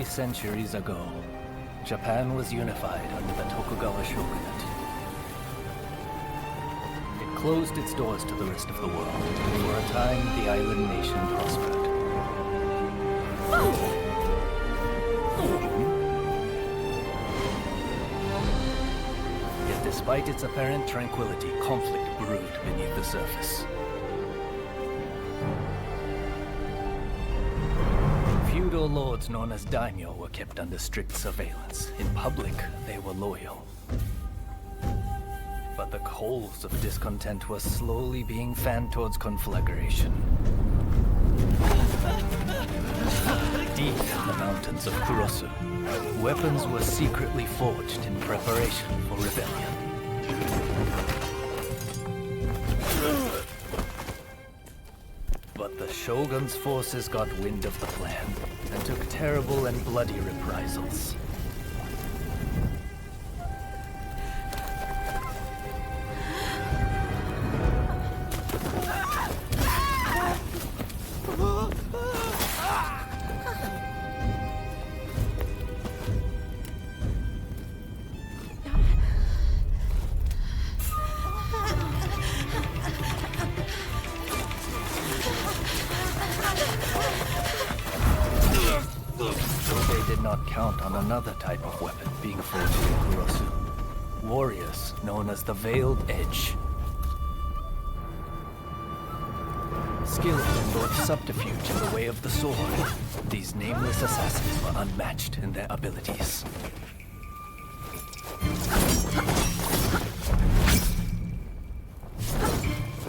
centuries ago, Japan was unified under the Tokugawa shogunate. It closed its doors to the rest of the world. For a time, the island nation prospered. Yet despite its apparent tranquility, conflict brewed beneath the surface. Feudal lords known as daimyo were kept under strict surveillance. In public, they were loyal. But the coals of discontent were slowly being fanned towards conflagration. Deep in the mountains of Kurosu, weapons were secretly forged in preparation for rebellion. But the Shogun's forces got wind of the plan and took terrible and bloody reprisals. Another type of weapon being forged in Kurosu. Warriors known as the Veiled Edge. Skilled in both subterfuge and the way of the sword, these nameless assassins were unmatched in their abilities.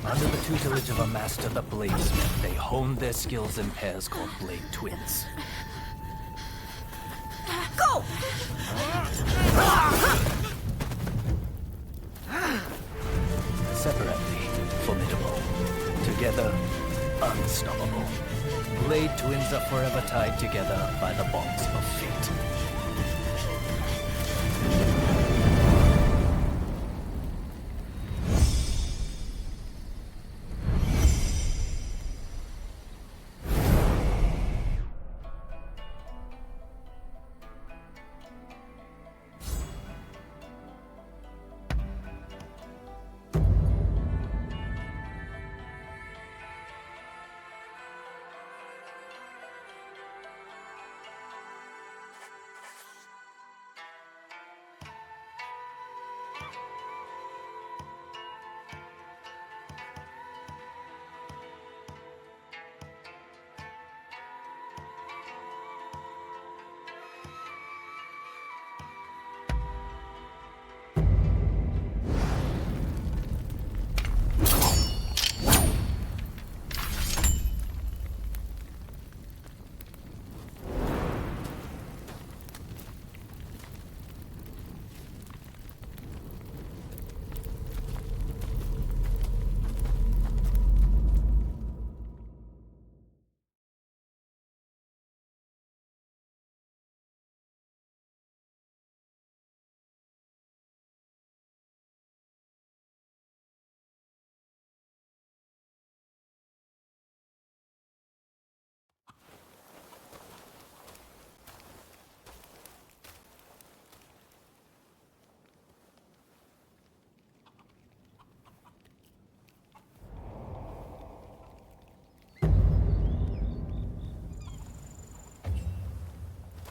Under the tutelage of a master, the bladesmith, they honed their skills in pairs called blade twins. Go! Separately, formidable. Together, unstoppable. Blade twins are forever tied together by the bonds of fate.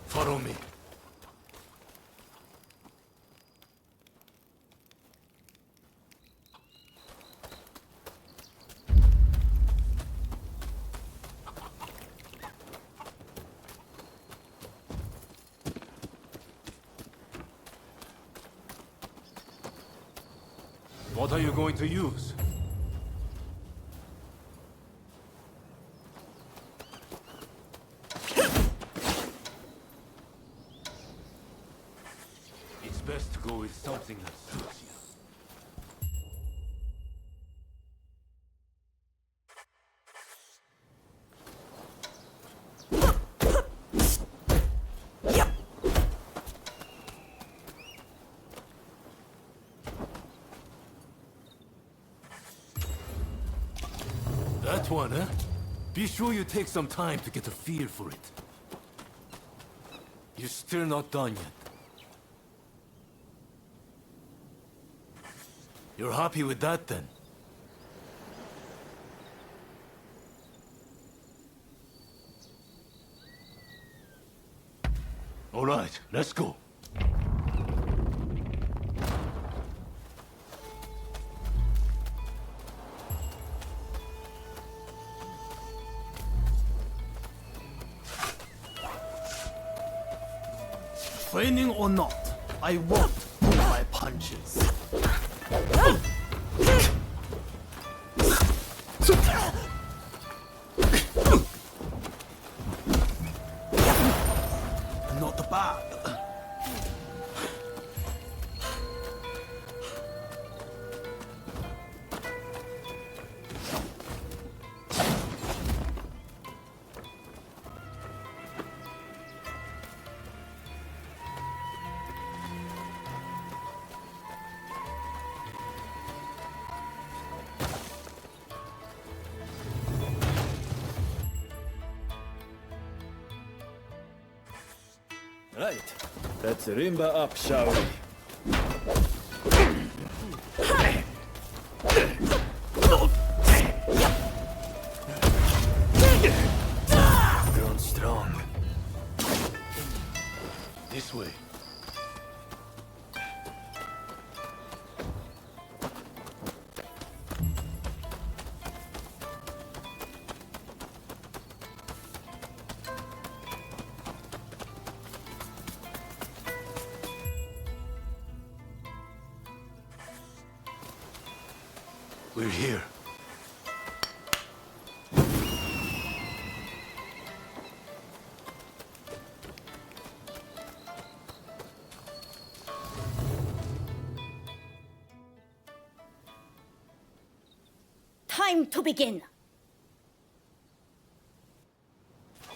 Follow me. What are you going to use? It's best to go with something that suits you. That one, huh? Be sure you take some time to get a feel for it. You're still not done yet. You're happy with that, then? All right, let's go. Training or not, I won't pull my punches. Not bad. Right, let's rimba up, shall we? Grown strong. This way. We're here. Time to begin.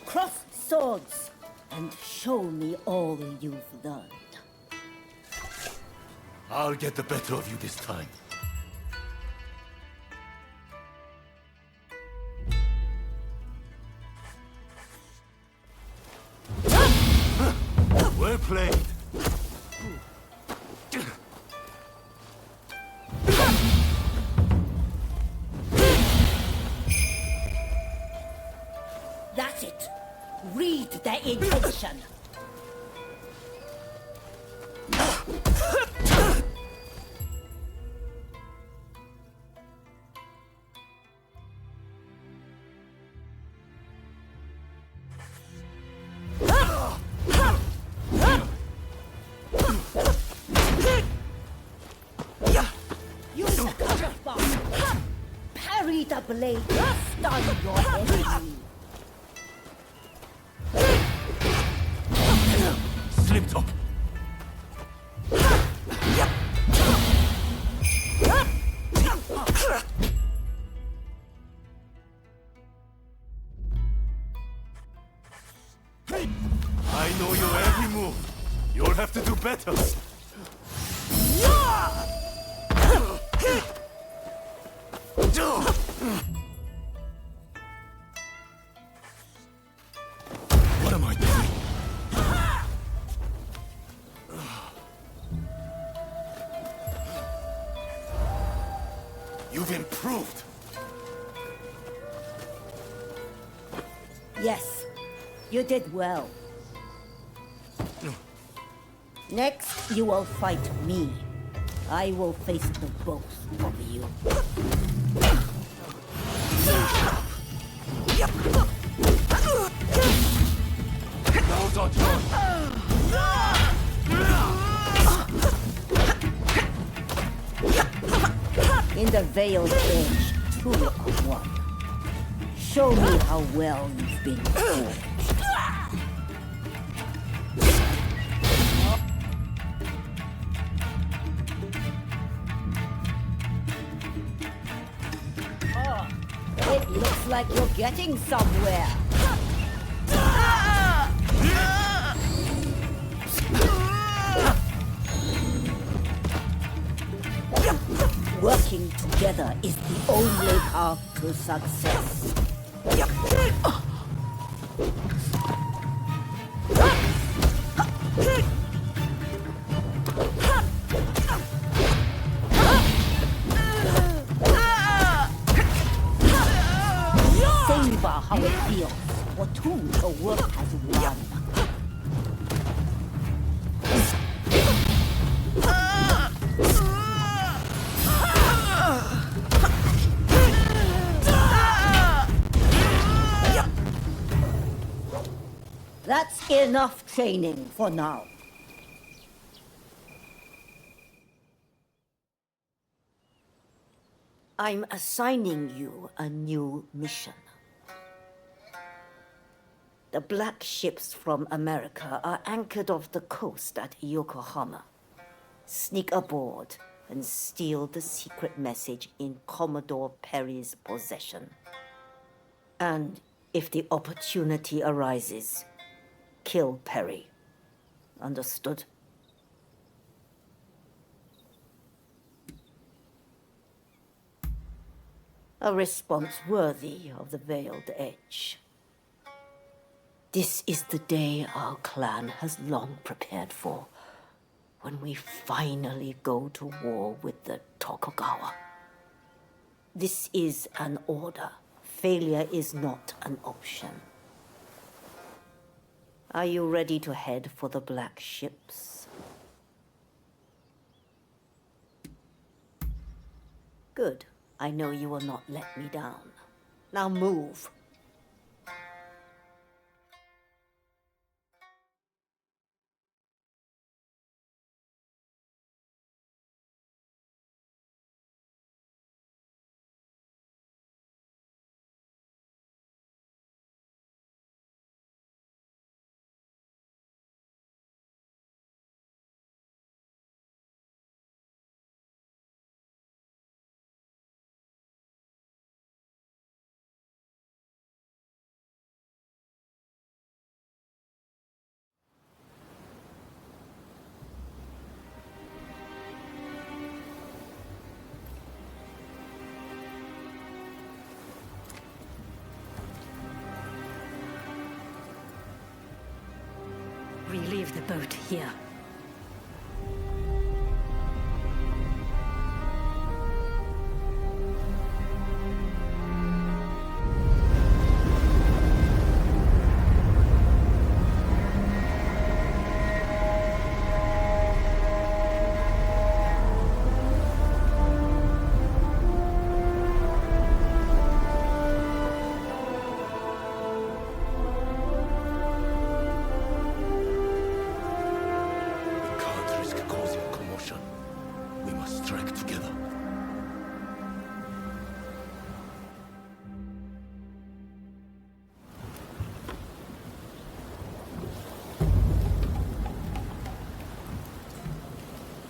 Cross swords and show me all you've learned. I'll get the better of you this time. Well played. That's it. Read the intention. Use the countersparks. Parry the blade. Stun your enemy. Slipped up. I know your every move. You'll have to do better. What am I doing? You've improved. Yes, you did well. Next, you will fight me. I will face the both of you. Those are yours. In the veiled edge, two of one. Show me how well you've been forged. It looks like you're getting somewhere. Working together is the only path to success. how it feels. For two, the work has won. That's enough training for now. I'm assigning you a new mission. The black ships from America are anchored off the coast at Yokohama. Sneak aboard and steal the secret message in Commodore Perry's possession. And if the opportunity arises, kill Perry. Understood? A response worthy of the Veiled Edge. This is the day our clan has long prepared for, when we finally go to war with the Tokugawa. This is an order. Failure is not an option. Are you ready to head for the black ships? Good. I know you will not let me down. Now move. We leave the boat here.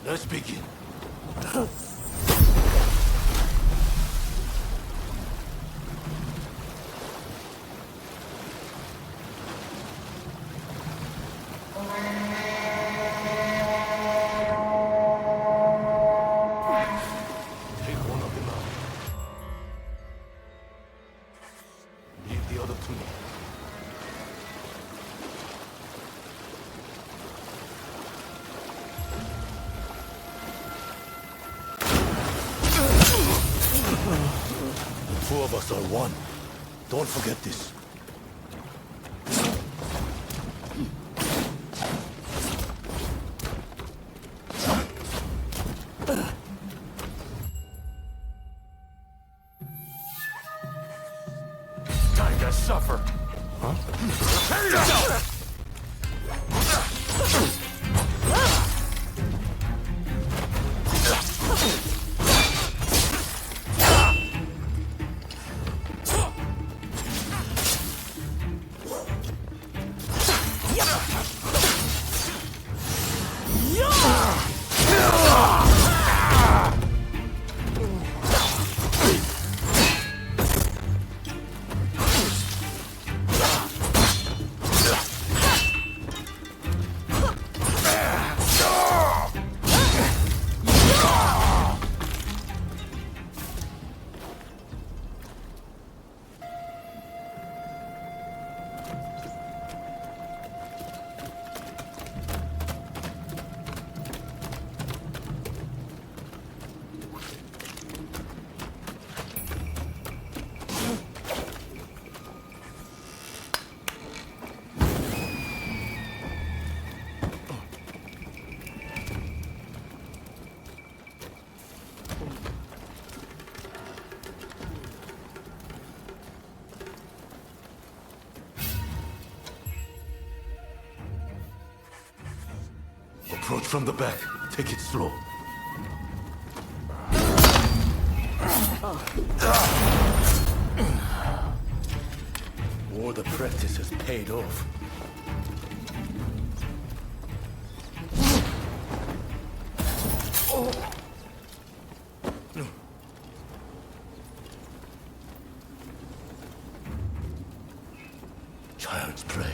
Let's begin. Take one of them out. Leave the other to me. Two of us are one. Don't forget this. Time to suffer. Huh? Approach from the back. Take it slow. War the practice has paid off. Child's play.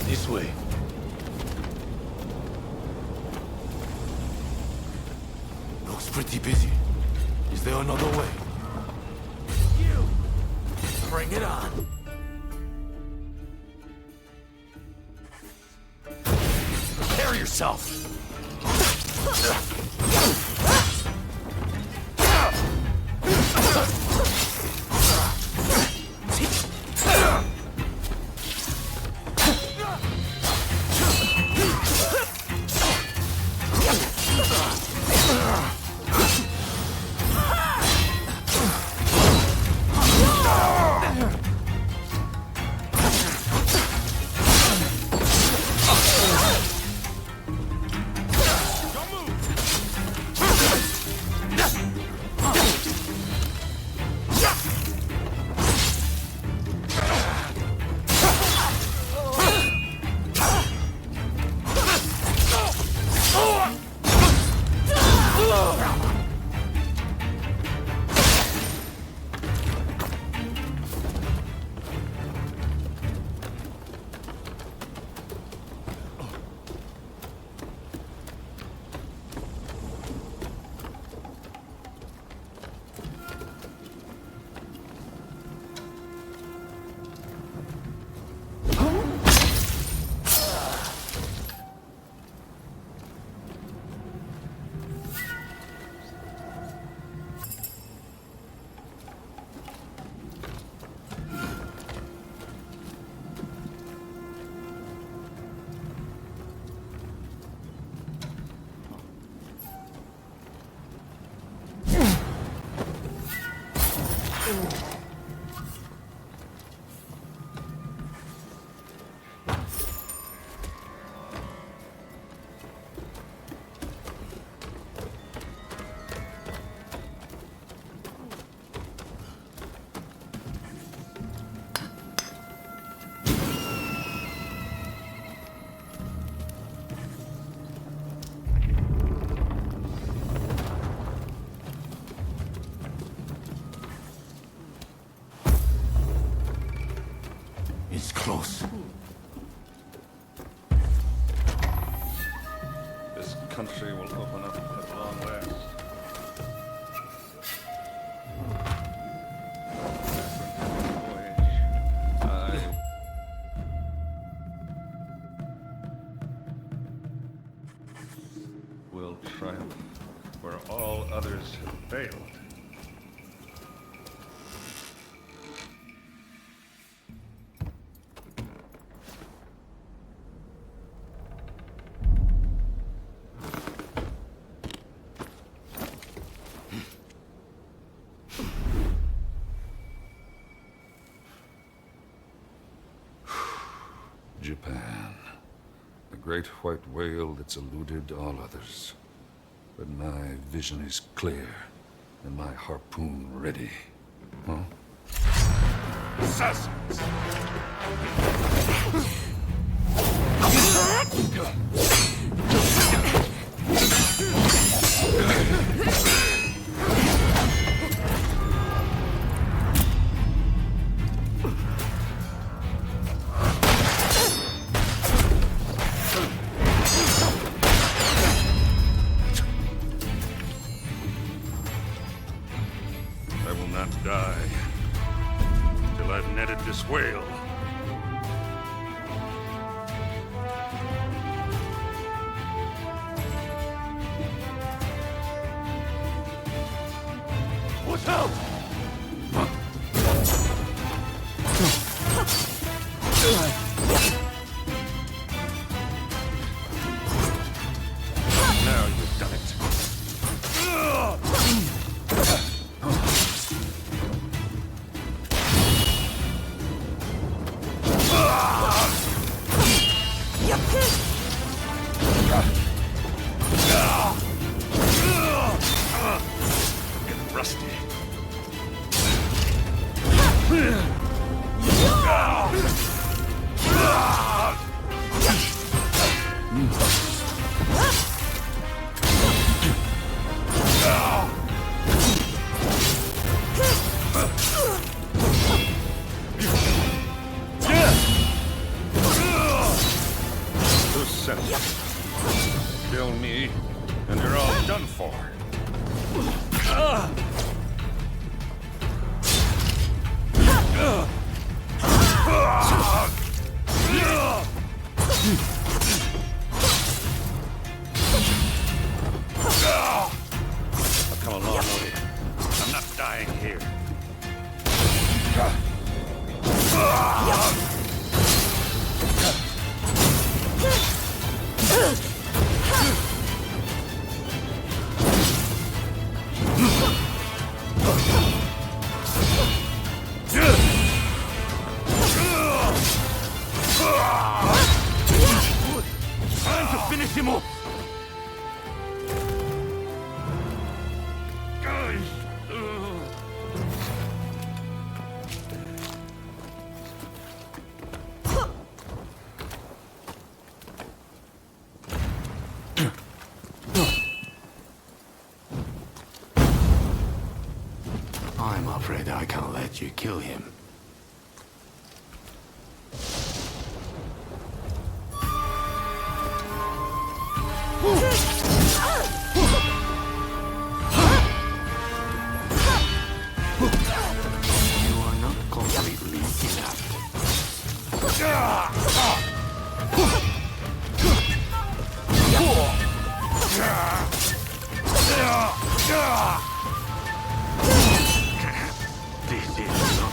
This way. Looks pretty busy. Is there another way? You! Bring it on! Prepare yourself! It's close. This country will open up at long last. I will triumph where all others have failed. Japan. The great white whale that's eluded all others. But my vision is clear, and my harpoon ready. Huh? Assassins! I will not die till I've netted this whale. Now you've done it. Getting rusty. Who sent you? Kill me, and you're all done for. I've come a long way. I'm not dying here. Time to finish him off! I'm afraid I can't let you kill him. You are not completely enough. This is not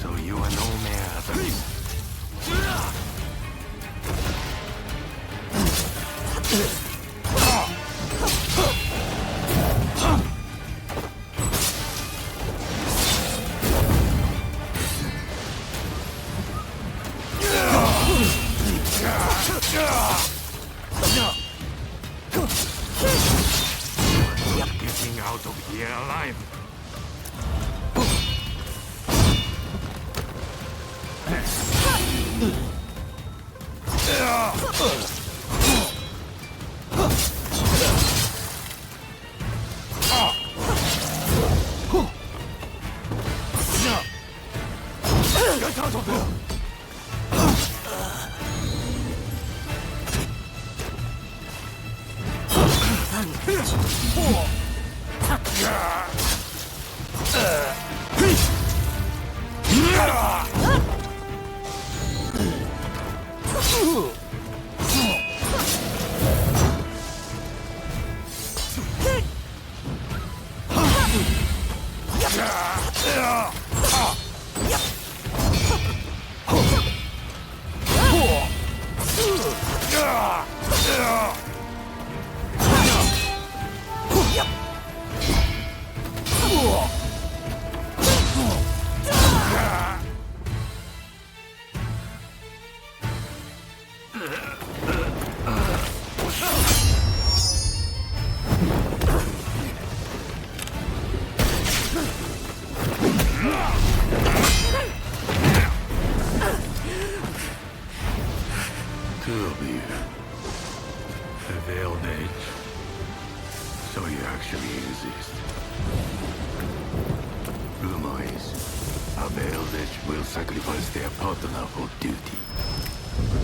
So you are no mere than... Getting out of here alive. Get out of there! Two of you. A veiled edge. So you actually exist. Rumor is, a veiled edge will sacrifice their partner for duty.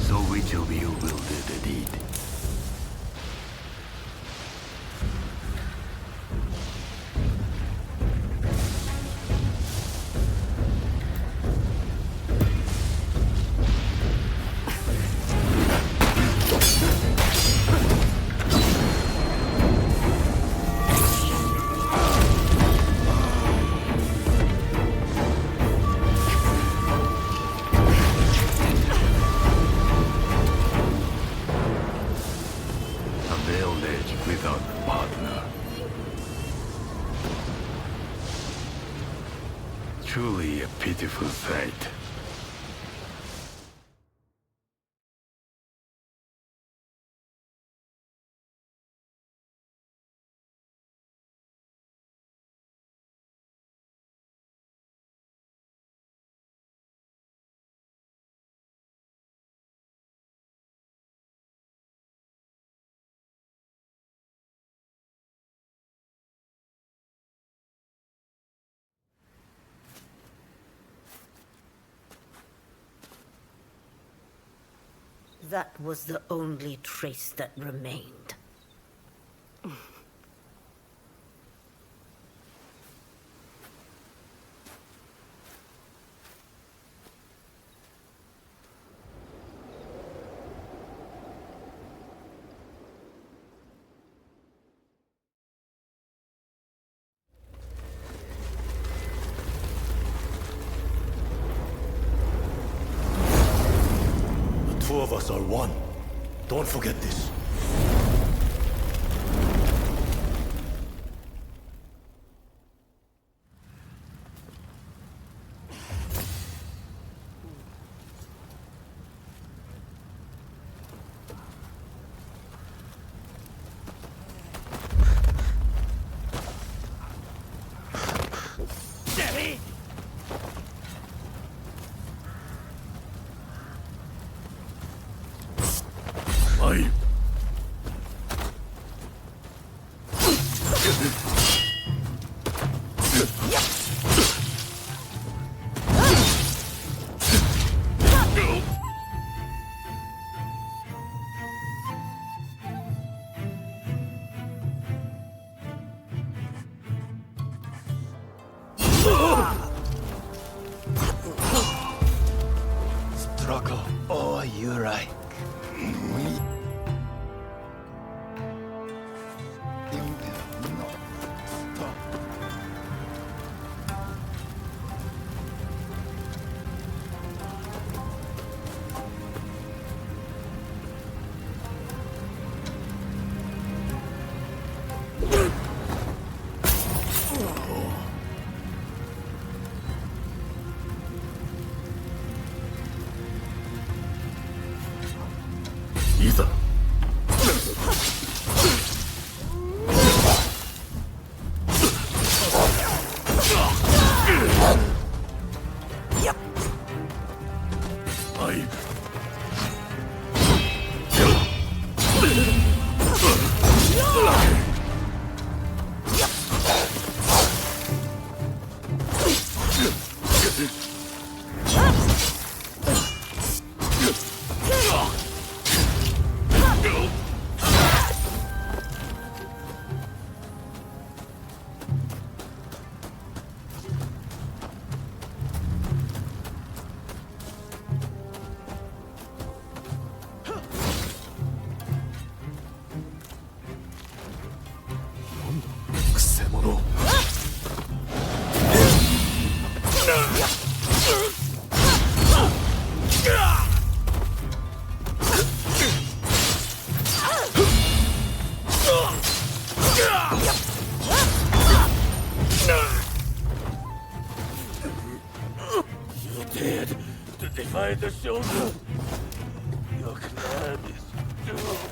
So which of you will do the deed? Without a partner. Truly a pitiful sight. That was the only trace that remained. Two of us are one. Don't forget this. Struggle all you like. Ether. prepared to defy the shogun. Your clan is doomed.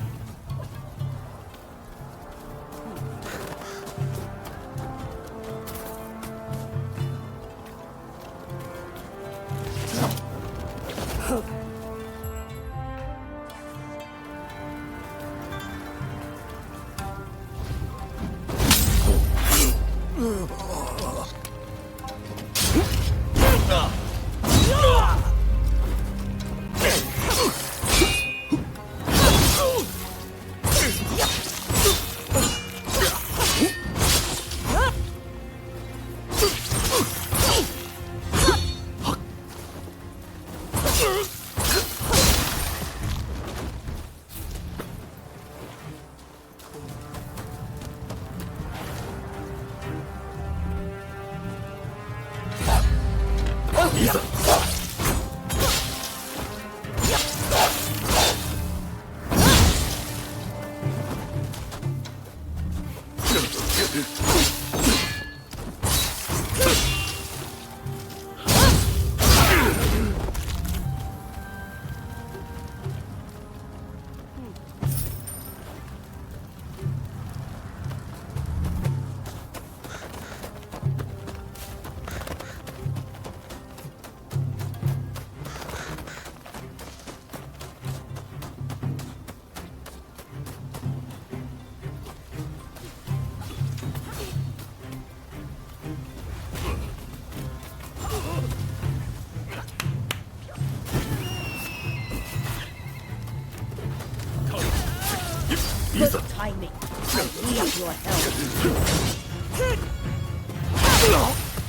Good timing. I need your help.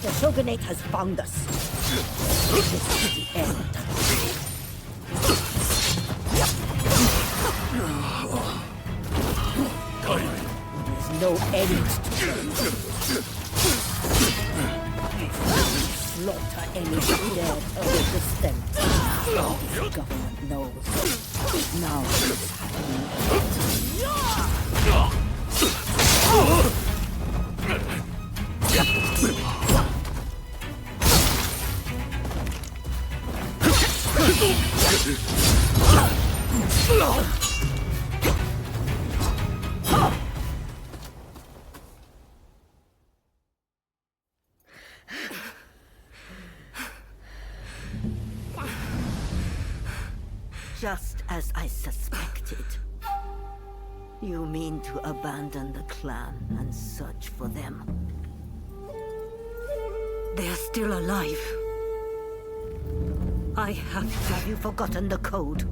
The shogunate has found us. This is the end. There's no end to it. Slaughter any who dared to resist. The government knows. Now it's happening. Just as I suspected. You mean to abandon the clan and search for them? They're still alive. Have you forgotten the code?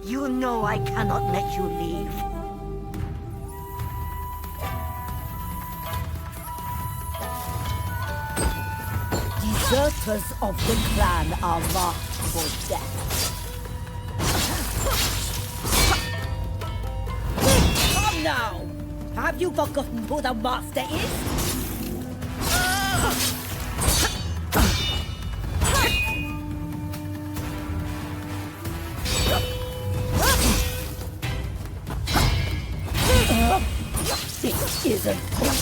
You know I cannot let you leave. Deserters of the clan are marked for death. Come now! Have you forgotten who the master is? This isn't fun.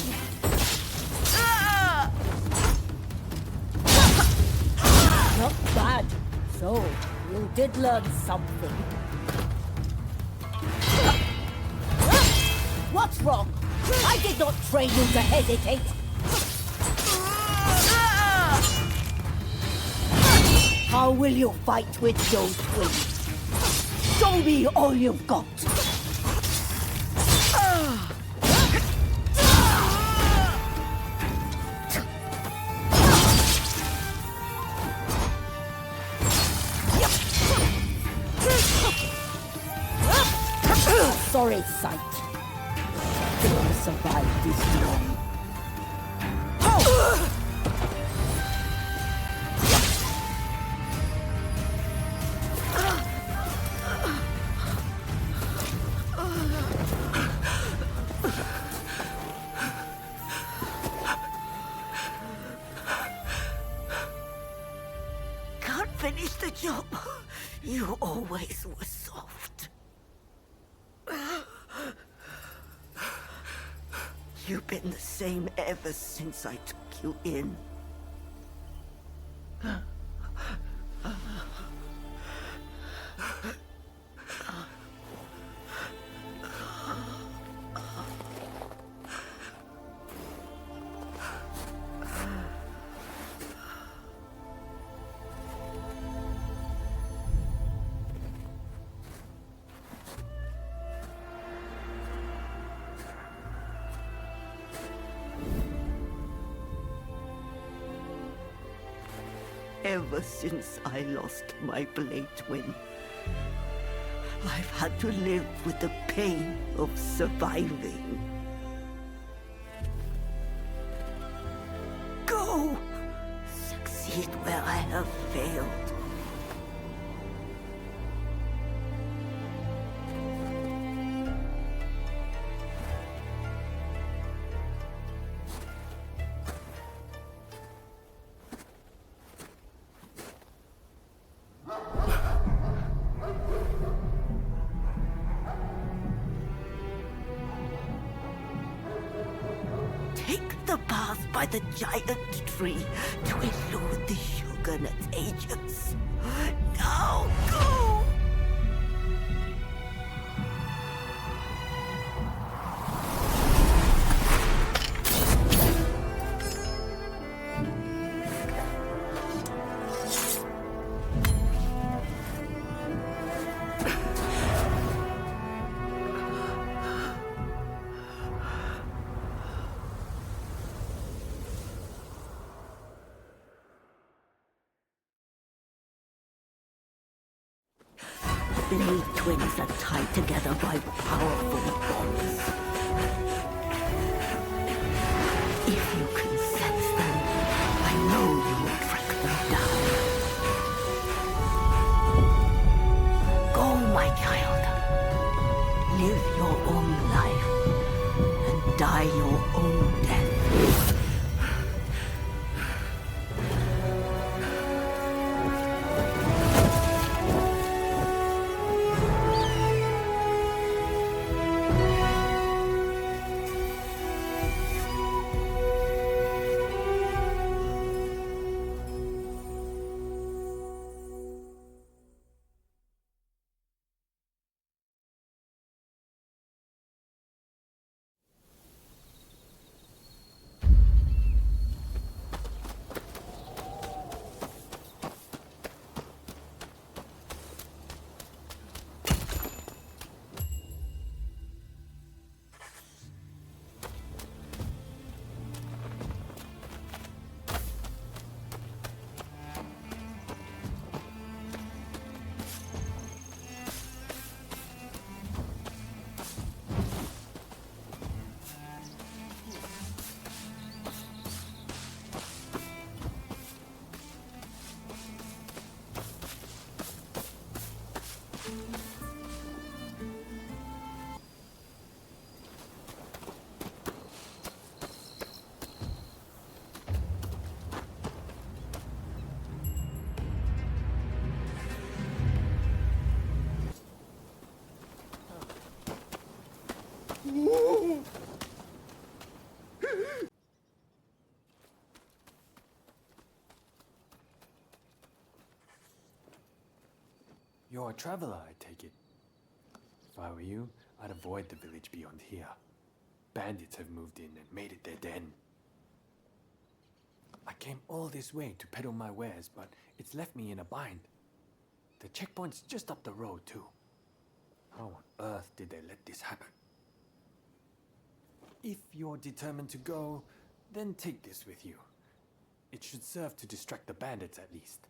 Not bad. So, you did learn something. What's wrong? I did not train you to hesitate. How will you fight with those twins? Show me all you've got. Sorry sight. You will survive this long. finish the job. You always were soft. You've been the same ever since I took you in. Ever since I lost my blade twin, I've had to live with the pain of surviving. Go! Succeed where I have failed. By the giant tree to elude the shogunate agents. Now go! Blade twins are tied together by powerful bonds. If you can sense them, I know you will track them down. Go, my child. Live your own life and die your own death. You're a traveler, I take it. If I were you, I'd avoid the village beyond here. Bandits have moved in and made it their den. I came all this way to peddle my wares, but it's left me in a bind. The checkpoint's just up the road, too. How on earth did they let this happen? If you're determined to go, then take this with you. It should serve to distract the bandits at least.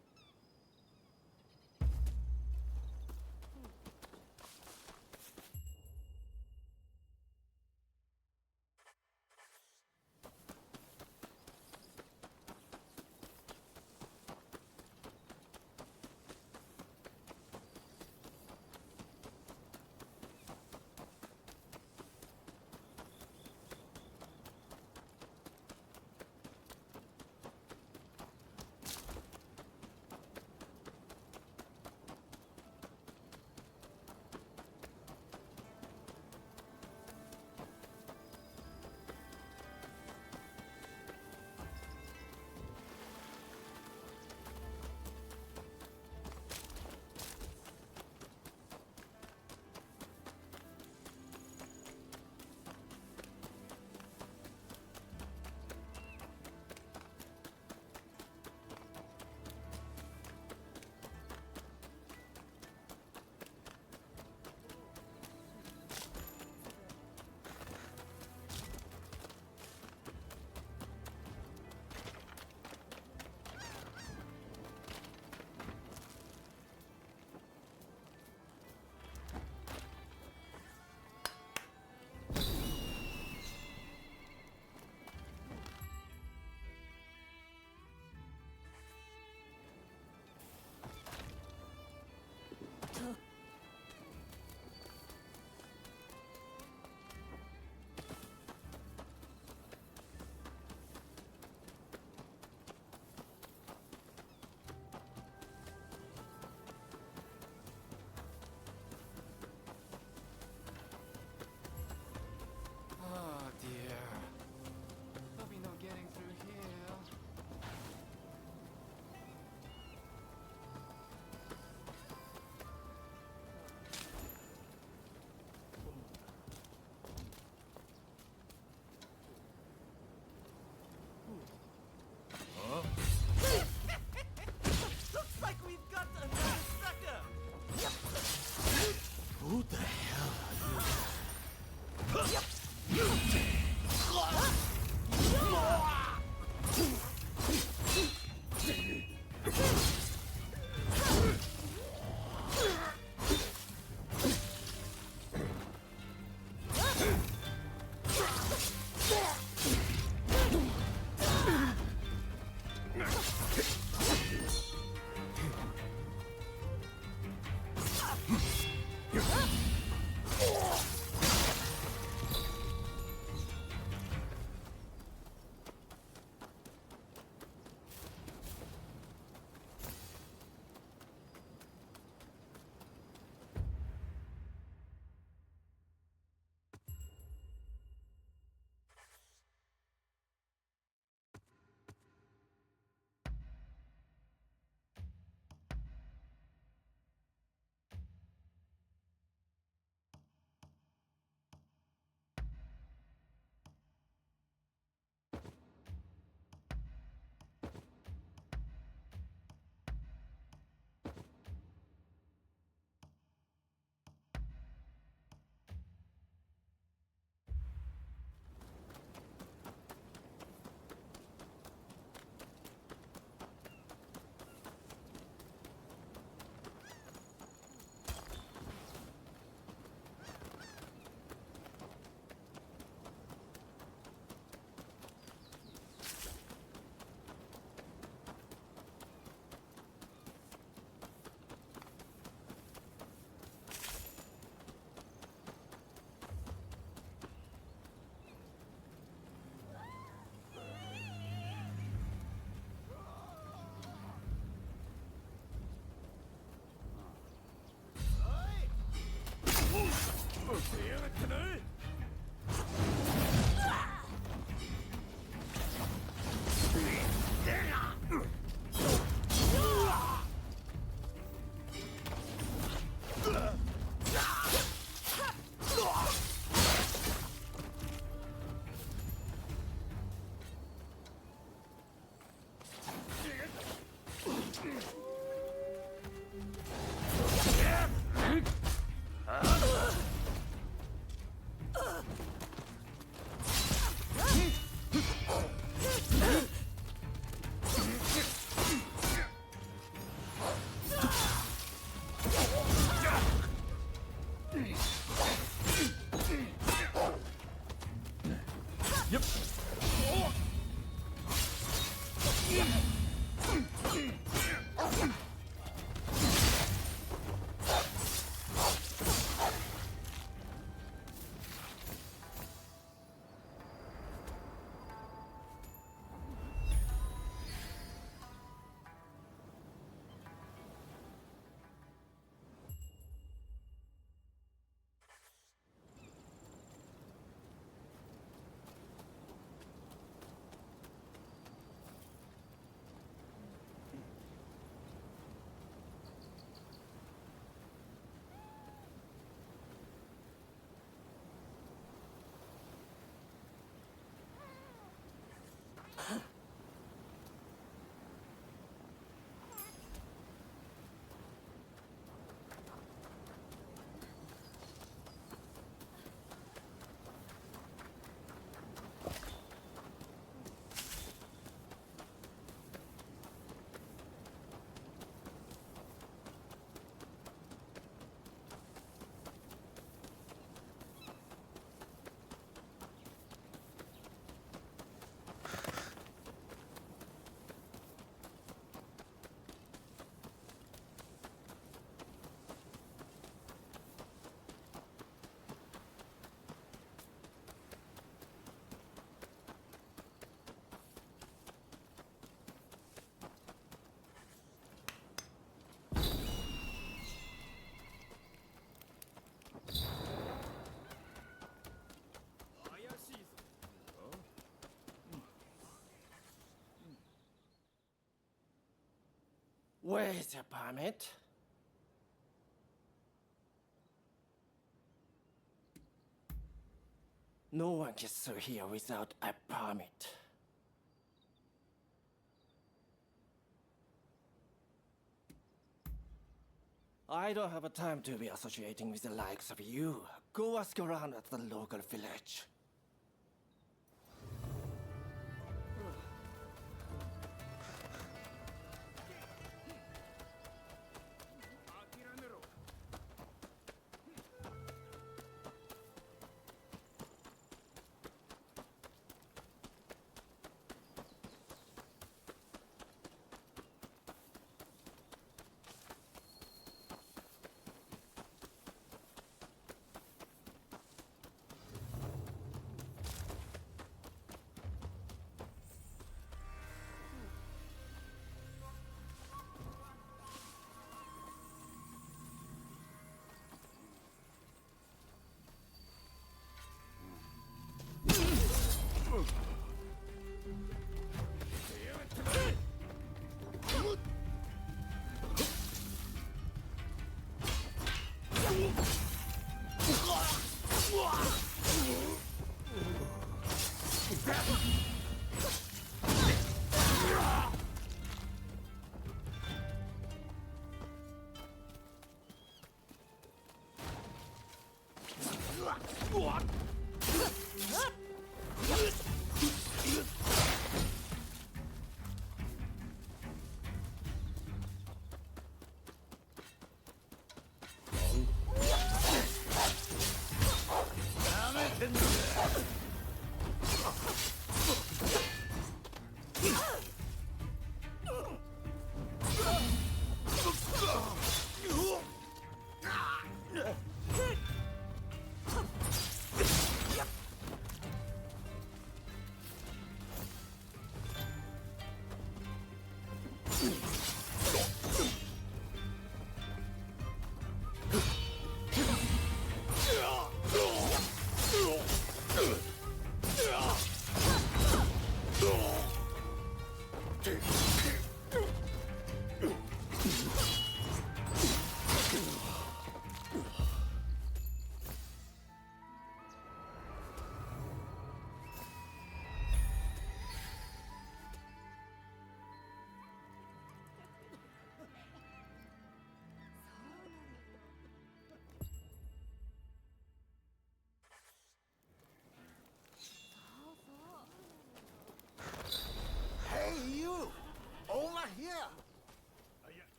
Where is your permit? No one gets through here without a permit. I don't have a time to be associating with the likes of you. Go ask around at the local village.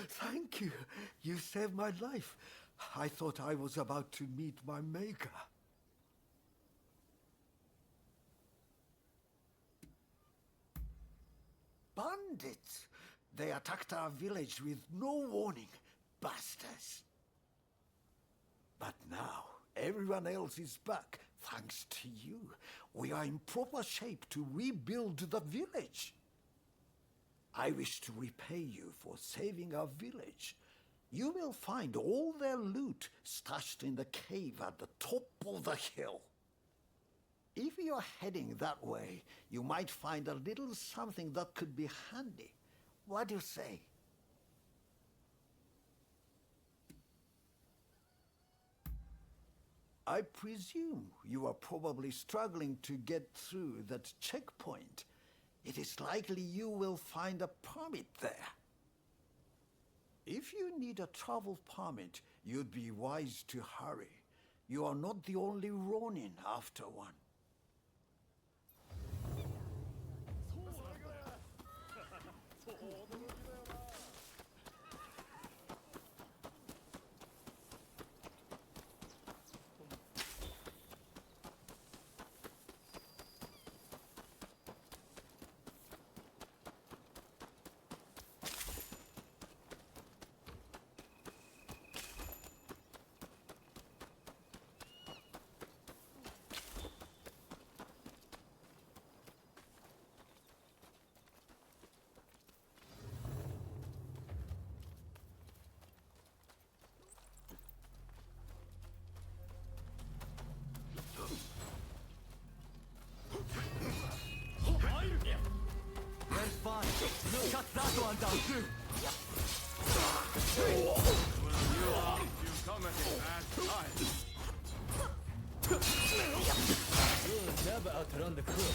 Thank you. You saved my life. I thought I was about to meet my maker. Bandits! They attacked our village with no warning. Bastards. But now, everyone else is back. Thanks to you. We are in proper shape to rebuild the village. I wish to repay you for saving our village. You will find all their loot stashed in the cave at the top of the hill. If you're heading that way, you might find a little something that could be handy. What do you say? I presume you are probably struggling to get through that checkpoint. It is likely you will find a permit there. If you need a travel permit, you'd be wise to hurry. You are not the only Ronin after one. That's fine. Shut that one down too. You come at it bad time. You'll never outrun the crew.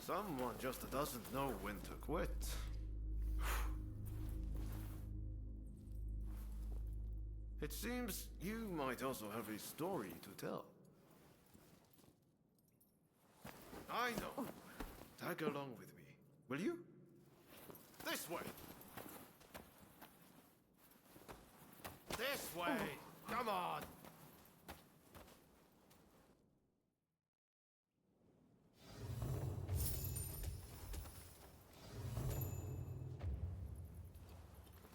Someone just doesn't know when to quit. It seems you might also have a story to tell. I know. Tag along with me, will you? This way! This way! Come on!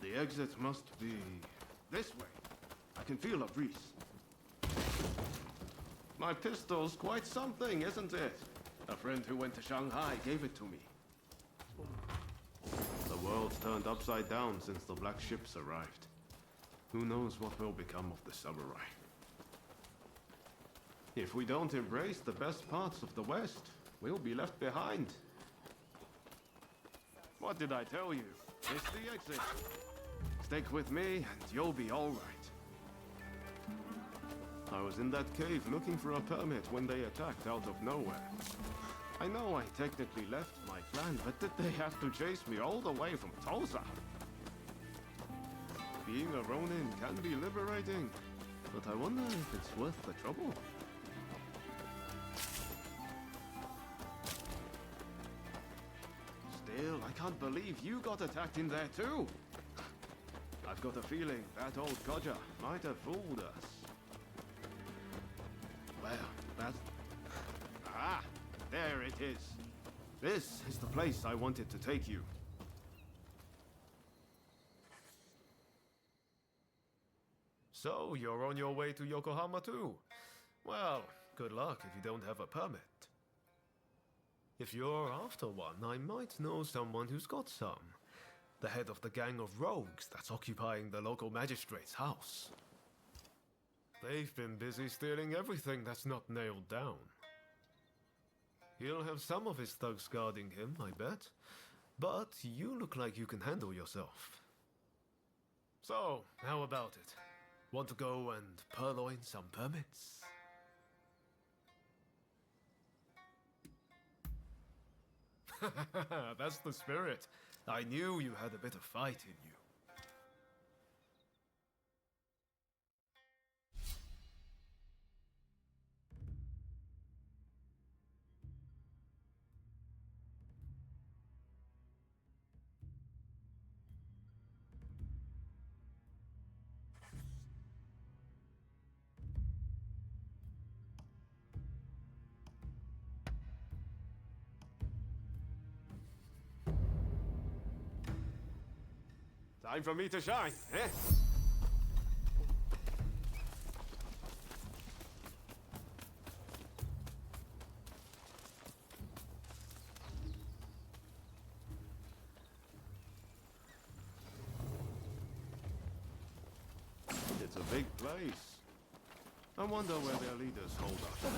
The exit must be this way. I can feel a breeze. My pistol's quite something, isn't it? A friend who went to Shanghai gave it to me. The world's turned upside down since the black ships arrived. Who knows what will become of the samurai? If we don't embrace the best parts of the West, we'll be left behind. What did I tell you? It's the exit. Stick with me, and you'll be all right. I was in that cave looking for a permit when they attacked out of nowhere. I know I technically left my clan, but did they have to chase me all the way from Tulsa? Being a Ronin can be liberating, but I wonder if it's worth the trouble. Still, I can't believe you got attacked in there too. I've got a feeling that old codger might have fooled us. Well, that's... Ah, there it is. This is the place I wanted to take you. So, you're on your way to Yokohama too? Well, good luck if you don't have a permit. If you're after one, I might know someone who's got some. the head of the gang of rogues that's occupying the local magistrate's house. They've been busy stealing everything that's not nailed down. He'll have some of his thugs guarding him, I bet. But you look like you can handle yourself. So, how about it? Want to go and purloin some permits? That's the spirit. I knew you had a bit of fight in you. Time for me to shine, eh? It's a big place. I wonder where their leaders hold up.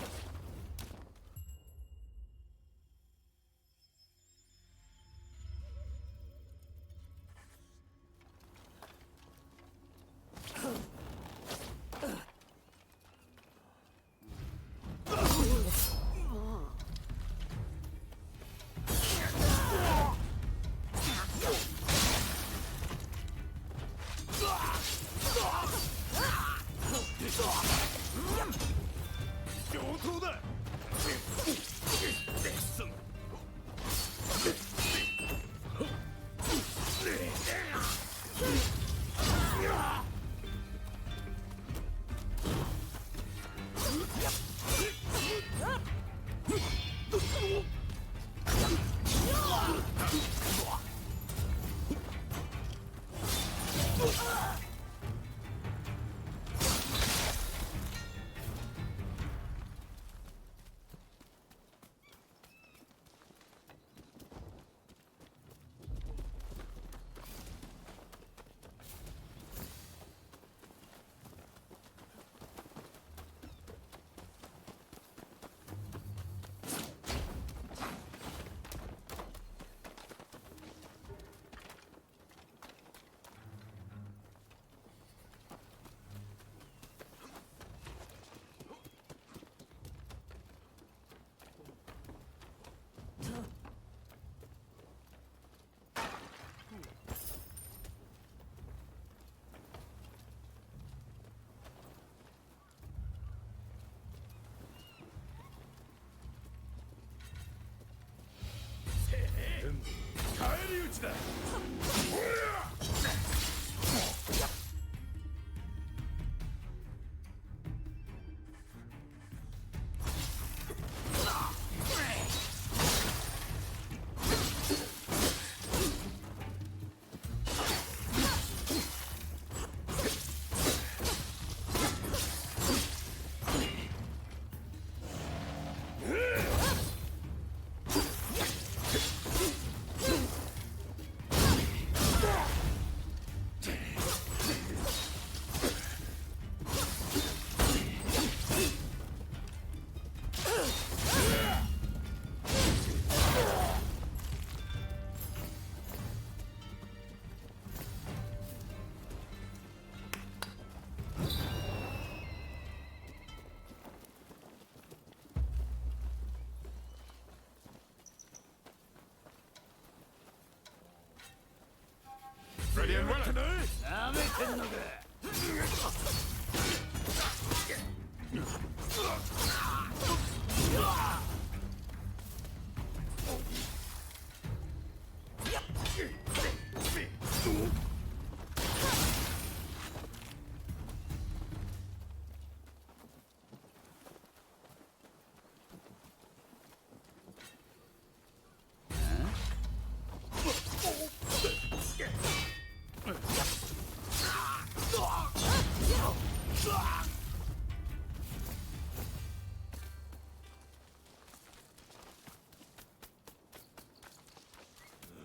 Ready and willing.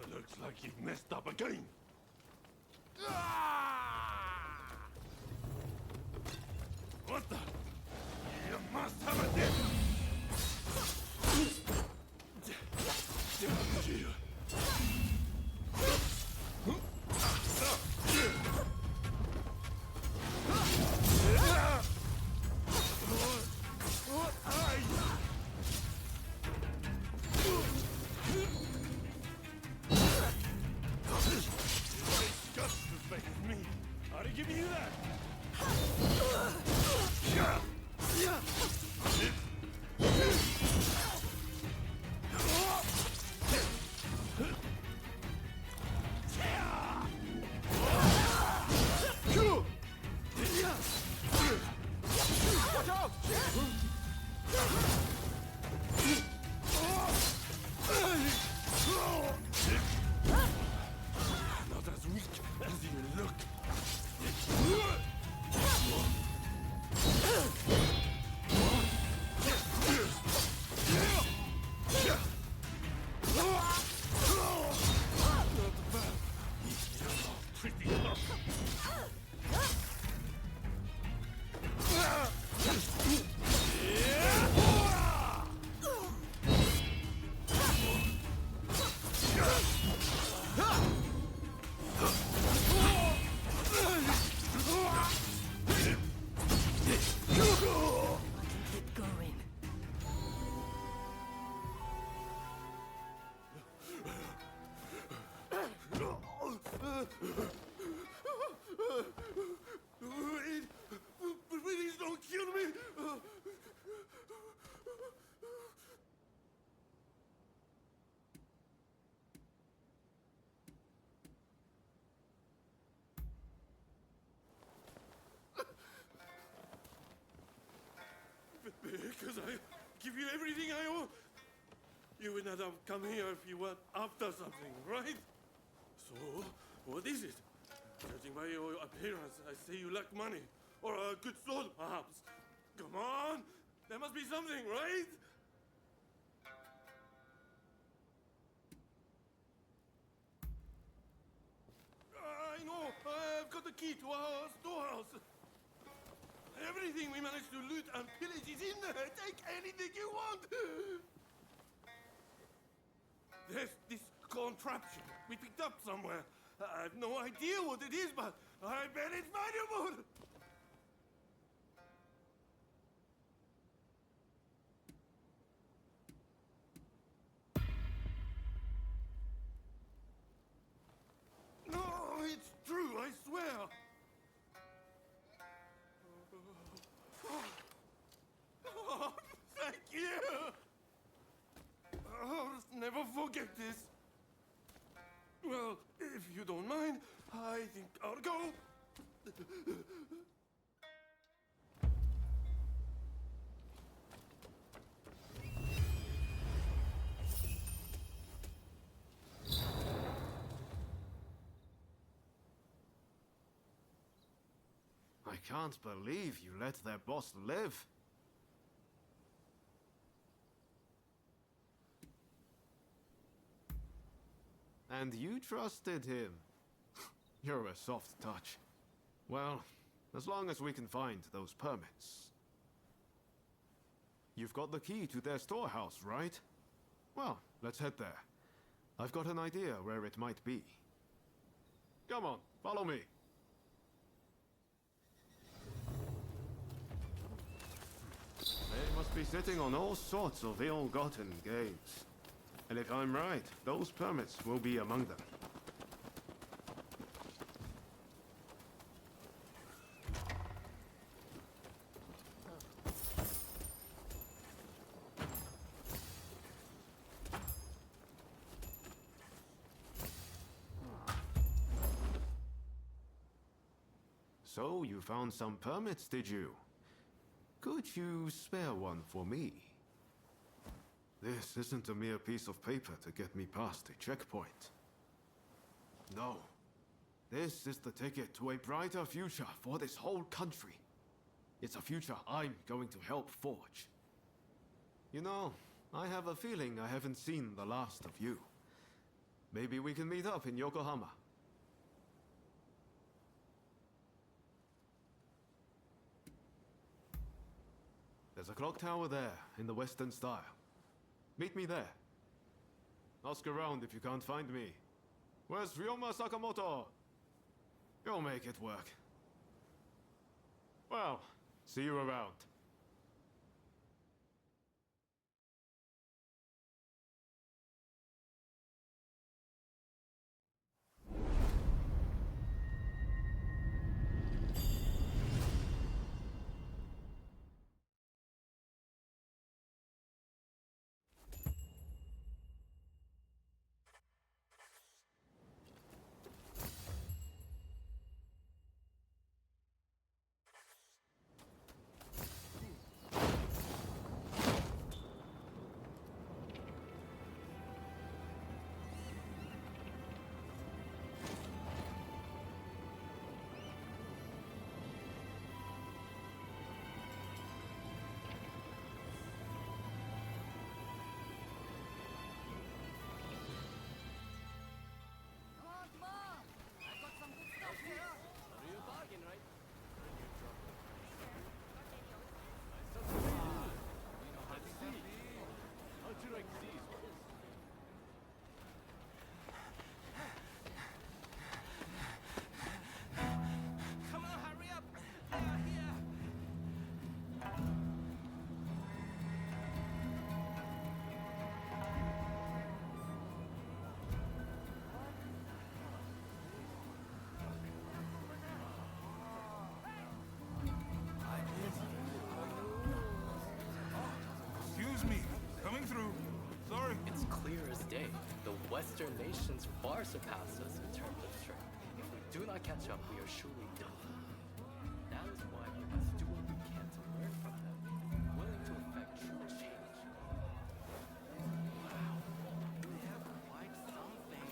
Looks like you've messed up again. What the? You must have a dip! Please don't kill me! Because I give you everything I own. You would not have come here if you were after something, right? So, what is it? Judging by your appearance, I say you lack money. Or a good sword, perhaps. Come on! There must be something, right? I know! I've got the key to our storehouse. Everything we managed to loot and pillage is in there. Take anything you want. There's this contraption we picked up somewhere. I have no idea what it is, but I bet it's valuable. No, it's true, I swear. Oh, thank you. I'll never forget this. Well, if you don't mind, I think I'll go. I can't believe you let their boss live. And you trusted him. You're a soft touch. Well, as long as we can find those permits. You've got the key to their storehouse, right? Well, let's head there. I've got an idea where it might be. Come on, follow me. They must be sitting on all sorts of ill-gotten gains. And if I'm right, those permits will be among them. So, you found some permits, did you? Could you spare one for me? This isn't a mere piece of paper to get me past a checkpoint. No. This is the ticket to a brighter future for this whole country. It's a future I'm going to help forge. You know, I have a feeling I haven't seen the last of you. Maybe we can meet up in Yokohama. There's a clock tower there, in the Western style. Meet me there. Ask around if you can't find me. Where's Ryoma Sakamoto? You'll make it work. Well, see you around. Excuse me, coming through. Sorry. It's clear as day. The Western nations far surpass us in terms of strength. If we do not catch up, we are surely done. That is why we must do what we can to learn from them, willing to effect true change. Wow, they have quite something.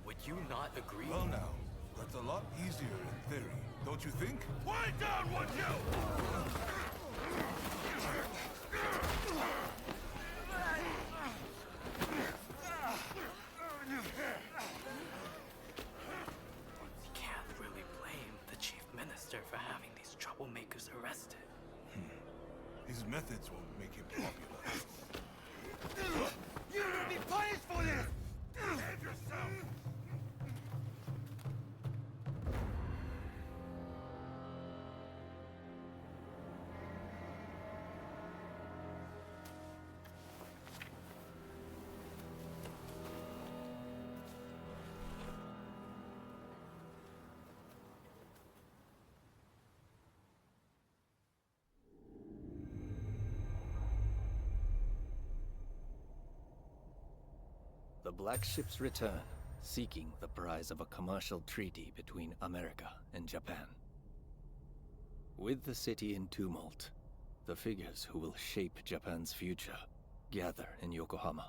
Would you not agree? Well now, that's a lot easier in theory, don't you think? Quiet down, would you? You can't really blame the chief minister for having these troublemakers arrested. His methods won't make him popular. You will be punished for this! Save yourself! The Black Ships return, seeking the prize of a commercial treaty between America and Japan. With the city in tumult, the figures who will shape Japan's future gather in Yokohama.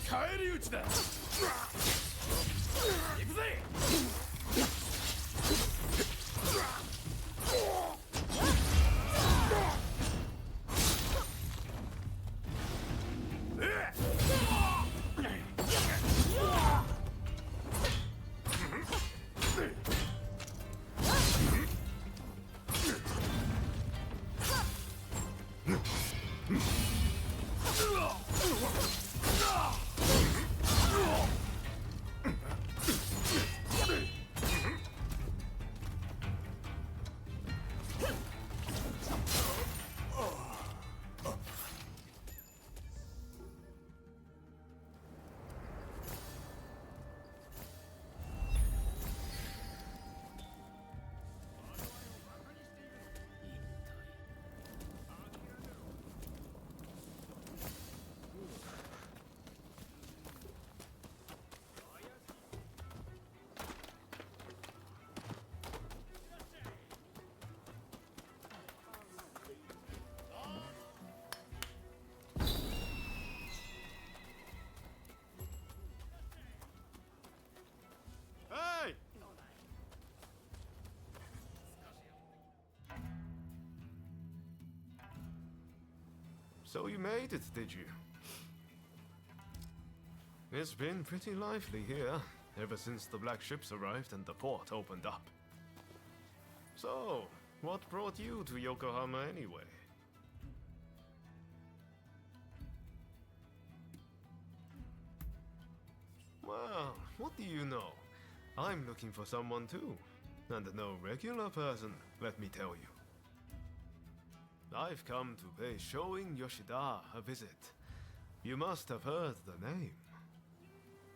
返り討ちだ。行くぜ。So you made it, did you? It's been pretty lively here, ever since the black ships arrived and the port opened up. So, what brought you to Yokohama anyway? Well, what do you know? I'm looking for someone too. And no regular person, let me tell you. I've come to pay Shoin Yoshida a visit. You must have heard the name.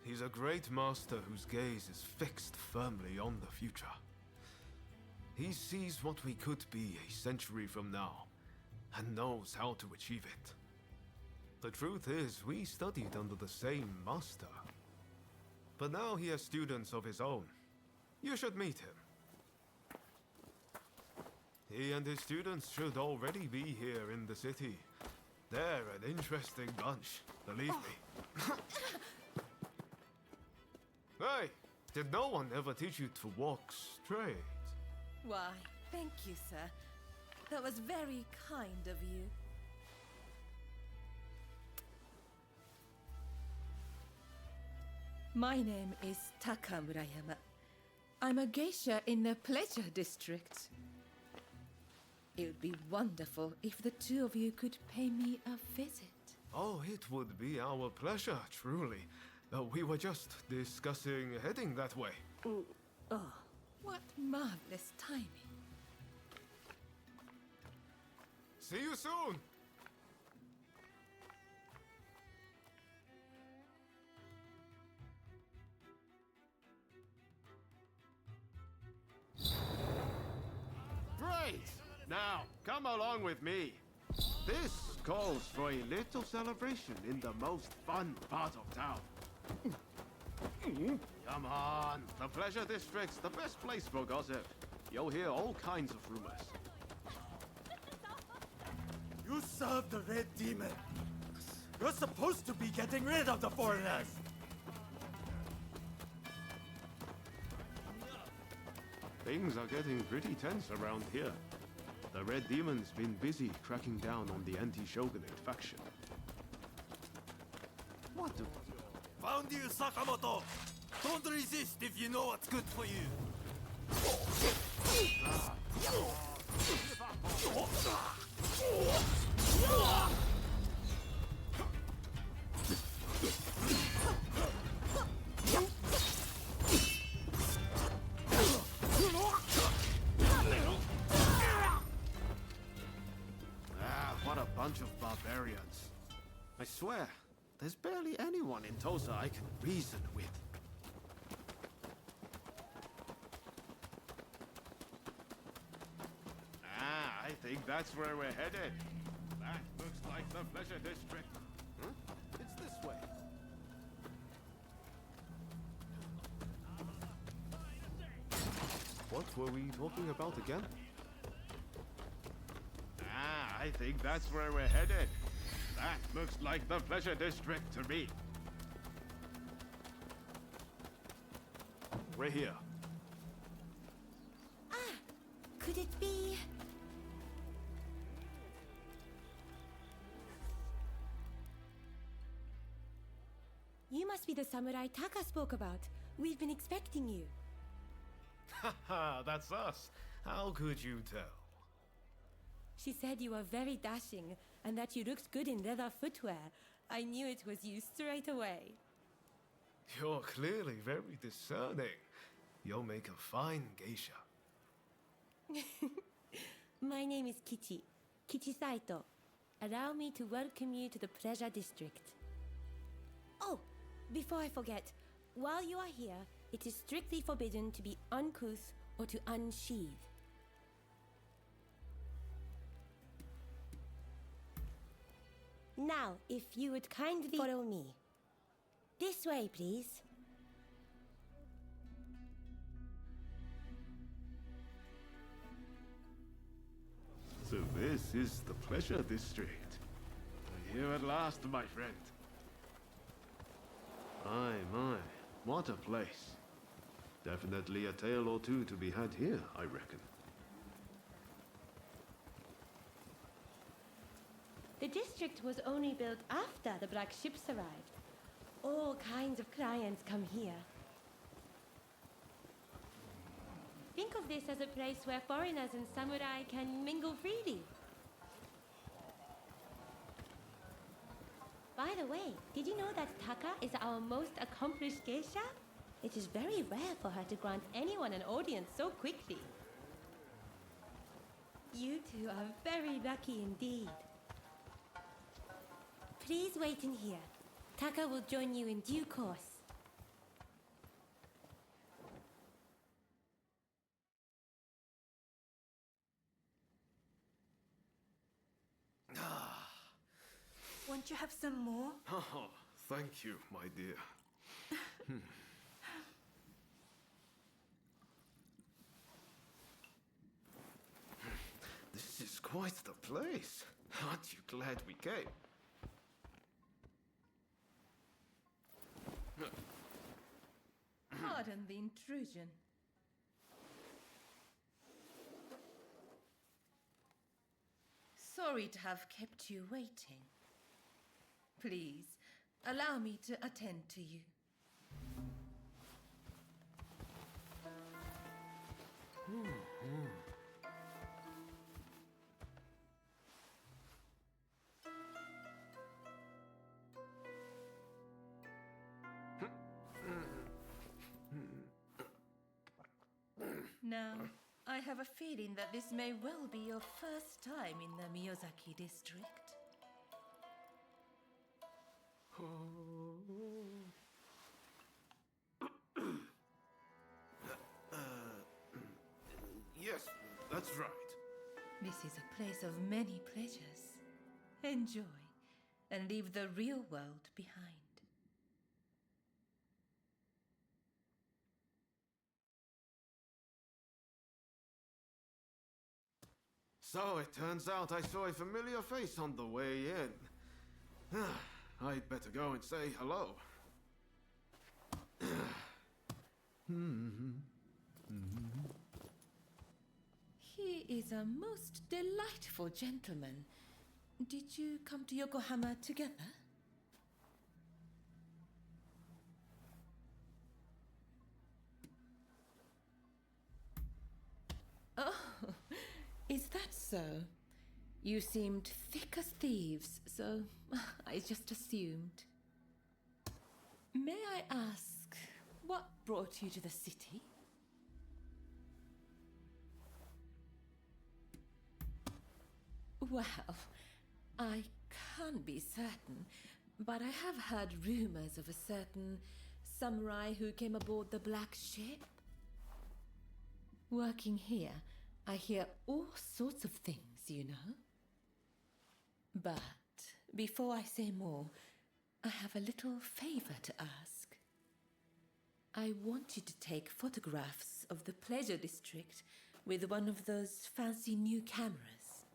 He's a great master whose gaze is fixed firmly on the future. He sees what we could be a century from now, and knows how to achieve it. The truth is, we studied under the same master. But now he has students of his own. You should meet him. He and his students should already be here in the city. They're an interesting bunch, believe me. Hey, did no one ever teach you to walk straight? Why, thank you, sir. That was very kind of you. My name is Taka Murayama. I'm a geisha in the Pleasure District. It would be wonderful if the two of you could pay me a visit. Oh, it would be our pleasure, truly. We were just discussing heading that way. Oh, what marvelous timing. See you soon! Great! Now, come along with me. This calls for a little celebration in the most fun part of town. Come on, the Pleasure District's the best place for gossip. You'll hear all kinds of rumors. You serve the Red Demon. You're supposed to be getting rid of the foreigners. Things are getting pretty tense around here. The Red Demon's been busy cracking down on the anti-shogunate faction. What the... Found you, Sakamoto! Don't resist if you know what's good for you. What a bunch of barbarians. I swear, there's barely anyone in Tosa I can reason with. I think that's where we're headed. That looks like the Pleasure District. Huh? It's this way. What were we talking about again? I think that's where we're headed. That looks like the Pleasure District to me. We're here. Could it be? You must be the samurai Taka spoke about. We've been expecting you. Haha, that's us. How could you tell? She said you were very dashing and that you looked good in leather footwear. I knew it was you straight away. You're clearly very discerning. You'll make a fine geisha. My name is Kichi. Kichi Saito. Allow me to welcome you to the Pleasure District. Oh, before I forget, while you are here, it is strictly forbidden to be uncouth or to unsheathe. Now, if you would kindly follow me. This way, please. So this is the Pleasure District. Here at last, my friend. My, what a place. Definitely a tale or two to be had here, I reckon. The district was only built after the black ships arrived. All kinds of clients come here. Think of this as a place where foreigners and samurai can mingle freely. By the way, did you know that Taka is our most accomplished geisha? It is very rare for her to grant anyone an audience so quickly. You two are very lucky indeed. Please wait in here. Taka will join you in due course. Won't you have some more? Oh, thank you, my dear. This is quite the place. Aren't you glad we came? Pardon the intrusion. Sorry to have kept you waiting. Please, allow me to attend to you. Now, I have a feeling that this may well be your first time in the Miyazaki district. Yes, that's right. This is a place of many pleasures. Enjoy, and leave the real world behind. So it turns out I saw a familiar face on the way in. I'd better go and say hello. He is a most delightful gentleman. Did you come to Yokohama together? Oh, is that so? You seemed thick as thieves, so I just assumed. May I ask, what brought you to the city? Well, I can't be certain, but I have heard rumors of a certain samurai who came aboard the black ship. Working here, I hear all sorts of things, you know. But before I say more, I have a little favor to ask. I want you to take photographs of the pleasure district with one of those fancy new cameras.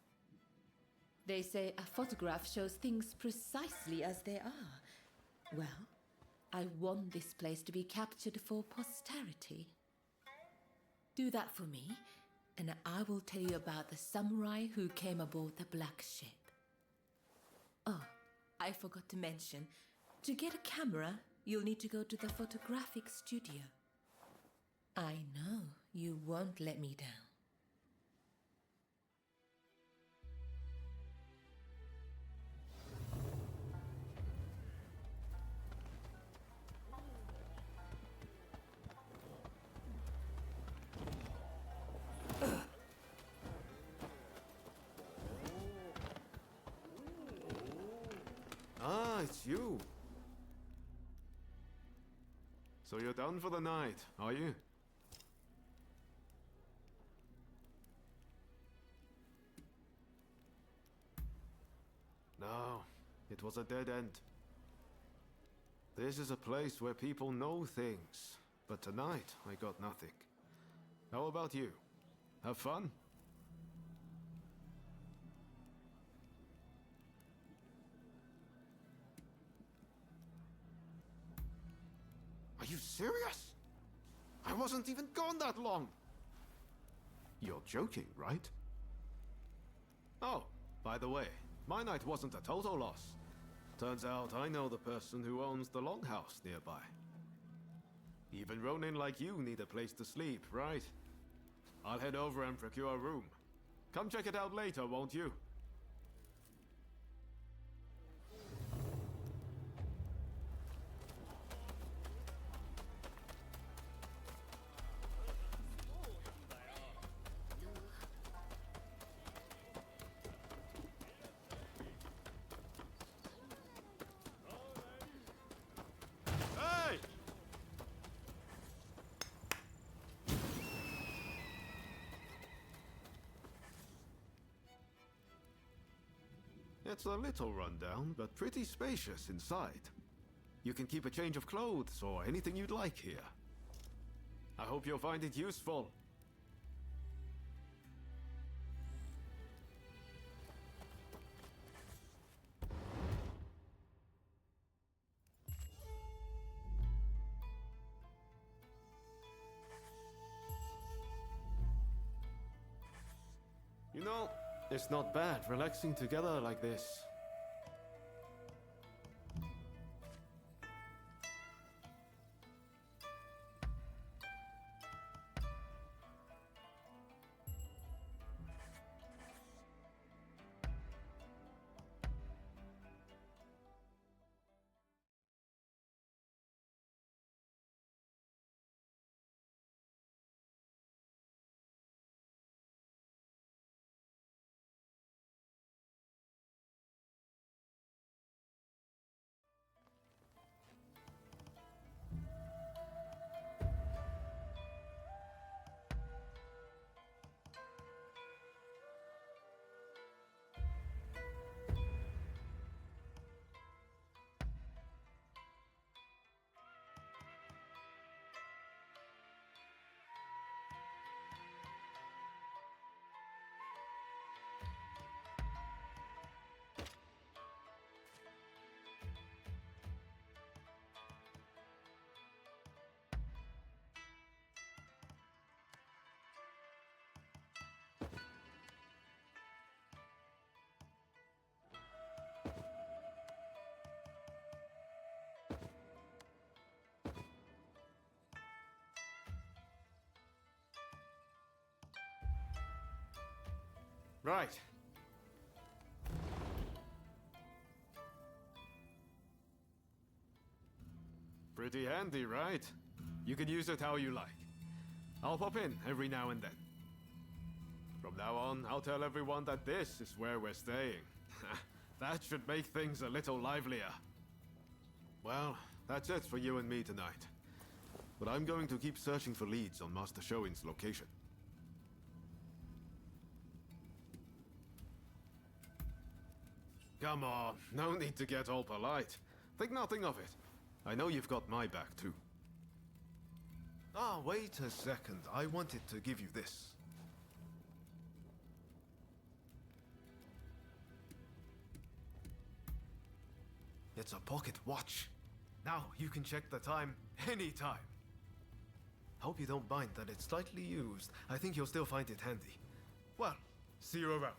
They say a photograph shows things precisely as they are. Well, I want this place to be captured for posterity. Do that for me, and I will tell you about the samurai who came aboard the black ship. Oh, I forgot to mention, to get a camera, you'll need to go to the photographic studio. I know you won't let me down. Ah, it's you. So you're done for the night, are you? No, it was a dead end. This is a place where people know things, but tonight I got nothing. How about you? Have fun? Are you serious? I wasn't even gone that long. You're joking, right? Oh, by the way, my night wasn't a total loss. Turns out I know the person who owns the longhouse nearby. Even Ronin like you need a place to sleep, right? I'll head over and procure a room. Come check it out later, won't you? It's a little rundown, but pretty spacious inside. You can keep a change of clothes or anything you'd like here. I hope you'll find it useful. You know, it's not bad relaxing together like this. Right. Pretty handy, right? You can use it how you like. I'll pop in every now and then. From now on, I'll tell everyone that this is where we're staying. That should make things a little livelier. Well, that's it for you and me tonight. But I'm going to keep searching for leads on Master Shoin's location. Come on, no need to get all polite. Think nothing of it. I know you've got my back too. Ah, wait a second. I wanted to give you this. It's a pocket watch. Now you can check the time anytime. Hope you don't mind that it's slightly used. I think you'll still find it handy. Well, see you around.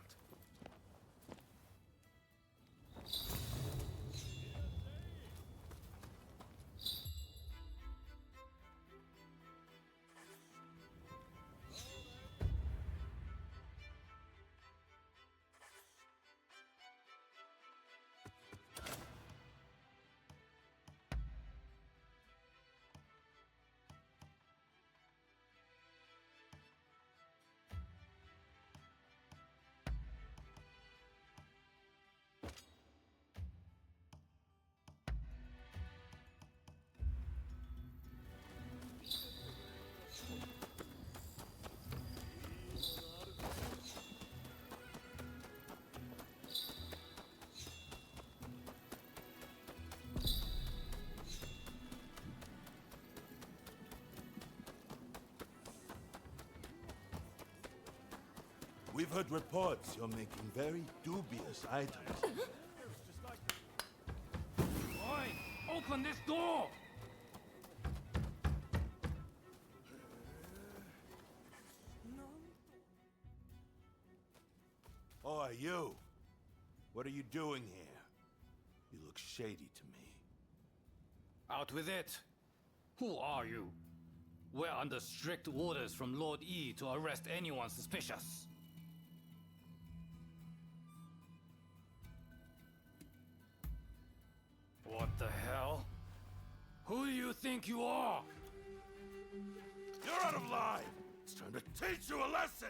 We've heard reports you're making very dubious items. Oi! Open this door! Oh, you! What are you doing here? You look shady to me. Out with it! Who are you? We're under strict orders from Lord E to arrest anyone suspicious. What the hell? Who do you think you are? You're out of line! It's time to teach you a lesson!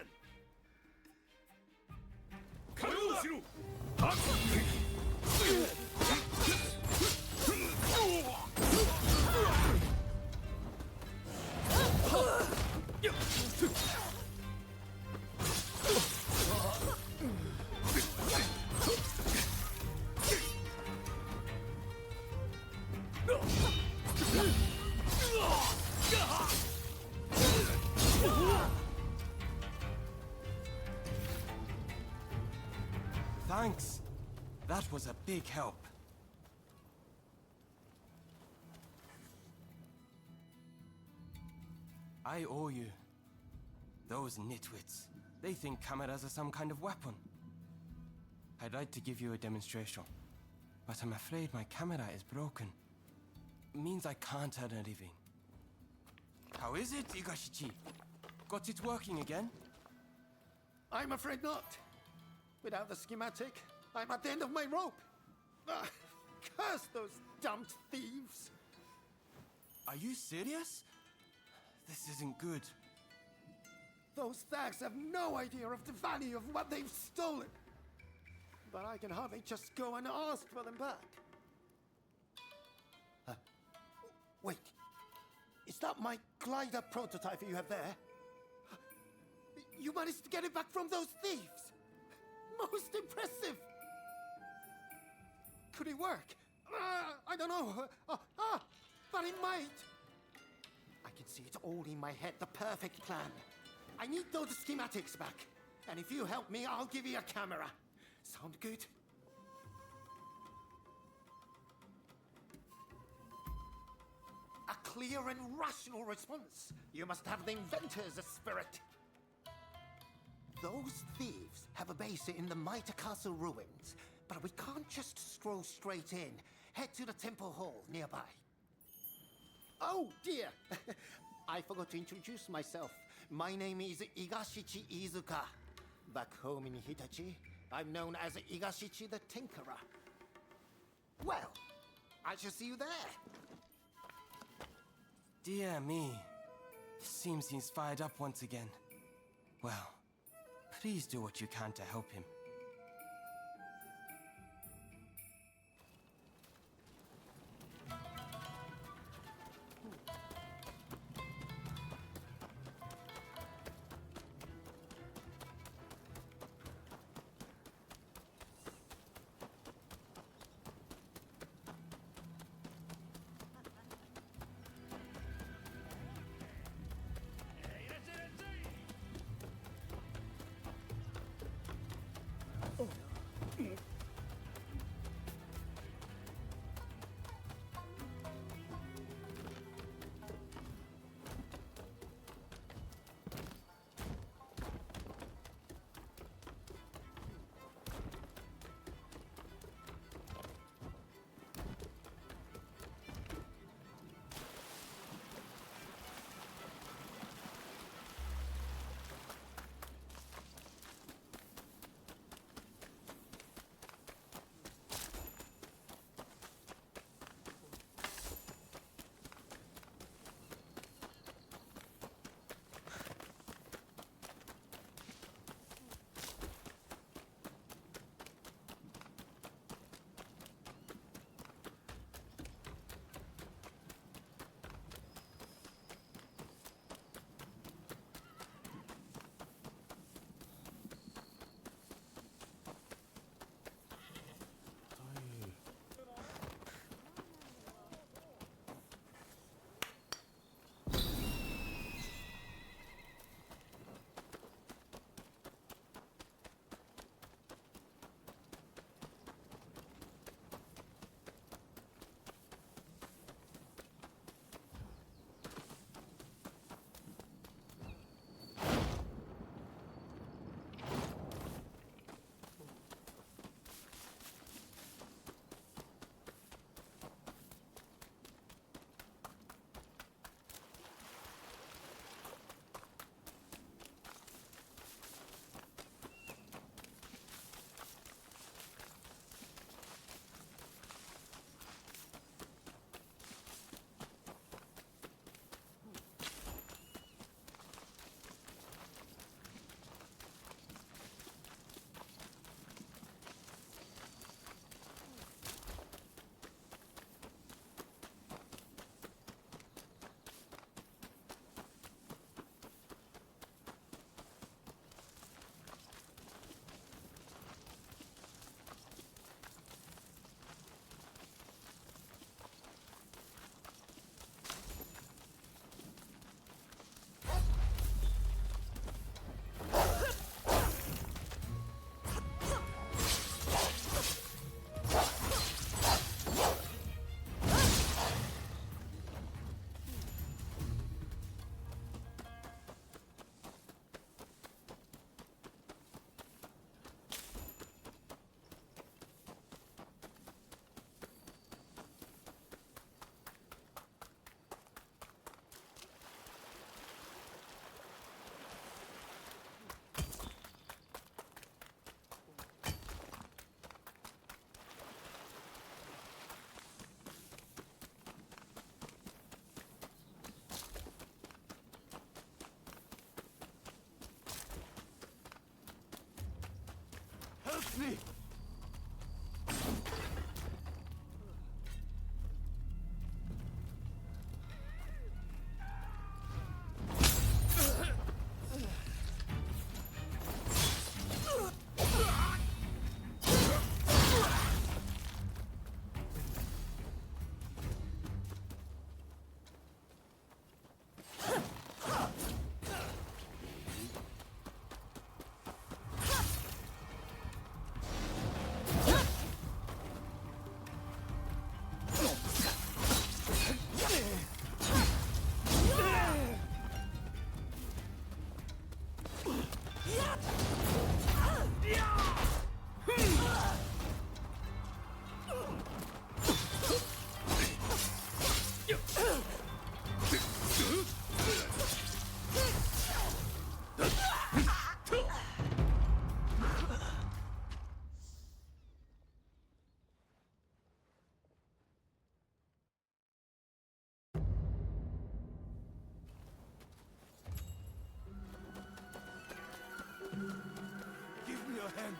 Thanks. That was a big help. I owe you. Those nitwits. They think cameras are some kind of weapon. I'd like to give you a demonstration, but I'm afraid my camera is broken. Means I can't earn a living. How is it, Igashichi? Got it working again? I'm afraid not. Without the schematic, I'm at the end of my rope. Curse those damned thieves! Are you serious? This isn't good. Those thugs have no idea of the value of what they've stolen. But I can hardly just go and ask for them back. Wait. Is that my glider prototype you have there? You managed to get it back from those thieves! Most impressive! Could it work? I don't know. But it might. I can see it all in my head, the perfect plan. I need those schematics back. And if you help me, I'll give you a camera. Sound good? A clear and rational response. You must have the inventor's spirit. Those thieves have a base in the Mitre Castle ruins, but we can't just stroll straight in. Head to the temple hall nearby. Oh dear! I forgot to introduce myself. My name is Igashichi Iizuka, Back home in Hitachi, I'm known as Igashichi the Tinkerer. Well, I shall see you there. Dear me. Seems he's fired up once again. Well, please do what you can to help him. Help me! And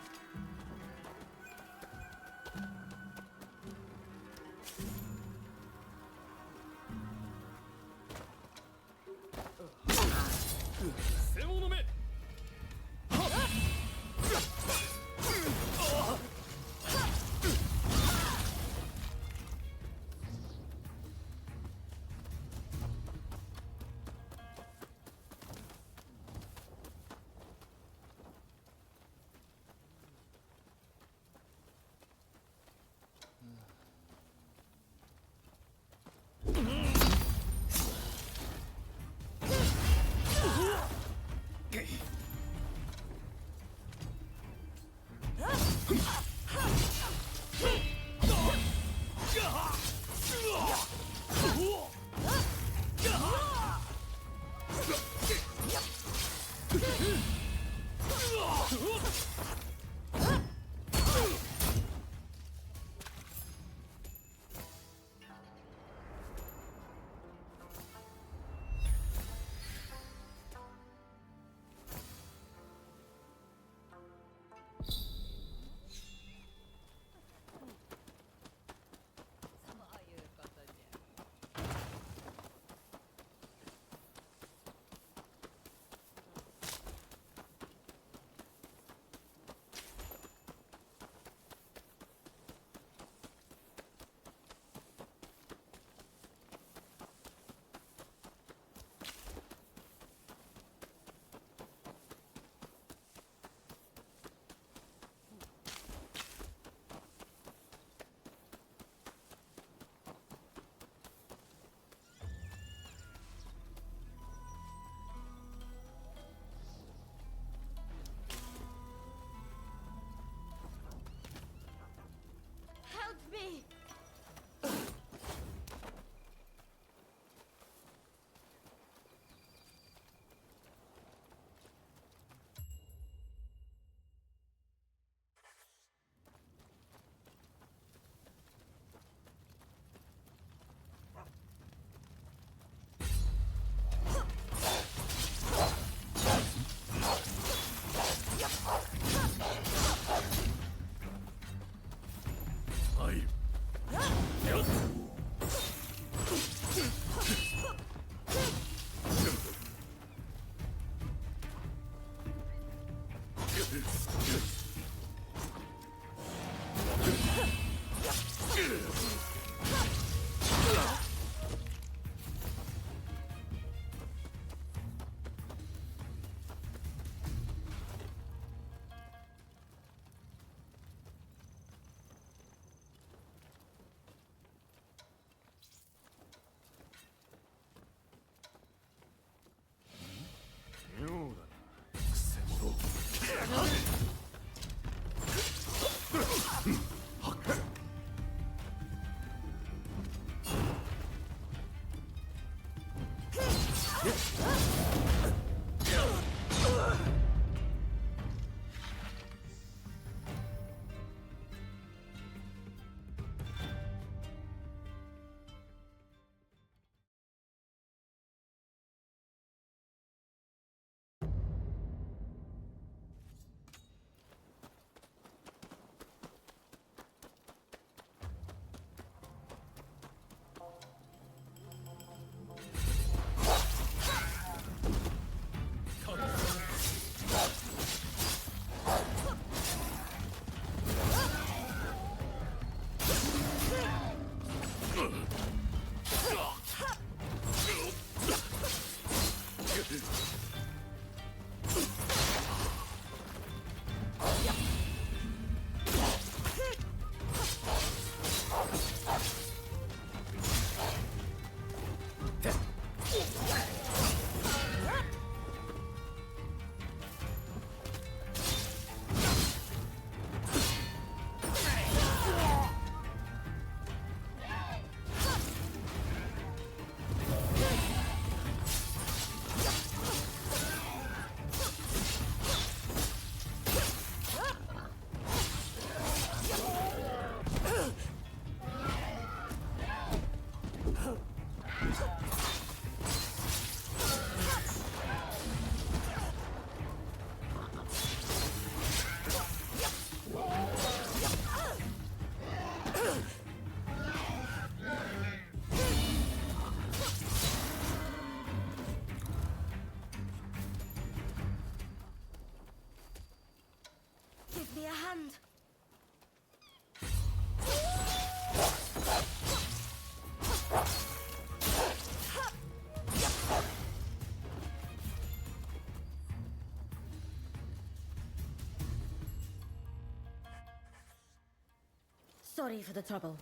be a hand. Sorry for the trouble.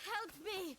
Help me!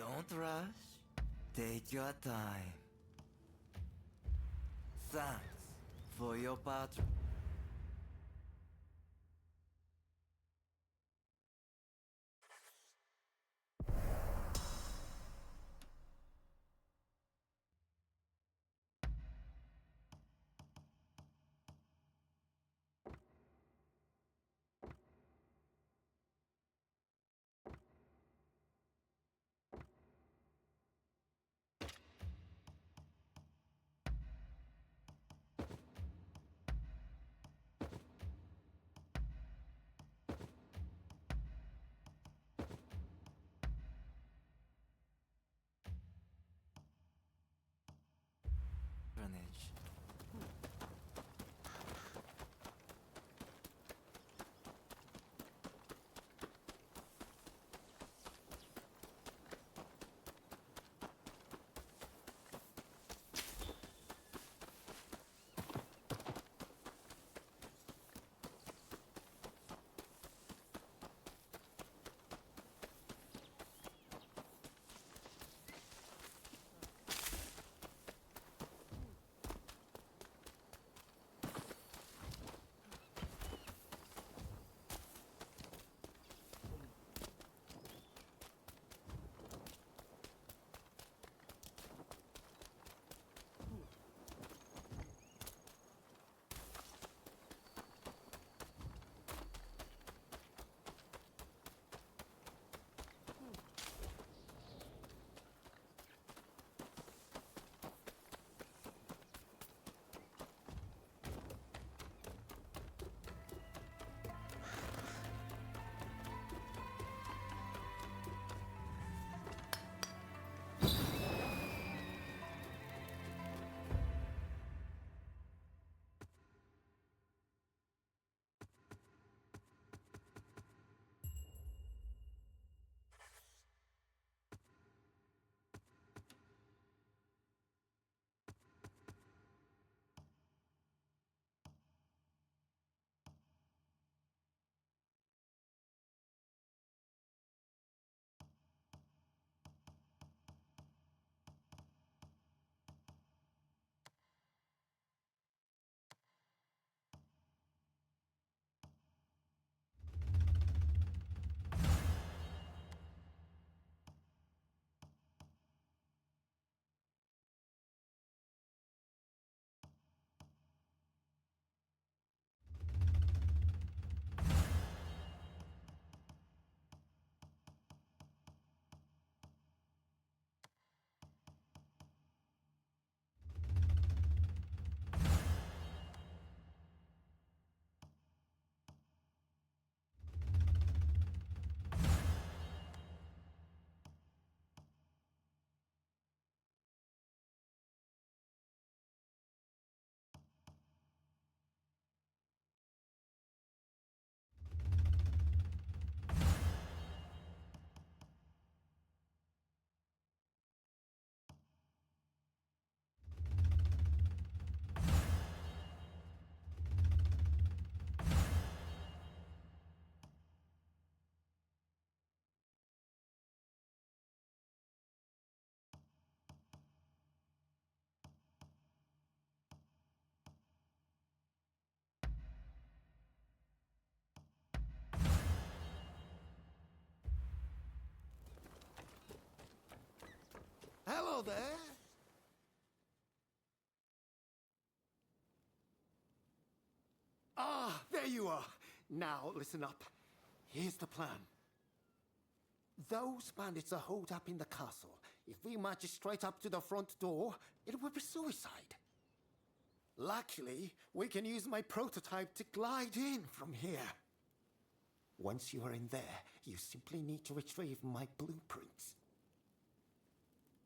Don't rush. Take your time. Thanks for your patron. Patronage. Hello there. Ah, there you are. Now, listen up. Here's the plan. Those bandits are holed up in the castle. If we march straight up to the front door, it will be suicide. Luckily, we can use my prototype to glide in from here. Once you are in there, you simply need to retrieve my blueprints.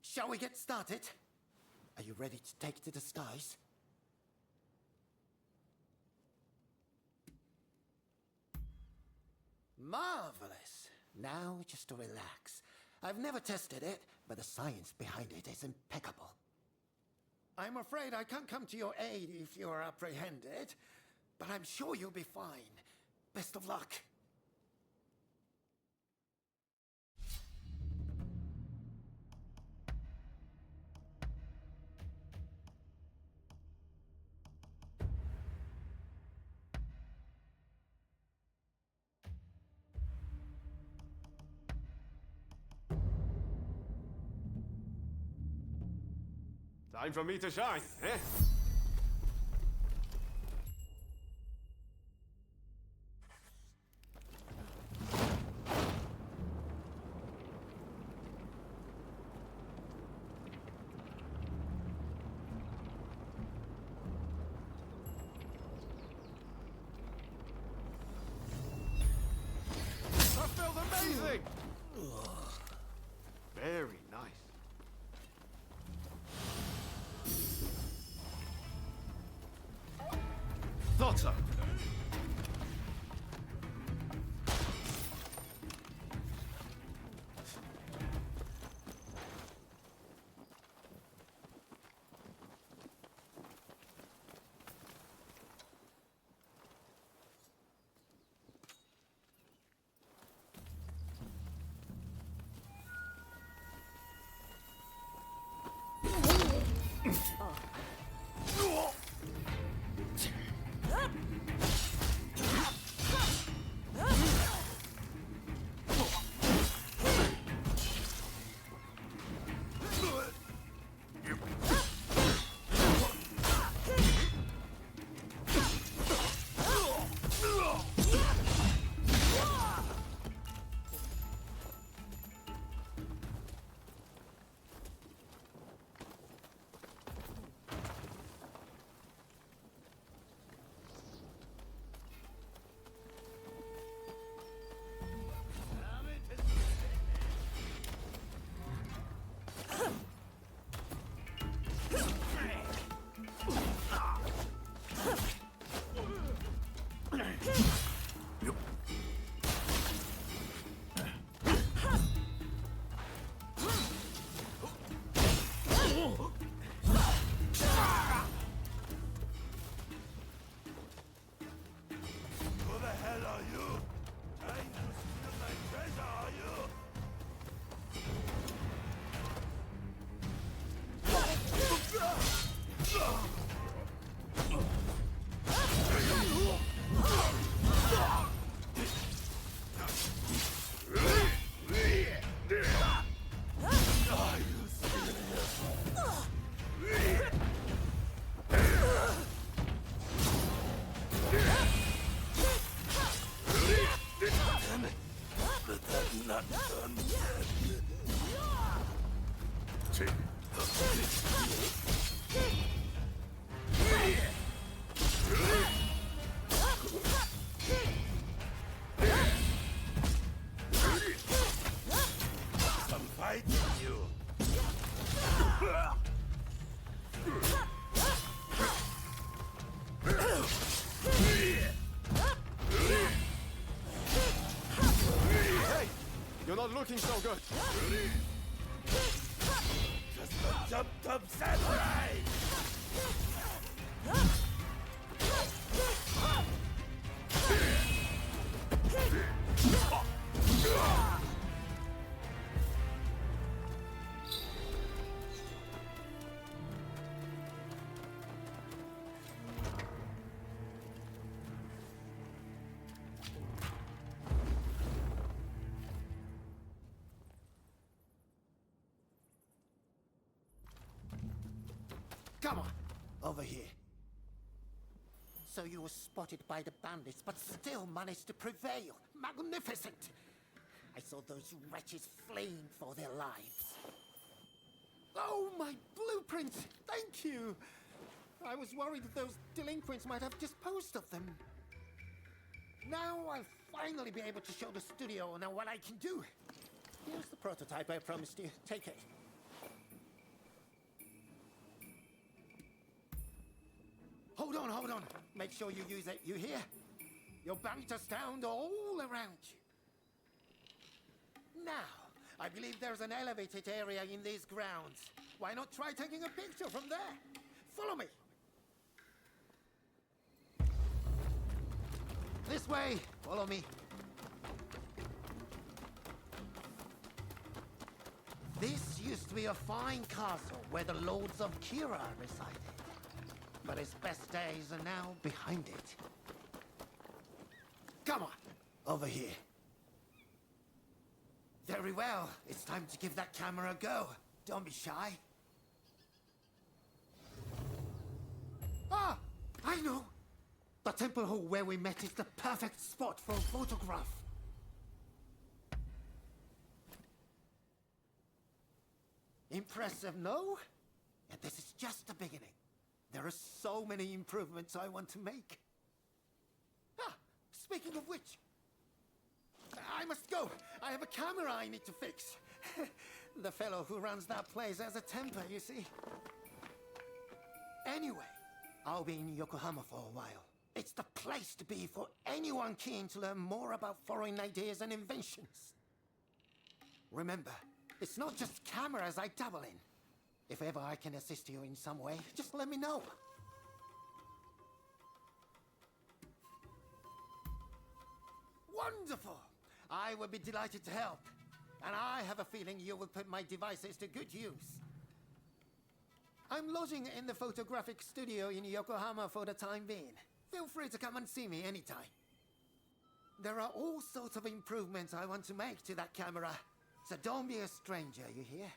Shall we get started? Are you ready to take to the skies? Marvelous. Now just to relax. I've never tested it, but the science behind it is impeccable. I'm afraid I can't come to your aid if you're apprehended, but I'm sure you'll be fine. Best of luck. Time for me to shine, eh? That feels amazing! Very nice. Thought so. Looking so good. Just a jump samurai! Come on, over here. So you were spotted by the bandits, but still managed to prevail. Magnificent! I saw those wretches fleeing for their lives. Oh, my blueprint! Thank you! I was worried that those delinquents might have disposed of them. Now I'll finally be able to show the studio now what I can do. Here's the prototype I promised you. Take it. Hold on. Make sure you use it, you hear? Your banter sound all around you. Now, I believe there's an elevated area in these grounds. Why not try taking a picture from there? Follow me. This way. Follow me. This used to be a fine castle where the lords of Kira resided. But its best days are now behind it. Come on, over here. Very well. It's time to give that camera a go. Don't be shy. Ah! I know! The temple hall where we met is the perfect spot for a photograph. Impressive, no? And this is just the beginning. There are so many improvements I want to make. Ah, speaking of which, I must go. I have a camera I need to fix. The fellow who runs that place has a temper, you see. Anyway, I'll be in Yokohama for a while. It's the place to be for anyone keen to learn more about foreign ideas and inventions. Remember, it's not just cameras I dabble in. If ever I can assist you in some way, just let me know. Wonderful! I would be delighted to help. And I have a feeling you will put my devices to good use. I'm lodging in the photographic studio in Yokohama for the time being. Feel free to come and see me anytime. There are all sorts of improvements I want to make to that camera, so don't be a stranger, you hear?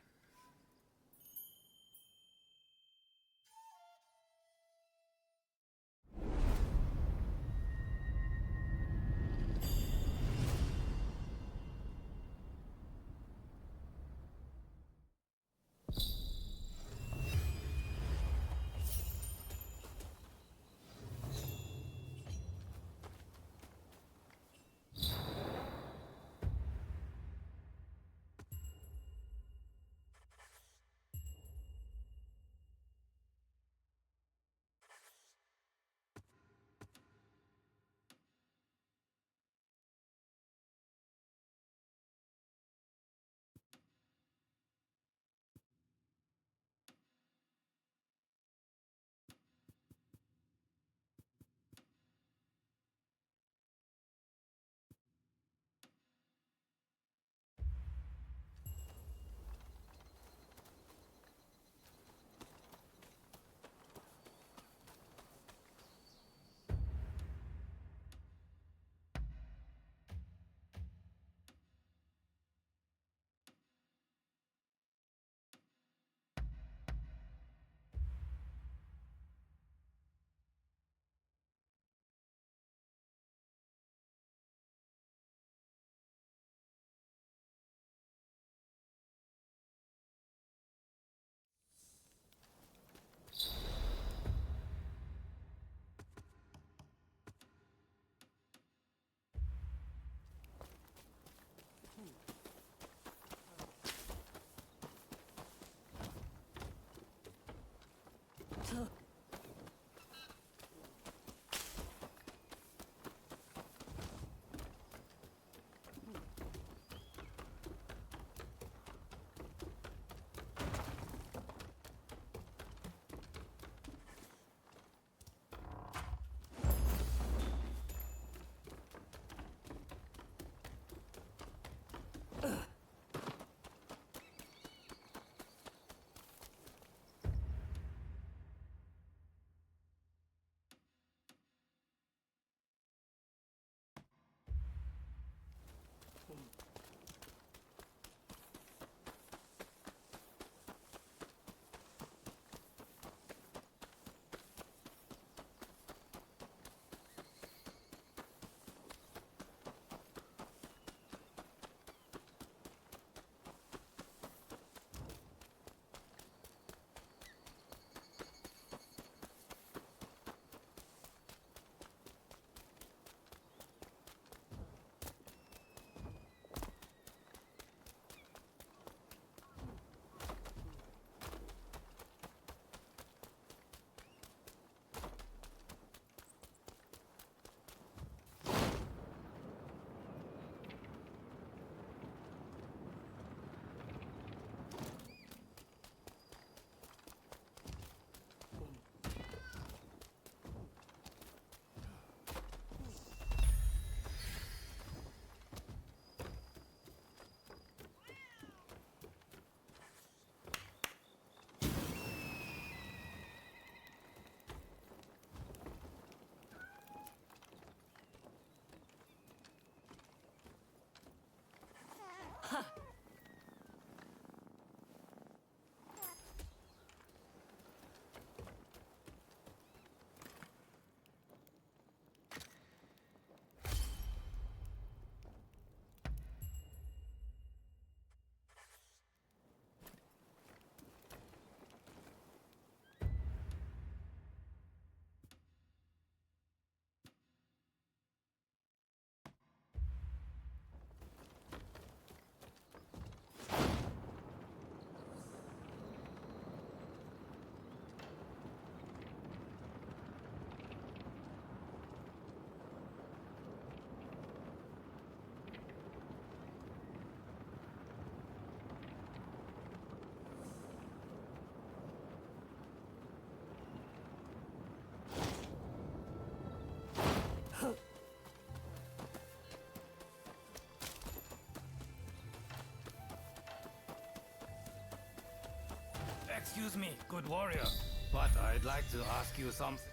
Excuse me, good warrior, but I'd like to ask you something.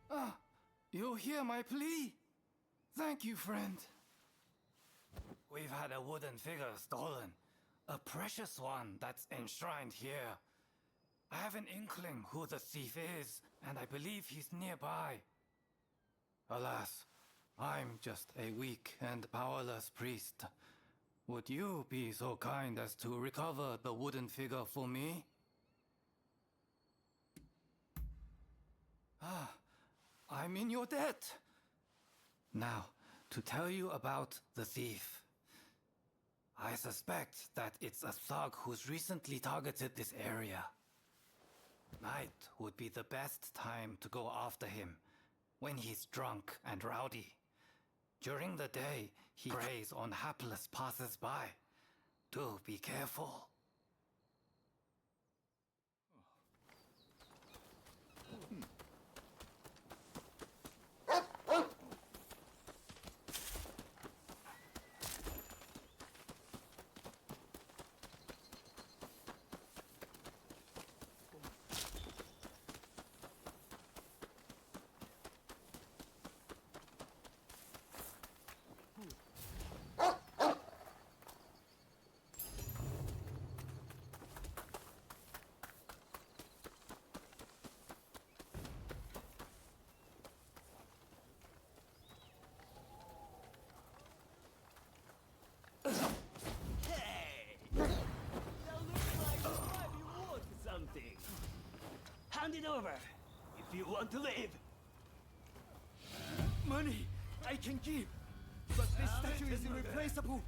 Ah, you hear my plea? Thank you, friend. We've had a wooden figure stolen. A precious one that's enshrined here. I have an inkling who the thief is, and I believe he's nearby. Alas, I'm just a weak and powerless priest. Would you be so kind as to recover the wooden figure for me? Ah, I'm in your debt. Now, to tell you about the thief. I suspect that it's a thug who's recently targeted this area. Night would be the best time to go after him, when he's drunk and rowdy. During the day, he preys on hapless passers-by. Do be careful. Hand it over, if you want to live. Money, I can give, but this statue is irreplaceable.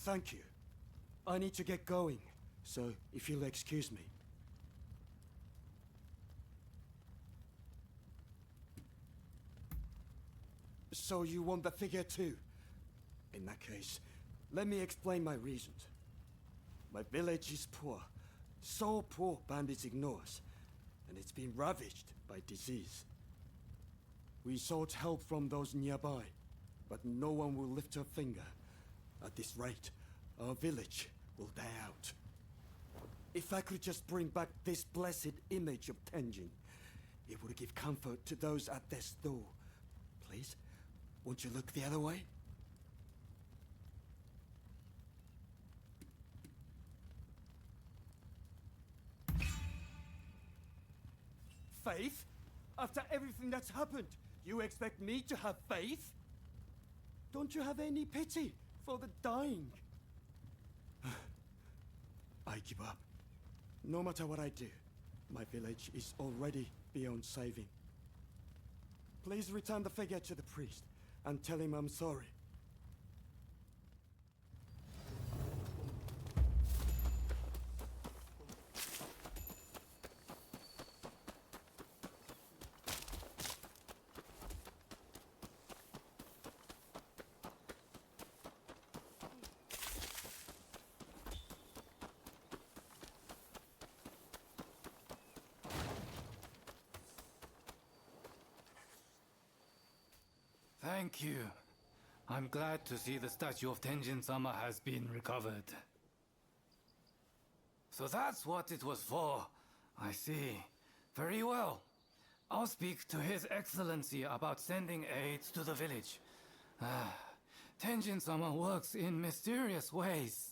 Thank you. I need to get going, so if you'll excuse me. So you want the figure too? In that case, let me explain my reasons. My village is poor. So poor bandits ignore us, and it's been ravaged by disease. We sought help from those nearby, but no one will lift a finger. At this rate, our village will die out. If I could just bring back this blessed image of Tenjin, it would give comfort to those at death's door. Please, won't you look the other way? Faith? After everything that's happened, you expect me to have faith? Don't you have any pity for the dying? I give up. No matter what I do, my village is already beyond saving. Please return the figure to the priest and tell him I'm sorry. Thank you. I'm glad to see the statue of Tenjin-sama has been recovered. So that's what it was for. I see. Very well. I'll speak to His Excellency about sending aids to the village. Tenjin-sama works in mysterious ways.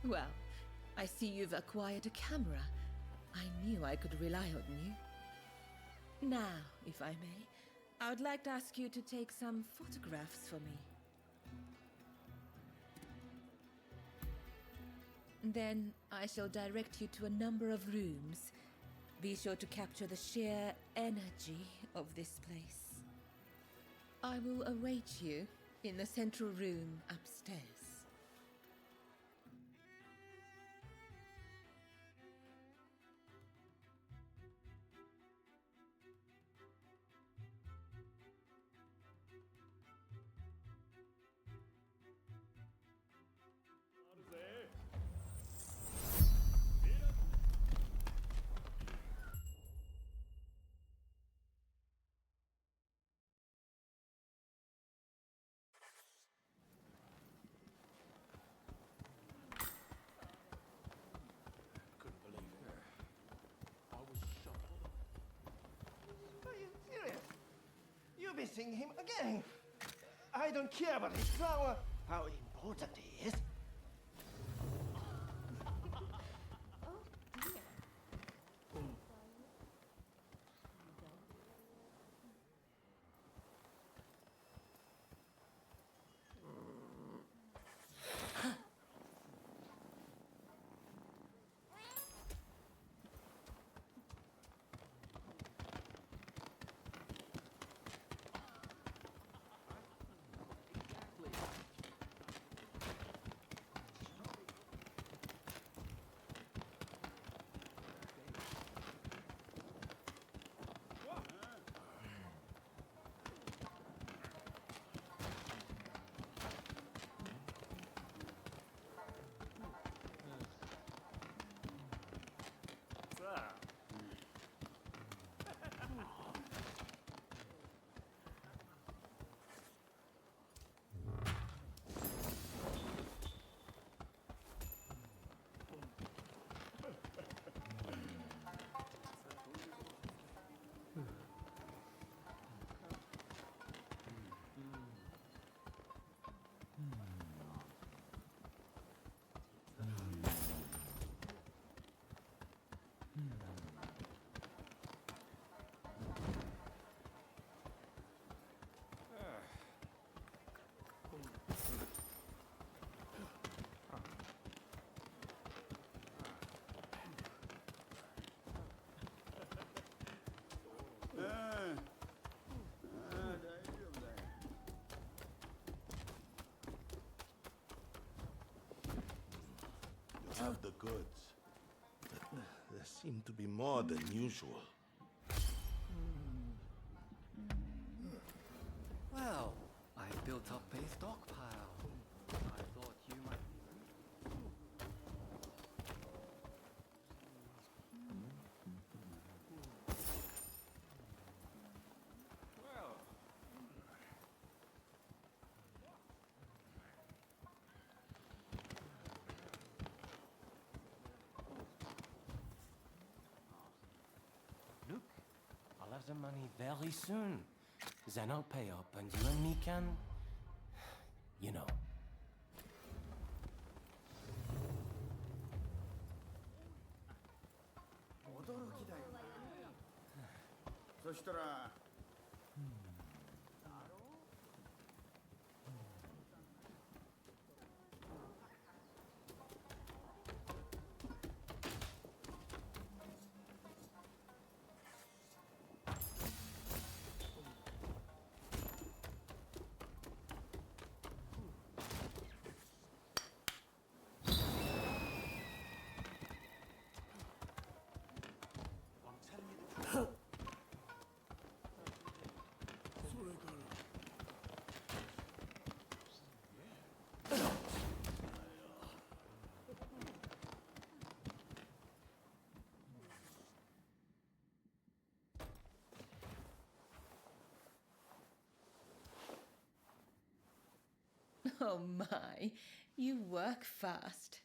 Well, I see you've acquired a camera. I knew I could rely on you. Now, if I may, I would like to ask you to take some photographs for me. Then I shall direct you to a number of rooms. Be sure to capture the sheer energy of this place. I will await you in the central room upstairs. Missing him again. I don't care about his flower, how important he is. Have the goods. There seem to be more than usual. Well, I built up a stockpile. I thought you might be... Well... Look, I'll have the money very soon. Then I'll pay up and you and me can... you know. そしたら Oh my, you work fast.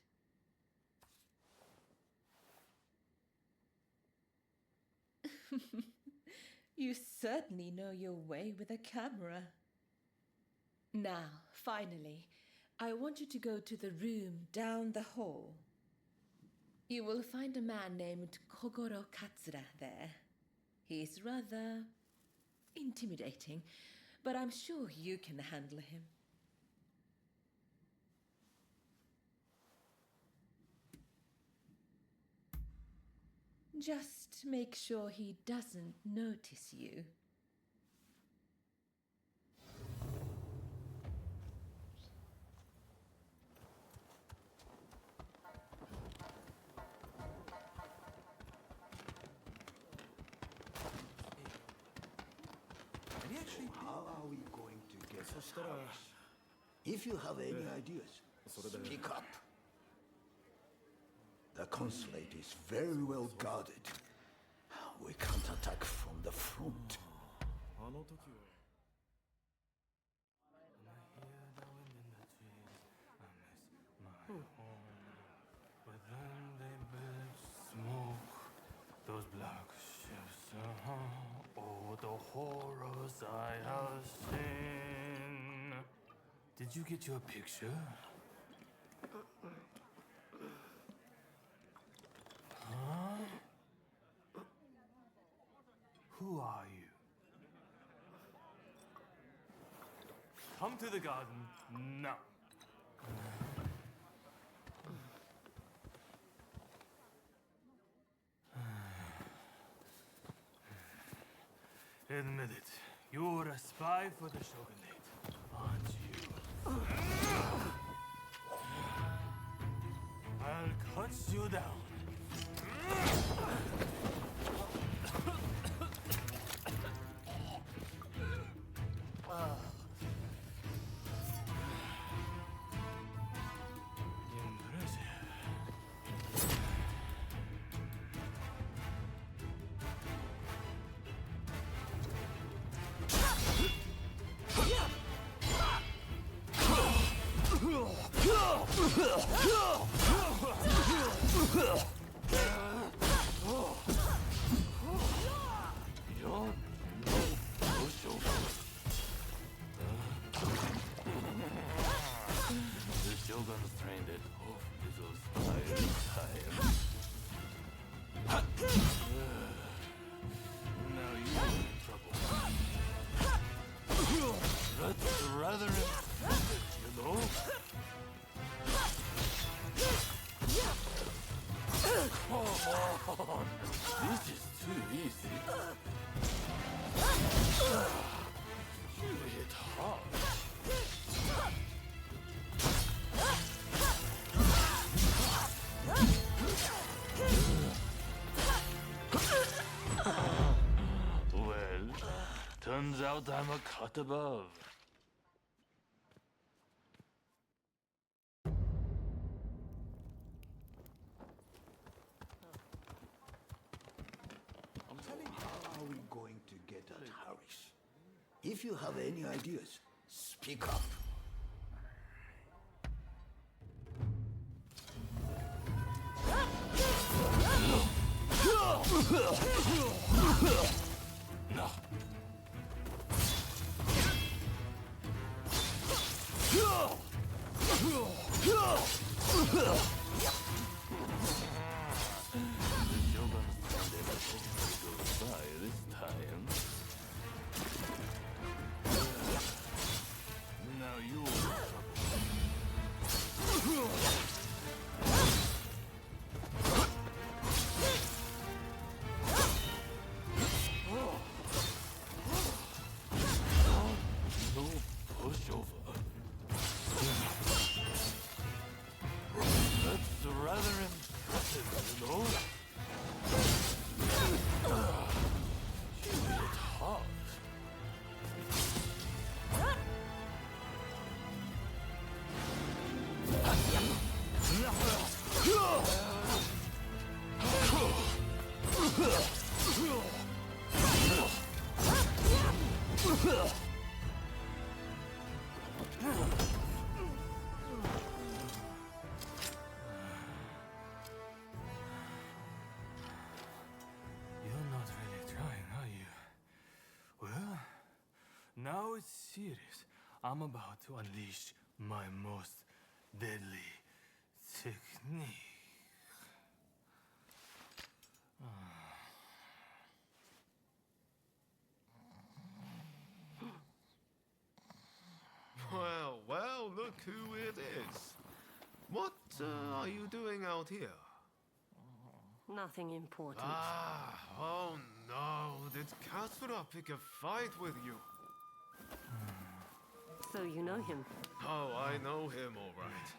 You certainly know your way with a camera. Now, finally, I want you to go to the room down the hall. You will find a man named Kogoro Katsura there. He's rather intimidating, but I'm sure you can handle him. Just make sure he doesn't notice you. How are we going to get Paris? If you have any ideas, speak up. The consulate is very well guarded. We can't attack from the front. Smoke, those black ships, oh, the horrors I have seen. Did you get your picture? Huh? Who are you? Come to the garden now. Admit it, you're a spy for the shogunate, aren't you? I'll cut you down. Turns out I'm a cut above. I'm telling you, how are we going to get at Harris? If you have any ideas, speak up. No. Now it's serious. I'm about to unleash my most deadly technique. Well, well, look who it is. What are you doing out here? Nothing important. Oh no. Did Katsura pick a fight with you? So you know him? Oh, I know him all right.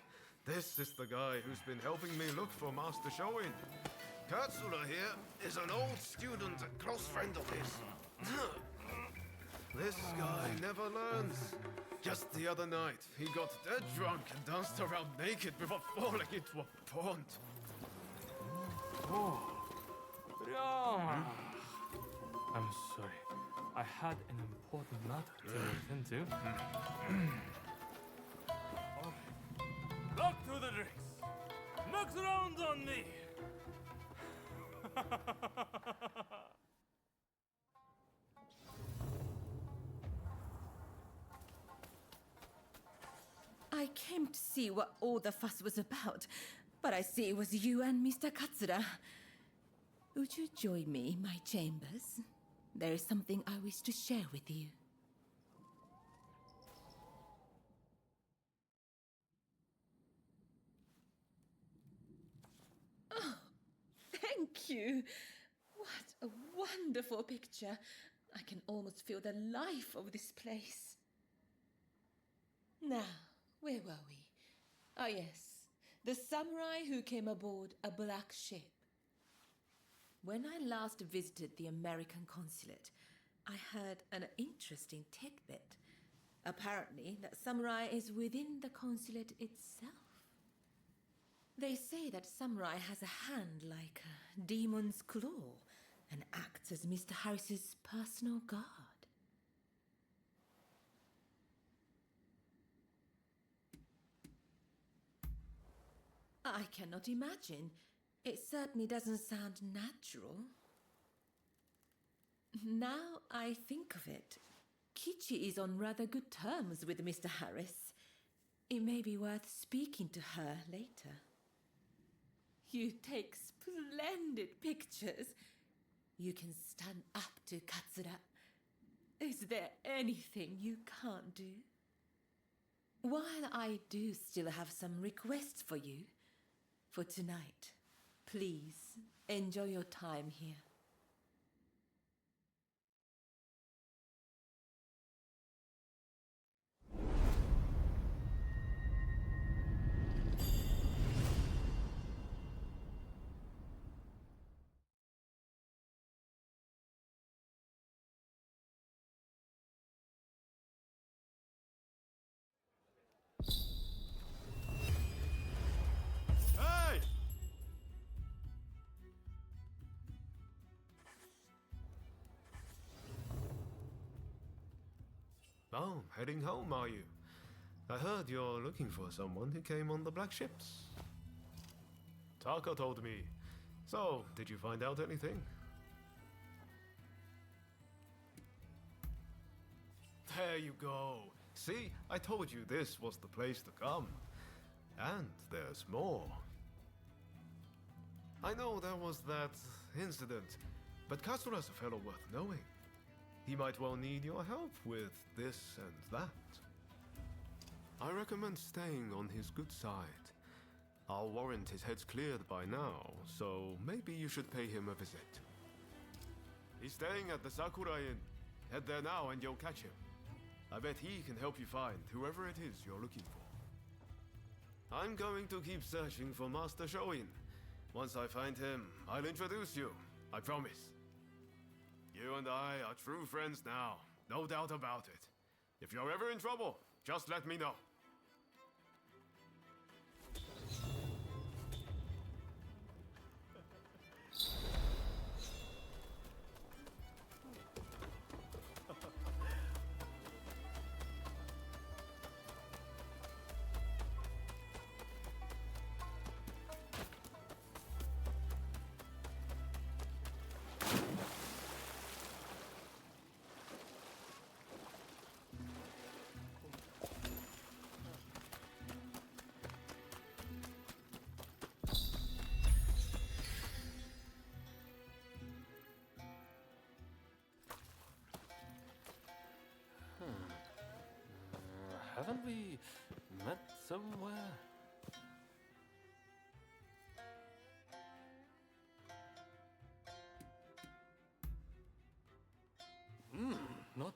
This is the guy who's been helping me look for Master Shoin. Katsura here is an old student and close friend of his. This guy never learns. Just the other night, he got dead drunk and danced around naked before falling into a pond. Oh, Ryoma. I'm sorry. I had an important matter to attend to. Back to the drinks. Next round on me. I came to see what all the fuss was about, but I see it was you and Mr. Katsura. Would you join me in my chambers? There is something I wish to share with you. Oh, thank you. What a wonderful picture. I can almost feel the life of this place. Now, where were we? Ah, yes. The samurai who came aboard a black ship. When I last visited the American consulate, I heard an interesting tidbit. Apparently, that samurai is within the consulate itself. They say that samurai has a hand like a demon's claw and acts as Mr. Harris's personal guard. I cannot imagine. It certainly doesn't sound natural. Now I think of it, Kichi is on rather good terms with Mr. Harris. It may be worth speaking to her later. You take splendid pictures. You can stand up to Katsura. Is there anything you can't do? While I do still have some requests for you, for tonight, please enjoy your time here. Hey! Oh, heading home, are you? I heard you're looking for someone who came on the black ships. Taka told me. So, did you find out anything? There you go. See, I told you this was the place to come. And there's more. I know there was that incident, but Katsura's a fellow worth knowing. He might well need your help with this and that. I recommend staying on his good side. I'll warrant his head's cleared by now, so maybe you should pay him a visit. He's staying at the Sakura Inn. Head there now and you'll catch him. I bet he can help you find whoever it is you're looking for. I'm going to keep searching for Master Shoin. Once I find him, I'll introduce you. I promise. You and I are true friends now. No doubt about it. If you're ever in trouble, just let me know. Haven't we met somewhere?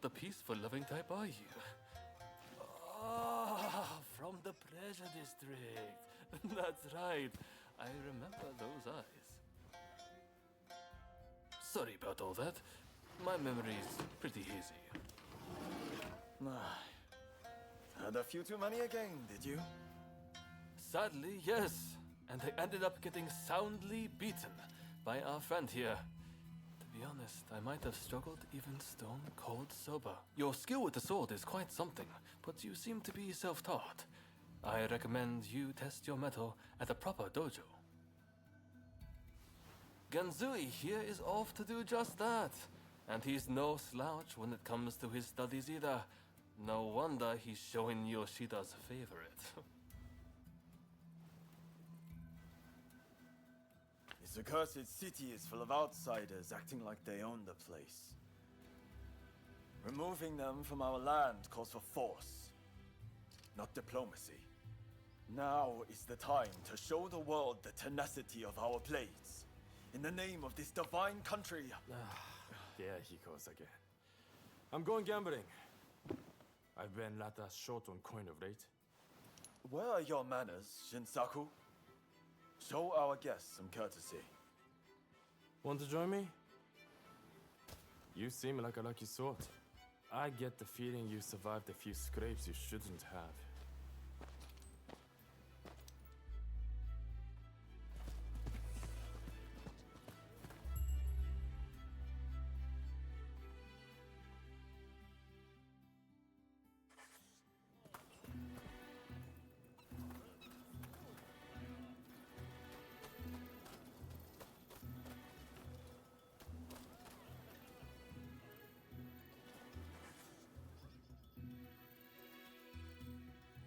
the peaceful, loving type, are you? Ah, from the pleasure district. That's right. I remember those eyes. Sorry about all that. My memory's pretty hazy. Had a few too many again, did you? Sadly, yes. And I ended up getting soundly beaten by our friend here. To be honest, I might have struggled even stone cold sober. Your skill with the sword is quite something, but you seem to be self-taught. I recommend you test your mettle at a proper dojo. Genzui here is off to do just that. And he's no slouch when it comes to his studies either. No wonder he's showing Yoshida's favorite. This accursed city is full of outsiders acting like they own the place. Removing them from our land calls for force, not diplomacy. Now is the time to show the world the tenacity of our blades. In the name of this divine country. There he goes again. I'm going gambling. I've been rather short on coin of late. Where are your manners, Shinsaku? Show our guests some courtesy. Want to join me? You seem like a lucky sort. I get the feeling you survived a few scrapes you shouldn't have.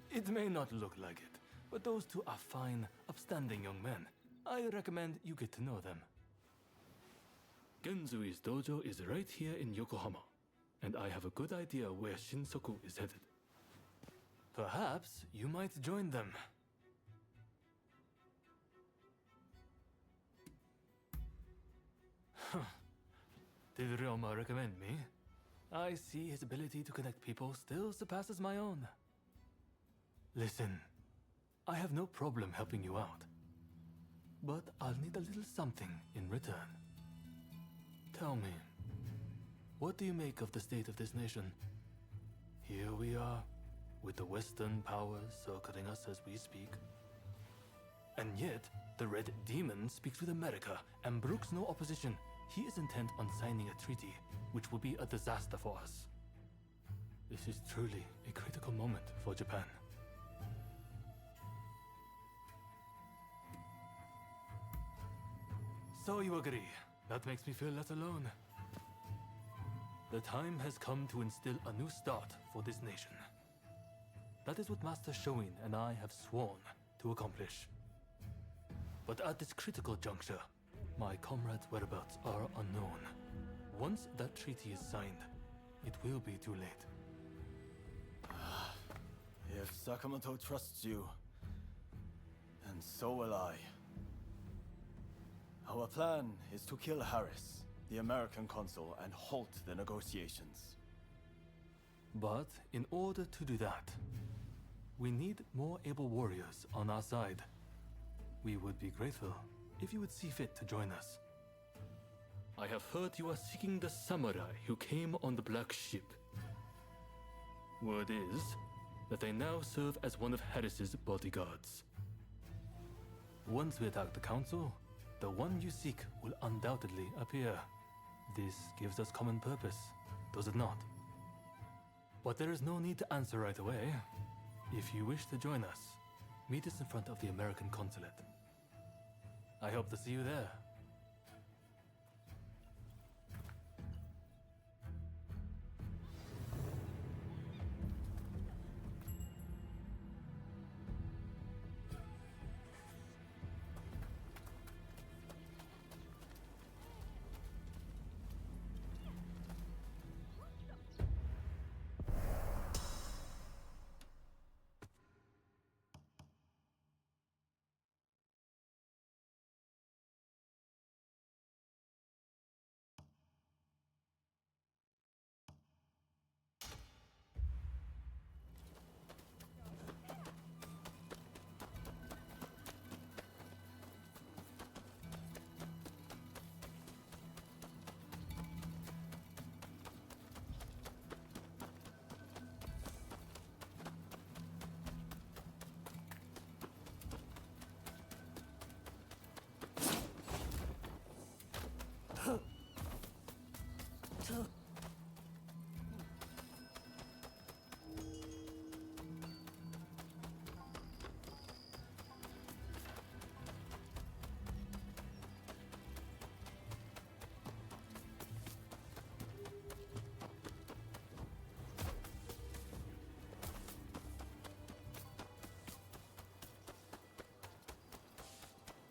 It may not look like it, but those two are fine, upstanding young men. I recommend you get to know them. Genzui's dojo is right here in Yokohama, and I have a good idea where Shinsaku is headed. Perhaps you might join them. Did Ryoma recommend me? I see his ability to connect people still surpasses my own. Listen, I have no problem helping you out, but I'll need a little something in return. Tell me, what do you make of the state of this nation? Here we are, with the Western powers circling us as we speak. And yet, the Red Demon speaks with America and brooks no opposition. He is intent on signing a treaty, which will be a disaster for us. This is truly a critical moment for Japan. So you agree. That makes me feel less alone. The time has come to instill a new start for this nation. That is what Master Shoin and I have sworn to accomplish. But at this critical juncture, my comrades' whereabouts are unknown. Once that treaty is signed, it will be too late. If Sakamoto trusts you, then so will I. Our plan is to kill Harris, the American consul, and halt the negotiations. But in order to do that, we need more able warriors on our side. We would be grateful if you would see fit to join us. I have heard you are seeking the samurai who came on the black ship. Word is that they now serve as one of Harris's bodyguards. Once we attack the council, the one you seek will undoubtedly appear. This gives us common purpose, does it not? But there is no need to answer right away. If you wish to join us, meet us in front of the American Consulate. I hope to see you there.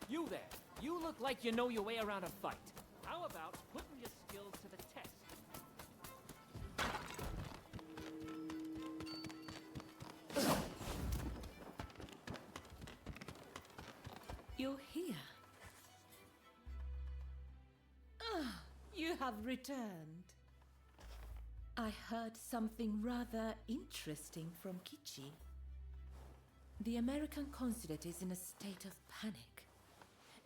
You there. You look like you know your way around a fight. How about putting your skills to the test? You're here. Ah, you have returned. I heard something rather interesting from Kichi. The American consulate is in a state of panic.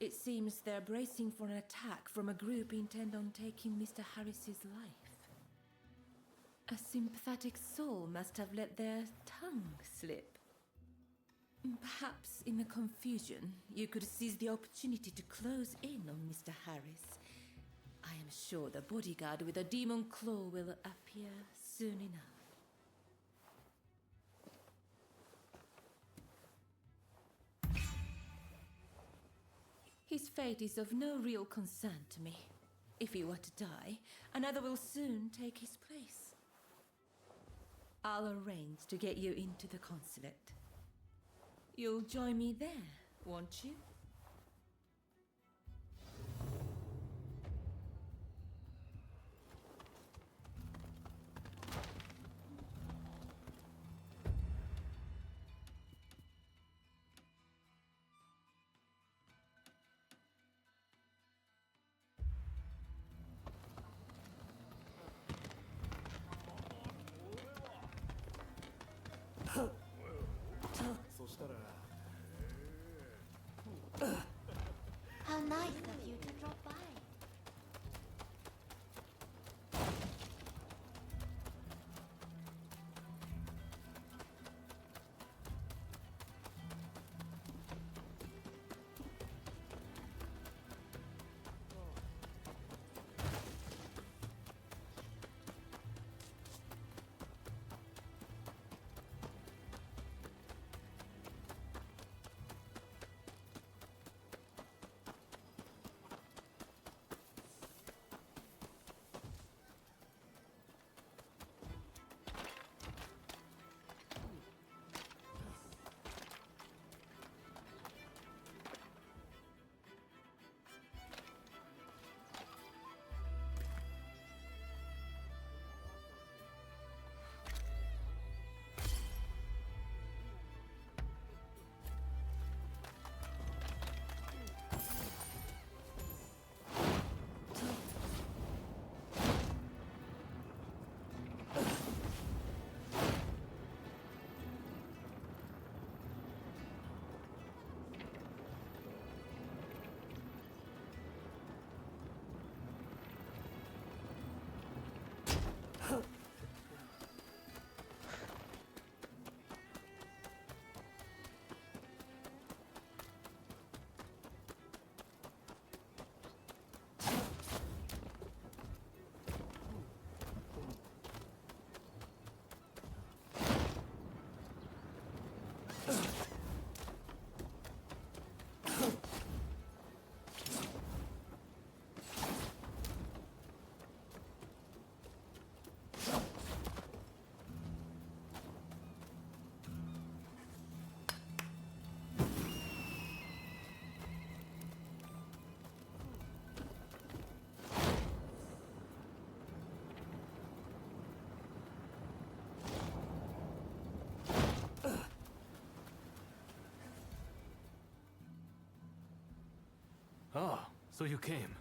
It seems they're bracing for an attack from a group intent on taking Mr. Harris's life. A sympathetic soul must have let their tongue slip. Perhaps in the confusion, you could seize the opportunity to close in on Mr. Harris. I am sure the bodyguard with a demon claw will appear soon enough. His fate is of no real concern to me. If he were to die, another will soon take his place. I'll arrange to get you into the consulate. You'll join me there, won't you? How nice of you to drop by. Ah, so you came.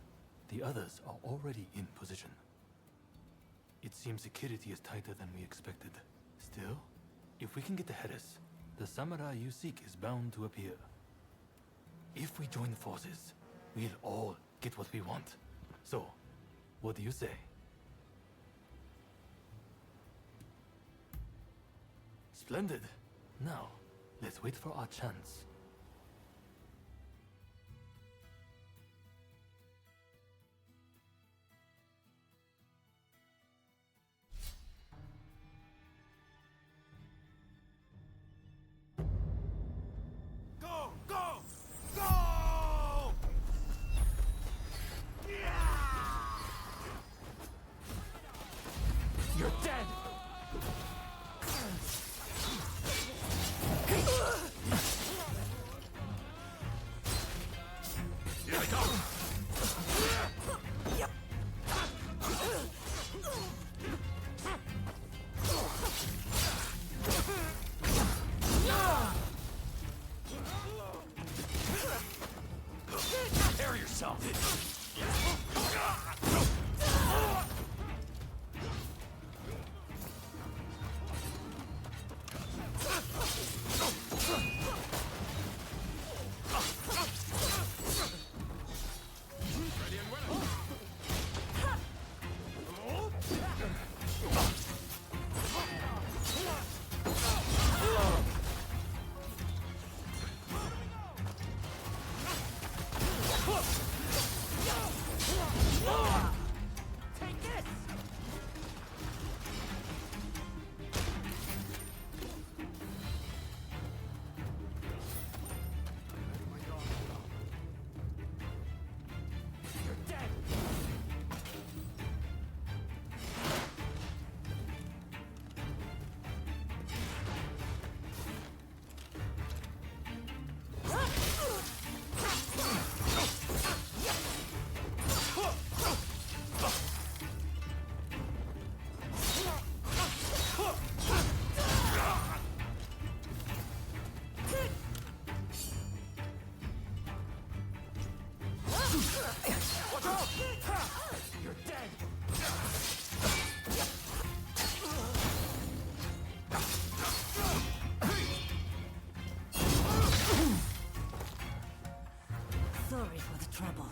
The others are already in position. It seems security is tighter than we expected. Still, if we can get ahead of us, the samurai you seek is bound to appear. If we join forces, we'll all get what we want. So, what do you say? Splendid. Now, let's wait for our chance. Go! Go! Go! You're dead! Prepare yourself! Sorry for the trouble.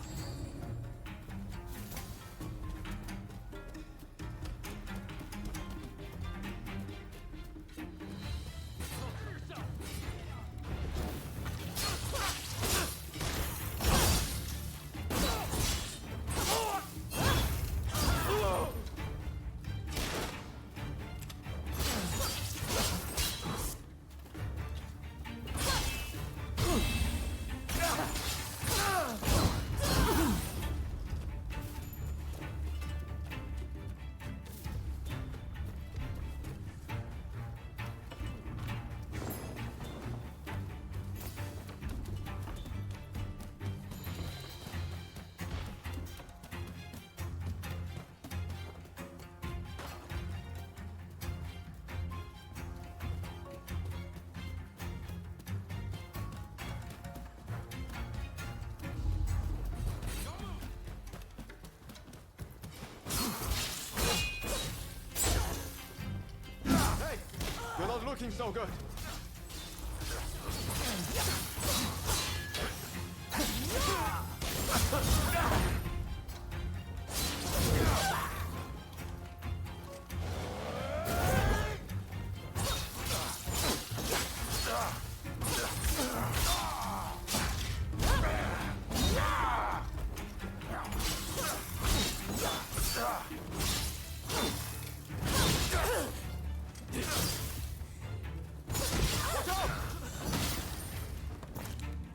You're not looking so good.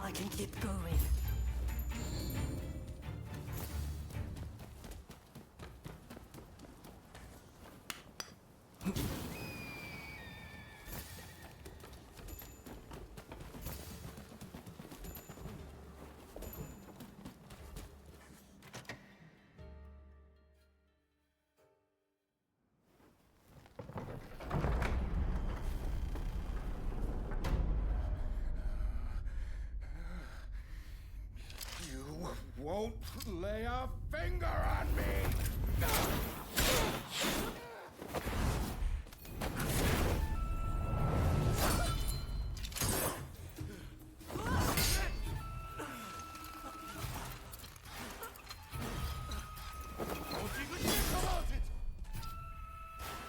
I can keep going. You won't lay a finger on me!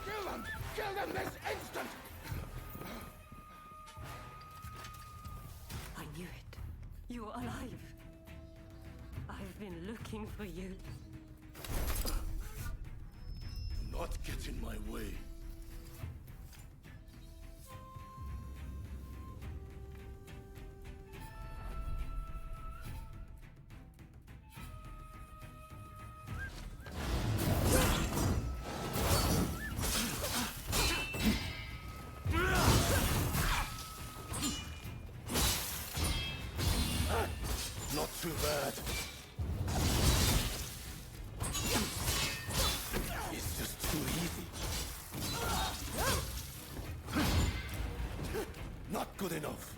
Kill them! Kill them this instant! I knew it. You are alive. I've been looking for you. Not get in my way. Not too bad. too easy. Not good enough.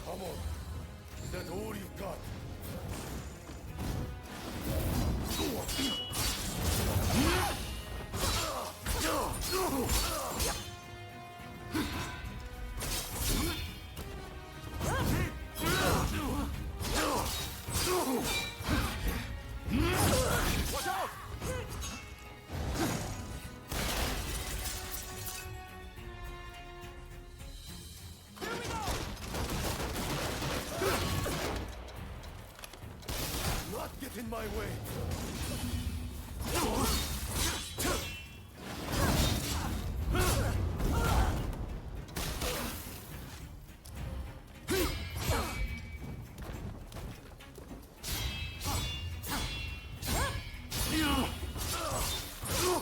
Come on. Is that all you've got? Watch out! Not get in my way.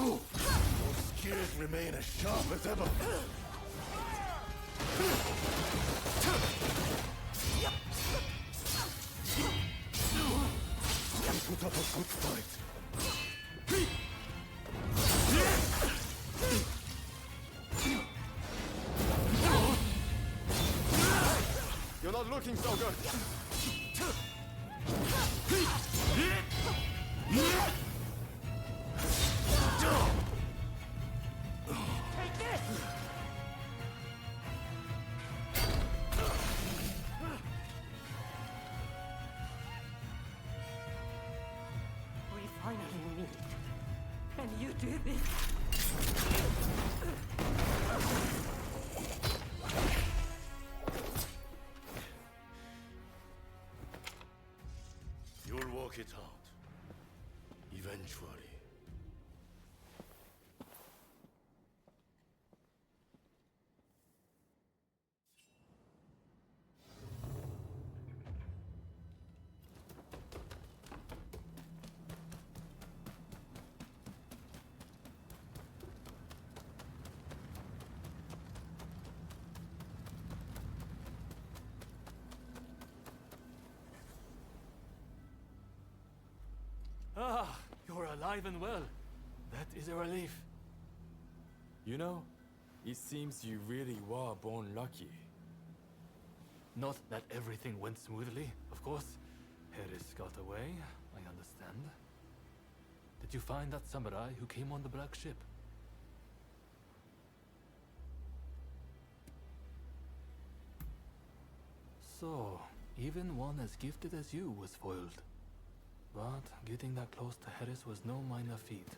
Your skills remain as sharp as ever. You put up a good fight. You're not looking so good. Take this! We finally meet. And you do this? You'll work it out. Eventually. Ah, you're alive and well. That is a relief. You know, it seems you really were born lucky. Not that everything went smoothly, of course. Harris got away, I understand. Did you find that samurai who came on the black ship? So, even one as gifted as you was foiled. But getting that close to Harris was no minor feat.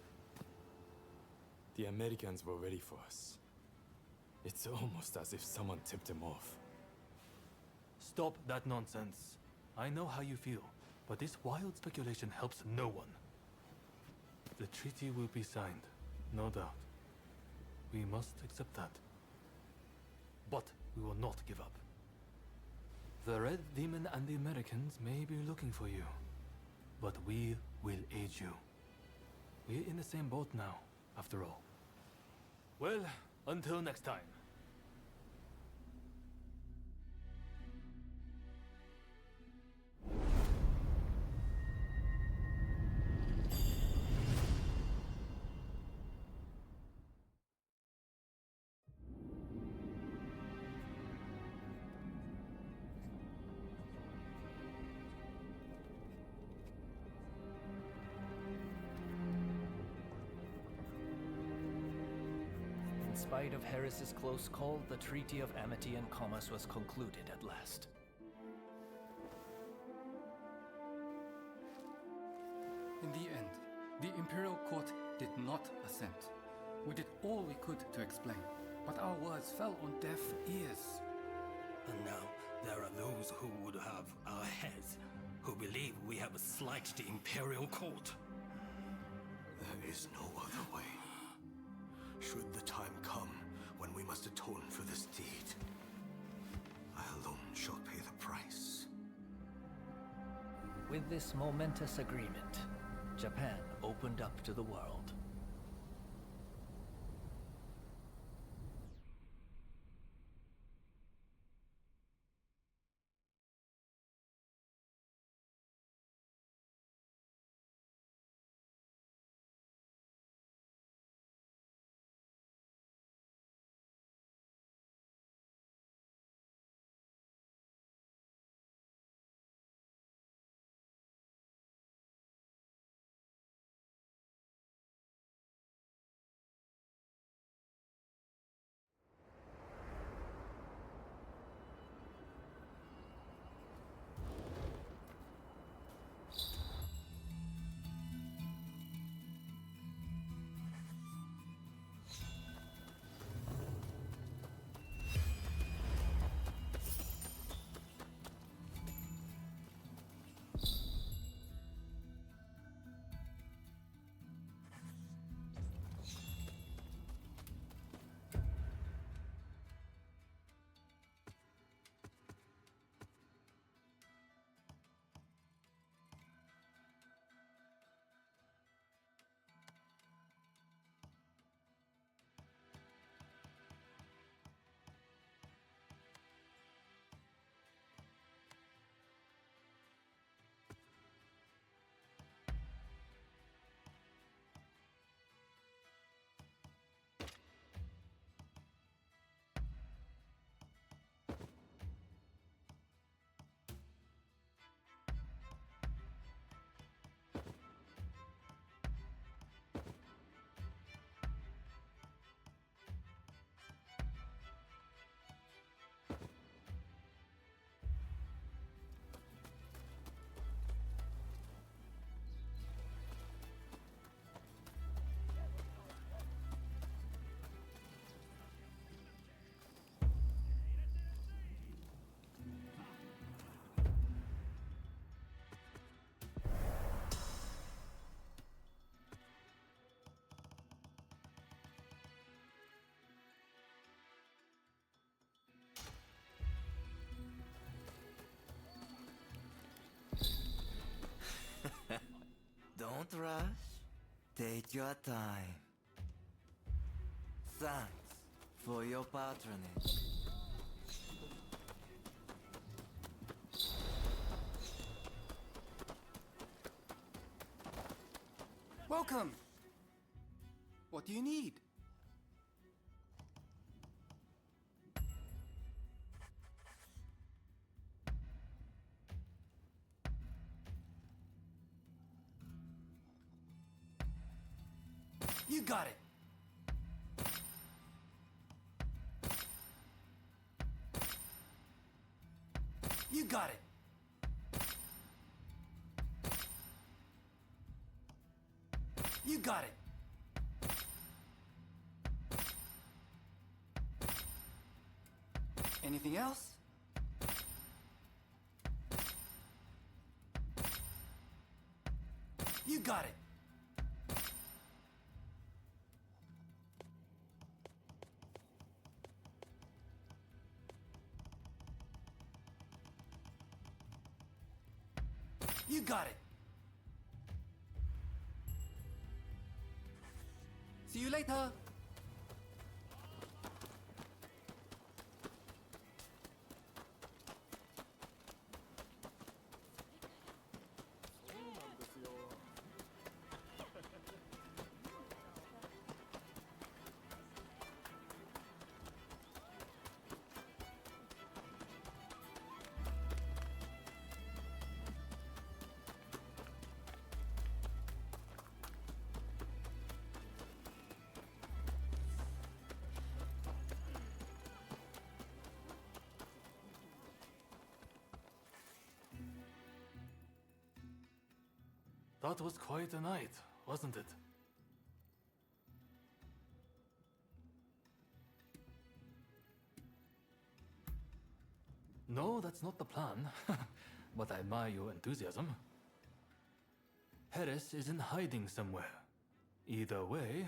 The Americans were ready for us. It's almost as if someone tipped them off. Stop that nonsense. I know how you feel, but this wild speculation helps no one. The treaty will be signed, no doubt. We must accept that. But we will not give up. The Red Demon and the Americans may be looking for you, but we will aid you. We're in the same boat now, after all. Well, until next time. In spite of Harris's close call, the Treaty of Amity and Commerce was concluded at last. In the end, the Imperial Court did not assent. We did all we could to explain, but our words fell on deaf ears. And now, there are those who would have our heads, who believe we have slighted the Imperial Court. There is no other way. Should the time come when we must atone for this deed, With this momentous agreement, Japan opened up to the world. Don't rush. Take your time. Thanks for your patronage. Welcome! What do you need? You got it! You got it! You got it! Anything else? You got it! You got it! See you later! That was quite a night, wasn't it? No, that's not the plan. But I admire your enthusiasm. Harris is in hiding somewhere. Either way,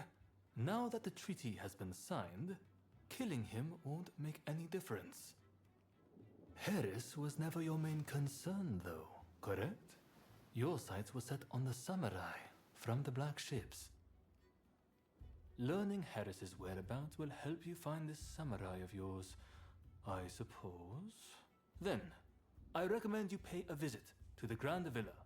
now that the treaty has been signed, killing him won't make any difference. Harris was never your main concern, though, correct? Your sights were set on the samurai from the black ships. Learning Harris's whereabouts will help you find this samurai of yours, I suppose. Then, I recommend you pay a visit to the Grand Villa.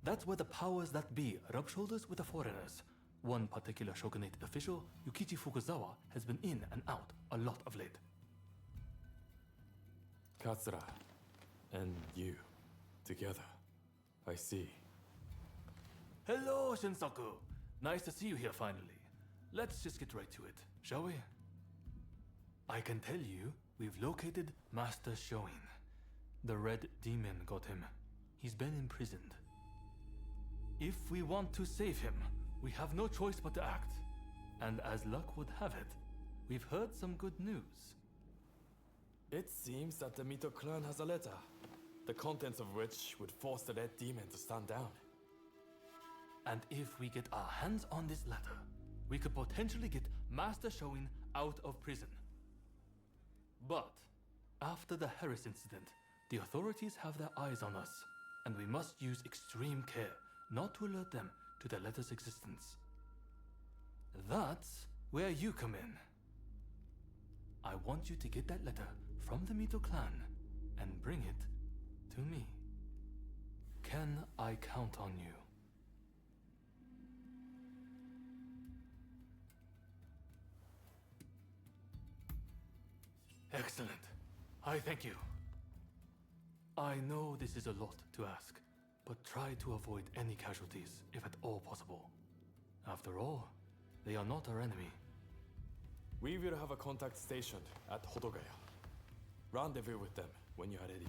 That's where the powers that be rub shoulders with the foreigners. One particular shogunate official, Yukichi Fukuzawa, has been in and out a lot of late. Katsura and you together. I see. Hello, Shinsaku. Nice to see you here finally. Let's just get right to it, shall we? I can tell you, we've located Master Shoin. The Red Demon got him. He's been imprisoned. If we want to save him, we have no choice but to act. And as luck would have it, we've heard some good news. It seems that the Mito clan has a letter, the contents of which would force the Red Demon to stand down. And if we get our hands on this letter, we could potentially get Master Shoin out of prison. But after the Harris incident, the authorities have their eyes on us, and we must use extreme care not to alert them to the letter's existence. That's where you come in. I want you to get that letter from the Mito clan and bring it to me. Can I count on you? Excellent. I thank you. I know this is a lot to ask, but try to avoid any casualties, if at all possible. After all, they are not our enemy. We will have a contact stationed at Hodogaya. Rendezvous with them when you are ready.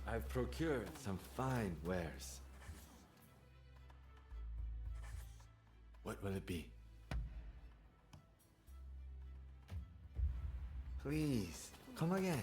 I've procured some fine wares. What will it be? Please, come again.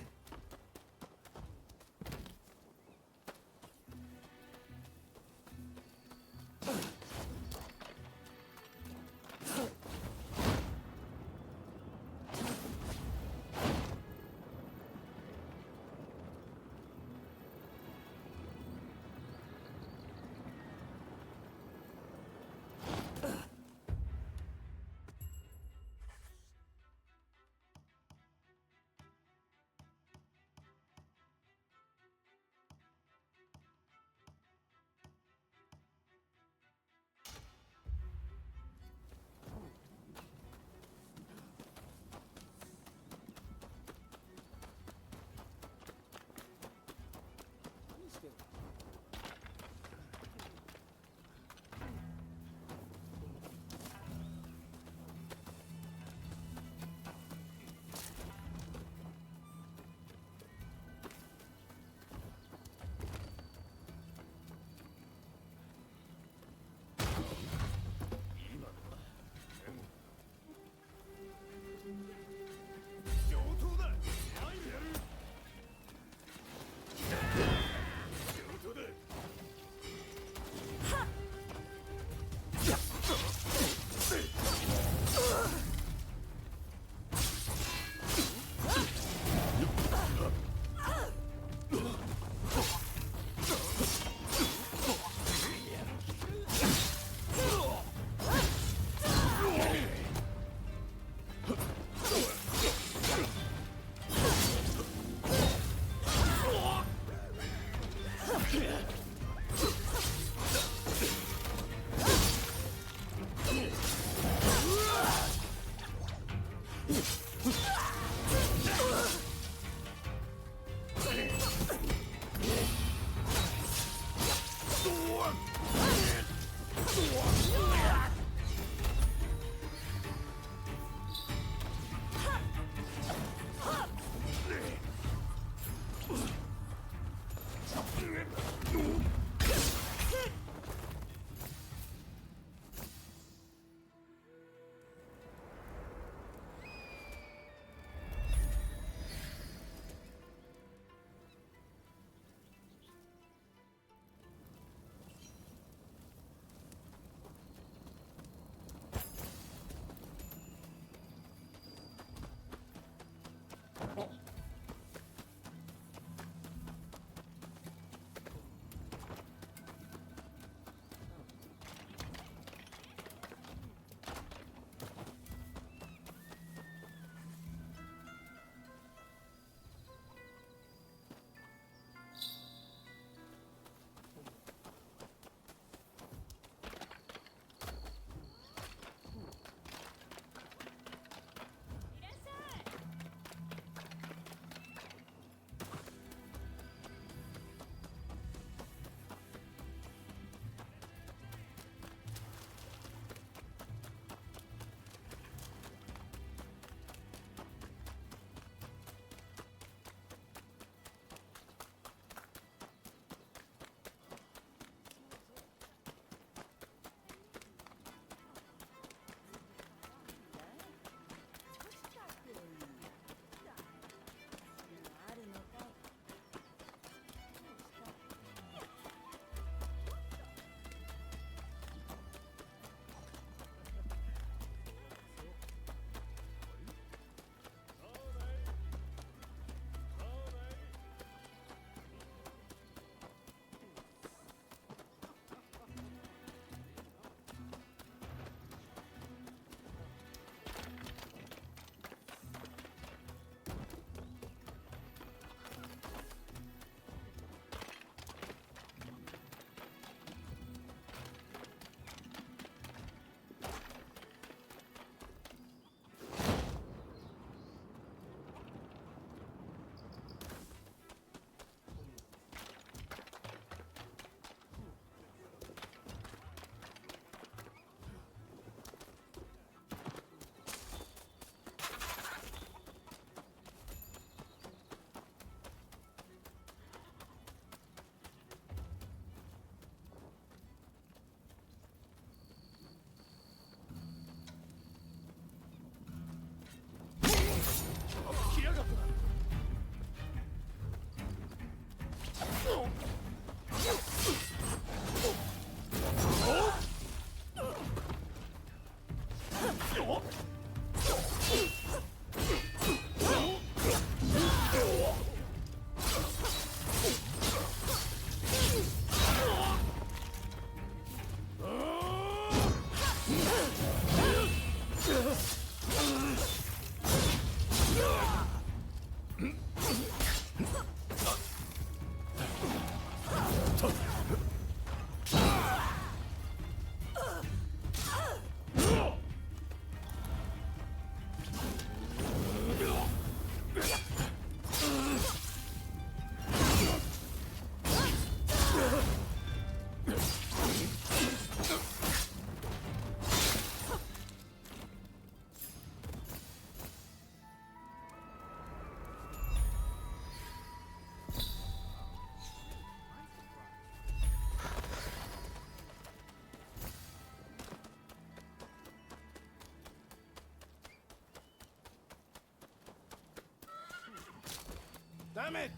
Damn it!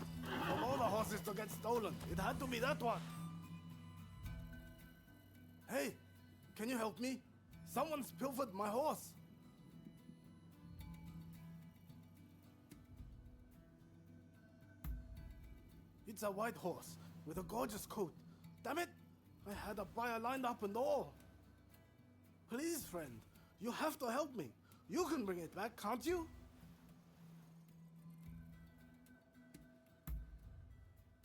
Of all the horses to get stolen, it had to be that one. Hey, can you help me? Someone's pilfered my horse. It's a white horse with a gorgeous coat. Damn it! I had a buyer lined up and all. Please, friend, you have to help me. You can bring it back, can't you?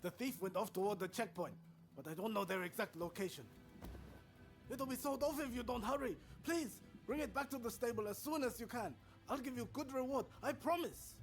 The thief went off toward the checkpoint, but I don't know their exact location. It'll be sold off if you don't hurry. Please, bring it back to the stable as soon as you can. I'll give you good reward, I promise.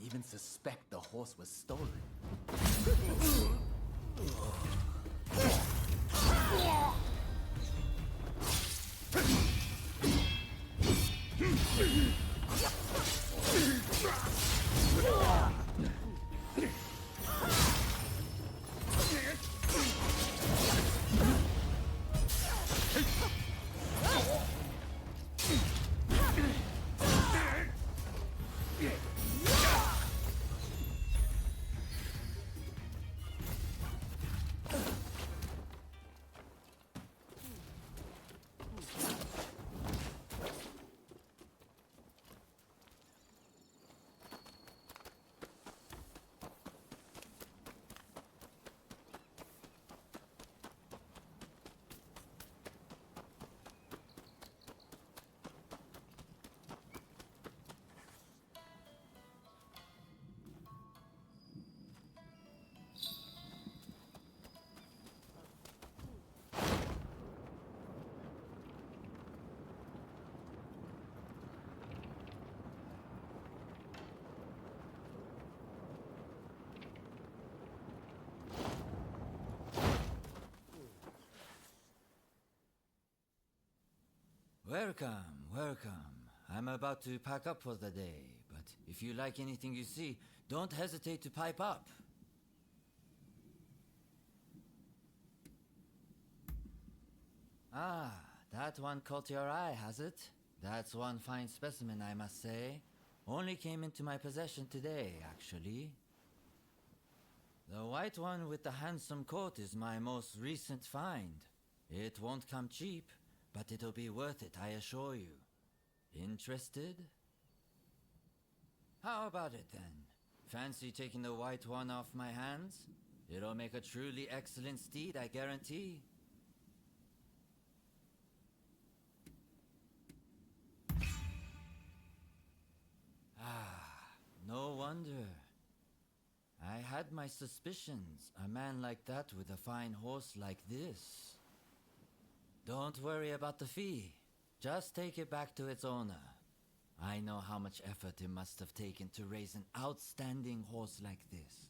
even suspect the horse was stolen. Welcome, welcome. I'm about to pack up for the day, but if you like anything you see, don't hesitate to pipe up. Ah, that one caught your eye, has it? That's one fine specimen, I must say. Only came into my possession today, actually. The white one with the handsome coat is my most recent find. It won't come cheap, but it'll be worth it, I assure you. Interested? How about it then? Fancy taking the white one off my hands? It'll make a truly excellent steed, I guarantee. Ah, no wonder. I had my suspicions. A man like that with a fine horse like this. Don't worry about the fee. Just take it back to its owner. I know how much effort it must have taken to raise an outstanding horse like this.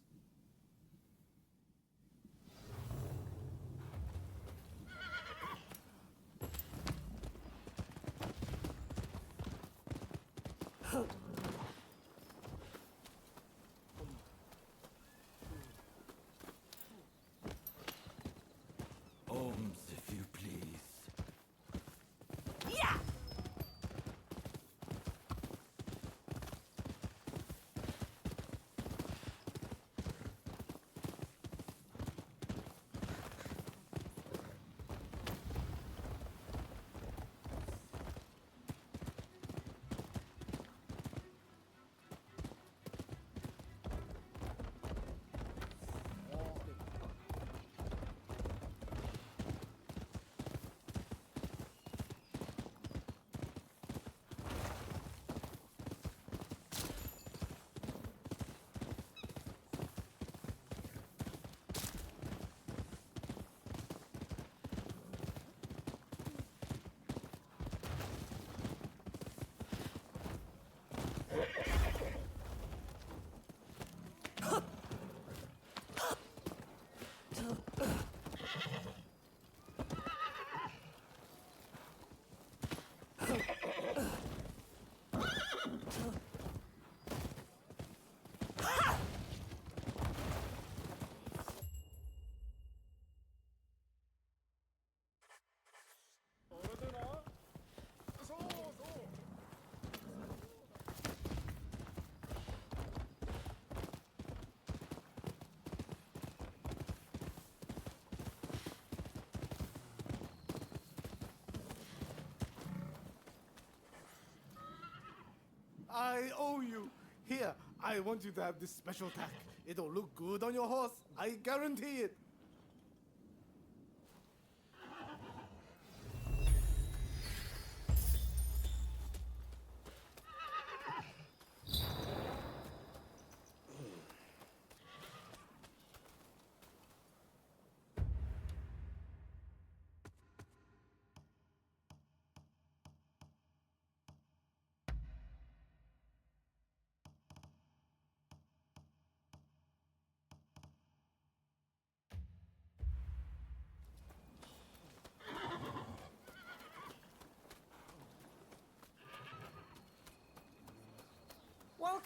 Ohms, if you please. Yeah! I owe you. Here, I want you to have this special tack. It'll look good on your horse. I guarantee it.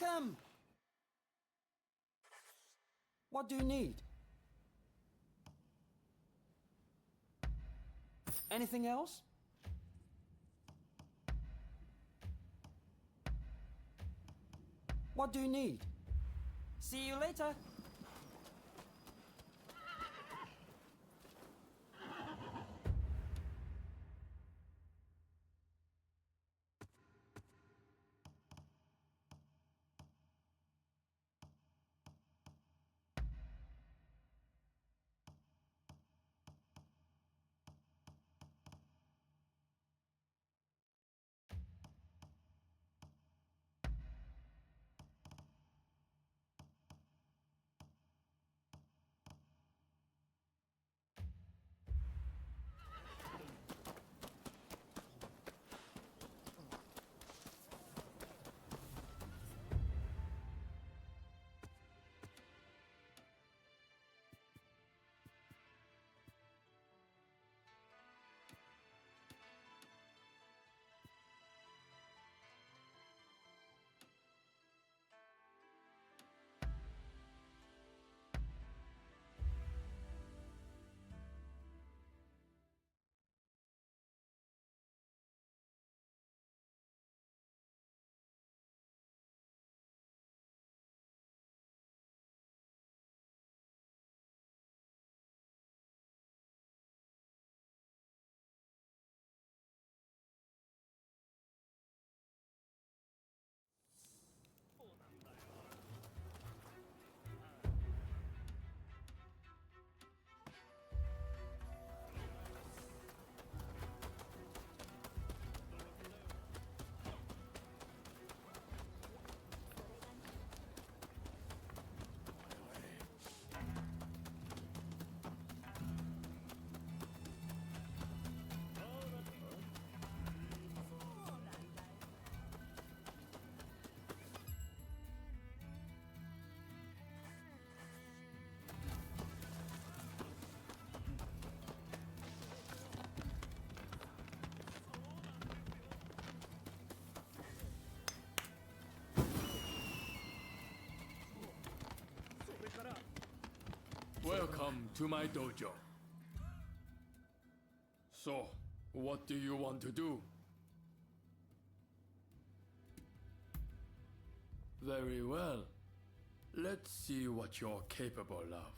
Welcome! What do you need? Anything else? What do you need? See you later. Welcome to my dojo. So, what do you want to do? Very well. Let's see what you're capable of.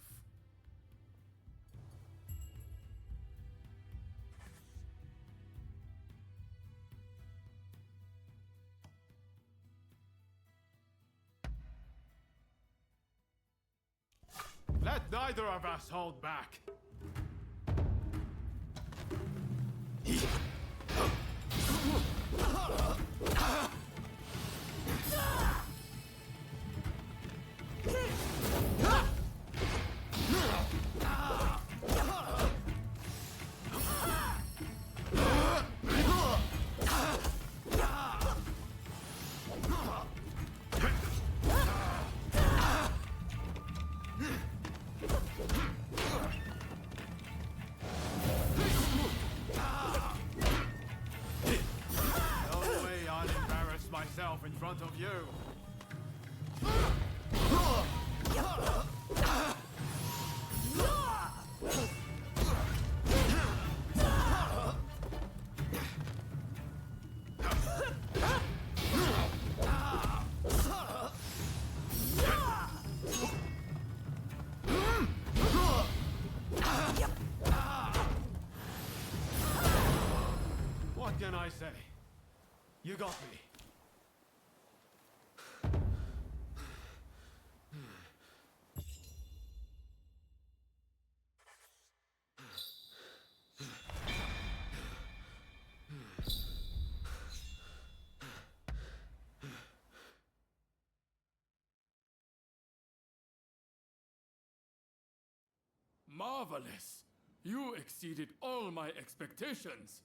Let neither of us hold back. In front of you. What can I say? You got me. Marvelous! You exceeded all my expectations!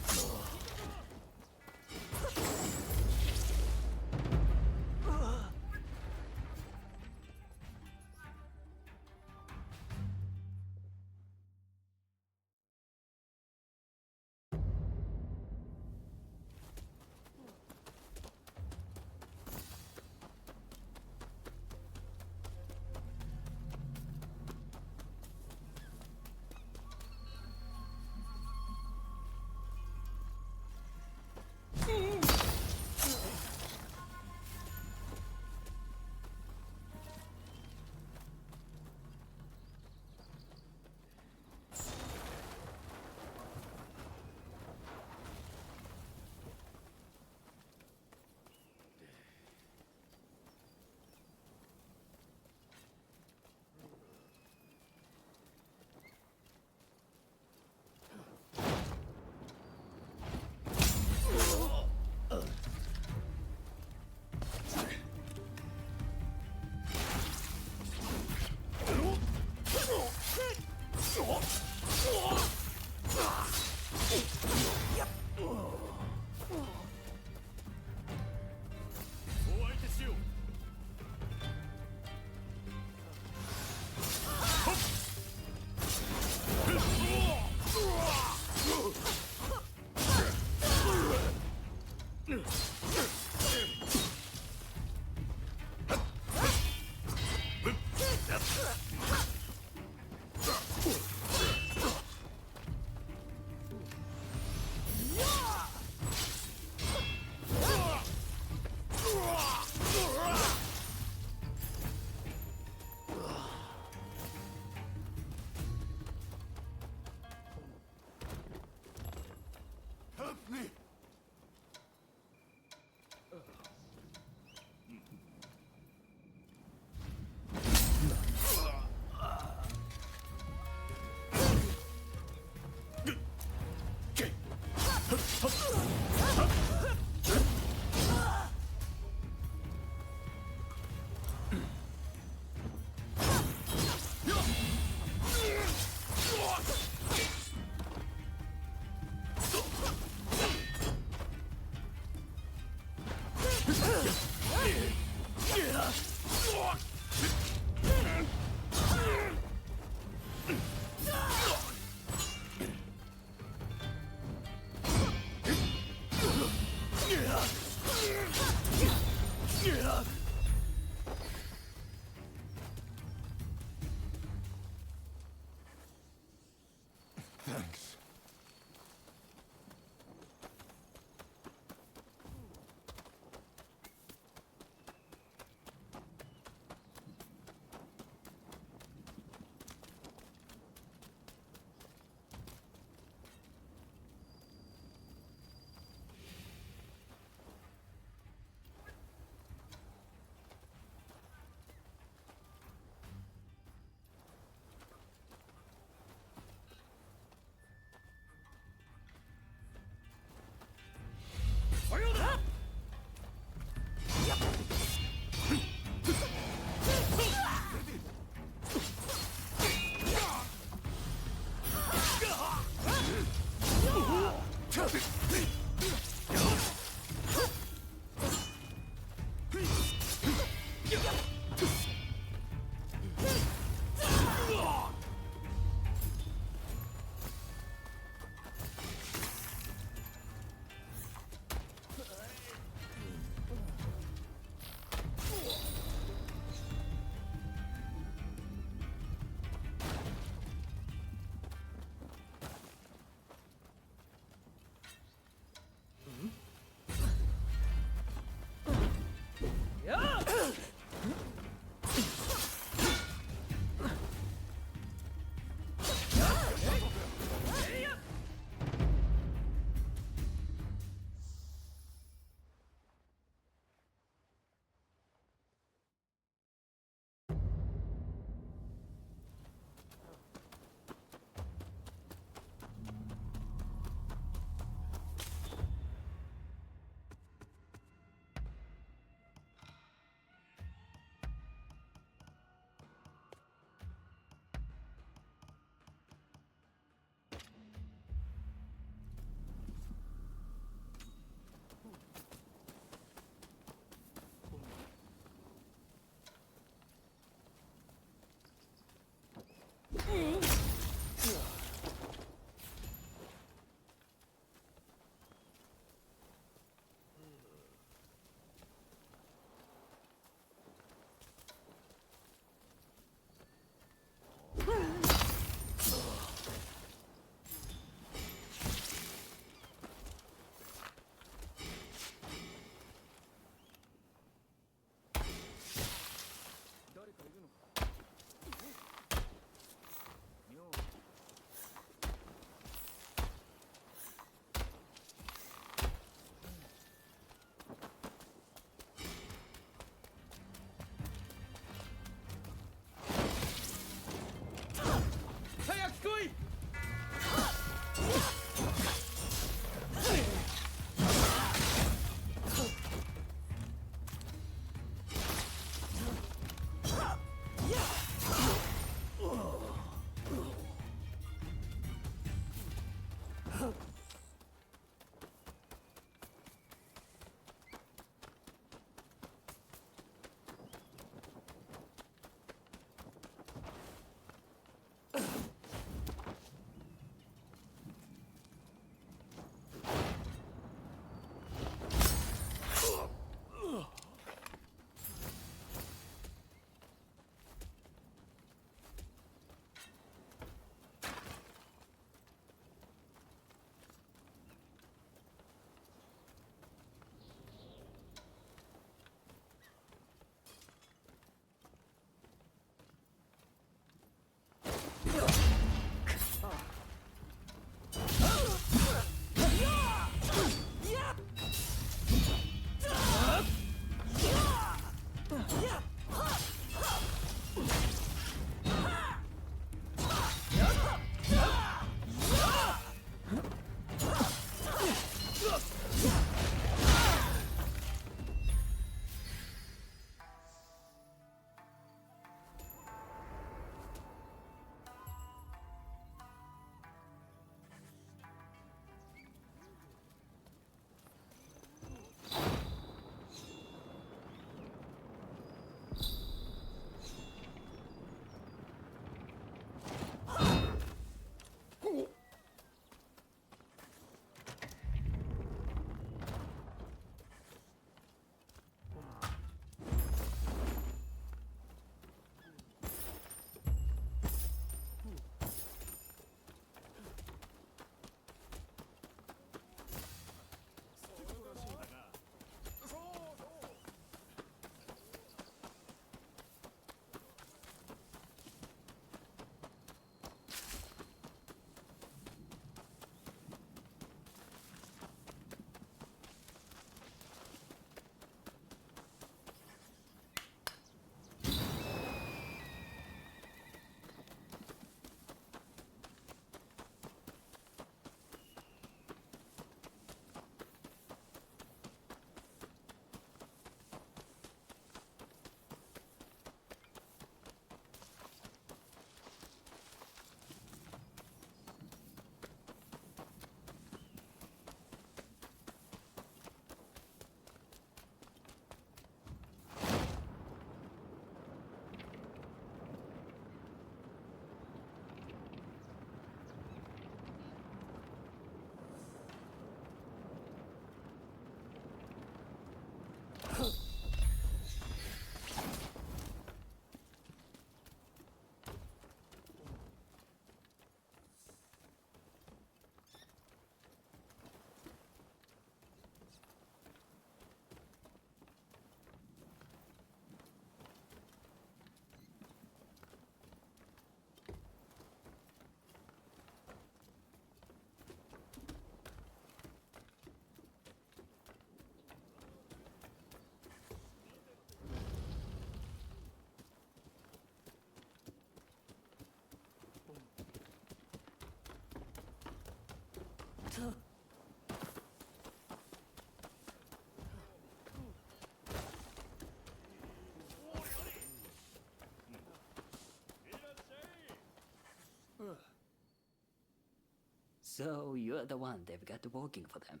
So you're the one they've got working for them.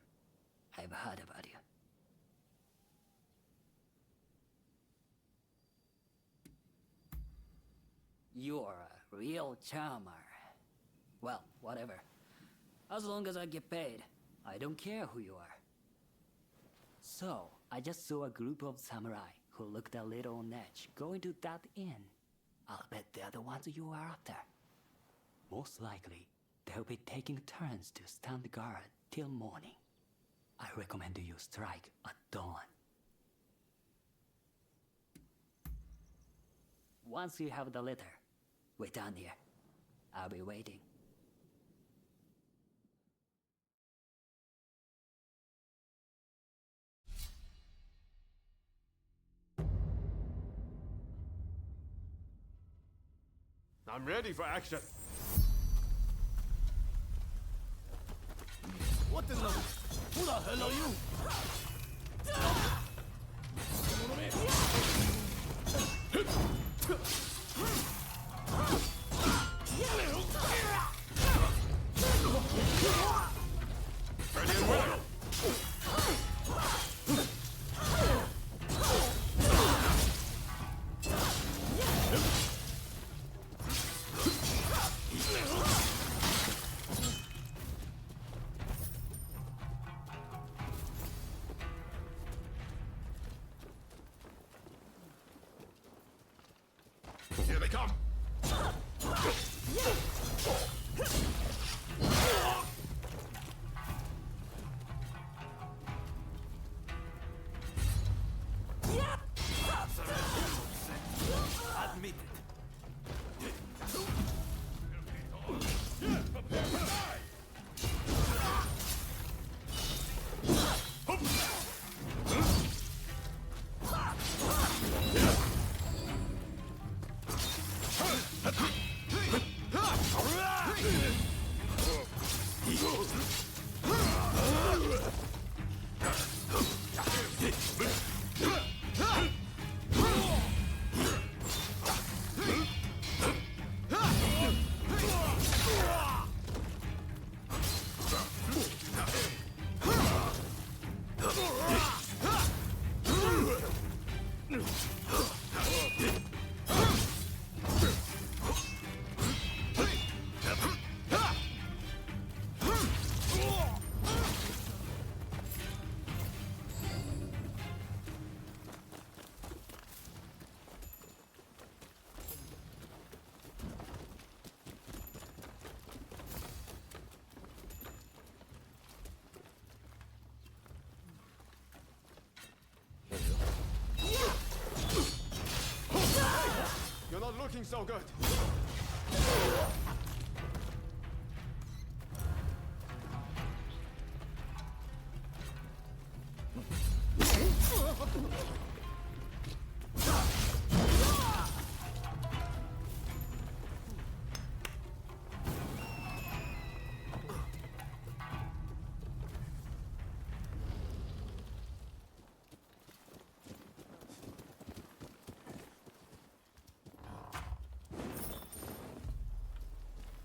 I've heard about you. You're a real charmer. Well, whatever. As long as I get paid, I don't care who you are. So, I just saw a group of samurai who looked a little on edge going to that inn. I'll bet they're the ones you are after. Most likely, they'll be taking turns to stand guard till morning. I recommend you strike at dawn. Once you have the letter, wait down here. I'll be waiting. I'm ready for action. What in the... Who the hell are you? Ready and willing. Here they come! Admit it. You're not looking so good.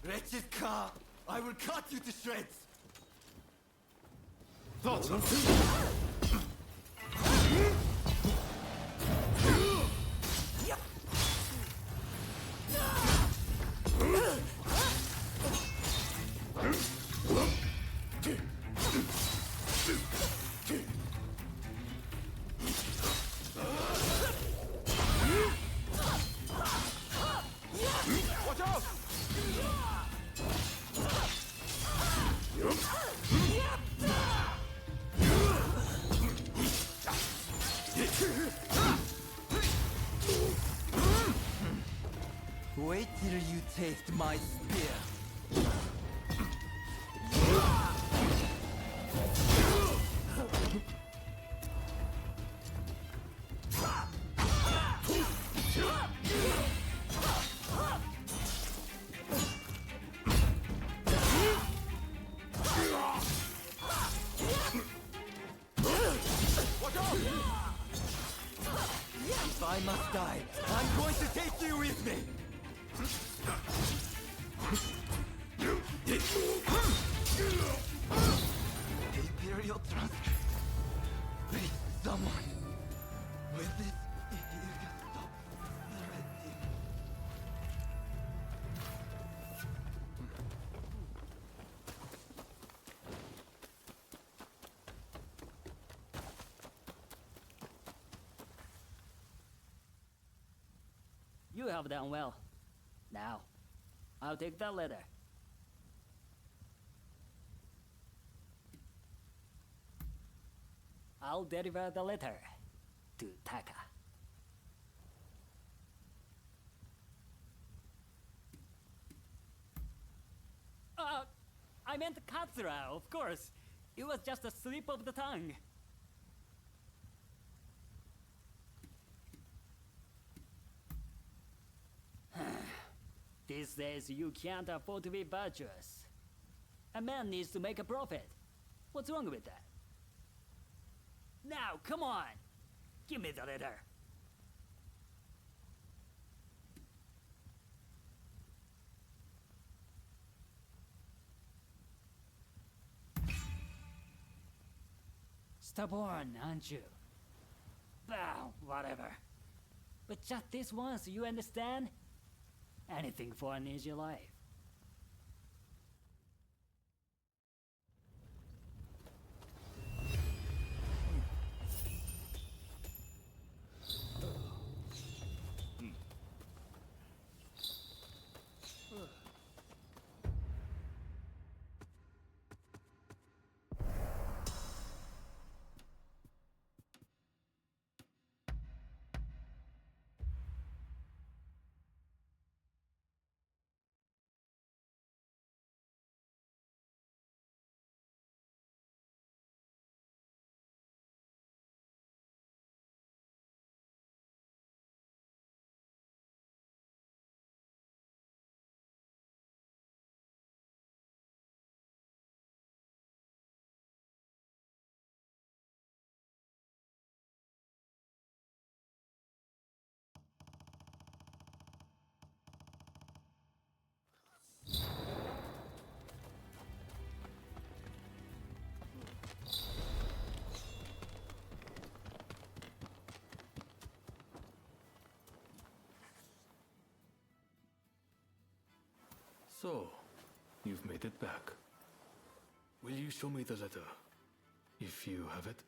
Wretched car! I will cut you to shreds! Thoughts? Watch out! Wait till you taste my spear. If I must die, I'm going to take you with me! You have done well. Now, I'll take that letter. I'll deliver the letter to Taka. I meant Katsura, of course. It was just a slip of the tongue. These days, you can't afford to be virtuous. A man needs to make a profit. What's wrong with that? Now, come on! Give me the letter. Stubborn, aren't you? Well, whatever. But just this once, you understand? Anything for an easy life. So, you've made it back. Will you show me the letter, if you have it?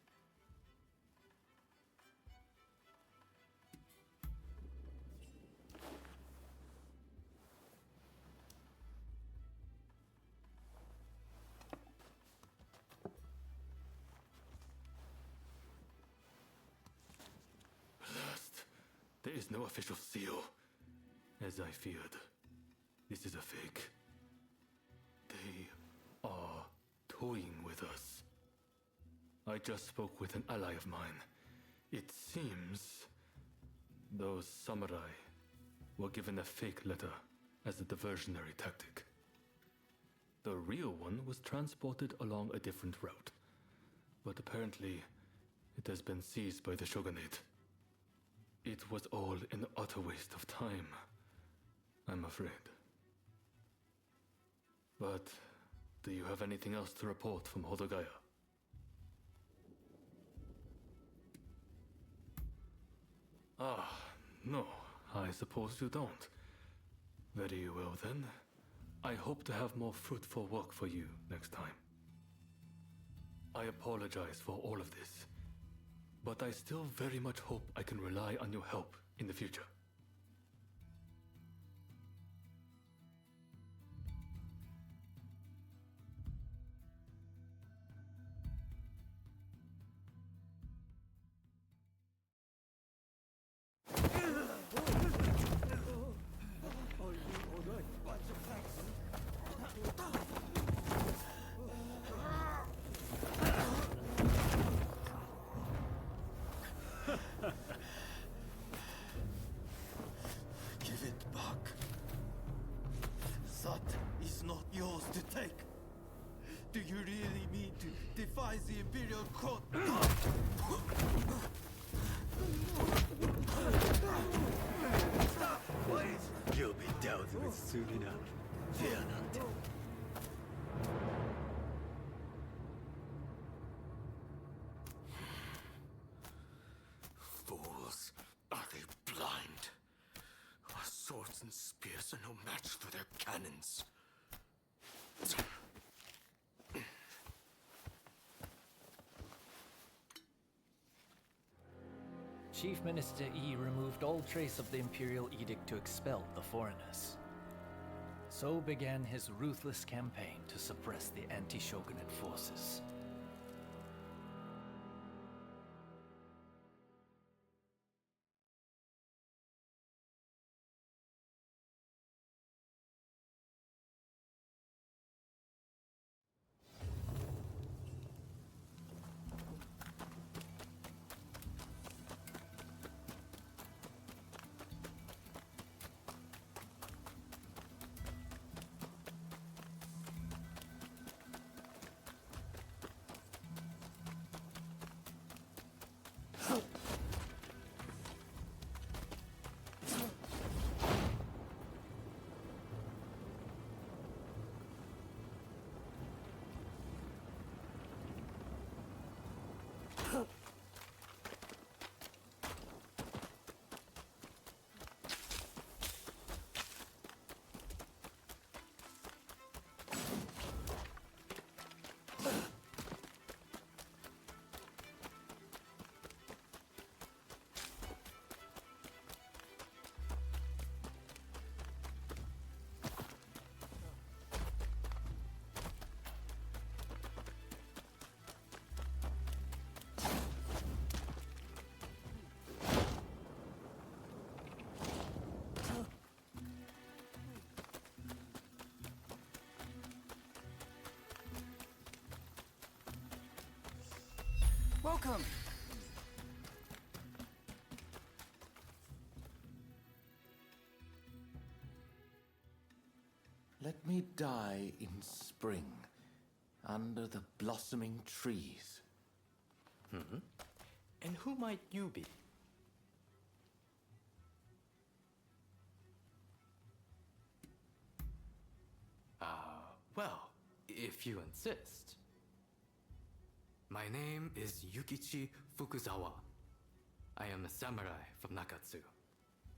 Last, there is no official seal, as I feared. This is a fake. They are toying with us. I just spoke with an ally of mine. It seems those samurai were given a fake letter as a diversionary tactic. The real one was transported along a different route, but apparently it has been seized by the shogunate. It was all an utter waste of time, I'm afraid. But do you have anything else to report from Hodogaya? Ah, no, I suppose you don't. Very well then. I hope to have more fruitful work for you next time. I apologize for all of this, but I still very much hope I can rely on your help in the future. Give it back. That is not yours to take. Do you really mean to defy the Imperial Court? Stop, please! You'll be dealt with soon enough. Fear not. Fools. Are they blind? Our swords and spears are no match for their cannons. Chief Minister Yi removed all trace of the imperial edict to expel the foreigners. So began his ruthless campaign to suppress the anti-shogunate forces. Welcome! Let me die in spring, under the blossoming trees. And who might you be? Well, if you insist. My name is Yukichi Fukuzawa. I am a samurai from Nakatsu.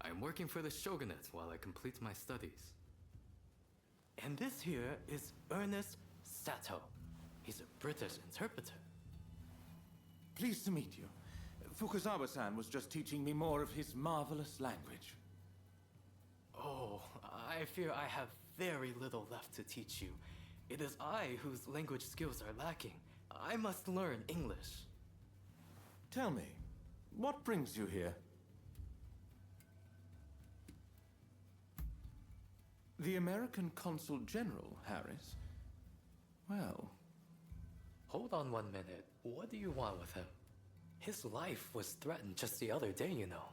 I am working for the shogunate while I complete my studies. And this here is Ernest Sato. He's a British interpreter. Pleased to meet you. Fukuzawa-san was just teaching me more of his marvelous language. Oh, I fear I have very little left to teach you. It is I whose language skills are lacking. I must learn English. Tell me, what brings you here? The American Consul General, Harris? Well... Hold on 1 minute. What do you want with him? His life was threatened just the other day, you know.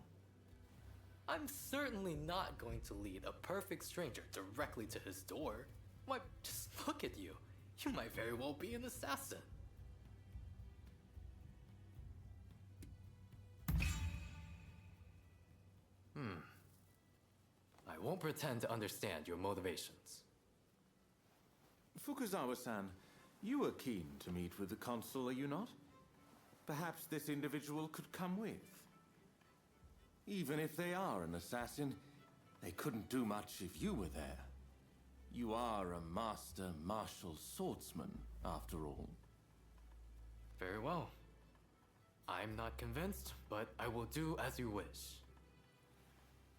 I'm certainly not going to lead a perfect stranger directly to his door. Why, just look at you. You might very well be an assassin. I won't pretend to understand your motivations. Fukuzawa-san, you were keen to meet with the consul, are you not? Perhaps this individual could come with. Even if they are an assassin, they couldn't do much if you were there. You are a master martial swordsman, after all. Very well. I'm not convinced, but I will do as you wish.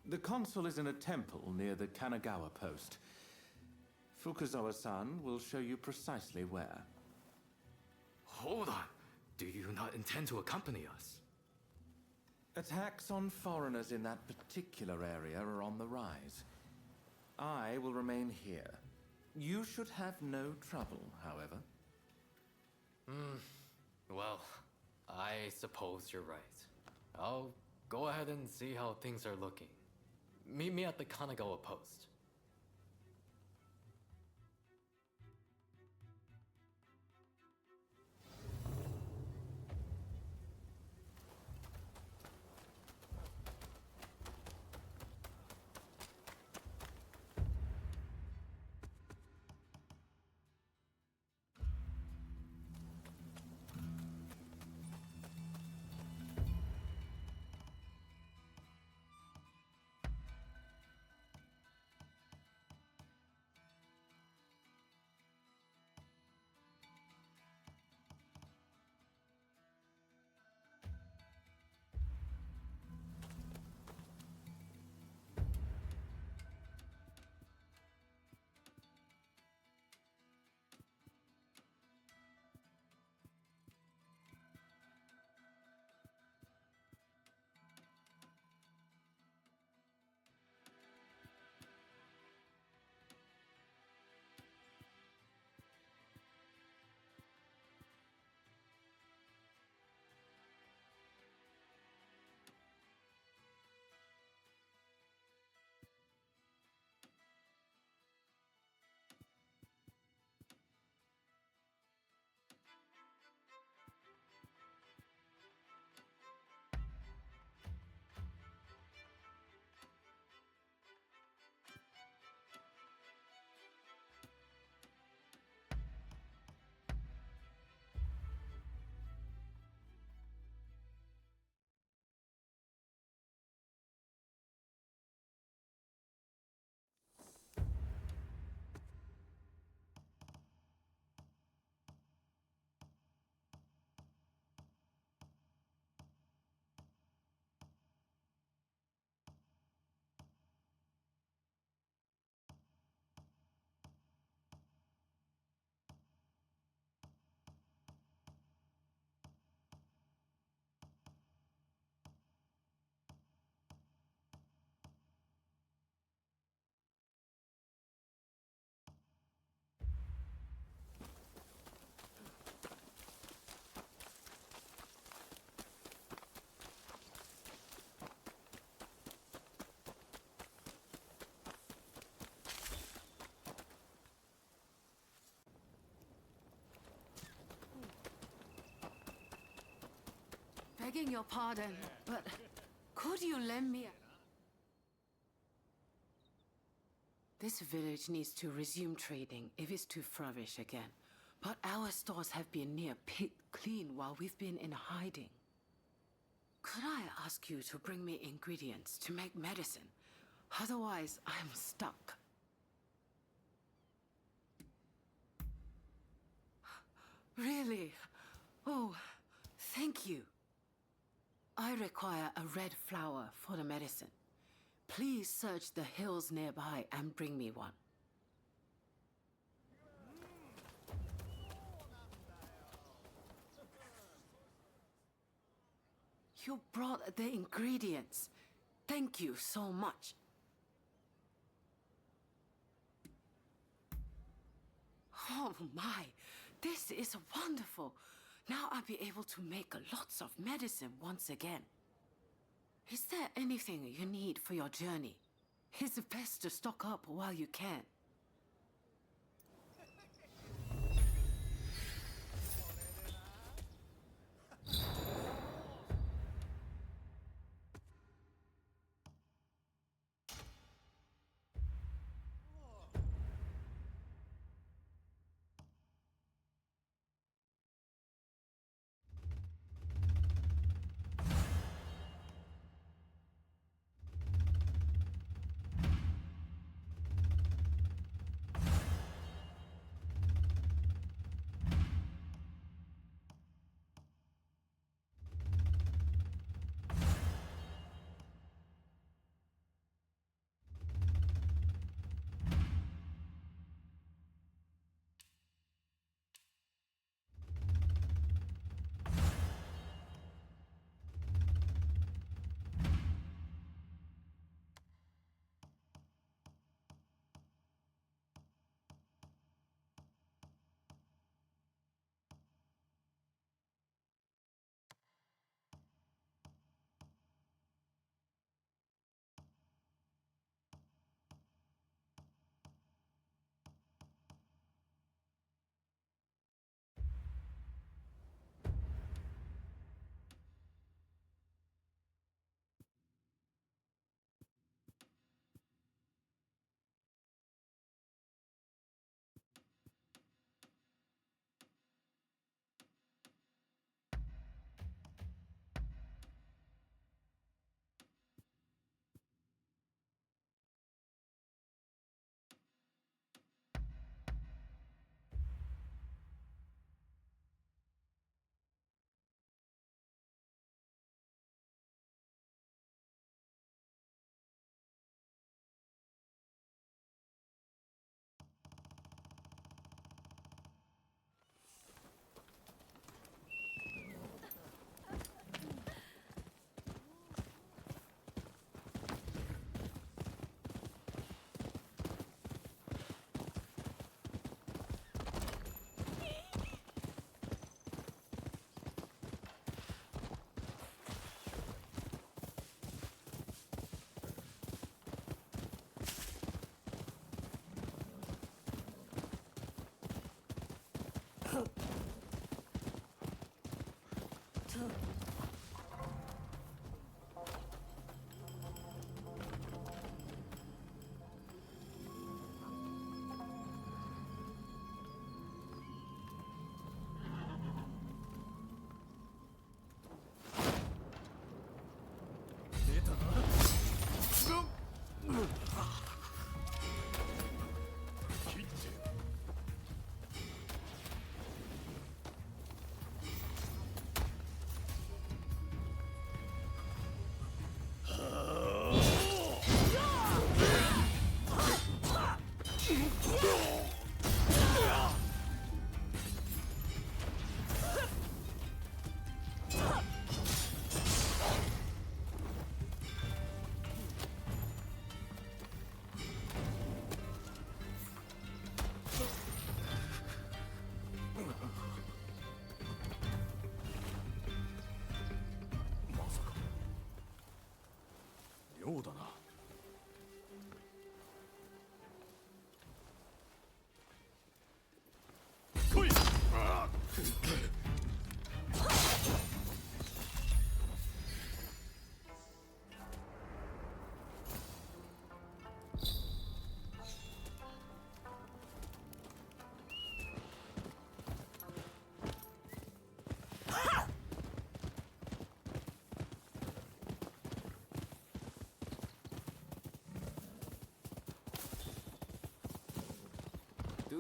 The consul is in a temple near the Kanagawa post. Fukuzawa-san will show you precisely where. Hold on. Do you not intend to accompany us? Attacks on foreigners in that particular area are on the rise. I will remain here. You should have no trouble, however. Well, I suppose you're right. I'll go ahead and see how things are looking. Meet me at the Kanagawa post. begging your pardon, but could you lend me a... This village needs to resume trading if it's to flourish again. But our stores have been near picked clean while we've been in hiding. Could I ask you to bring me ingredients to make medicine? Otherwise, I'm stuck. Really? Oh, thank you. I require a red flower for the medicine. Please search the hills nearby and bring me one. You brought the ingredients. Thank you so much. Oh my, this is wonderful. Now I'll be able to make lots of medicine once again. Is there anything you need for your journey? It's best to stock up while you can.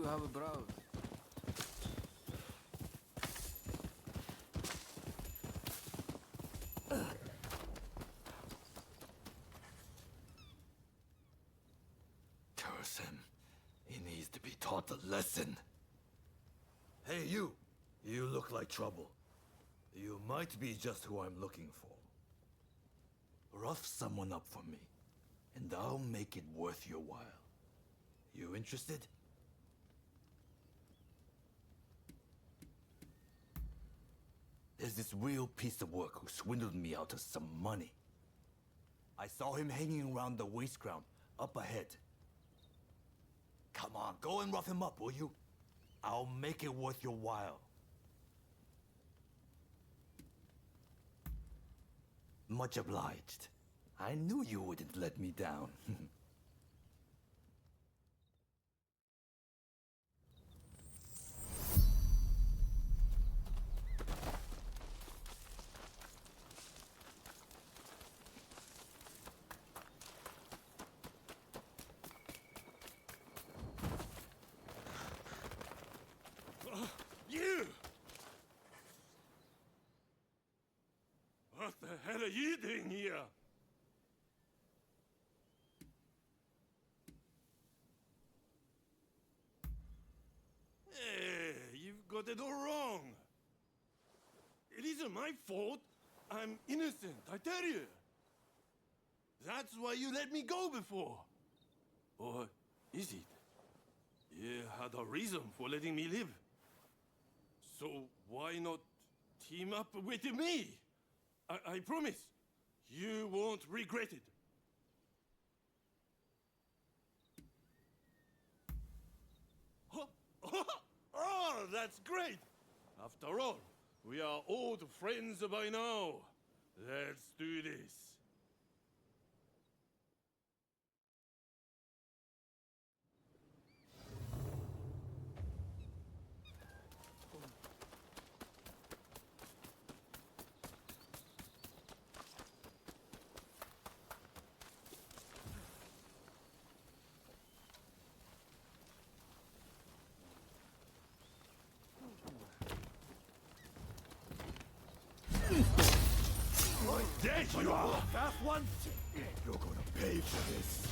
to have a browse. Curse him. He needs to be taught a lesson. Hey, you! You look like trouble. You might be just who I'm looking for. Rough someone up for me, and I'll make it worth your while. You interested? There's this real piece of work who swindled me out of some money. I saw him hanging around the waste ground, up ahead. Come on, go and rough him up, will you? I'll make it worth your while. Much obliged. I knew you wouldn't let me down. You! What the hell are you doing here? Hey, you've got it all wrong. It isn't my fault. I'm innocent, I tell you. That's why you let me go before. Or is it? You had a reason for letting me live. So why not team up with me? I promise, you won't regret it. Oh, that's great! After all, we are old friends by now. Let's do this. There you are! Fast one! You're gonna pay for this.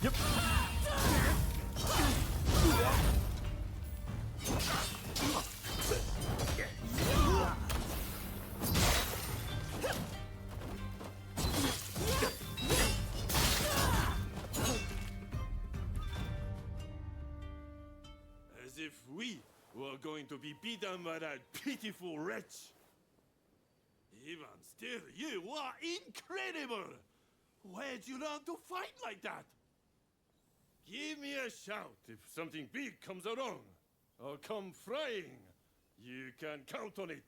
Yep. As if we were going to be beaten by that pitiful wretch. Even still, you are incredible! Where'd you learn to fight like that? Give me a shout if something big comes along. I'll come flying. You can count on it.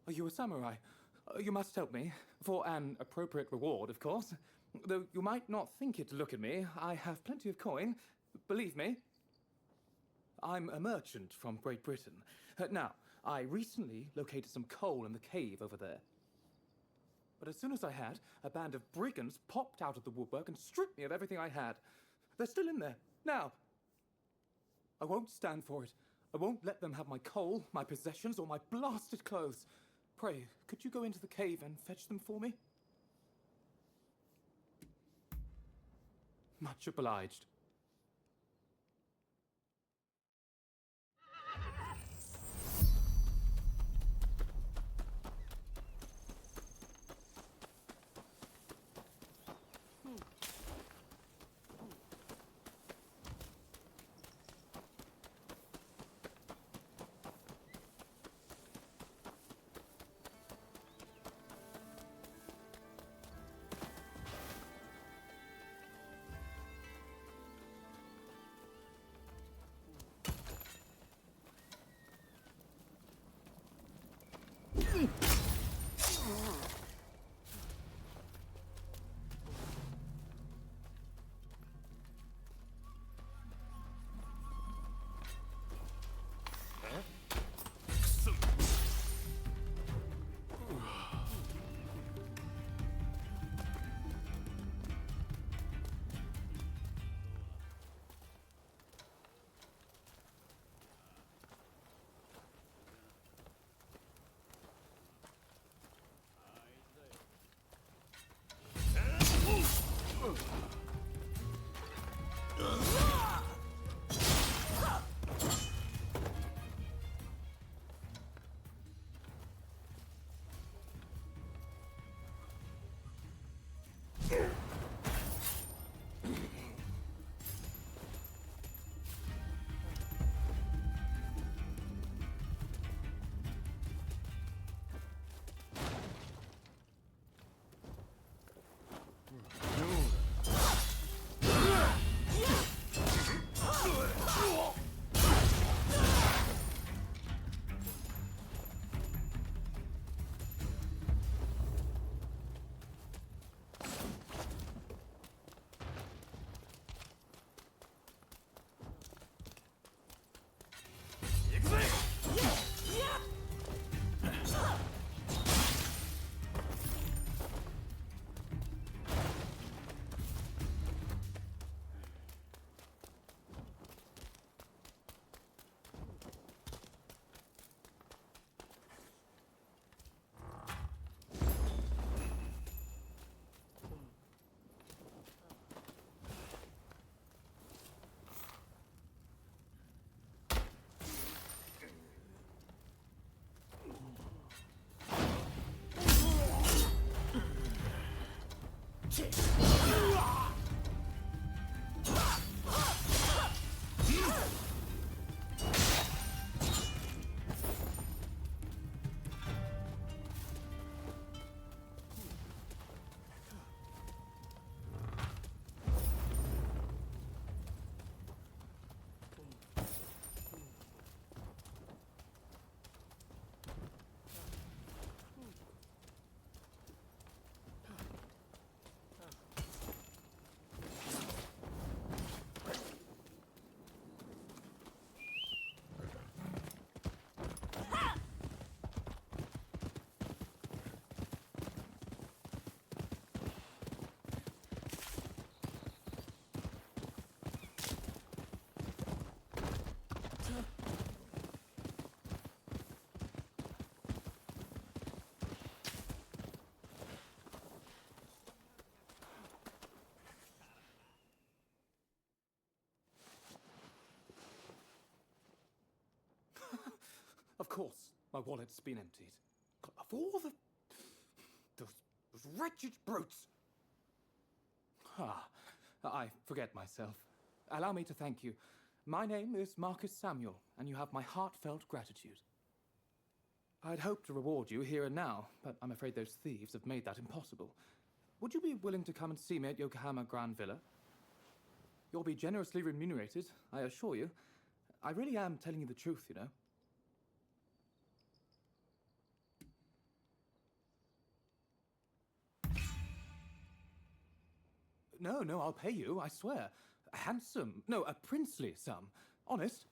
Are you a samurai? You must help me, for an appropriate reward, of course. Though you might not think it to look at me, I have plenty of coin. Believe me. I'm a merchant from Great Britain. Now, I recently located some coal in the cave over there. But as soon as I had, a band of brigands popped out of the woodwork and stripped me of everything I had. They're still in there, now. I won't stand for it. I won't let them have my coal, my possessions, or my blasted clothes. Pray, could you go into the cave and fetch them for me? Much obliged. Of course, my wallet's been emptied. Of all those wretched brutes! I forget myself. Allow me to thank you. My name is Marcus Samuel, and you have my heartfelt gratitude. I'd hoped to reward you here and now, but I'm afraid those thieves have made that impossible. Would you be willing to come and see me at Yokohama Grand Villa? You'll be generously remunerated, I assure you. I really am telling you the truth, you know. no, I'll pay you, I swear. A handsome, no, a princely sum. Honest.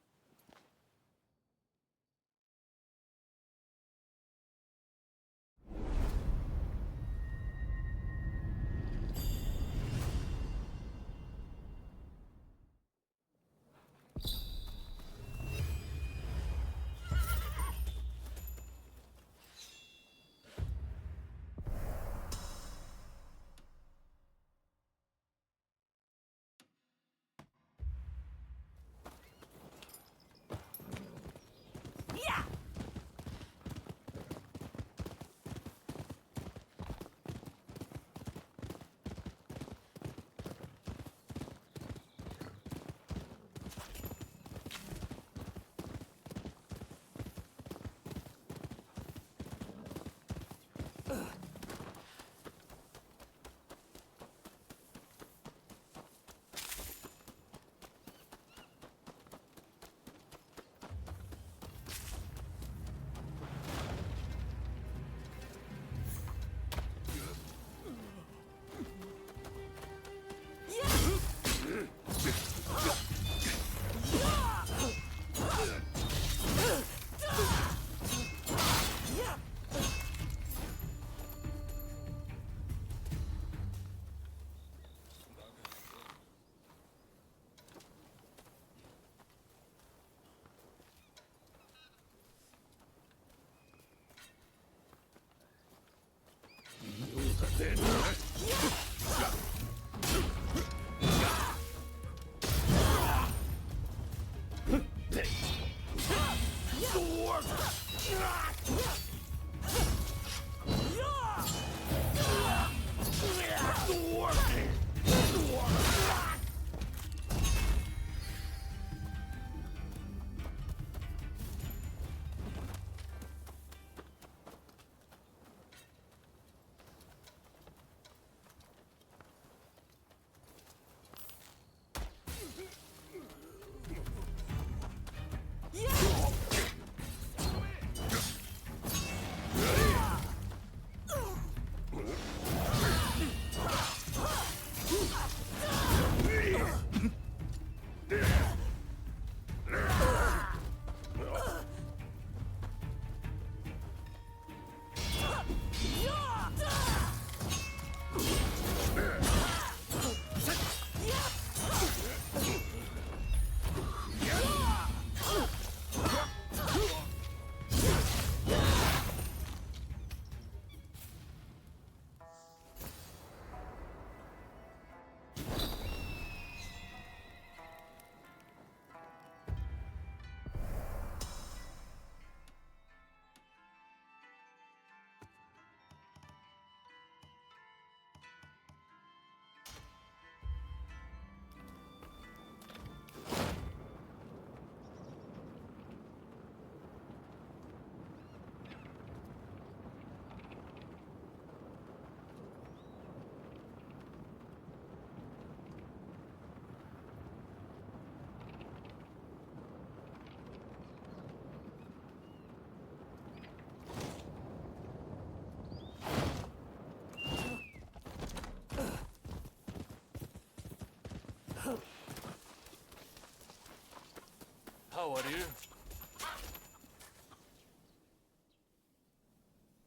How are you?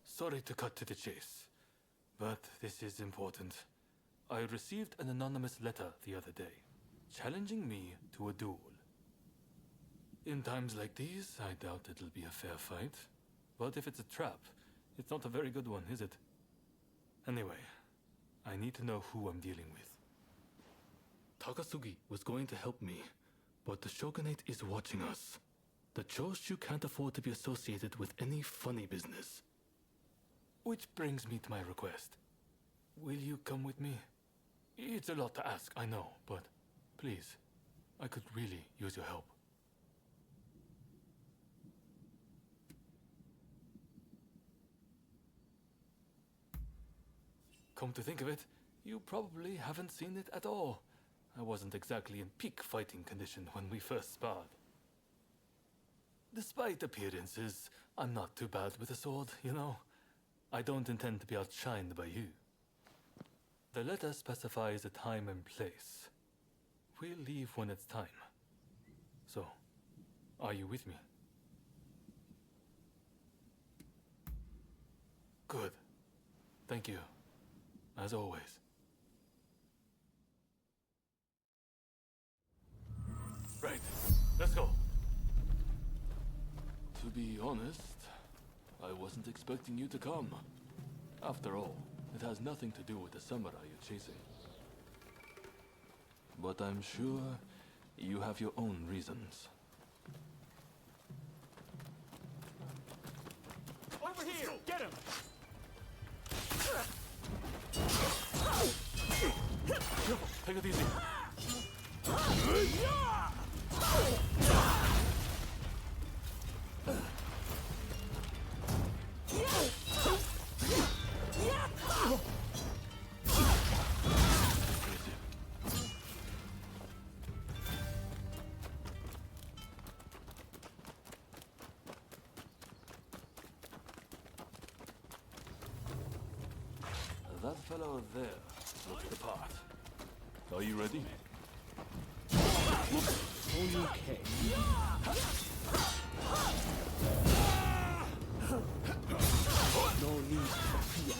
Sorry to cut to the chase, but this is important. I received an anonymous letter the other day, challenging me to a duel. In times like these, I doubt it'll be a fair fight. But if it's a trap, it's not a very good one, is it? Anyway, I need to know who I'm dealing with. Takasugi was going to help me, but the shogunate is watching us. The Choshu can't afford to be associated with any funny business. Which brings me to my request. Will you come with me? It's a lot to ask, I know, but please, I could really use your help. Come to think of it, you probably haven't seen it at all. I wasn't exactly in peak fighting condition when we first sparred. Despite appearances, I'm not too bad with a sword, you know. I don't intend to be outshined by you. The letter specifies a time and place. We'll leave when it's time. So, are you with me? Good. Thank you. As always. Right. Let's go. To be honest, I wasn't expecting you to come. After all, it has nothing to do with the samurai you're chasing. But I'm sure you have your own reasons. Over here! Get him! Take it easy. That fellow there looks the part. Are you ready? Okay. No need for fear.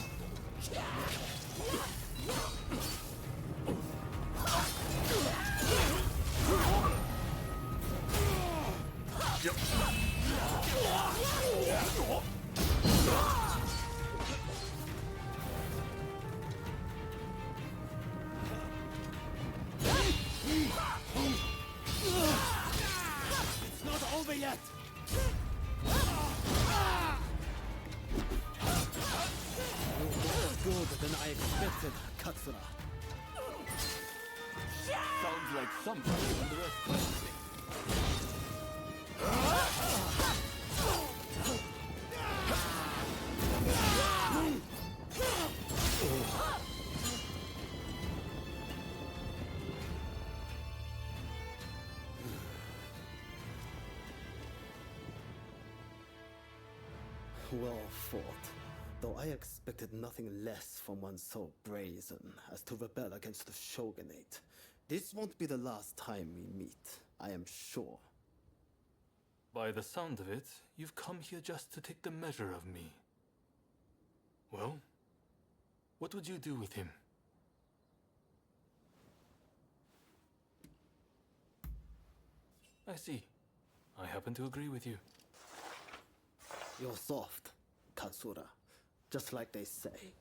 It's not over yet! You're more good than I expected, Katsura. Sounds like somebody underestimated me. Well fought. Though I expected nothing less from one so brazen as to rebel against the shogunate. This won't be the last time we meet, I am sure. By the sound of it, you've come here just to take the measure of me. Well, what would you do with him? I see. I happen to agree with you. You're soft, Katsura. Just like they say.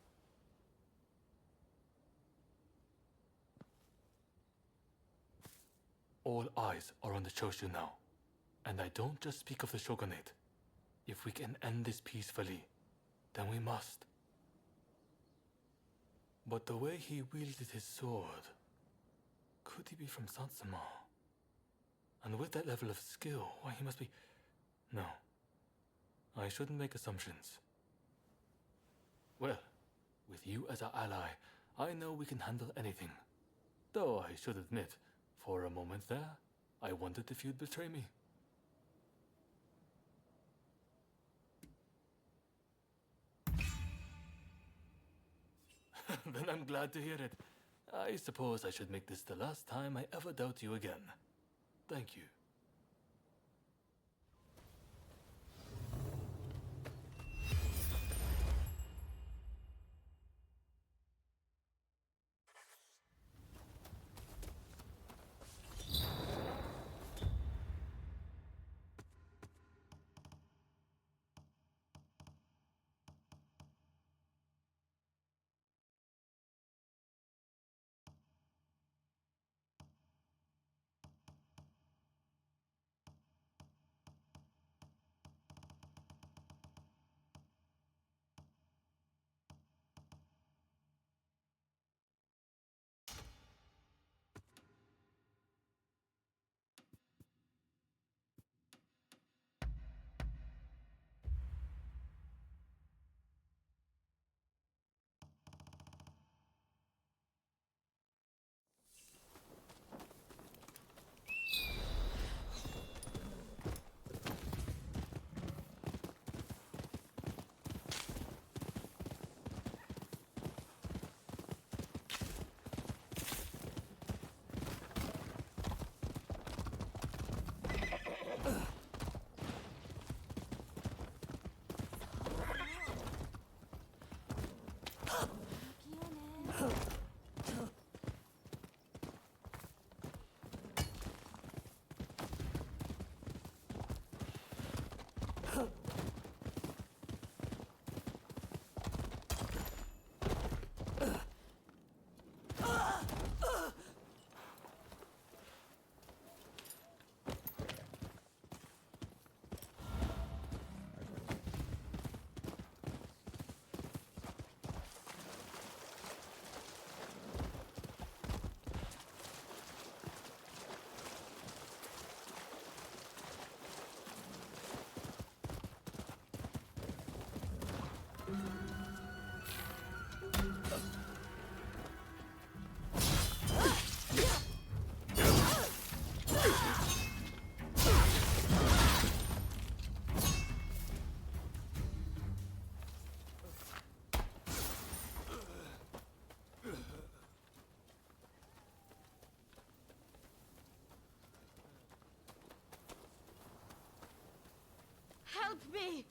All eyes are on the Choshu now. And I don't just speak of the shogunate. If we can end this peacefully, then we must. But the way he wielded his sword, could he be from Satsuma? And with that level of skill, why he must be... No. I shouldn't make assumptions. Well, with you as our ally, I know we can handle anything. Though I should admit, for a moment there, I wondered if you'd betray me. Then I'm glad to hear it. I suppose I should make this the last time I ever doubt you again. Thank you. Help me!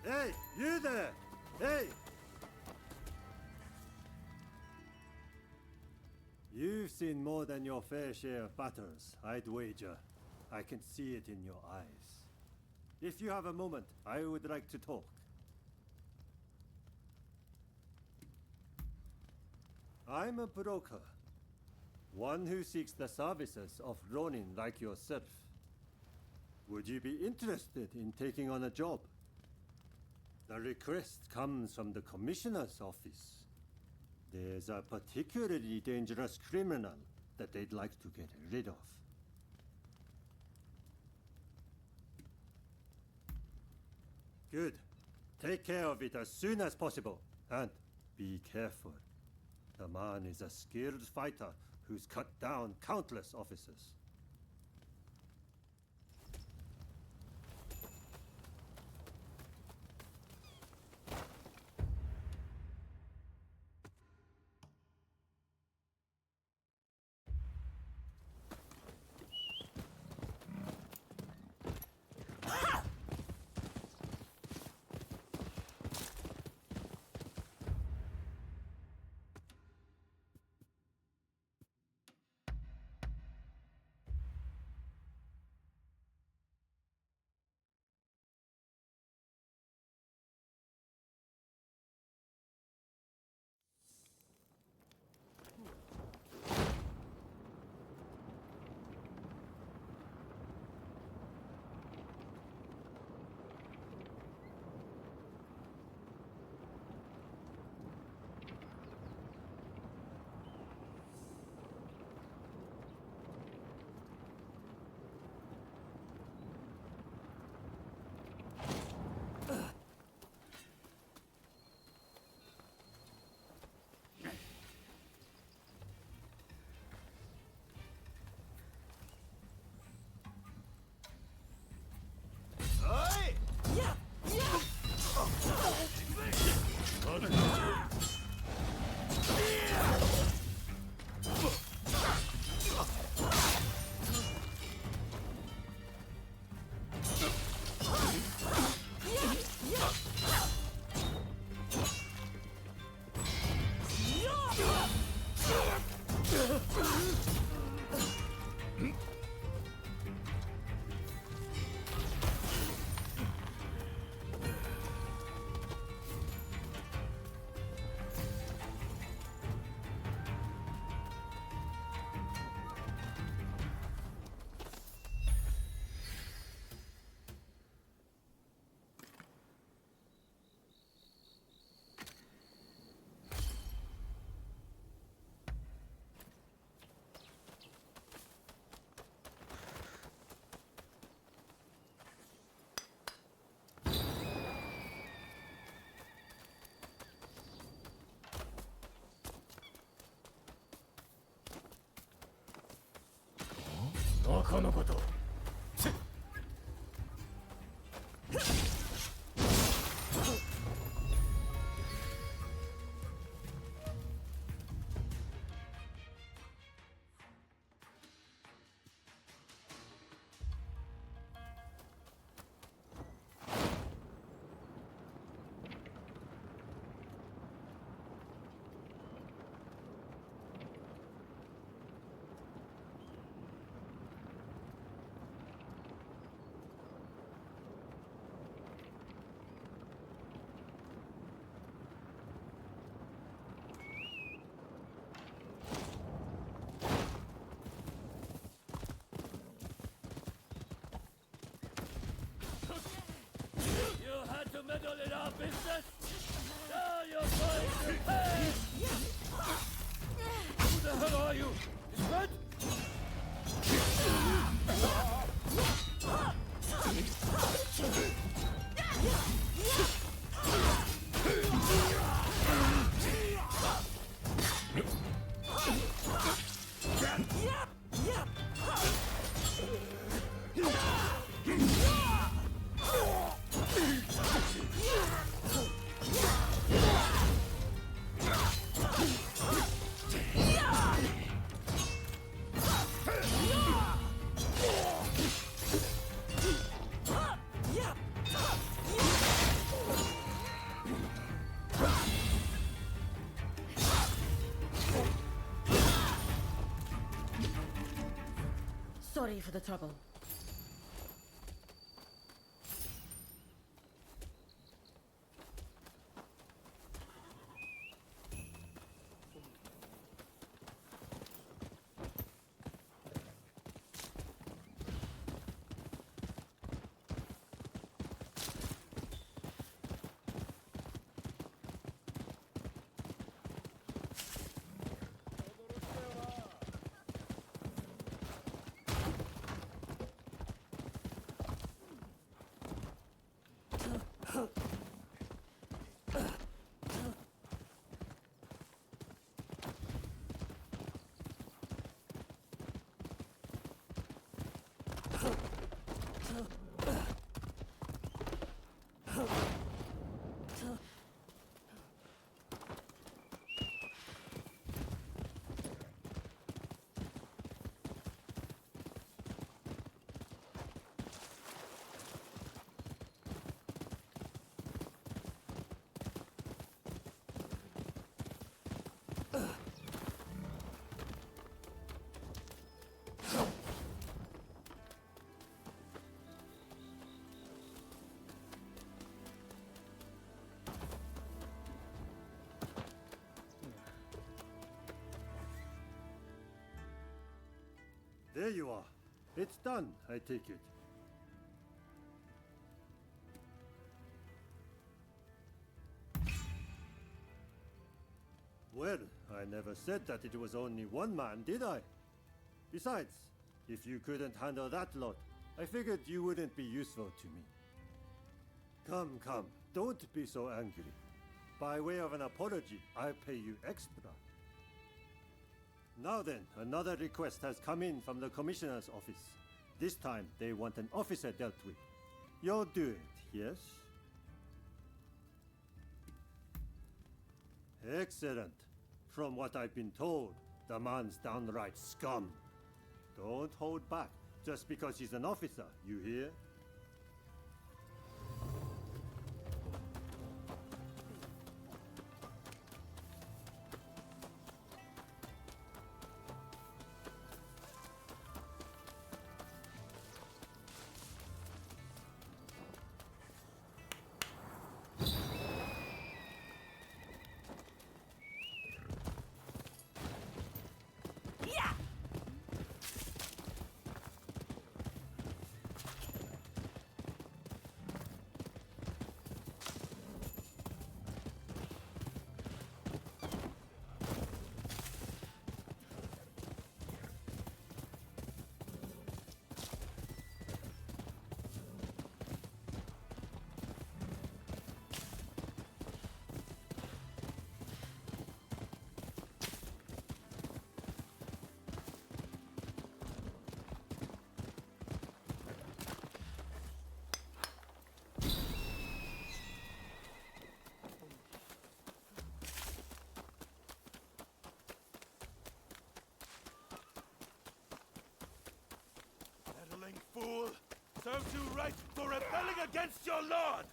Hey, you there! Hey! You've seen more than your fair share of battles, I'd wager. I can see it in your eyes. If you have a moment, I would like to talk. I'm a broker. One who seeks the services of Ronin like yourself. Would you be interested in taking on a job? The request comes from the Commissioner's office. There's a particularly dangerous criminal that they'd like to get rid of. Good. Take care of it as soon as possible. And be careful. The man is a skilled fighter who's cut down countless officers. このこと。 You had to meddle in our business? Now you're going to pay! Who the hell are you? Is Red? Sorry for the trouble. There you are. It's done, I take it. Well, I never said that it was only one man, did I? Besides, if you couldn't handle that lot, I figured you wouldn't be useful to me. Come, come, don't be so angry. By way of an apology, I'll pay you extra. Now then, another request has come in from the Commissioner's office. This time, they want an officer dealt with. You'll do it, yes? Excellent. From what I've been told, the man's downright scum. Don't hold back, just because he's an officer, you hear? serves you right for rebelling against your lord!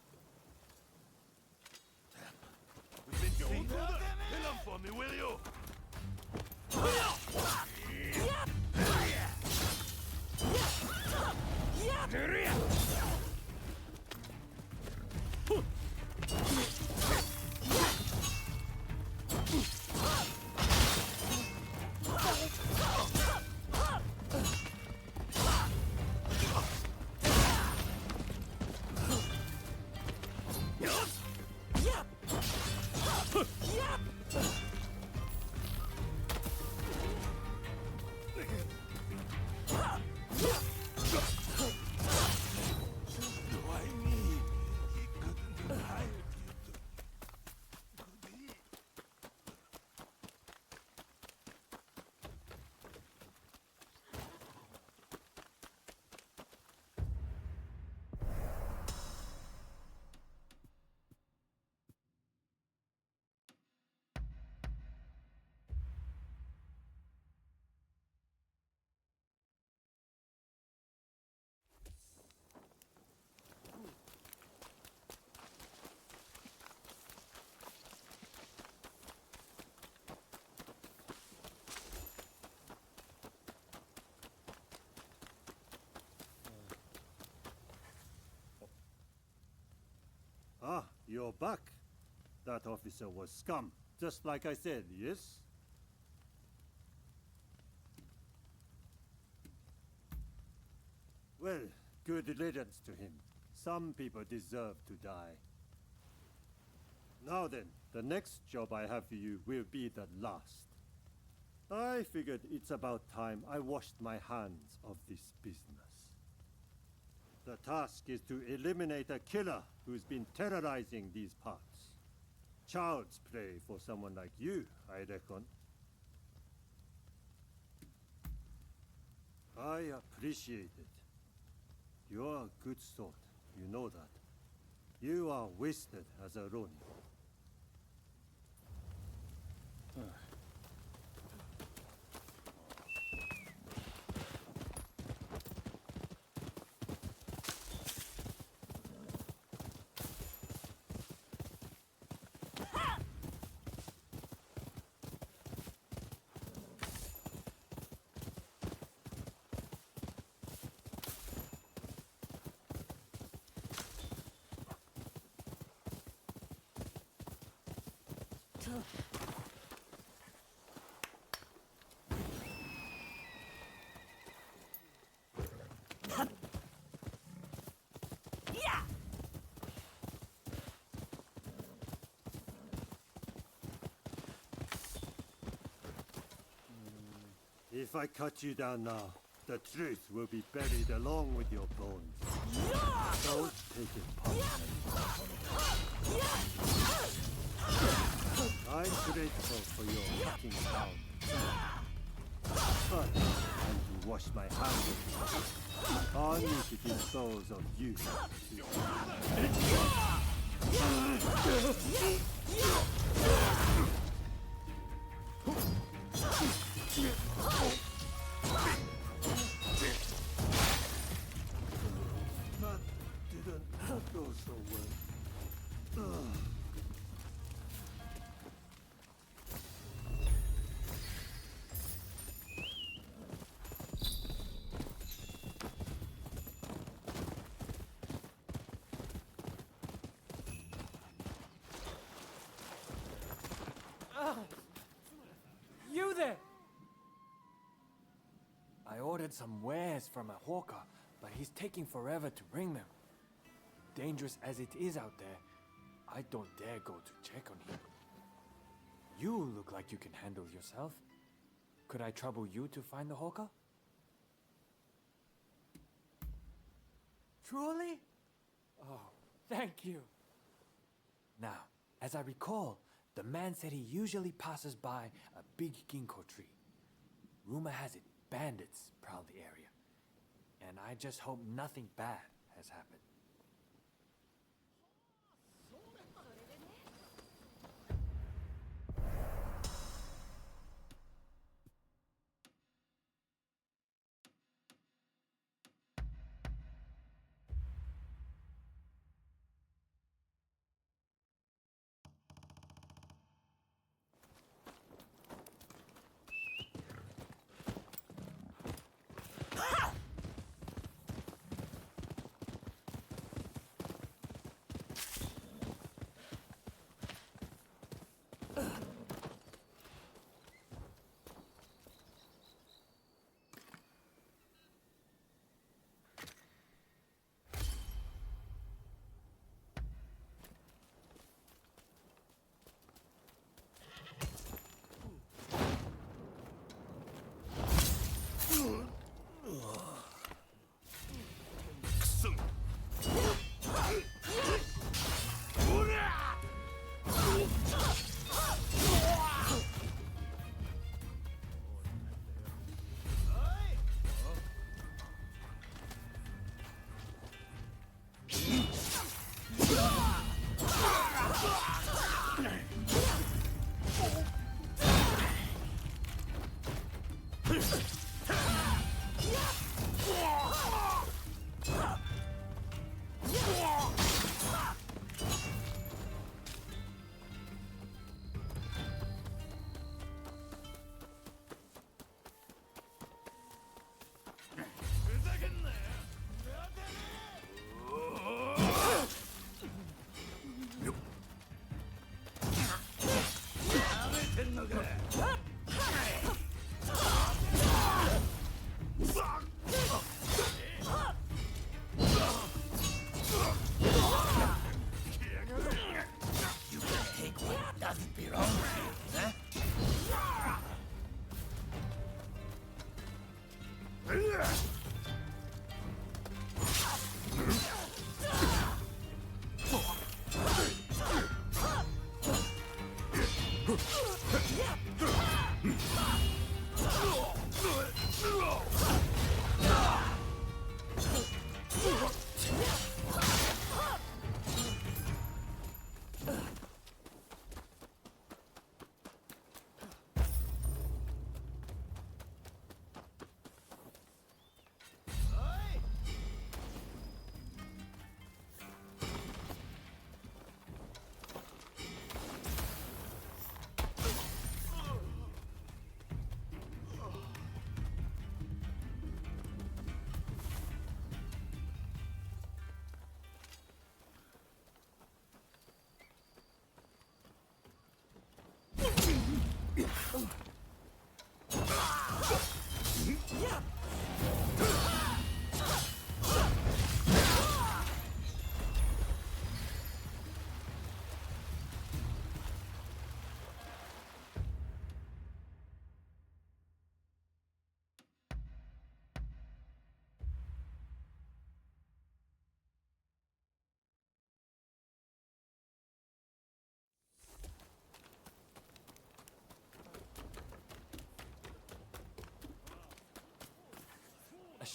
Damn. We've been seen. Kill him for me, will you? Ah, you're back. That officer was scum, just like I said, yes? Well, good riddance to him. Some people deserve to die. Now then, the next job I have for you will be the last. I figured it's about time I washed my hands of this business. The task is to eliminate a killer who's been terrorizing these parts. Child's play for someone like you, I reckon. I appreciate it. You're a good sort, you know that. You are wasted as a Ronin. If I cut you down now, the truth will be buried along with your bones. Don't take it personally. I'm grateful for your cutting down. But time to wash my hands of you. I need to dispose of you. That didn't go so well. You there! I ordered some wares from a hawker, but he's taking forever to bring them. Dangerous as it is out there, I don't dare go to check on him. You look like you can handle yourself. Could I trouble you to find the hawker? Truly? Oh, thank you. Now, as I recall, the man said he usually passes by a big ginkgo tree. Rumor has it bandits prowl the area, and I just hope nothing bad has happened.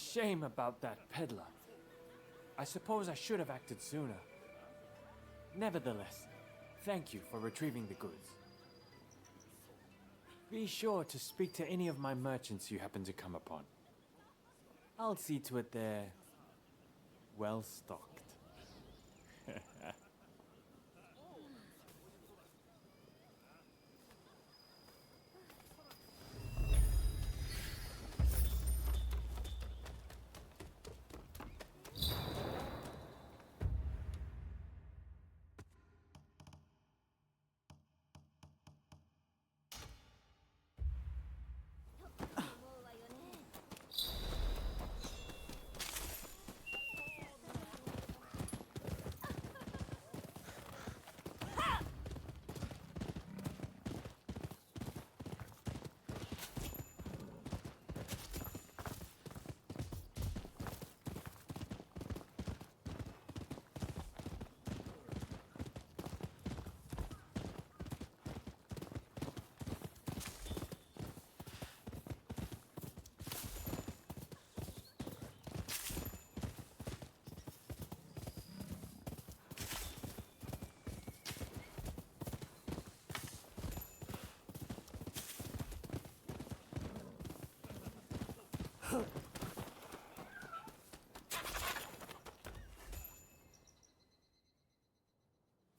shame about that peddler. I suppose I should have acted sooner. Nevertheless, thank you for retrieving the goods. Be sure to speak to any of my merchants you happen to come upon. I'll see to it they're well stocked.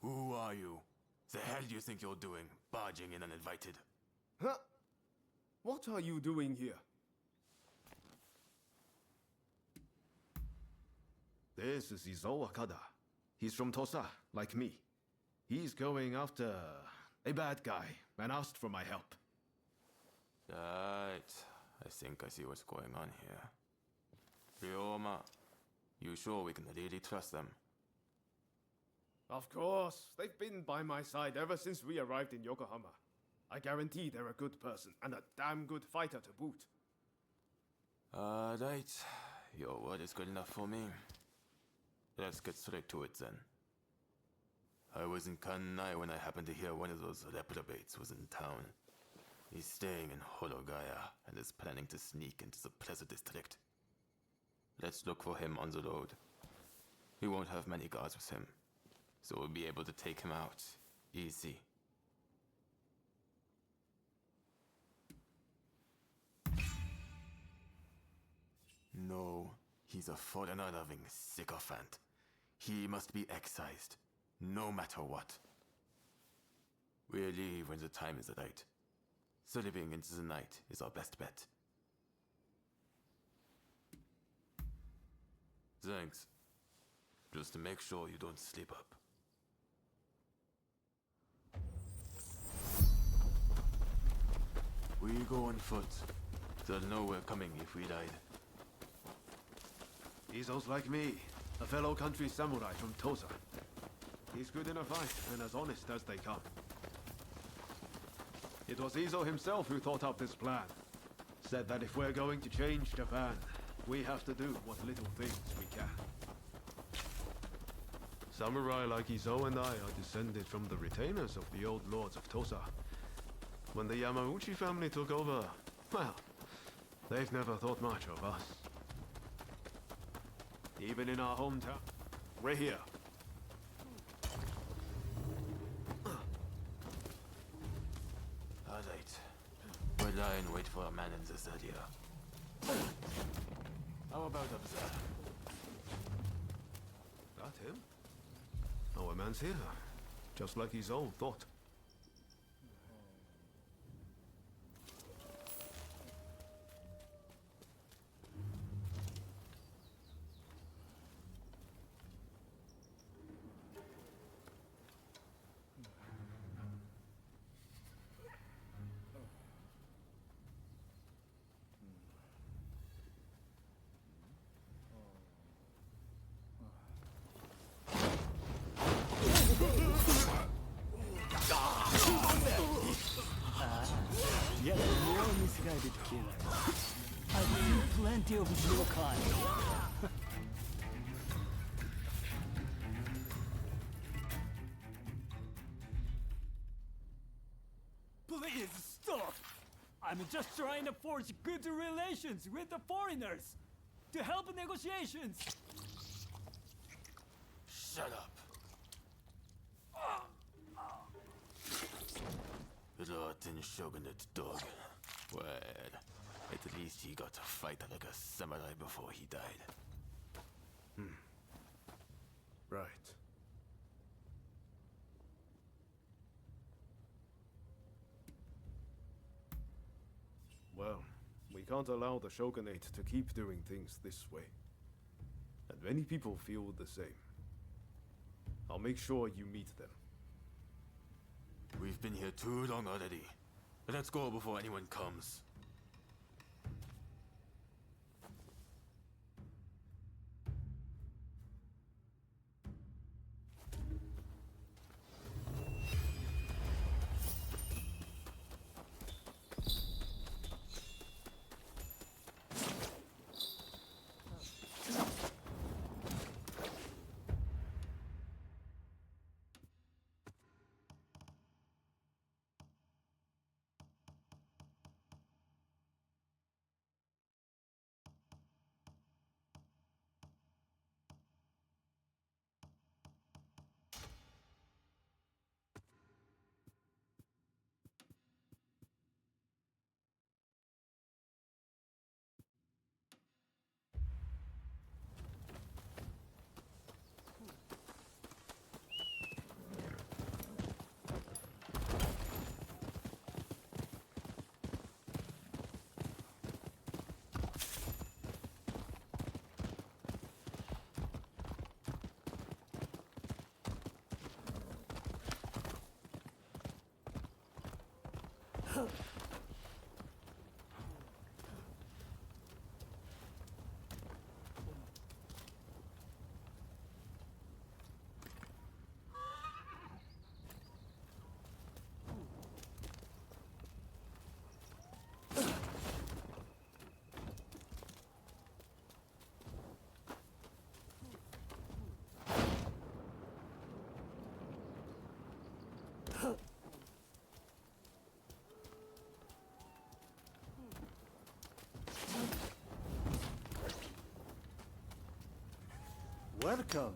Who are you? The hell do you think you're doing, barging in uninvited? Huh? What are you doing here? This is Izo Akada. He's from Tosa, like me. He's going after a bad guy and asked for my help. Right. I think I see what's going on here. Ryoma, you sure we can really trust them? Of course. They've been by my side ever since we arrived in Yokohama. I guarantee they're a good person and a damn good fighter to boot. Right. Your word is good enough for me. Let's get straight to it then. I was in Kanai when I happened to hear one of those reprobates was in town. He's staying in Hologaya and is planning to sneak into the Plaza District. Let's look for him on the road. He won't have many guards with him, so we'll be able to take him out easy. No, he's a foreigner-loving sycophant. He must be excised, no matter what. We'll leave when the time is right. Slipping into the night is our best bet. Thanks. Just to make sure you don't slip up. We go on foot. They'll know we're coming if we died. Izo's like me, a fellow country samurai from Tosa. He's good in a fight and as honest as they come. It was Izo himself who thought up this plan. Said that if we're going to change Japan, we have to do what little things we can. Samurai like Izo and I are descended from the retainers of the old lords of Tosa. When the Yamauchi family took over, well, they've never thought much of us. Even in our hometown, we're here. Alright. We'll lie and wait for a man in this area. How about up there? That him? Our man's here, just like his own thought. Yet more misguided killer. I've seen plenty of your kind. Please stop! I'm just trying to forge good relations with the foreigners. to help in negotiations. Shut up. Rotten shogunate dog. Well, at least he got to fight like a samurai before he died. Right. Well, we can't allow the shogunate to keep doing things this way. And many people feel the same. I'll make sure you meet them. We've been here too long already. Let's go before anyone comes. Welcome.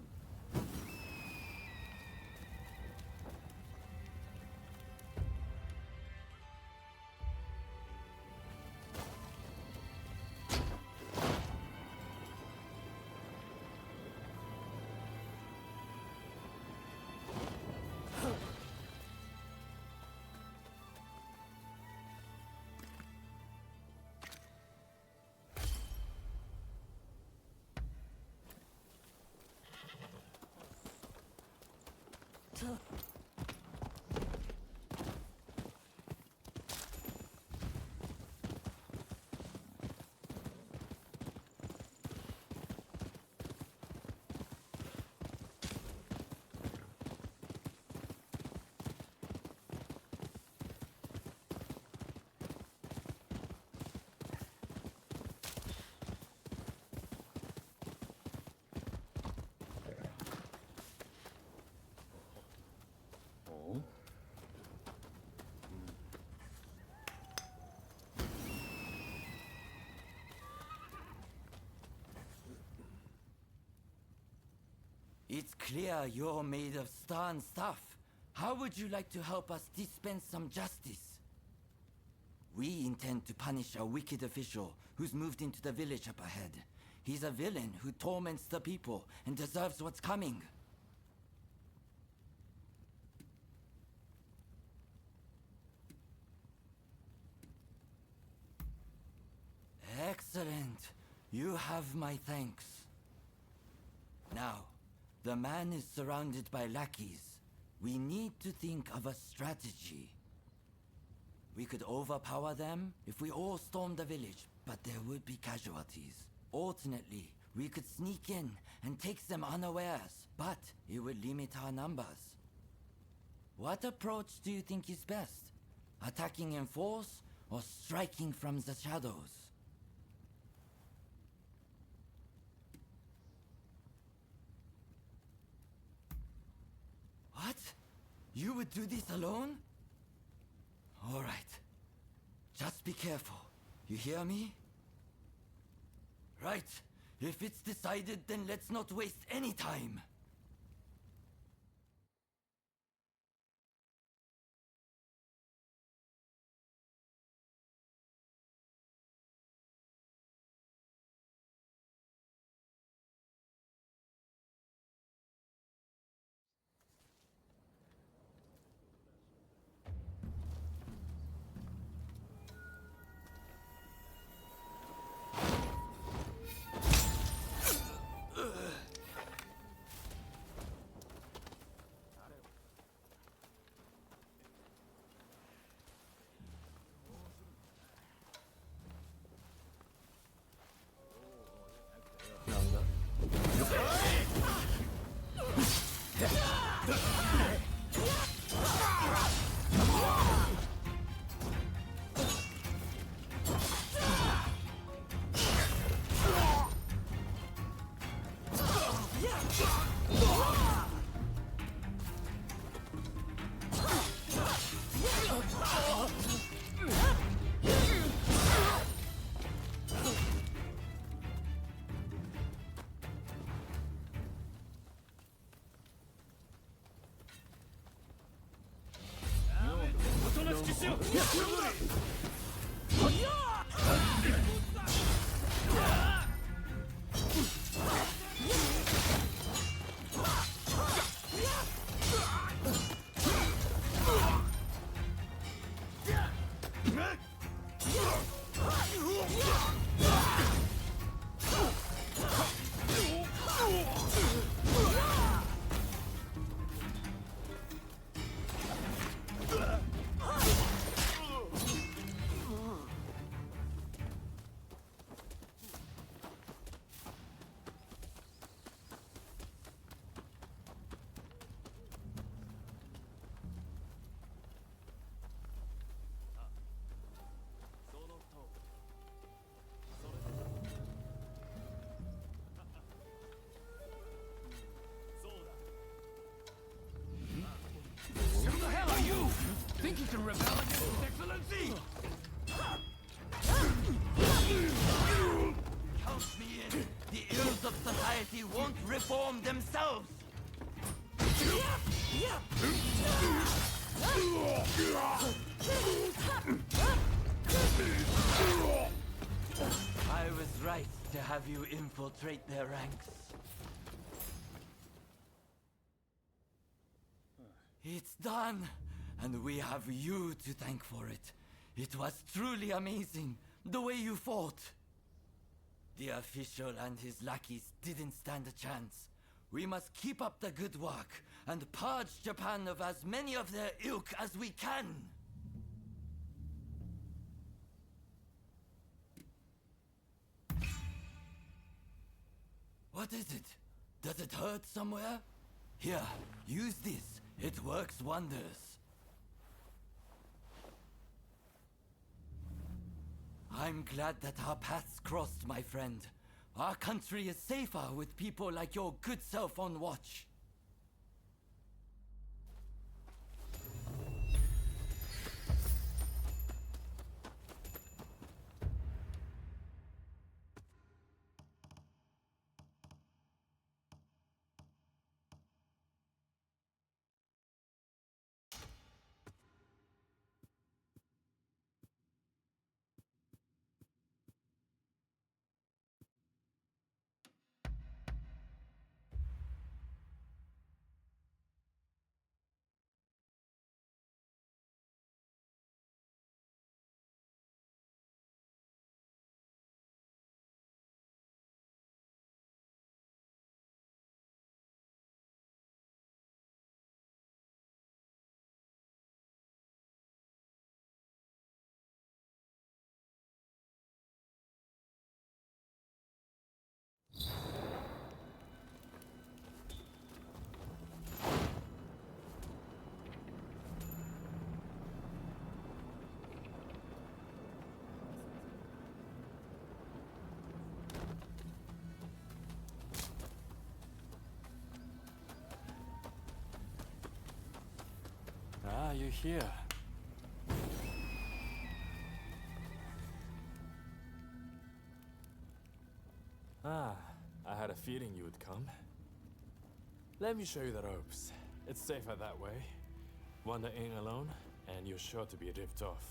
It's clear you're made of stern stuff. How would you like to help us dispense some justice? We intend to punish a wicked official who's moved into the village up ahead. He's a villain who torments the people and deserves what's coming. Excellent. You have my thanks. Now, the man is surrounded by lackeys. We need to think of a strategy. We could overpower them if we all stormed the village, but there would be casualties. Alternately, we could sneak in and take them unawares, but it would limit our numbers. What approach do you think is best? Attacking in force or striking from the shadows? What? You would do this alone? All right. Just be careful. You hear me? Right. If it's decided, then let's not waste any time. Think you can rebel against His Excellency? Count me in. The ills of society won't reform themselves. I was right to have you infiltrate their ranks. It's done, and we have you to thank for it. It was truly amazing, the way you fought. The official and his lackeys didn't stand a chance. We must keep up the good work and purge Japan of as many of their ilk as we can. What is it? Does it hurt somewhere? Here, use this. It works wonders. I'm glad that our paths crossed, my friend. Our country is safer with people like your good self on watch. Ah, you're here. Ah, feeling you would come. Let me show you the ropes. It's safer that way. Wander in alone, and you're sure to be ripped off.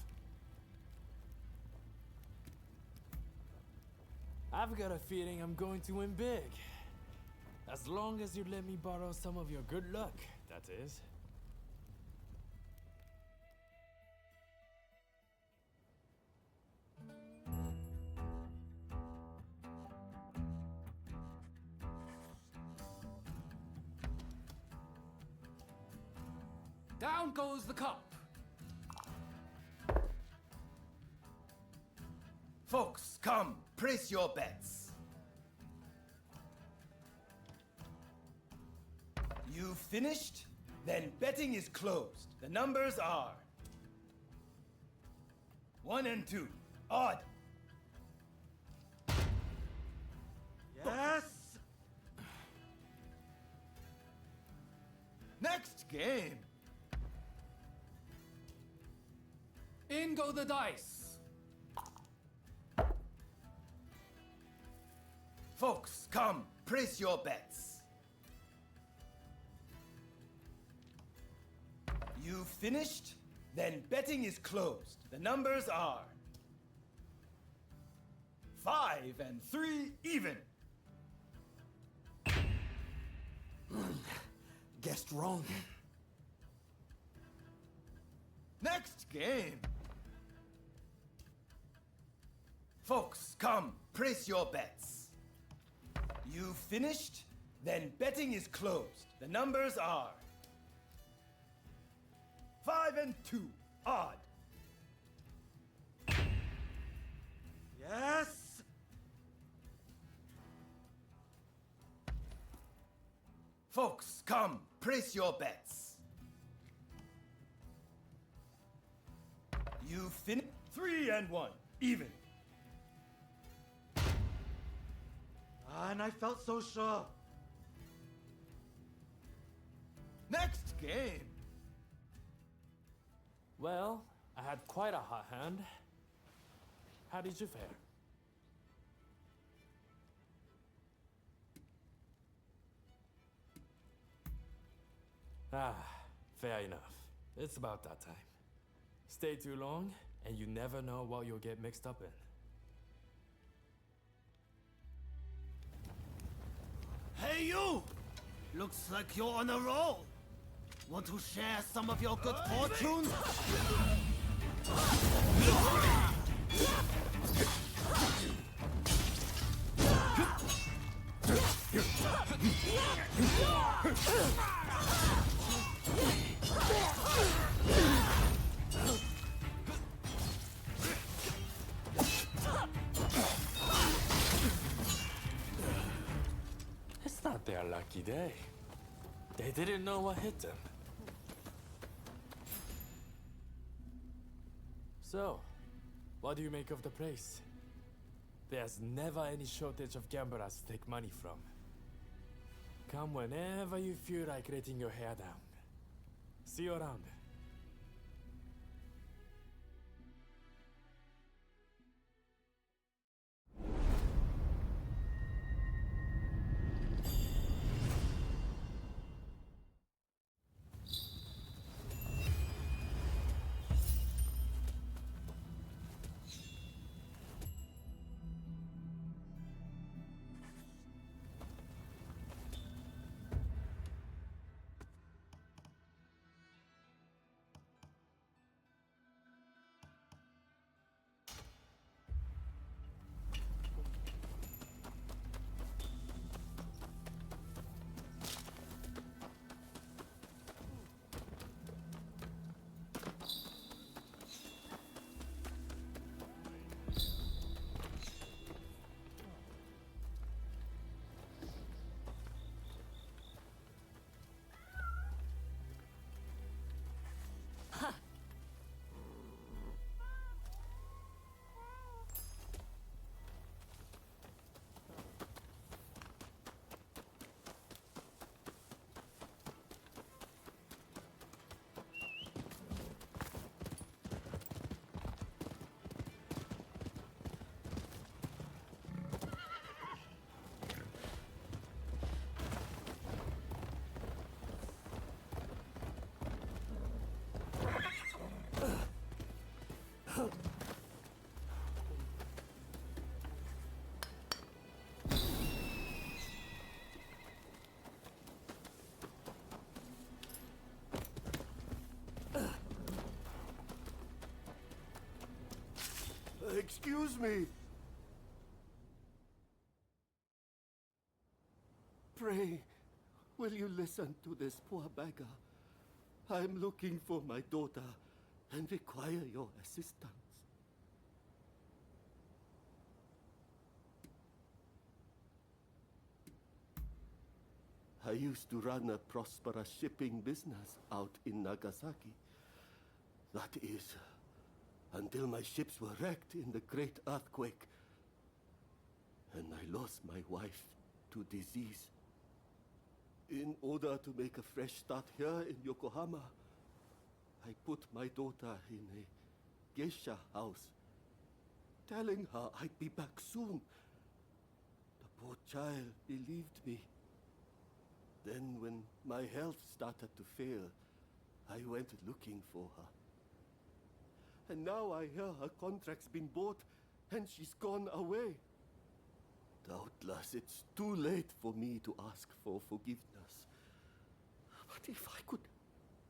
I've got a feeling I'm going to win big. As long as you let me borrow some of your good luck, that is. Down goes the cup. Folks, come, place your bets. You finished? Then betting is closed. The numbers are 1 and 2. Odd. Yes! Next game. In go the dice. Folks, come, place your bets. You finished? Then betting is closed. The numbers are 5 and 3 even. Guessed wrong. Next game. Folks, come, place your bets. You finished? Then betting is closed. The numbers are 5 and 2. Odd. Yes! Folks, come, place your bets. You finished? 3 and 1. Even. And I felt so sure. Next game. Well, I had quite a hot hand. How did you fare? Ah, fair enough. It's about that time. Stay too long, and you never know what you'll get mixed up in. Hey you! Looks like you're on a roll. Want to share some of your good fortune? It's not their lucky day. They didn't know what hit them. So, what do you make of the place? There's never any shortage of gamblers to take money from. Come whenever you feel like letting your hair down. See you around. Excuse me. Pray, will you listen to this poor beggar? I'm looking for my daughter and require your assistance. I used to run a prosperous shipping business out in Nagasaki. That is, until my ships were wrecked in the great earthquake, and I lost my wife to disease. In order to make a fresh start here in Yokohama, I put my daughter in a geisha house, telling her I'd be back soon. The poor child believed me. Then when my health started to fail, I went looking for her. And now I hear her contract's been bought and she's gone away. Doubtless it's too late for me to ask for forgiveness. But if I could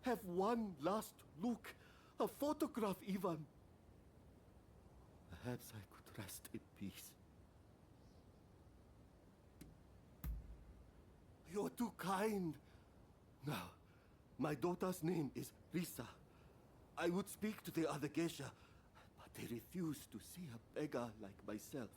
have one last look, a photograph even, perhaps I could rest in peace. You're too kind. Now, my daughter's name is Risa. I would speak to the other geisha, but they refuse to see a beggar like myself.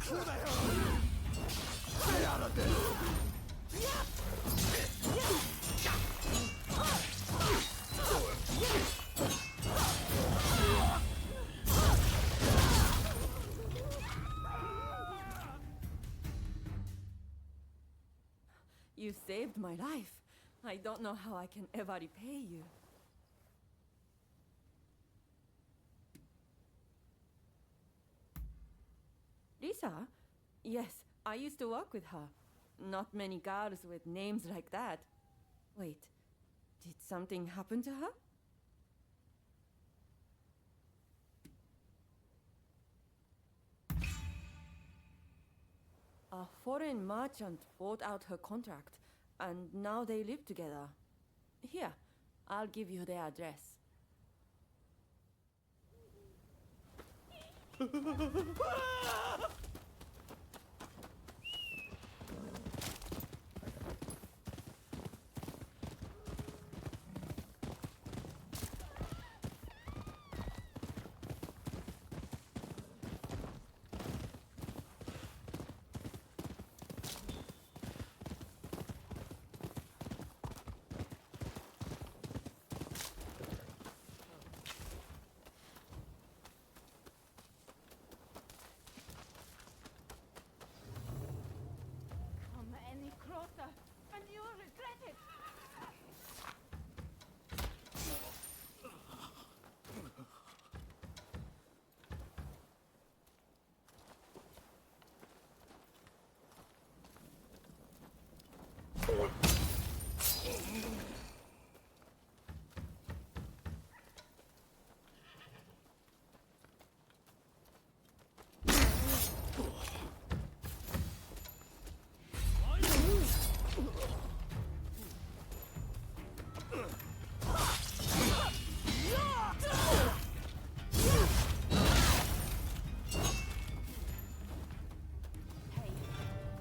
Who the hell are you? Stay out of this! You saved my life. I don't know how I can ever repay you. Lisa? Yes, I used to work with her. Not many girls with names like that. Wait, did something happen to her? A foreign merchant bought out her contract, and now they live together. Here, I'll give you their address. And you'll regret it.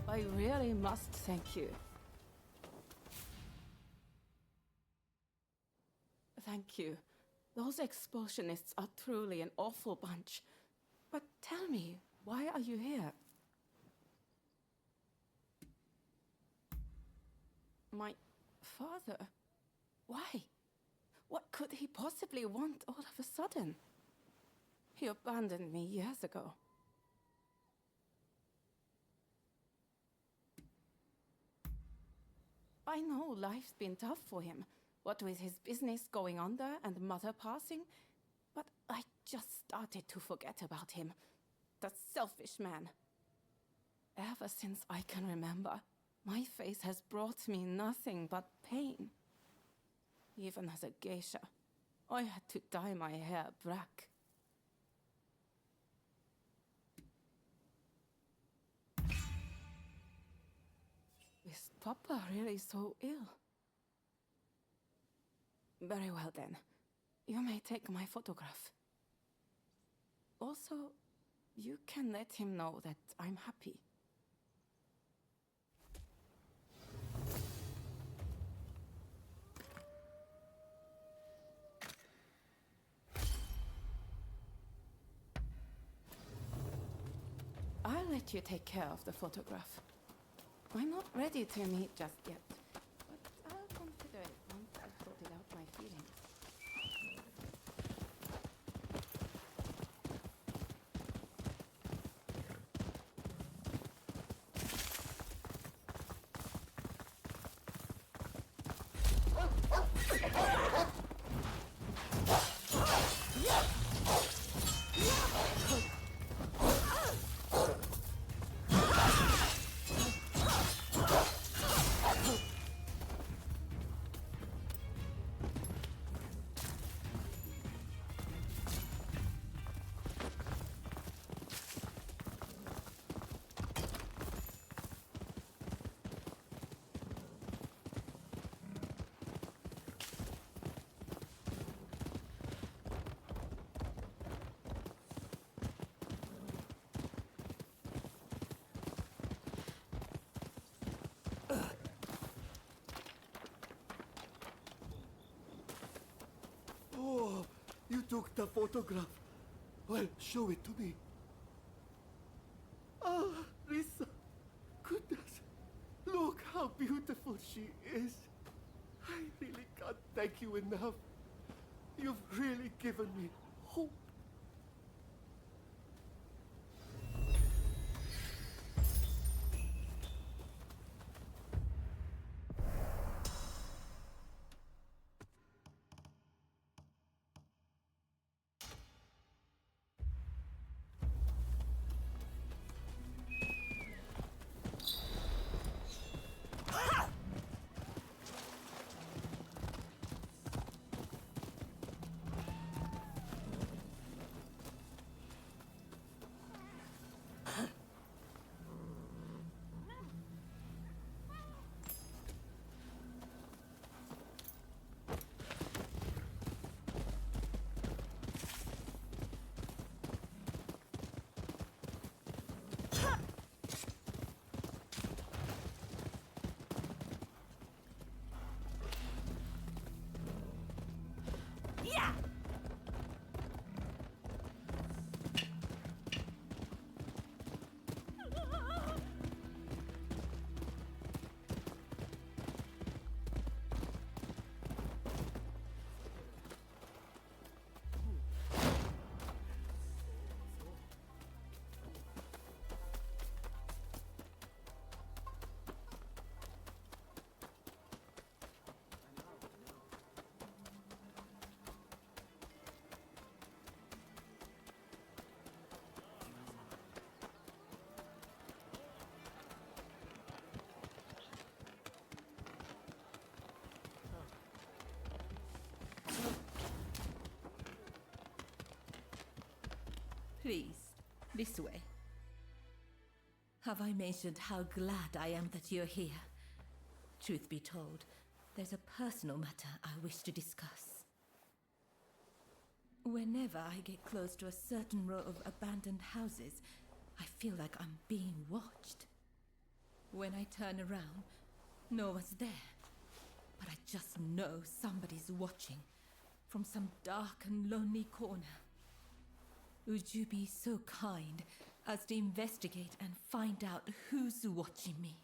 I really must thank you. Thank you. Those expulsionists are truly an awful bunch. But tell me, why are you here? My father? Why? What could he possibly want all of a sudden? He abandoned me years ago. I know life's been tough for him, what with his business going under and mother passing, but I just started to forget about him. That selfish man. Ever since I can remember, my face has brought me nothing but pain. Even as a geisha, I had to dye my hair black. Is Papa really so ill? Very well then. You may take my photograph. Also, you can let him know that I'm happy. I'll let you take care of the photograph. I'm not ready to meet just yet, but I'll consider it once I've sorted out my feelings. Oh, you took the photograph. Well, show it to me. Ah, Risa. Goodness. Look how beautiful she is. I really can't thank you enough. You've really given me hope. Please, this way. Have I mentioned how glad I am that you're here? Truth be told, there's a personal matter I wish to discuss. Whenever I get close to a certain row of abandoned houses, I feel like I'm being watched. When I turn around, no one's there. But I just know somebody's watching from some dark and lonely corner. Would you be so kind as to investigate and find out who's watching me?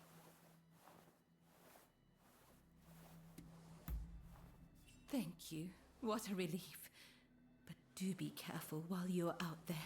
Thank you. What a relief. But do be careful while you're out there.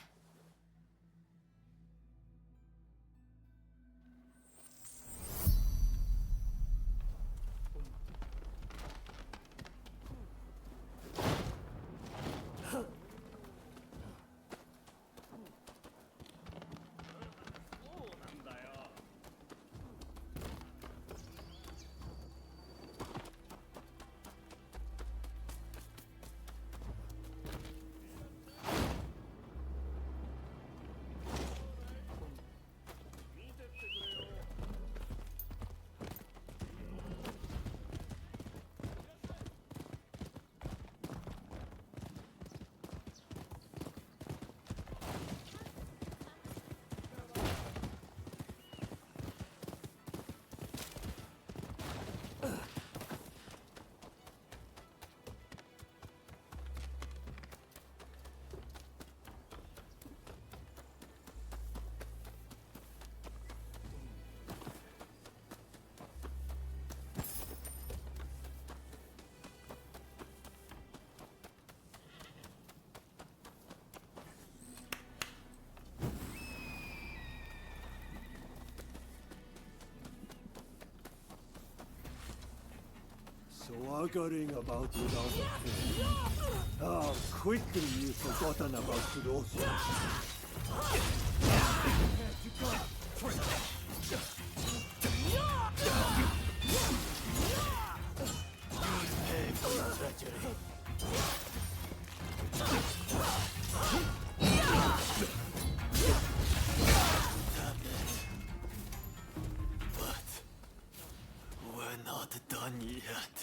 Swaggering about without a care. How quickly you've forgotten about Kurosu. Pay for your treachery. But we're not done yet.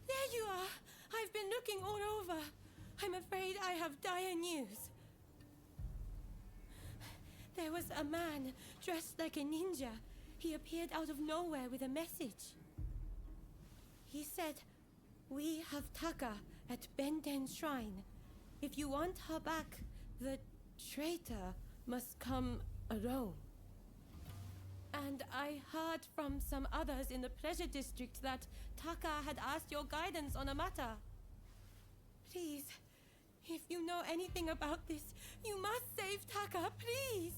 There you are! I've been looking all over. I'm afraid I have dire news. There was a man dressed like a ninja. He appeared out of nowhere with a message. He said, "We have Taka at Benten Shrine. If you want her back, the traitor must come alone." And I heard from some others in the Pleasure District that Taka had asked your guidance on a matter. Please, if you know anything about this, you must save Taka, please!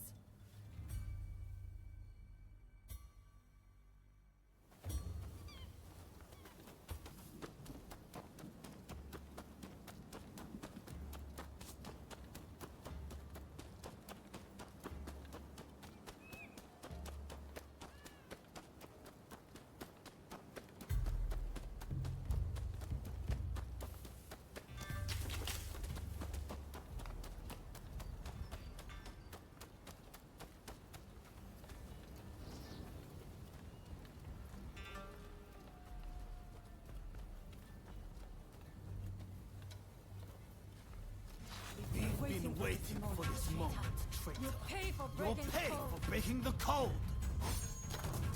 Been waiting for this moment, traitor. You'll pay for You'll breaking pay code. for breaking the code.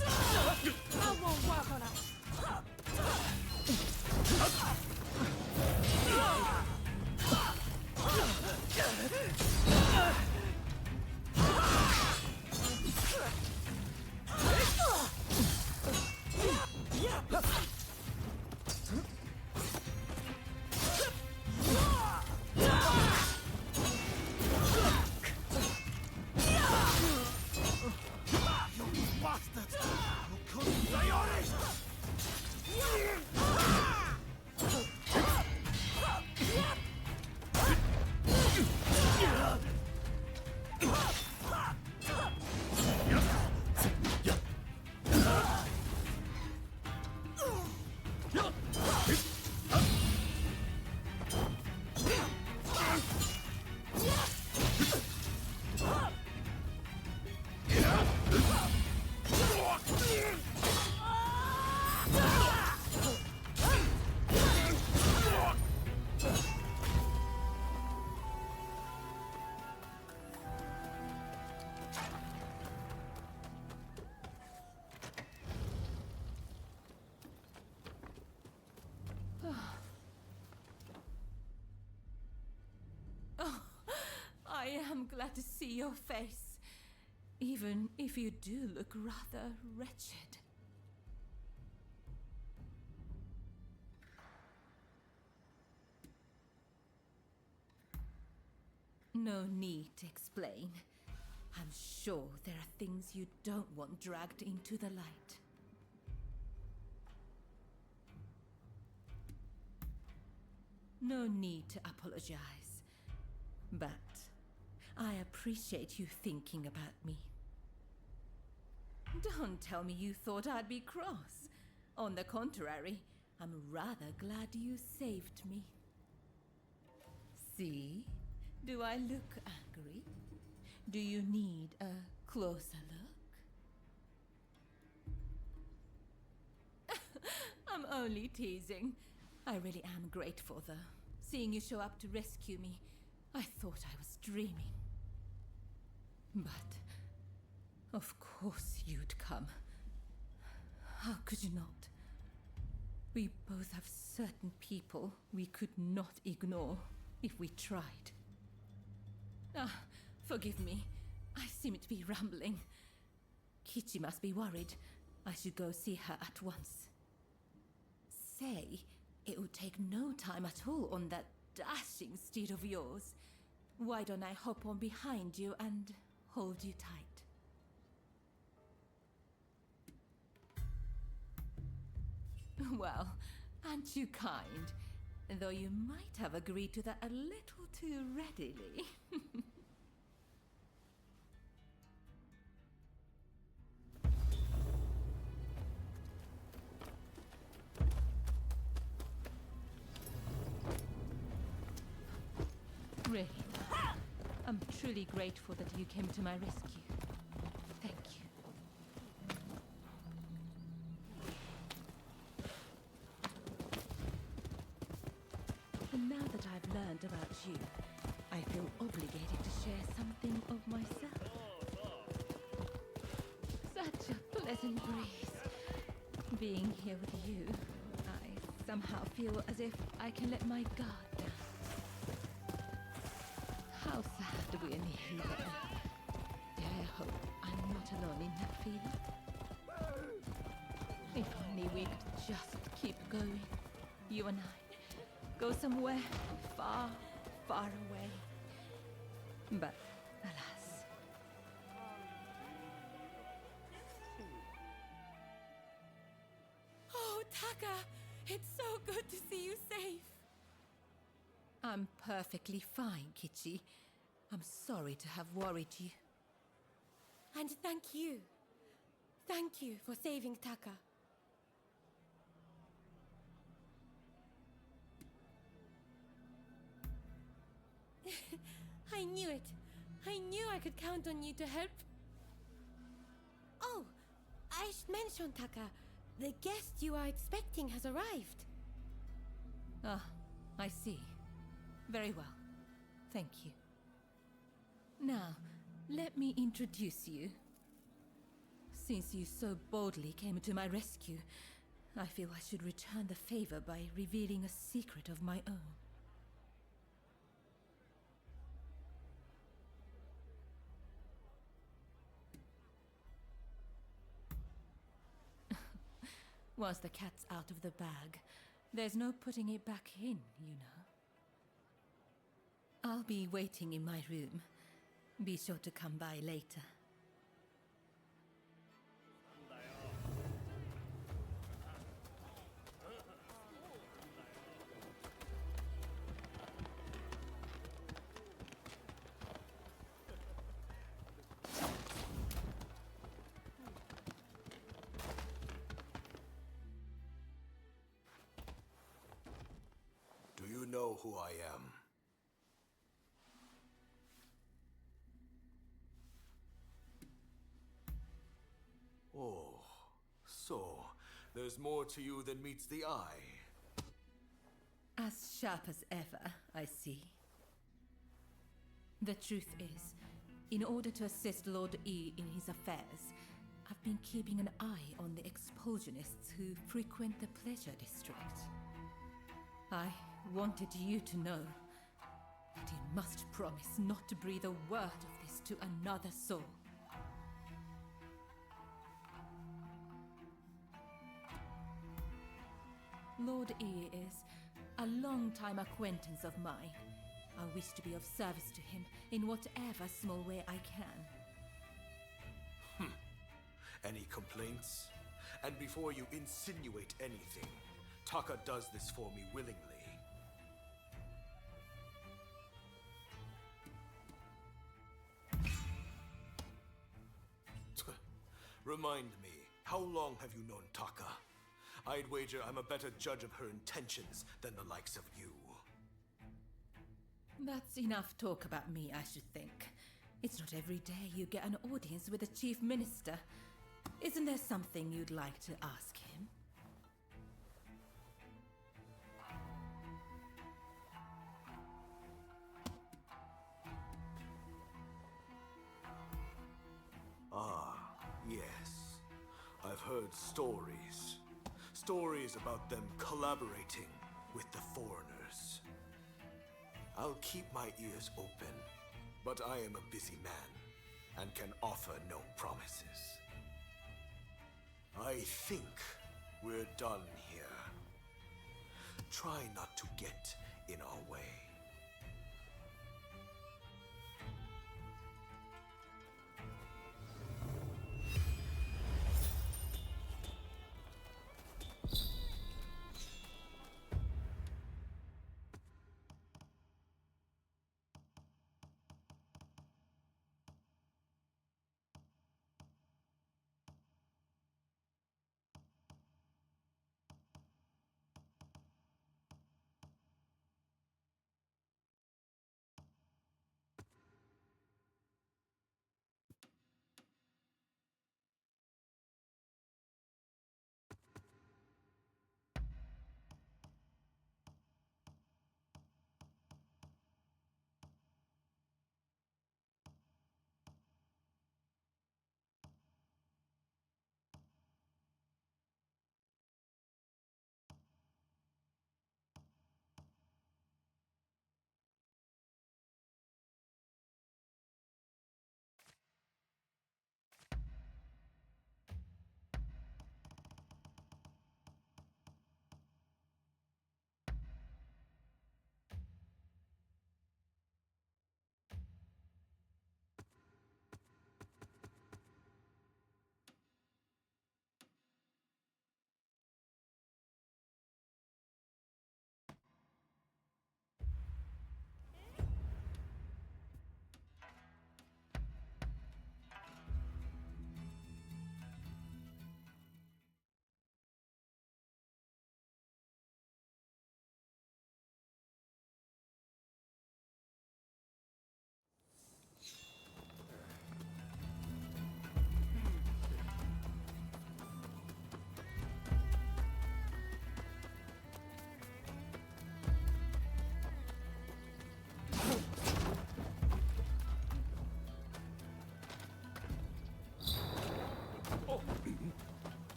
I won't work on us. I am glad to see your face. even if you do look rather wretched. No need to explain. I'm sure there are things you don't want dragged into the light. No need to apologize. But I appreciate you thinking about me. Don't tell me you thought I'd be cross. On the contrary, I'm rather glad you saved me. See? Do I look angry? Do you need a closer look? I'm only teasing. I really am grateful, though. Seeing you show up to rescue me, I thought I was dreaming. But, of course you'd come. How could you not? We both have certain people we could not ignore if we tried. Forgive me. I seem to be rambling. Kichi must be worried. I should go see her at once. Say, it would take no time at all on that dashing steed of yours. Why don't I hop on behind you and hold you tight? Well, aren't you kind? Though you might have agreed to that a little too readily. Really, I'm truly grateful that you came to my rescue. Thank you. And now that I've learned about you, I feel obligated to share something of myself. Such a pleasant breeze. Being here with you, I somehow feel as if I can let my guard down. How sad we're nearly there. I hope I'm not alone in that feeling. If only we could just keep going, you and I. Go somewhere far, far away. But, alas. Oh, Taka! It's so good to see you safe! I'm perfectly fine, Kichi. I'm sorry to have worried you. And thank you. Thank you for saving Taka. I knew it. I knew I could count on you to help. Oh, I should mention, Taka. The guest you are expecting has arrived. Ah, I see. Very well. Thank you. Now, let me introduce you. Since you so boldly came to my rescue, I feel I should return the favor by revealing a secret of my own. Once the cat's out of the bag, there's no putting it back in, you know. I'll be waiting in my room. Be sure to come by later. Do you know who I am? Oh, so there's more to you than meets the eye. As sharp as ever, I see. The truth is, in order to assist Lord E in his affairs, I've been keeping an eye on the expulsionists who frequent the pleasure district. I wanted you to know, but you must promise not to breathe a word of this to another soul. Lord E is a long-time acquaintance of mine. I wish to be of service to him in whatever small way I can. Any complaints? And before you insinuate anything, Taka does this for me willingly. Remind me, how long have you known Taka? I'd wager I'm a better judge of her intentions than the likes of you. That's enough talk about me, I should think. It's not every day you get an audience with the Chief Minister. Isn't there something you'd like to ask him? Ah, yes. I've heard stories. Stories about them collaborating with the foreigners. I'll keep my ears open, but I am a busy man and can offer no promises. I think we're done here. Try not to get in our way.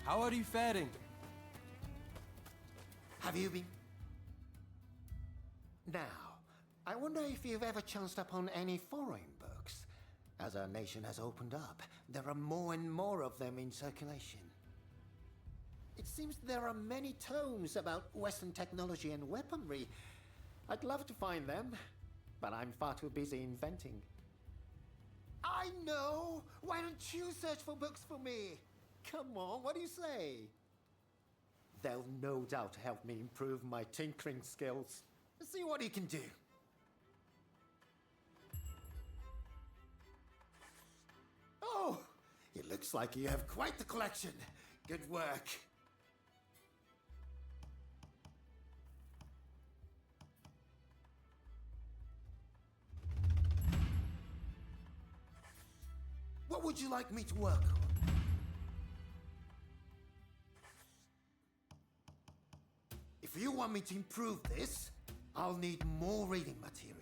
How are you faring? Have you been? Now, I wonder if you've ever chanced upon any foreign books. As our nation has opened up, there are more and more of them in circulation. It seems there are many tomes about Western technology and weaponry. I'd love to find them, but I'm far too busy inventing. I know! Why don't you search for books for me? Come on, what do you say? They'll no doubt help me improve my tinkering skills. See what you can do. Oh, it looks like you have quite the collection. Good work. What would you like me to work on? If you want me to improve this, I'll need more reading material.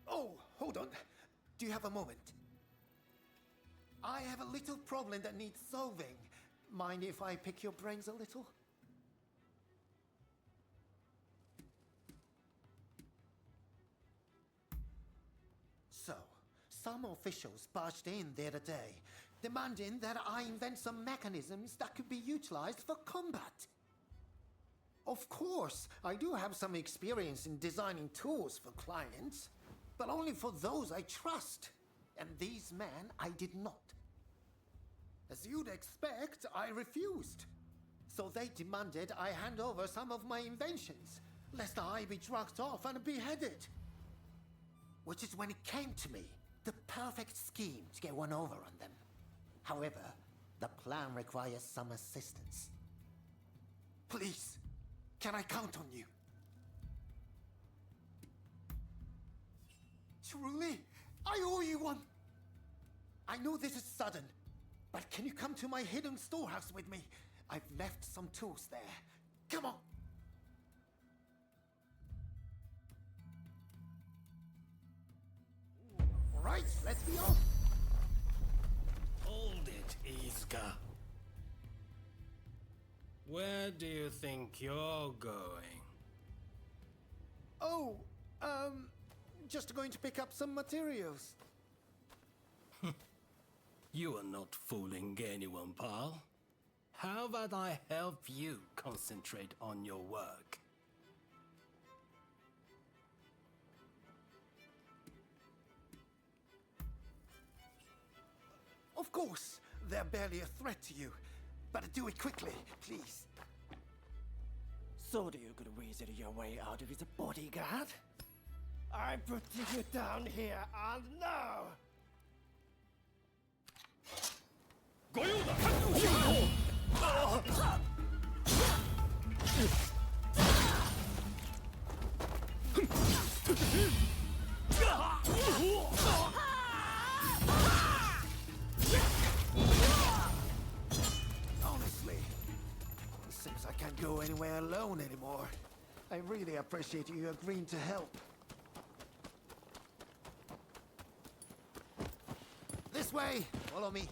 Oh, hold on. Do you have a moment? I have a little problem that needs solving. Mind if I pick your brains a little? So, some officials barged in the other day, demanding that I invent some mechanisms that could be utilized for combat. Of course, I do have some experience in designing tools for clients, but only for those I trust. And these men, I did not. As you'd expect, I refused. So they demanded I hand over some of my inventions, lest I be dragged off and beheaded. Which is when it came to me, the perfect scheme to get one over on them. However, the plan requires some assistance. Please, can I count on you? Truly, I owe you one. I know this is sudden, but can you come to my hidden storehouse with me? I've left some tools there. Come on. All right, let's be off. Hold it, Iska. Where do you think you're going? Oh, just going to pick up some materials. You are not fooling anyone, pal. How about I help you concentrate on your work? Of course, they're barely a threat to you. But do it quickly, please. So do you could weasel your way out of his bodyguard? I'm putting you down here and now! Honestly, it seems I can't go anywhere alone anymore. I really appreciate you agreeing to help. This way! Follow me.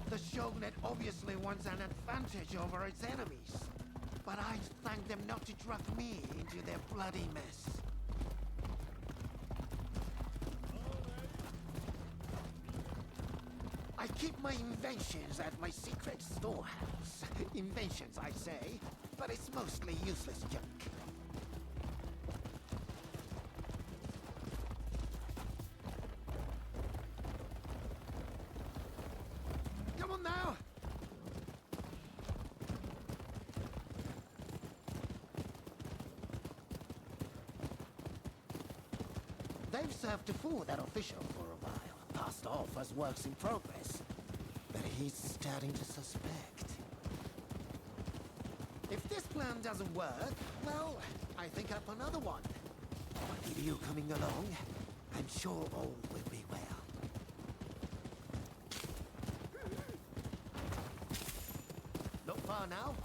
The shogunate obviously wants an advantage over its enemies. But I'd thank them not to drag me into their bloody mess. I keep my inventions at my secret storehouse. Inventions, I say, but it's mostly useless junk. Come on now! They've served to fool that official for a while, passed off as works in progress. But he's starting to suspect. If this plan doesn't work, well, I think up another one. But with you coming along, I'm sure all will be well. Not far now.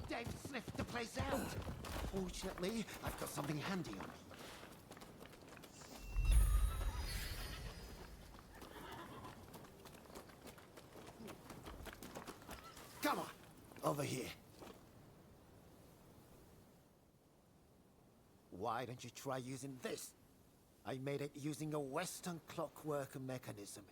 They've sniffed the place out. Fortunately, I've got something handy on me. Come on, over here. Why don't you try using this? I made it using a Western clockwork mechanism.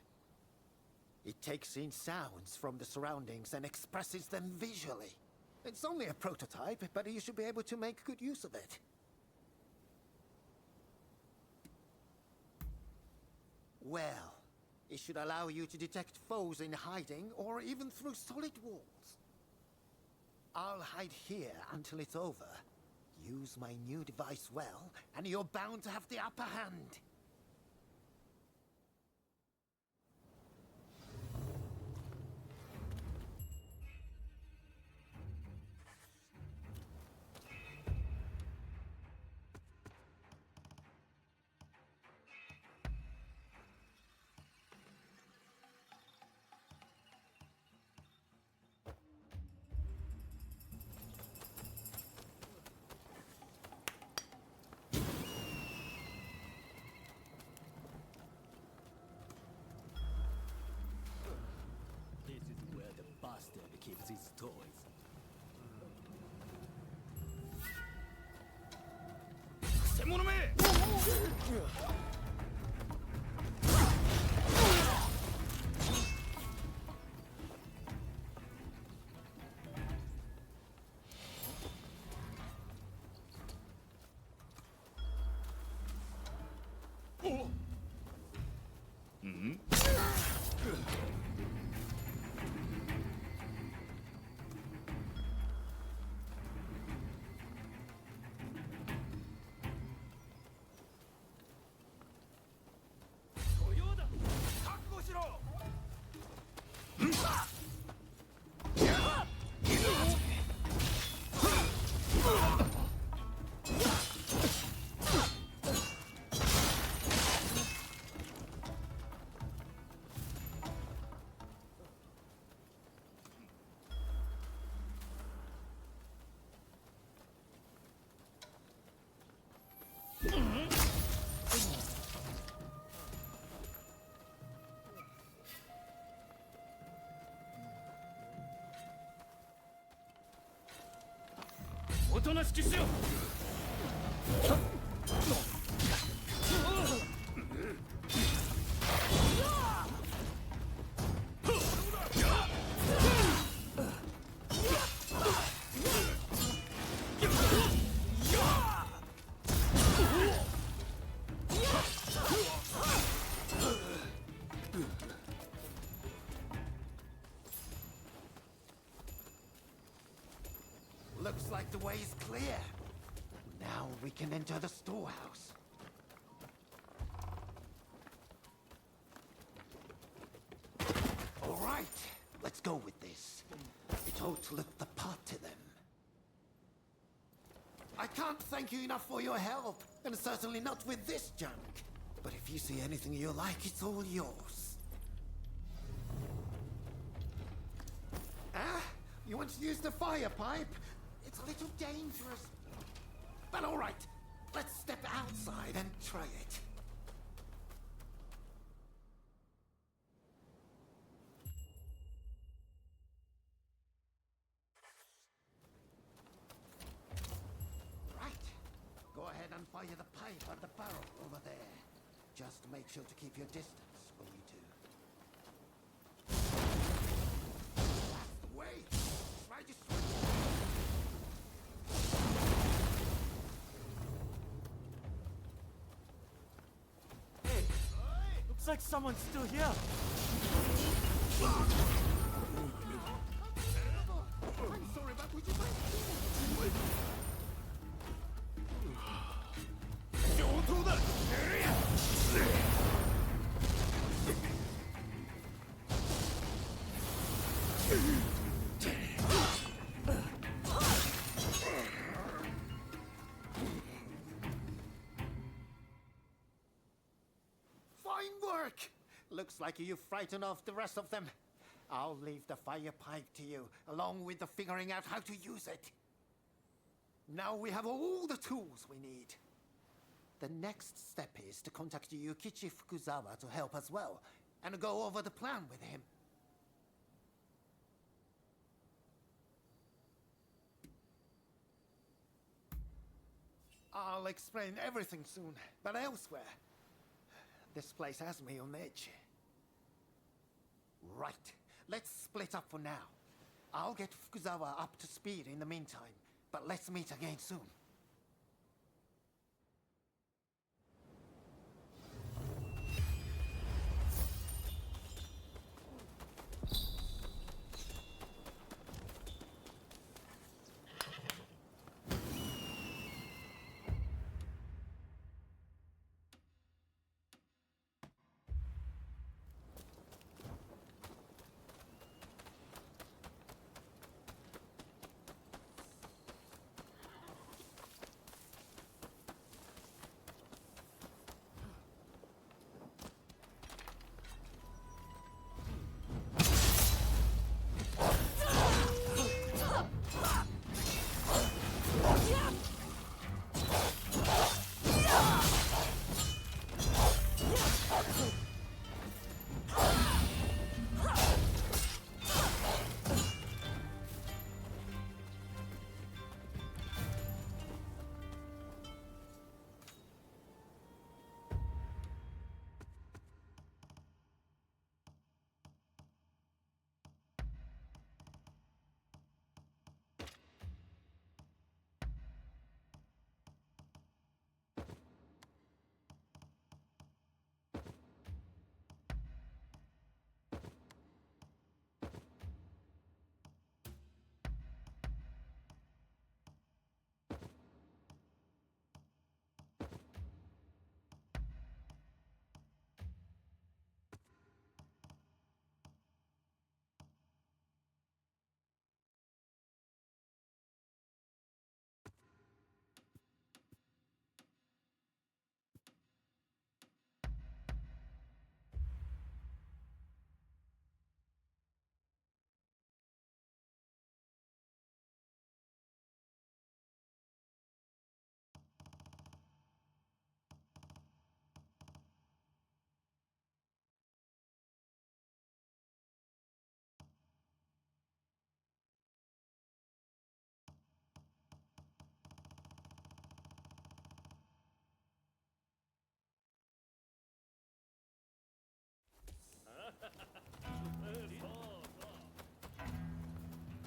It takes in sounds from the surroundings and expresses them visually. It's only a prototype, but you should be able to make good use of it. Well, it should allow you to detect foes in hiding or even through solid walls. I'll hide here until it's over. Use my new device well, and you're bound to have the upper hand. おとなしくしろ。Looks like the way is clear. Now we can enter the storehouse. All right, let's go with this. It ought to look the part to them. I can't thank you enough for your help, and certainly not with this junk. But if you see anything you like, it's all yours. Ah? You want to use the fire pipe? It's a little dangerous. But all right, let's step outside and try it. Right. Go ahead and fire the pipe at the barrel over there. Just make sure to keep your distance when you do. That's the way. Try to swing. Looks like someone's still here. I'm sorry, but would you mind? Fine work! Looks like you frightened off the rest of them. I'll leave the fire pipe to you, along with the figuring out how to use it. Now we have all the tools we need. The next step is to contact Yukichi Fukuzawa to help as well, and go over the plan with him. I'll explain everything soon, but elsewhere. This place has me on edge. Right, let's split up for now. I'll get Fukuzawa up to speed in the meantime, but let's meet again soon.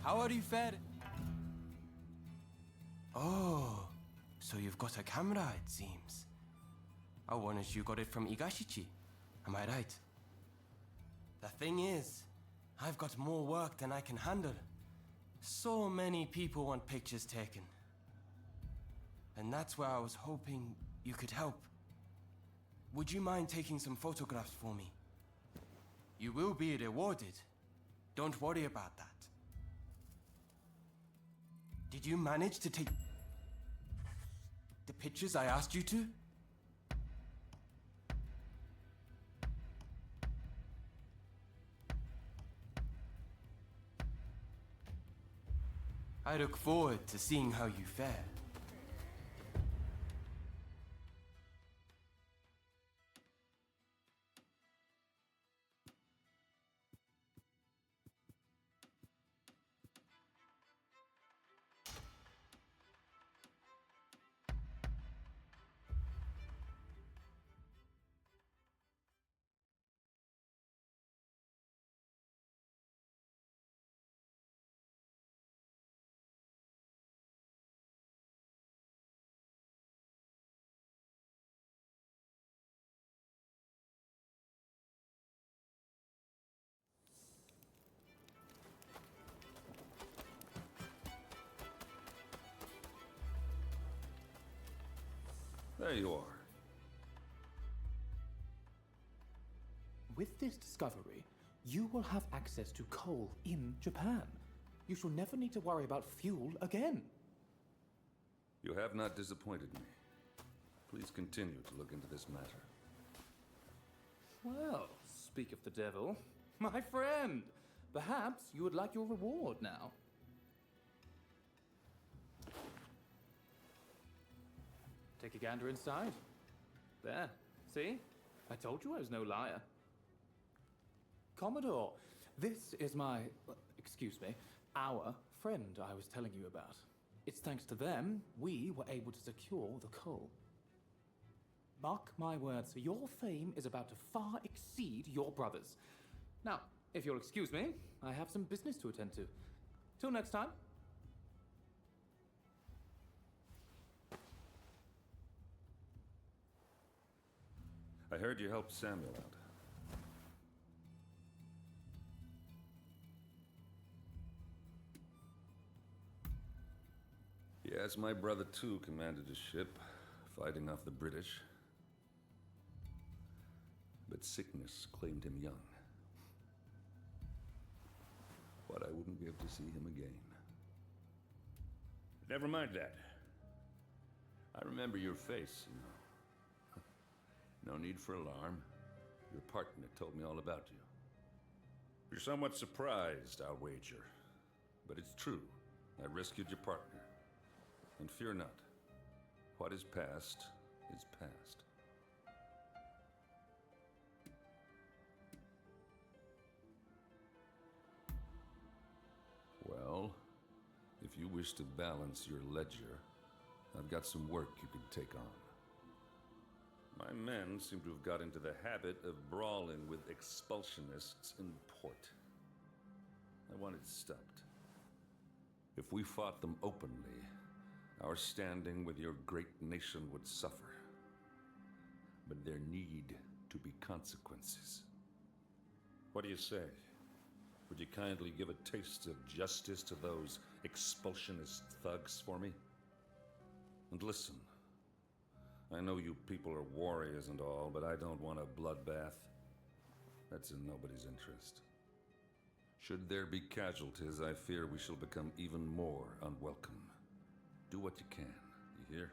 How are you fared? Oh, so you've got a camera, it seems. I wanted you got it from Igashichi. Am I right? The thing is, I've got more work than I can handle. So many people want pictures taken. And that's where I was hoping you could help. Would you mind taking some photographs for me? You will be rewarded. Don't worry about that. Did you manage to take the pictures I asked you to? I look forward to seeing how you fare. There you are. With this discovery, you will have access to coal in Japan. You shall never need to worry about fuel again. You have not disappointed me. Please continue to look into this matter. Well, speak of the devil, my friend, perhaps you would like your reward now. Take a gander inside. There, see? I told you I was no liar. Commodore, this is our friend I was telling you about. It's thanks to them we were able to secure the coal. Mark my words, your fame is about to far exceed your brother's. Now, if you'll excuse me, I have some business to attend to. Till next time. I heard you helped Samuel out. Yes, my brother too commanded a ship, fighting off the British. But sickness claimed him young. But I wouldn't be able to see him again. Never mind that. I remember your face, you know. No need for alarm. Your partner told me all about you. You're somewhat surprised, I'll wager. But it's true. I rescued your partner. And fear not. What is past is past. Well, if you wish to balance your ledger, I've got some work you can take on. My men seem to have got into the habit of brawling with expulsionists in port. I want it stopped. If we fought them openly, our standing with your great nation would suffer. But there need to be consequences. What do you say? Would you kindly give a taste of justice to those expulsionist thugs for me? And listen, I know you people are warriors and all, but I don't want a bloodbath. That's in nobody's interest. Should there be casualties, I fear we shall become even more unwelcome. Do what you can, you hear?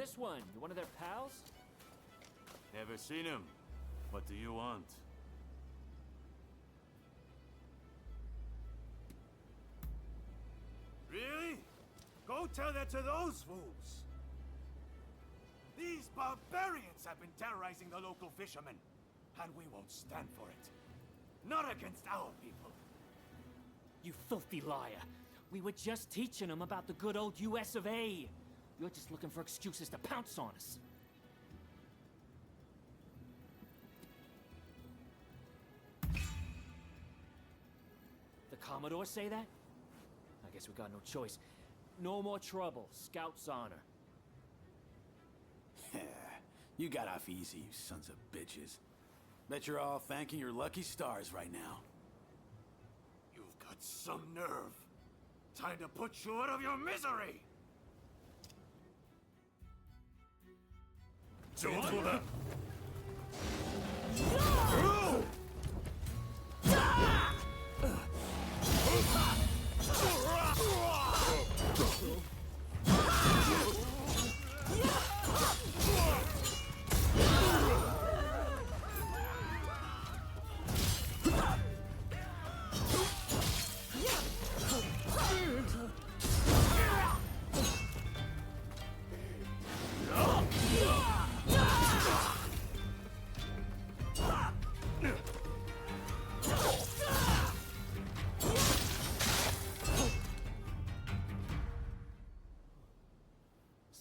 this one? You one of their pals? Never seen him. What do you want? Really? Go tell that to those fools! These barbarians have been terrorizing the local fishermen, and we won't stand for it. Not against our people. You filthy liar. We were just teaching them about the good old US of A. You're just looking for excuses to pounce on us. The Commodore say that? I guess we got no choice. No more trouble. Scout's honor. You got off easy, you sons of bitches. Bet you're all thanking your lucky stars right now. You've got some nerve. Time to put you out of your misery! Gentlemen!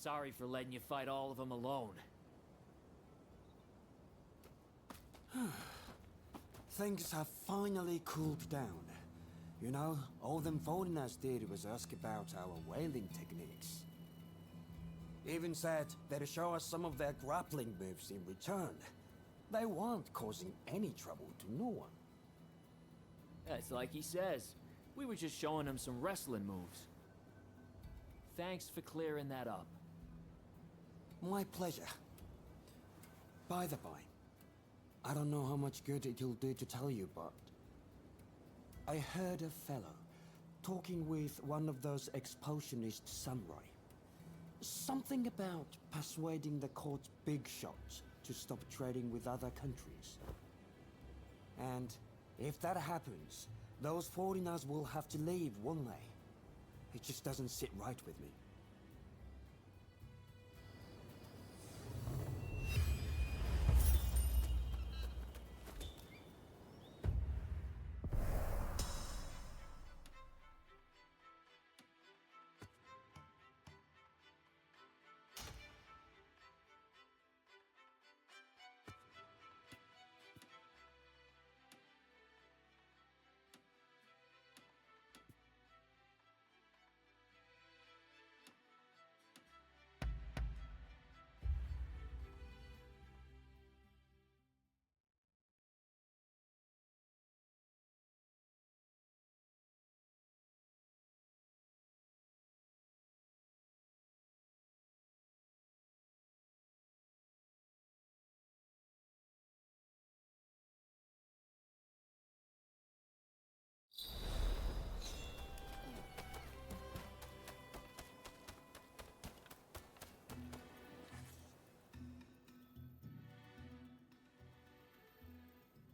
Sorry for letting you fight all of them alone. Things have finally cooled down. You know, all them foreigners did was ask about our whaling techniques. Even said they'd show us some of their grappling moves in return. They weren't causing any trouble to no one. That's like he says. We were just showing him some wrestling moves. Thanks for clearing that up. My pleasure. By the by, I don't know how much good it'll do to tell you, but I heard a fellow talking with one of those expulsionist samurai. Something about persuading the court's big shots to stop trading with other countries. And if that happens, those foreigners will have to leave, won't they? It just doesn't sit right with me.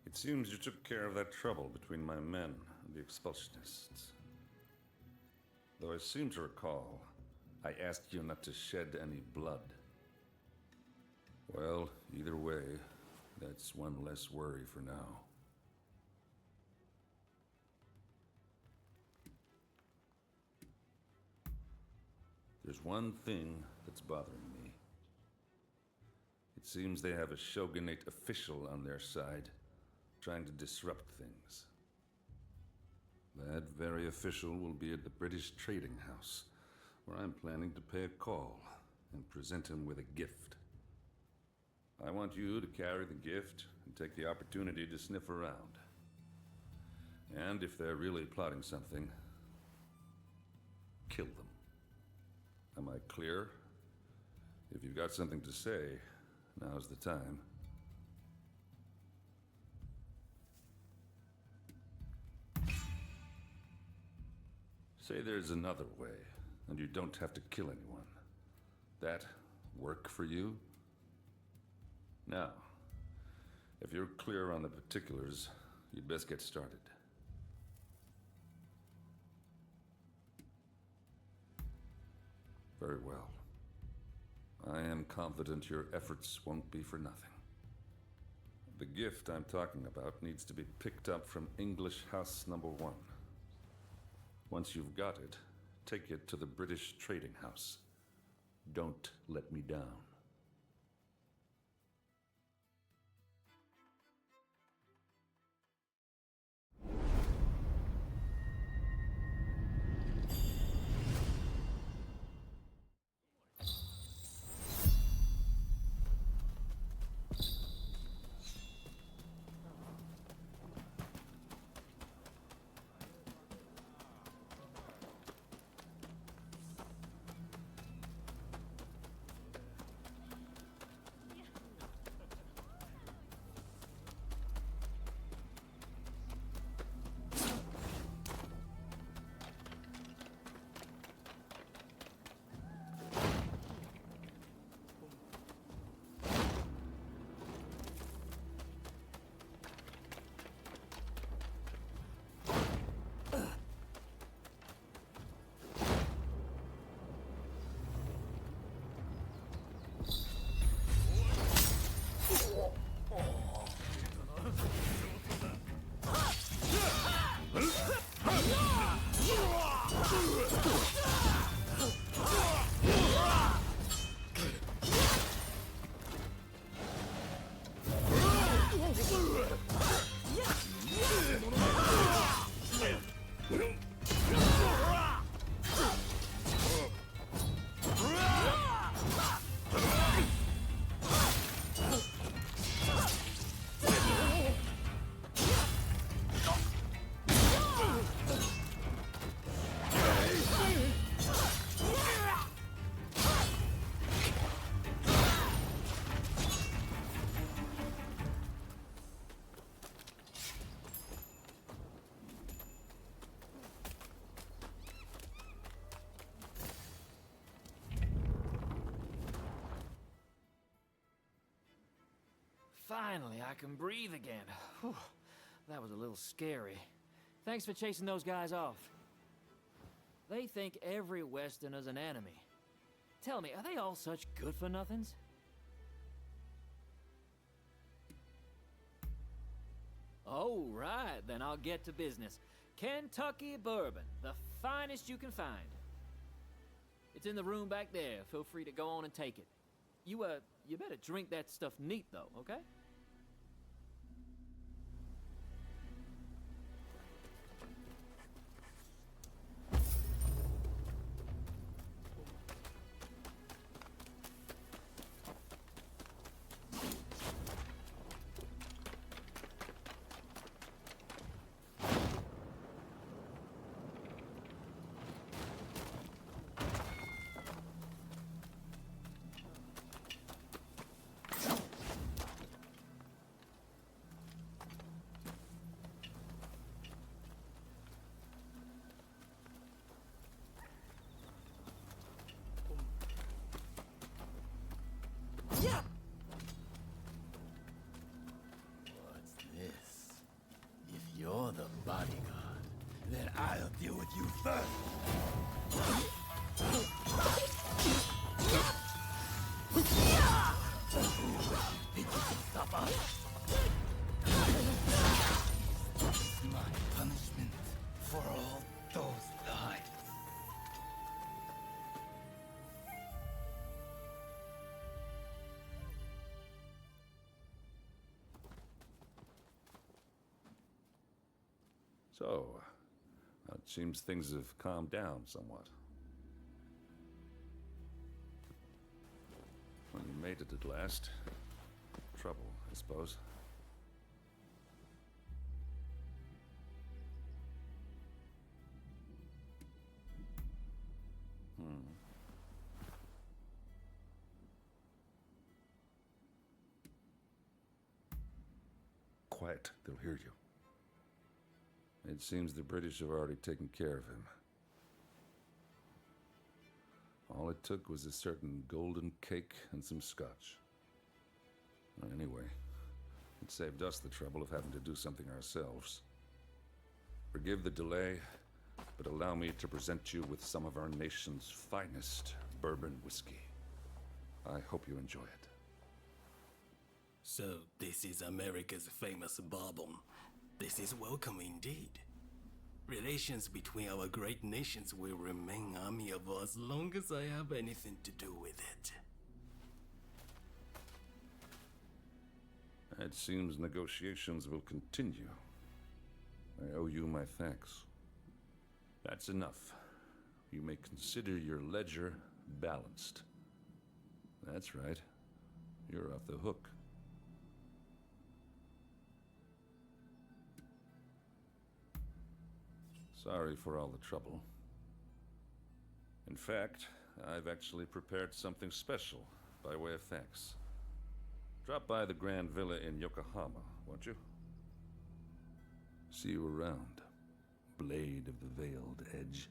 It seems you took care of that trouble between my men and the expulsionists. Though I seem to recall, I asked you not to shed any blood. Well, either way, that's one less worry for now. There's one thing that's bothering me. It seems they have a shogunate official on their side, trying to disrupt things. That very official will be at the British Trading House, where I'm planning to pay a call and present him with a gift. I want you to carry the gift and take the opportunity to sniff around. And if they're really plotting something, kill them. Am I clear? If you've got something to say, now's the time. Say there's another way, and you don't have to kill anyone. That work for you? Now, if you're clear on the particulars, you'd best get started. Very well. I am confident your efforts won't be for nothing. The gift I'm talking about needs to be picked up from English House Number 1. Once you've got it, take it to the British Trading House. Don't let me down. Finally, I can breathe again. Whew, that was a little scary. Thanks for chasing those guys off. They think every Westerner's an enemy. Tell me, are they all such good-for-nothings? Oh, right, then I'll get to business. Kentucky bourbon, the finest you can find. It's in the room back there. Feel free to go on and take it. You better drink that stuff neat, though, okay? What's this? If you're the bodyguard, then I'll deal with you first. Think you can stop us? This is my punishment for all those lives. So, it seems things have calmed down somewhat. Well, you made it at last. Trouble, I suppose. Quiet, they'll hear you. It seems the British have already taken care of him. All it took was a certain golden cake and some scotch. Anyway, it saved us the trouble of having to do something ourselves. Forgive the delay, but allow me to present you with some of our nation's finest bourbon whiskey. I hope you enjoy it. So, this is America's famous bourbon. This is welcome indeed. Relations between our great nations will remain amiable as long as I have anything to do with it. It seems negotiations will continue. I owe you my thanks. That's enough. You may consider your ledger balanced. That's right. You're off the hook. Sorry for all the trouble. In fact, I've actually prepared something special by way of thanks. Drop by the Grand Villa in Yokohama, won't you? See you around, Blade of the Veiled Edge.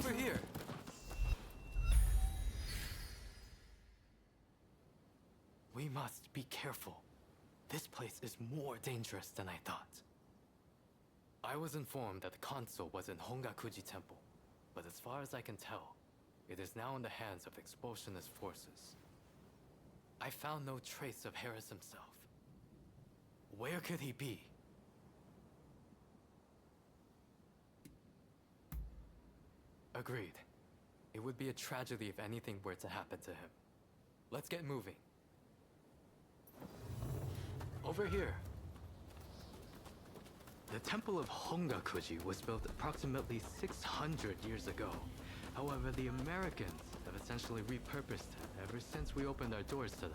Over here! We must be careful. This place is more dangerous than I thought. I was informed that the consul was in Hongakuji Temple, but as far as I can tell, it is now in the hands of expulsionist forces. I found no trace of Harris himself. Where could he be? Agreed. It would be a tragedy if anything were to happen to him. Let's get moving. Over here. The Temple of Hongakuji was built approximately 600 years ago. However, the Americans have essentially repurposed it ever since we opened our doors to them.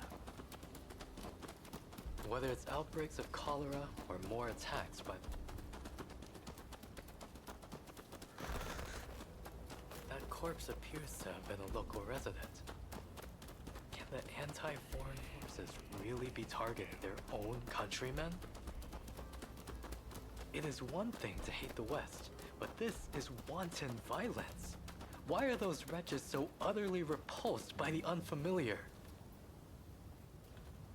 Whether it's outbreaks of cholera or more attacks by... That corpse appears to have been a local resident. Can the anti-foreign forces really be targeting their own countrymen? It is one thing to hate the West, but this is wanton violence. Why are those wretches so utterly repulsed by the unfamiliar?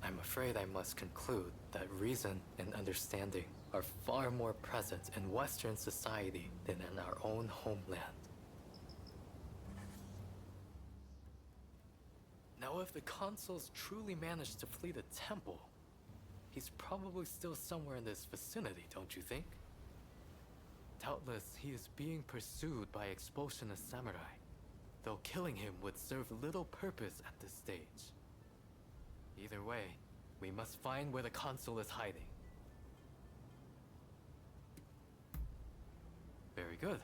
I'm afraid I must conclude that reason and understanding are far more present in Western society than in our own homeland. Now, if the consuls truly managed to flee the temple, he's probably still somewhere in this vicinity, don't you think? Doubtless, he is being pursued by expulsionist samurai, though killing him would serve little purpose at this stage. Either way, we must find where the consul is hiding. Very good.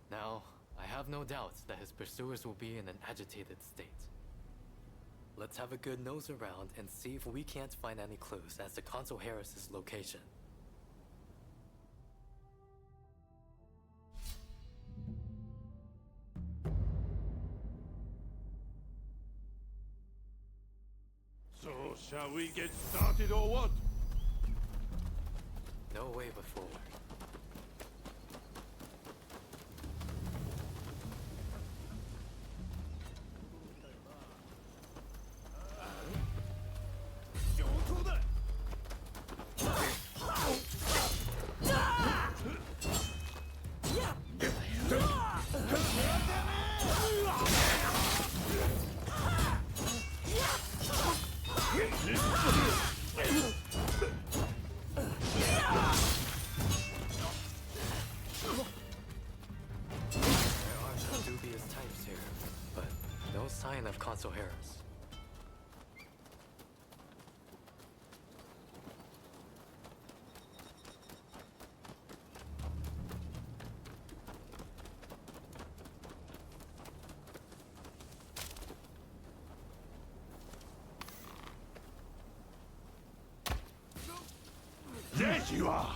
Now, I have no doubts that his pursuers will be in an agitated state. Let's have a good nose around and see if we can't find any clues as to Consul Harris's location. So, shall we get started or what? No way but forward. Of Consul Harris. There you are!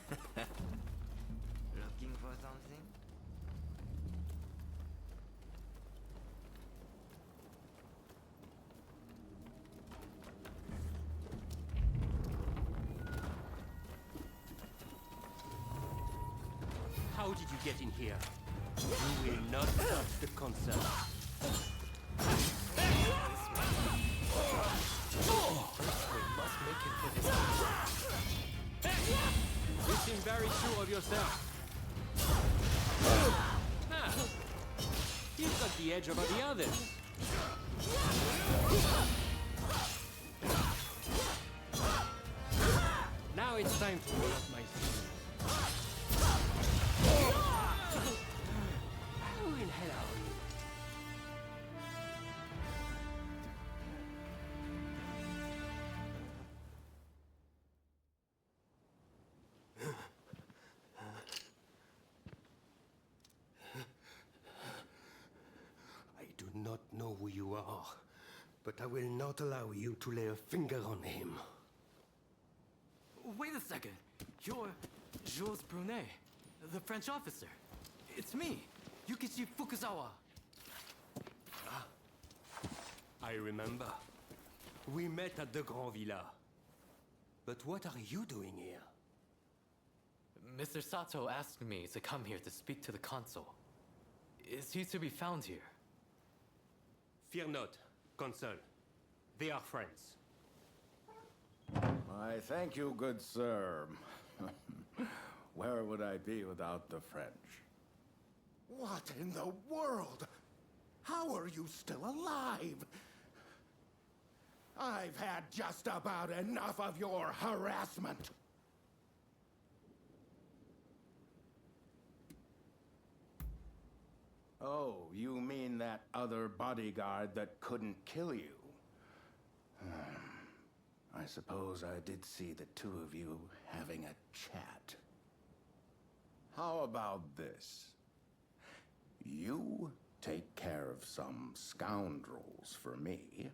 Looking for something? How did you get in here? You will not touch the consul. We must make him for this. You seem very sure of yourself. Ah, you've got the edge over the others. Now it's time to meet my students. Who in hell are you? I do not know who you are, but I will not allow you to lay a finger on him. Wait a second. You're Jules Brunet, the French officer. It's me, Yukichi Fukuzawa. I remember. We met at the Grand Villa. But what are you doing here? Mr. Sato asked me to come here to speak to the consul. Is he to be found here? Fear not, consul. They are friends. I thank you, good sir. Where would I be without the French? What in the world? How are you still alive? I've had just about enough of your harassment. Oh, you mean that other bodyguard that couldn't kill you? I suppose I did see the two of you having a chat. How about this? You take care of some scoundrels for me,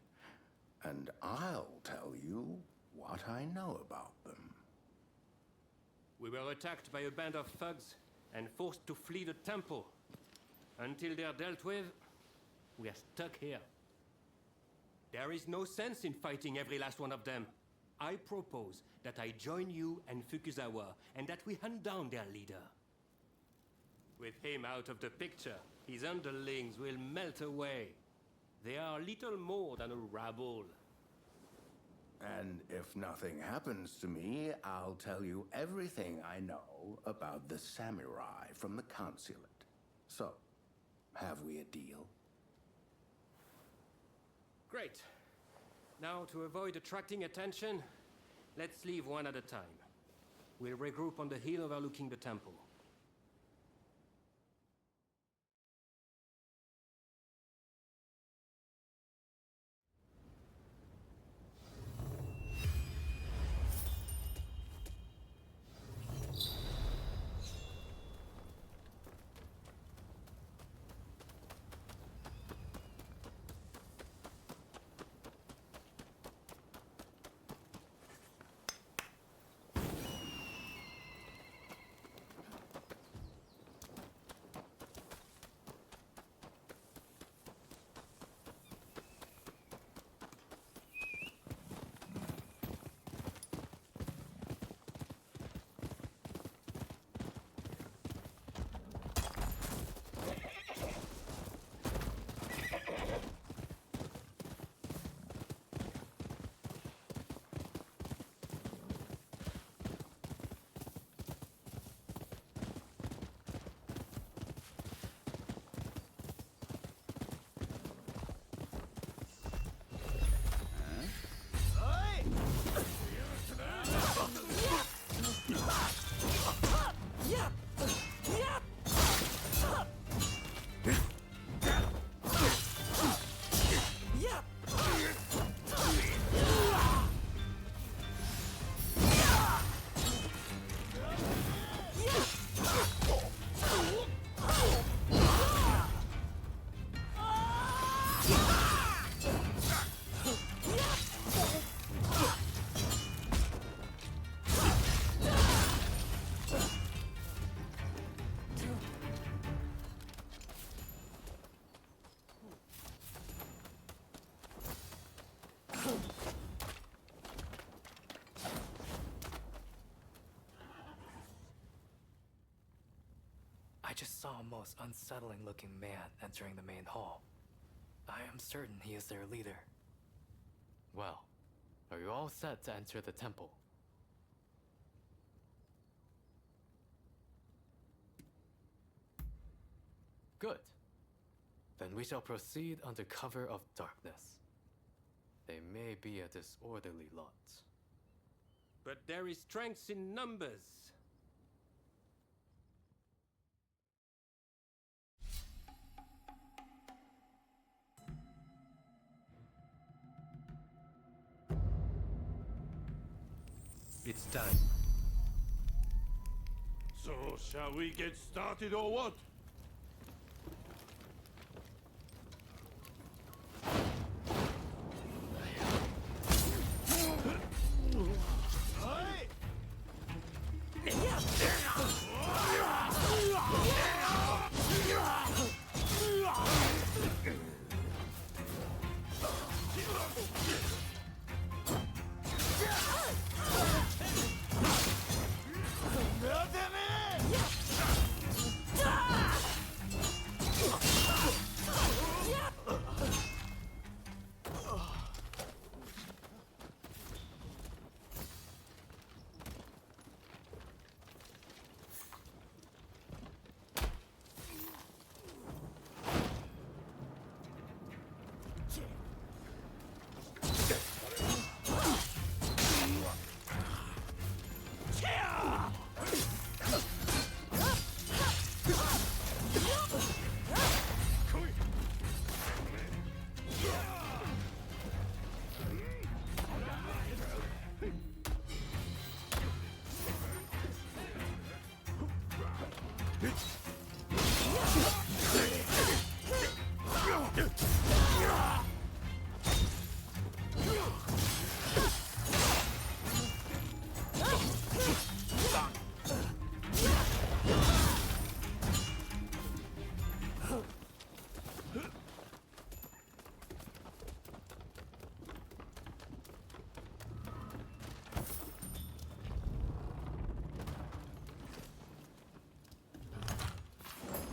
and I'll tell you what I know about them. We were attacked by a band of thugs and forced to flee the temple. Until they're dealt with, we are stuck here. There is no sense in fighting every last one of them. I propose that I join you and Fukuzawa, and that we hunt down their leader. With him out of the picture, his underlings will melt away. They are little more than a rabble. And if nothing happens to me, I'll tell you everything I know about the samurai from the Consulate. So, have we a deal? Great. Now, to avoid attracting attention, let's leave one at a time. We'll regroup on the hill overlooking the temple. I just saw a most unsettling looking man entering the main hall. I am certain he is their leader. Well, are you all set to enter the temple? Good. Then we shall proceed under cover of darkness. They may be a disorderly lot. But there is strength in numbers. It's time. So, shall we get started or what?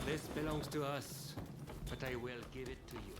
This belongs to us, but I will give it to you.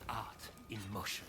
Art in motion.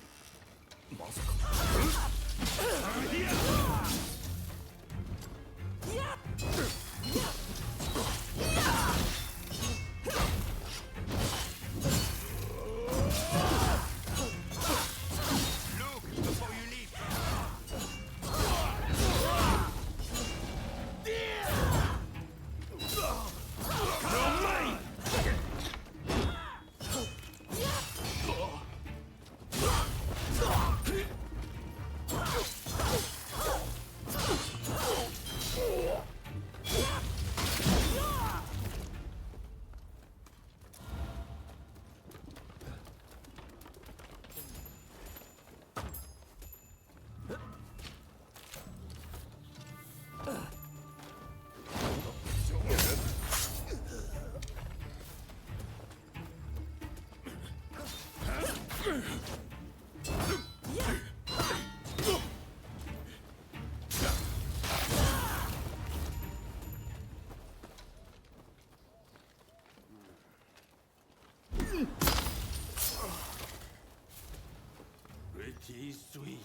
Pretty sweet.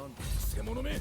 なんて偽物め。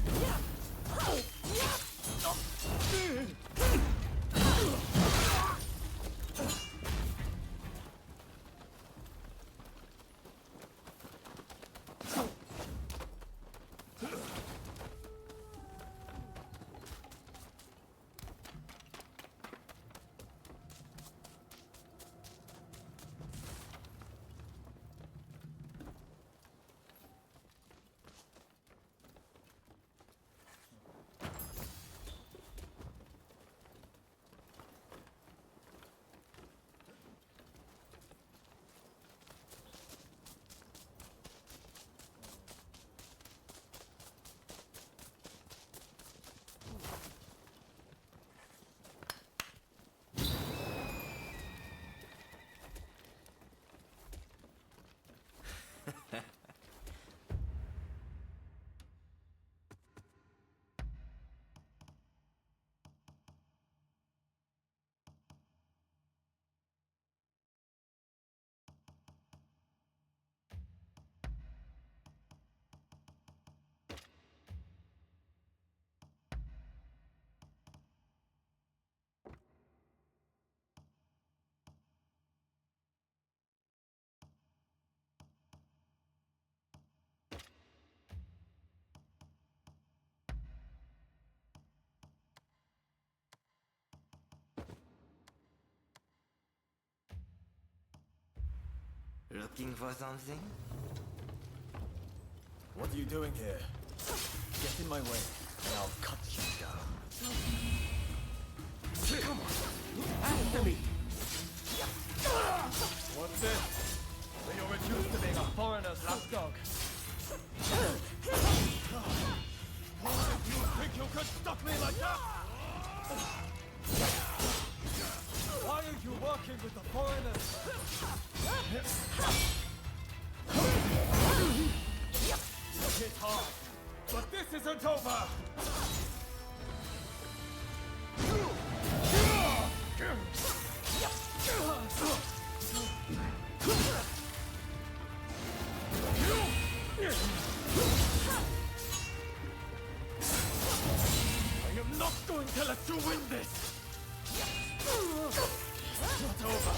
Looking for something? What are you doing here? Get in my way, and I'll cut you down. Come on! After me! What's this? So you're reduced to being a foreigner's lapdog. Why do you think you could stop me like that? Why are you working with the foreigners? You hit hard, but this isn't over! I am not going to let you win this! It's not over.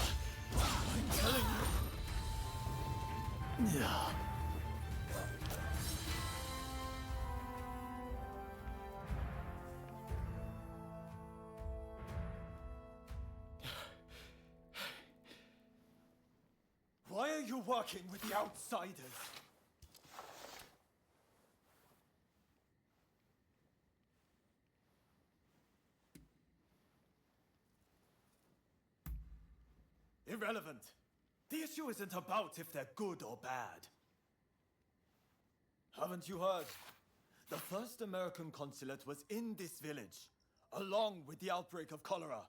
I'm telling you. Yeah. Why are you working with the outsiders? Irrelevant. The issue isn't about if they're good or bad. Haven't you heard? The first American consulate was in this village, along with the outbreak of cholera.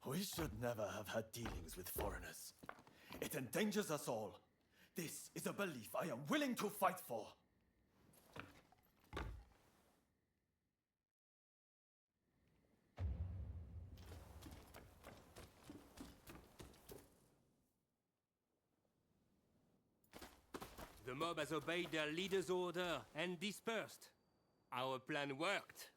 We should never have had dealings with foreigners. It endangers us all. This is a belief I am willing to fight for. The mob has obeyed their leader's order and dispersed. Our plan worked.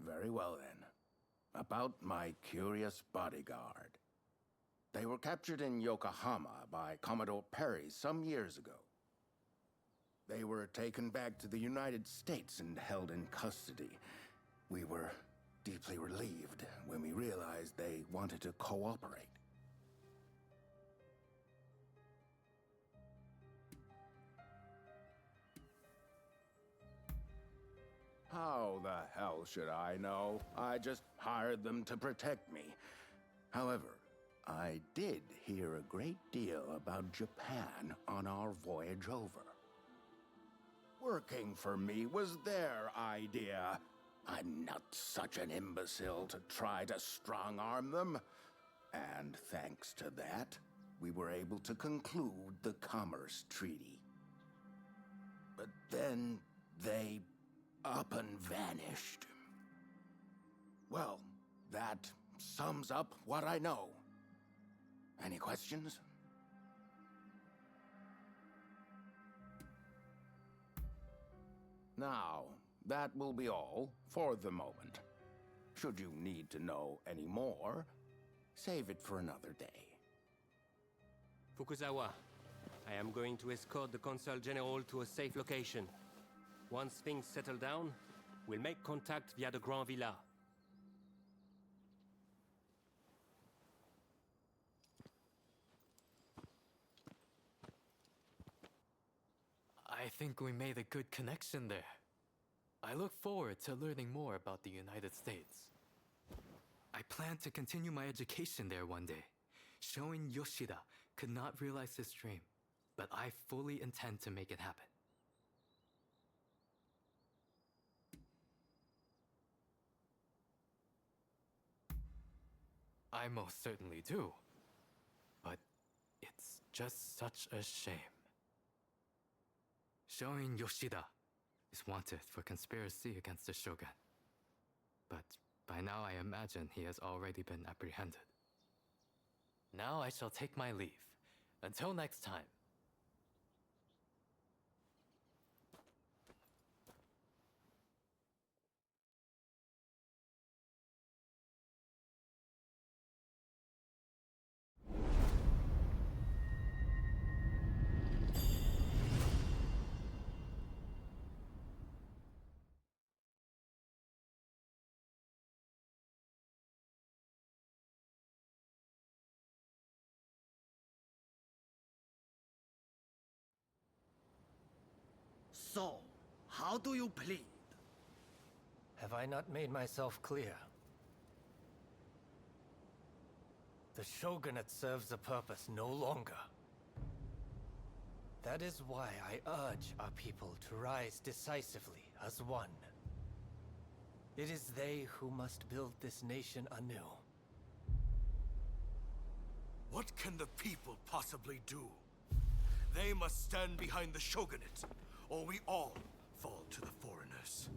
Very well then. About my curious bodyguard. They were captured in Yokohama by Commodore Perry some years ago. They were taken back to the United States and held in custody. We were deeply relieved when we realized they wanted to cooperate. How the hell should I know? I just hired them to protect me. However, I did hear a great deal about Japan on our voyage over. Working for me was their idea. I'm not such an imbecile to try to strong-arm them. And thanks to that, we were able to conclude the Commerce Treaty. But then they up and vanished. Well, that sums up what I know. Any questions? Now, that will be all for the moment. Should you need to know any more, save it for another day. Fukuzawa, I am going to escort the Consul General to a safe location. Once things settle down, we'll make contact via the Grand Villa. I think we made a good connection there. I look forward to learning more about the United States. I plan to continue my education there one day. Showing Yoshida could not realize his dream, but I fully intend to make it happen. I most certainly do. But it's just such a shame. Showing Yoshida is wanted for conspiracy against the shogun. But by now I imagine he has already been apprehended. Now I shall take my leave. Until next time. So, how do you plead? Have I not made myself clear? The shogunate serves a purpose no longer. That is why I urge our people to rise decisively as one. It is they who must build this nation anew. What can the people possibly do? They must stand behind the shogunate, or we all fall to the foreigners.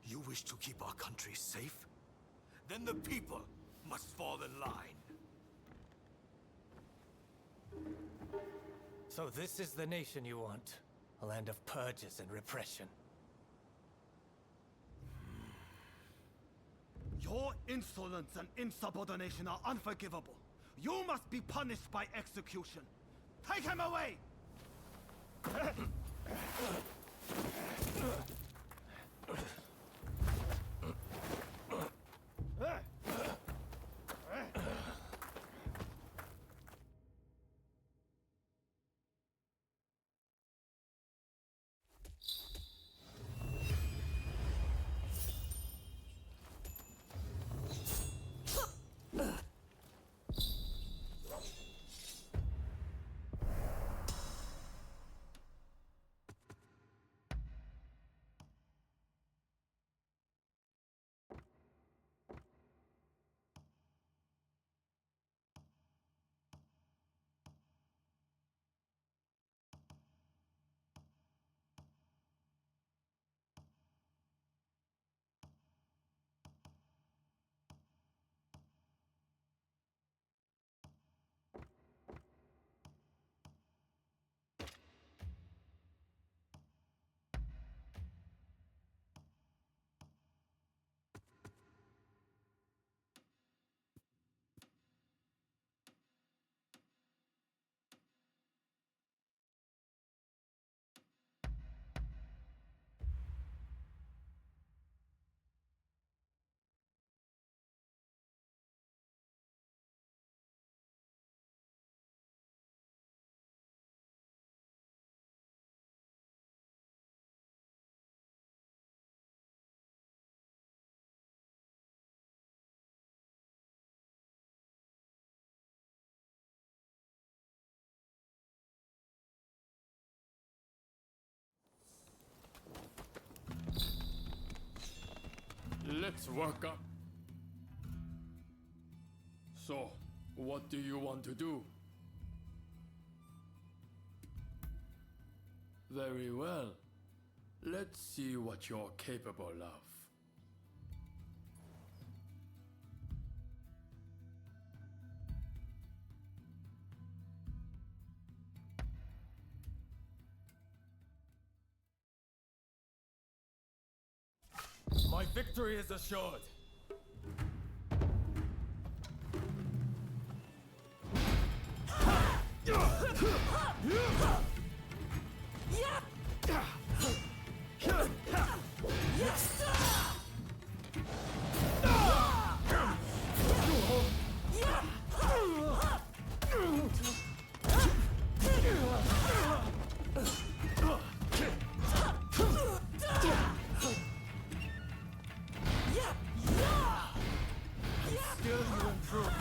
You wish to keep our country safe? Then the people must fall in line. So this is the nation you want? A land of purges and repression. Your insolence and insubordination are unforgivable. You must be punished by execution. Take him away! Let's work up. So, what do you want to do? Very well. Let's see what you're capable of. victory is assured. Still you improve.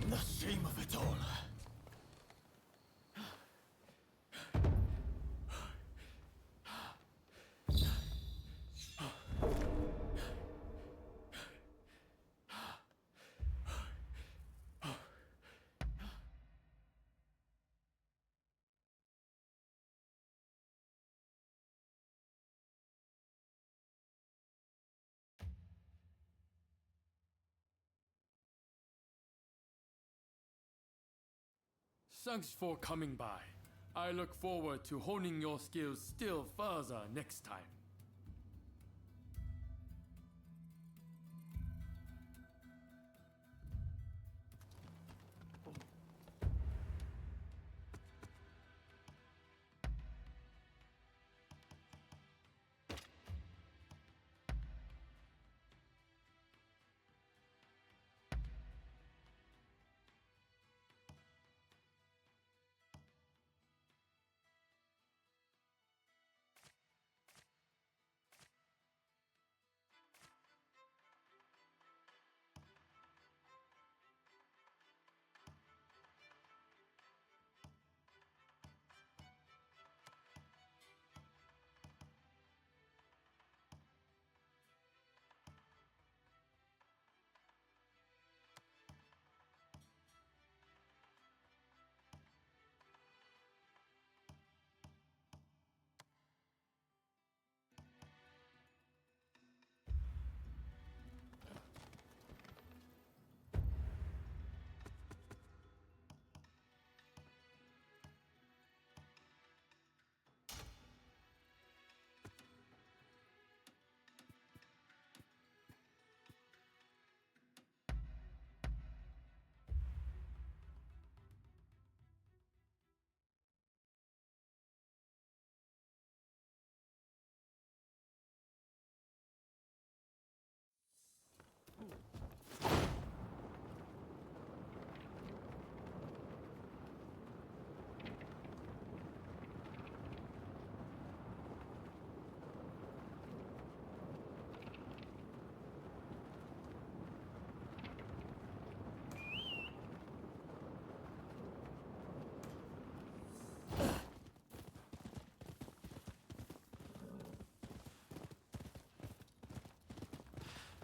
The shame of it all. Thanks for coming by. I look forward to honing your skills still further next time.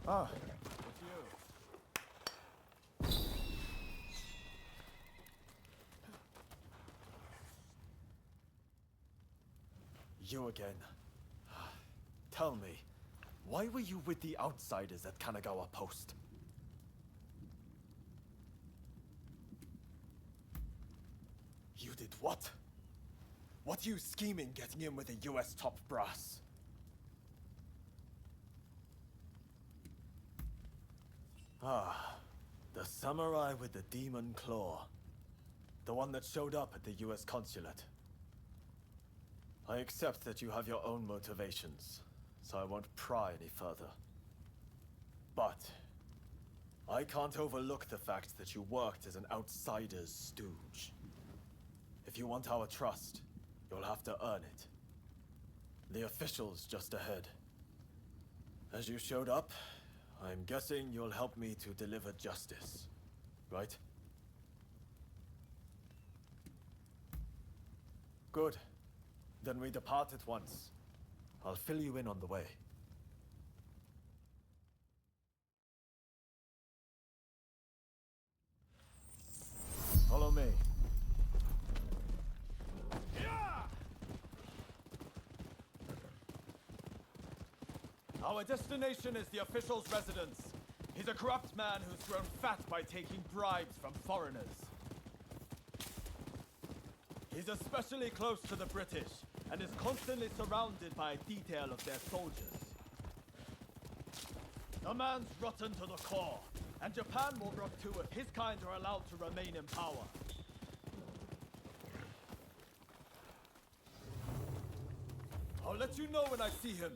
Ah, it's you. You again. Tell me, why were you with the outsiders at Kanagawa Post? You did what? What are you scheming getting in with the US top brass? Ah, the samurai with the demon claw. The one that showed up at the US consulate. I accept that you have your own motivations, so I won't pry any further. But I can't overlook the fact that you worked as an outsider's stooge. If you want our trust, you'll have to earn it. The official's just ahead. As you showed up, I'm guessing you'll help me to deliver justice, right? Good. Then we depart at once. I'll fill you in on the way. Follow me. Our destination is the official's residence. He's a corrupt man who's grown fat by taking bribes from foreigners. He's especially close to the British, and is constantly surrounded by a detail of their soldiers. The man's rotten to the core, and Japan will rot too if his kind are allowed to remain in power. I'll let you know when I see him.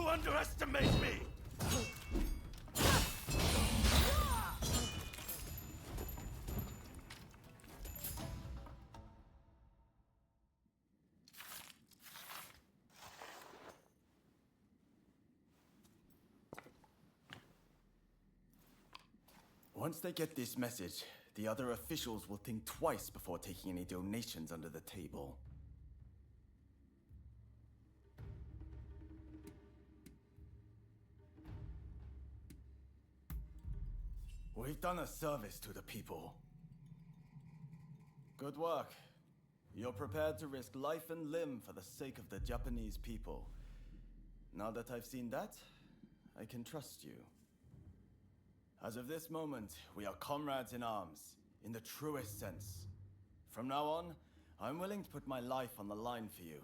Underestimate me! Once they get this message, the other officials will think twice before taking any donations under the table. We've done a service to the people. Good work. You're prepared to risk life and limb for the sake of the Japanese people. Now that I've seen that, I can trust you. As of this moment, we are comrades in arms, in the truest sense. From now on, I'm willing to put my life on the line for you.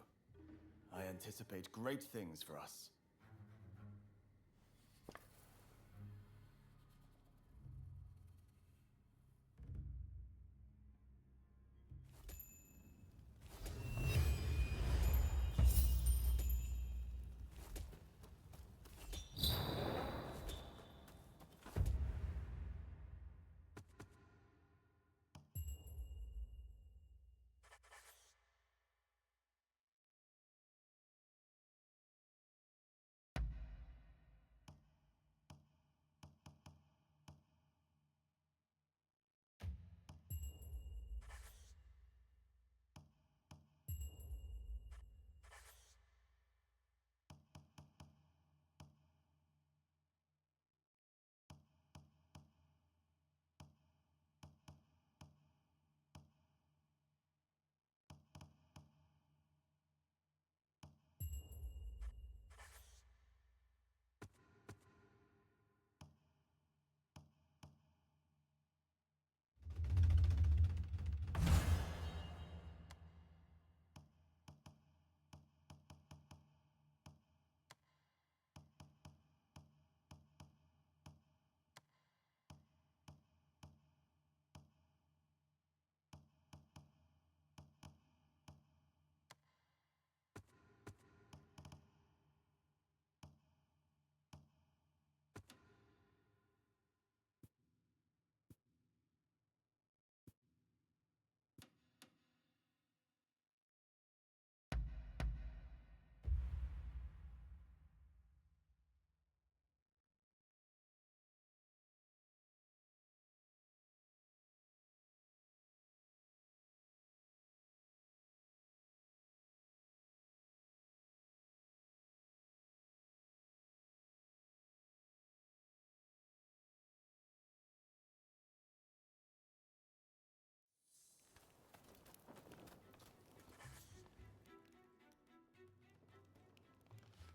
I anticipate great things for us.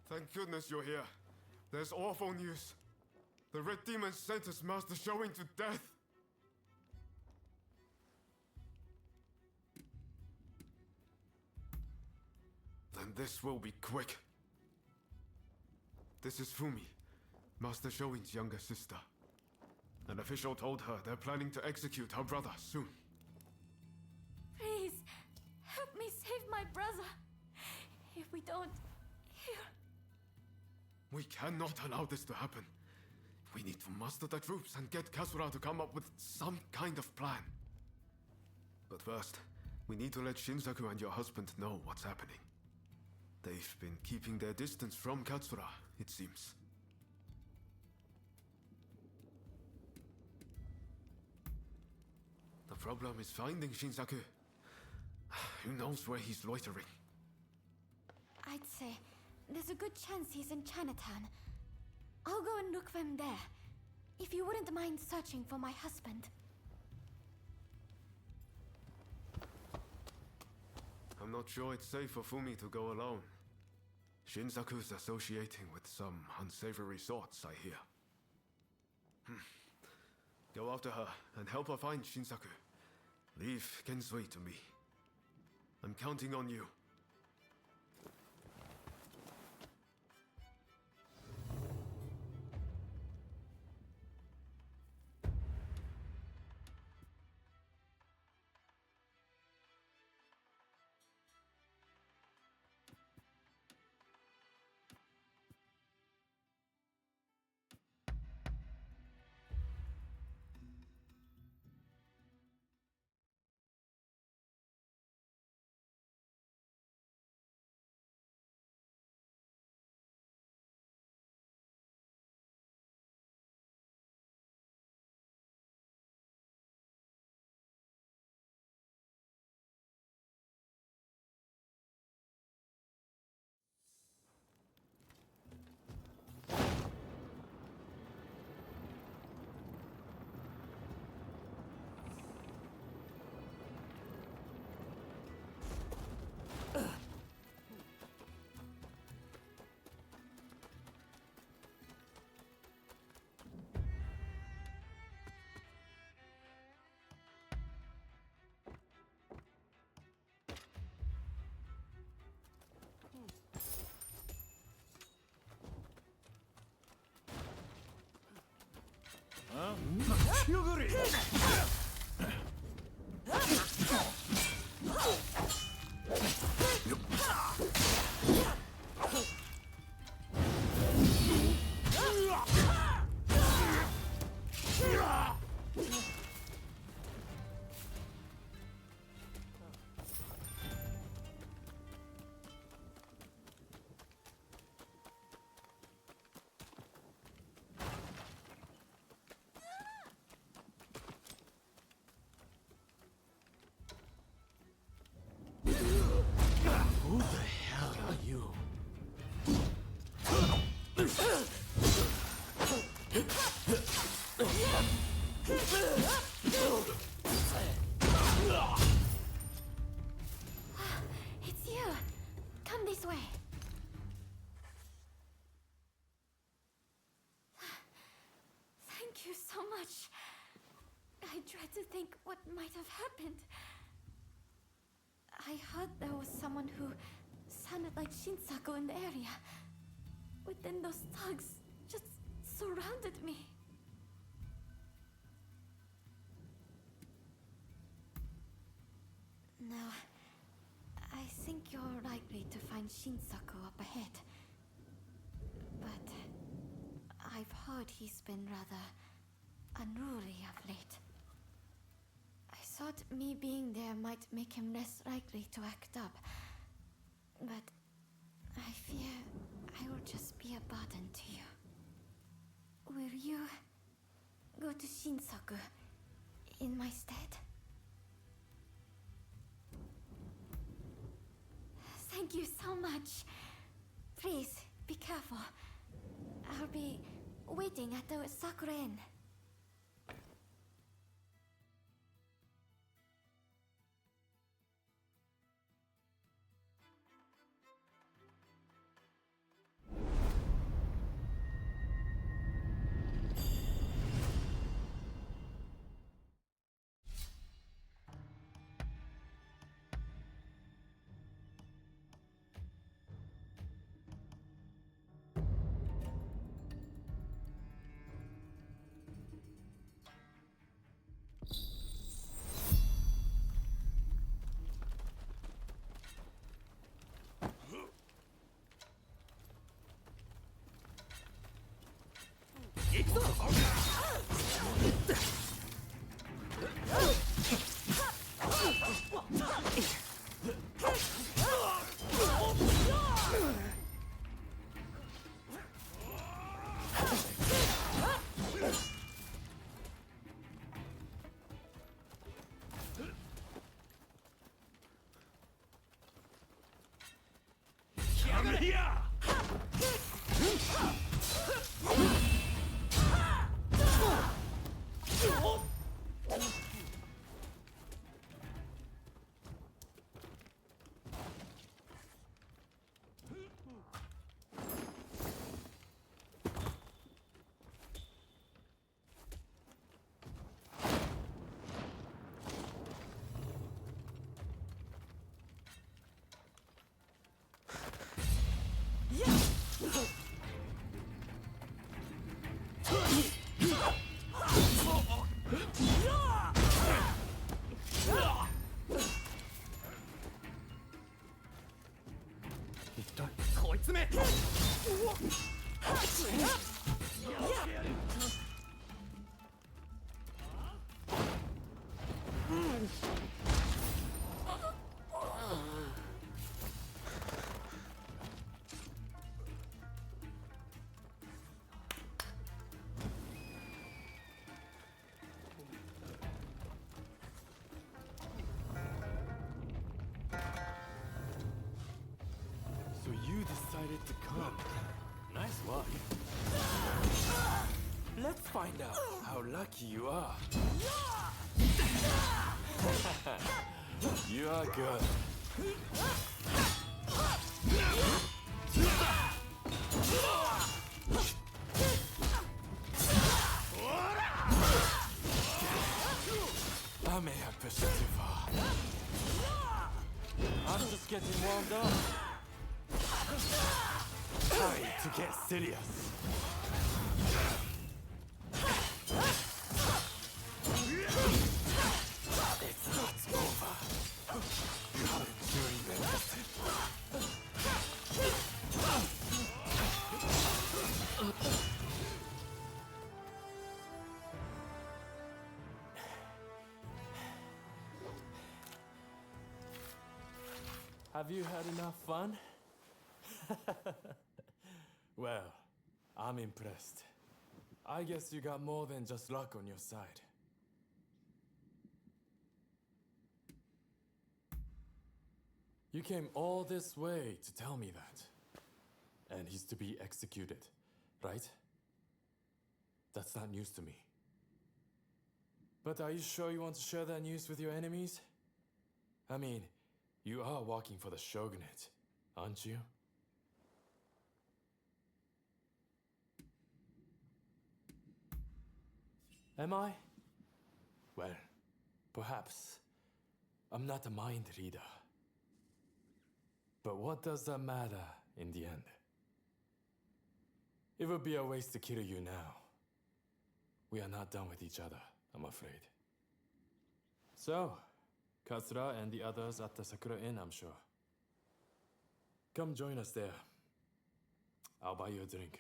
Thank goodness you're here. There's awful news. The Red Demon sentenced Master Showing to death. Then this will be quick. This is Fumi, Master Showing's younger sister. An official told her they're planning to execute her brother soon. Please, help me save my brother. If we don't, We cannot allow this to happen. We need to muster the troops and get Katsura to come up with some kind of plan. But first, we need to let Shinsaku and your husband know what's happening. They've been keeping their distance from Katsura, it seems. The problem is finding Shinsaku. Who knows where he's loitering? I'd say there's a good chance he's in Chinatown. I'll go and look for him there. If you wouldn't mind searching for my husband. I'm not sure it's safe for Fumi to go alone. Shinsaku's associating with some unsavory sorts, I hear. Go after her and help her find Shinsaku. Leave Kensui to me. I'm counting on you. Who the hell are you? It's you. Come this way. Thank you so much. I tried to think what might have happened. I heard there was someone who sounded like Shinsaku in the area. But then those thugs just surrounded me. Now, I think you're likely to find Shinsaku up ahead. But I've heard he's been rather unruly of late. I thought me being there might make him less likely to act up. But I fear I will just be a burden to you. Will you go to Shinsaku in my stead? Thank you so much. Please, be careful. I'll be waiting at the Sakura Inn. So you decided to come. Nice luck. Let's find out how lucky you are. You are good. I may have pushed it too far. I'm just getting warmed up. Time to get serious. Have you had enough fun? Well, I'm impressed. I guess you got more than just luck on your side. You came all this way to tell me that. And he's to be executed, right? That's not news to me. But are you sure you want to share that news with your enemies? I mean, you are working for the shogunate, aren't you? Am I? Well, perhaps. I'm not a mind reader. But what does that matter in the end? It would be a waste to kill you now. We are not done with each other, I'm afraid. So, Katsura and the others at the Sakura Inn, I'm sure. Come join us there. I'll buy you a drink.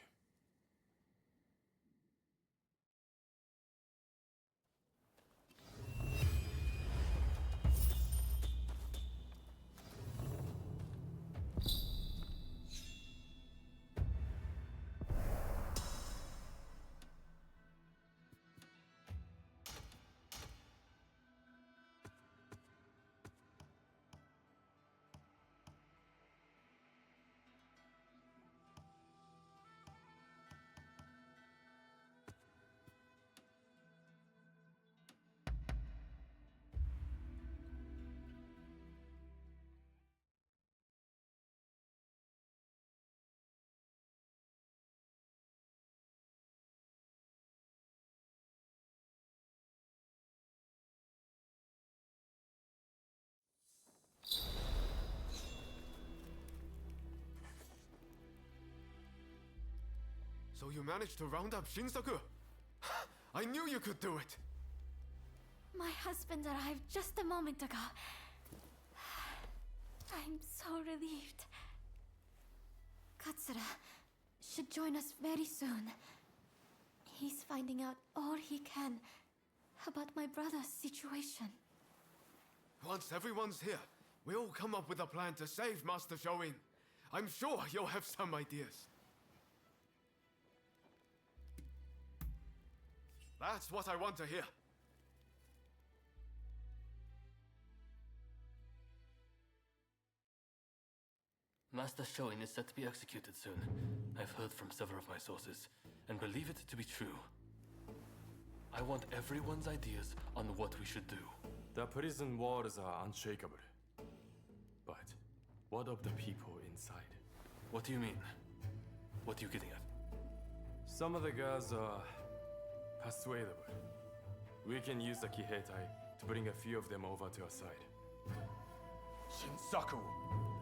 So you managed to round up Shinsaku? I knew you could do it! My husband arrived just a moment ago. I'm so relieved. Katsura should join us very soon. He's finding out all he can about my brother's situation. Once everyone's here, we'll come up with a plan to save Master Shoin. I'm sure you'll have some ideas. That's what I want to hear. Master Shoin is set to be executed soon. I've heard from several of my sources, and believe it to be true. I want everyone's ideas on what we should do. The prison walls are unshakable. But what of the people inside? What do you mean? What are you getting at? Some of the girls are persuadable. We can use the Kiheitai to bring a few of them over to our side. Shinsaku,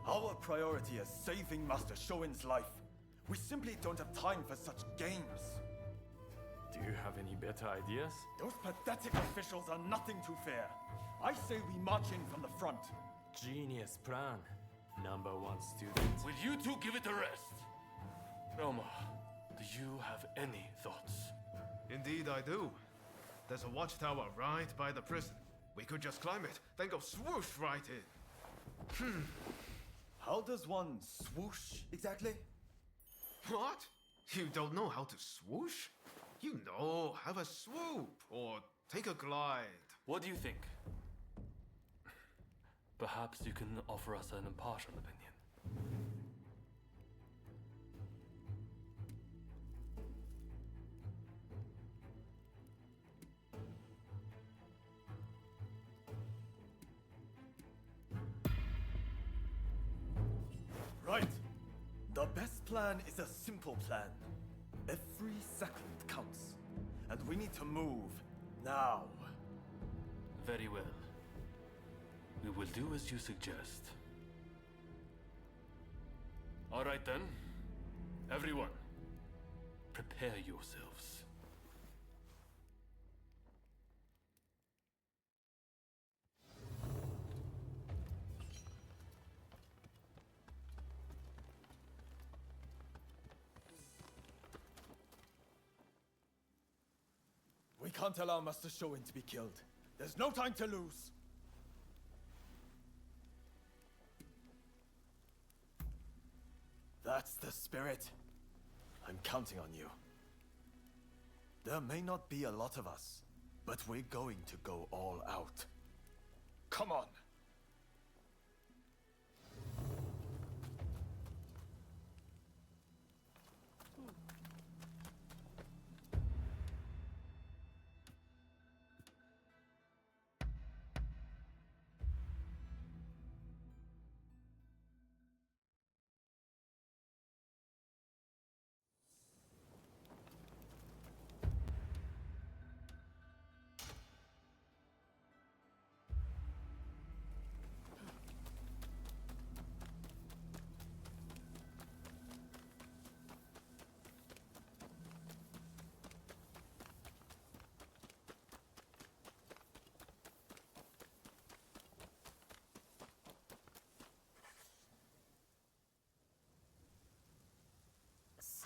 our priority is saving Master Shoin's life. We simply don't have time for such games. Do you have any better ideas? Those pathetic officials are nothing to fear. I say we march in from the front. Genius plan, number one student. Will you two give it a rest? Roma, do you have any thoughts? Indeed I do. There's a watchtower right by the prison. We could just climb it, then go swoosh right in. How does one swoosh exactly? What? You don't know how to swoosh? You know, have a swoop or take a glide. What do you think? Perhaps you can offer us an impartial opinion. Right. The best plan is a simple plan. Every second counts. And we need to move now. Very well. We will do as you suggest. All right then. Everyone, prepare yourselves. We can't allow Master Shoin to be killed. There's no time to lose. That's the spirit. I'm counting on you. There may not be a lot of us, but we're going to go all out. Come on!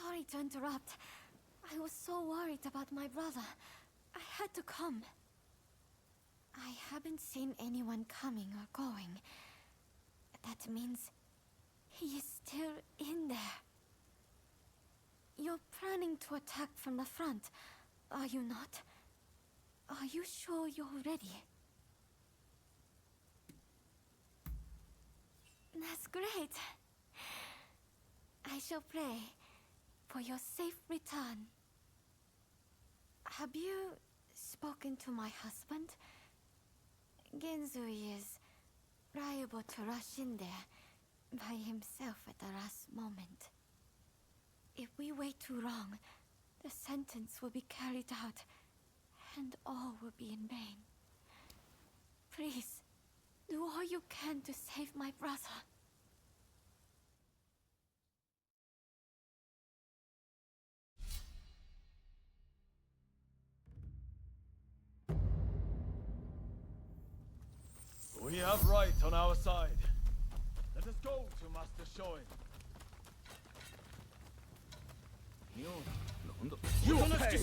Sorry to interrupt. I was so worried about my brother. I had to come. I haven't seen anyone coming or going. That means he is still in there. You're planning to attack from the front, are you not? Are you sure you're ready? That's great. I shall pray for your safe return. Have you spoken to my husband? Genzui is liable to rush in there by himself at the last moment. If we wait too long, the sentence will be carried out, and all will be in vain. Please, do all you can to save my brother. We have right on our side. Let us go to Master Shoin. You will pay!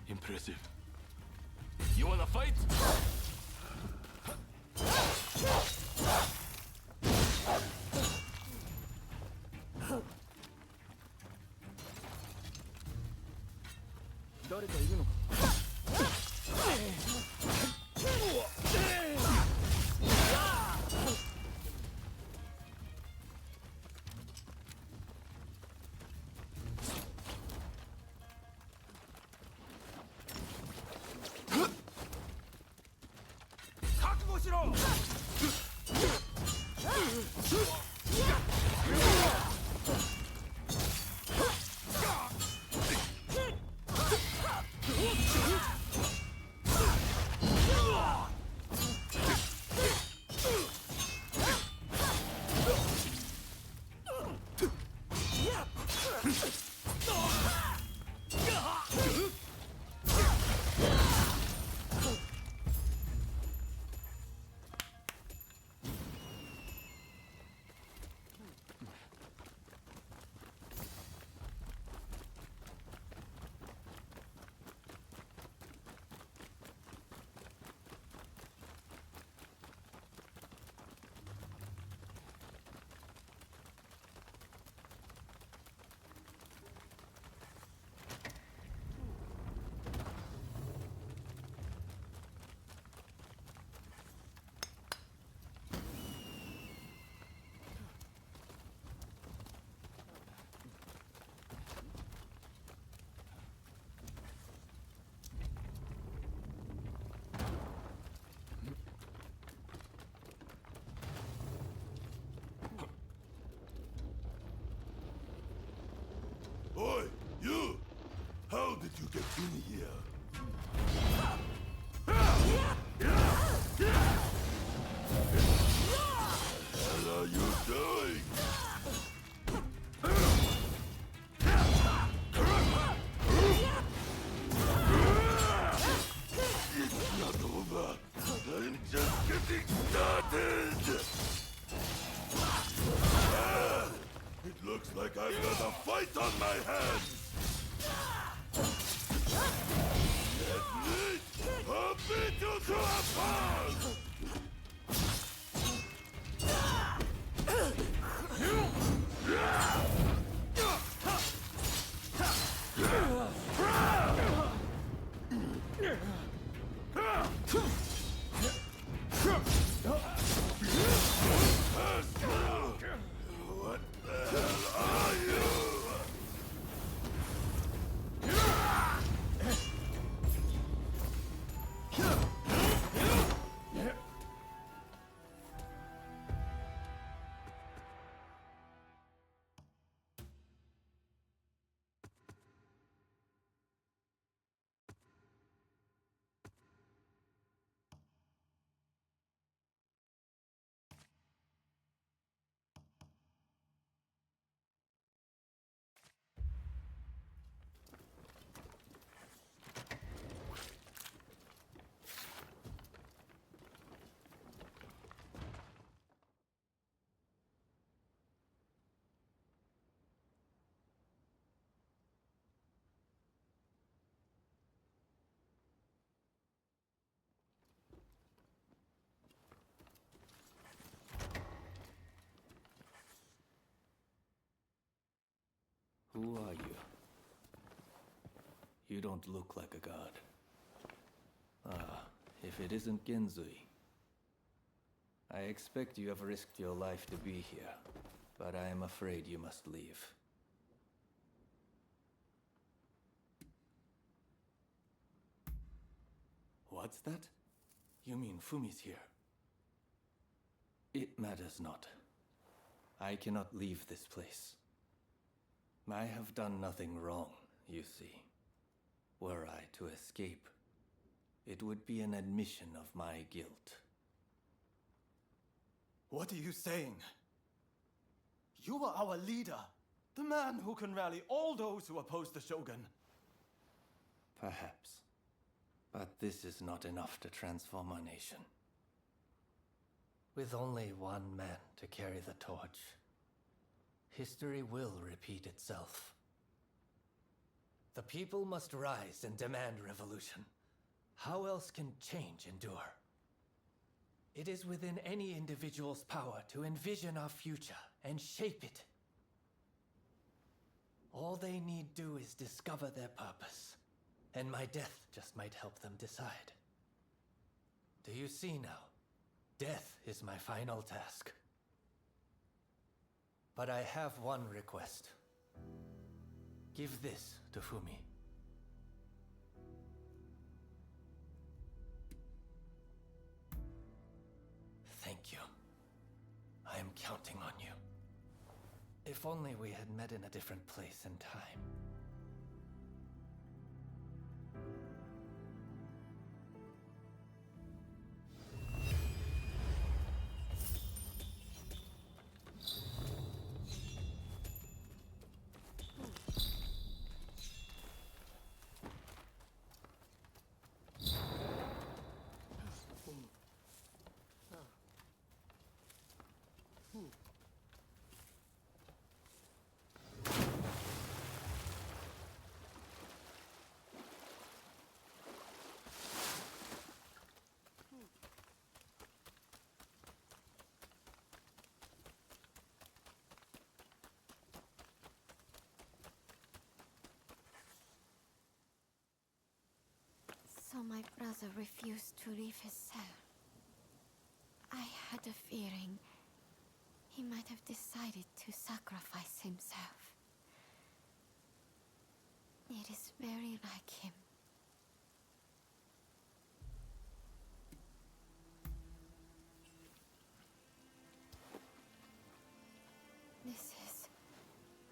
Impressive. You wanna fight? Oi, you! How did you get in here? What are you doing? It's not over. I'm just getting started. It looks like I've got a fight on my hands! Let me beat you to a pulp! What the hell are you? Who are you? You don't look like a god. Ah, if it isn't Genzui. I expect you have risked your life to be here, but I am afraid you must leave. What's that? You mean Fumi's here? It matters not. I cannot leave this place. I have done nothing wrong, you see. Were I to escape, it would be an admission of my guilt. What are you saying? You are our leader, the man who can rally all those who oppose the Shogun. Perhaps. But this is not enough to transform our nation. With only one man to carry the torch, history will repeat itself. The people must rise and demand revolution. How else can change endure? It is within any individual's power to envision our future and shape it. All they need do is discover their purpose, and my death just might help them decide. Do you see now? Death is my final task. But I have one request. Give this to Fumi. Thank you. I am counting on If only we had met in a different place and time. So my brother refused to leave his cell. I had a feeling he might have decided to sacrifice himself. It is very like him. This is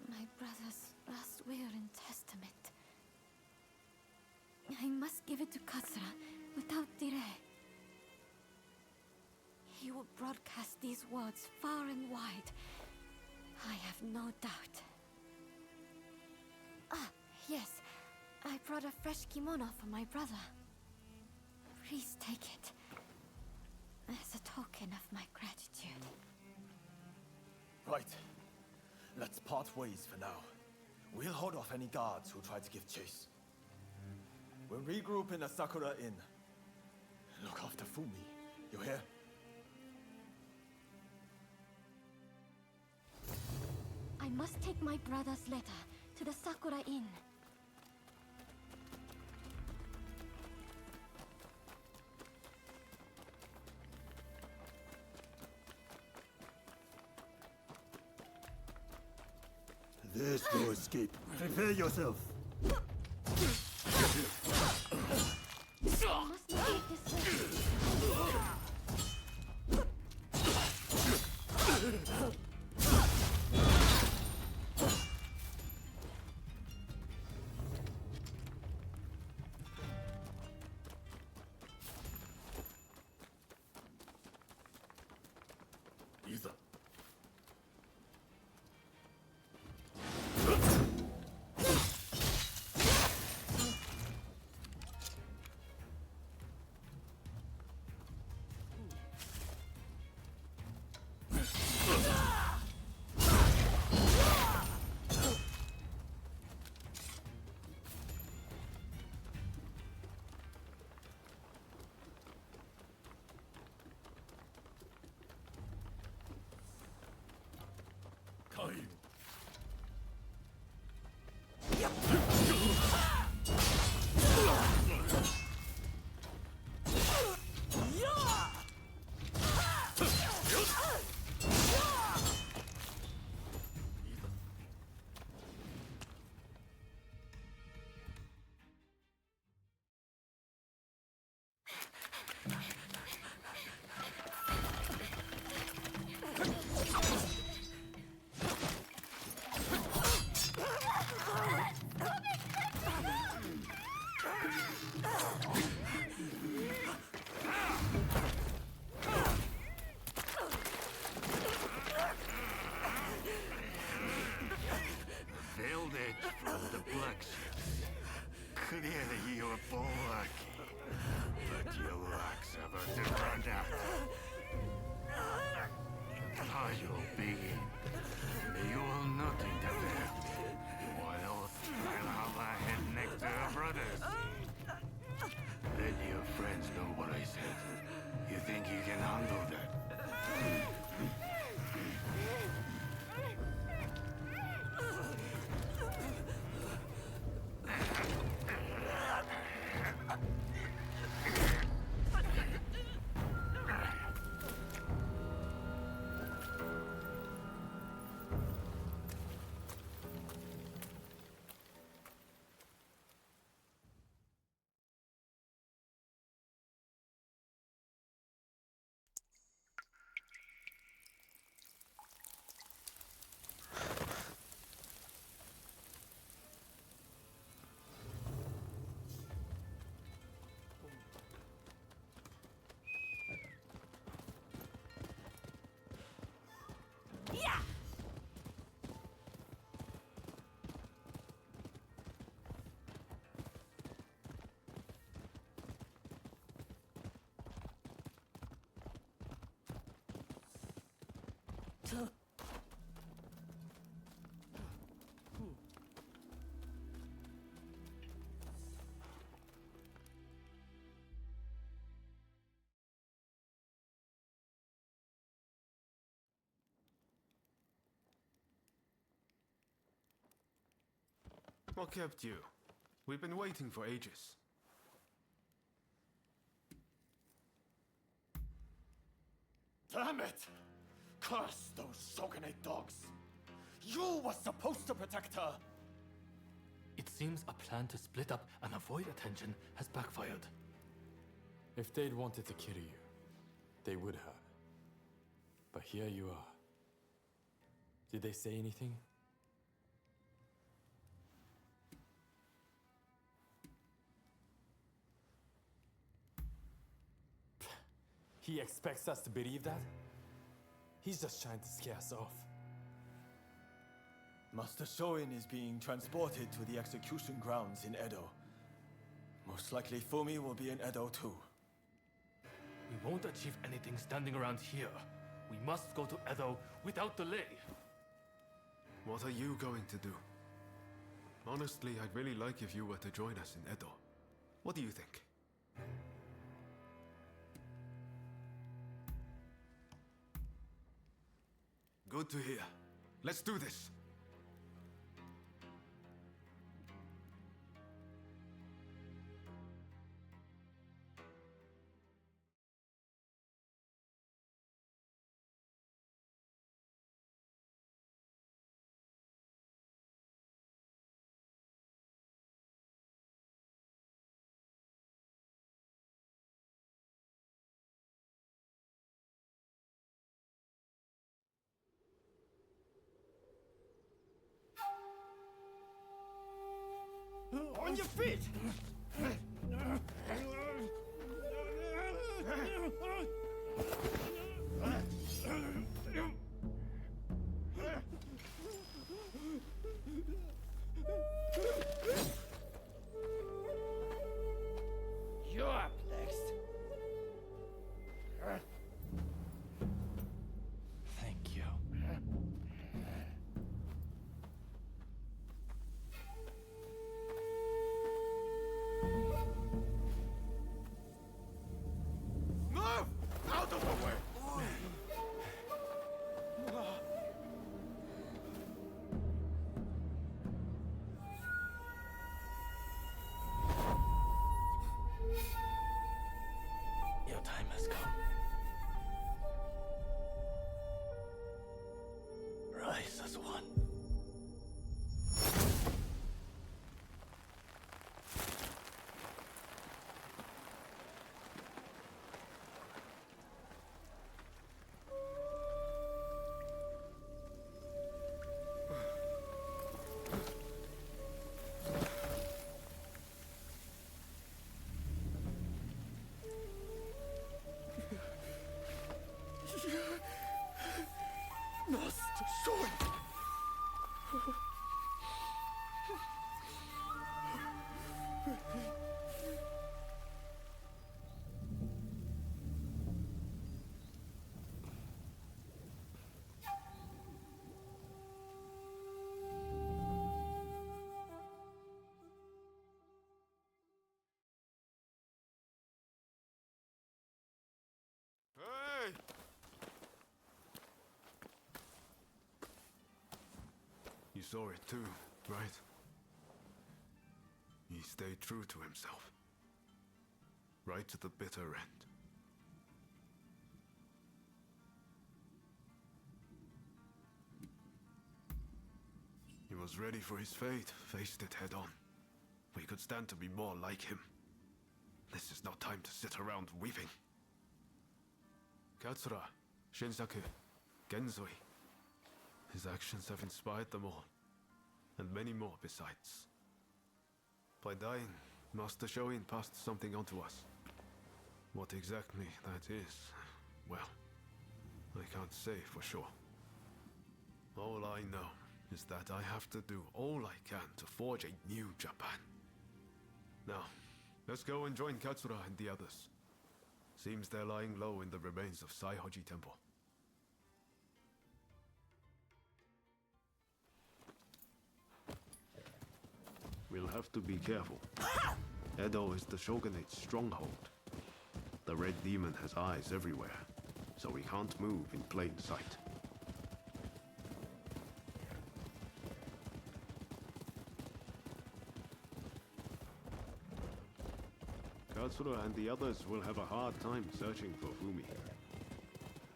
my brother's last will and testament. I must give it to Katsura without delay. He will broadcast these words far and wide. I have no doubt. Ah, yes. I brought a fresh kimono for my brother. Please take it. As a token of my gratitude. Right. Let's part ways for now. We'll hold off any guards who try to give chase. We'll regroup in the Sakura Inn. Look after Fumi. You hear? I must take my brother's letter to the Sakura Inn. There's no escape. Prepare yourself. I must not make this Either. What kept you? We've been waiting for ages. Damn it! Curse those shogunate dogs! You were supposed to protect her! It seems a plan to split up and avoid attention has backfired. If they'd wanted to kill you, they would have. But here you are. Did they say anything? He expects us to believe that? He's just trying to scare us off. Master Shoin is being transported to the execution grounds in Edo. Most likely Fumi will be in Edo too. We won't achieve anything standing around here. We must go to Edo without delay. What are you going to do? Honestly, I'd really like if you were to join us in Edo. What do you think? Good to hear. Let's do this! On your feet! You're up next. Thank you. Move! Out of the way! Your time has come. Rise as one. Master Shoin! Hey! You saw it too, right? He stayed true to himself. Right to the bitter end. He was ready for his fate, faced it head on. We could stand to be more like him. This is not time to sit around weeping. Katsura, Shinsaku, Genzoi. His actions have inspired them all, and many more besides. By dying, Master Shoin passed something on to us. What exactly that is, well, I can't say for sure. All I know is that I have to do all I can to forge a new Japan. Now, let's go and join Katsura and the others. Seems they're lying low in the remains of Saihoji Temple. We'll have to be careful. Edo is the shogunate's stronghold. The Red Demon has eyes everywhere, so we can't move in plain sight. Katsura and the others will have a hard time searching for Fumi.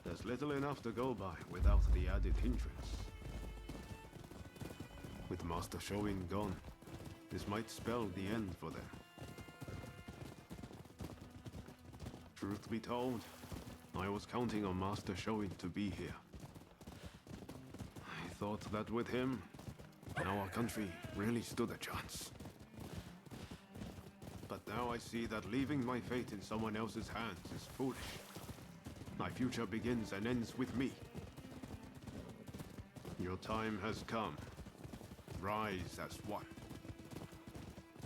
There's little enough to go by without the added hindrance. With Master Shoin gone, this might spell the end for them. Truth be told, I was counting on Master Shoin to be here. I thought that with him, our country really stood a chance. But now I see that leaving my fate in someone else's hands is foolish. My future begins and ends with me. Your time has come. Rise as one.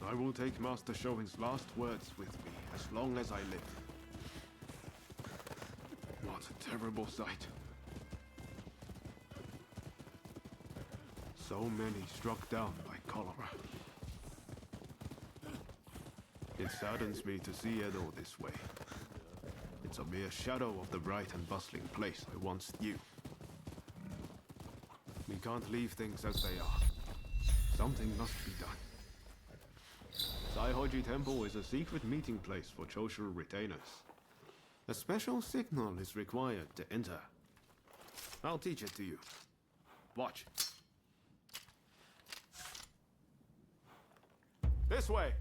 I will take Master Shoin's last words with me as long as I live. What a terrible sight. So many struck down by cholera. It saddens me to see Edo this way. It's a mere shadow of the bright and bustling place I once knew. We can't leave things as they are. Something must be done. Saihoji Temple is a secret meeting place for Choshu retainers. A special signal is required to enter. I'll teach it to you. Watch. This way!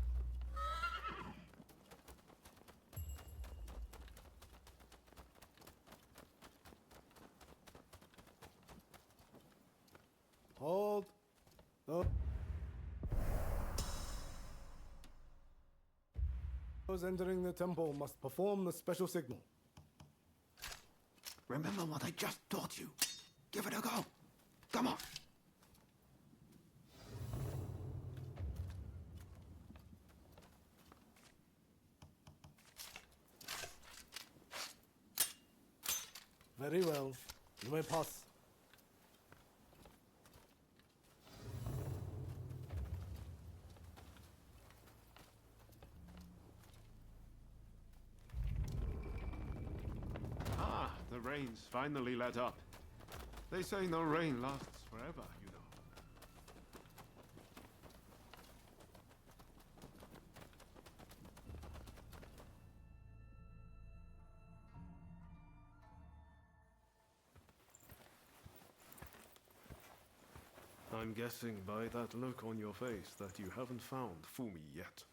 Hold. Those entering the temple must perform the special signal. Remember what I just taught you. Give it a go. Come on. Very well. You may pass. The rain's finally let up. They say no rain lasts forever, you know. I'm guessing by that look on your face that you haven't found Fumi yet.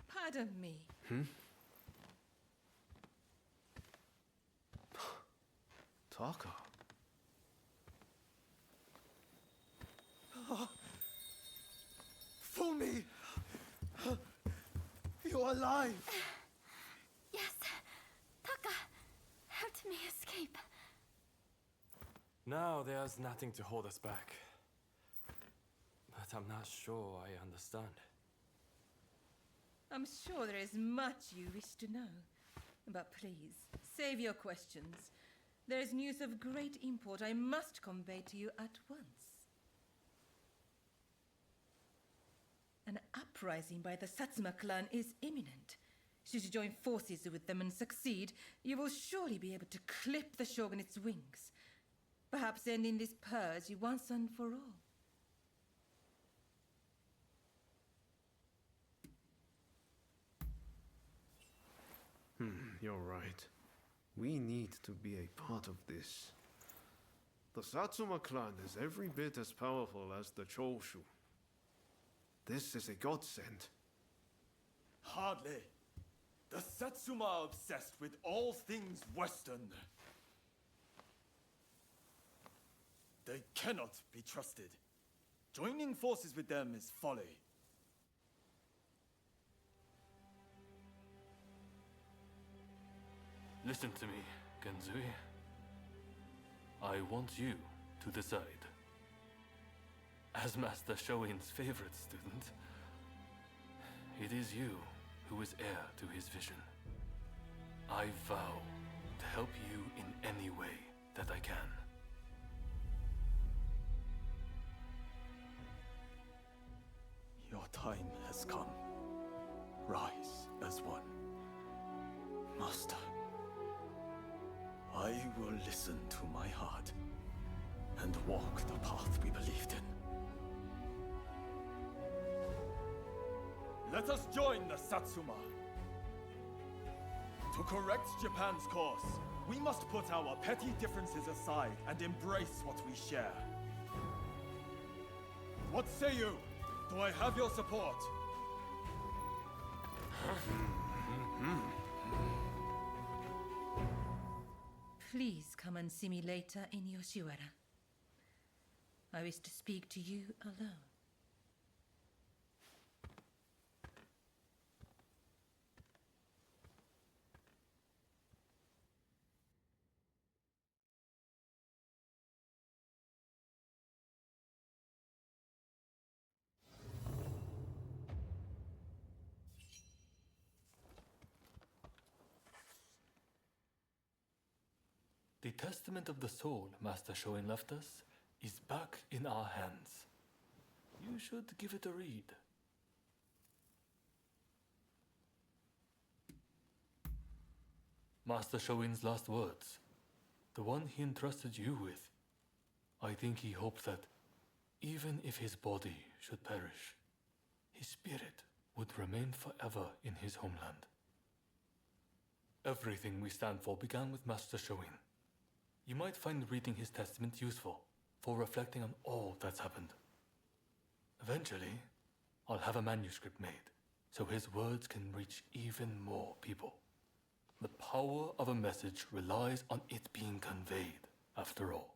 Pardon me. Taka. Fumi! You're alive! Yes. Taka helped me escape. Now there's nothing to hold us back. But I'm not sure I understand. I'm sure there is much you wish to know. But please, save your questions. There is news of great import I must convey to you at once. An uprising by the Satsuma clan is imminent. Should you join forces with them and succeed, you will surely be able to clip the shogunate's wings. Perhaps ending this purge once and for all. You're right. We need to be a part of this. The Satsuma clan is every bit as powerful as the Choshu. This is a godsend. Hardly. The Satsuma are obsessed with all things Western. They cannot be trusted. Joining forces with them is folly. Listen to me, Genzui. I want you to decide. As Master Shoin's favorite student, it is you who is heir to his vision. I vow to help you in any way that I can. Your time has come. Rise as one. Master, I will listen to my heart and walk the path we believed in. Let us join the Satsuma. To correct Japan's course, we must put our petty differences aside and embrace what we share. What say you? Do I have your support? Please come and see me later in Yoshiwara. I wish to speak to you alone. The testament of the soul Master Shoin left us is back in our hands. You should give it a read. Master Shoin's last words, the one he entrusted you with. I think he hoped that, even if his body should perish, his spirit would remain forever in his homeland. Everything we stand for began with Master Shoin. You might find reading his testament useful for reflecting on all that's happened. Eventually, I'll have a manuscript made, so his words can reach even more people. The power of a message relies on it being conveyed, after all.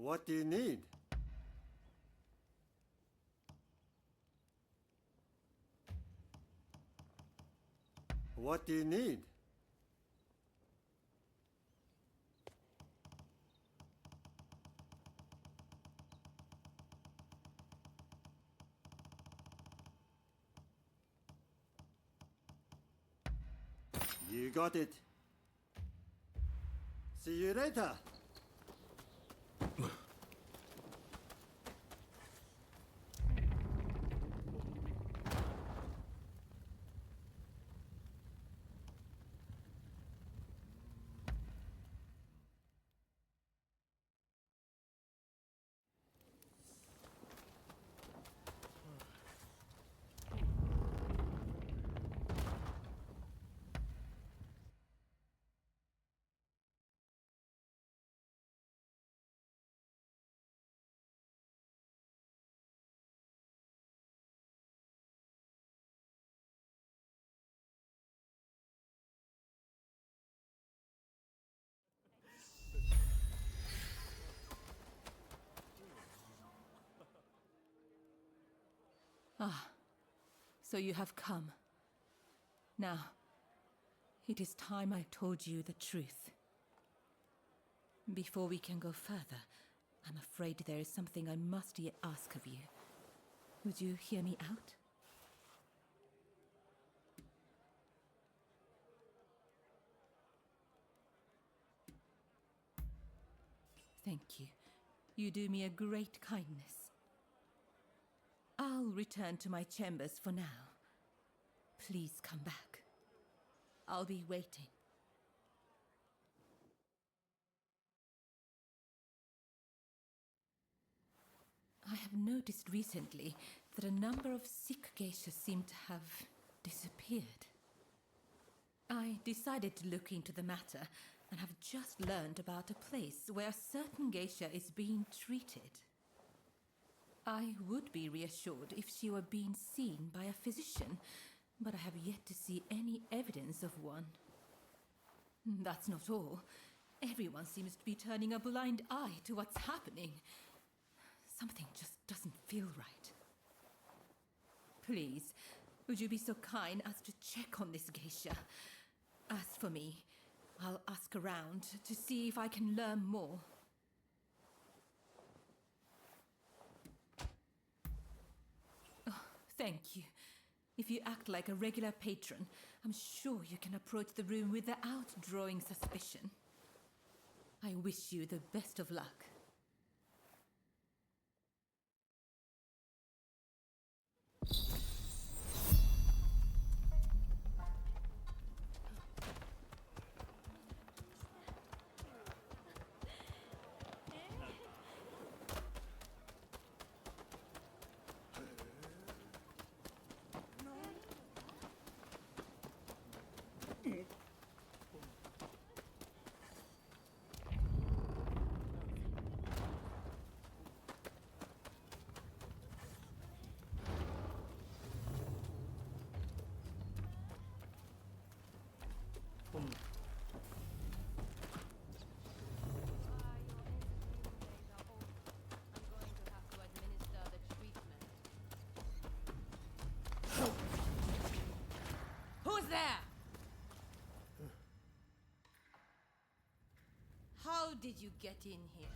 What do you need? What do you need? You got it. See you later. Ah, so you have come. Now, it is time I told you the truth. Before we can go further, I'm afraid there is something I must yet ask of you. Would you hear me out? Thank you. You do me a great kindness. I'll return to my chambers for now. Please come back. I'll be waiting. I have noticed recently that a number of Sikh geishas seem to have disappeared. I decided to look into the matter and have just learned about a place where a certain geisha is being treated. I would be reassured if she were being seen by a physician, but I have yet to see any evidence of one. That's not all. Everyone seems to be turning a blind eye to what's happening. Something just doesn't feel right. Please, would you be so kind as to check on this geisha? As for me, I'll ask around to see if I can learn more. Oh, thank you. If you act like a regular patron, I'm sure you can approach the room without drawing suspicion. I wish you the best of luck. Who's there? How did you get in here?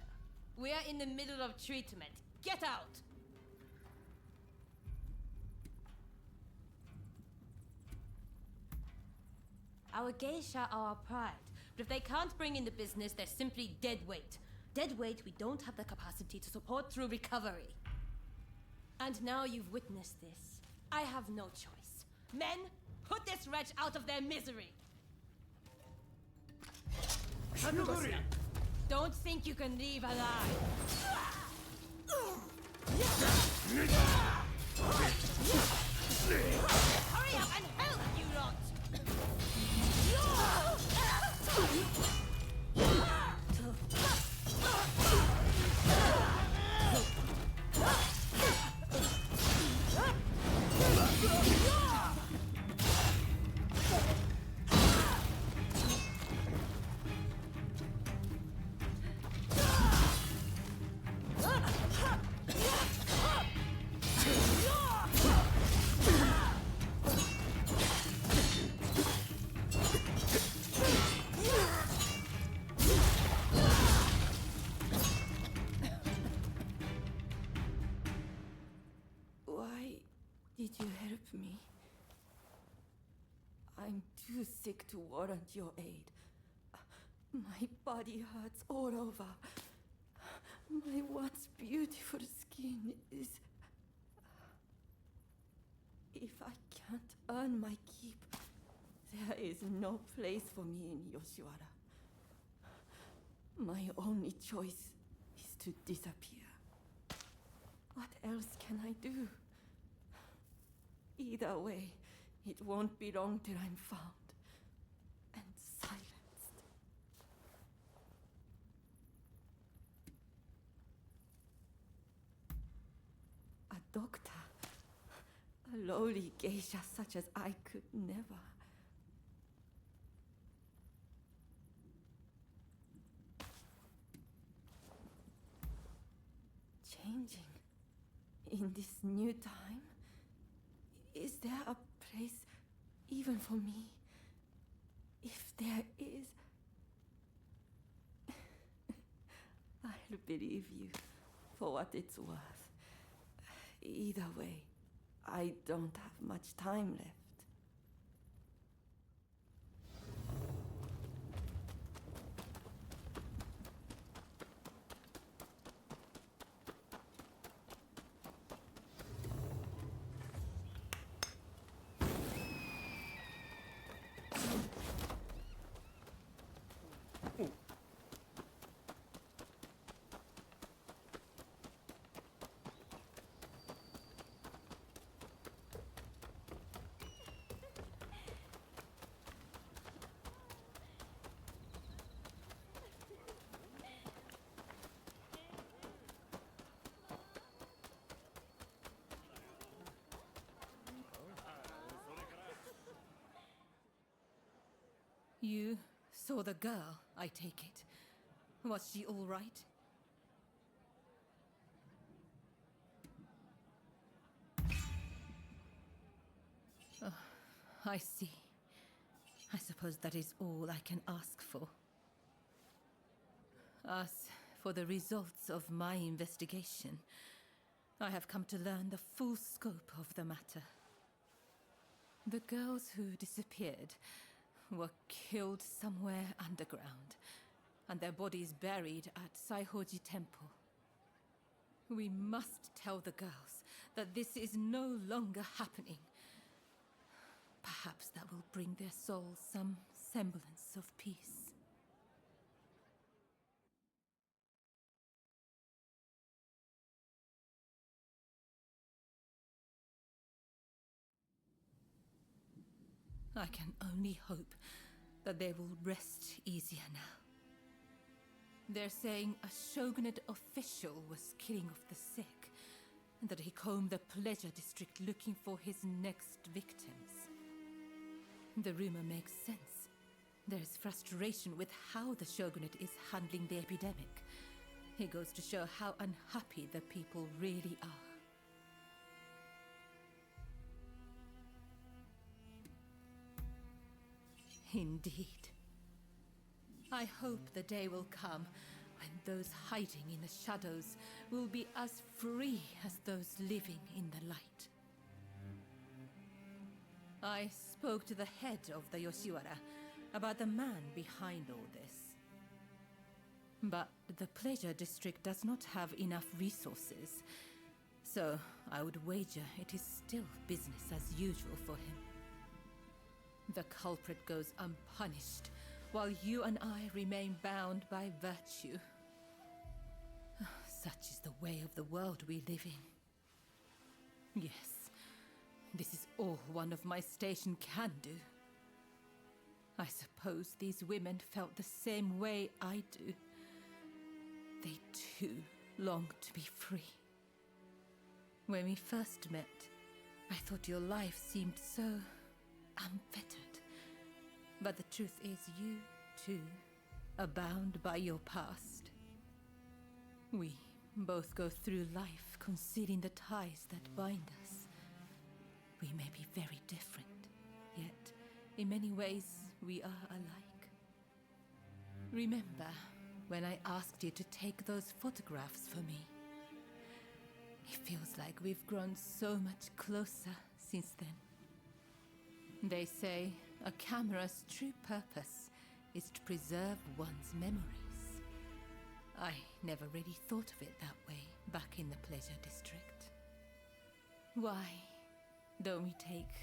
We are in the middle of treatment. Get out! Our geisha are our pride, but if they can't bring in the business, they're simply dead weight. Dead weight we don't have the capacity to support through recovery. And now you've witnessed this. I have no choice. Men, put this wretch out of their misery! Don't think you can leave alive. Hurry up and help, you lot! Did you help me? I'm too sick to warrant your aid. My body hurts all over. My once beautiful skin is... If I can't earn my keep, there is no place for me in Yoshiwara. My only choice is to disappear. What else can I do? Either way, it won't be long till I'm found and silenced. A doctor, a lowly geisha such as I could never. Changing in this new time? Is there a place even for me? If there is, I'll believe you for what it's worth. Either way, I don't have much time left. You saw the girl, I take it. Was she all right? I see. I suppose that is all I can ask for. As for the results of my investigation, I have come to learn the full scope of the matter. The girls who disappeared were killed somewhere underground, and their bodies buried at Saihoji Temple. We must tell the girls that this is no longer happening. Perhaps that will bring their souls some semblance of peace. I can only hope that they will rest easier now. They're saying a shogunate official was killing off the sick, and that he combed the pleasure district looking for his next victims. The rumor makes sense. There's frustration with how the shogunate is handling the epidemic. It goes to show how unhappy the people really are. Indeed. I hope the day will come when those hiding in the shadows will be as free as those living in the light. I spoke to the head of the Yoshiwara about the man behind all this. But the pleasure district does not have enough resources, so I would wager it is still business as usual for him. The culprit goes unpunished, while you and I remain bound by virtue. Such is the way of the world we live in. Yes, this is all one of my station can do. I suppose these women felt the same way I do. They too long to be free. When we first met, I thought your life seemed so unfettered. But the truth is you, too, are bound by your past. We both go through life concealing the ties that bind us. We may be very different, yet in many ways we are alike. Remember when I asked you to take those photographs for me? It feels like we've grown so much closer since then. They say a camera's true purpose is to preserve one's memories. I never really thought of it that way back in the pleasure district. Why don't we take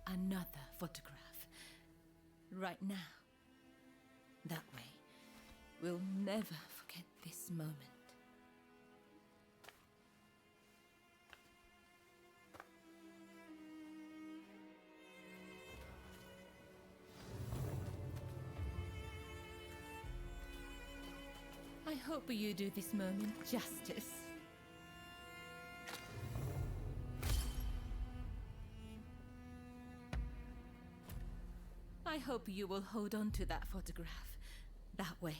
another photograph right now? That way, we'll never forget this moment. I hope you do this moment justice. I hope you will hold on to that photograph. That way,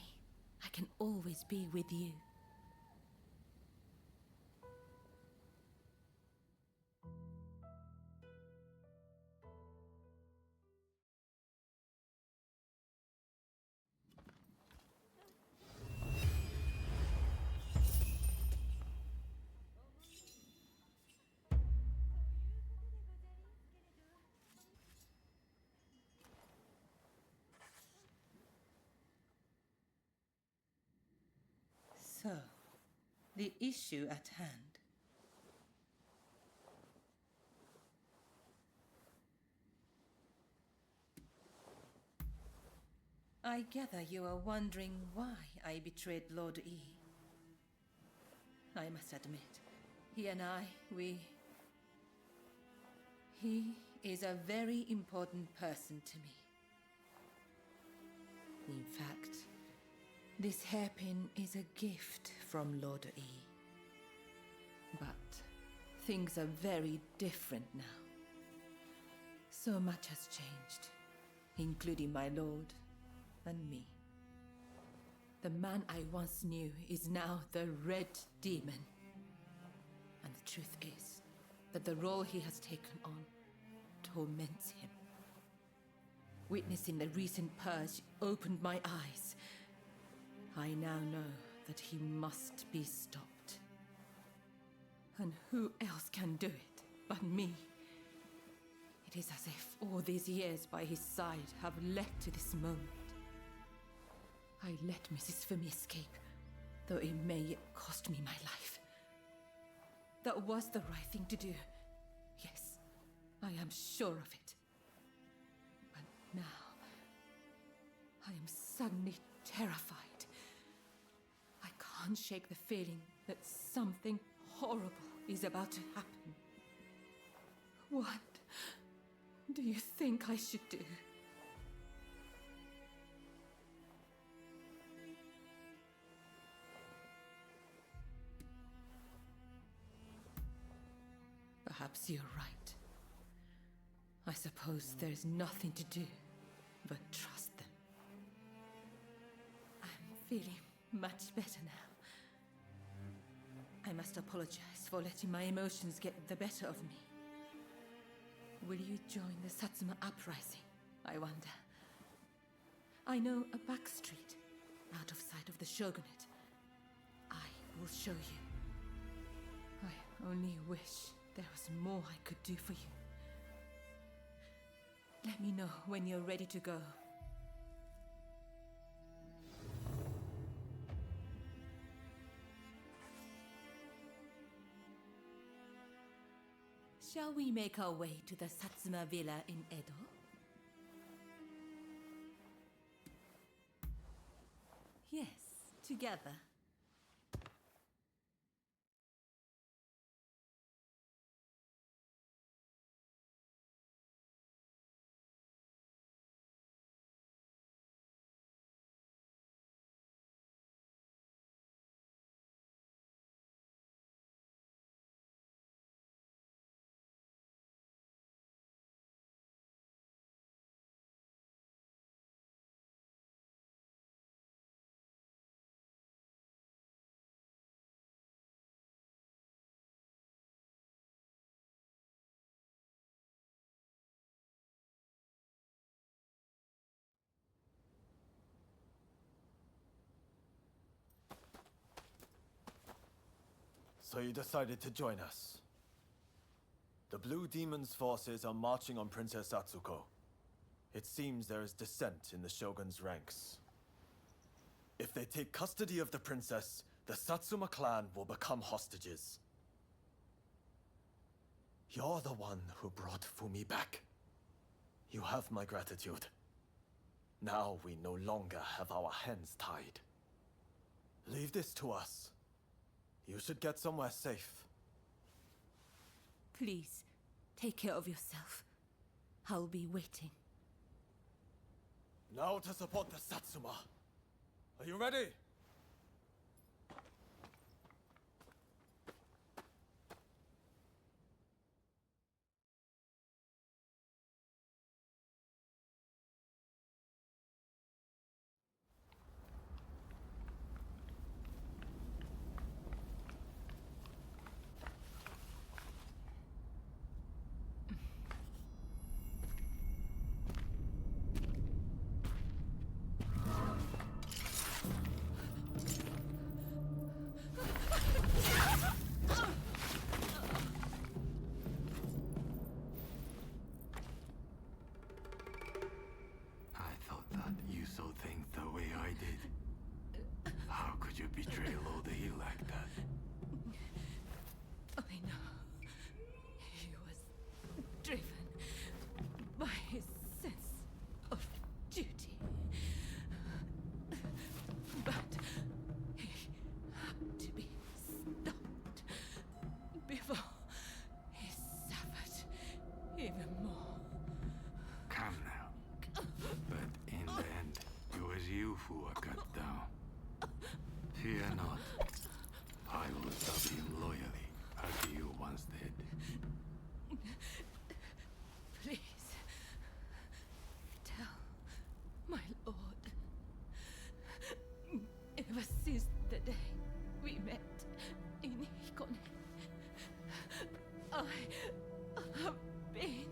I can always be with you. So, the issue at hand. I gather you are wondering why I betrayed Lord E. I must admit, he and I, He is a very important person to me. In fact, this hairpin is a gift from Lord E. But things are very different now. So much has changed, including my lord and me. The man I once knew is now the Red Demon. And the truth is that the role he has taken on torments him. Witnessing the recent purge opened my eyes. I now know that he must be stopped. And who else can do it but me? It is as if all these years by his side have led to this moment. I let Mrs. Fumi escape, though it may yet cost me my life. That was the right thing to do. Yes, I am sure of it. But now, I am suddenly terrified. I can't shake the feeling that something horrible is about to happen. What do you think I should do? Perhaps you're right. I suppose there's nothing to do but trust them. I'm feeling much better now. I must apologize for letting my emotions get the better of me. Will you join the Satsuma uprising, I wonder? I know a back street, out of sight of the shogunate. I will show you. I only wish there was more I could do for you. Let me know when you're ready to go. Shall we make our way to the Satsuma villa in Edo? Yes, together. So you decided to join us. The Blue Demon's forces are marching on Princess Atsuko. It seems there is dissent in the Shogun's ranks. If they take custody of the princess, the Satsuma clan will become hostages. You're the one who brought Fumi back. You have my gratitude. Now we no longer have our hands tied. Leave this to us. You should get somewhere safe. Please, take care of yourself. I'll be waiting. Now to support the Satsuma. Are you ready? Fear not. I will serve him loyally, as you once did. Please, tell my lord. Ever since the day we met in Hikone, I have been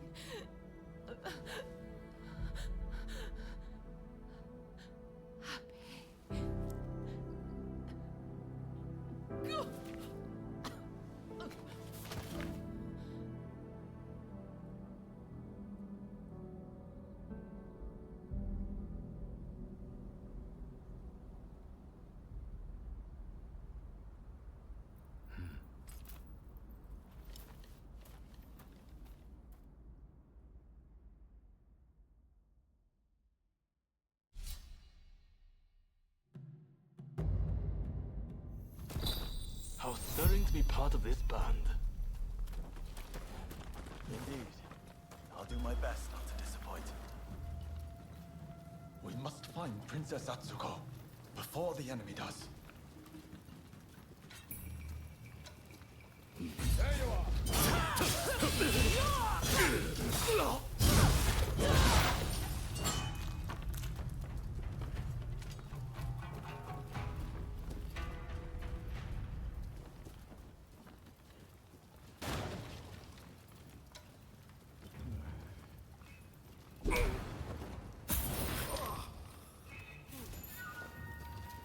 part of this band. Indeed. I'll do my best not to disappoint. We must find Princess Atsuko before the enemy does. There you are!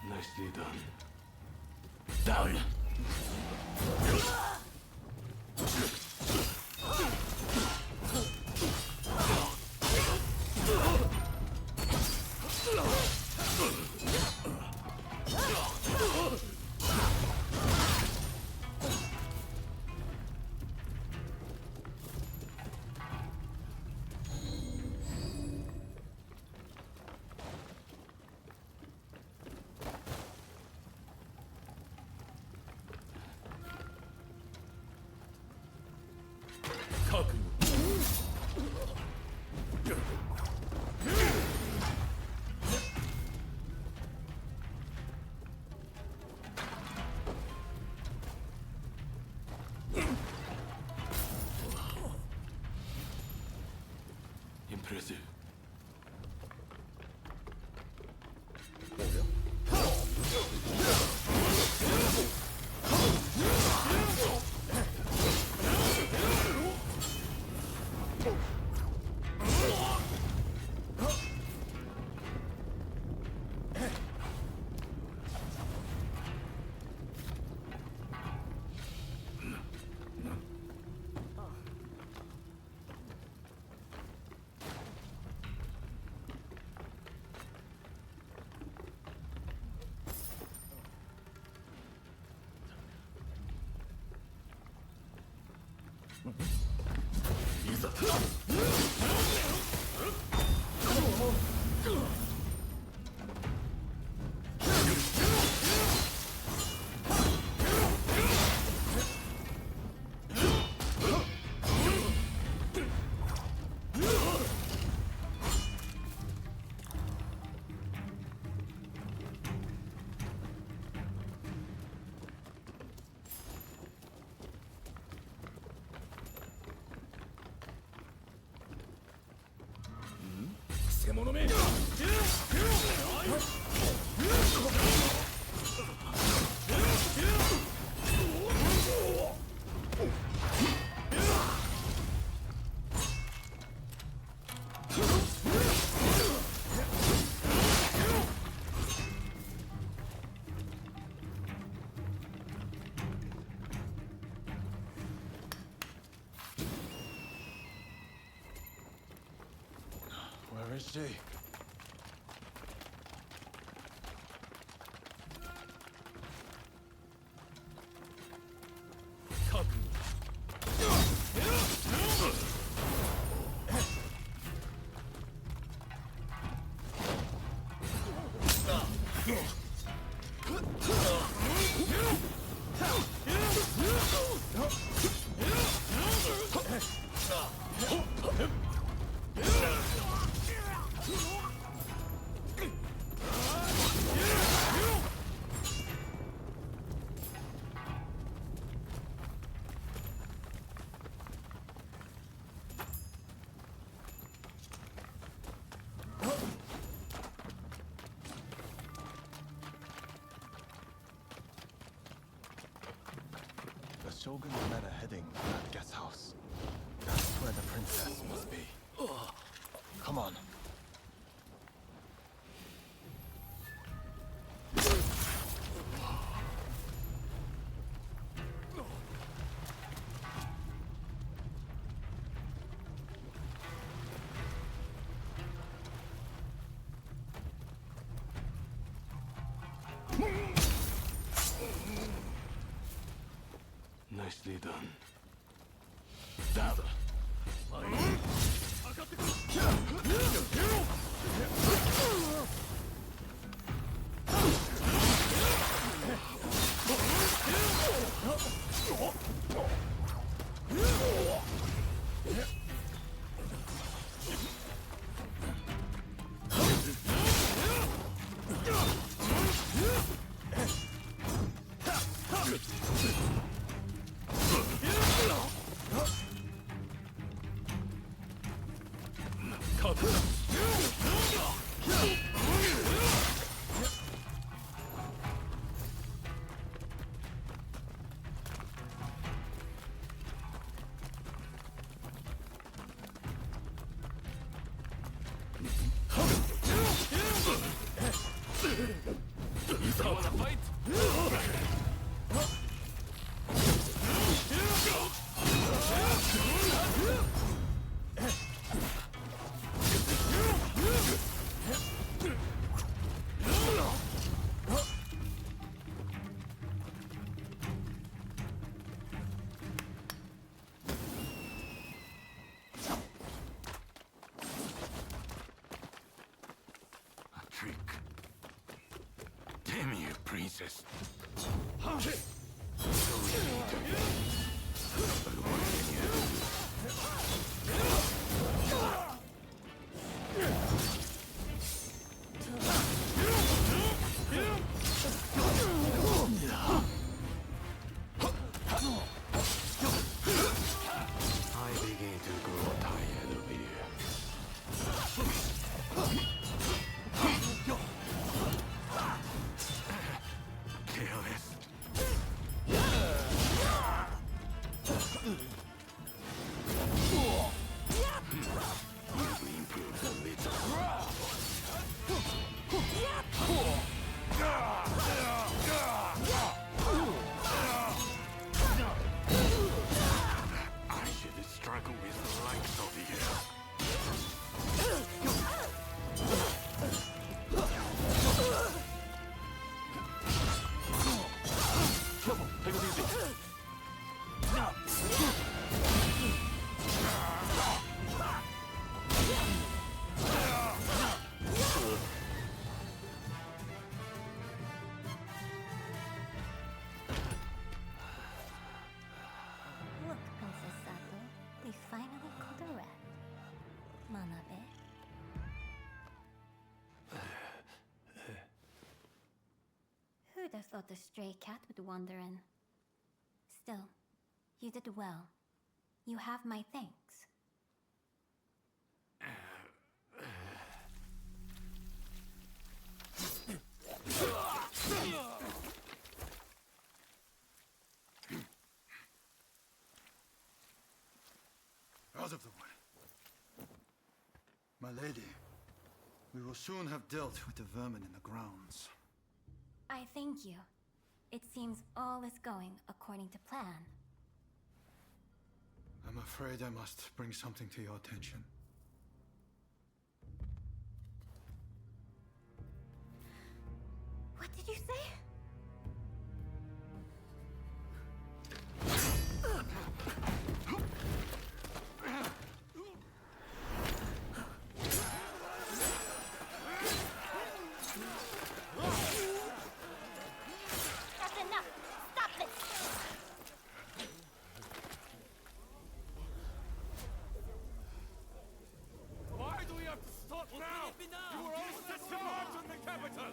Nicely done. Down! Impressive. Where is she? The Shogun's men are heading to that guest house. That's where the princess must be. Come on. Nicely done. Down. You wanna fight? A trick. Damn you, princess. I begin to grow tired of you. Careless. You've improved a little. I should struggle with the likes of you. Careful, take it easy. Look, Princess Sato, they finally caught a rat. Manabe. Who'd have thought a stray cat would wander in? Still, you did well. You have my thanks. Out of the way. My lady, we will soon have dealt with the vermin in the grounds. I thank you. It seems all is going according to plan. I'm afraid I must bring something to your attention. What did you say? That's enough! Stop this! Why do we have to stop now? You were all set to march on the capital!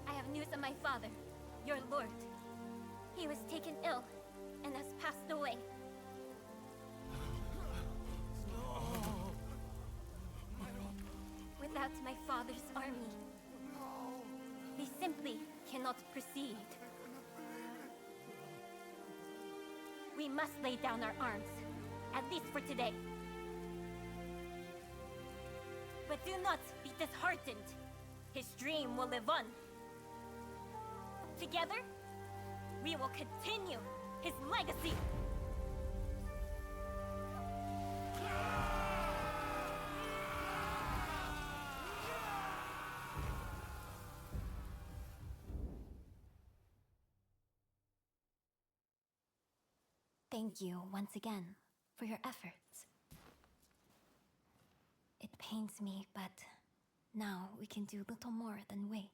I have news of my father, your lord. He was taken ill and has passed away. Without my father's army, we simply cannot proceed. We must lay down our arms, at least for today. But do not be disheartened. His dream will live on. Together, we will continue his legacy. Thank you once again for your efforts. It pains me, but now we can do little more than wait.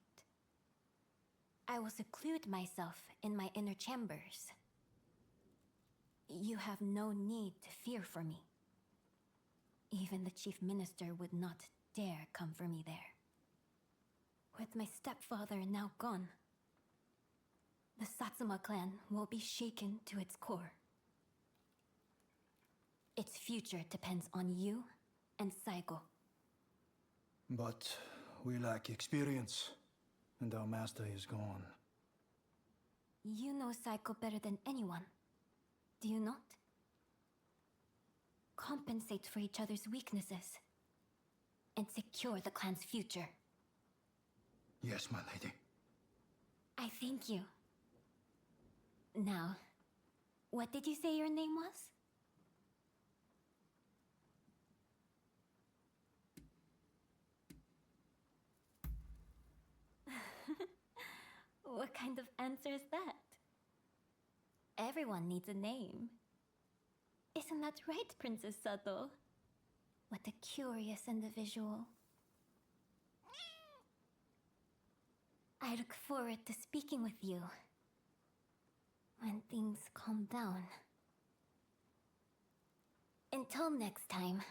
I will seclude myself in my inner chambers. You have no need to fear for me. Even the chief minister would not dare come for me there. With my stepfather now gone, the Satsuma clan will be shaken to its core. Its future depends on you and Saigo. But we lack experience, and our master is gone. You know Saigo better than anyone, do you not? Compensate for each other's weaknesses and secure the clan's future. Yes, my lady. I thank you. Now, what did you say your name was? What kind of answer is that? Everyone needs a name. Isn't that right, Princess Sato? What a curious individual. I look forward to speaking with you when things calm down. Until next time.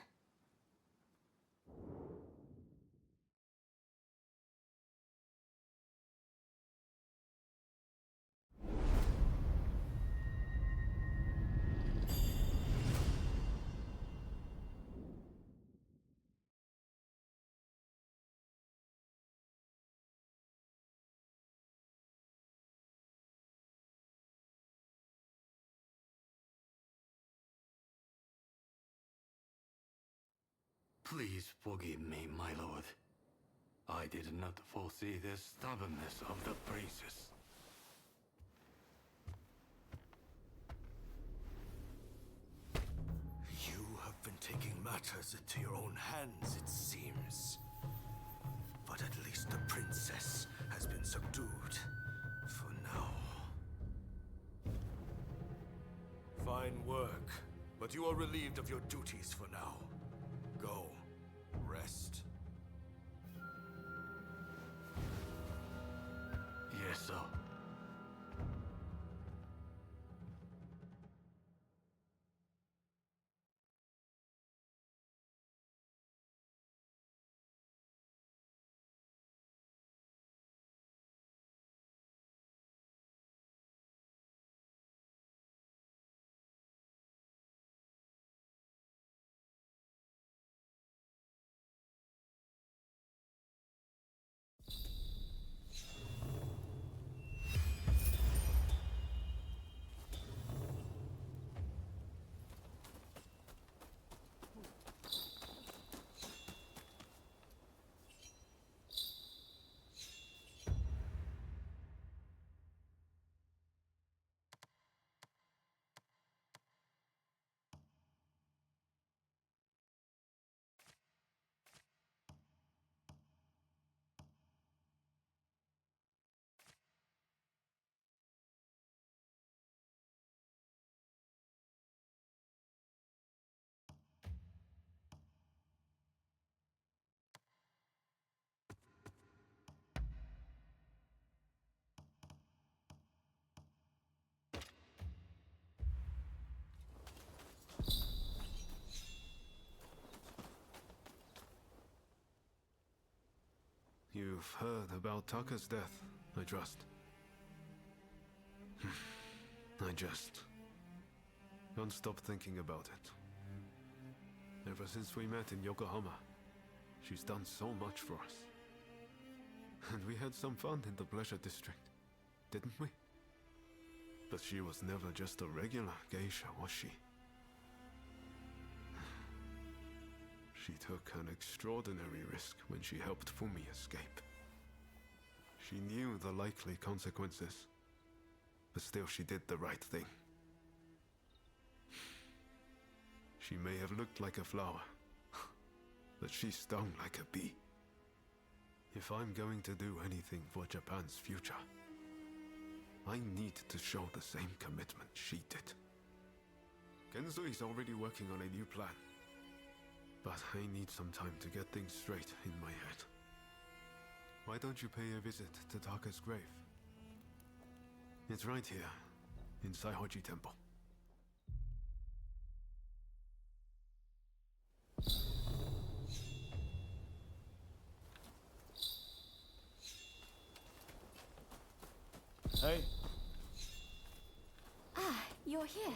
Please forgive me, my lord. I did not foresee the stubbornness of the princess. You have been taking matters into your own hands, it seems. But at least the princess has been subdued. For now. Fine work, but you are relieved of your duties for now. Go. Rest. Yes, sir. You've heard about Taka's death, I trust. I just can't stop thinking about it. Ever since we met in Yokohama, she's done so much for us. And we had some fun in the pleasure district, didn't we? But she was never just a regular geisha, was she? She took an extraordinary risk when she helped Fumi escape. She knew the likely consequences, but still she did the right thing. She may have looked like a flower, but she stung like a bee. If I'm going to do anything for Japan's future, I need to show the same commitment she did. Kenzo is already working on a new plan, but I need some time to get things straight in my head. Why don't you pay a visit to Taka's grave? It's right here, in Saihoji Temple. Hey. Ah, you're here.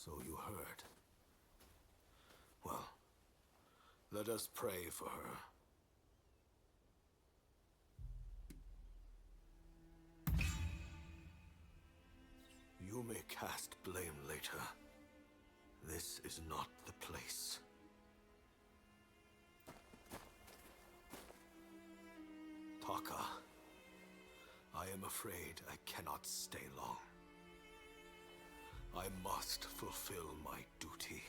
So you heard. Well, let us pray for her. You may cast blame later. This is not the place. Taka, I am afraid I cannot stay long. I must fulfill my duty.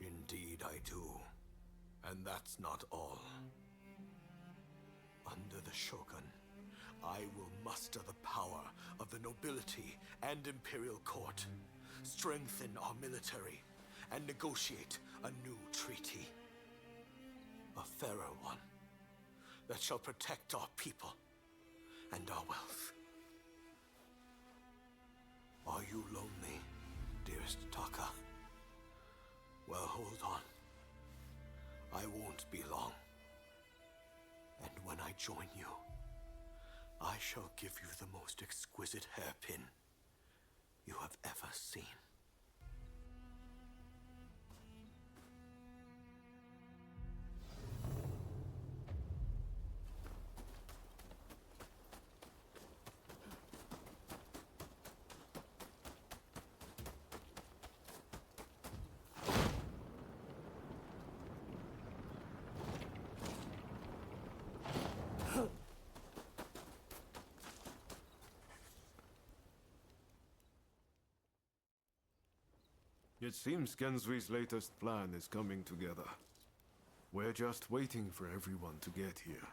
Indeed I do. And that's not all. Under the Shogun, I will muster the power of the nobility and imperial court, strengthen our military, and negotiate a new treaty. A fairer one that shall protect our people and our wealth. Are you lonely, dearest Taka? Well, hold on. I won't be long. And when I join you, I shall give you the most exquisite hairpin you have ever seen. It seems Genzui's latest plan is coming together. We're just waiting for everyone to get here.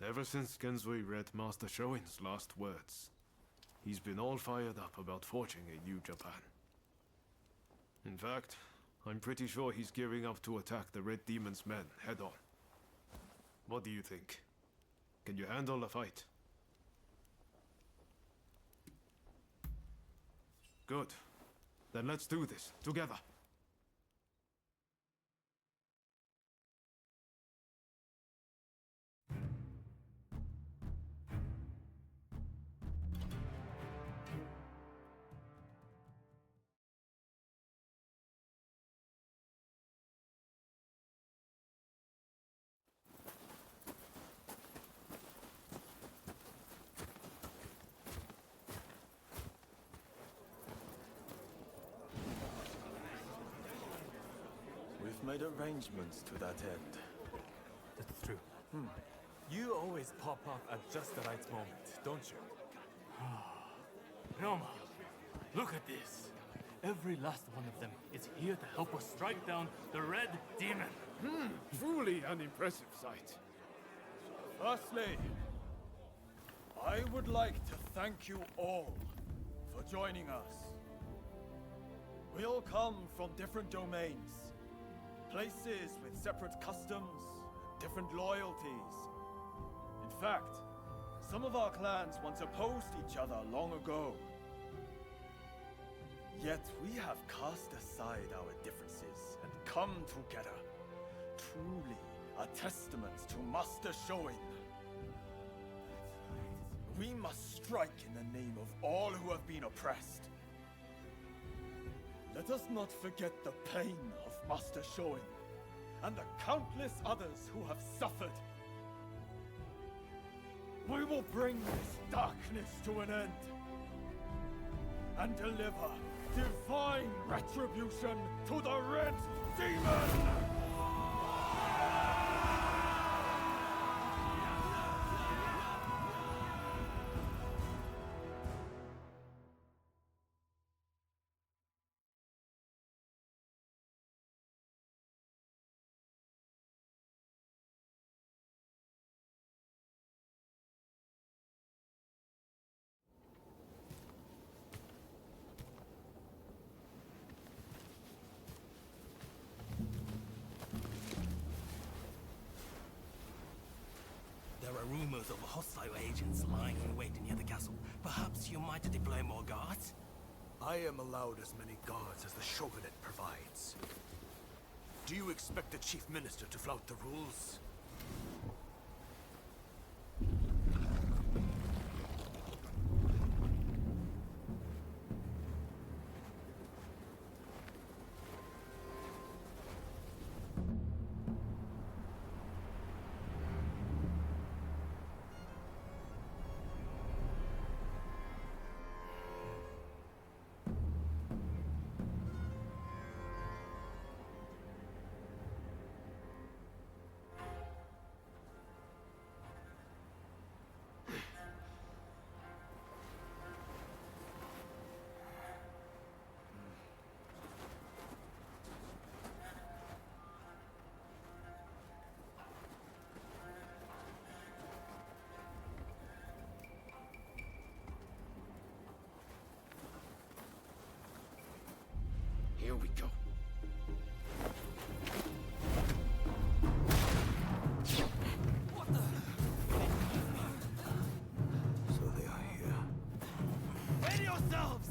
Ever since Genzui read Master Shoin's last words, he's been all fired up about forging a new Japan. In fact, I'm pretty sure he's gearing up to attack the Red Demon's men head-on. What do you think? Can you handle a fight? Good. Then let's do this, together. We've made arrangements to that end. That's true. You always pop up at just the right moment, don't you? Ryoma, look at this. Every last one of them is here to help us strike down the Red Demon. Truly an impressive sight. Firstly, I would like to thank you all for joining us. We all come from different domains, places with separate customs, different loyalties. In fact, some of our clans once opposed each other long ago. Yet we have cast aside our differences and come together. Truly a testament to Master Shoin. We must strike in the name of all who have been oppressed. Let us not forget the pain of Master Shoin and the countless others who have suffered. We will bring this darkness to an end and deliver divine retribution to the Red Demon! Rumors of hostile agents lying in wait near the castle. Perhaps you might deploy more guards? I am allowed as many guards as the shogunate provides. Do you expect the chief minister to flout the rules? we go. So they are here. Ready yourselves!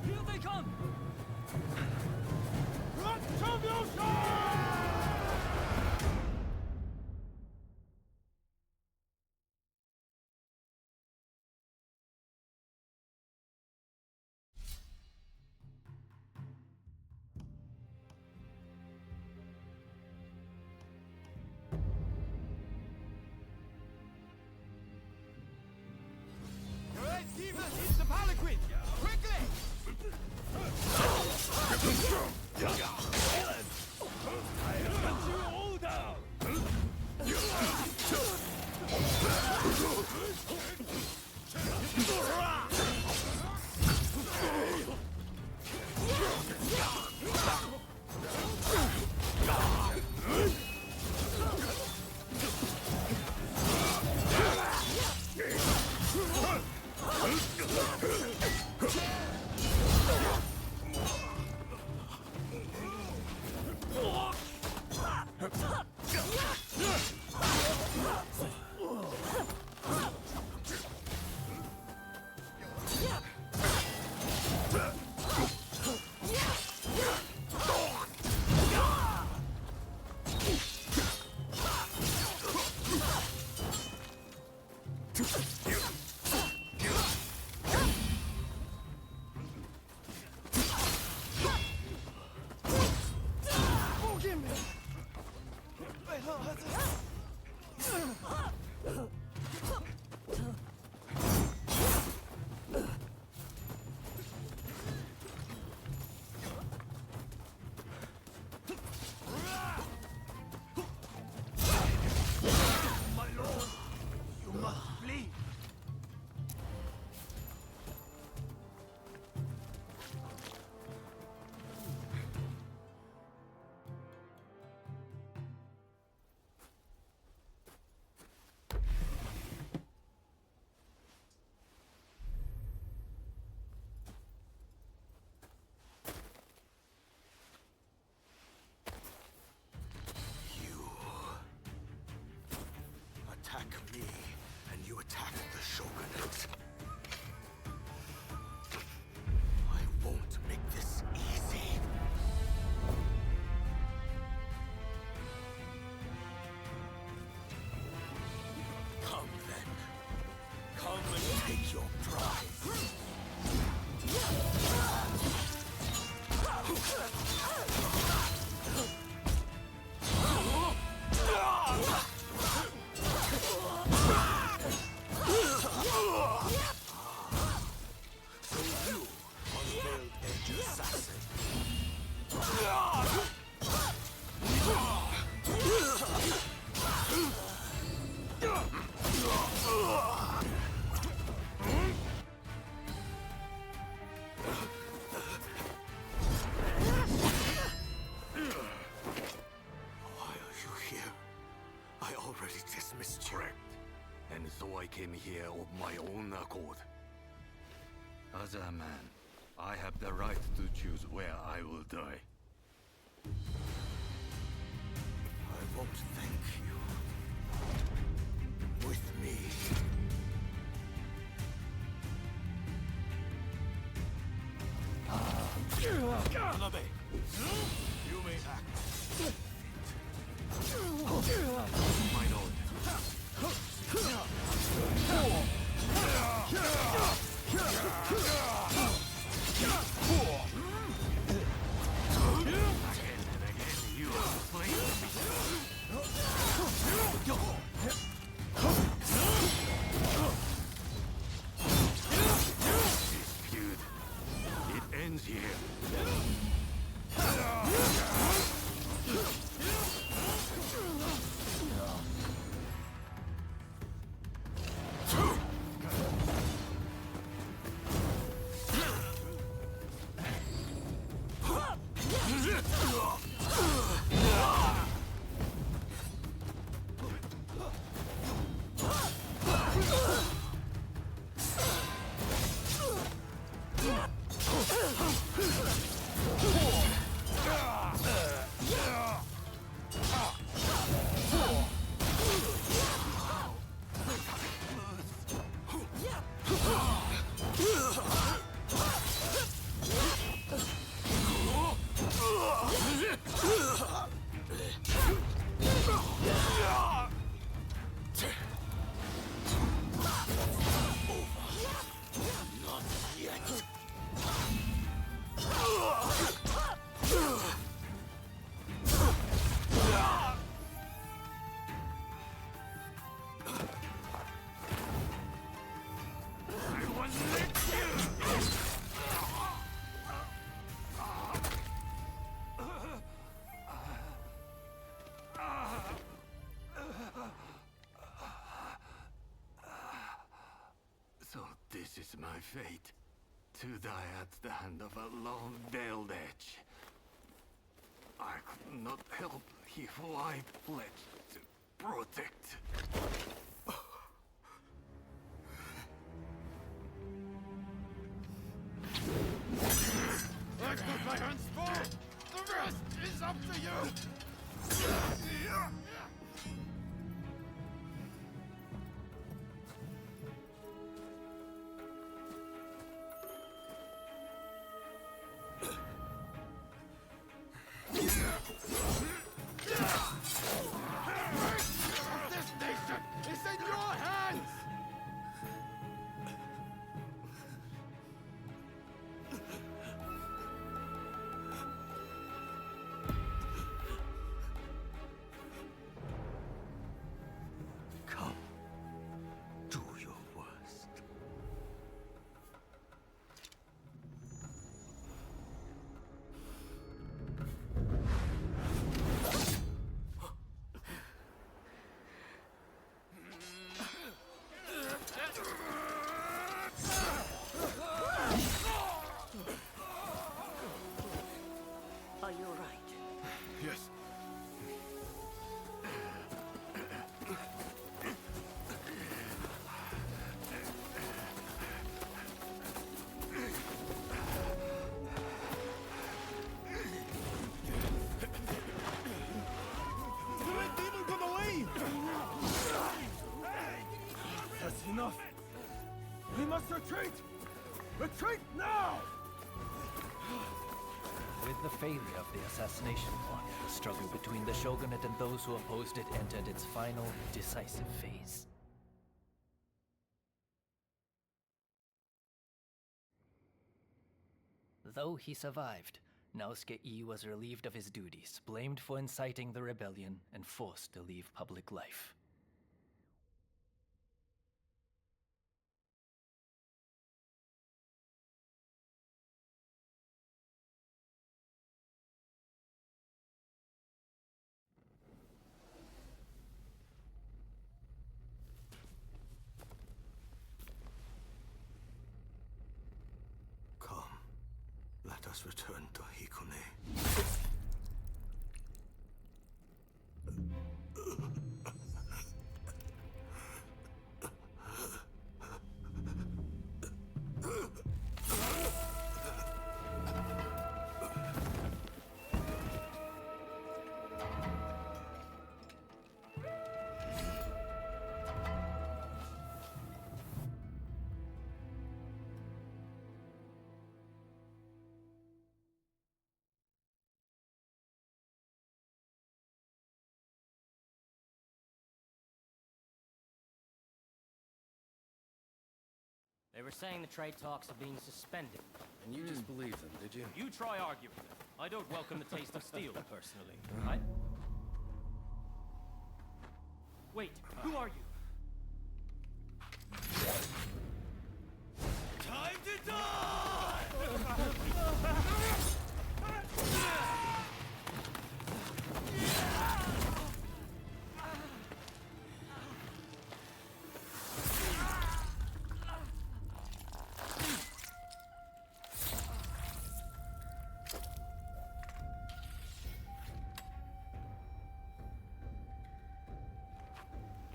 Here they come! Alright, Steven, hit the palanquin! Quickly! I have got you all down! Attack me, and you attack the shogunate. I won't make this easy. Come then. Come and take your prize. I came here of my own accord. As a man, I have the right to choose where I will die. I won't thank you. With me. Hanabe, you may act. My lord. Again and again, you are playing me. Dispute. It ends here. So this is my fate. To die at the hand of a long-veiled edge. I could not help he who I pledged to protect. I've got my hands full! The rest is up to you! This nation is in your hands! Come, do your worst. Are you all right? Yes. The red demon got away! That's enough. We must retreat! Retreat now! With the failure of the assassination plot, the struggle between the shogunate and those who opposed it entered its final, decisive phase. Though he survived, Naosuke-I was relieved of his duties, blamed for inciting the rebellion, and forced to leave public life. Come, let us return to Hikone. They were saying the trade talks are being suspended. And you just believe them, did you? You try arguing them. I don't welcome the taste of steel, personally. I... Wait, who are you? Time to die!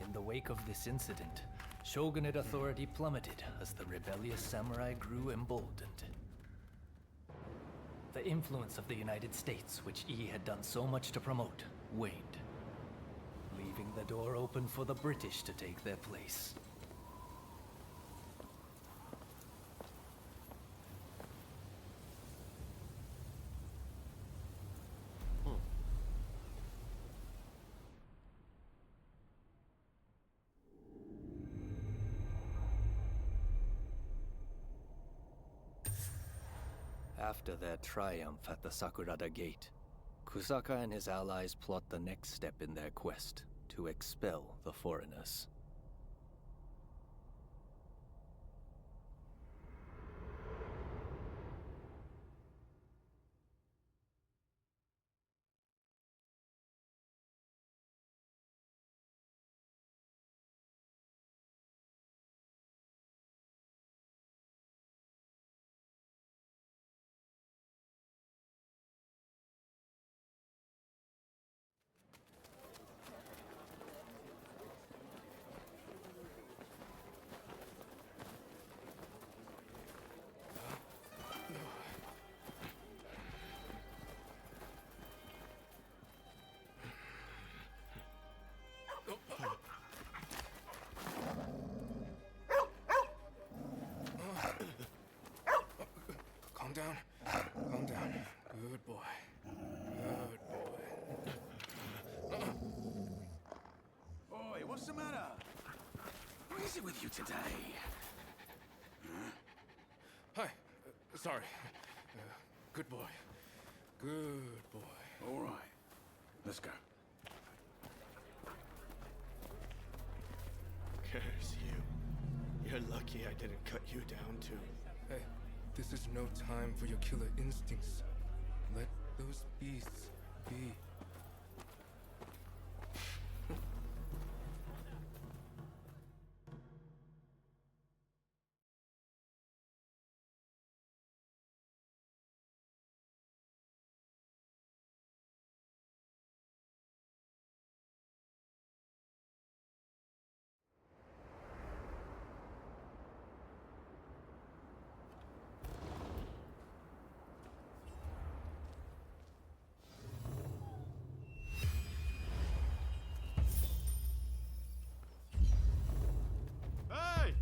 In the wake of this incident, shogunate authority plummeted as the rebellious samurai grew emboldened. The influence of the United States, which E had done so much to promote, waned, leaving the door open for the British to take their place. After their triumph at the Sakurada Gate, Kusaka and his allies plot the next step in their quest to expel the foreigners. sit with you today. Hi. Sorry. Good boy. Good boy. All right. Let's go. Curse you. You're lucky I didn't cut you down too. Hey, this is no time for your killer instincts. Let those beasts be. Hey!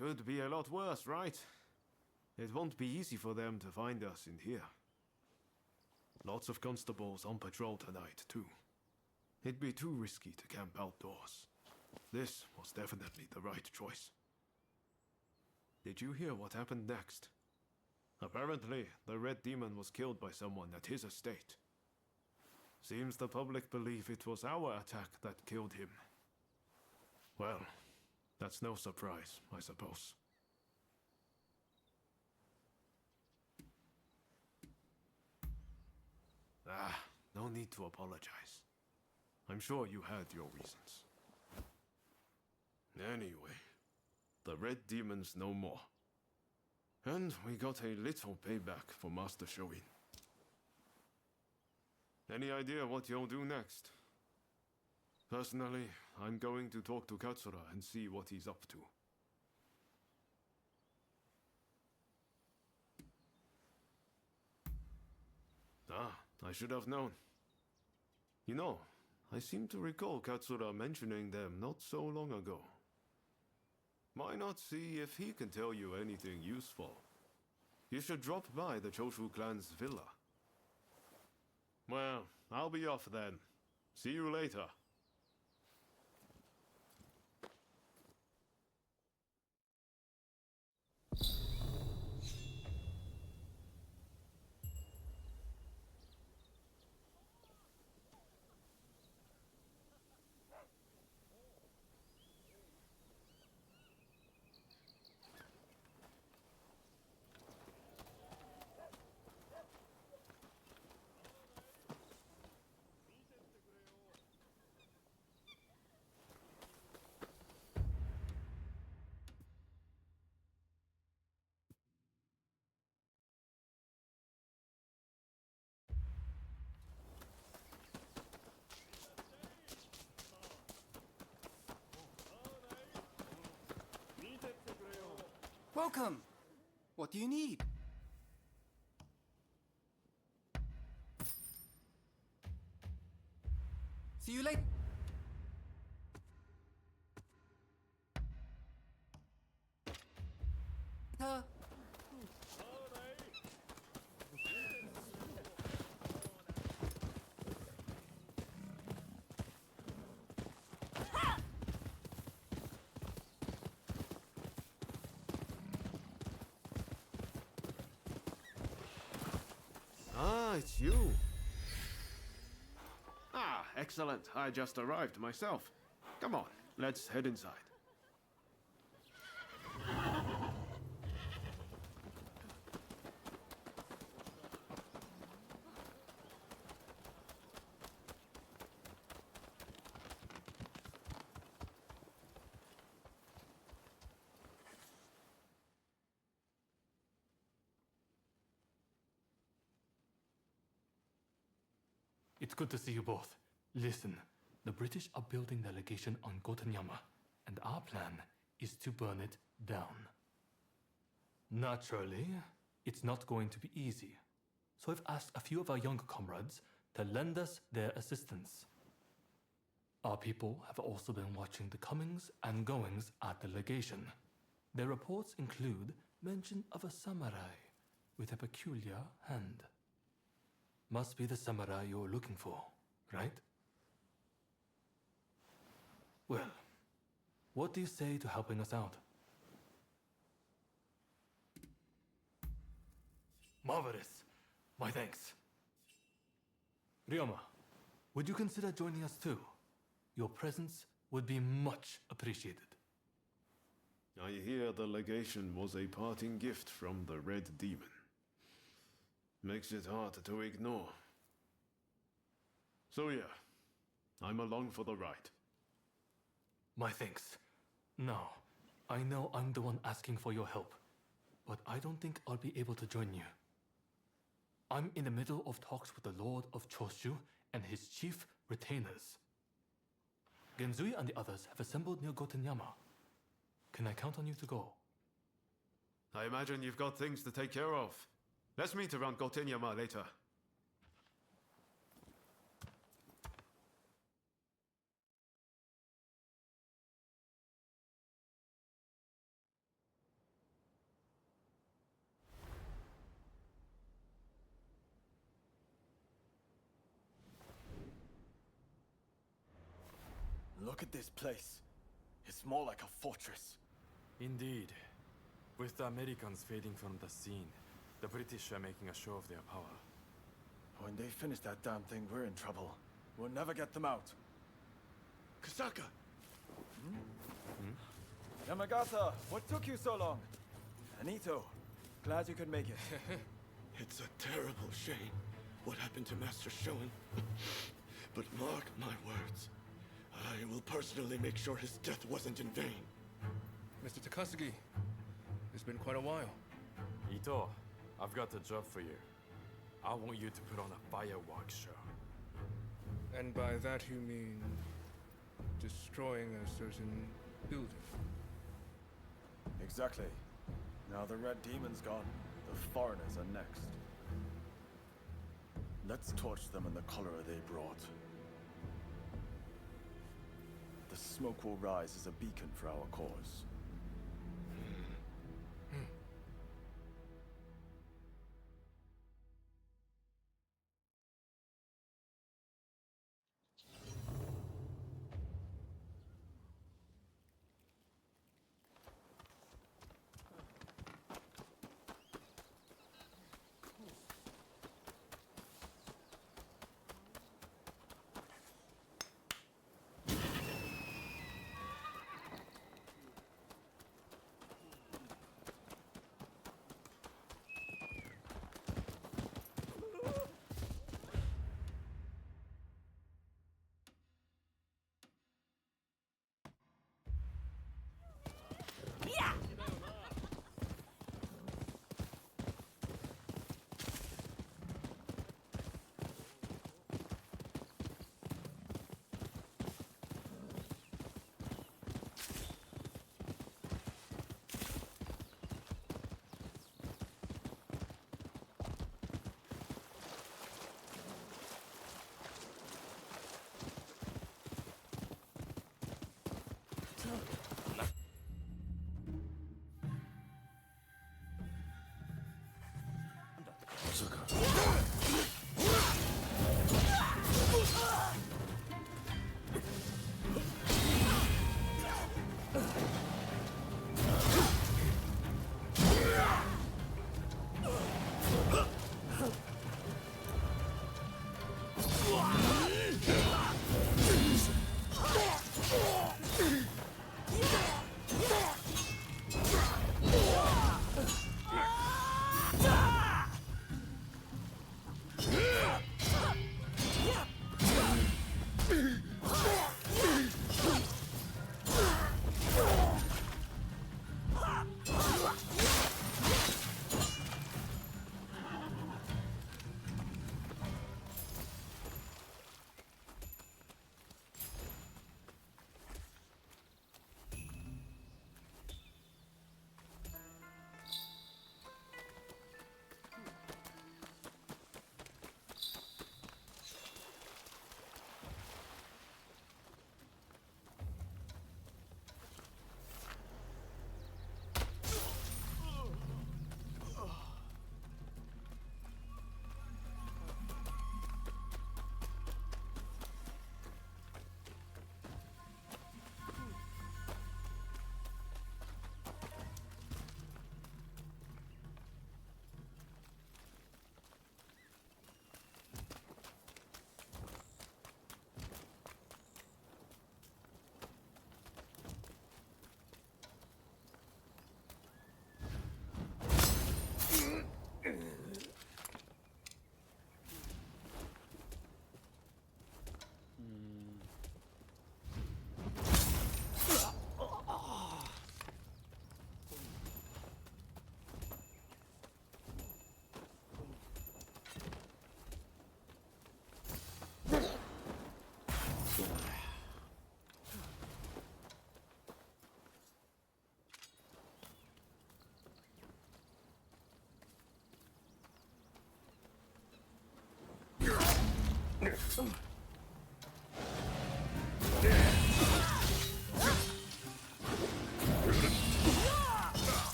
Could be a lot worse, right? It won't be easy for them to find us in here. Lots of constables on patrol tonight, too. It'd be too risky to camp outdoors. This was definitely the right choice. Did you hear what happened next? Apparently, the Red Demon was killed by someone at his estate. Seems the public believe it was our attack that killed him. Well, that's no surprise, I suppose. No need to apologize. I'm sure you had your reasons. Anyway, the Red Demon's no more. And we got a little payback for Master Shoin. Any idea what you'll do next? Personally, I'm going to talk to Katsura and see what he's up to. I should have known. You know, I seem to recall Katsura mentioning them not so long ago. Why not see if he can tell you anything useful? You should drop by the Choshu clan's villa. Well, I'll be off then. See you later. Welcome! What do you need? See you later. Ah, it's you. Ah, excellent. I just arrived myself. Come on, let's head inside. It's good to see you both. Listen, the British are building their legation on Gotanyama, and our plan is to burn it down. Naturally, it's not going to be easy, so I've asked a few of our younger comrades to lend us their assistance. Our people have also been watching the comings and goings at the legation. Their reports include mention of a samurai with a peculiar hand. Must be the samurai you're looking for, right? Well, what do you say to helping us out? Marvelous. My thanks. Ryoma, would you consider joining us too? Your presence would be much appreciated. I hear the legation was a parting gift from the Red Demon. Makes it hard to ignore. So yeah, I'm along for the ride. My thanks. Now, I know I'm the one asking for your help, but I don't think I'll be able to join you. I'm in the middle of talks with the Lord of Choshu and his chief retainers. Genzui and the others have assembled near Gotanyama. Can I count on you to go? I imagine you've got things to take care of. Let's meet around Gotanyama later. Look at this place. It's more like a fortress. Indeed. With the Americans fading from the scene, the British are making a show of their power. When they finish that damn thing, we're in trouble. We'll never get them out. Kasaka! Yamagata, what took you so long? Anito, glad you could make it. It's a terrible shame what happened to Master Shoin. But mark my words, I will personally make sure his death wasn't in vain. Mr. Takasugi, it's been quite a while. Ito, I've got a job for you. I want you to put on a fireworks show. And by that you mean destroying a certain building? Exactly. Now the Red Demon's gone, the foreigners are next. Let's torch them in the cholera they brought. The smoke will rise as a beacon for our cause.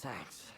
Thanks.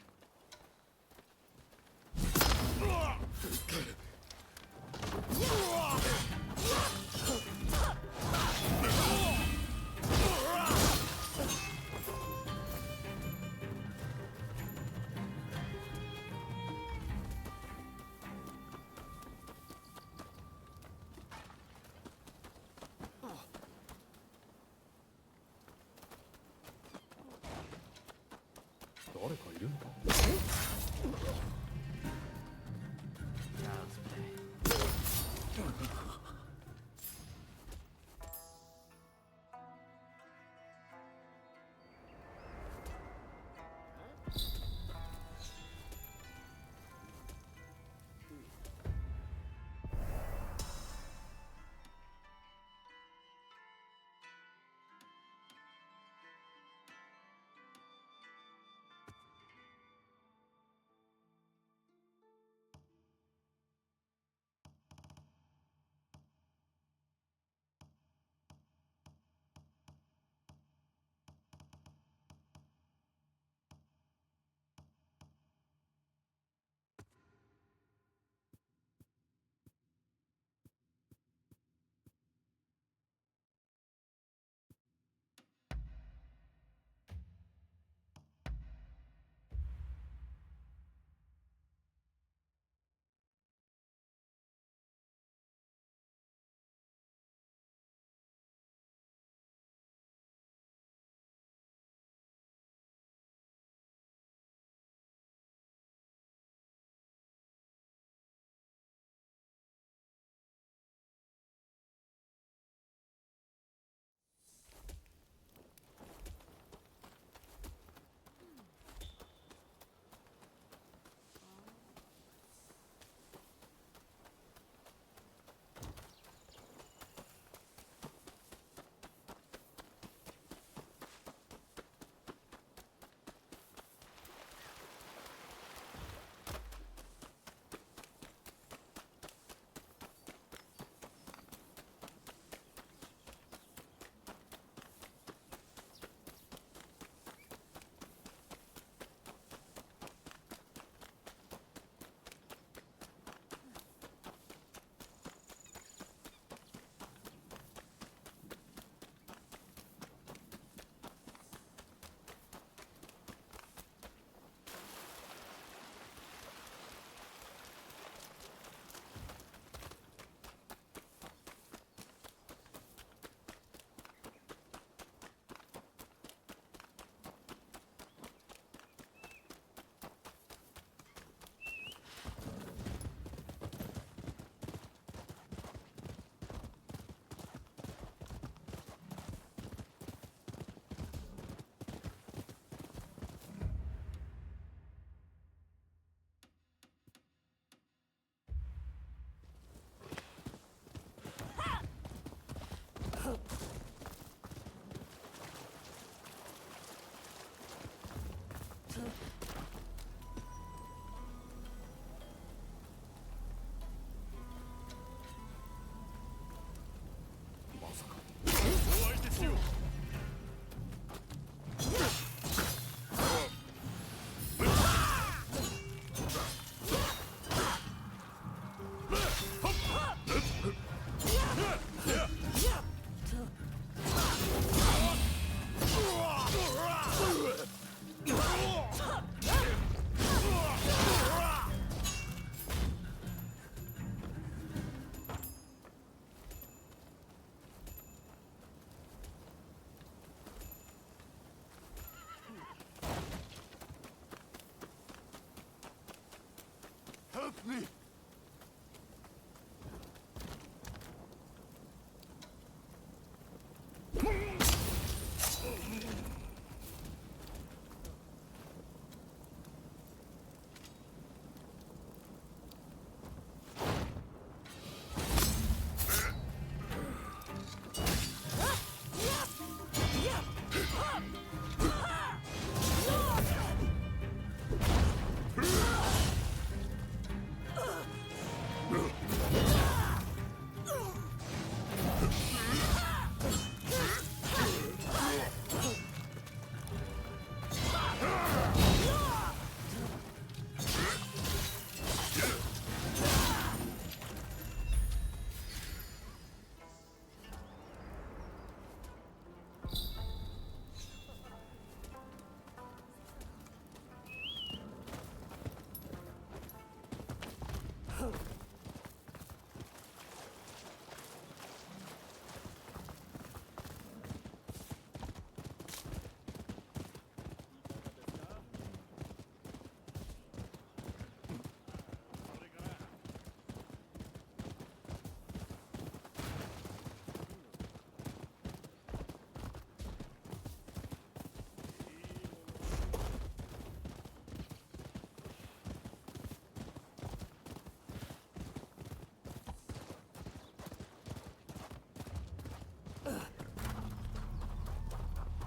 Help me!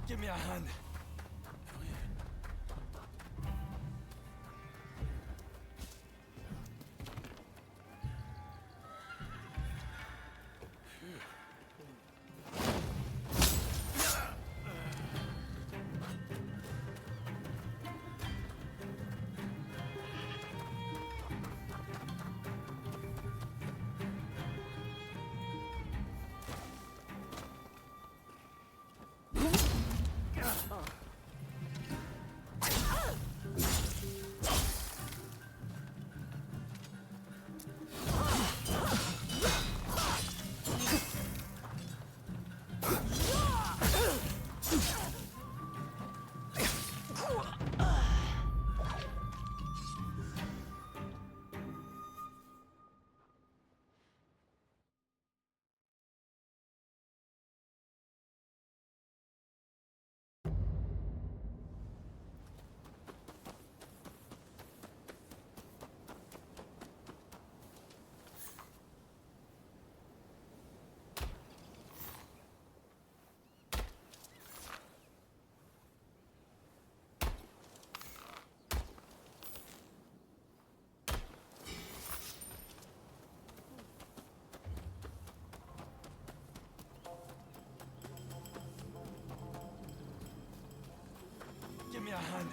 Give me a hand. Give me a hand.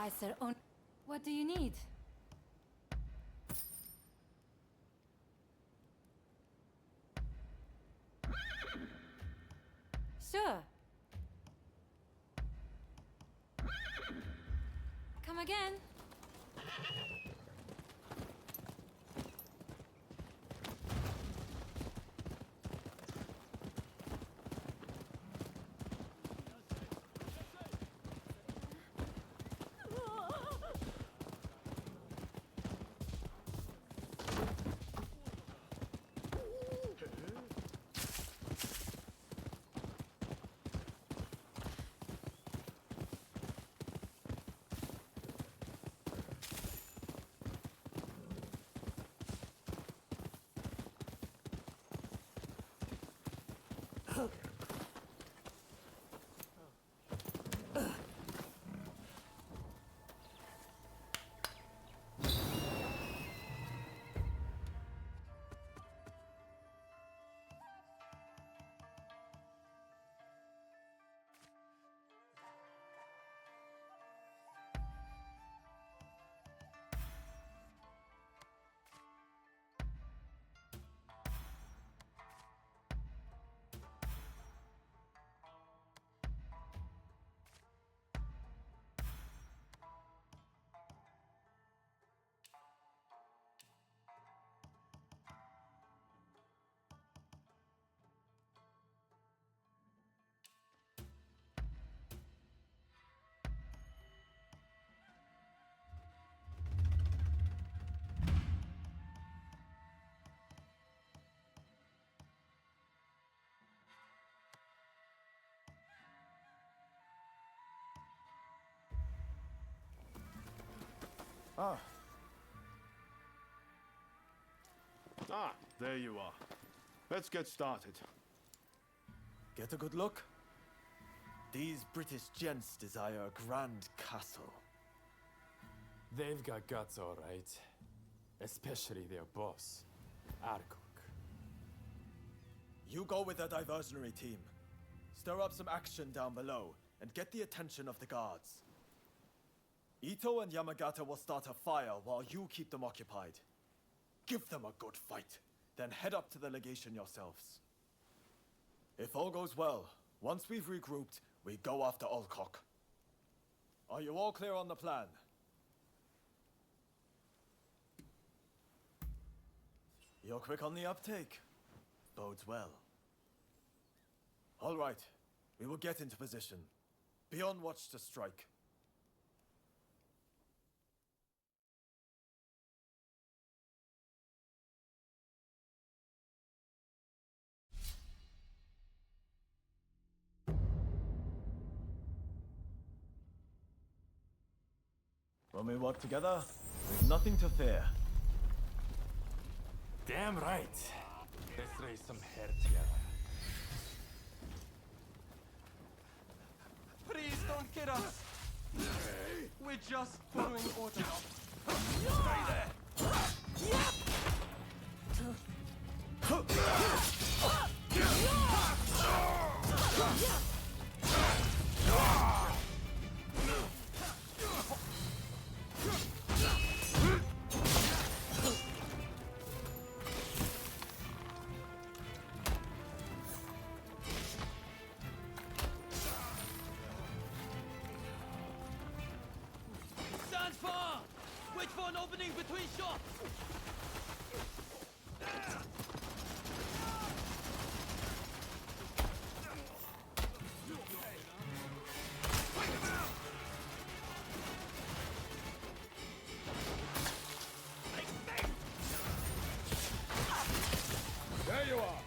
As their own. What do you need? Sure. Come again. There you are. Let's get started. Get a good look? These British gents desire a grand castle. They've got guts, all right. Especially their boss, Arkok. You go with the diversionary team. Stir up some action down below and get the attention of the guards. Ito and Yamagata will start a fire while you keep them occupied. Give them a good fight, then head up to the Legation yourselves. If all goes well, once we've regrouped, we go after Alcock. Are you all clear on the plan? You're quick on the uptake. Bodes well. All right, we will get into position. Be on watch to strike. When we work together, we've nothing to fear. Damn right. Let's raise some hair together. Please don't get us! We're just following orders. Stay there! Stand far! Wait for an opening between shots! There you are.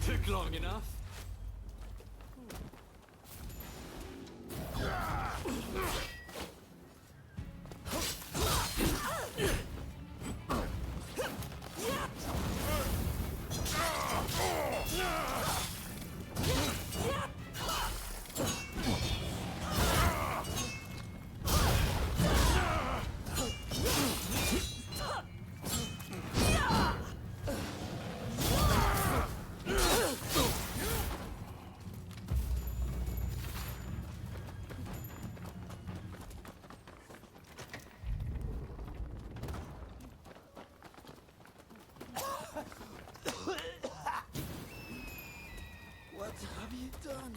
Took long enough. What have you done?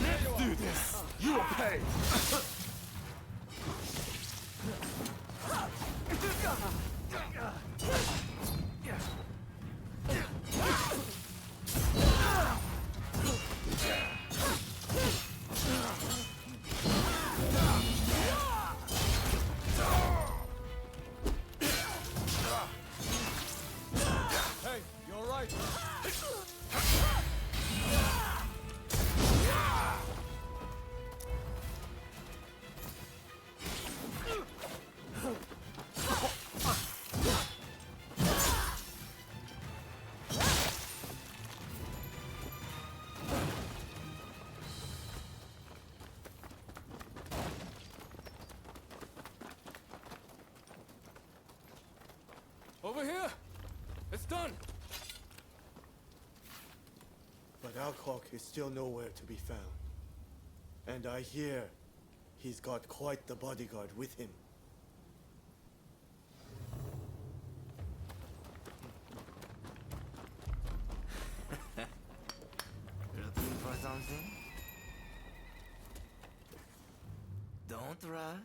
Let's do this! You will pay! Hey, you alright? Over here! It's done! But Alcock is still nowhere to be found. And I hear he's got quite the bodyguard with him. Looking for something? Don't rush.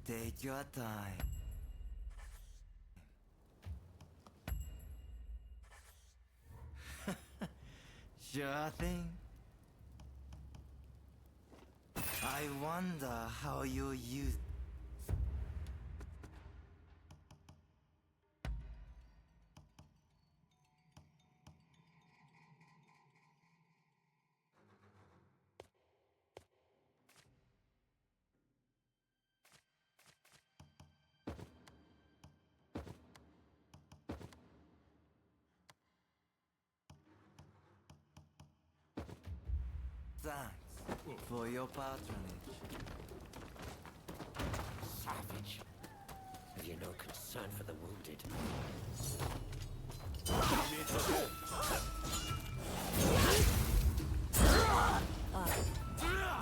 Take your time. Sure thing. I wonder how you use. Thanks for your patronage. Savage. Have you no concern for the wounded?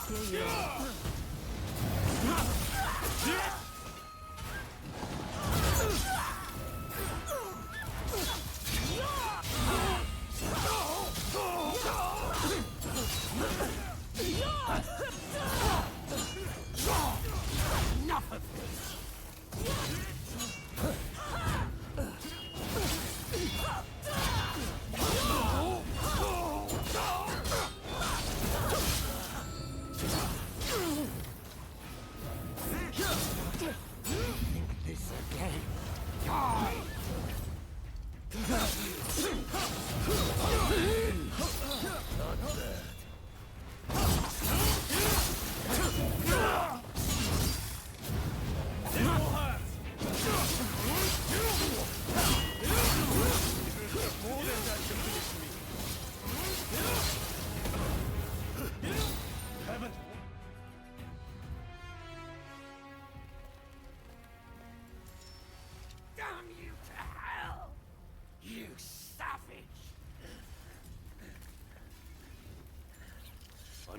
Here you are. Enough of this!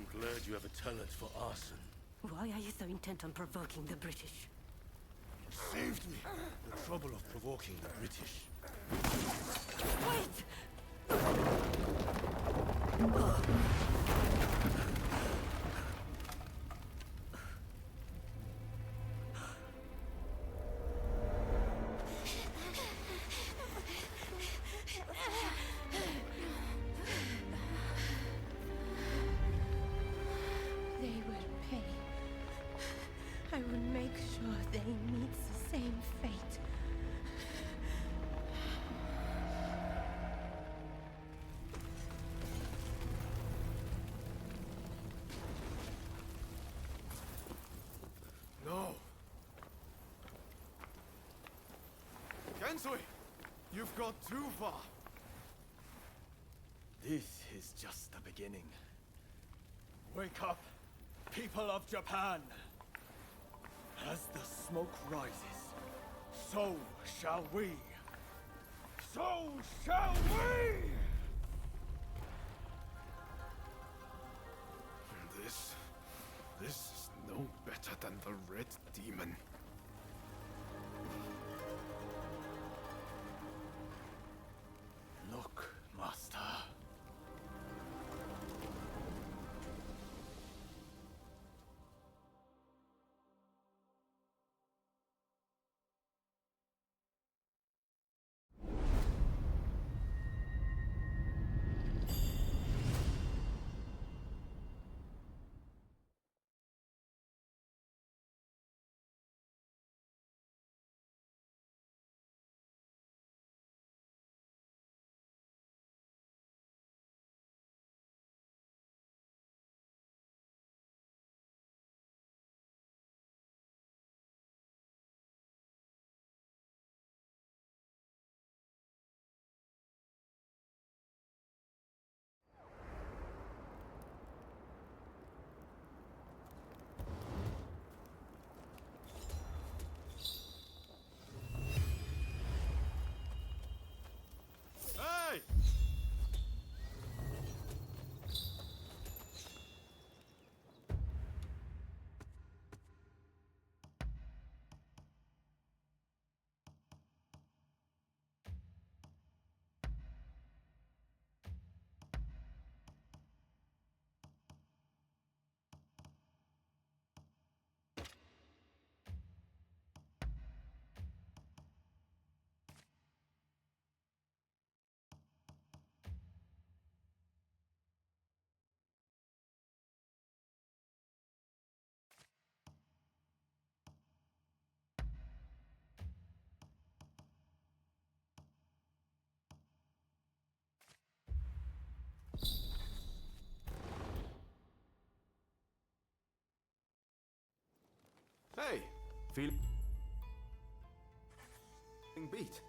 I'm glad you have a talent for arson. Why are you so intent on provoking the British? You saved me the trouble of provoking the British. Wait! They will pay. I will make sure they meet the same fate. No! Gensui! You've got too far! This is just the beginning. Wake up, people of Japan! As the smoke rises, so shall we! So shall we! This is no better than the Red Demon. Look, Master. Hey! Feeling beat.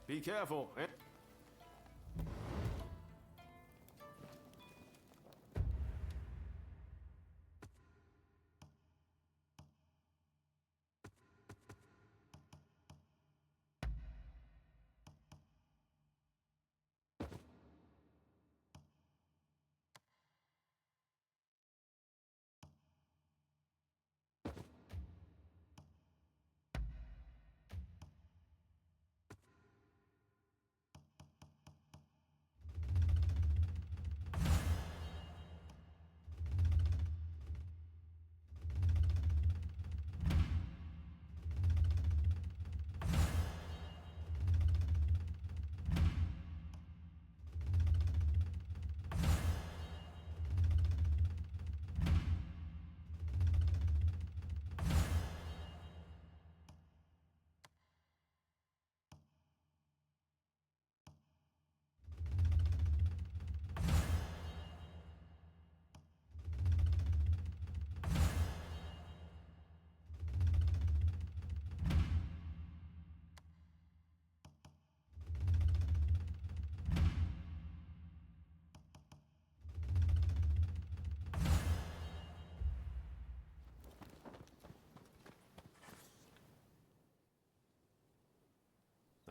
Be careful, eh?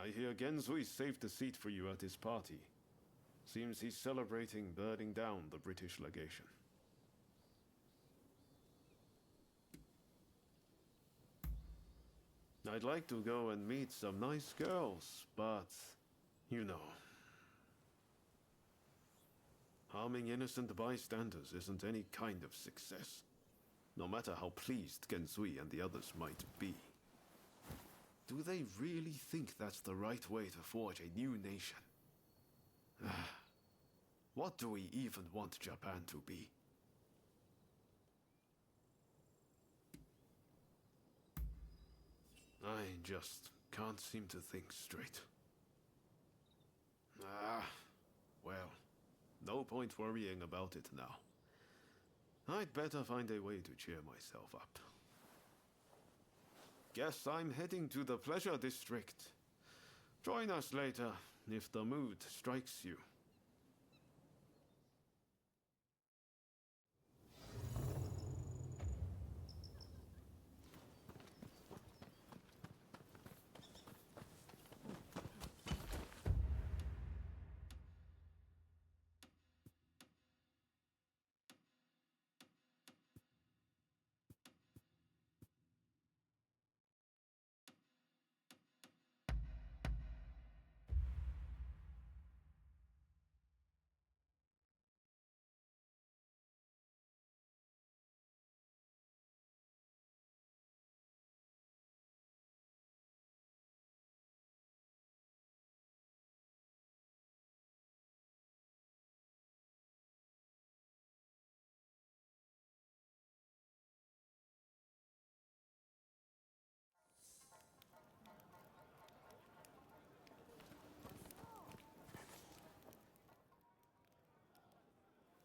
I hear Genzui saved a seat for you at his party. Seems he's celebrating burning down the British legation. I'd like to go and meet some nice girls, but, you know. Harming innocent bystanders isn't any kind of success, no matter how pleased Genzui and the others might be. Do they really think that's the right way to forge a new nation? What do we even want Japan to be? I just can't seem to think straight. Well, no point worrying about it now. I'd better find a way to cheer myself up. Guess I'm heading to the pleasure district. Join us later, if the mood strikes you.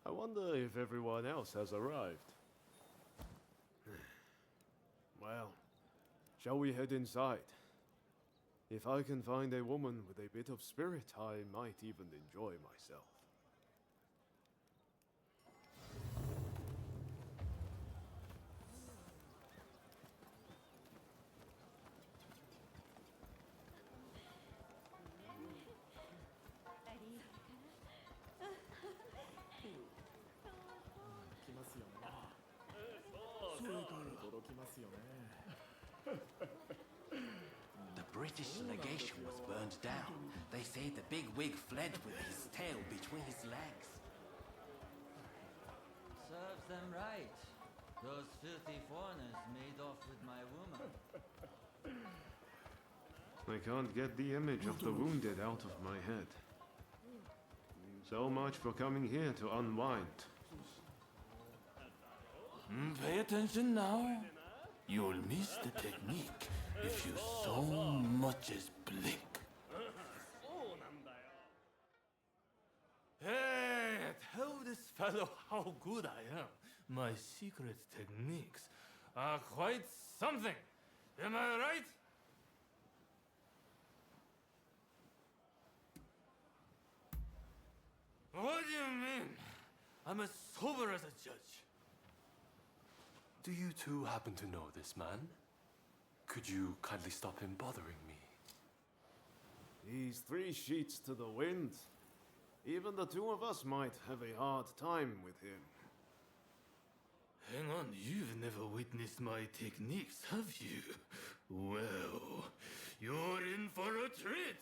I wonder if everyone else has arrived. Well, shall we head inside? If I can find a woman with a bit of spirit, I might even enjoy myself. The British legation was burned down. They say the big wig fled with his tail between his legs. Serves them right. Those filthy foreigners made off with my woman. I can't get the image of the wounded out of my head. So much for coming here to unwind. Pay attention now. You'll miss the technique if you so much as blink. Hey, tell this fellow how good I am. My secret techniques are quite something. Am I right? What do you mean? I'm as sober as a judge. Do you two happen to know this man? Could you kindly stop him bothering me? He's 3 sheets to the wind. Even the two of us might have a hard time with him. Hang on, you've never witnessed my techniques, have you? Well, you're in for a treat.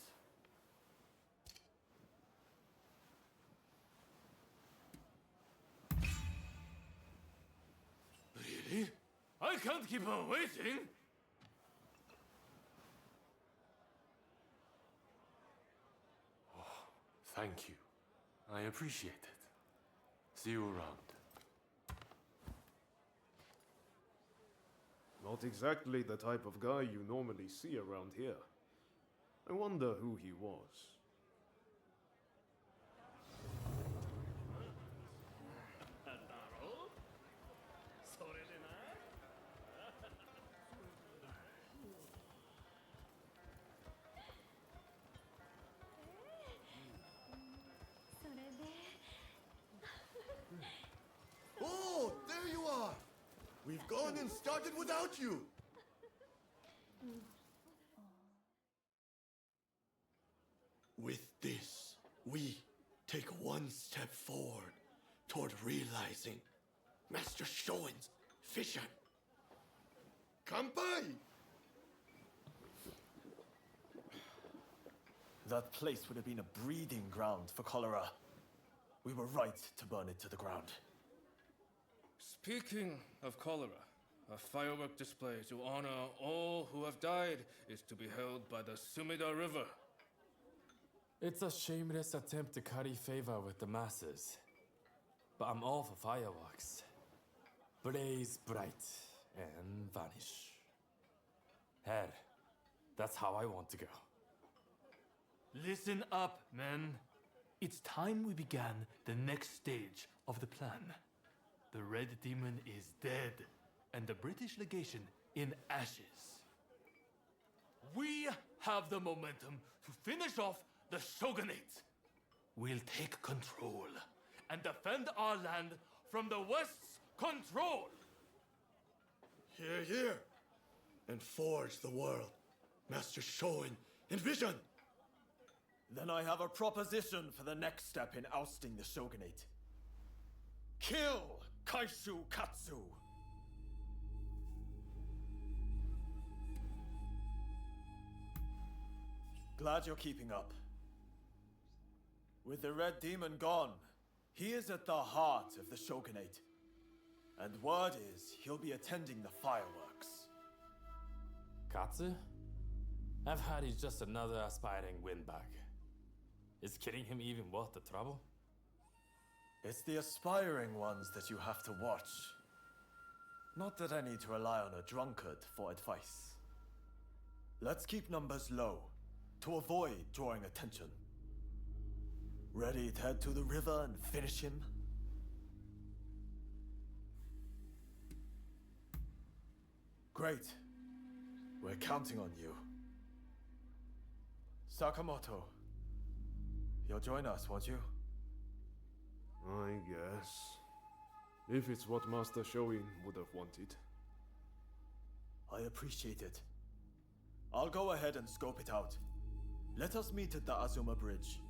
Really? I can't keep on waiting! Oh, thank you. I appreciate it. See you around. Not exactly the type of guy you normally see around here. I wonder who he was. Oh, there you are! We've gone and started without you! With this, we take one step forward toward realizing Master Shoin's vision. Kanpai! That place would have been a breeding ground for cholera. We were right to burn it to the ground. Speaking of cholera, a firework display to honor all who have died is to be held by the Sumida River. It's a shameless attempt to curry favor with the masses. But I'm all for fireworks. Blaze bright and vanish. Hell, that's how I want to go. Listen up, men. It's time we began the next stage of the plan. The Red Demon is dead, and the British Legation in ashes. We have the momentum to finish off the Shogunate. We'll take control and defend our land from the West's control. Hear, hear. And forge the world Master Shoin envisioned. Then I have a proposition for the next step in ousting the shogunate. Kill Kaishu Katsu! Glad you're keeping up. With the Red Demon gone, he is at the heart of the shogunate. And word is he'll be attending the fireworks. Katsu? I've heard he's just another aspiring windbag. Is killing him even worth the trouble? It's the aspiring ones that you have to watch. Not that I need to rely on a drunkard for advice. Let's keep numbers low, to avoid drawing attention. Ready to head to the river and finish him? Great. We're counting on you. Sakamoto, you'll join us, won't you? I guess. If it's what Master Shoin would have wanted. I appreciate it. I'll go ahead and scope it out. Let us meet at the Azuma Bridge.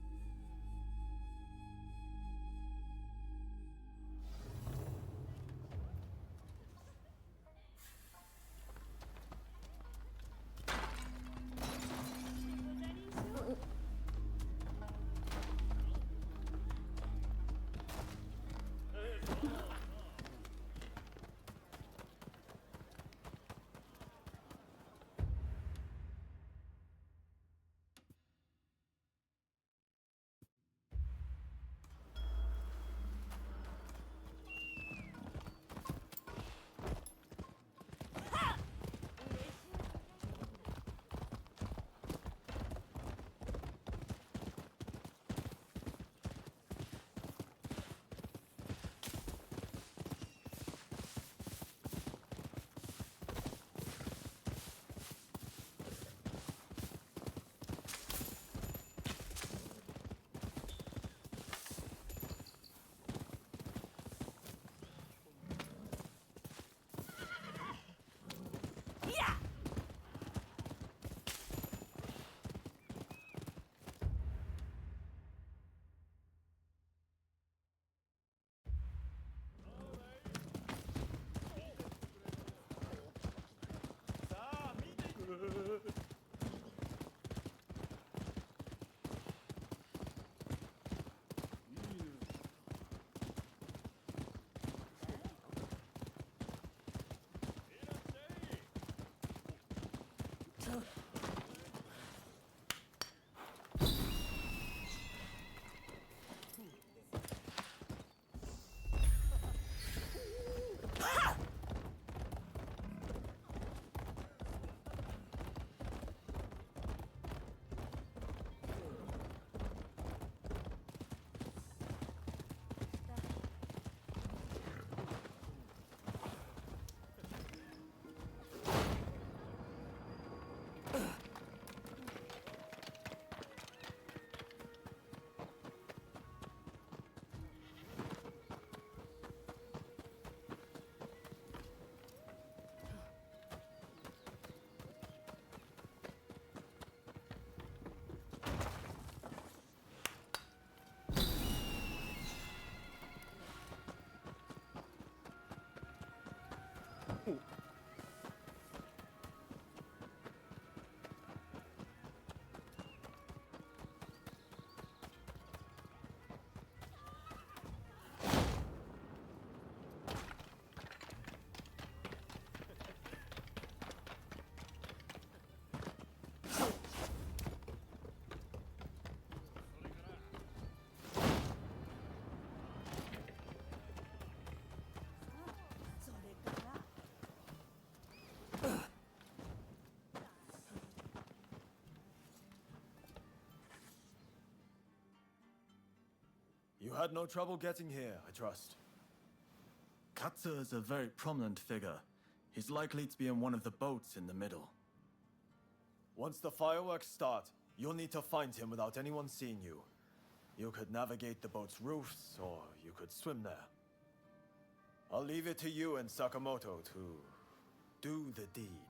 had no trouble getting here, I trust. Katsu is a very prominent figure. He's likely to be in one of the boats in the middle. Once the fireworks start, you'll need to find him without anyone seeing you. You could navigate the boat's roofs, or you could swim there. I'll leave it to you and Sakamoto to do the deed.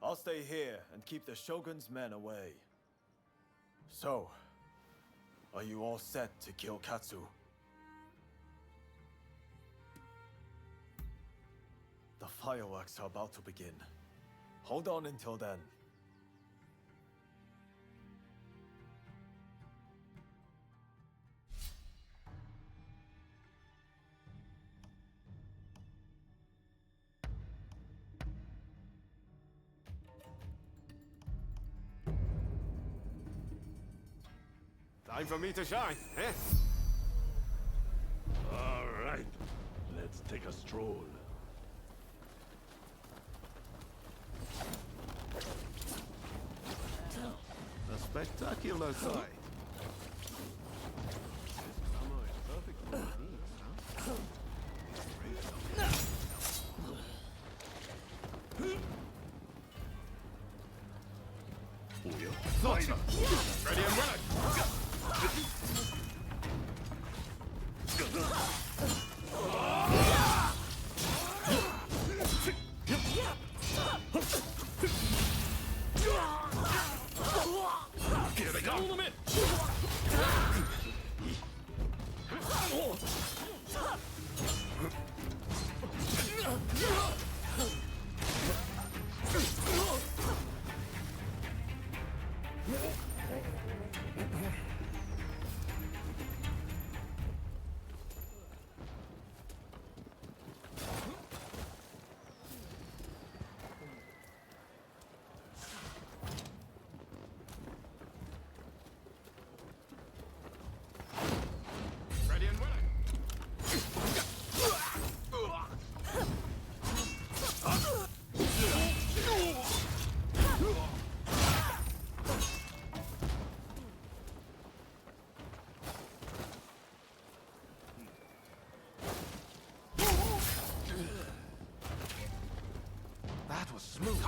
I'll stay here and keep the Shogun's men away. So, are you all set to kill Katsu? The fireworks are about to begin. Hold on until then. Time for me to shine, eh? All right, let's take a stroll. A spectacular sight. Summer is perfect for these, huh? Ready and willing! Here they come! Them in. That was smooth.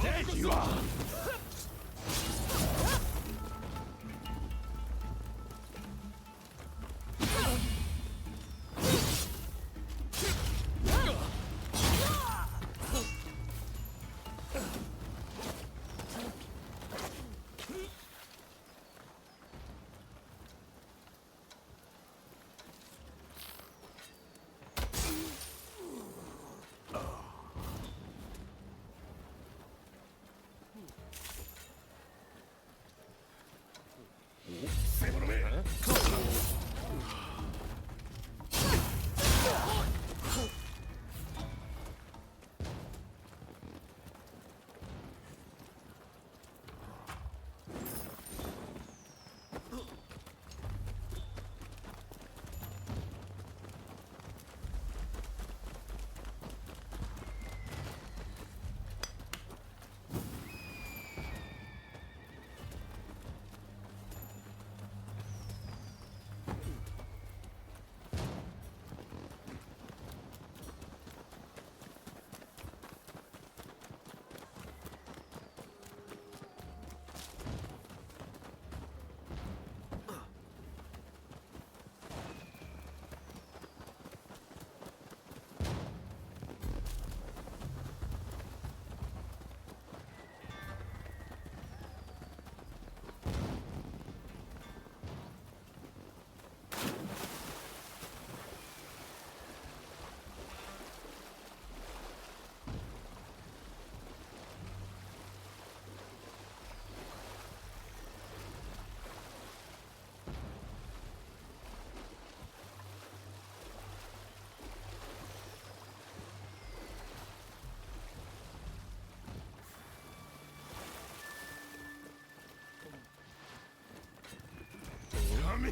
There you are!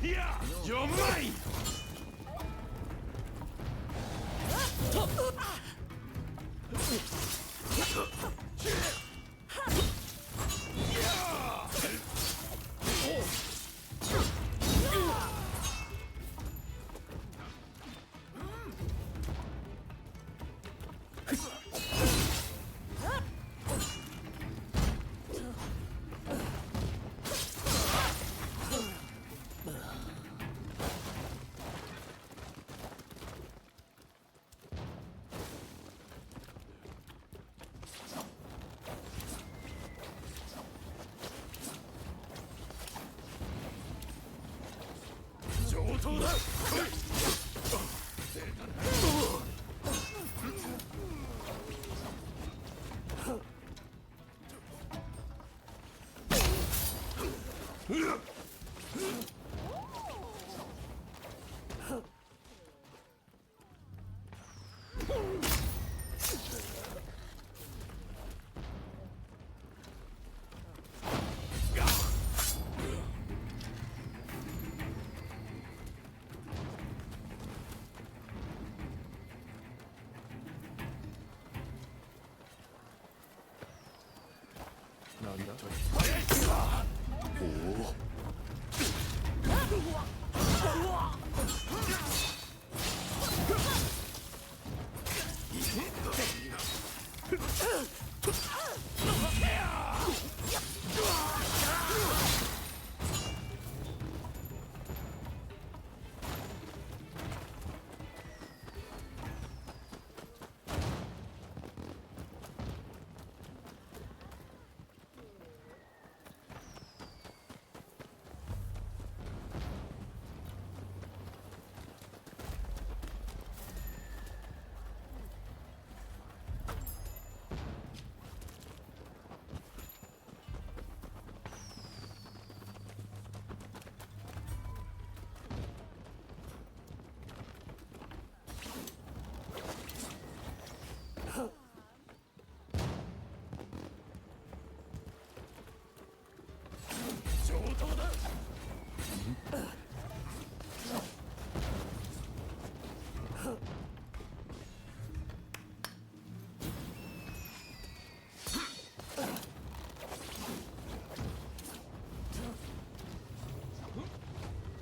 Yeah, you're mine!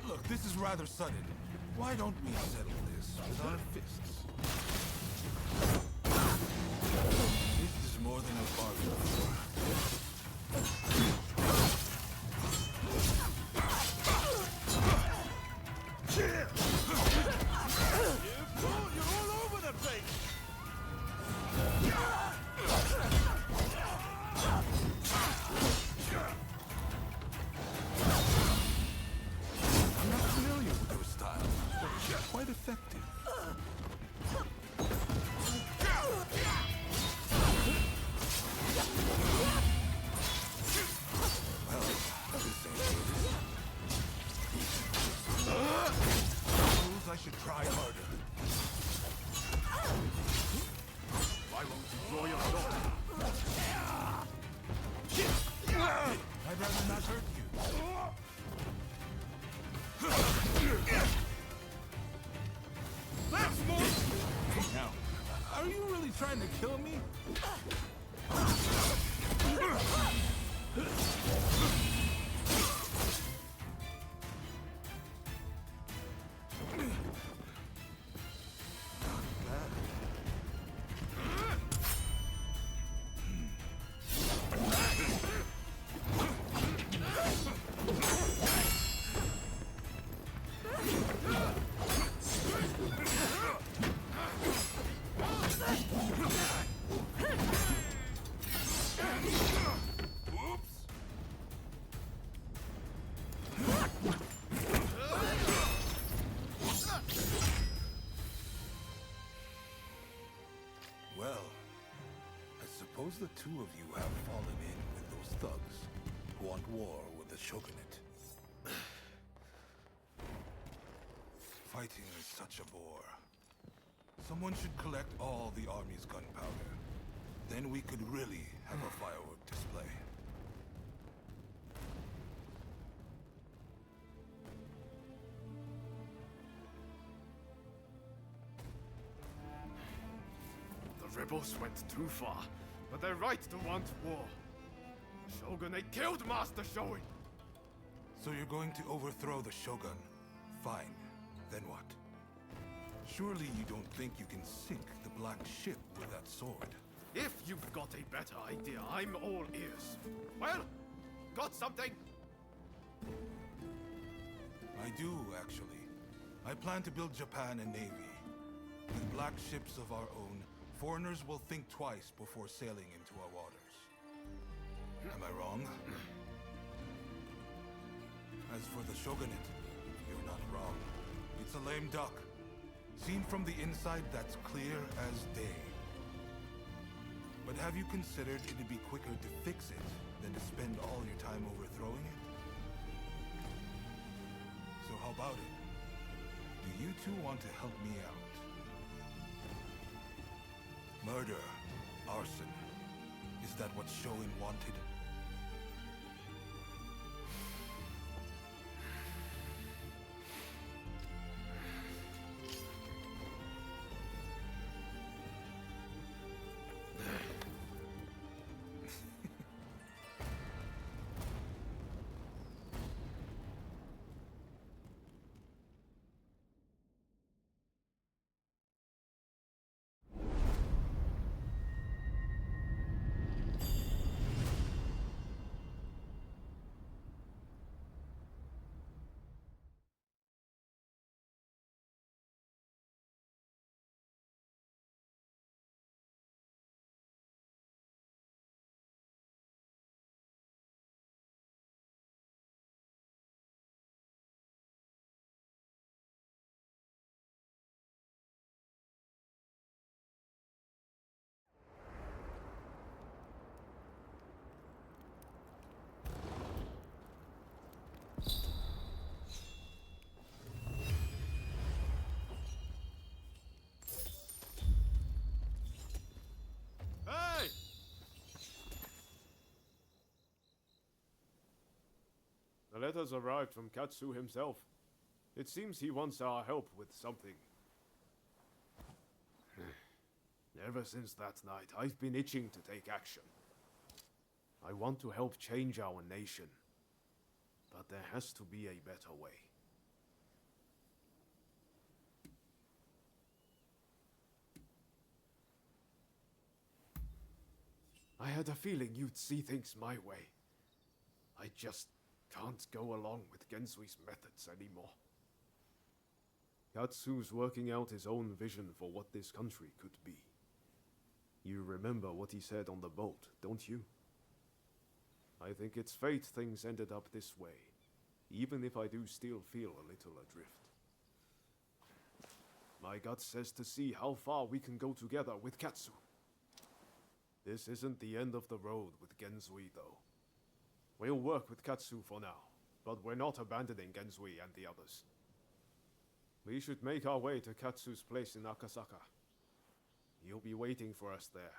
Look, this is rather sudden. Why don't we settle this with our fists? This is more than a bargain for. You're all over the place! I'm not familiar with your style, but it's quite effective. Well, this ain't good. Suppose I should try harder. Why won't you draw your sword? I'd rather not hurt you. That's more! Now, are you really trying to kill me? Suppose the two of you have fallen in with those thugs who want war with the shogunate. Fighting is such a bore. Someone should collect all the army's gunpowder. Then we could really have a firework display. rebels went too far, but they're right to want war. Shogunate killed Master Shoin! So you're going to overthrow the Shogun? Fine. Then what? Surely you don't think you can sink the Black Ship with that sword? If you've got a better idea, I'm all ears. Well, got something? I do, actually. I plan to build Japan a navy. With black ships of our own, foreigners will think twice before sailing into our waters. Am I wrong? As for the shogunate, you're not wrong. It's a lame duck. Seen from the inside, that's clear as day. But have you considered it'd be quicker to fix it than to spend all your time overthrowing it? So how about it? Do you two want to help me out? Murder, arson. Is that what Shoin wanted? Hey! The letters arrived from Katsu himself. It seems he wants our help with something. Ever since that night, I've been itching to take action. I want to help change our nation. But there has to be a better way. I had a feeling you'd see things my way. I just can't go along with Gensui's methods anymore. Katsu's working out his own vision for what this country could be. You remember what he said on the boat, don't you? I think it's fate things ended up this way, even if I do still feel a little adrift. My gut says to see how far we can go together with Katsu. This isn't the end of the road with Gensui, though. We'll work with Katsu for now, but we're not abandoning Gensui and the others. We should make our way to Katsu's place in Akasaka. He'll be waiting for us there.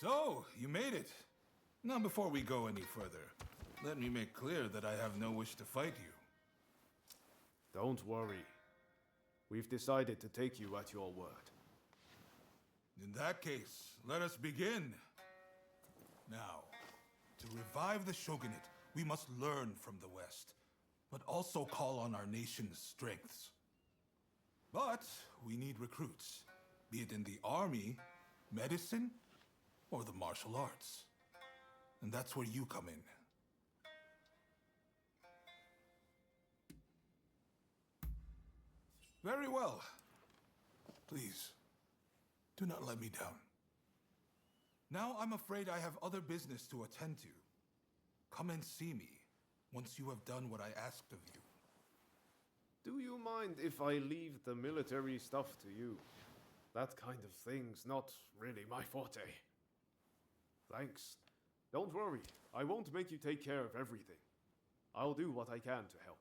So, you made it. Now, before we go any further, let me make clear that I have no wish to fight you. Don't worry. We've decided to take you at your word. In that case, let us begin. Now, to revive the shogunate, we must learn from the West, but also call on our nation's strengths. But we need recruits, be it in the army, medicine, or the martial arts. And that's where you come in. Very well. Please, do not let me down. Now I'm afraid I have other business to attend to. Come and see me once you have done what I asked of you. Do you mind if I leave the military stuff to you? That kind of thing's not really my forte. Thanks. Don't worry, I won't make you take care of everything. I'll do what I can to help.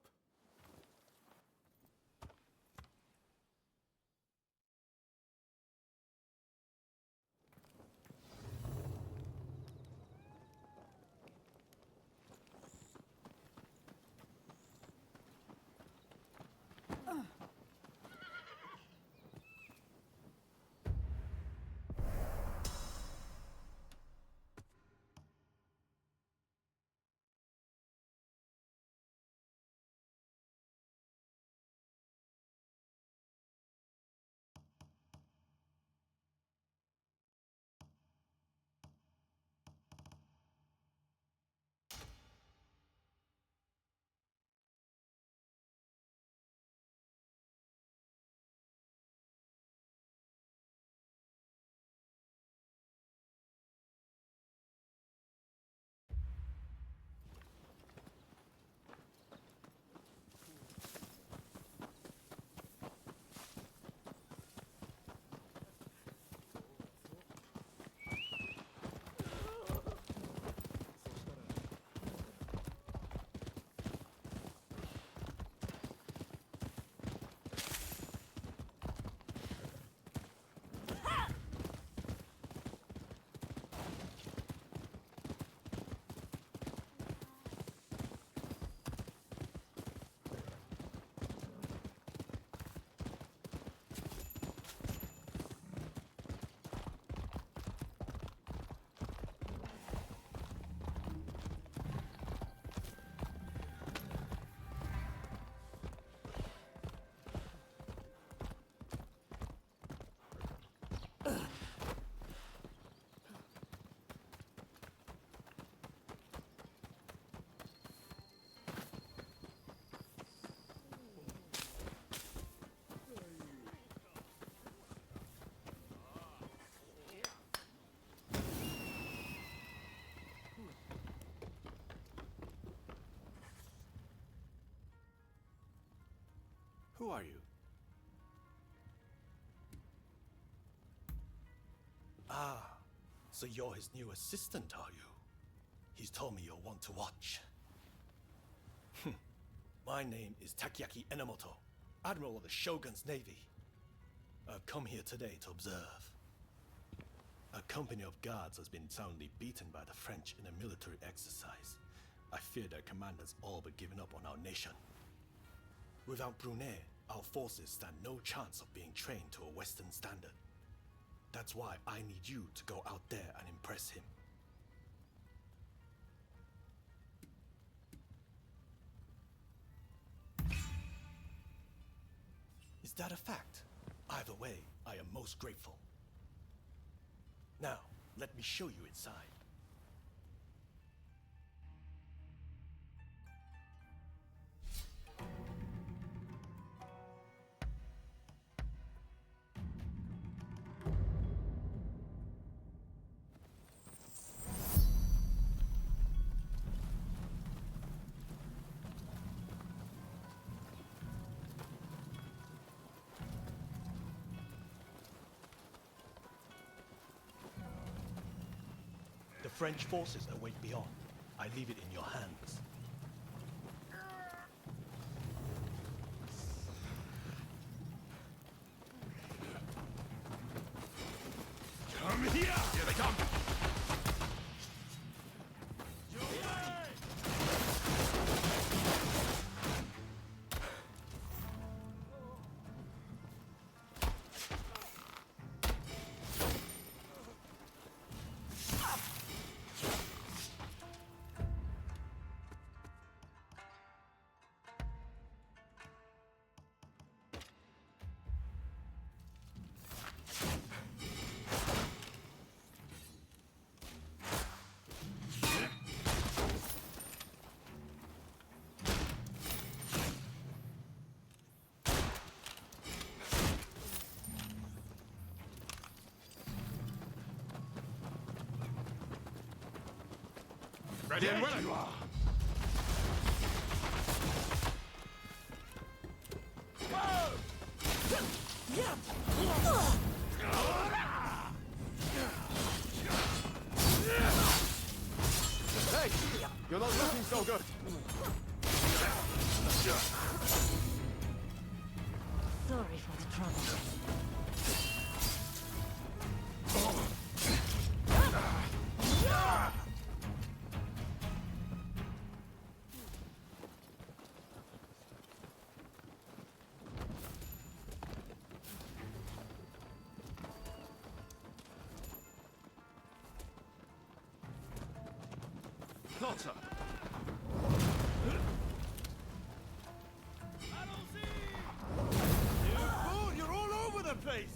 Who are you? Ah, so you're his new assistant, are you? He's told me you're one to watch. My name is Takiaki Enomoto, Admiral of the Shogun's Navy. I've come here today to observe. A company of guards has been soundly beaten by the French in a military exercise. I fear their commanders all but given up on our nation. Without Brunei, our forces stand no chance of being trained to a Western standard. That's why I need you to go out there and impress him. Is that a fact? Either way, I am most grateful. Now, let me show you inside. The French forces await beyond. I leave it in your hands. Come here! Here they come! Ready and willing. Hey, you're not looking so good. Sorry for the trouble. Daughter! You fool! You're all over the place!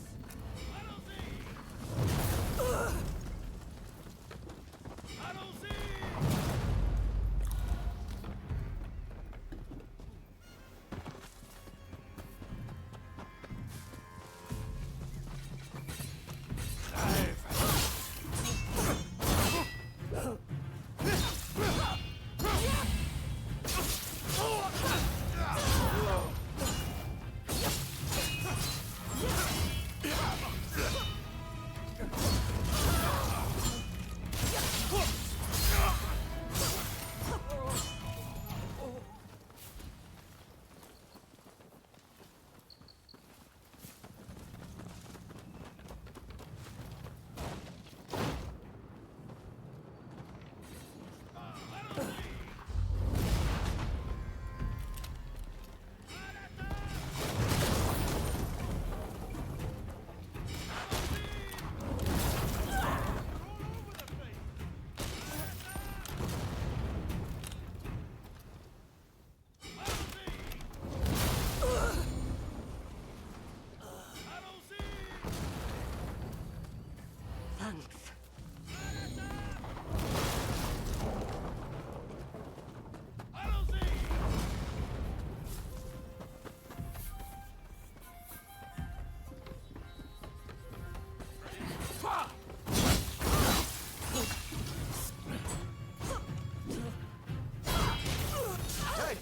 Hey,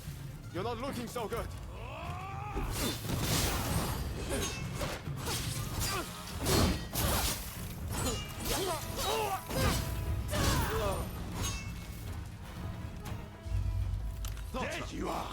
you're not looking so good. There you are!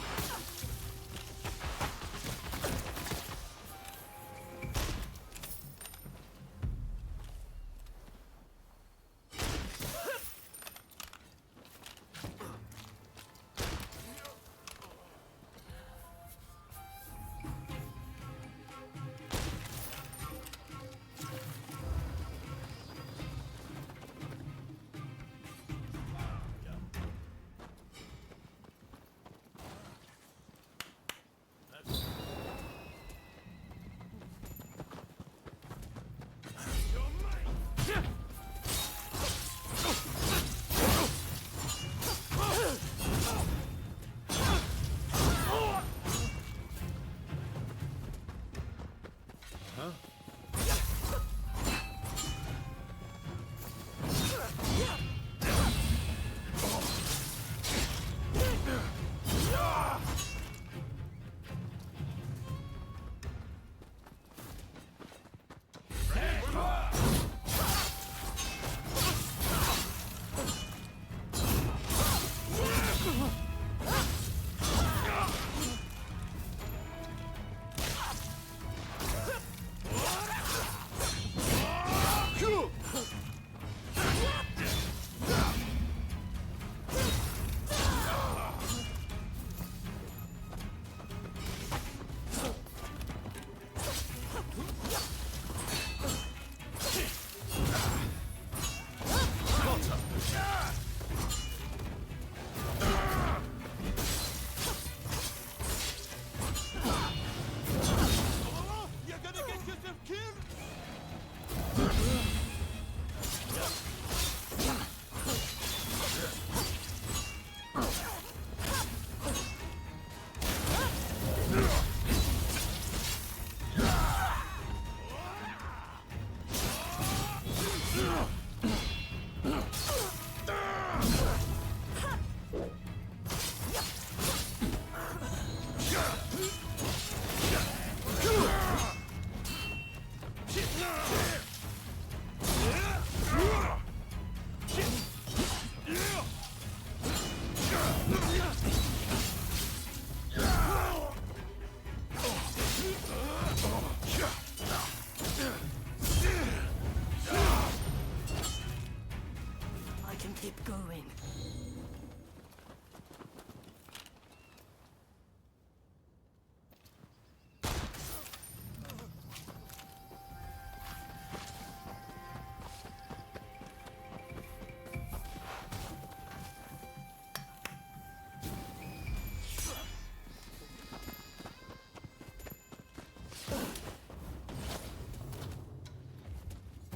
Keep going.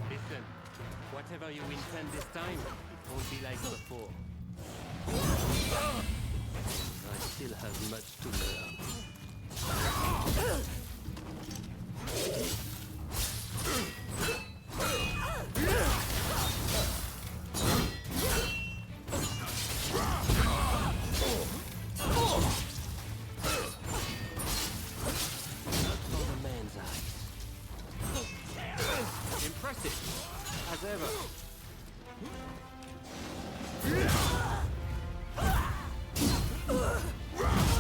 Listen, whatever you intend this time, it won't be like before. I still have much to learn. Not for the man's eyes. Impressive, as ever.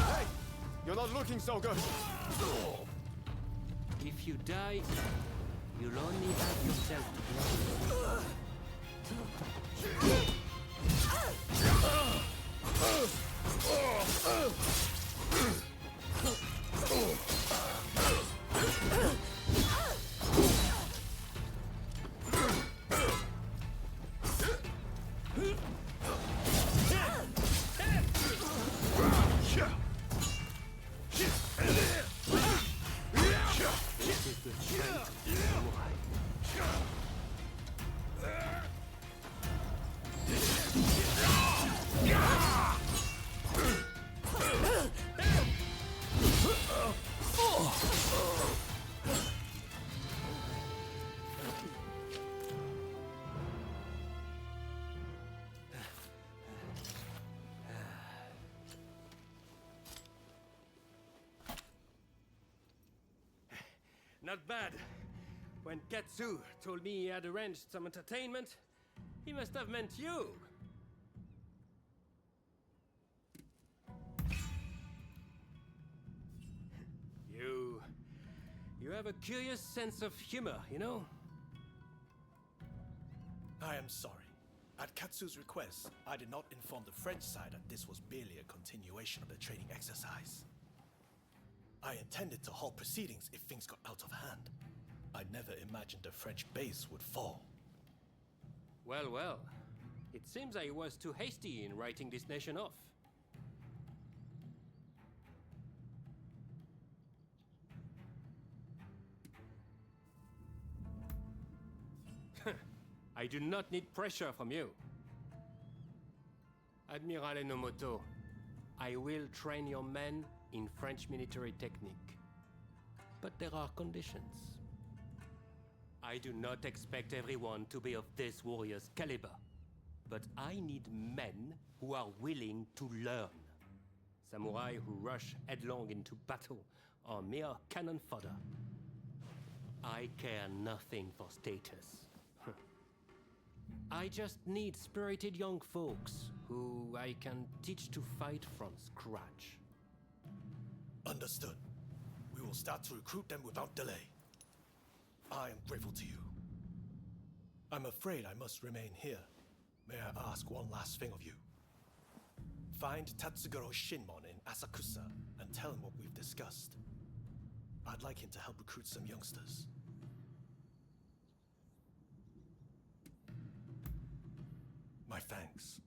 Hey! You're not looking so good. If you die, you'll only have yourself to blame. This is the strength of the samurai. Not bad. When Katsu told me he had arranged some entertainment, he must have meant you. You have a curious sense of humor, you know? I am sorry. At Katsu's request, I did not inform the French side that this was merely a continuation of the training exercise. I intended to halt proceedings if things got out of hand. I never imagined the French base would fall. Well, well. It seems I was too hasty in writing this nation off. I do not need pressure from you. Admiral Enomoto, I will train your men in French military technique. But there are conditions. I do not expect everyone to be of this warrior's caliber, but I need men who are willing to learn. Samurai who rush headlong into battle are mere cannon fodder. I care nothing for status. I just need spirited young folks who I can teach to fight from scratch. Understood. We will start to recruit them without delay. I am grateful to you. I'm afraid I must remain here. May I ask one last thing of you? Find Tatsugoro Shinmon in Asakusa and tell him what we've discussed. I'd like him to help recruit some youngsters. My thanks.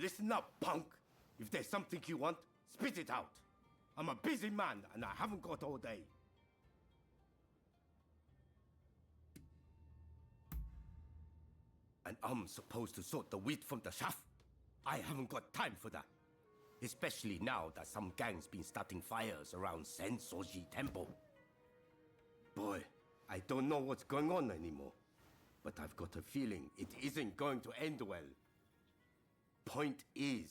Listen up, punk. If there's something you want, spit it out. I'm a busy man, and I haven't got all day. And I'm supposed to sort the wheat from the chaff? I haven't got time for that. Especially now that some gang's been starting fires around Sensoji Temple. Boy, I don't know what's going on anymore. But I've got a feeling it isn't going to end well. Point is,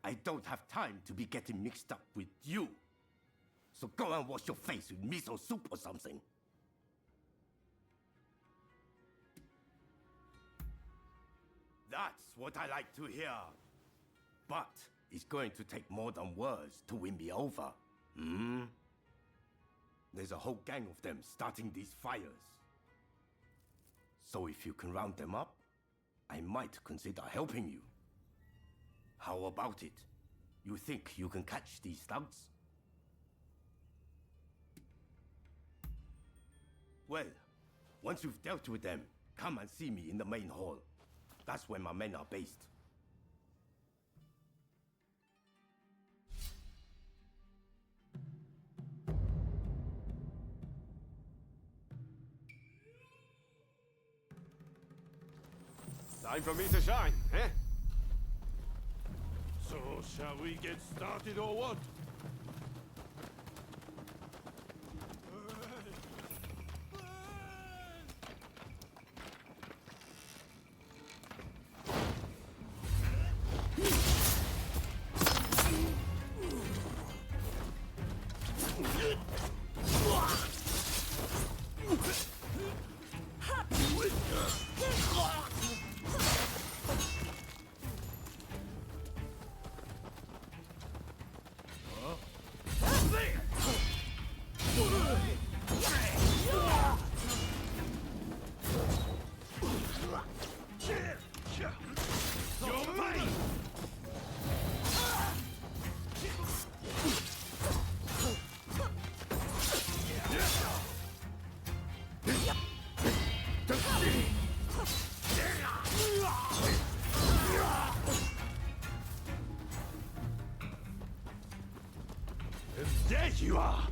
I don't have time to be getting mixed up with you. So go and wash your face with miso soup or something. That's what I like to hear. But it's going to take more than words to win me over. There's a whole gang of them starting these fires. So if you can round them up, I might consider helping you. How about it? You think you can catch these thugs? Well, once you've dealt with them, come and see me in the main hall. That's where my men are based. Time for me to shine, eh? So, shall we get started or what? There you are!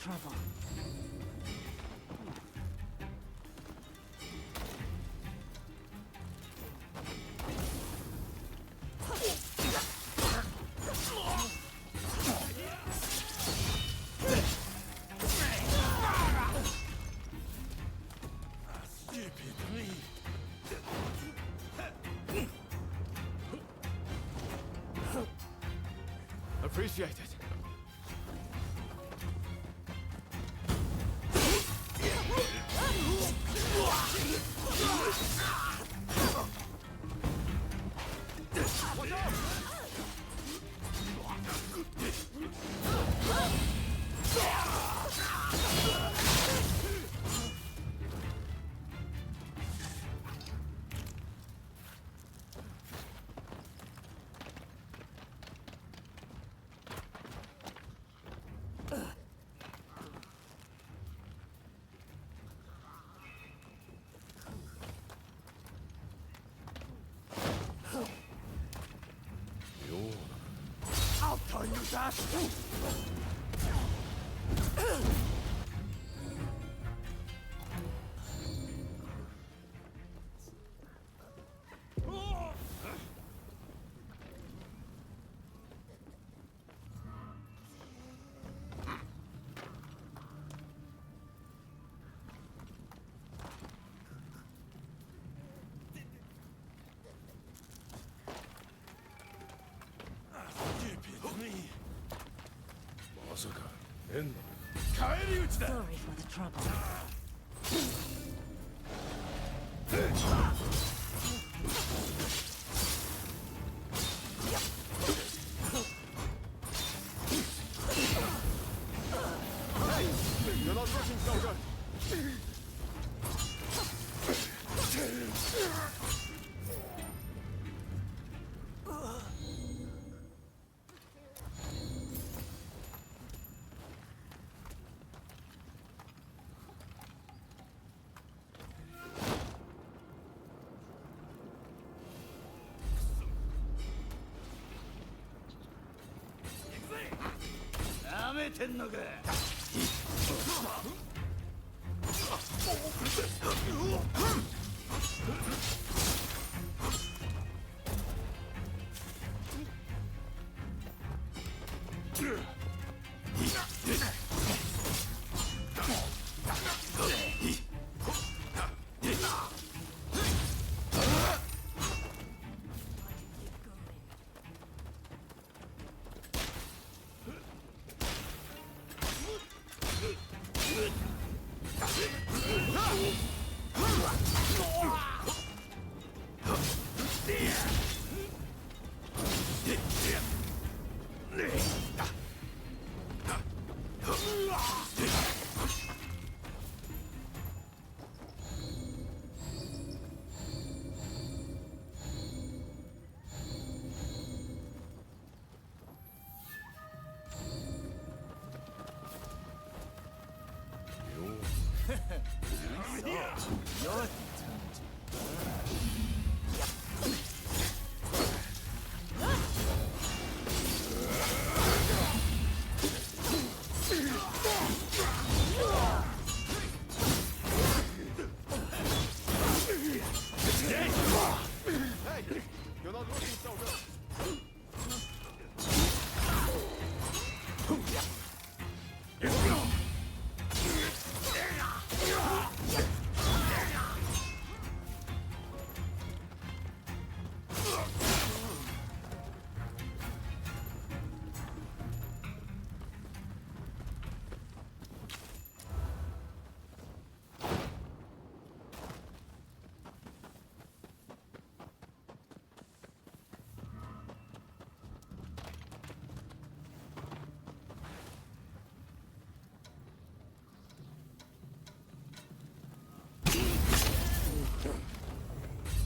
trouble. Appreciate it. I'll tell you that! Sorry for the trouble. Hey, you're not looking so good.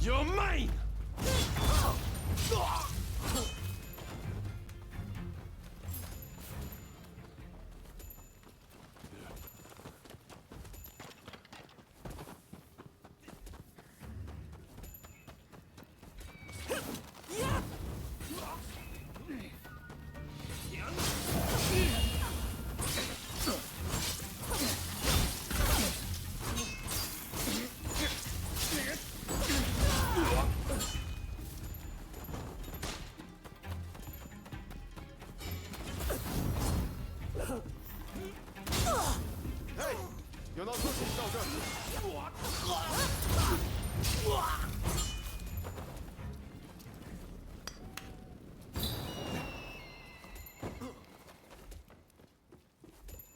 You're mine! You're not looking so good.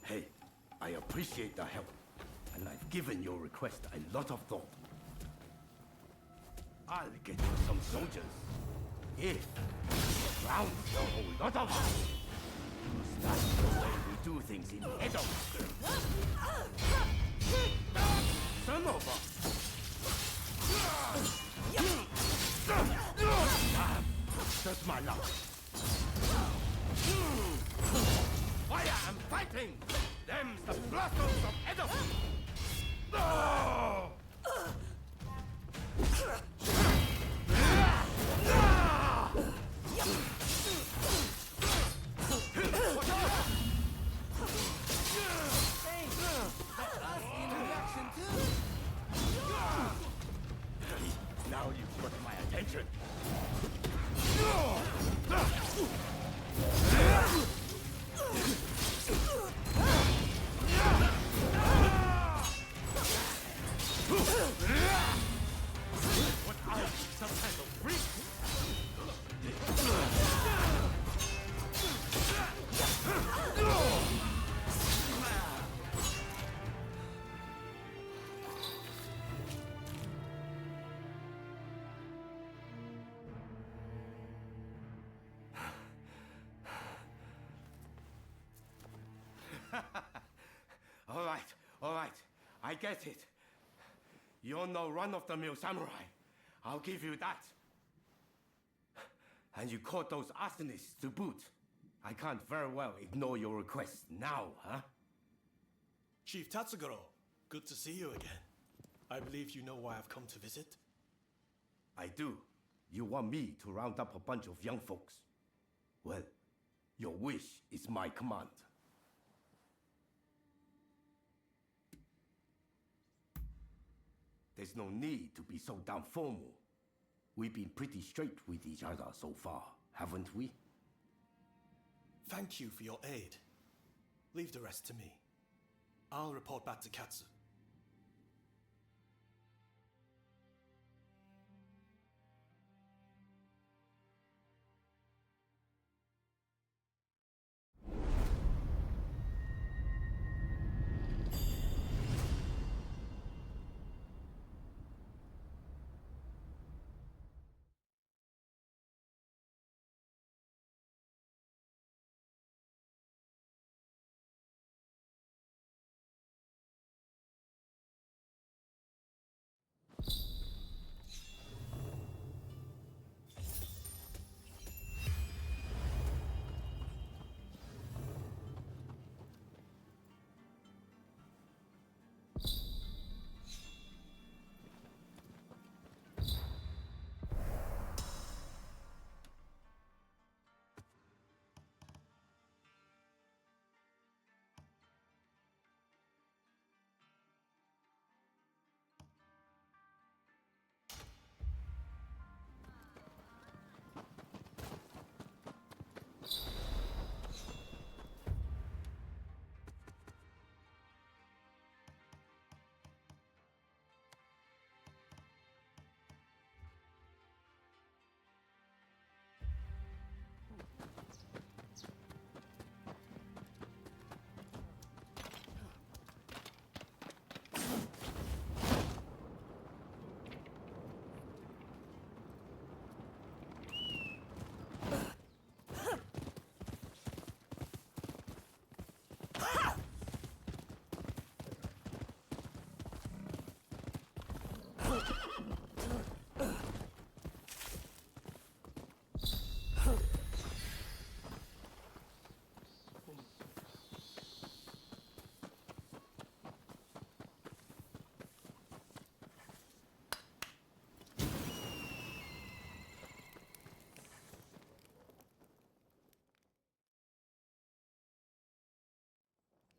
Hey, I appreciate the help, and I've given your request a lot of thought. I'll get you some soldiers. If you round a whole lot of them. 'Cause that's the way we do things in Edo. Some of us. Just my luck. Fire and fighting! Them's the blossoms of Edo! Oh! Now you've got my attention. What are you, some kind of freak? All right, I get it. You're no run-of-the-mill samurai. I'll give you that. And you caught those arsonists to boot. I can't very well ignore your request now, huh? Chief Tatsugoro, good to see you again. I believe you know why I've come to visit. I do. You want me to round up a bunch of young folks. Well, your wish is my command. There's no need to be so damn formal. We've been pretty straight with each other so far, haven't we? Thank you for your aid. Leave the rest to me. I'll report back to Katsu.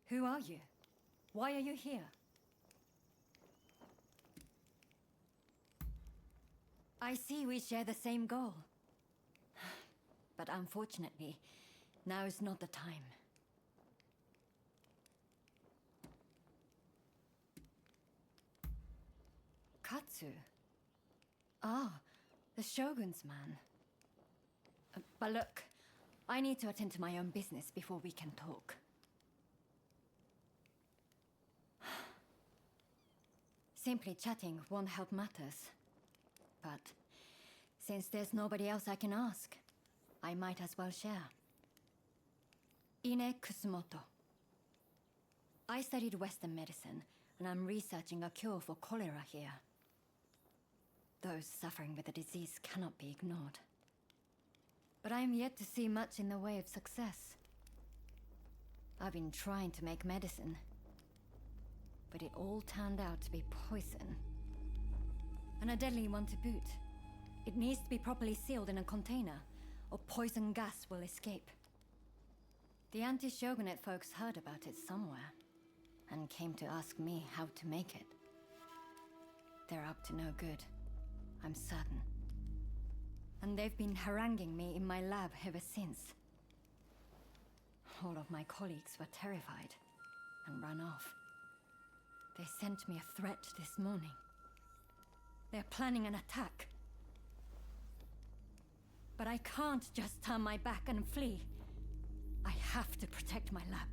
Who are you? Why are you here? I see we share the same goal. But unfortunately, now is not the time. Bakumatsu. Ah, the Shogun's man. But look, I need to attend to my own business before we can talk. Simply chatting won't help matters. But since there's nobody else I can ask, I might as well share. Ine Kusumoto. I studied Western medicine, and I'm researching a cure for cholera here. Those suffering with the disease cannot be ignored. But I'm yet to see much in the way of success. I've been trying to make medicine, but it all turned out to be poison. And a deadly one to boot. It needs to be properly sealed in a container, or poison gas will escape. The anti-shogunate folks heard about it somewhere, and came to ask me how to make it. They're up to no good, I'm certain. And they've been haranguing me in my lab ever since. All of my colleagues were terrified, and ran off. They sent me a threat this morning. They're planning an attack. But I can't just turn my back and flee. I have to protect my lab.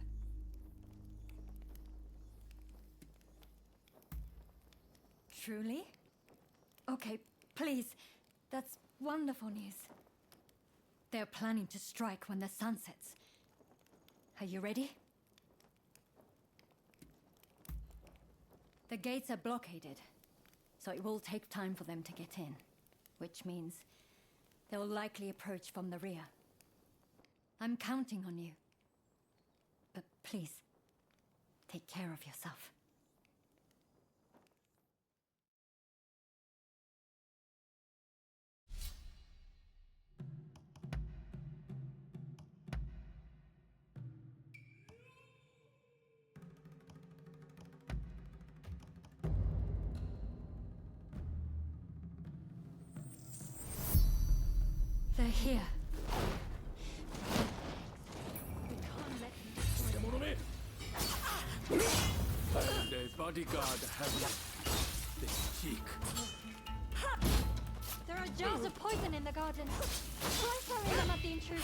Truly? Okay, please. That's wonderful news. They're planning to strike when the sun sets. Are you ready? The gates are blockaded, so it will take time for them to get in, which means they'll likely approach from the rear. I'm counting on you. But please, take care of yourself. They're here. The bodyguard has left this cheek. There are jars of poison in the garden. Try throwing them at the intruder.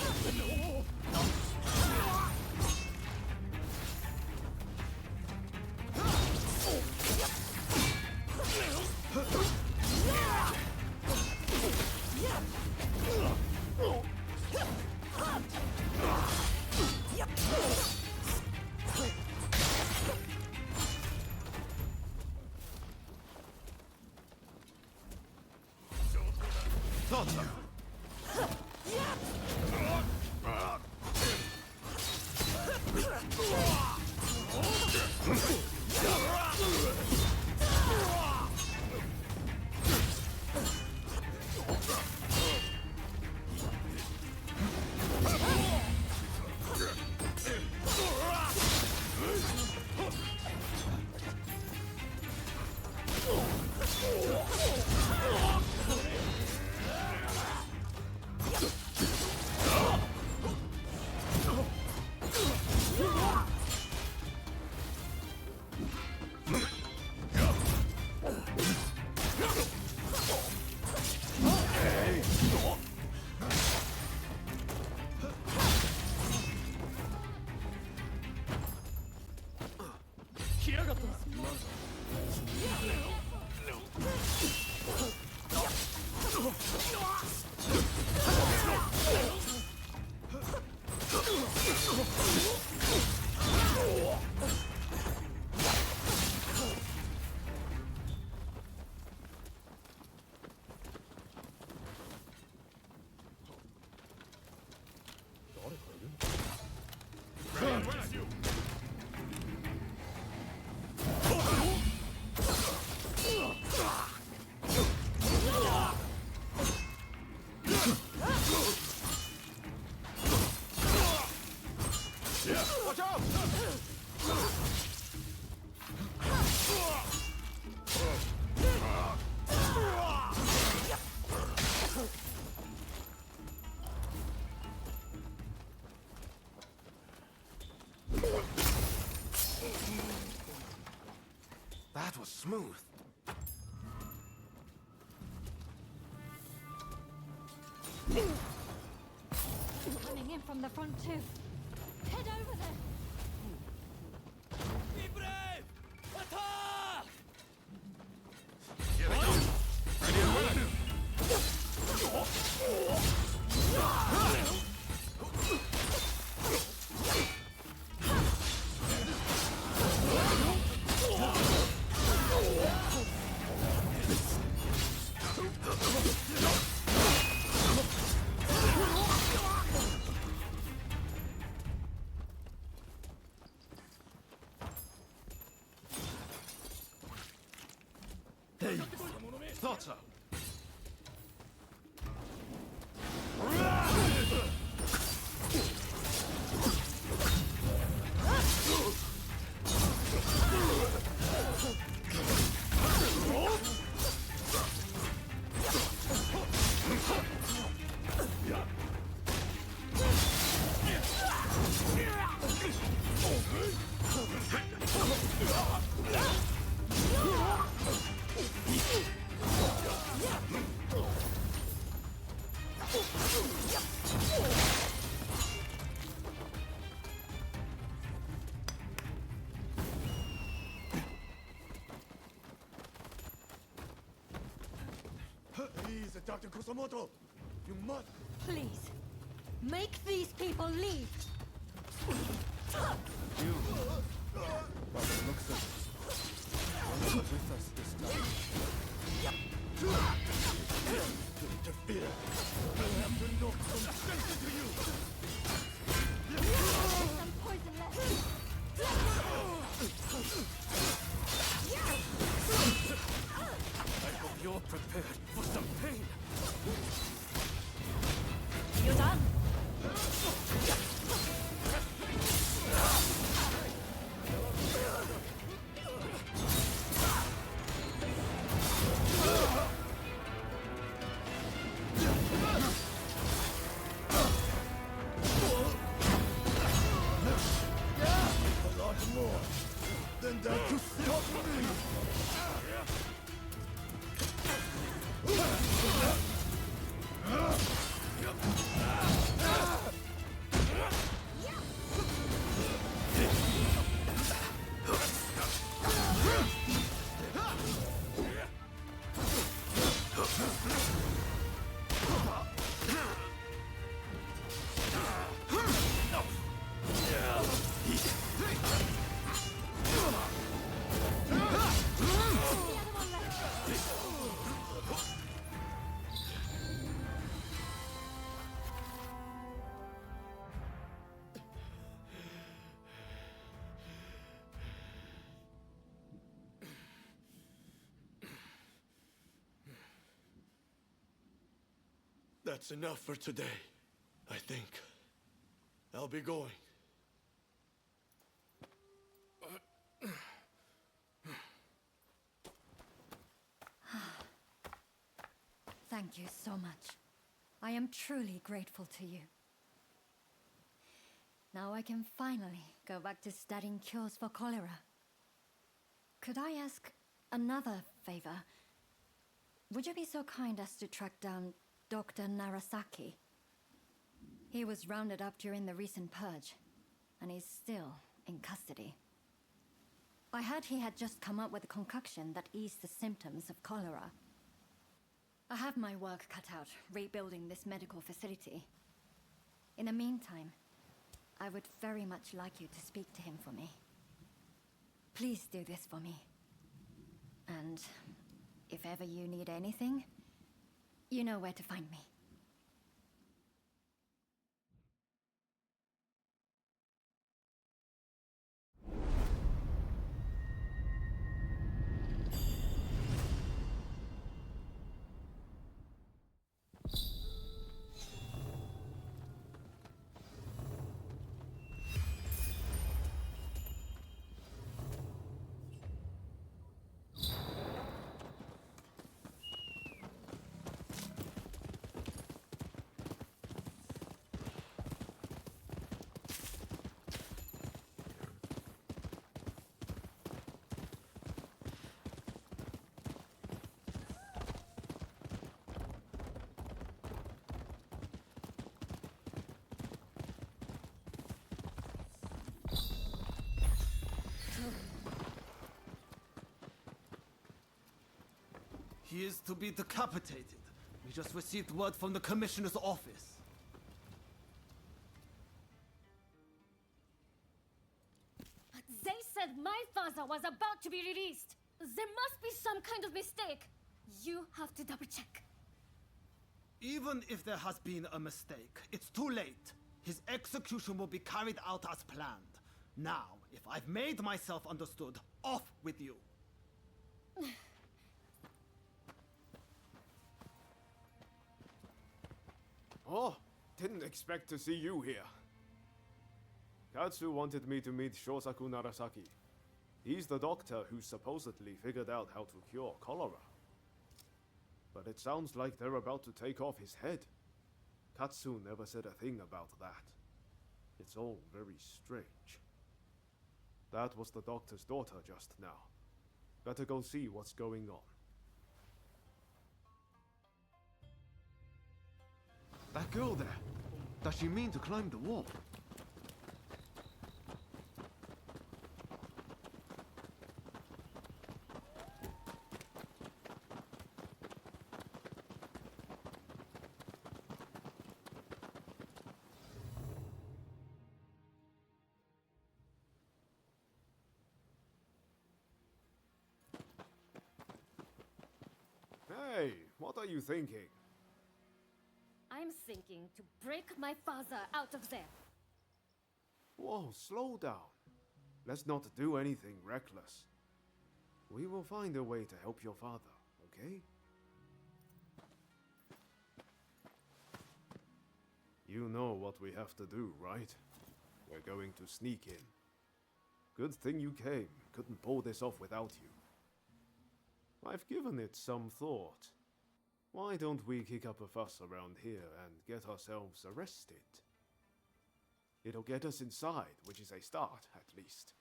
That was smooth. coming in from the front too. Head over there. Be brave! Attack! Hey, thought so. Please, Dr. Kusamoto, you must. Please, make these people leave. You, by the looks of it, you're with us this time. To interfere, I have to knock some sense into you. Some poison left. I hope you're prepared for some pain. You done? A lot more than that to stop me. That's enough for today, I think. I'll be going. Thank you so much. I am truly grateful to you. Now I can finally go back to studying cures for cholera. Could I ask another favor? Would you be so kind as to track down Dr. Narasaki? He was rounded up during the recent purge, and he's still in custody. I heard he had just come up with a concoction that eased the symptoms of cholera. I have my work cut out rebuilding this medical facility. In the meantime, I would very much like you to speak to him for me. Please do this for me. And if ever you need anything, you know where to find me. He is to be decapitated. We just received word from the commissioner's office. But they said my father was about to be released. There must be some kind of mistake. You have to double check. Even if there has been a mistake, it's too late. His execution will be carried out as planned. Now, if I've made myself understood, off with you. Oh, didn't expect to see you here. Katsu wanted me to meet Shosaku Narasaki. He's the doctor who supposedly figured out how to cure cholera. But it sounds like they're about to take off his head. Katsu never said a thing about that. It's all very strange. That was the doctor's daughter just now. Better go see what's going on. That girl there, does she mean to climb the wall? Hey, what are you thinking? I'm thinking to break my father out of there. Whoa, slow down. Let's not do anything reckless. We will find a way to help your father, okay? You know what we have to do, right? We're going to sneak in. Good thing you came. Couldn't pull this off without you. I've given it some thought. Why don't we kick up a fuss around here and get ourselves arrested? It'll get us inside, which is a start, at least.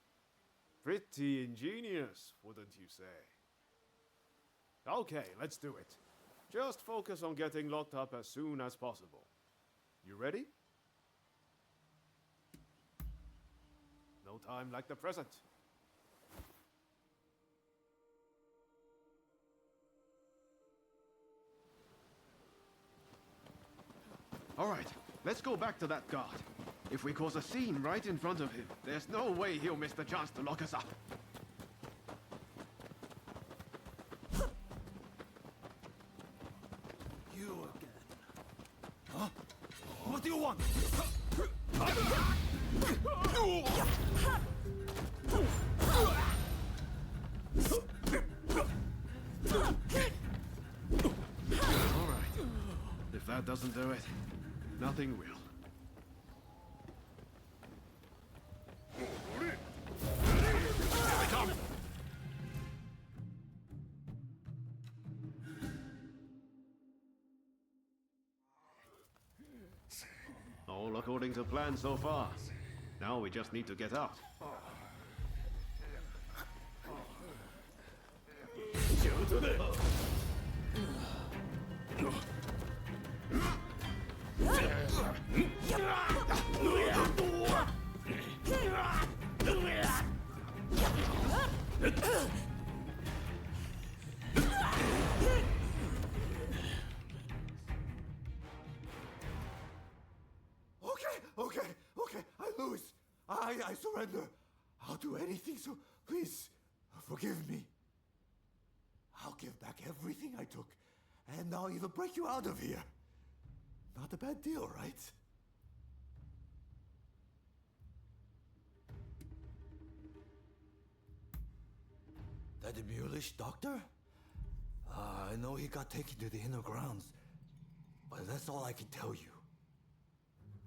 Pretty ingenious, wouldn't you say? Okay, let's do it. Just focus on getting locked up as soon as possible. You ready? No time like the present. All right, let's go back to that guard. If we cause a scene right in front of him, there's no way he'll miss the chance to lock us up. You again. Huh? What do you want? All right. If that doesn't do it, nothing will. Here they come! All according to plan so far. Now we just need to get out. Okay, I lose. I surrender. I'll do anything, so please, forgive me. I'll give back everything I took, and I'll even break you out of here. Not a bad deal, right? That mulish doctor? I know he got taken to the inner grounds, but that's all I can tell you.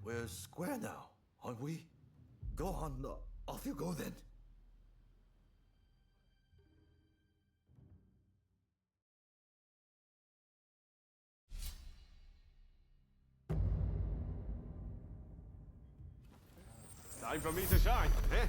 We're square now, aren't we? Go on, off you go then. Time for me to shine, eh?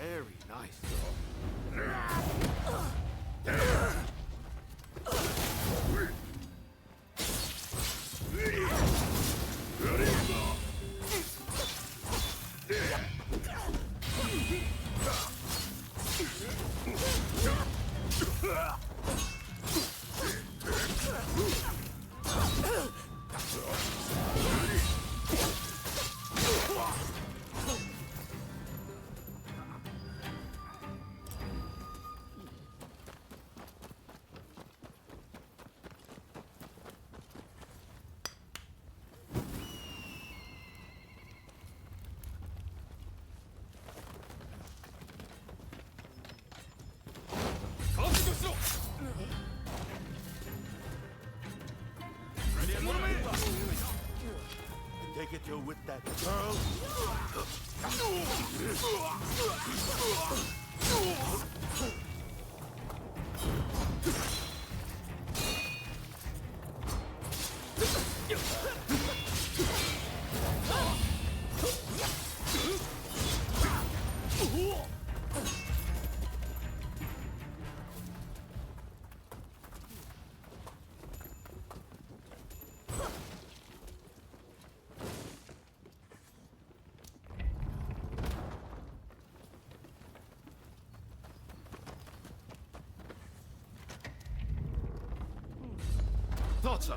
Very nice. Take it you're with that girl? Thought so.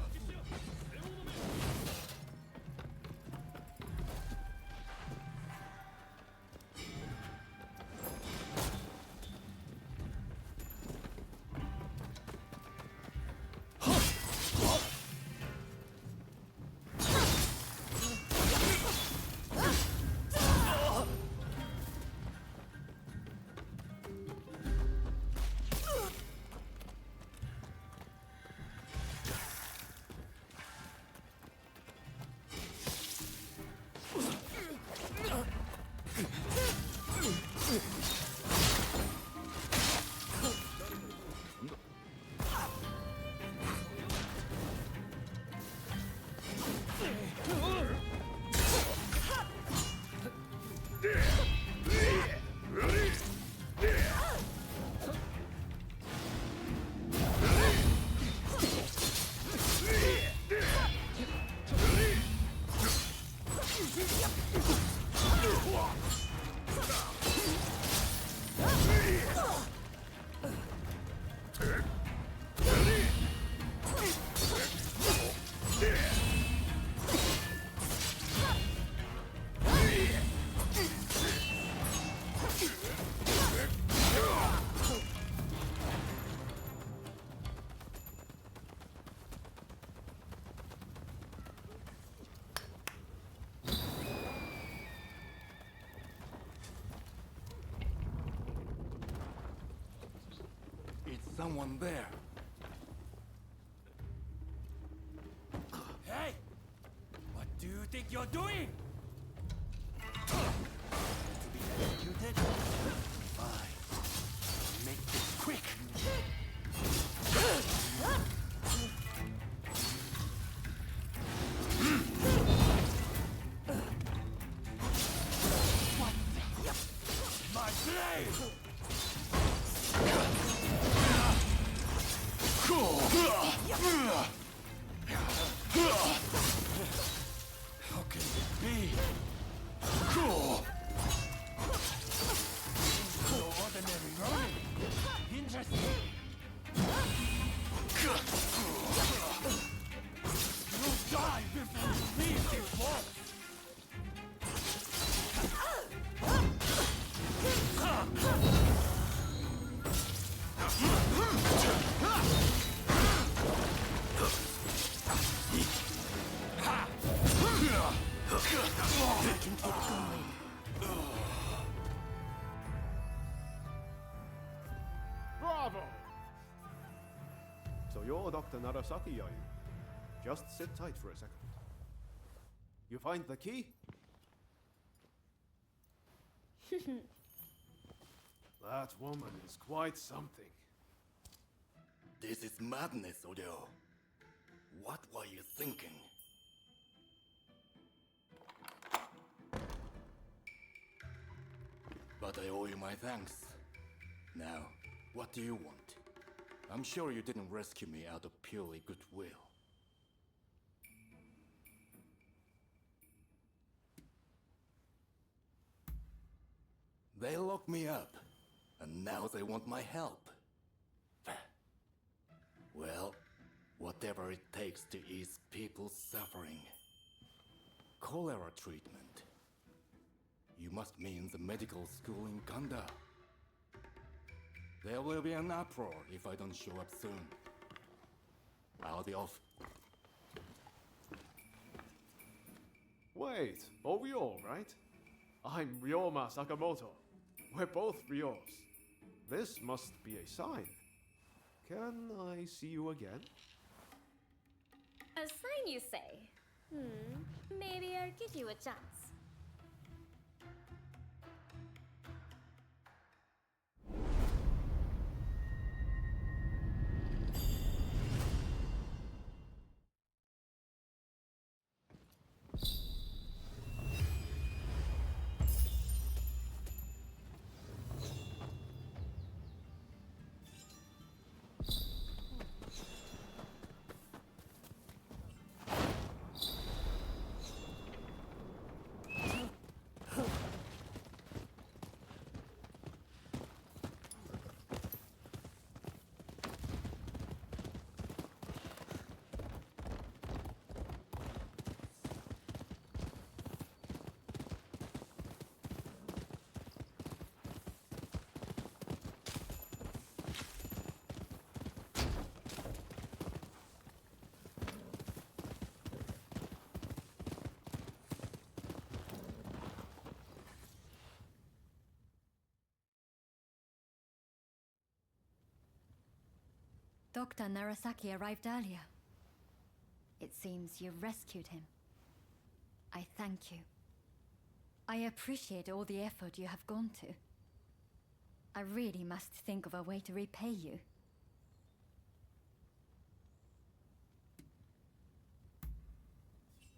Someone there. Hey! What do you think you're doing? To be executed? Fine. Make this quick. What? My blade! How can it be? No ordinary Bravo! So you're Dr. Narasaki, are you? Just sit tight for a second. You find the key? That woman is quite something. This is madness, Odo. What were you thinking? But I owe you my thanks. Now, what do you want? I'm sure you didn't rescue me out of purely goodwill. They locked me up, and now they want my help. Well, whatever it takes to ease people's suffering. Cholera treatment. You must mean the medical school in Kanda. There will be an uproar if I don't show up soon. I'll be off. Wait, are we all right? I'm Ryoma Sakamoto. We're both Ryos. This must be a sign. Can I see you again? A sign, you say? Maybe I'll give you a chance. Dr. Narasaki arrived earlier. It seems you rescued him. I thank you. I appreciate all the effort you have gone to. I really must think of a way to repay you.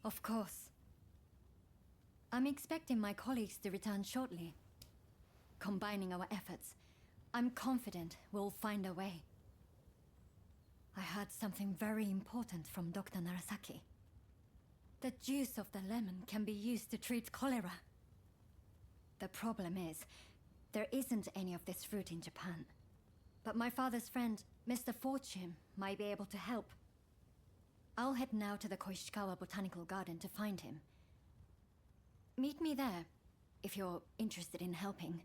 Of course. I'm expecting my colleagues to return shortly. Combining our efforts, I'm confident we'll find a way. I heard something very important from Dr. Narasaki. The juice of the lemon can be used to treat cholera. The problem is, there isn't any of this fruit in Japan. But my father's friend, Mr. Fortune, might be able to help. I'll head now to the Koishikawa Botanical Garden to find him. Meet me there, if you're interested in helping.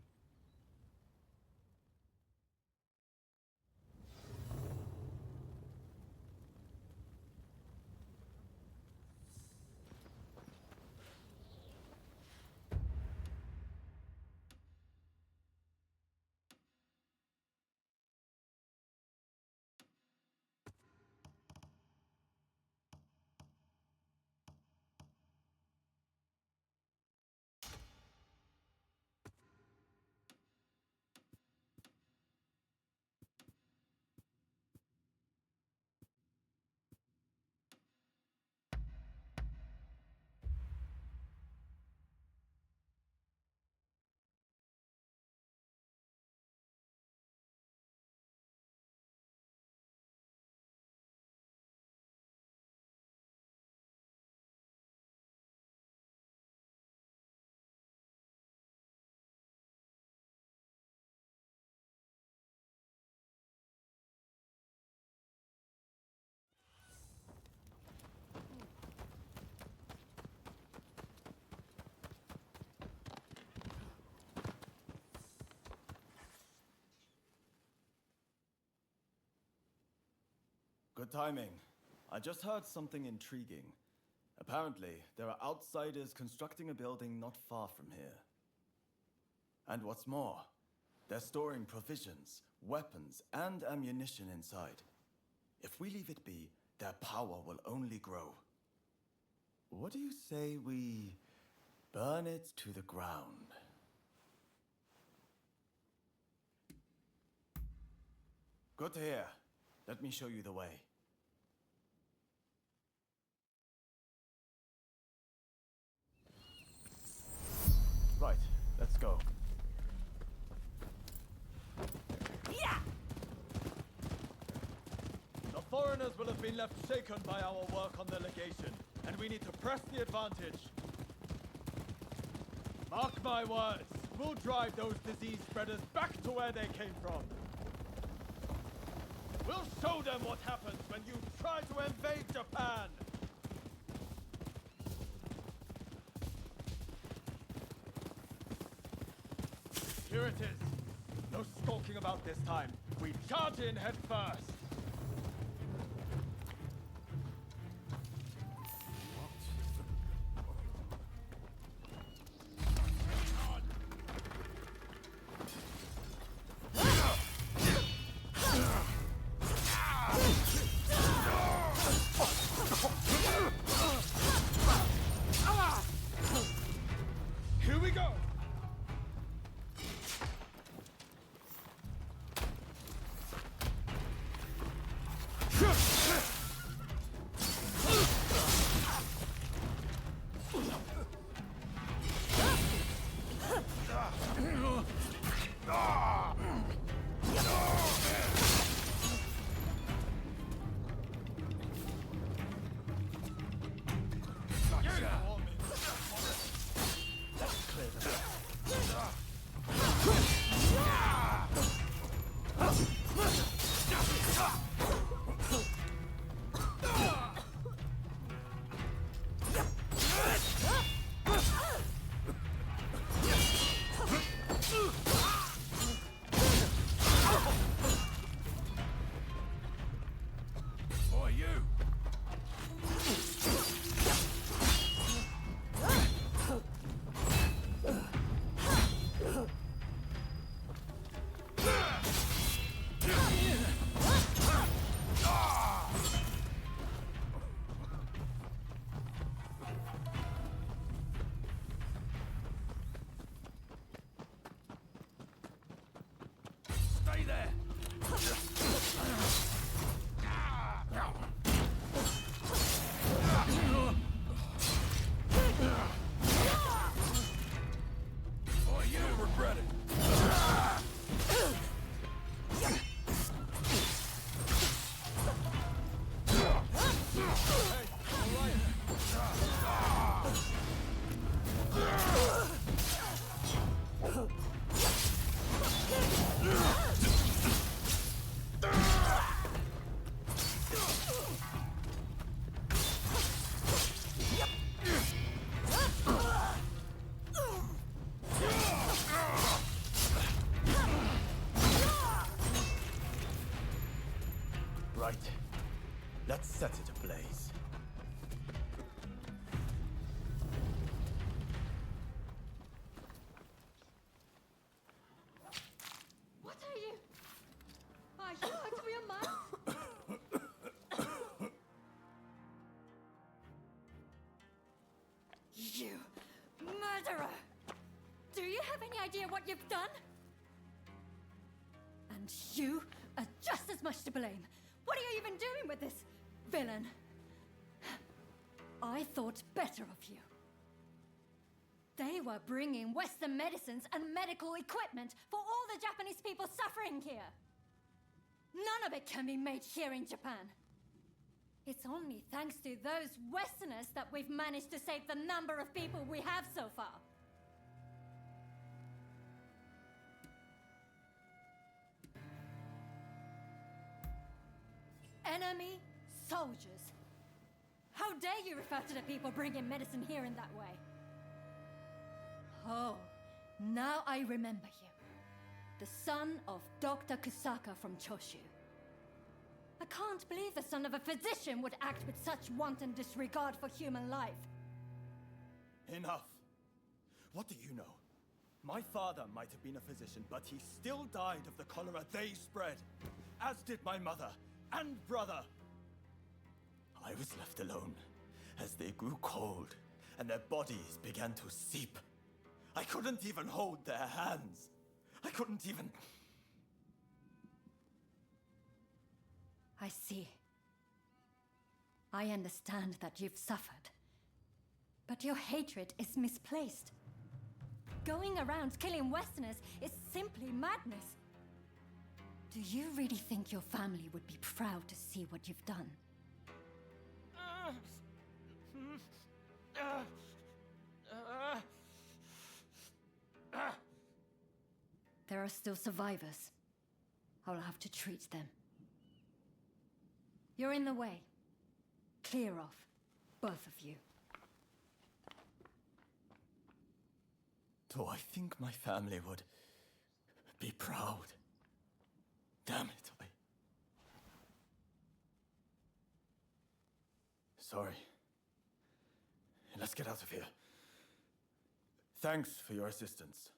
Good timing. I just heard something intriguing. Apparently, there are outsiders constructing a building not far from here. And what's more, They're storing provisions, weapons, and ammunition inside. If we leave it be, their power will only grow. What do you say we burn it to the ground? Good to hear. Let me show you the way. Right, let's go. Yeah! The foreigners will have been left shaken by our work on the Legation, and we need to press the advantage. Mark my words, we'll drive those disease spreaders back to where they came from. We'll show them what happens when you try to invade Japan! Here it is. No skulking about this time. We charge in head first. Here we go. Right. Let's set it ablaze. What are you? Are you out of your mind? You murderer! Do you have any idea what you've done? And you are just as much to blame. What are you even doing with this villain? I thought better of you. They were bringing Western medicines and medical equipment for all the Japanese people suffering here. None of it can be made here in Japan. It's only thanks to those Westerners that we've managed to save the number of people we have so far. Enemy soldiers. How dare you refer to the people bringing medicine here in that way? Oh, now I remember you. The son of Dr. Kusaka from Choshu. I can't believe the son of a physician would act with such wanton disregard for human life. Enough. What do you know? My father might have been a physician, but he still died of the cholera they spread, as did my mother and brother. I was left alone as they grew cold and their bodies began to seep. I couldn't even hold their hands. I couldn't even... I see. I understand that you've suffered. But your hatred is misplaced. Going around killing Westerners is simply madness. Do you really think your family would be proud to see what you've done? There are still survivors. I'll have to treat them. You're in the way. Clear off, both of you. Do I think my family would be proud? Damn it, Sorry. Let's get out of here. Thanks for your assistance.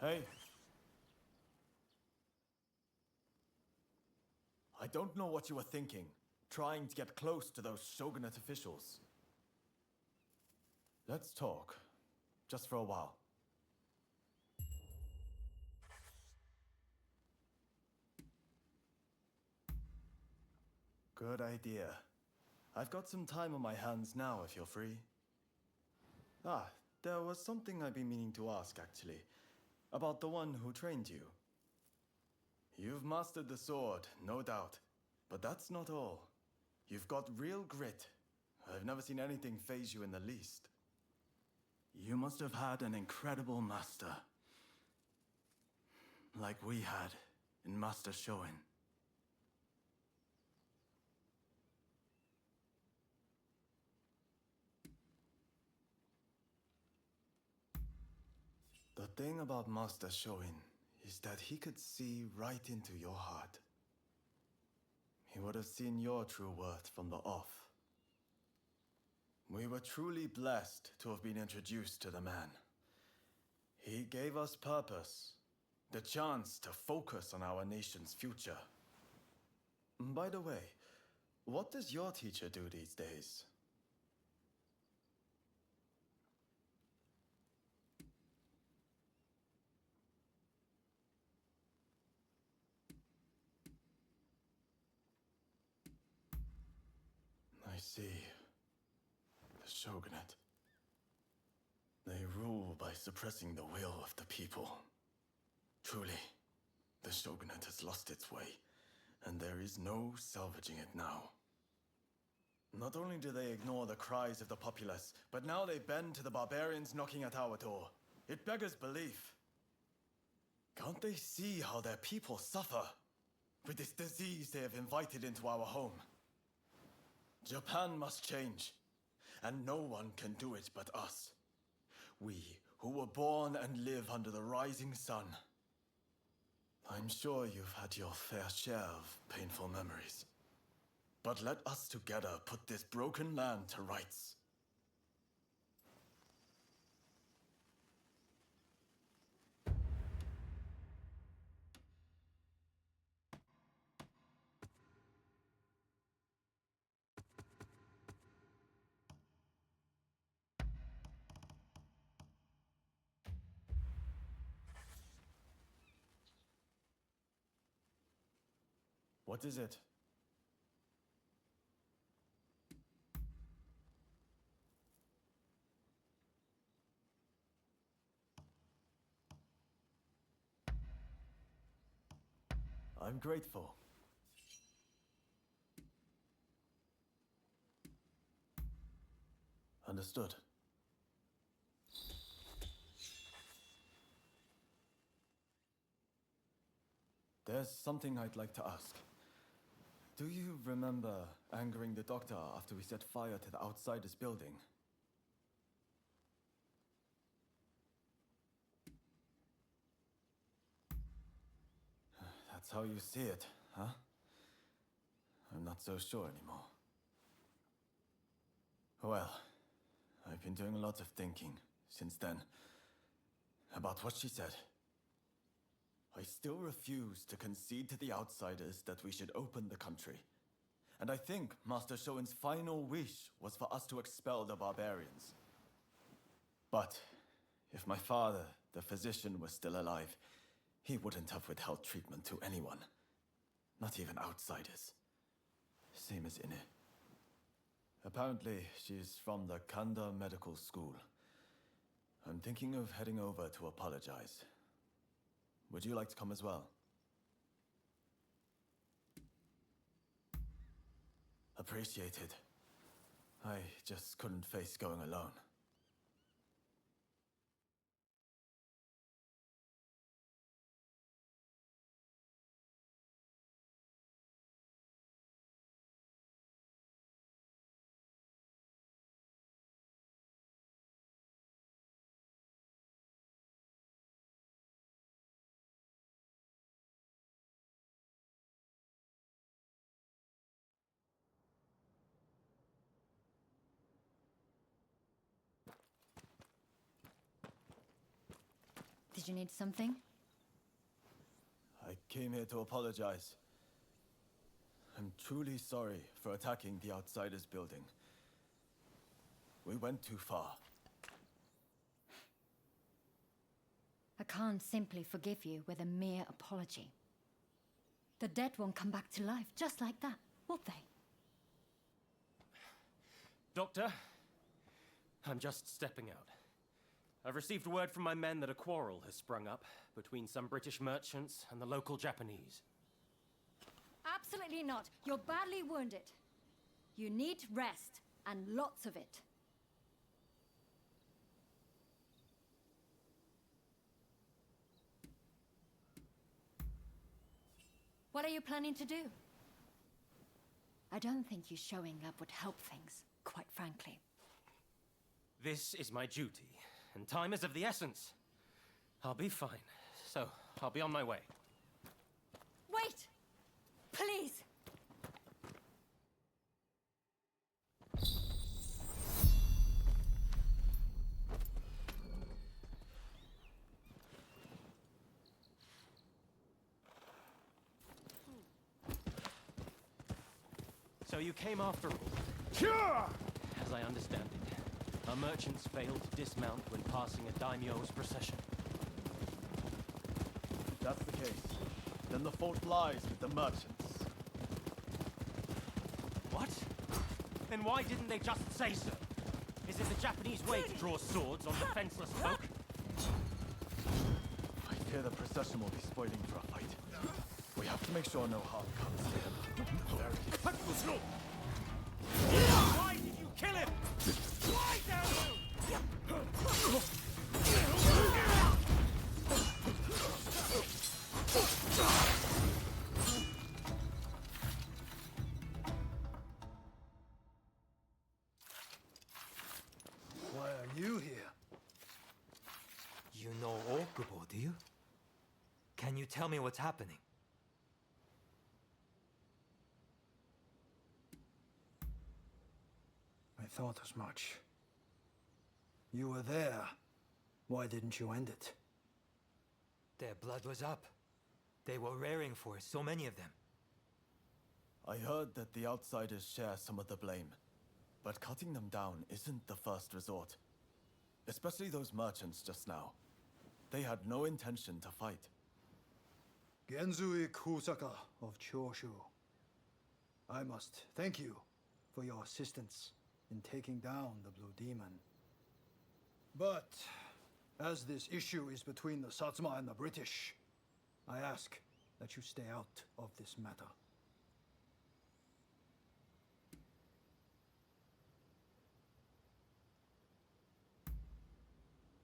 Hey. I don't know what you were thinking, trying to get close to those shogunate officials. Let's talk, just for a while. Good idea. I've got some time on my hands now, if you're free. Ah, there was something I've been meaning to ask, actually. About the one who trained you. You've mastered the sword, no doubt. But that's not all. You've got real grit. I've never seen anything faze you in the least. You must have had an incredible master. Like we had in Master Shoin. thing about Master Shoin is that he could see right into your heart. He would have seen your true worth from the off. We were truly blessed to have been introduced to the man. He gave us purpose, the chance to focus on our nation's future. By the way, what does your teacher do these days? I see. The shogunate. They rule by suppressing the will of the people. Truly, the shogunate has lost its way, and there is no salvaging it now. Not only do they ignore the cries of the populace, but now they bend to the barbarians knocking at our door. It beggars belief. Can't they see how their people suffer with this disease they have invited into our home? Japan must change, and no one can do it but us. We, who were born and live under the rising sun. I'm sure you've had your fair share of painful memories. But let us together put this broken land to rights. What is it? I'm grateful. Understood. There's something I'd like to ask. Do you remember angering the doctor after we set fire to the outsider's building? That's how you see it, huh? I'm not so sure anymore. Well, I've been doing a lot of thinking since then about what she said. I still refuse to concede to the outsiders that we should open the country. And I think Master Shoin's final wish was for us to expel the barbarians. But if my father, the physician, was still alive, he wouldn't have withheld treatment to anyone. Not even outsiders. Same as Ine. Apparently, she's from the Kanda Medical School. I'm thinking of heading over to apologize. Would you like to come as well? Appreciated. I just couldn't face going alone. Did you need something? I came here to apologize. I'm truly sorry for attacking the Outsiders building. We went too far. I can't simply forgive you with a mere apology. The dead won't come back to life just like that, will they? Doctor, I'm just stepping out. I've received word from my men that a quarrel has sprung up between some British merchants and the local Japanese. Absolutely not. You're badly wounded. You need rest, and lots of it. What are you planning to do? I don't think you showing up would help things, quite frankly. This is my duty, and time is of the essence. I'll be fine. So, I'll be on my way. Wait! Please! So you came after all? As I understand it, our merchants failed to dismount when passing a daimyo's procession. If that's the case, then the fault lies with the merchants. What? Then why didn't they just say so? Is it the Japanese way to draw swords on defenseless folk? I fear the procession will be spoiling for a fight. We have to make sure no harm comes to him. Why did you kill him? Why, Why are you here? You know Okubo, do you? Can you tell me what's happening? I thought as much. You were there. Why didn't you end it? Their blood was up. They were raring for it, so many of them. I heard that the outsiders share some of the blame, but cutting them down isn't the first resort. Especially those merchants just now. They had no intention to fight. Genzui Kusaka of Choshu. I must thank you for your assistance in taking down the Blue Demon. But, as this issue is between the Satsuma and the British, I ask that you stay out of this matter.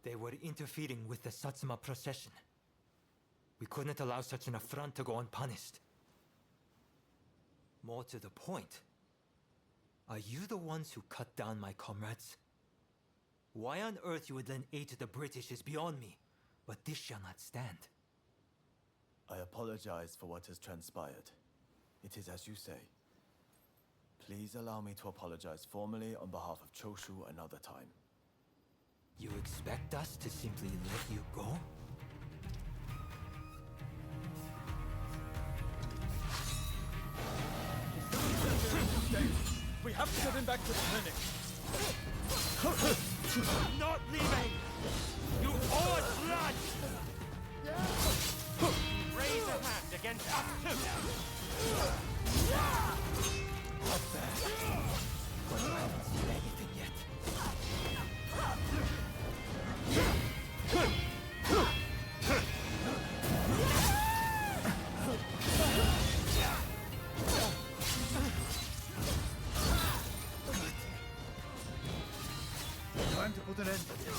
They were interfering with the Satsuma procession. We couldn't allow such an affront to go unpunished. More to the point, are you the ones who cut down my comrades? Why on earth you would then aid the British is beyond me, but this shall not stand. I apologize for what has transpired. It is as you say. Please allow me to apologize formally on behalf of Choshu another time. You expect us to simply let you go? We have to get him back to the clinic. Not leaving! You owe us blood! Raise a hand against us too! Not bad. But I haven't seen anything yet. Time to put an end to this.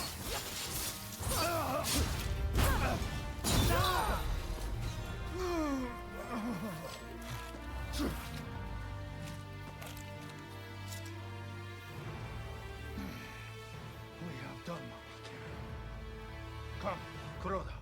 We have done what we can. Come, Kuroda.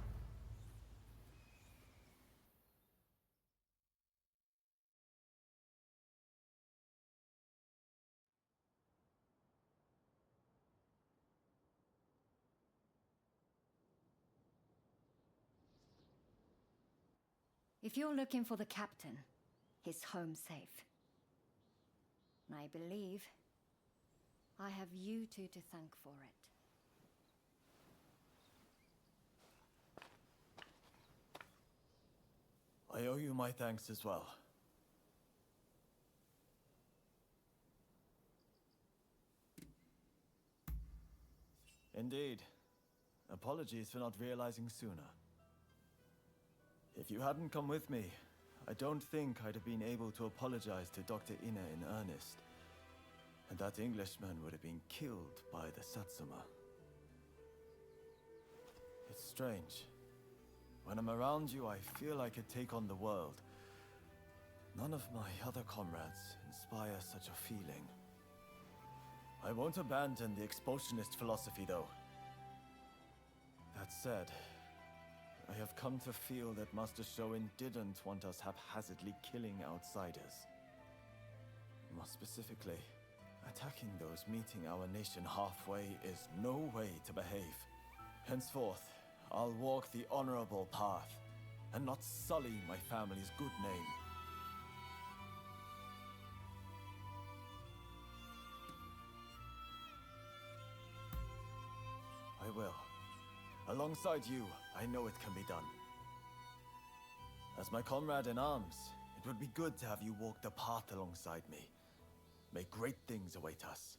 If you're looking for the captain, he's home safe. And I believe I have you two to thank for it. I owe you my thanks as well. Indeed. Apologies for not realizing sooner. If you hadn't come with me, I don't think I'd have been able to apologize to Dr. Ine in earnest. And that Englishman would have been killed by the Satsuma. It's strange. When I'm around you, I feel I could take on the world. None of my other comrades inspire such a feeling. I won't abandon the expulsionist philosophy, though. That said, I have come to feel that Master Shoin didn't want us haphazardly killing outsiders. More specifically, attacking those meeting our nation halfway is no way to behave. Henceforth, I'll walk the honorable path, and not sully my family's good name. I will. Alongside you, I know it can be done. As my comrade in arms, it would be good to have you walk the path alongside me. May great things await us.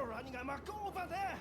Running amok over there!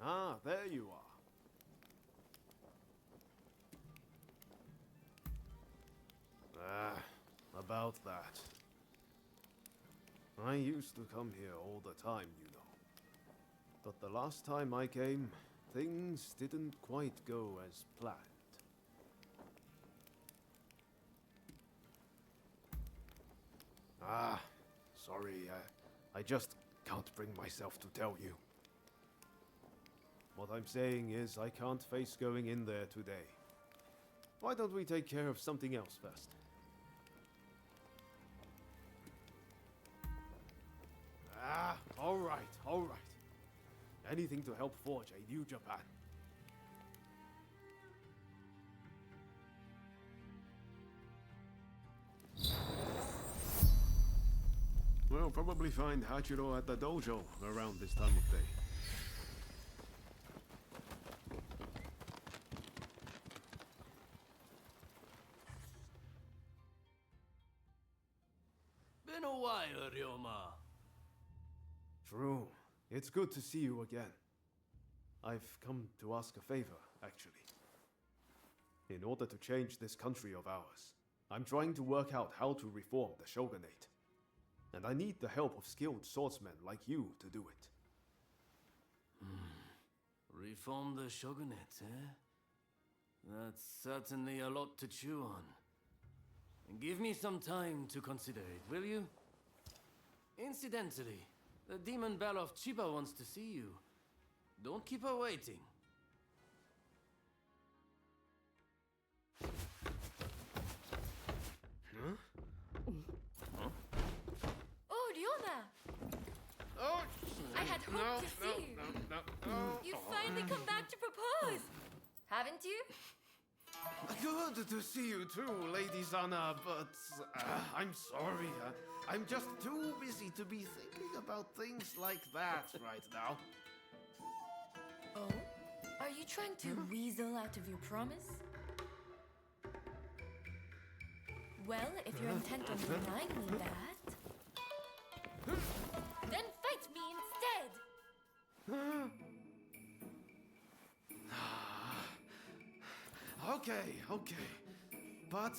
Ah, there you are. About that. I used to come here all the time, you know. But the last time I came, things didn't quite go as planned. Ah, sorry, I just can't bring myself to tell you. What I'm saying is I can't face going in there today. Why don't we take care of something else first? Ah, all right. Anything to help forge a new Japan. We'll probably find Hachiro at the dojo around this time of day. Been a while, Ryoma. True. It's good to see you again. I've come to ask a favor, actually. In order to change this country of ours, I'm trying to work out how to reform the shogunate. And I need the help of skilled swordsmen like you to do it. Reform the shogunate, eh? That's certainly a lot to chew on. Give me some time to consider it, will you? Incidentally, the demon belle of Chiba wants to see you. Don't keep her waiting. Oh, Ryoma! Oh, I had hoped to see you. No. You finally come back to propose, haven't you? Good to see you too, Lady Sana, but I'm sorry. I'm just too busy to be thinking about things like that right now. Oh? Are you trying to weasel out of your promise? Well, if you're intent on denying me that, then fight me instead! Okay. But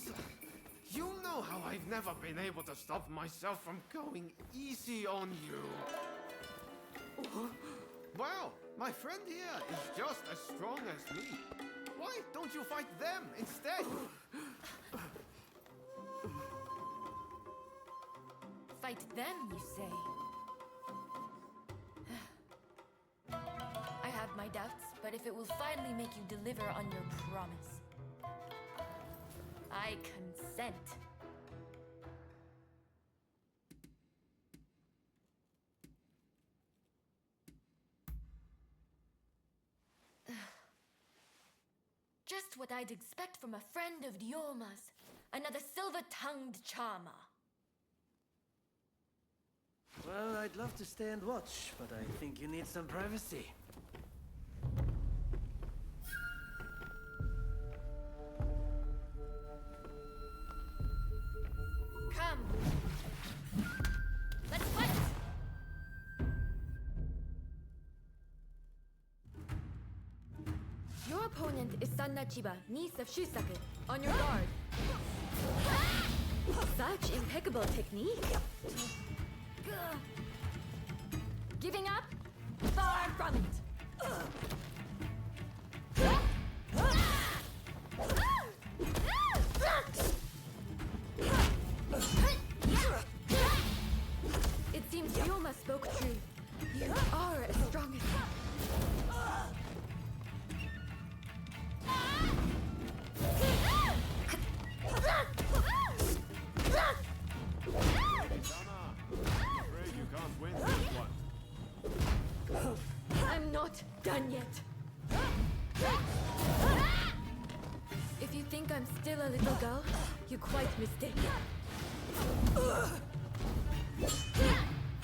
you know how I've never been able to stop myself from going easy on you. Well, my friend here is just as strong as me. Why don't you fight them instead? Fight them, you say? I have my doubts, but if it will finally make you deliver on your promise, I consent. Just what I'd expect from a friend of Ryoma's. Another silver-tongued charmer. Well, I'd love to stay and watch, but I think you need some privacy. Come. Let's fight! Your opponent is Sanna Chiba, niece of Shusaku. On your guard. Such impeccable technique. Giving up? Far from it! It seems Ryoma spoke true. You are as strong as I'm not done yet. If you think I'm still a little girl, you're quite mistaken.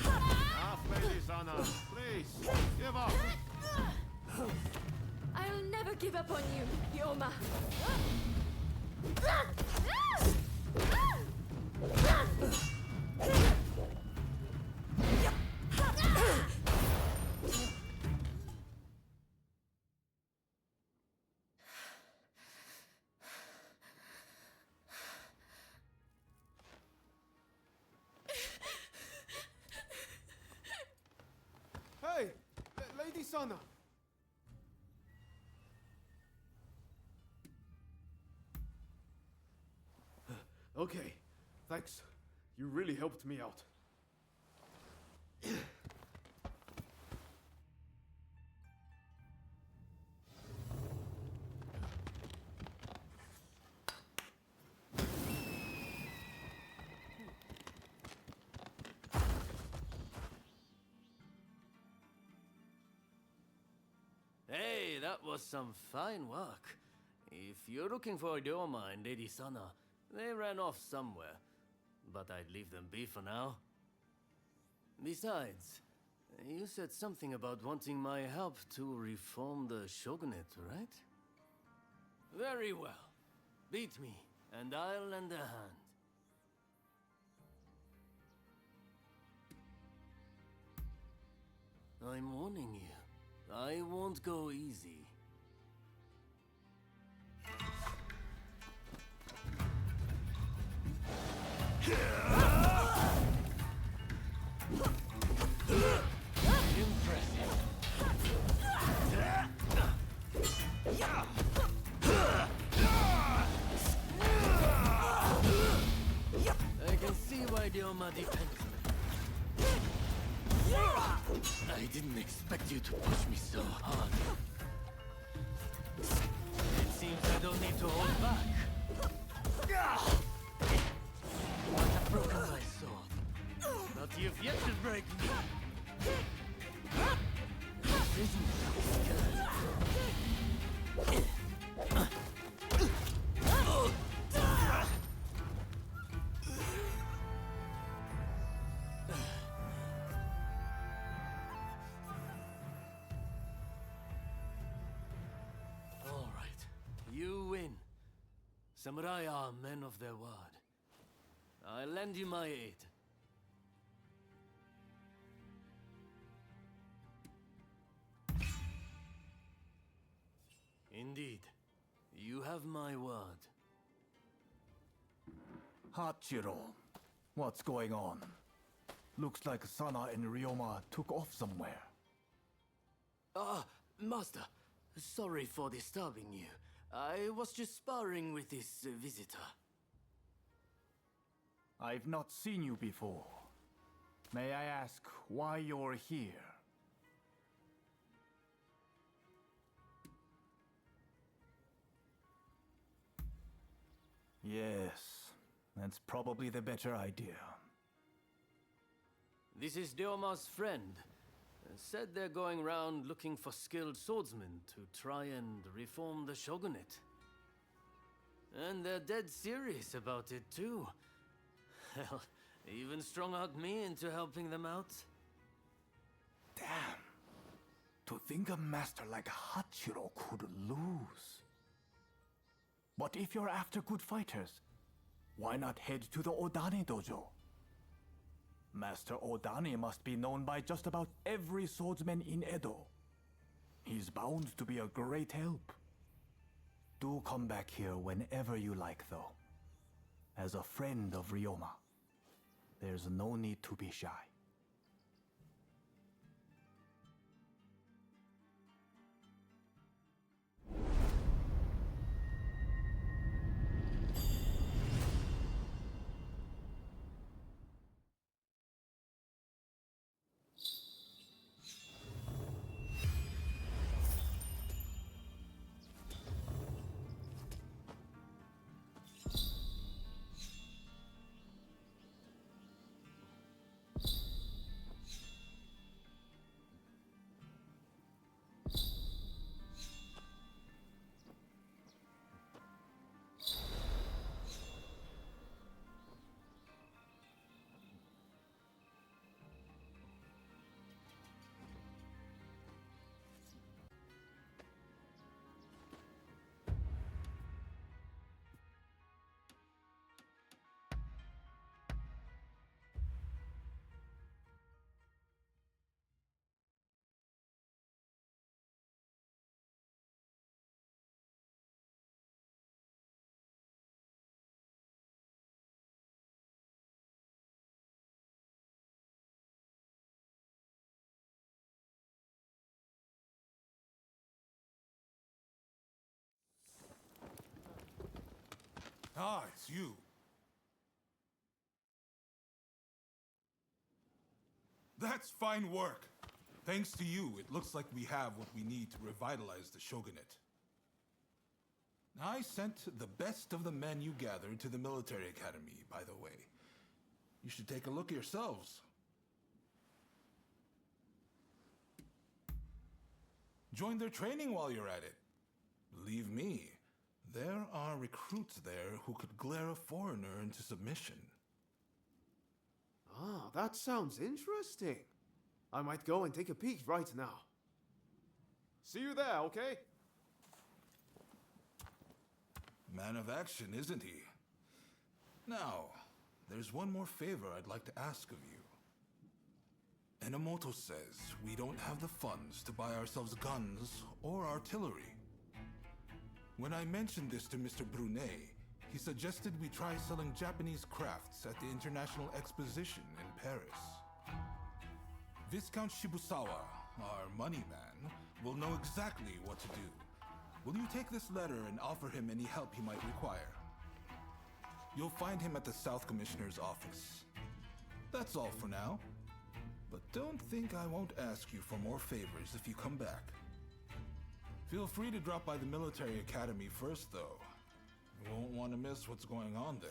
Enough, Lady Sana. Please, give up. I'll never give up on you, Ryoma. Satsuma! Hey, Lady Sana. Okay, thanks. You really helped me out. Hey, that was some fine work. If you're looking for Ryoma and Lady Sana, they ran off somewhere. But I'd leave them be for now. Besides, you said something about wanting my help to reform the shogunate, right? Very well. Beat me, and I'll lend a hand. I'm warning you. I won't go easy. Impressive. I can see why Ryoma depends on it. I didn't expect you to push me so hard. It seems I don't need to hold back. But I've broken my sword. But you've yet to break me. This isn't so good. All right, you win. Samurai are men of their word. I'll lend you my aid. Indeed. You have my word. Hachiro, what's going on? Looks like Sana and Ryoma took off somewhere. Master. Sorry for disturbing you. I was just sparring with this visitor. I've not seen you before. May I ask why you're here? Yes, that's probably the better idea. This is Ryoma's friend. Said they're going round looking for skilled swordsmen to try and reform the shogunate. And they're dead serious about it too. Hell, even strung out me into helping them out. Damn. To think a master like Hachiro could lose. But if you're after good fighters, why not head to the Odani dojo? Master Odani must be known by just about every swordsman in Edo. He's bound to be a great help. Do come back here whenever you like, though. As a friend of Ryoma, there's no need to be shy. Ah, it's you. That's fine work. Thanks to you, it looks like we have what we need to revitalize the shogunate. I sent the best of the men you gathered to the military academy, by the way. You should take a look yourselves. Join their training while you're at it. Believe me, there are recruits there who could glare a foreigner into submission. Ah, that sounds interesting. I might go and take a peek right now. See you there, okay? Man of action, isn't he? Now, there's one more favor I'd like to ask of you. Enomoto says we don't have the funds to buy ourselves guns or artillery. When I mentioned this to Mr. Brunet, he suggested we try selling Japanese crafts at the International Exposition in Paris. Viscount Shibusawa, our money man, will know exactly what to do. Will you take this letter and offer him any help he might require? You'll find him at the South Commissioner's office. That's all for now. But don't think I won't ask you for more favors if you come back. Feel free to drop by the military academy first, though. You won't want to miss what's going on there.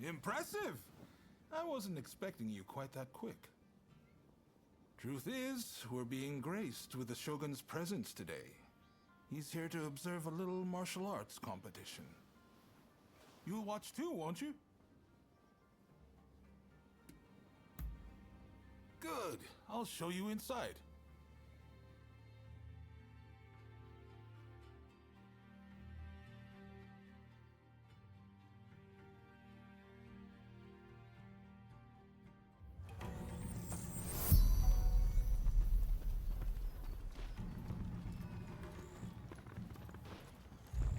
Impressive! I wasn't expecting you quite that quick. Truth is, we're being graced with the Shogun's presence today. He's here to observe a little martial arts competition. You'll watch too, won't you? Good. I'll show you inside.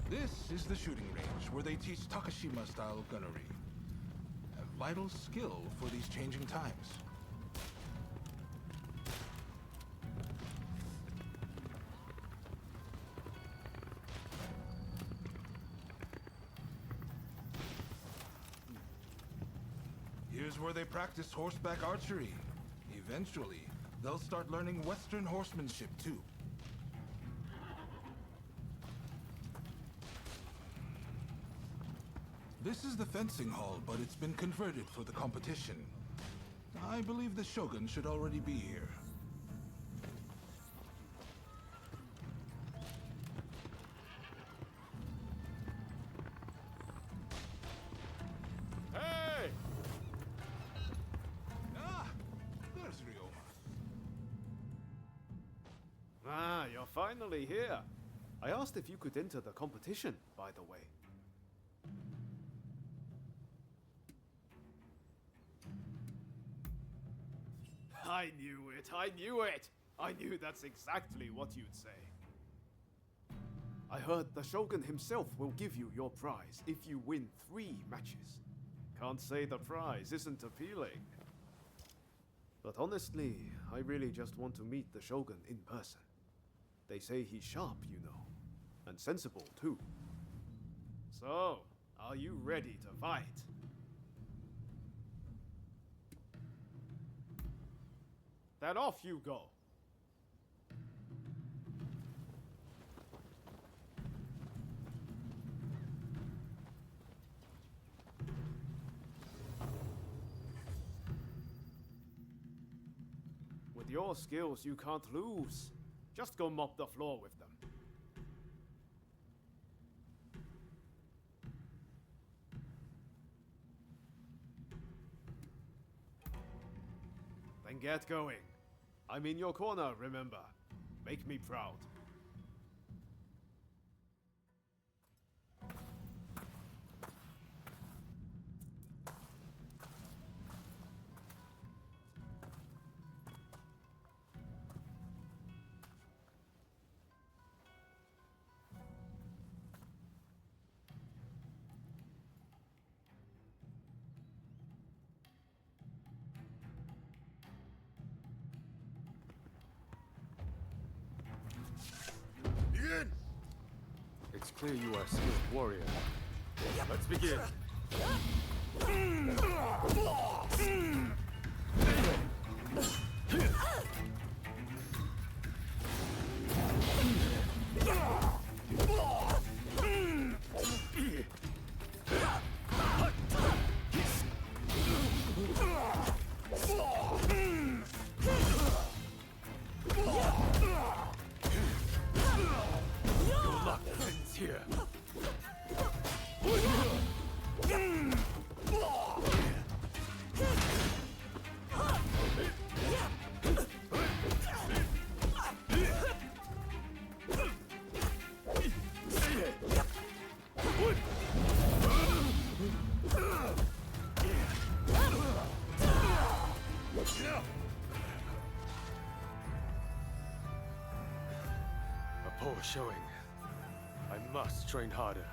This is the shooting range where they teach Takashima-style gunnery. A vital skill for these changing times. Here's where they practice horseback archery. Eventually, they'll start learning Western horsemanship too. This is the fencing hall, but it's been converted for the competition. I believe the Shogun should already be here. Hey! Ah, there's Ryoma. Ah, you're finally here. I asked if you could enter the competition, by the way. I knew it! I knew it! I knew that's exactly what you'd say. I heard the Shogun himself will give you your prize if you win 3 matches. Can't say the prize isn't appealing. But honestly, I really just want to meet the Shogun in person. They say he's sharp, you know. And sensible, too. So, are you ready to fight? Then off you go. With your skills, you can't lose. Just go mop the floor with them. Then get going. I'm in your corner, remember. Make me proud. Begin! It's clear you are a skilled warrior. Let's begin. Your luck ends here. A poor showing. I must train harder.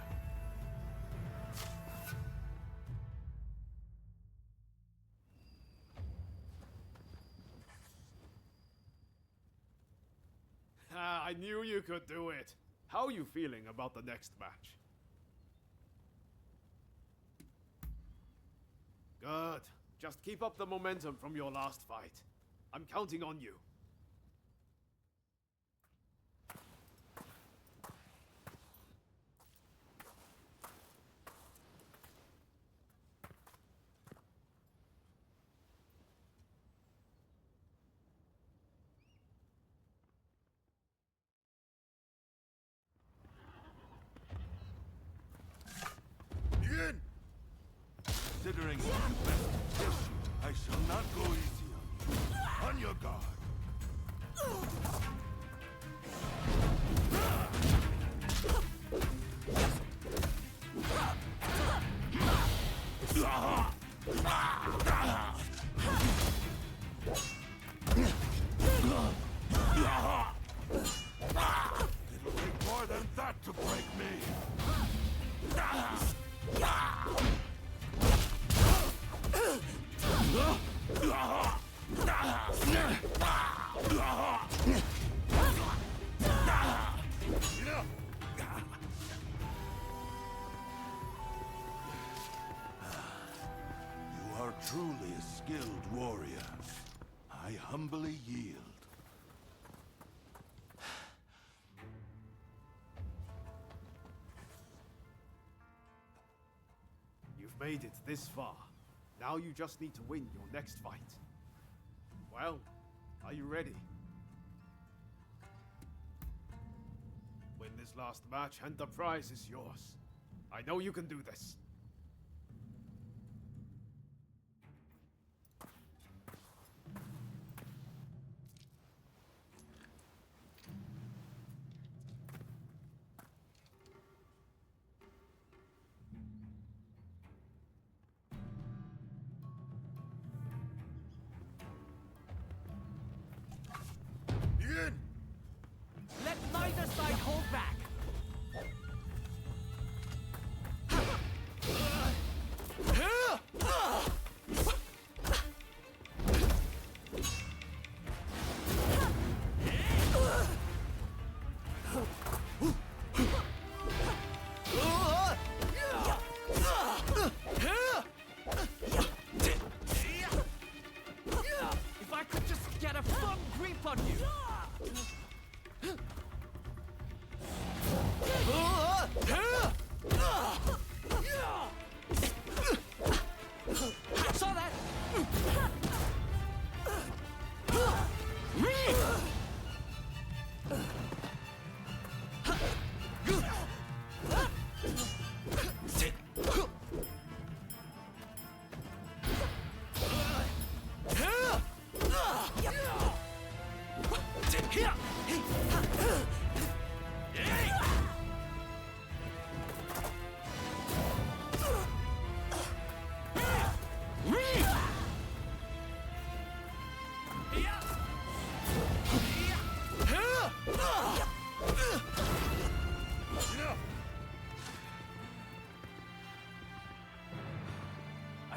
I knew you could do it. How are you feeling about the next match? Good. Just keep up the momentum from your last fight. I'm counting on you. Begin! Considering you best test you, I shall not go easy on you. On your guard. It'll take more than that to break me. You are truly a skilled warrior. I humbly yield. You've made it this far. Now you just need to win your next fight. Well, are you ready? Win this last match and the prize is yours. I know you can do this.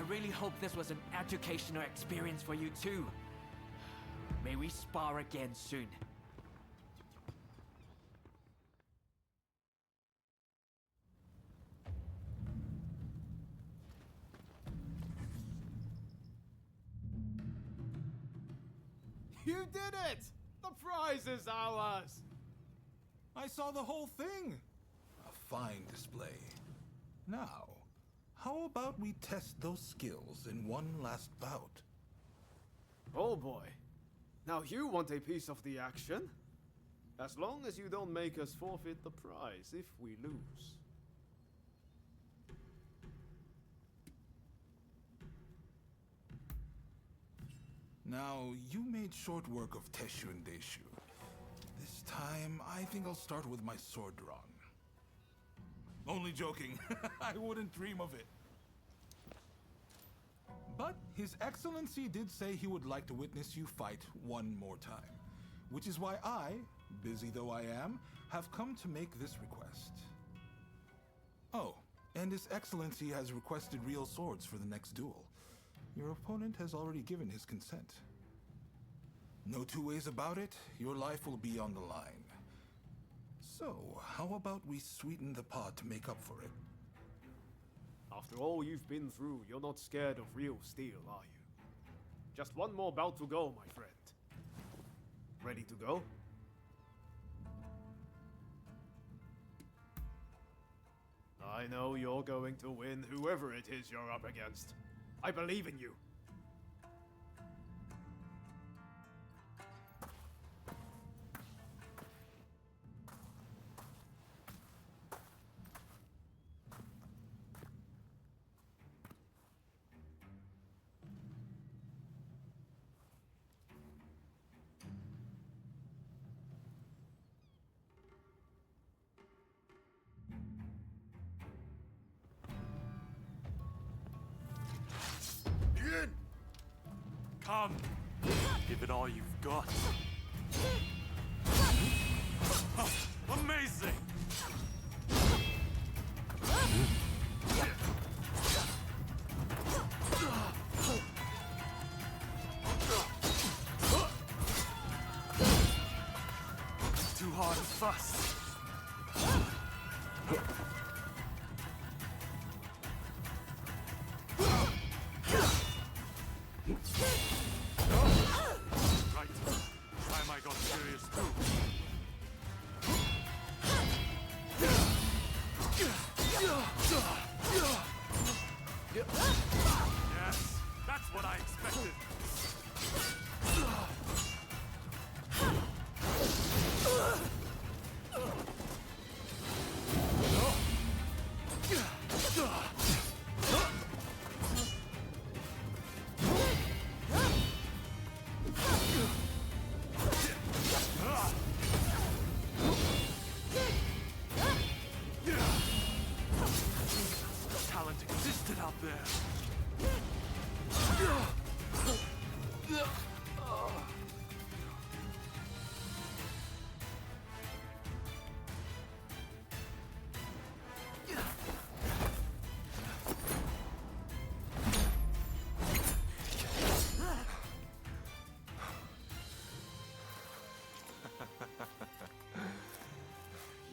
really hope this was an educational experience for you too. May we spar again soon. You did it! The prize is ours! I saw the whole thing. A fine display. Now, how about we test those skills in one last bout? Oh boy. Now you want a piece of the action? As long as you don't make us forfeit the prize if we lose. Now, you made short work of Teshu and Deishu. This time, I think I'll start with my sword drawn. Only joking. I wouldn't dream of it. But His Excellency did say he would like to witness you fight one more time. Which is why I, busy though I am, have come to make this request. Oh, and His Excellency has requested real swords for the next duel. Your opponent has already given his consent. No two ways about it, your life will be on the line. So, how about we sweeten the pot to make up for it? After all you've been through, you're not scared of real steel, are you? Just one more bout to go, my friend. Ready to go? I know you're going to win whoever it is you're up against. I believe in you. Come! Give it all you've got. Amazing! Too hard to fuss.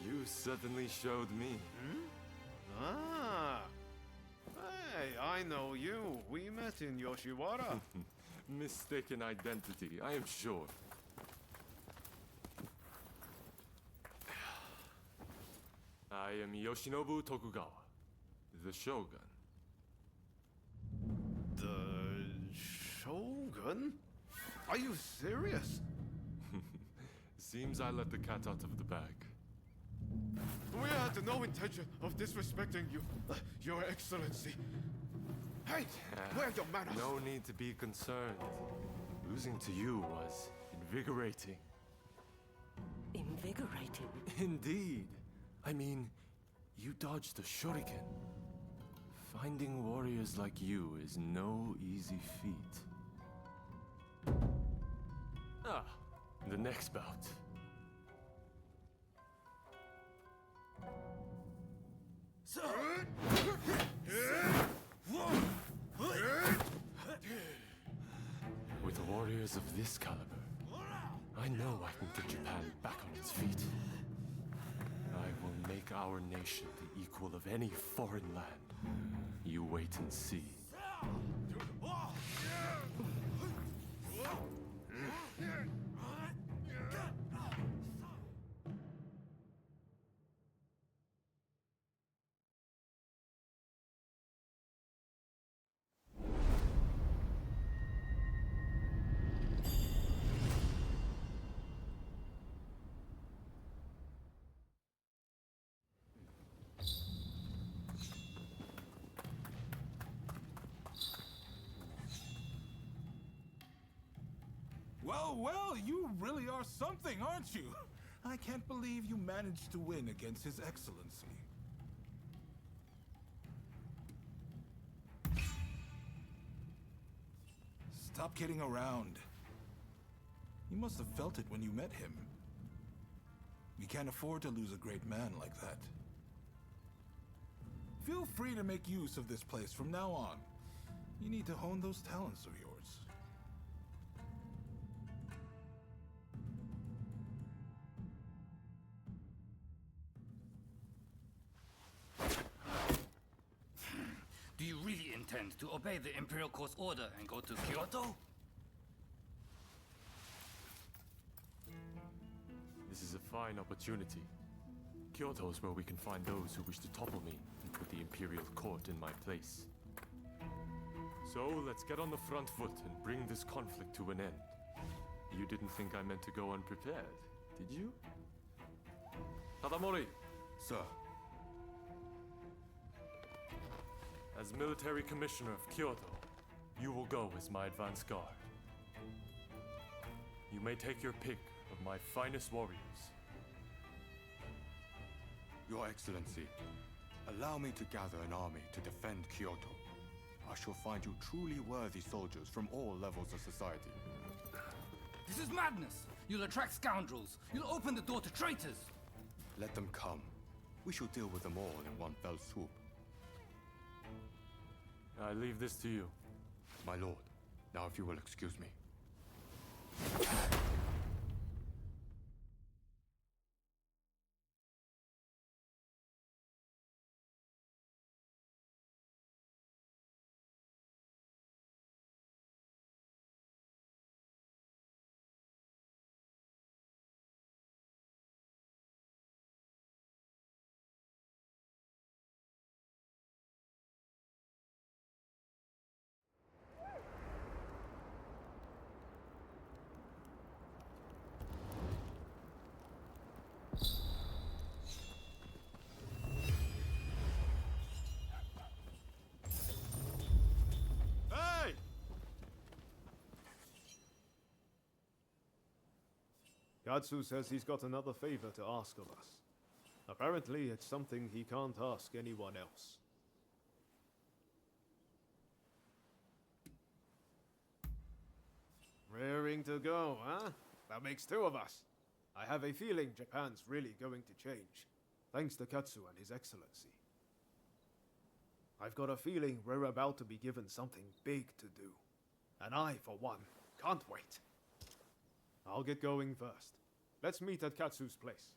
You certainly showed me. Ah! Hey, I know you. We met in Yoshiwara. Mistaken identity, I am sure. I am Yoshinobu Tokugawa, the Shogun. The Shogun? Are you serious? Seems I let the cat out of the bag. We had no intention of disrespecting you, Your Excellency. Hey, where are your manners? No need to be concerned. Losing to you was invigorating. Invigorating? Indeed. I mean, you dodged a shuriken. Finding warriors like you is no easy feat. Ah, the next bout. this caliber, I know I can get Japan back on its feet. I will make our nation the equal of any foreign land. You wait and see. Well, you really are something, aren't you? I can't believe you managed to win against His Excellency. Stop kidding around. You must have felt it when you met him. We can't afford to lose a great man like that. Feel free to make use of this place from now on. You need to hone those talents of yours. Do you really intend to obey the Imperial Court's order and go to Kyoto? This is a fine opportunity. Kyoto is where we can find those who wish to topple me and put the Imperial Court in my place. So let's get on the front foot and bring this conflict to an end. You didn't think I meant to go unprepared, did you? Tadamori! Sir. As military commissioner of Kyoto, you will go as my advance guard. You may take your pick of my finest warriors. Your Excellency, allow me to gather an army to defend Kyoto. I shall find you truly worthy soldiers from all levels of society. This is madness! You'll attract scoundrels! You'll open the door to traitors! Let them come. We shall deal with them all in one fell swoop. I leave this to you. My lord, now if you will excuse me. Katsu says he's got another favor to ask of us. Apparently, it's something he can't ask anyone else. Raring to go, huh? That makes two of us. I have a feeling Japan's really going to change, thanks to Katsu and His Excellency. I've got a feeling we're about to be given something big to do. And I, for one, can't wait. I'll get going first. Let's meet at Katsu's place.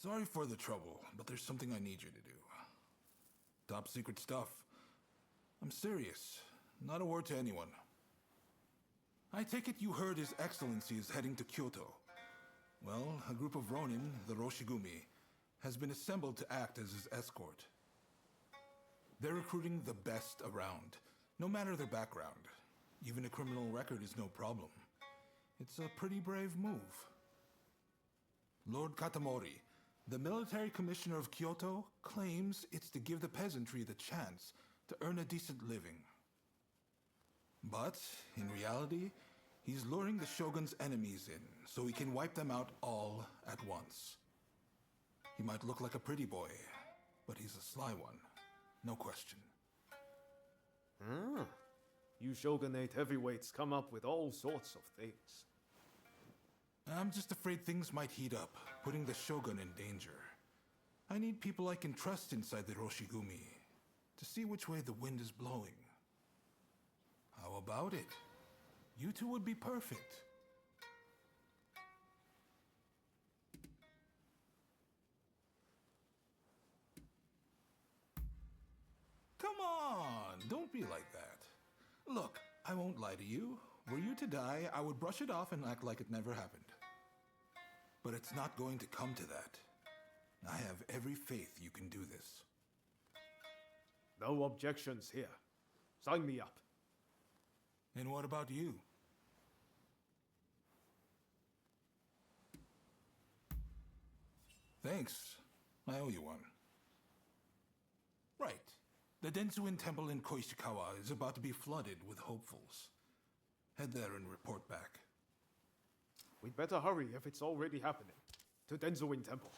Sorry for the trouble, but there's something I need you to do. Top secret stuff. I'm serious. Not a word to anyone. I take it you heard His Excellency is heading to Kyoto. Well, a group of Ronin, the Roshigumi, has been assembled to act as his escort. They're recruiting the best around, no matter their background. Even a criminal record is no problem. It's a pretty brave move. Lord Katamori, the military commissioner of Kyoto, claims it's to give the peasantry the chance to earn a decent living. But, in reality, he's luring the shogun's enemies in so he can wipe them out all at once. He might look like a pretty boy, but he's a sly one, no question. Ah. You shogunate heavyweights come up with all sorts of things. I'm just afraid things might heat up, putting the shogun in danger. I need people I can trust inside the Roshigumi to see which way the wind is blowing. How about it? You two would be perfect. Come on, don't be like that. Look, I won't lie to you. Were you to die, I would brush it off and act like it never happened. But it's not going to come to that. I have every faith you can do this. No objections here. Sign me up. And what about you? Thanks. I owe you one. Right. The Densuin Temple in Koishikawa is about to be flooded with hopefuls. Head there and report back. We'd better hurry if it's already happening. To Denzuin Temple.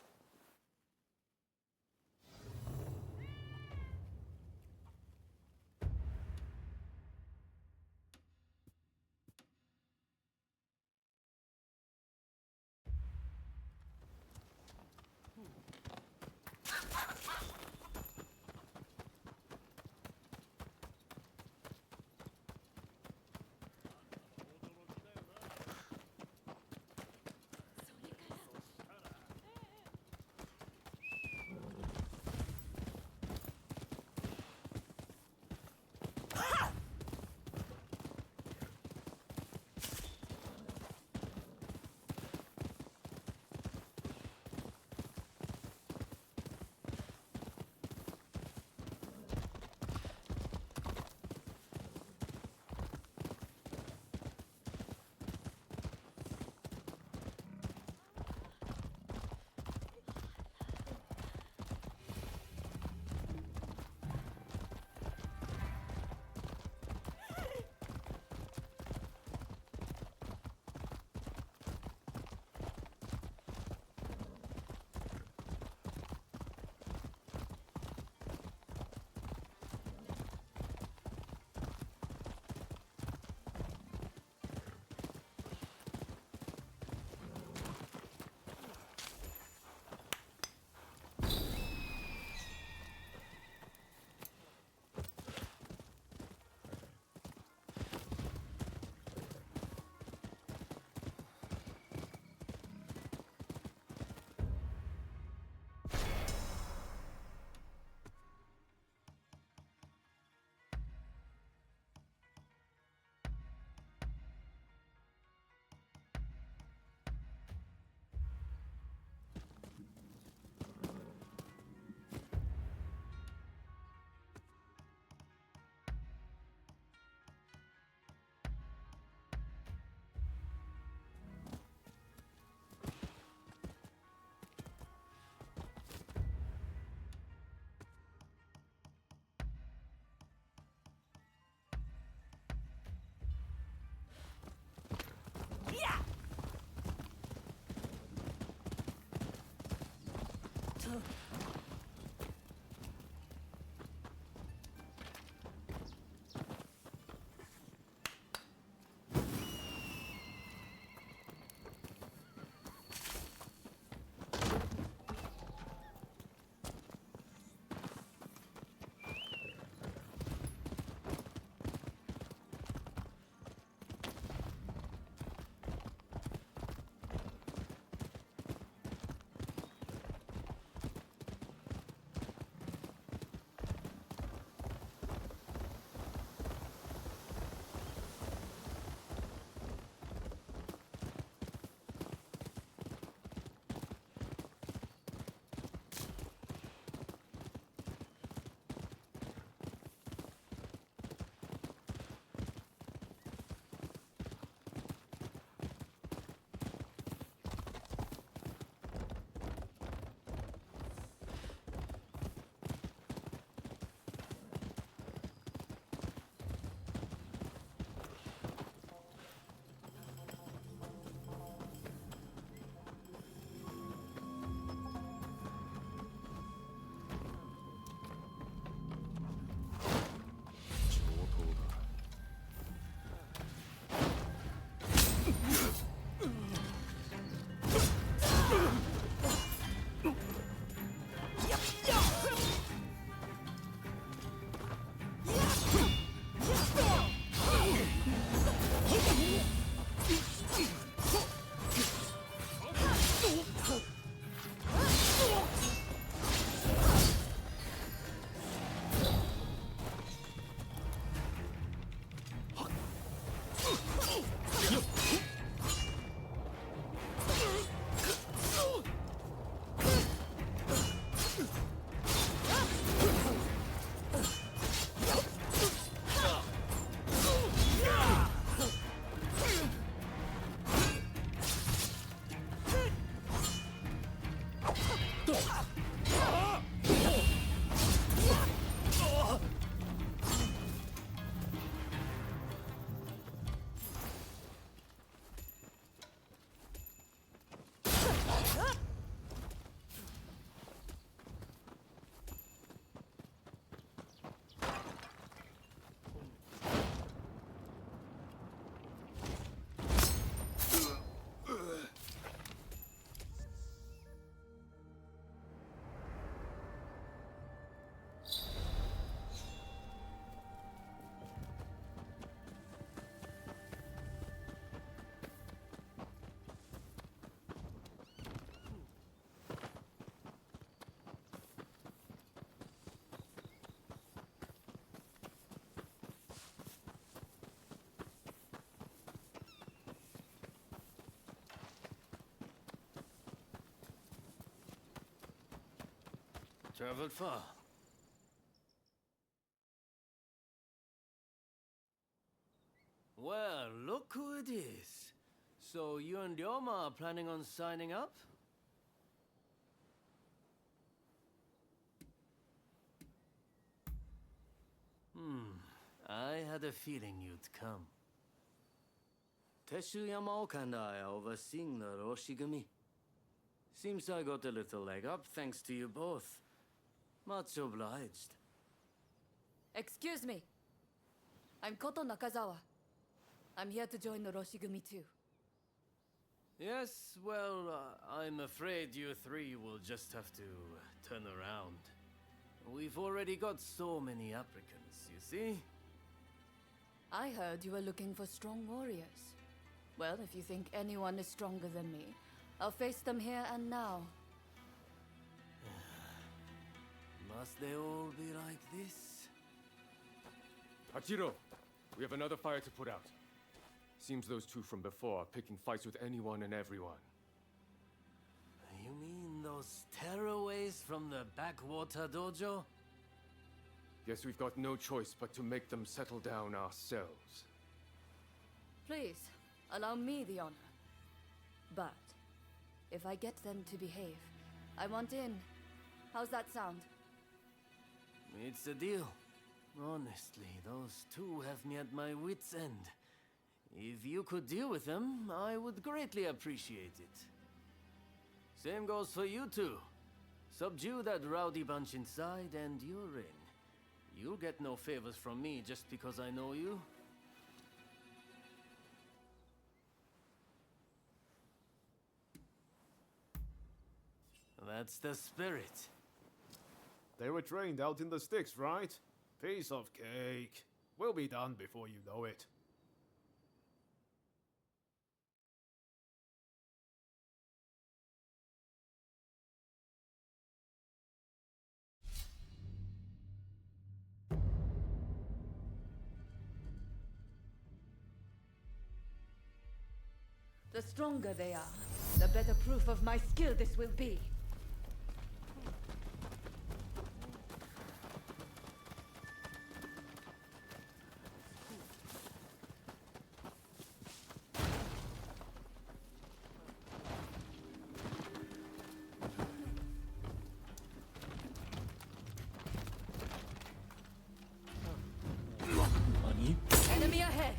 Traveled far. Well, look who it is. So you and Ryoma are planning on signing up? I had a feeling you'd come. Teshu Yamaoka and I are overseeing the Roshigumi. Seems I got a little leg up thanks to you both. Much obliged. Excuse me. I'm Koto Nakazawa. I'm here to join the Roshigumi too. Yes, well, I'm afraid you three will just have to turn around. We've already got so many applicants, you see? I heard you were looking for strong warriors. Well, if you think anyone is stronger than me, I'll face them here and now. Must they all be like this? Hachiro, we have another fire to put out. Seems those two from before are picking fights with anyone and everyone. You mean those tearaways from the backwater dojo? Guess we've got no choice but to make them settle down ourselves. Please, allow me the honor. But if I get them to behave, I want in. How's that sound? It's a deal. Honestly, those two have me at my wit's end. If you could deal with them, I would greatly appreciate it. Same goes for you two. Subdue that rowdy bunch inside and you're in. You'll get no favors from me just because I know you. That's the spirit. They were trained out in the sticks, right? Piece of cake. We'll be done before you know it. The stronger they are, the better proof of my skill this will be. Enemy ahead!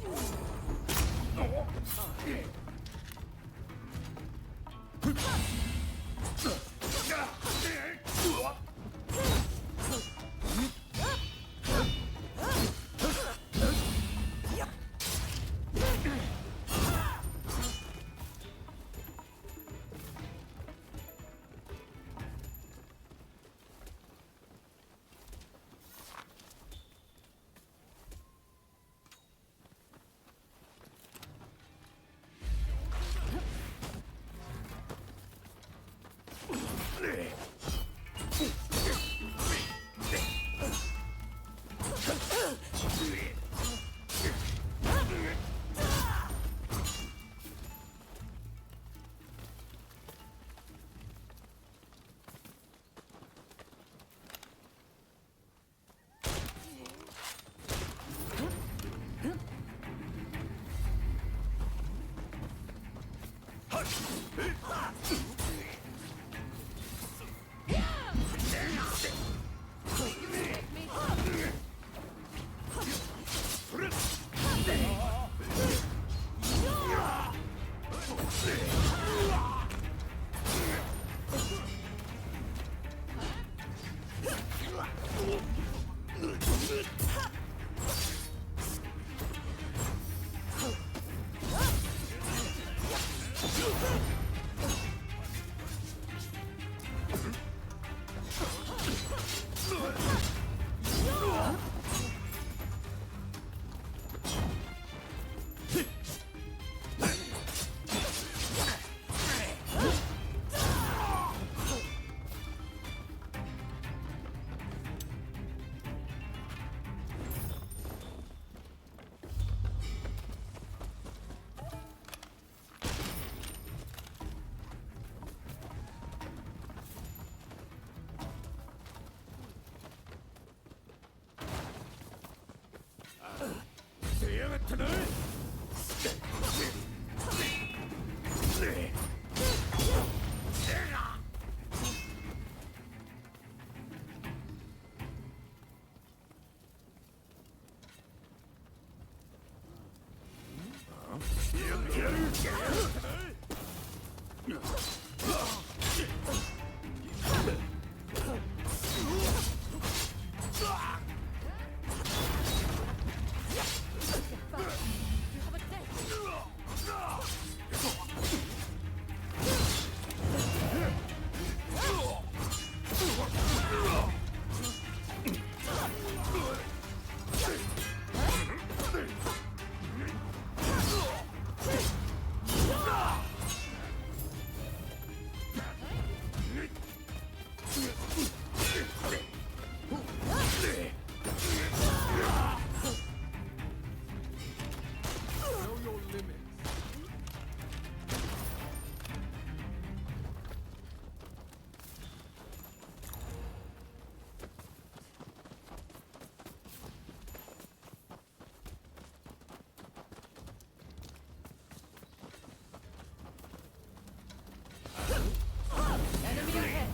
Enemy ahead.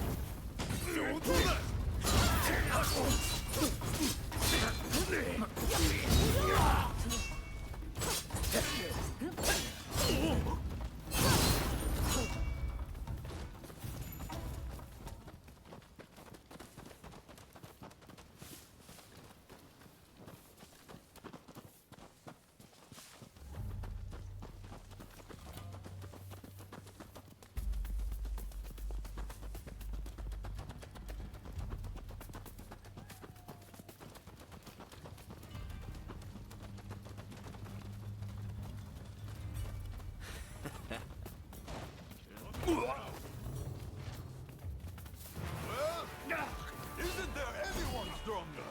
Isn't there anyone stronger?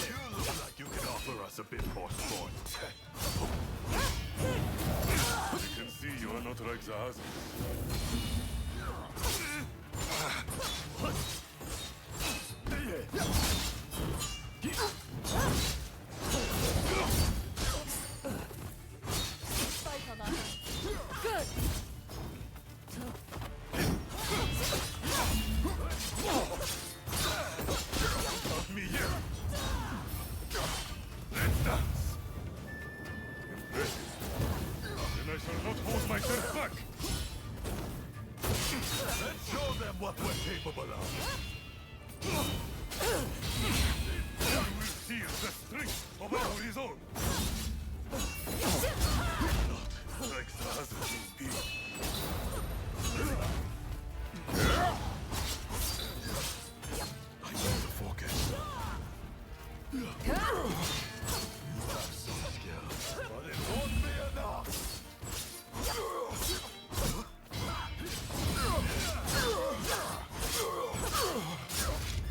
You look like you can offer us a bit more sport. I can see you are not like the others. Fight on that. Good. Of me here. Let's dance. Then I shall not hold myself back. Let's show them what we're capable of. You will see the strength of our resolve. Not like the others will be. I need to focus. You have some skill, but it won't be enough.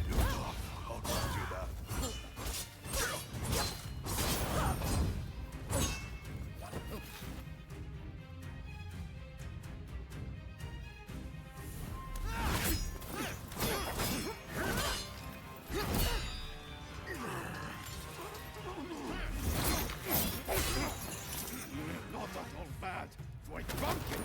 You're tough. I'll grant you that. Not at all bad. Quite drunken.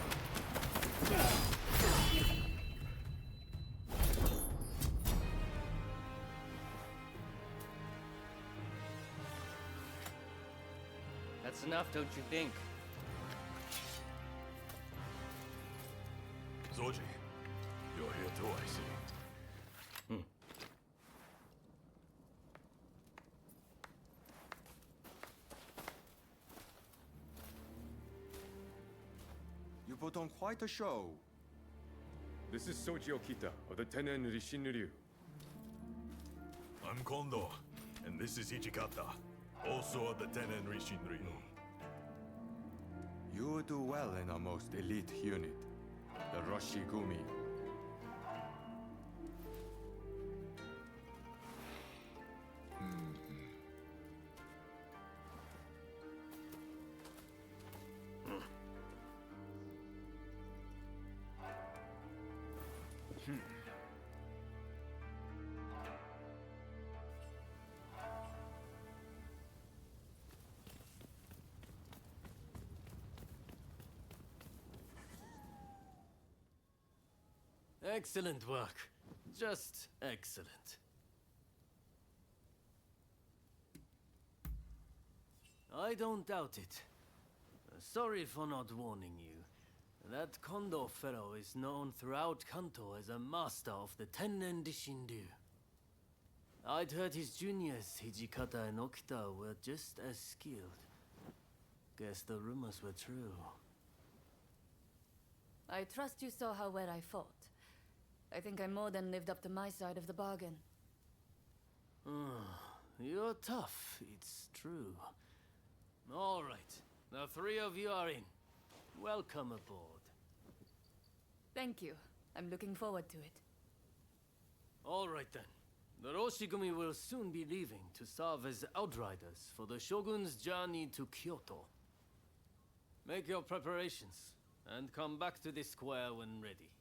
That's enough, don't you think? Zoji, you're here too, I see. You put on quite a show. This is Soji Okita of the Tenen Rishinryu. I'm Kondo, and this is Ichikata, also of the Tenen Rishinryu. You would do well in our most elite unit, the Roshigumi. Excellent work. Just excellent. I don't doubt it. Sorry for not warning you. That Kondo fellow is known throughout Kanto as a master of the Tennen Shindu. I'd heard his juniors, Hijikata and Okita, were just as skilled. Guess the rumors were true. I trust you saw how well I fought. I think I more than lived up to my side of the bargain. You're tough, it's true. All right, the three of you are in. Welcome aboard. Thank you. I'm looking forward to it. All right then. The Roshigumi will soon be leaving to serve as outriders for the Shogun's journey to Kyoto. Make your preparations, and come back to this square when ready.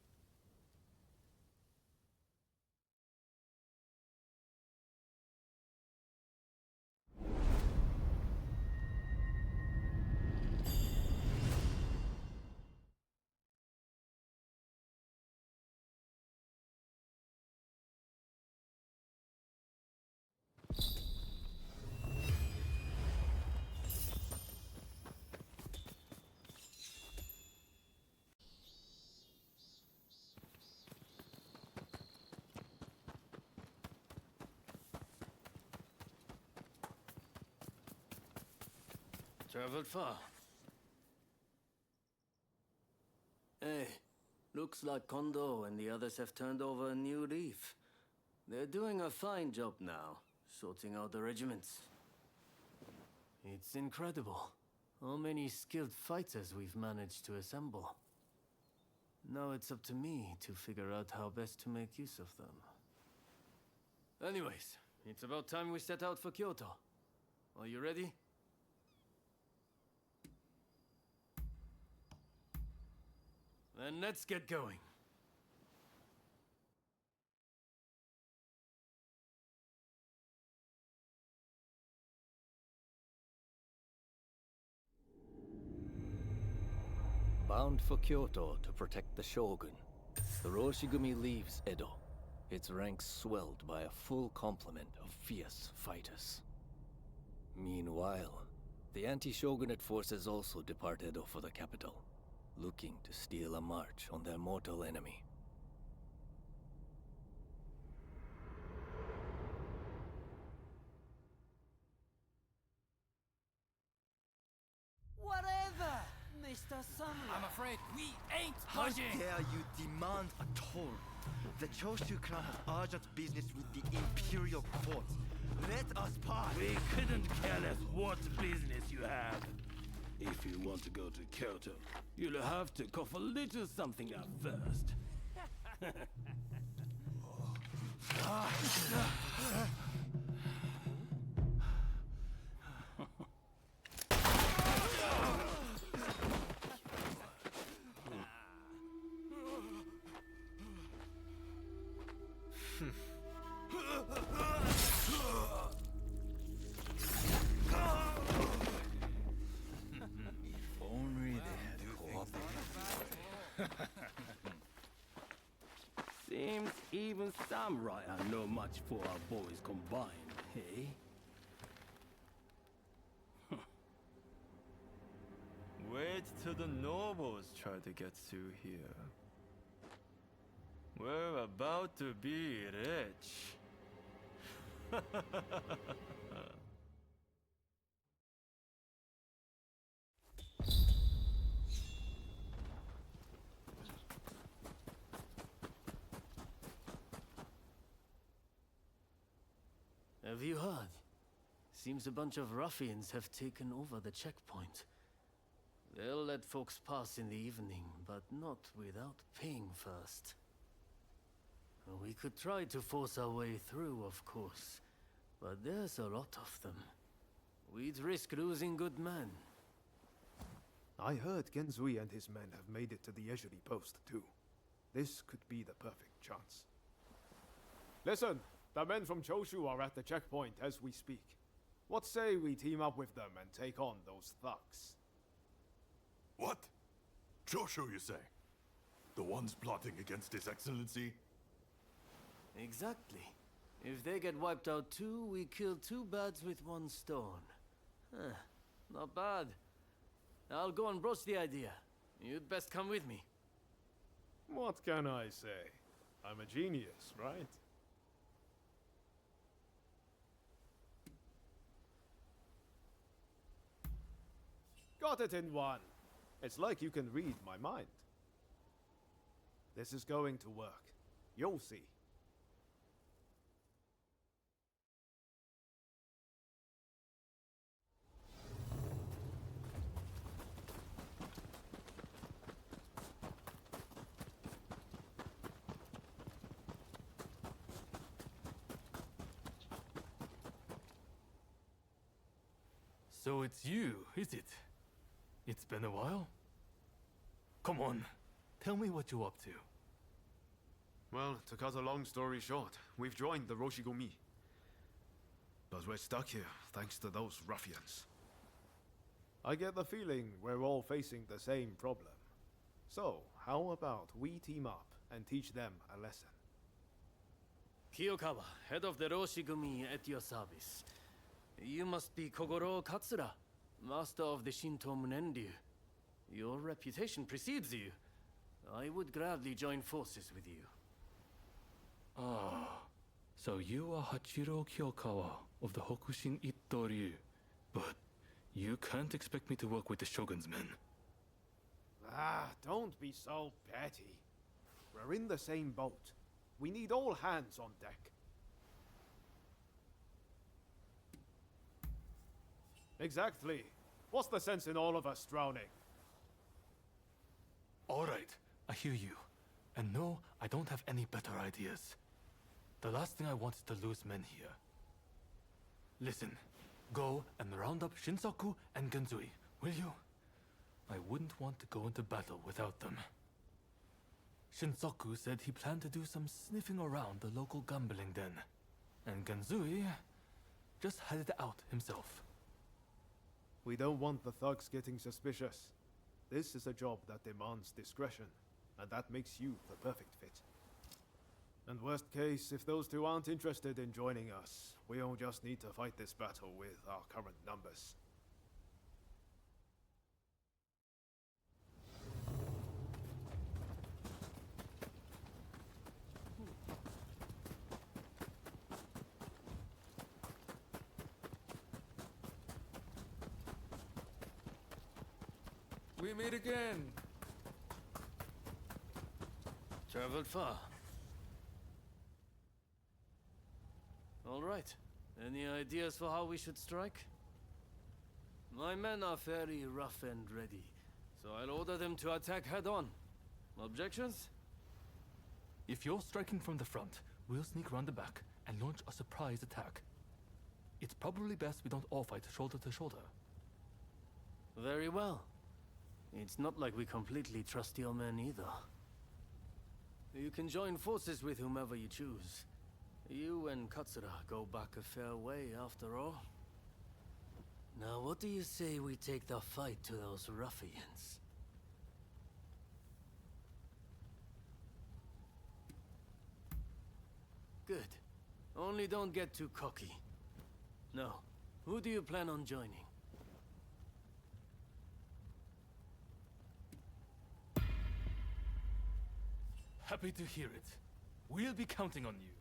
Traveled far. Hey, looks like Kondo and the others have turned over a new leaf. They're doing a fine job now, sorting out the regiments. It's incredible how many skilled fighters we've managed to assemble. Now it's up to me to figure out how best to make use of them. Anyways, it's about time we set out for Kyoto. Are you ready? Then let's get going. Bound for Kyoto to protect the Shogun, the Roshigumi leaves Edo, its ranks swelled by a full complement of fierce fighters. Meanwhile, the anti-shogunate forces also depart Edo for the capital, looking to steal a march on their mortal enemy. Whatever, Mr. Samurai. I'm afraid we ain't How budging. dare you demand a toll? The Choshu clan has urgent business with the Imperial Court. Let us pass. We couldn't care less what business you have. If you want to go to Kyoto, you'll have to cough a little something up first. Only they had cooperated. Seems even samurai are no match for our boys combined, hey? Wait till the nobles try to get through here. We're about to be rich. Have you heard? Seems a bunch of ruffians have taken over the checkpoint. They'll let folks pass in the evening, but not without paying first. We could try to force our way through, of course, but there's a lot of them. We'd risk losing good men. I heard Genzui and his men have made it to the Yejuri post, too. This could be the perfect chance. Listen, the men from Choshu are at the checkpoint as we speak. What say we team up with them and take on those thugs? What? Choshu, you say? The ones plotting against His Excellency? Exactly. If they get wiped out too, we kill two birds with one stone. Huh. Not bad. I'll go and broach the idea. You'd best come with me. What can I say? I'm a genius, right? Got it in one. It's like you can read my mind. This is going to work. You'll see. So it's you, is it? It's been a while? Come on, tell me what you're up to. Well, to cut a long story short, we've joined the Roshigumi. But we're stuck here, thanks to those ruffians. I get the feeling we're all facing the same problem. So, how about we team up and teach them a lesson? Kiyokawa, head of the Roshigumi, at your service. You must be Kogoro Katsura, master of the Shinto Munenryu. Your reputation precedes you. I would gladly join forces with you. Ah, so you are Hachiro Kiyokawa of the Hokushin Itto-ryu. But you can't expect me to work with the Shogun's men. Ah, don't be so petty. We're in the same boat. We need all hands on deck. Exactly. What's the sense in all of us drowning? All right, I hear you. And no, I don't have any better ideas. The last thing I want is to lose men here. Listen, go and round up Shinsaku and Genzui, will you? I wouldn't want to go into battle without them. Shinsaku said he planned to do some sniffing around the local gambling den. And Genzui just headed out himself. We don't want the thugs getting suspicious. This is a job that demands discretion, and that makes you the perfect fit. And worst case, if those two aren't interested in joining us, we'll just need to fight this battle with our current numbers. We meet again. Traveled far. All right. Any ideas for how we should strike? My men are fairly rough and ready, so I'll order them to attack head-on. Objections? If you're striking from the front, we'll sneak around the back and launch a surprise attack. It's probably best we don't all fight shoulder to shoulder. Very well. It's not like we completely trust your men either. You can join forces with whomever you choose. You and Katsura go back a fair way, after all. Now, what do you say we take the fight to those ruffians? Good. Only don't get too cocky. No. Who do you plan on joining? Happy to hear it. We'll be counting on you.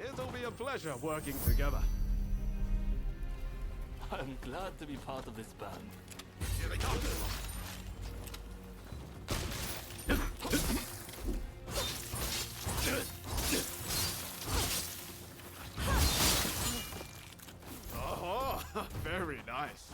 It'll be a pleasure working together. I'm glad to be part of this band. Here they come! Oh, very nice.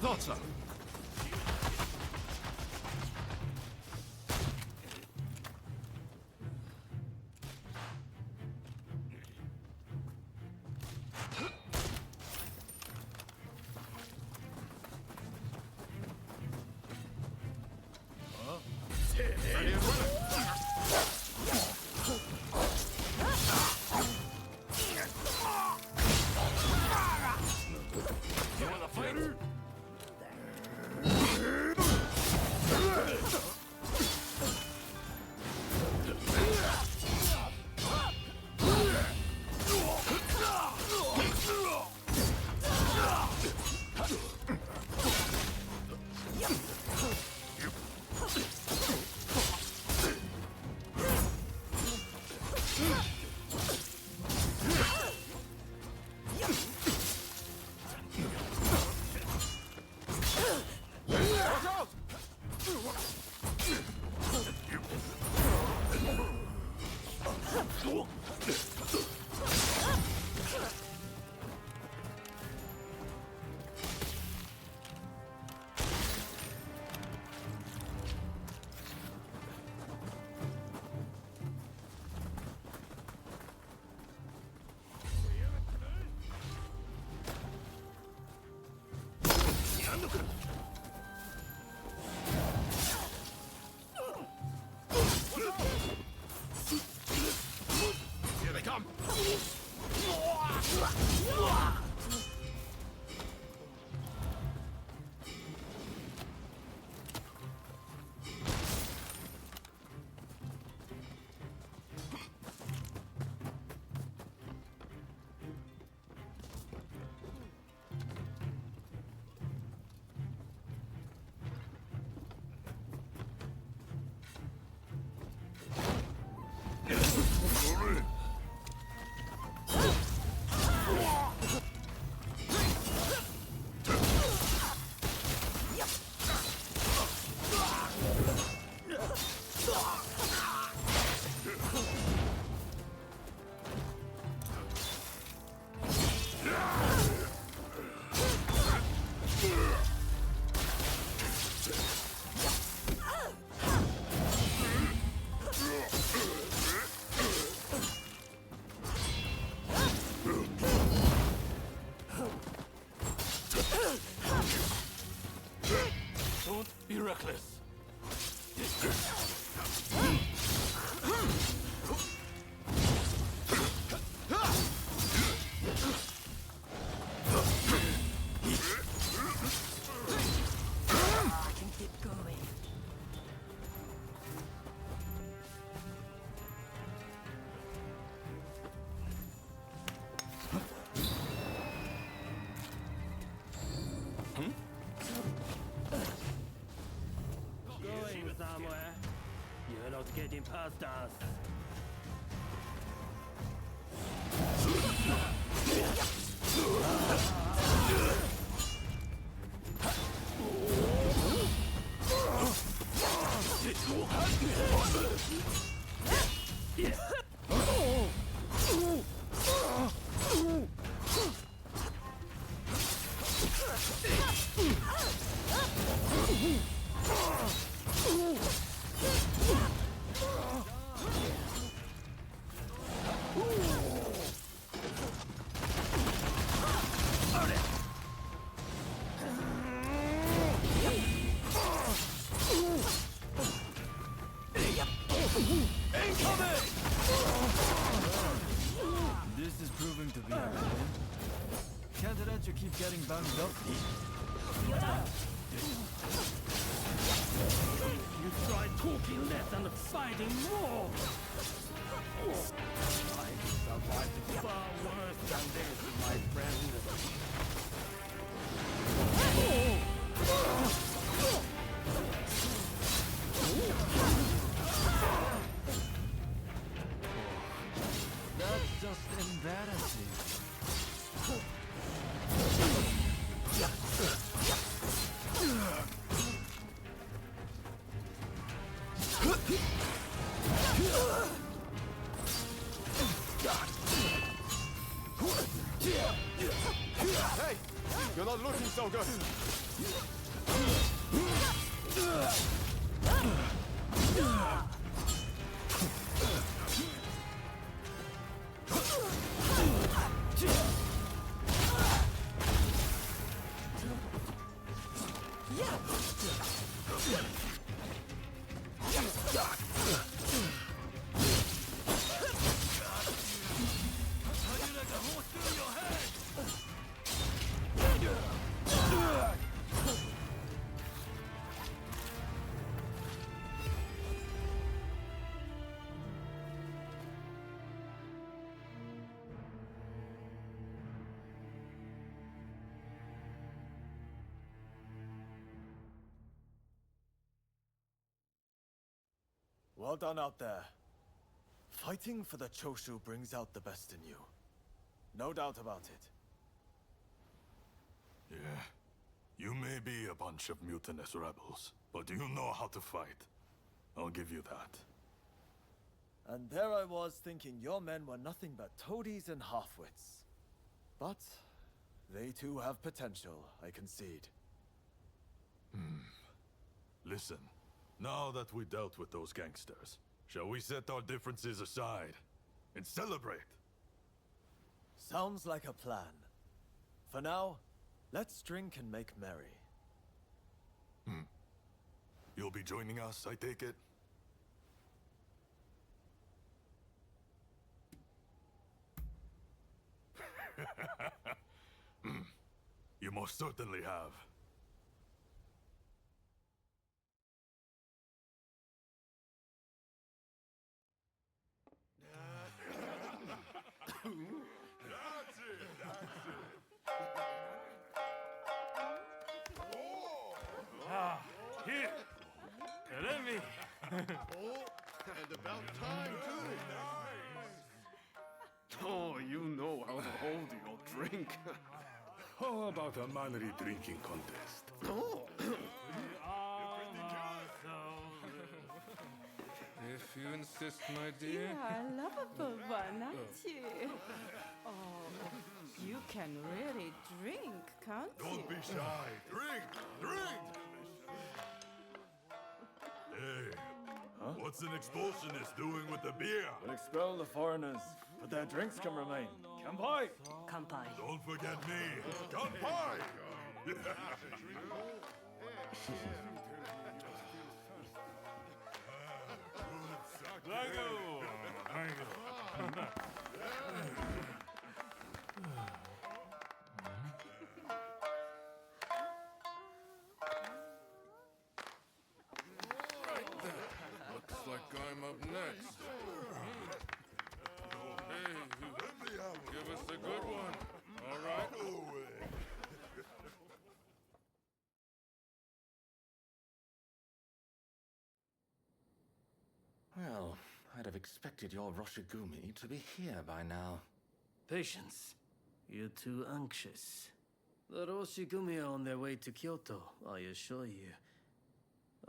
thought so. Here they come! Don't be reckless. I can keep going. Going somewhere. You're not getting past us. This is proving to be a win. Can't let you keep getting banged up. You try talking less and fighting more. I survived far worse than this, my friend. That's just embarrassing. Hey! Shogun! Well done out there. Fighting for the Choshu brings out the best in you. No doubt about it. Yeah. You may be a bunch of mutinous rebels, but you know how to fight. I'll give you that. And there I was thinking your men were nothing but toadies and halfwits. But they too have potential, I concede. Listen, now that we dealt with those gangsters, shall we set our differences aside and celebrate? Sounds like a plan. For now, let's drink and make merry. You'll be joining us, I take it? You most certainly have. Here! Let me! And about time, too! Oh, you know how to hold your drink. How about a manly drinking contest? Oh! If you insist, my dear. You are a lovable one, aren't you? Oh, you can really drink, can't you? Don't be shy. Drink! Drink! Hey, what's an expulsionist doing with the beer? We'll expel the foreigners, but their drinks can remain. Kanpai! Kanpai. Don't forget me. Kanpai! Looks like I'm up next. Hey, give us a good one. All right? Well, I'd have expected your Roshigumi to be here by now. Patience. You're too anxious. The Roshigumi are on their way to Kyoto, I assure you.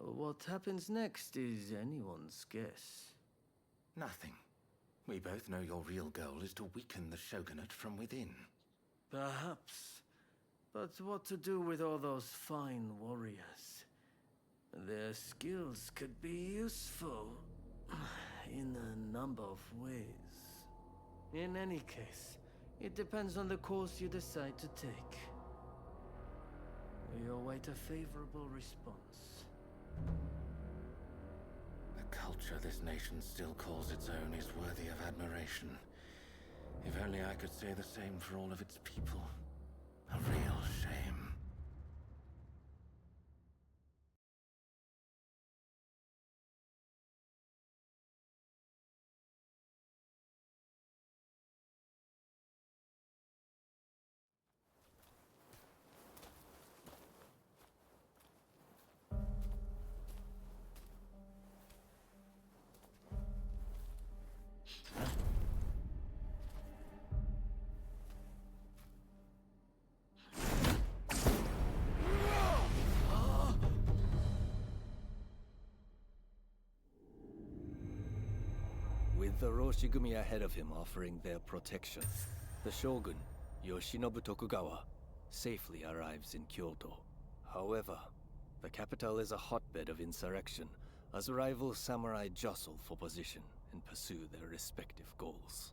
What happens next is anyone's guess. Nothing. We both know your real goal is to weaken the shogunate from within. Perhaps. But what to do with all those fine warriors? Their skills could be useful in a number of ways. In any case, it depends on the course you decide to take. We await a favorable response. The culture this nation still calls its own is worthy of admiration. If only I could say the same for all of its people. A real shame. With the Roshigumi ahead of him offering their protection, the shogun, Yoshinobu Tokugawa, safely arrives in Kyoto. However, the capital is a hotbed of insurrection as rival samurai jostle for position and pursue their respective goals.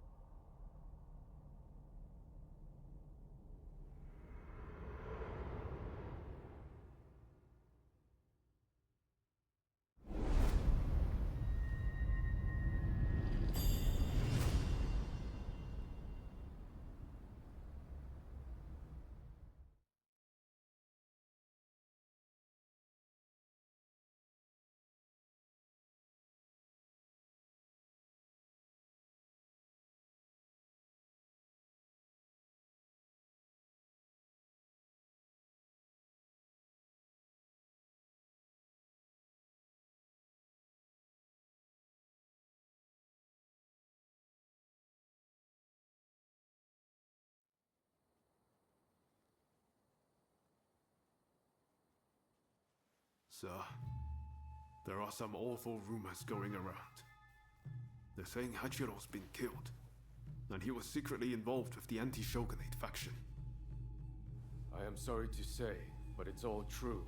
Sir, there are some awful rumors going around. They're saying Hachiro's been killed, and he was secretly involved with the anti-shogunate faction. I am sorry to say, but it's all true.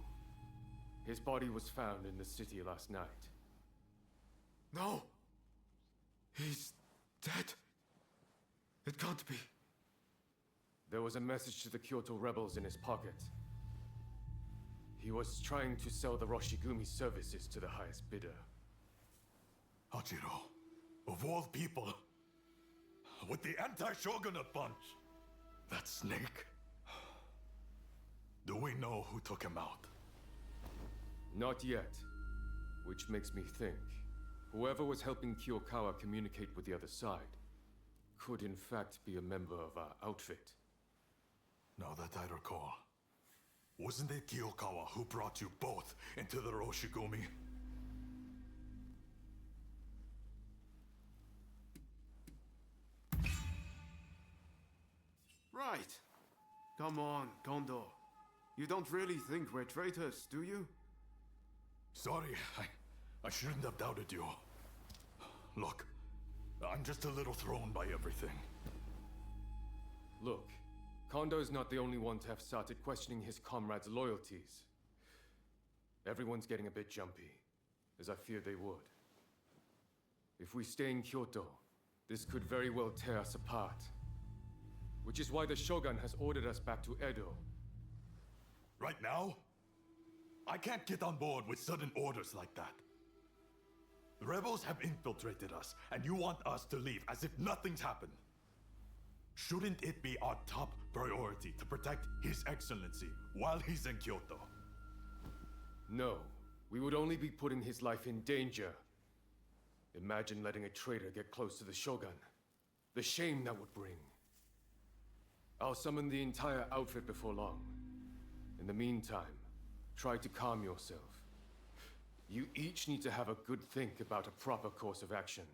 His body was found in the city last night. No! He's dead. It can't be. There was a message to the Kyoto rebels in his pocket. He was trying to sell the Roshigumi services to the highest bidder. Hachiro, of all people, with the anti-shogunate bunch, that snake. Do we know who took him out? Not yet. Which makes me think, whoever was helping Kiyokawa communicate with the other side could in fact be a member of our outfit. Now that I recall, wasn't it Kiyokawa who brought you both into the Roshigumi? Right. Come on, Kondo. You don't really think we're traitors, do you? Sorry, I shouldn't have doubted you. Look, I'm just a little thrown by everything. Look, Kondo's not the only one to have started questioning his comrades' loyalties. Everyone's getting a bit jumpy, as I feared they would. If we stay in Kyoto, this could very well tear us apart. Which is why the Shogun has ordered us back to Edo. Right now? I can't get on board with sudden orders like that. The rebels have infiltrated us, and you want us to leave as if nothing's happened. Shouldn't it be our top priority to protect His Excellency while he's in Kyoto? No, we would only be putting his life in danger. Imagine letting a traitor get close to the Shogun. The shame that would bring. I'll summon the entire outfit before long. In the meantime, try to calm yourself. You each need to have a good think about a proper course of action.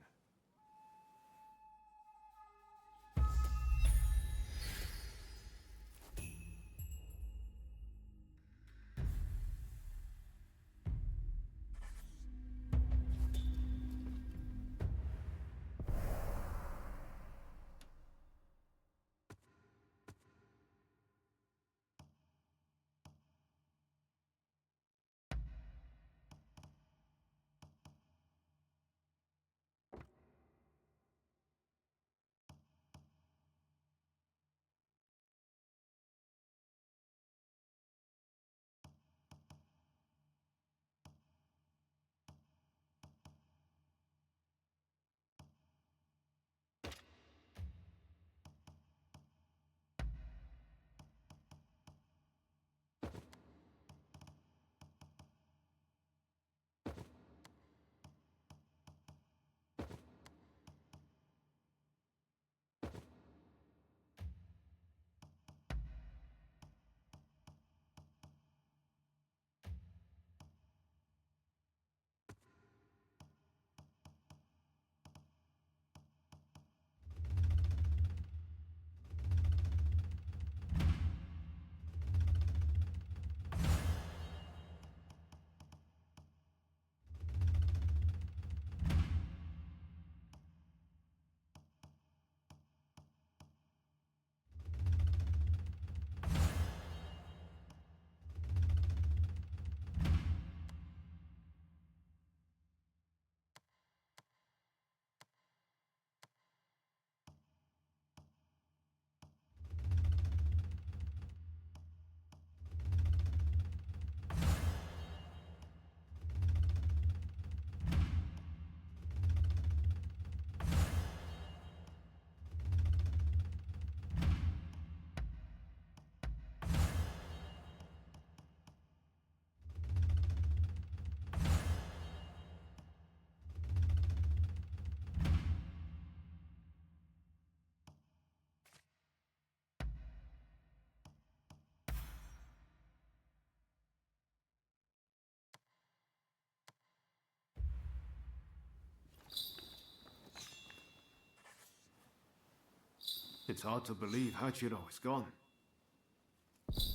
It's hard to believe Hachiro is gone.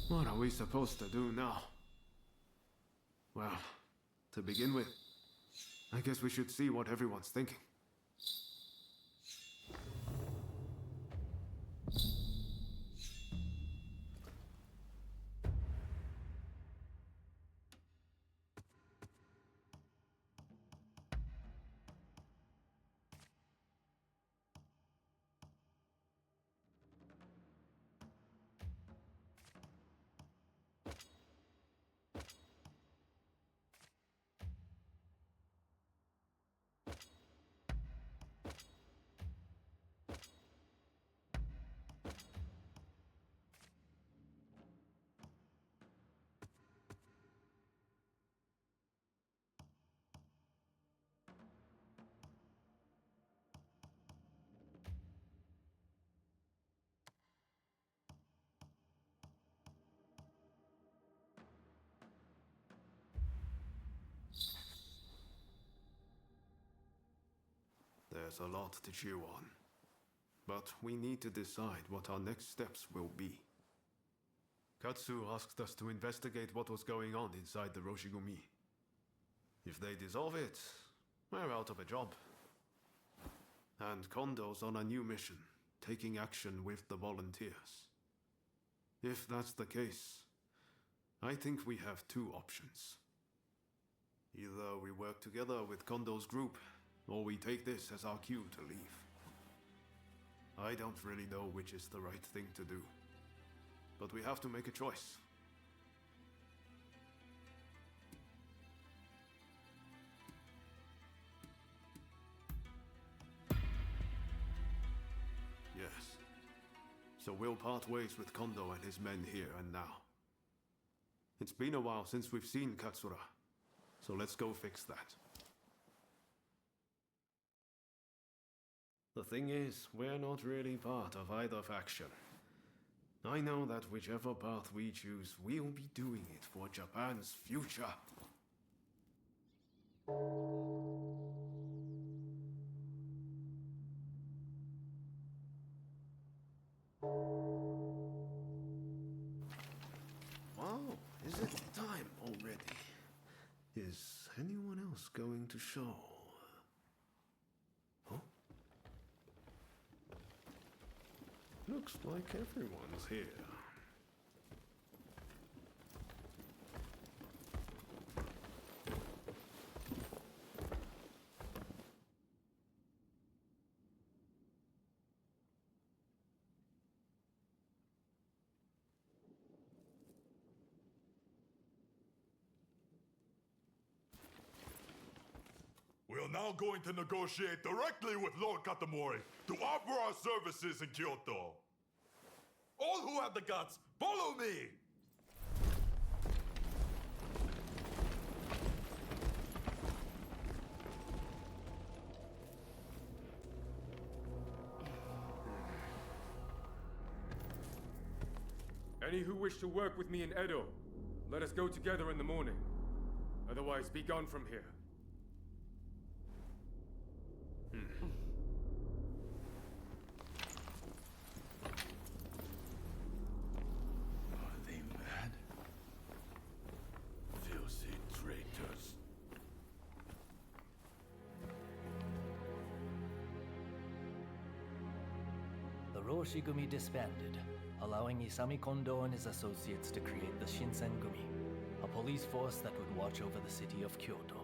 What are we supposed to do now? Well, to begin with, I guess we should see what everyone's thinking. There's a lot to chew on. But we need to decide what our next steps will be. Katsu asked us to investigate what was going on inside the Roshigumi. If they dissolve it, we're out of a job. And Kondo's on a new mission, taking action with the volunteers. If that's the case, I think we have two options. Either we work together with Kondo's group, or we take this as our cue to leave. I don't really know which is the right thing to do, but we have to make a choice. Yes. So we'll part ways with Kondo and his men here and now. It's been a while since we've seen Katsura, so let's go fix that. The thing is, we're not really part of either faction. I know that whichever path we choose, we'll be doing it for Japan's future. Wow, is it time already? Is anyone else going to show? Looks like everyone's here. We are now going to negotiate directly with Lord Katamori to offer our services in Kyoto. All who have the guts, follow me! Any who wish to work with me in Edo, let us go together in the morning. Otherwise, be gone from here. Are they mad? Filthy traitors. The Roshigumi disbanded, allowing Isami Kondo and his associates to create the Shinsengumi, a police force that would watch over the city of Kyoto.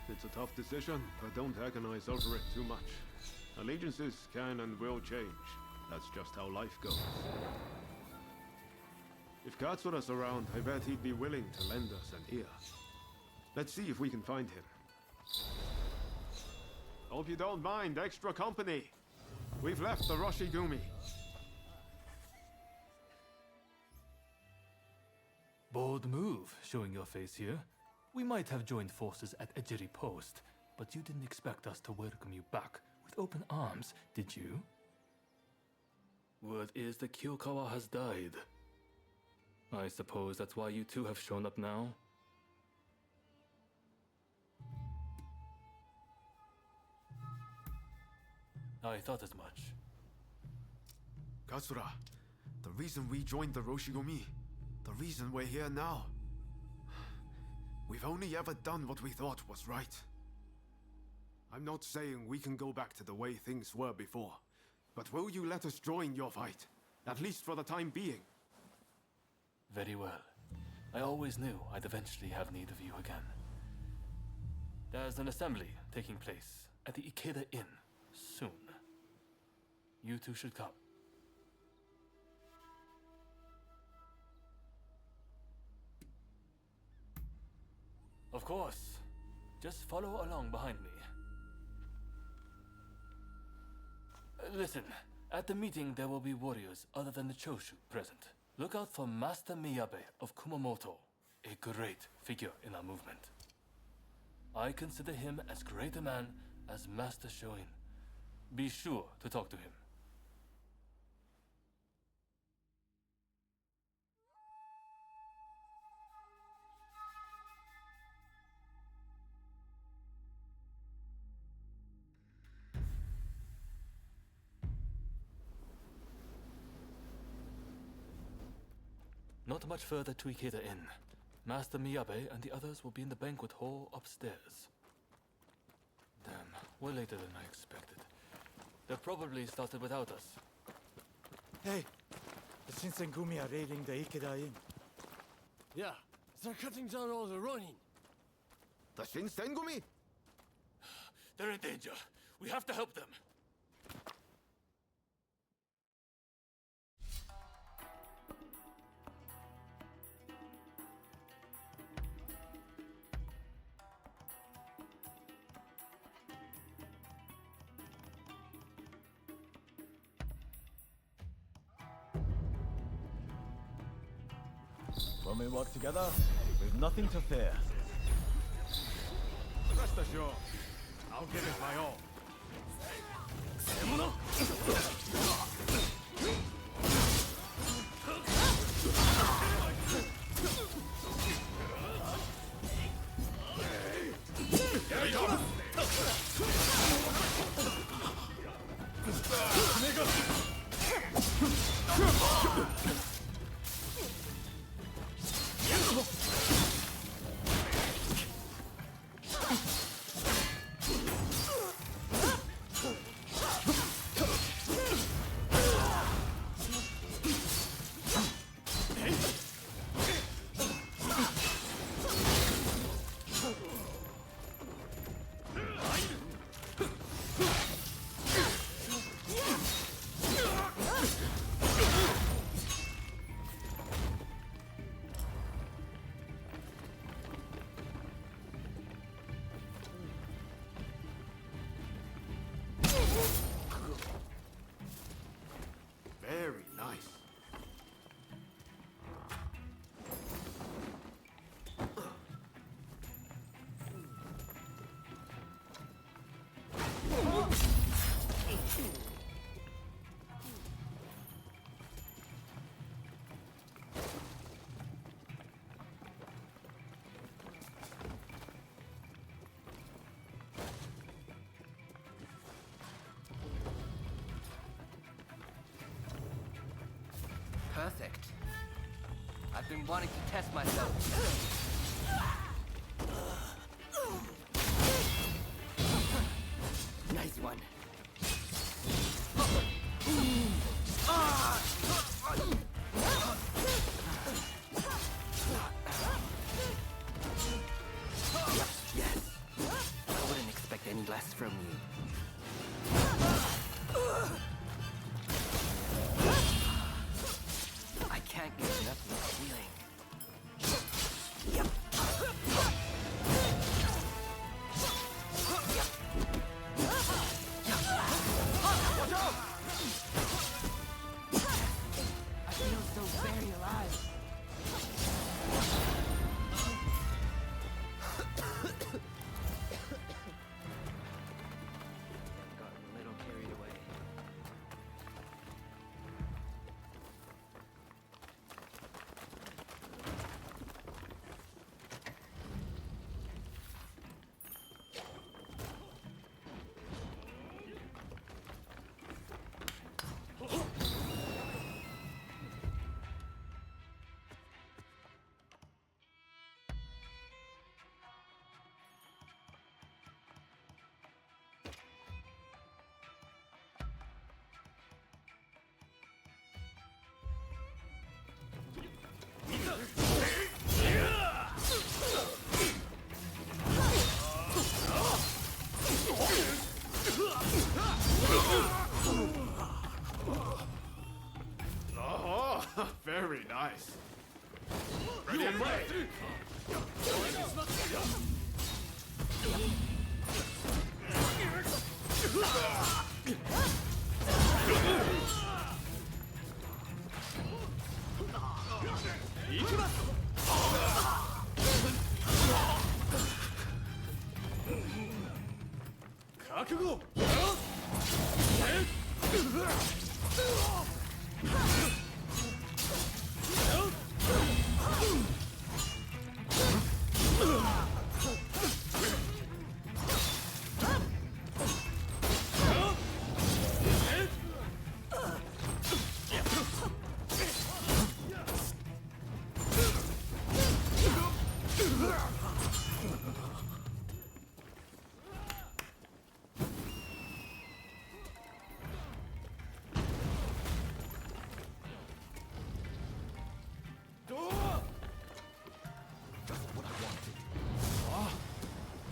It's a tough decision, but don't agonize over it too much. Allegiances can and will change. That's just how life goes. If Katsura's around, I bet he'd be willing to lend us an ear. Let's see if we can find him. Hope you don't mind extra company. We've left the Roshigumi. Bold move, showing your face here. We might have joined forces at Ejiri Post, but you didn't expect us to welcome you back with open arms, did you? Word is that Kyokawa has died. I suppose that's why you two have shown up now? I thought as much. Katsura, the reason we joined the Roshigumi, the reason we're here now. We've only ever done what we thought was right. I'm not saying we can go back to the way things were before, but will you let us join your fight? At least for the time being. Very well. I always knew I'd eventually have need of you again. There's an assembly taking place at the Ikeda Inn soon. You two should come. Of course. Just follow along behind me. Listen, at the meeting there will be warriors other than the Choshu present. Look out for Master Miyabe of Kumamoto, a great figure in our movement. I consider him as great a man as Master Shoin. Be sure to talk to him. Not much further to Ikeda Inn. Master Miyabe and the others will be in the banquet hall upstairs. Damn, way later than I expected. They probably started without us. Hey, the Shinsengumi are raiding the Ikeda Inn. Yeah, they're cutting down all the Ronin. The Shinsengumi? They're in danger. We have to help them. When we work together, we've nothing to fear. Rest assured, I'll give it my all. Very nice. Perfect. I've been wanting to test myself. Nice one. Yes. I wouldn't expect any less from you. I can't get enough of this feeling. Yep. Very nice. Ready and ready.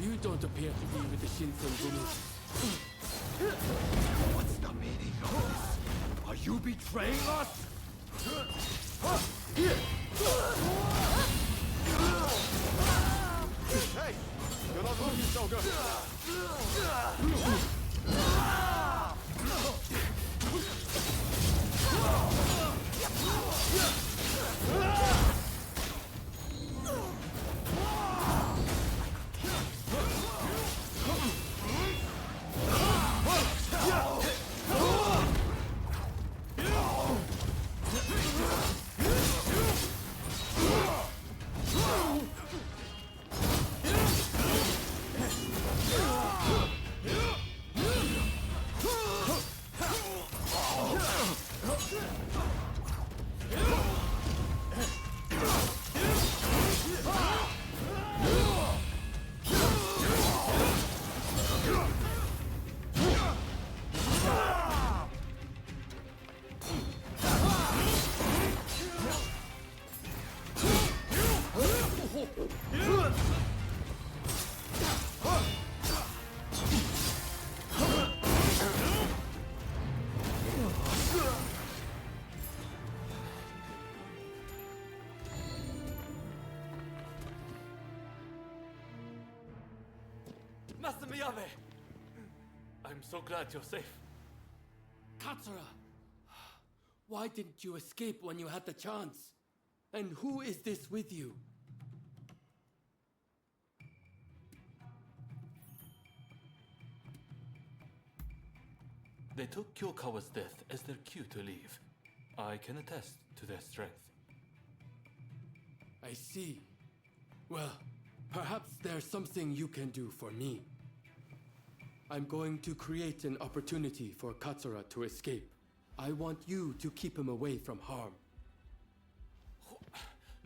You don't appear to be with the Shinsengumi. What's the meaning of this? Are you betraying us? Hey! You're not looking so good! Master Miyabe! I'm so glad you're safe. Katsura! Why didn't you escape when you had the chance? And who is this with you? They took Kyokawa's death as their cue to leave. I can attest to their strength. I see. Well, perhaps there's something you can do for me. I'm going to create an opportunity for Katsura to escape. I want you to keep him away from harm.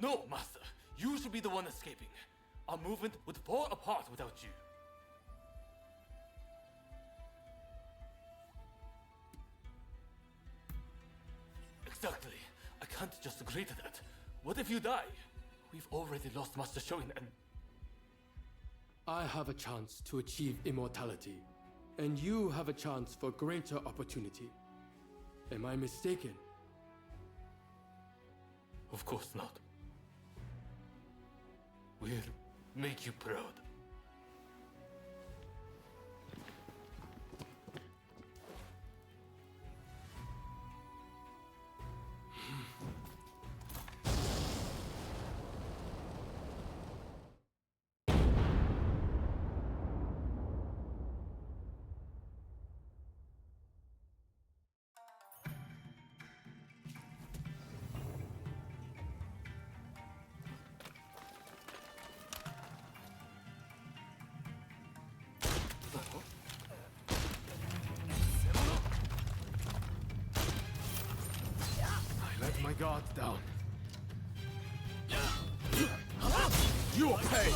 No, Master. You should be the one escaping. Our movement would fall apart without you. Exactly. I can't just agree to that. What if you die? We've already lost Master Shoin and... I have a chance to achieve immortality, and you have a chance for greater opportunity. Am I mistaken? Of course not. We'll make you proud. My guard down. You'll pay!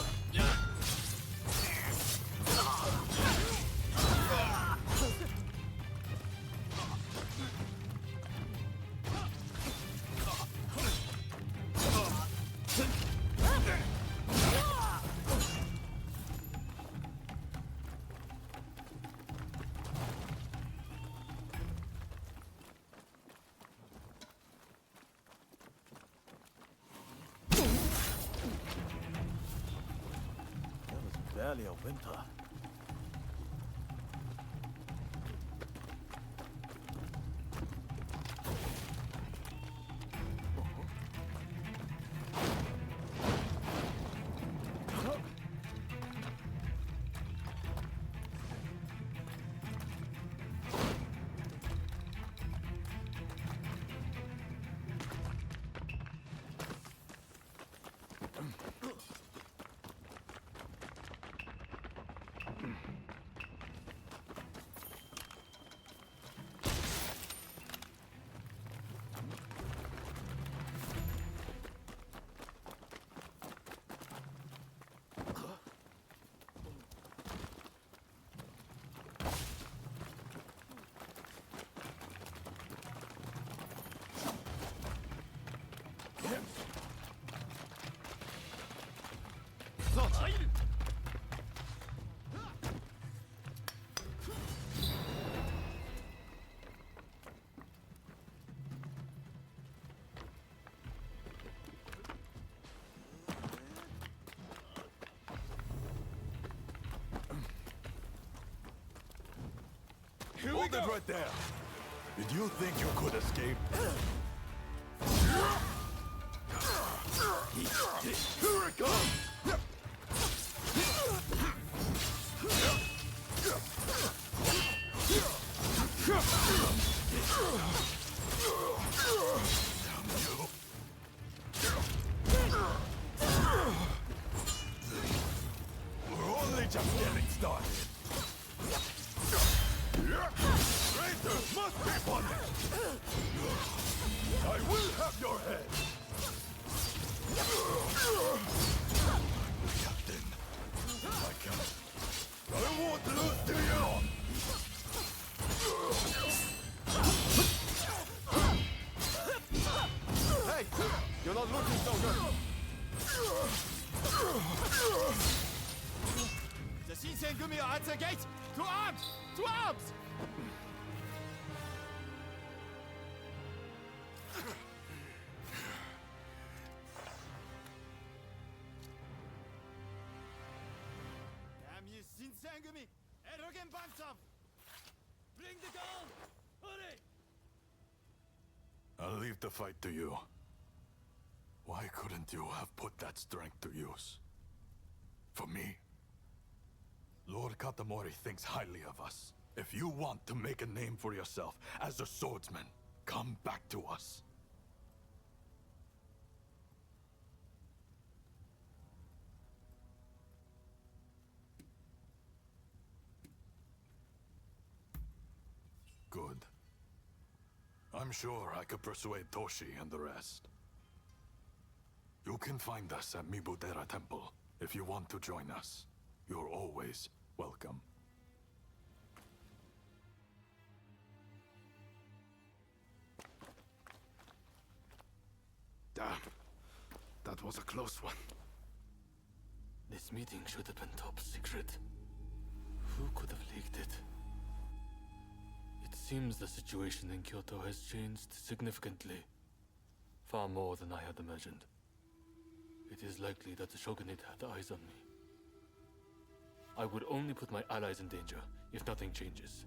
barely a whimper. Hold it right there! Did you think you could escape? Here it comes! We're only just getting started. Traitors must be punished! I will have your head! Captain, I won't lose to you! Hey! You're not looking so good! The Shinsengumi are at the gate! To arms! To arms! Damn you, Shinsengumi! Arrogant bantam! Bring the gun! Hurry! I'll leave the fight to you. Why couldn't you have put that strength to use? For me? Lord Katamori thinks highly of us. If you want to make a name for yourself as a swordsman, come back to us. Good. I'm sure I could persuade Toshi and the rest. You can find us at Mibutera Temple if you want to join us. You're always welcome. Damn. That was a close one. This meeting should have been top secret. Who could have leaked it? It seems the situation in Kyoto has changed significantly. Far more than I had imagined. It is likely that the shogunate had eyes on me. I would only put my allies in danger if nothing changes.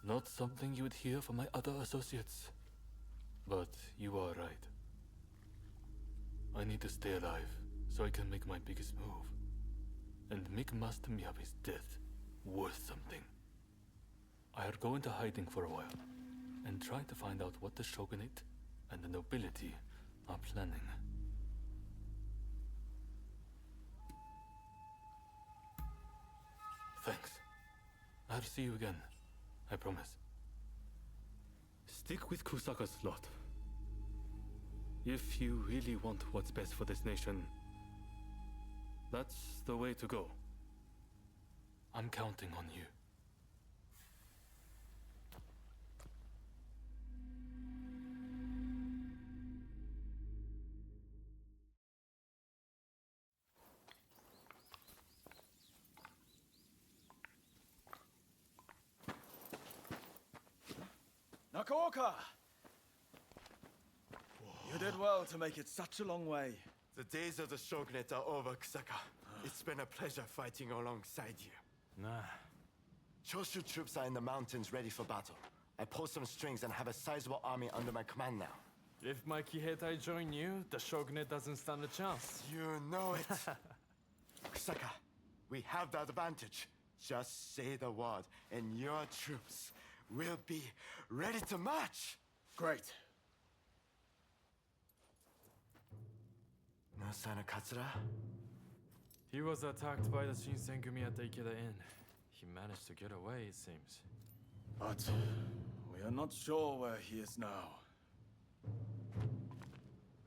Not something you would hear from my other associates. But you are right. I need to stay alive so I can make my biggest move. And make Master Miyabi's death worth something. I'll go into hiding for a while and try to find out what the shogunate and the nobility are planning. Thanks. I'll see you again. I promise. Stick with Kusaka's lot. If you really want what's best for this nation, that's the way to go. I'm counting on you. Nakaoka! You did well to make it such a long way. The days of the shogunate are over, Kusaka. It's been a pleasure fighting alongside you. Nah. Choshu troops are in the mountains ready for battle. I pulled some strings and have a sizable army under my command now. If my Kiheitai join you, the shogunate doesn't stand a chance. You know it. Kusaka, we have the advantage. Just say the word, and your troops will be ready to march. Great. No sign of Katsura? He was attacked by the Shinsengumi at the Ikeda Inn. He managed to get away, it seems. But we are not sure where he is now.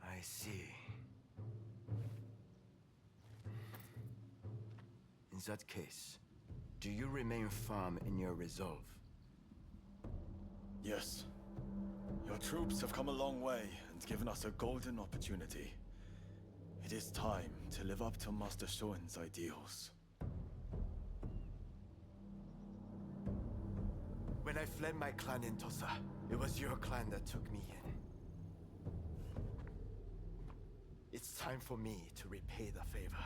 I see. In that case, do you remain firm in your resolve? Yes. Your troops have come a long way and given us a golden opportunity. It is time to live up to Master Shoin's ideals. When I fled my clan in Tosa, it was your clan that took me in. It's time for me to repay the favor.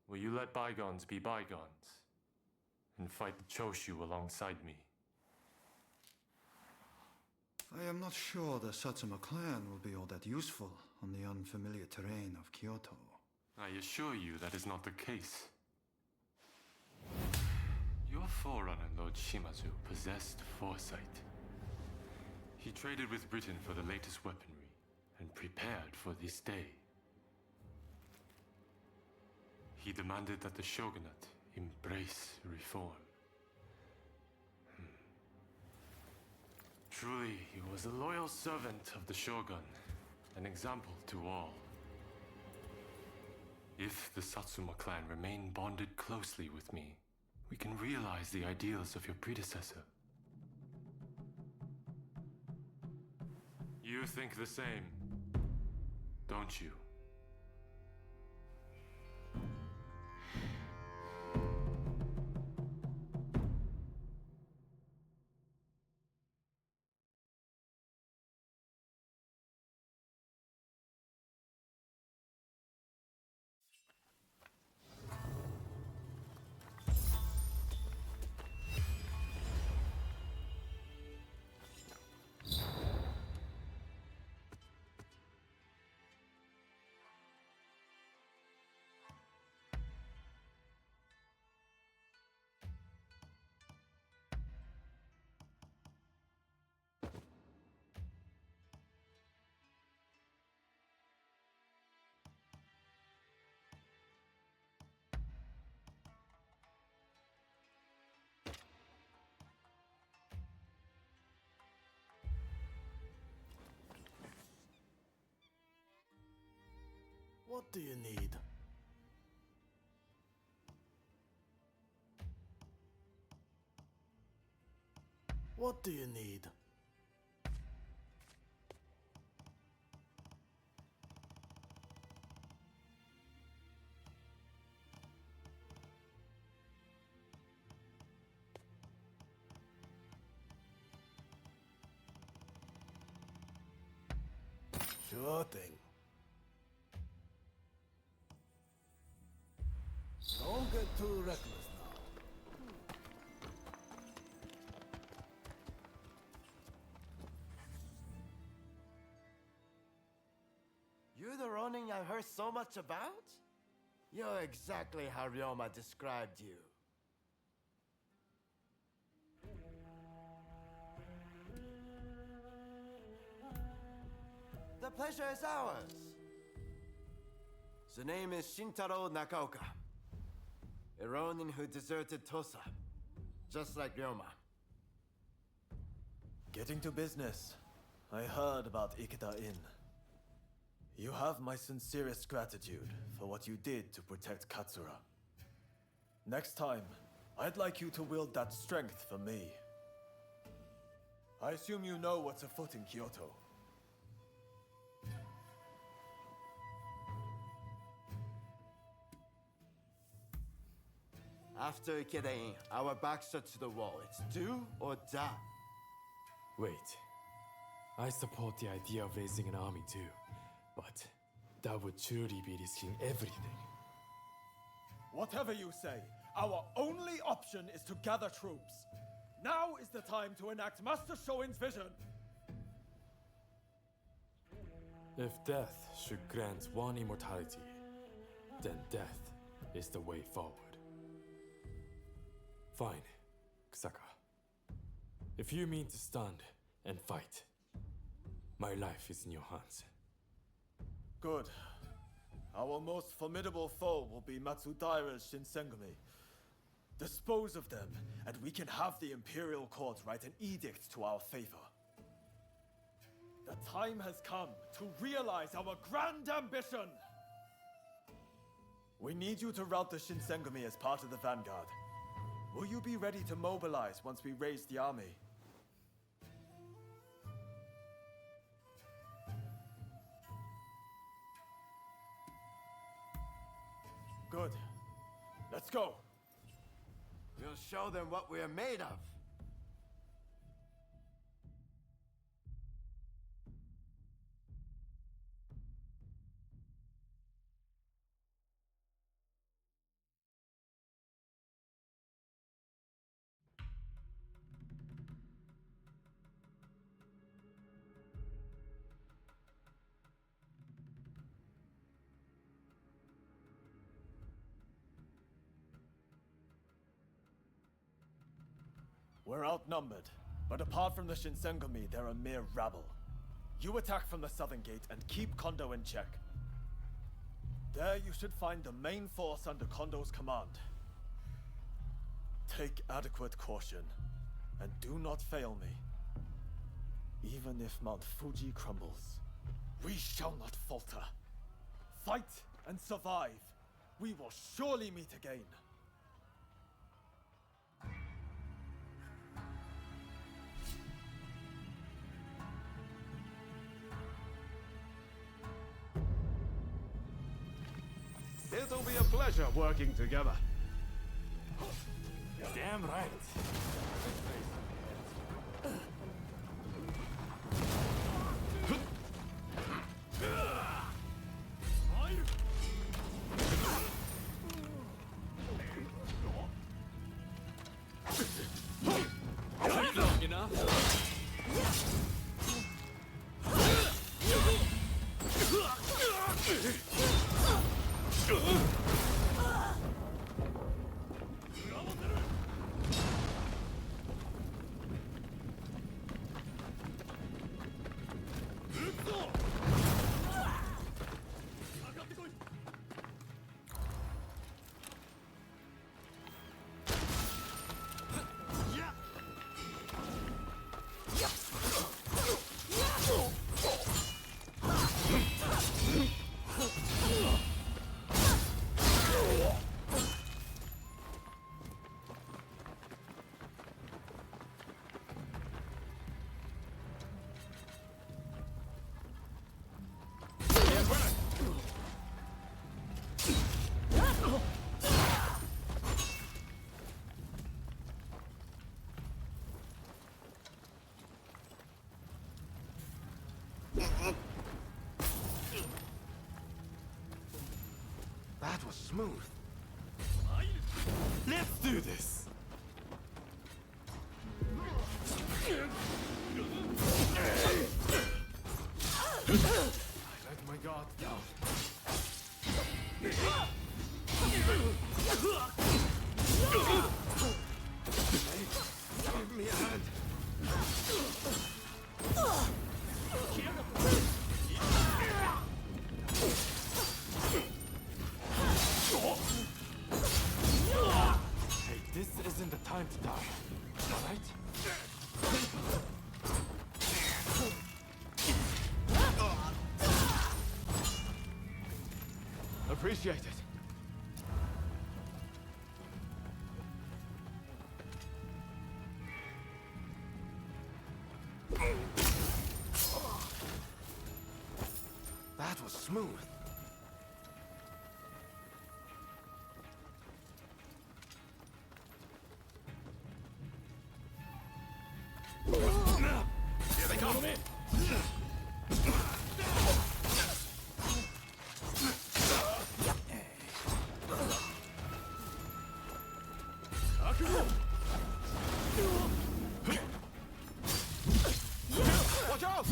Will you let bygones be bygones and fight the Choshu alongside me? I am not sure the Satsuma clan will be all that useful on the unfamiliar terrain of Kyoto. I assure you that is not the case. Your forerunner, Lord Shimazu, possessed foresight. He traded with Britain for the latest weaponry and prepared for this day. He demanded that the shogunate embrace reform. Truly, he was a loyal servant of the shogun, an example to all. If the Satsuma clan remain bonded closely with me, we can realize the ideals of your predecessor. You think the same, don't you? What do you need? What do you need? Sure thing. Don't get too reckless now. You're the Ronin I heard so much about? You're exactly how Ryoma described you. The pleasure is ours. The name is Shintaro Nakaoka. A Ronin who deserted Tosa, just like Ryoma. Getting to business. I heard about Ikeda Inn. You have my sincerest gratitude for what you did to protect Katsura. Next time, I'd like you to wield that strength for me. I assume you know what's afoot in Kyoto. After Ikeda-in, our backs are to the wall. It's do or die. Wait. I support the idea of raising an army too, but that would truly be risking everything. Whatever you say, our only option is to gather troops. Now is the time to enact Master Shoin's vision. If death should grant one immortality, then death is the way forward. Fine, Kusaka. If you mean to stand and fight, my life is in your hands. Good. Our most formidable foe will be Matsudaira's Shinsengumi. Dispose of them, and we can have the Imperial Court write an edict to our favor. The time has come to realize our grand ambition! We need you to rout the Shinsengumi as part of the vanguard. Will you be ready to mobilize once we raise the army? Good. Let's go! We'll show them what we're made of. We're outnumbered, but apart from the Shinsengumi, they're a mere rabble. You attack from the southern gate and keep Kondo in check. There you should find the main force under Kondo's command. Take adequate caution, and do not fail me. Even if Mount Fuji crumbles, we shall not falter. Fight and survive. We will surely meet again. It'll be a pleasure working together. Damn right. Long enough. That was smooth. Let's do this. I let my guard down. Give me a hand. Hey, this isn't the time to die, alright? Appreciate it. That was smooth. Here they come! Watch out!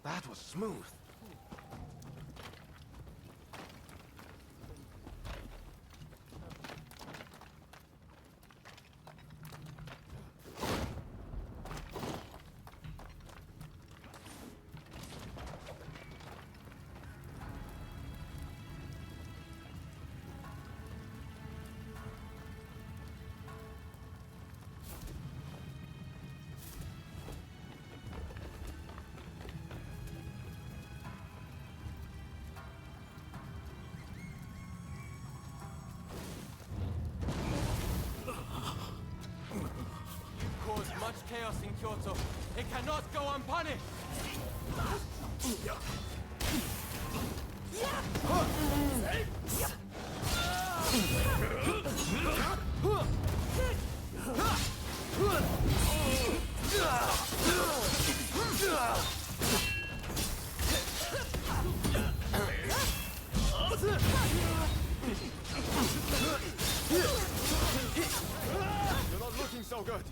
That was smooth. Caused much chaos in Kyoto. It cannot go unpunished! You're not looking so good.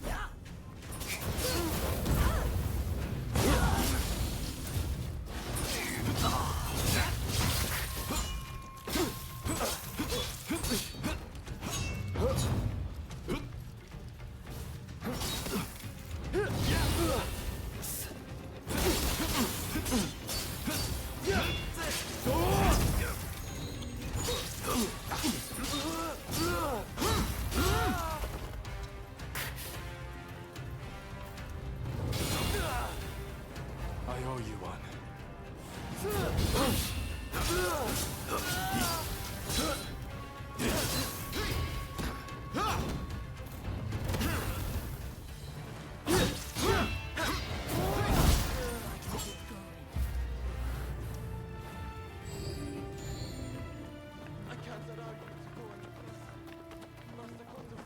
I owe you one. I can't allow you to go into this. Master Kondo.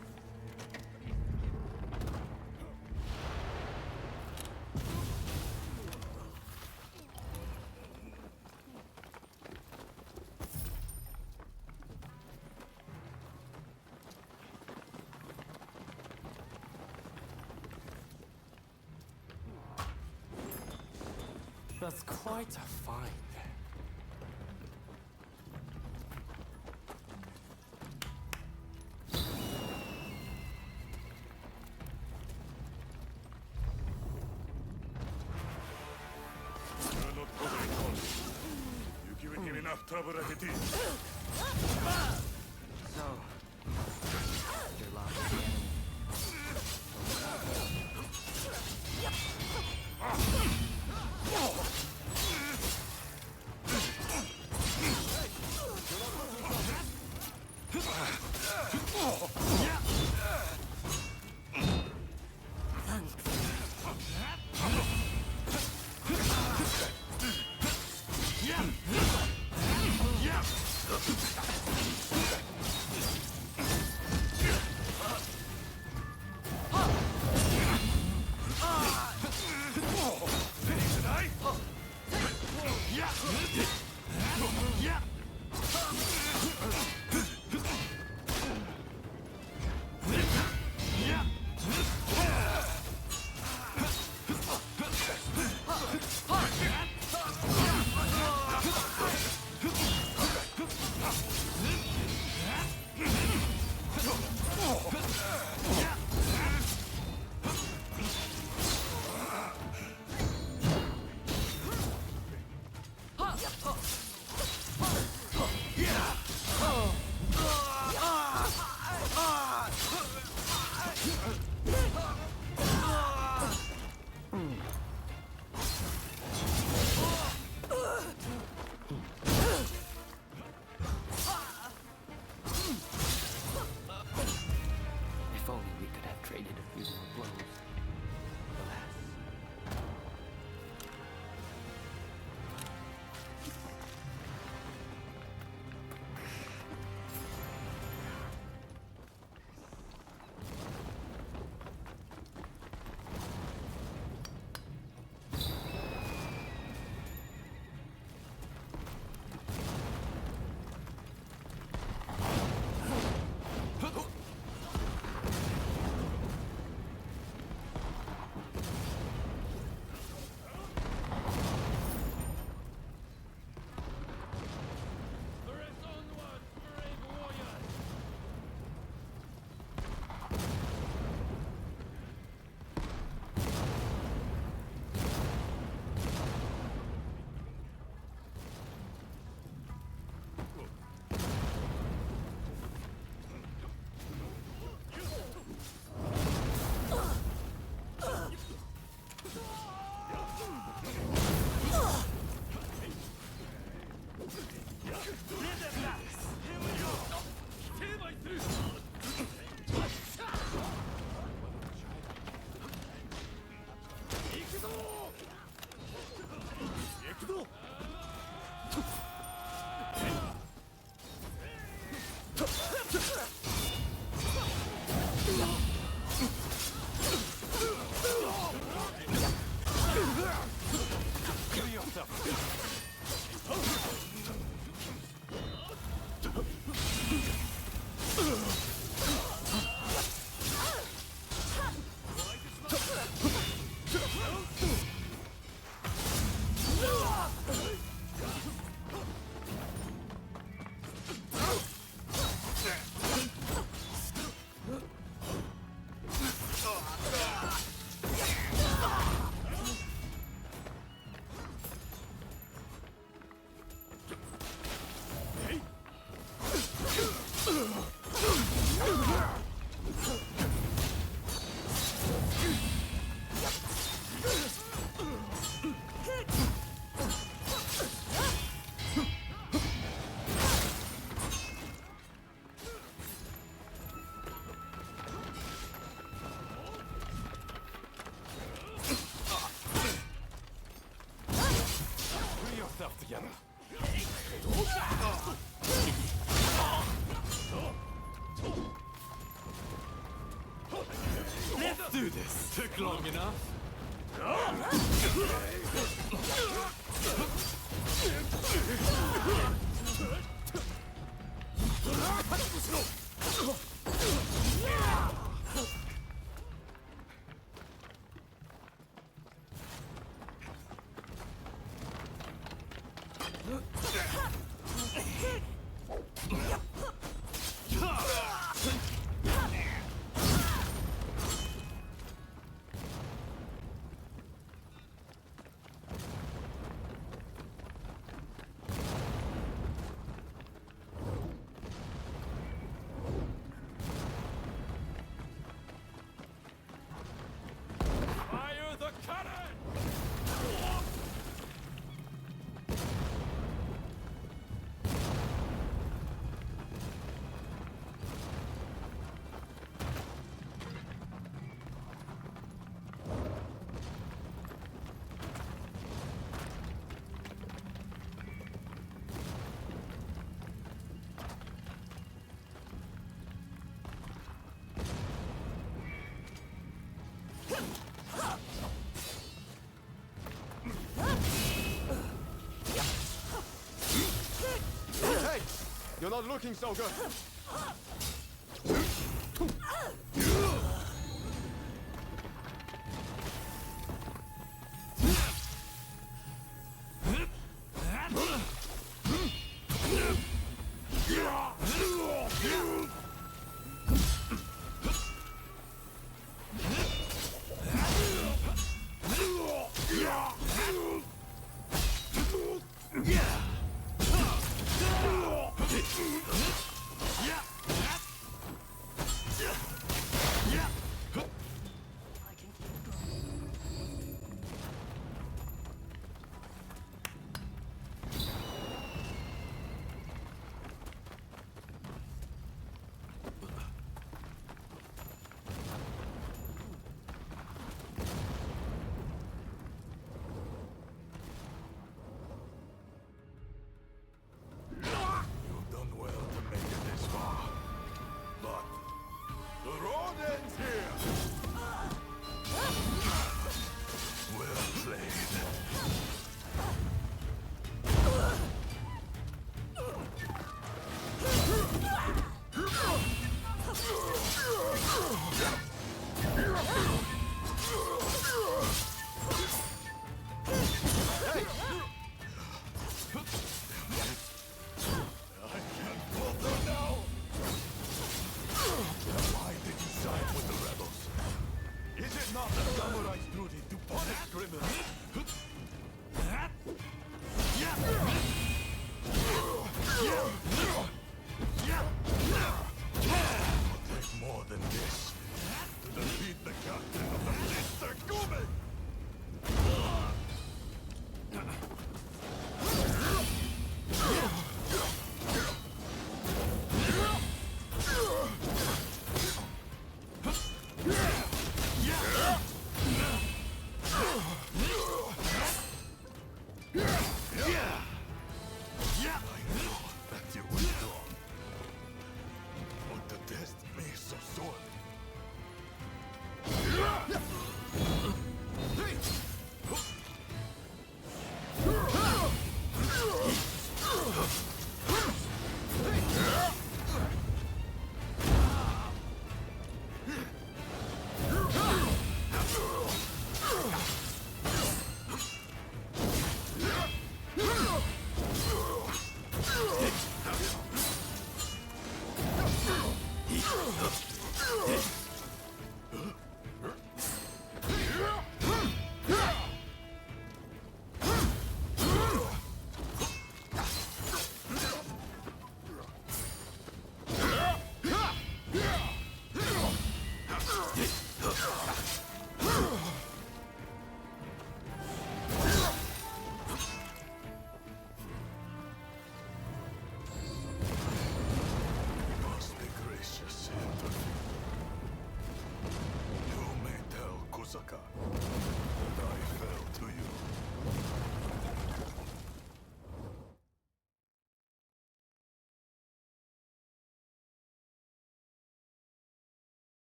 That's quite a find. You're not bothering us. You've given him enough trouble as it is. So, your last enemy. yourself together. Let's do this. Took long enough. Fire the cannon! Hey! You're not looking so good. Yeah!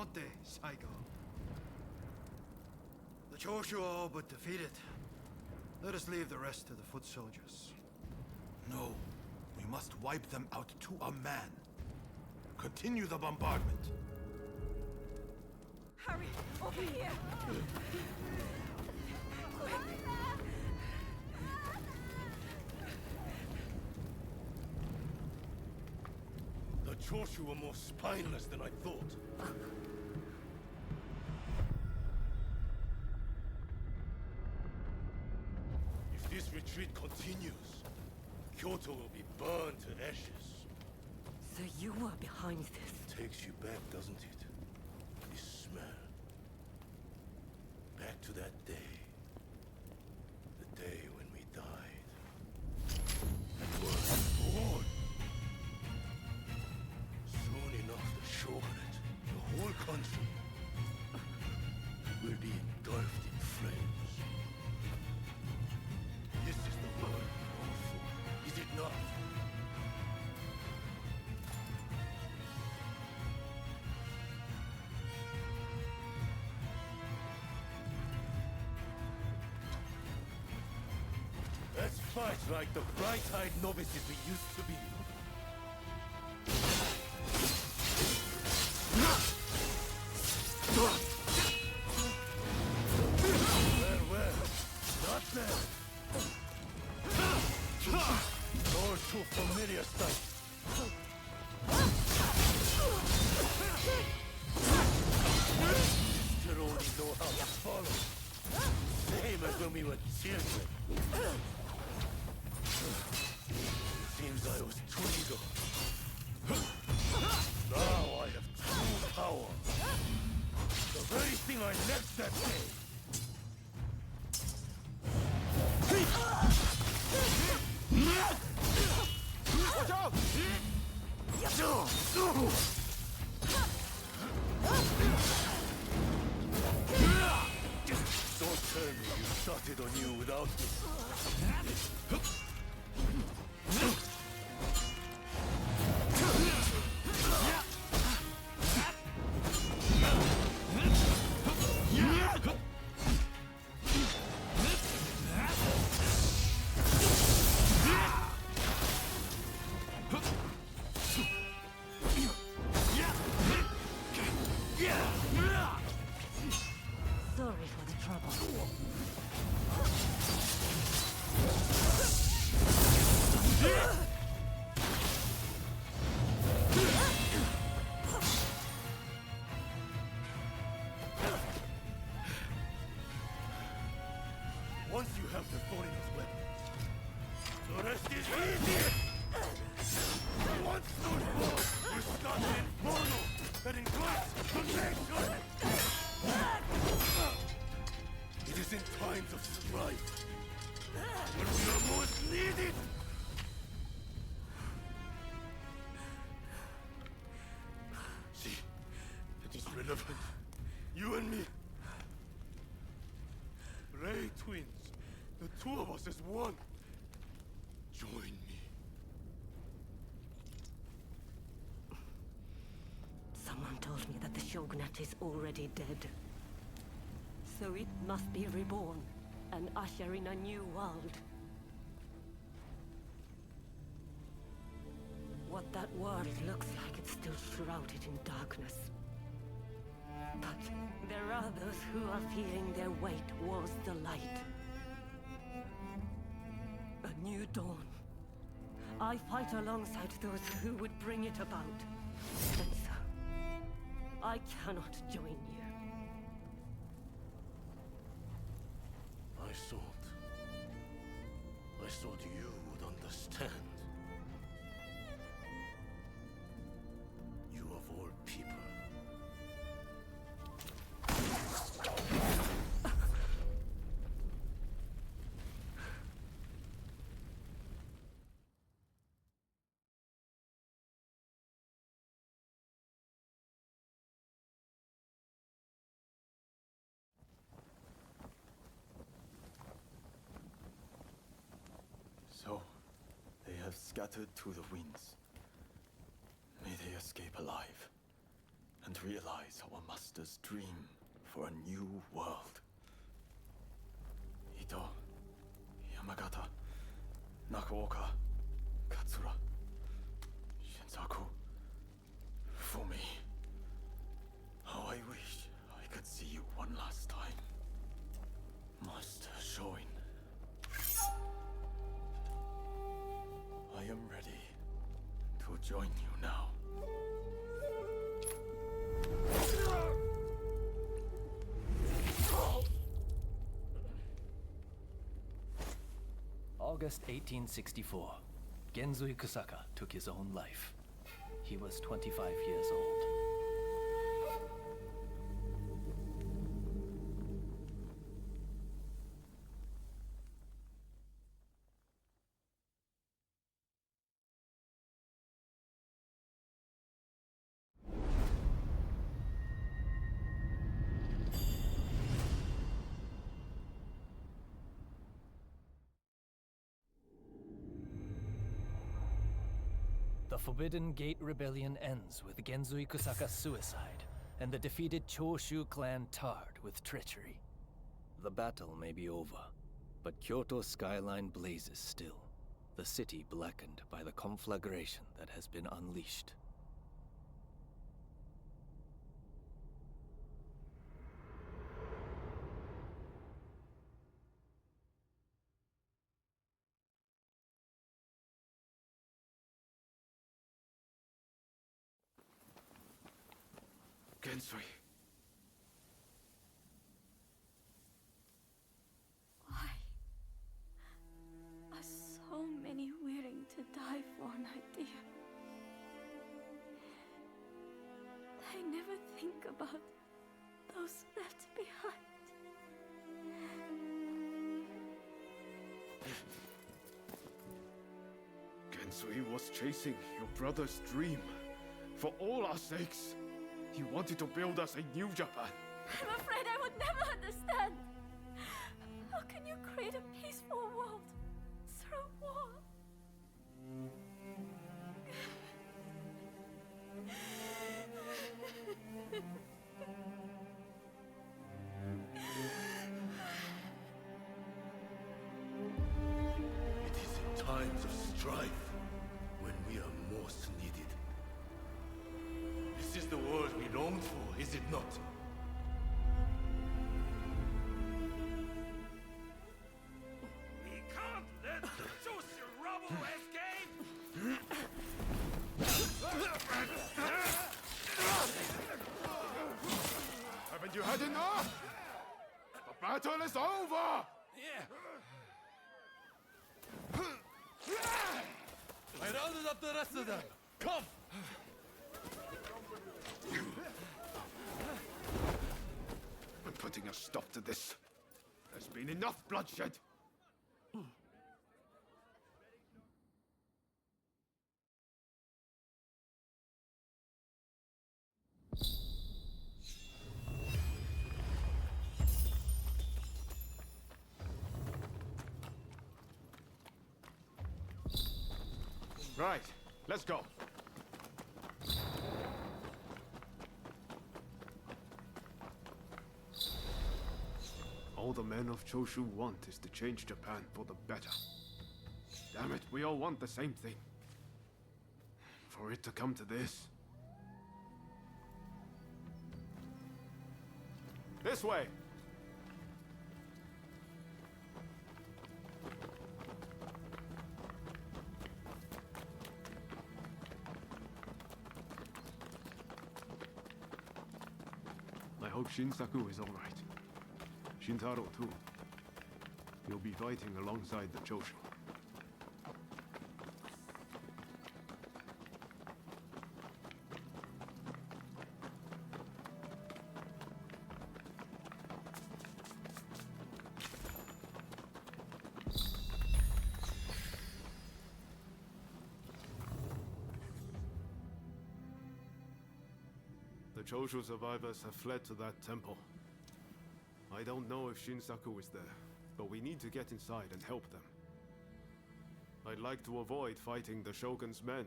don't they, Psycho? The Choshu are all but defeated. Let us leave the rest to the foot soldiers. No. We must wipe them out to a man. Continue the bombardment. Hurry! Over here! Quick! The Choshu were more spineless than I thought. If this retreat continues, Kyoto will be burned to ashes. So you were behind this? Takes you back, doesn't it? This smell. Back to that day. The day when we died. And were born. Soon enough, the shogunate, the whole country, will be engulfed in flames. This is the world we long for, is it not? Let's fight like the bright-eyed novices we used to be. Well, not bad. All too familiar sight. Still only know how to follow. Same as when we were children. Seems I was too eager. Now I have true power. The very thing I lacked that day. Watch out! Don't tell me you started on you without me. Sorry for the trouble. Once you have the Ronin's weapon, the rest is easy! Once those balls will start an inferno that engulfs the nation! It is in times of strife when we are most needed! See, it is relevant. You and me. Ray twins. The two of us as one. Join me. Someone told me that the shogunate is already dead. So it must be reborn and usher in a new world. What that world looks like, it's still shrouded in darkness. But there are those who are feeling their way towards the light. A new dawn. I fight alongside those who would bring it about. And so, I cannot join you. I thought you would understand. You of all people. So, they have scattered to the winds. May they escape alive, and realize our master's dream for a new world. Ito, Yamagata, Nakaoka, Katsura, Shinsaku, Fumi. How I wish I could see you one last time. Master Shoin. I am ready to join you now. August 1864. Genzui Kusaka took his own life. He was 25 years old. The Forbidden Gate Rebellion ends with Genzui Kusaka's suicide, and the defeated Choshu clan tarred with treachery. The battle may be over, but Kyoto's skyline blazes still, the city blackened by the conflagration that has been unleashed. Gensui. Why are so many willing to die for an idea? They never think about those left behind. Gensui was chasing your brother's dream. For all our sakes. He wanted to build us a new Japan. I'm afraid I would never understand. How can you create a peaceful world through war? It is in times of strife when we are most needed. This is the world we longed for, is it not? We can't let the Choshu rubble escape! Haven't you had enough? The battle is over! I rounded up the rest of them! Come! I'm putting a stop to this. There's been enough bloodshed. Right, let's go. All the men of Choshu want is to change Japan for the better. Damn it, we all want the same thing. For it to come to this. This way! I hope Shinsaku is alright. Shintaro too. He'll be fighting alongside the Choshu. The Choshu survivors have fled to that temple. I don't know if Shinsaku is there, but we need to get inside and help them. I'd like to avoid fighting the Shogun's men,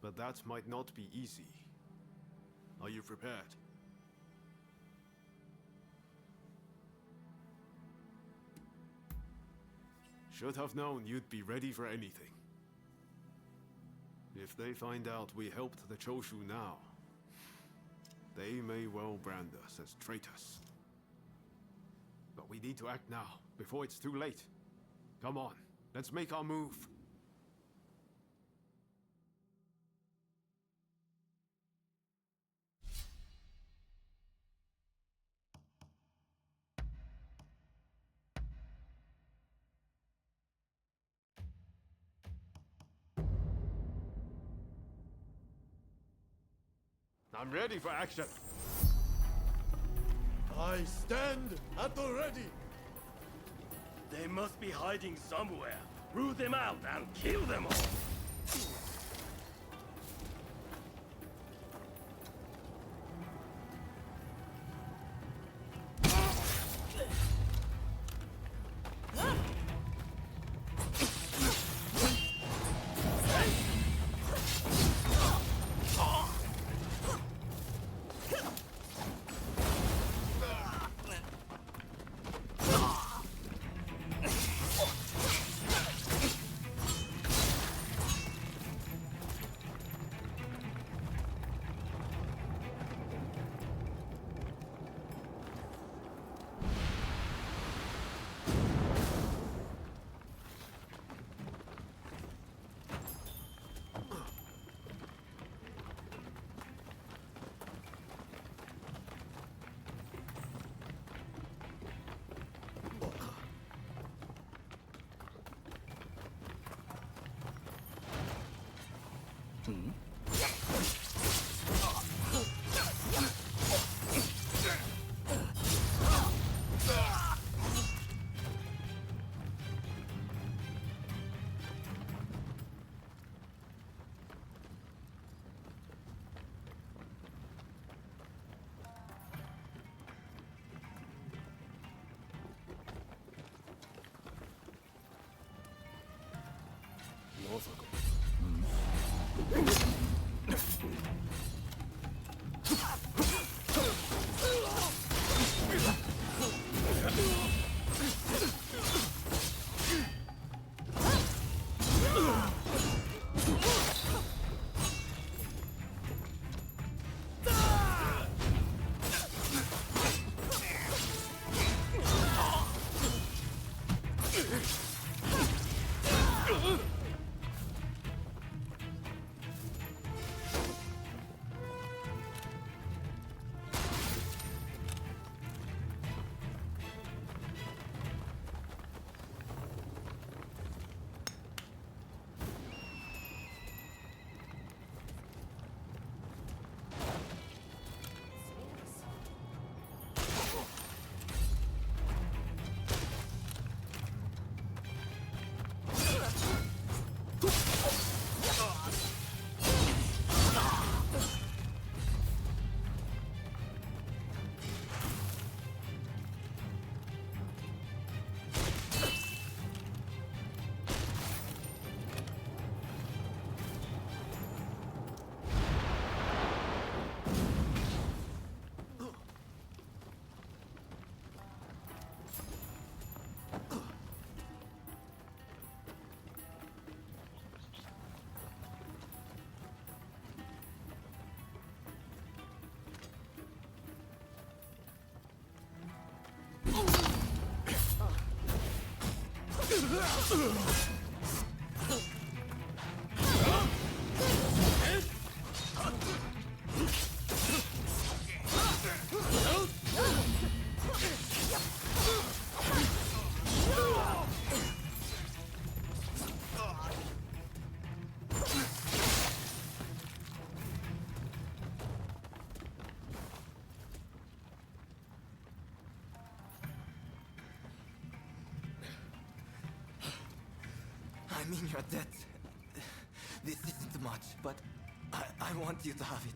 but that might not be easy. Are you prepared? Should have known you'd be ready for anything. If they find out we helped the Choshu now, they may well brand us as traitors. But we need to act now, before it's too late. Come on, let's make our move. I'm ready for action. I stand at the ready. They must be hiding somewhere. Root them out and kill them all. I mean your debt. This isn't much, but I want you to have it.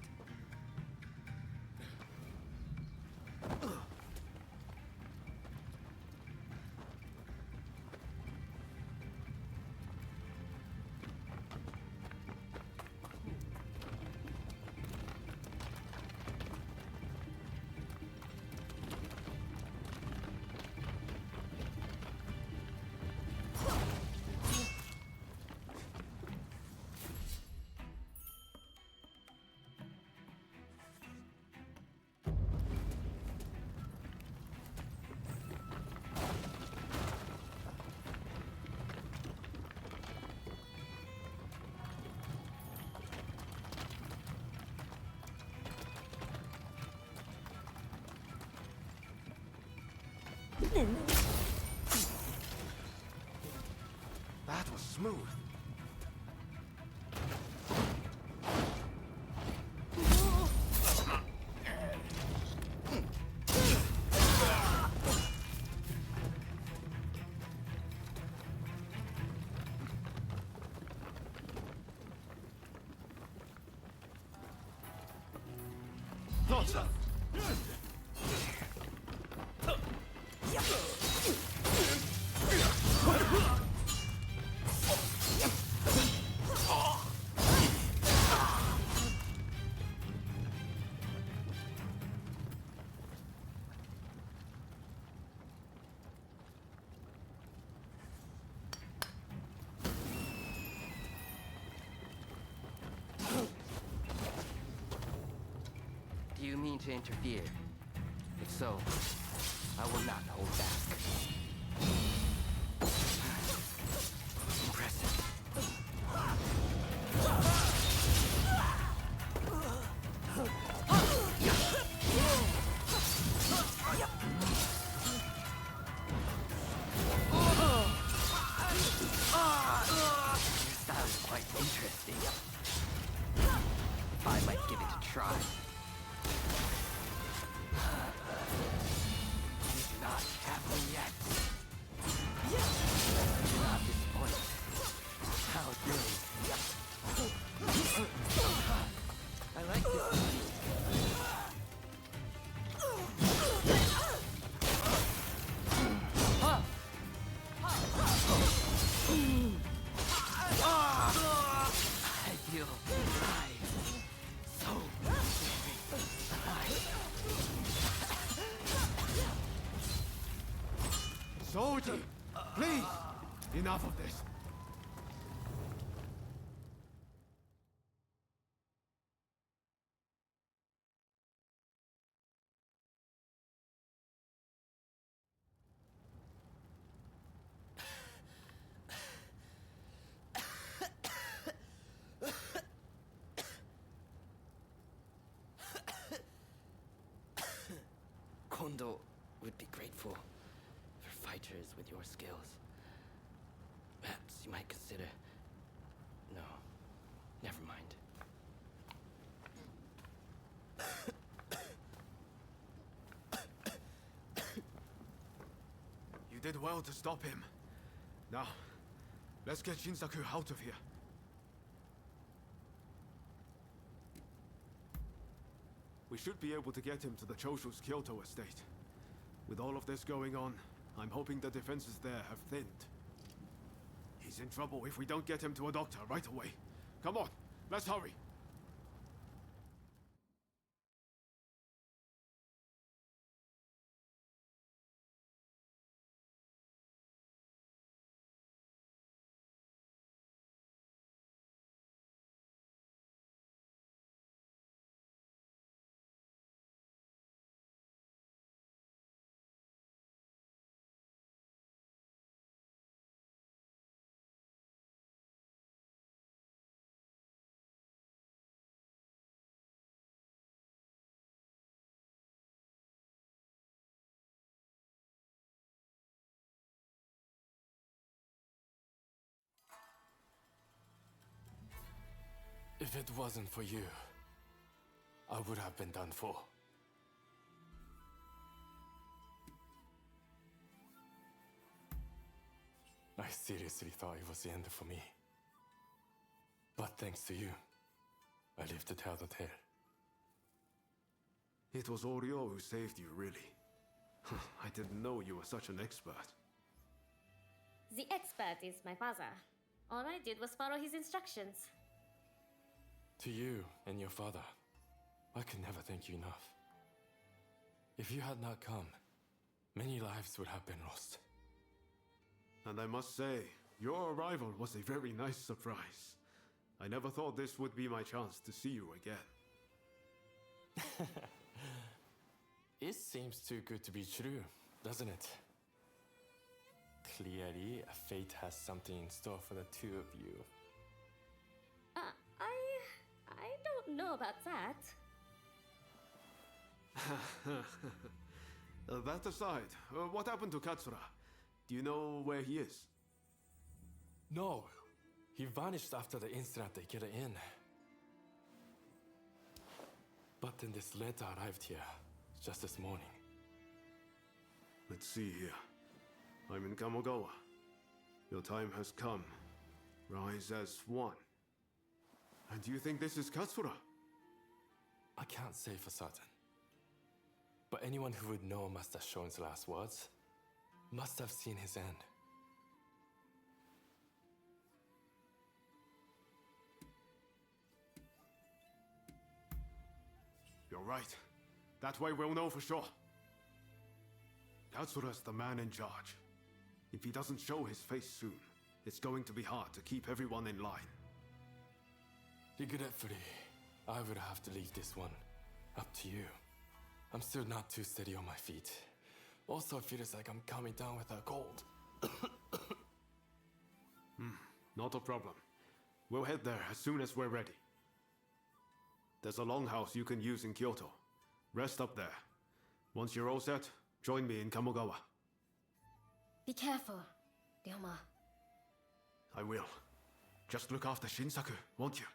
That was smooth. Thoughts up. Do you mean to interfere? If so, I will not hold back. Impressive. Your style is quite interesting. I might give it a try. You do not have me yet. Do not disappoint. How thrilling. I like this one. I feel alive. So alive. Soji! Please! Enough of this. Kondo would be grateful for fighters with your skills. Perhaps you might consider... No, never mind. You did well to stop him. Now, let's get Shinsaku out of here. We should be able to get him to the Choshu's Kyoto estate. With all of this going on, I'm hoping the defenses there have thinned. He's in trouble if we don't get him to a doctor right away. Come on, let's hurry. If it wasn't for you, I would have been done for. I seriously thought it was the end for me. But thanks to you, I lived to tell the tale. It was Oryo who saved you, really. I didn't know you were such an expert. The expert is my father. All I did was follow his instructions. To you and your father, I could never thank you enough. If you had not come, many lives would have been lost. And I must say, your arrival was a very nice surprise. I never thought this would be my chance to see you again. It seems too good to be true, doesn't it? Clearly, fate has something in store for the two of you. I don't know about that. That aside, what happened to Katsura? Do you know where he is? No. He vanished after the incident at the Inn. But then this letter arrived here, just this morning. Let's see here. I'm in Kamogawa. Your time has come. Rise as one. And you think this is Katsura? I can't say for certain. But anyone who would know Master Shon's last words must have seen his end. You're right. That way we'll know for sure. Katsura's the man in charge. If he doesn't show his face soon, it's going to be hard to keep everyone in line. Regretfully, I would have to leave this one up to you. I'm still not too steady on my feet. Also, it feels like I'm coming down with a cold. Not a problem. We'll head there as soon as we're ready. There's a longhouse you can use in Kyoto. Rest up there. Once you're all set, join me in Kamogawa. Be careful, Ryoma. I will. Just look after Shinsaku, won't you?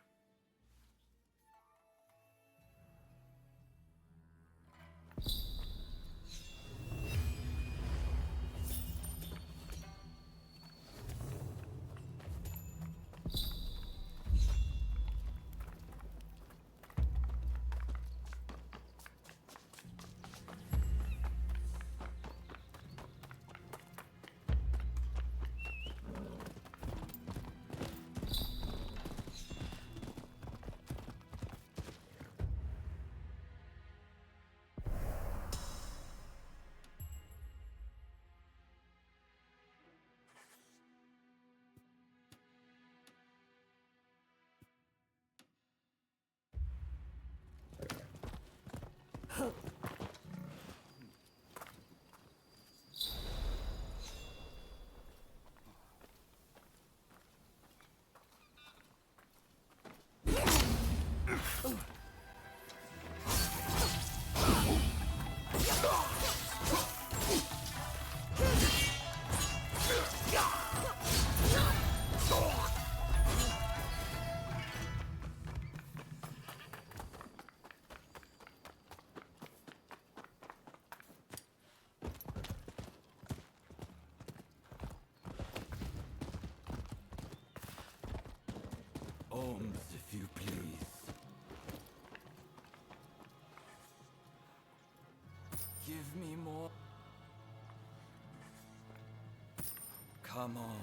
Arms, if you please. Give me more. Come on.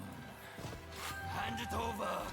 Hand it over!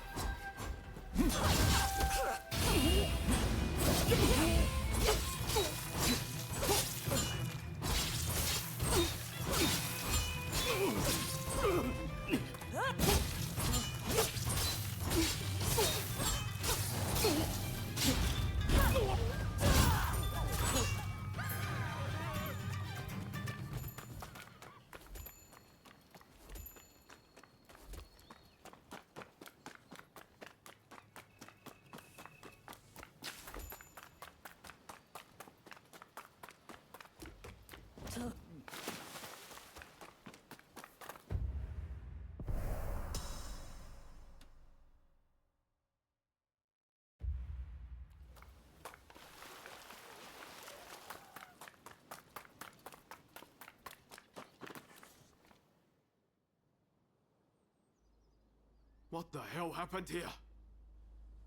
What the hell happened here?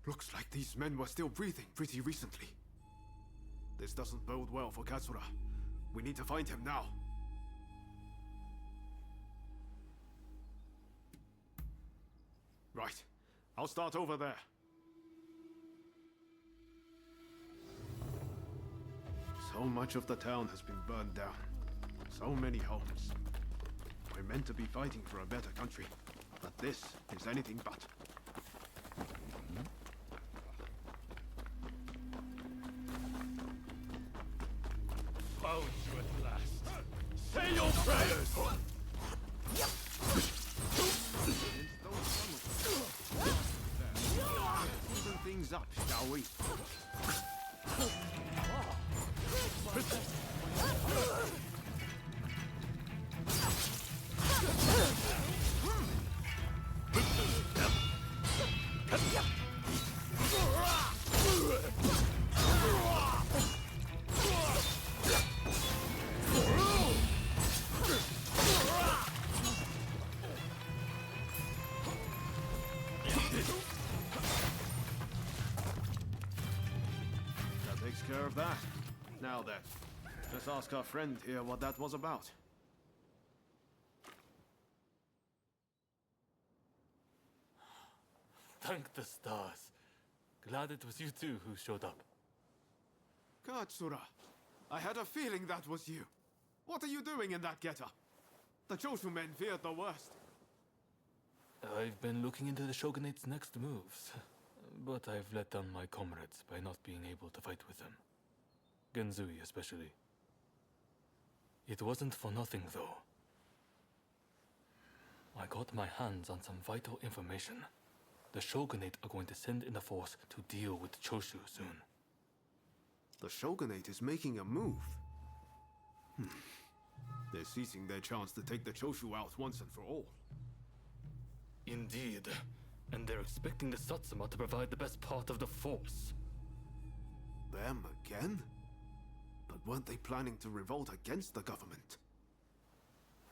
Looks like these men were still breathing pretty recently. This doesn't bode well for Katsura. We need to find him now. Right. I'll start over there. So much of the town has been burned down. So many homes. We're meant to be fighting for a better country, but this is anything but. Found you at last. Say your prayers! Even things up, shall we? us ask our friend here what that was about. Thank the stars. Glad it was you two who showed up. Katsura, I had a feeling that was you. What are you doing in that getup? The Choshu men feared the worst. I've been looking into the Shogunate's next moves, but I've let down my comrades by not being able to fight with them. Genzui especially. It wasn't for nothing, though. I got my hands on some vital information. The Shogunate are going to send in a force to deal with Choshu soon. The Shogunate is making a move. They're seizing their chance to take the Choshu out once and for all. Indeed. And they're expecting the Satsuma to provide the best part of the force. Them again? But weren't they planning to revolt against the government?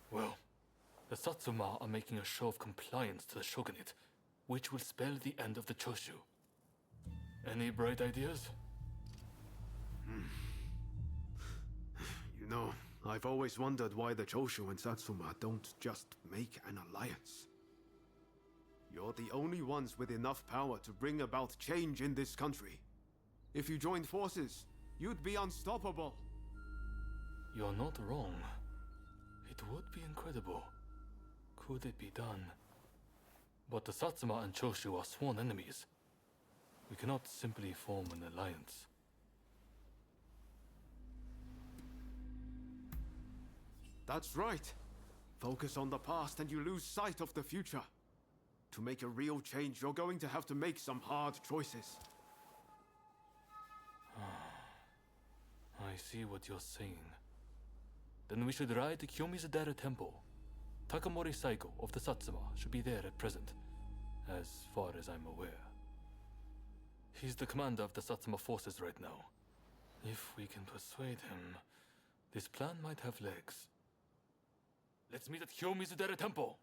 Well, the Satsuma are making a show of compliance to the Shogunate, which will spell the end of the Choshu. Any bright ideas? You know, I've always wondered why the Choshu and Satsuma don't just make an alliance. You're the only ones with enough power to bring about change in this country. If you joined forces, you'd be unstoppable. You're not wrong. It would be incredible. Could it be done? But the Satsuma and Choshu are sworn enemies. We cannot simply form an alliance. That's right. Focus on the past and you lose sight of the future. To make a real change, you're going to have to make some hard choices. I see what you're saying. Then we should ride to Kyomizudera Temple. Takamori Saigo of the Satsuma should be there at present, as far as I'm aware. He's the commander of the Satsuma forces right now. If we can persuade him, this plan might have legs. Let's meet at Kyomizudera Temple!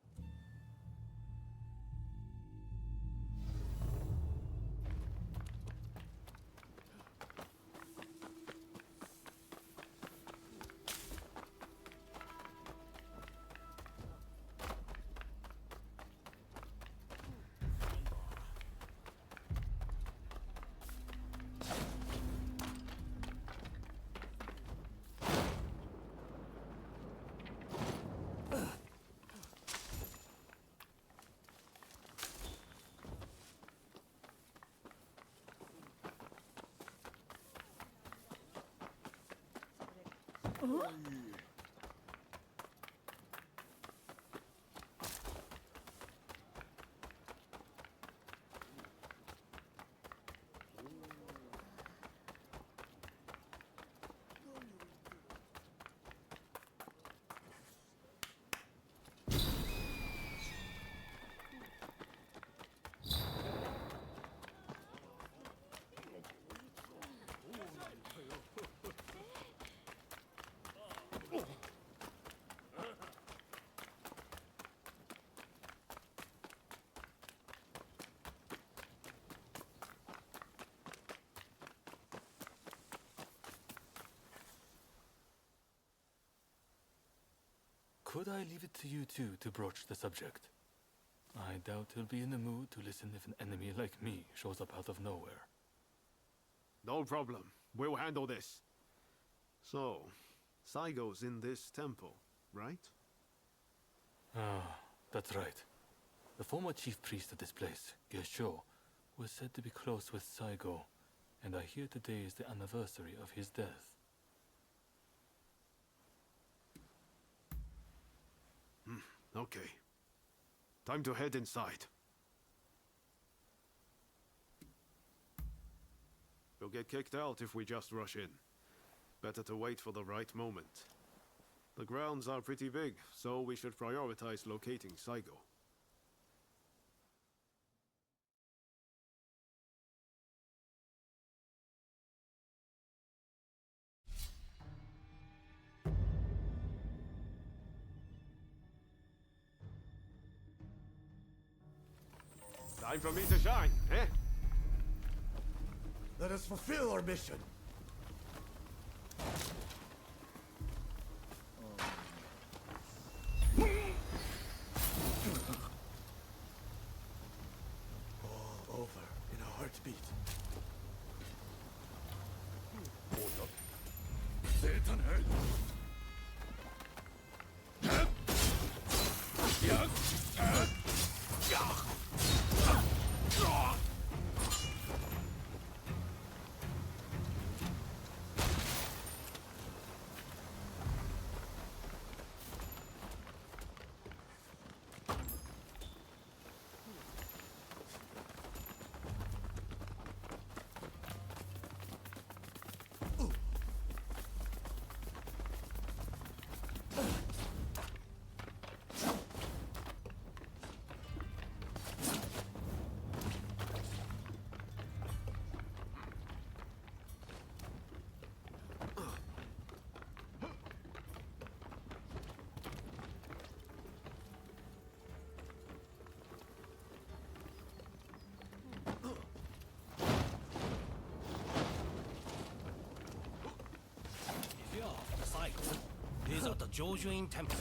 Could I leave it to you two to broach the subject? I doubt he'll be in the mood to listen if an enemy like me shows up out of nowhere. No problem. We'll handle this. So, Saigo's in this temple, right? Ah, that's right. The former chief priest of this place, Gesho, was said to be close with Saigo, and I hear today is the anniversary of his death. Okay. Time to head inside. We'll get kicked out if we just rush in. Better to wait for the right moment. The grounds are pretty big, so we should prioritize locating Saigo. Time for me to shine, eh? Let us fulfill our mission. If you're off the cycle, he's at the Jojuin Temple.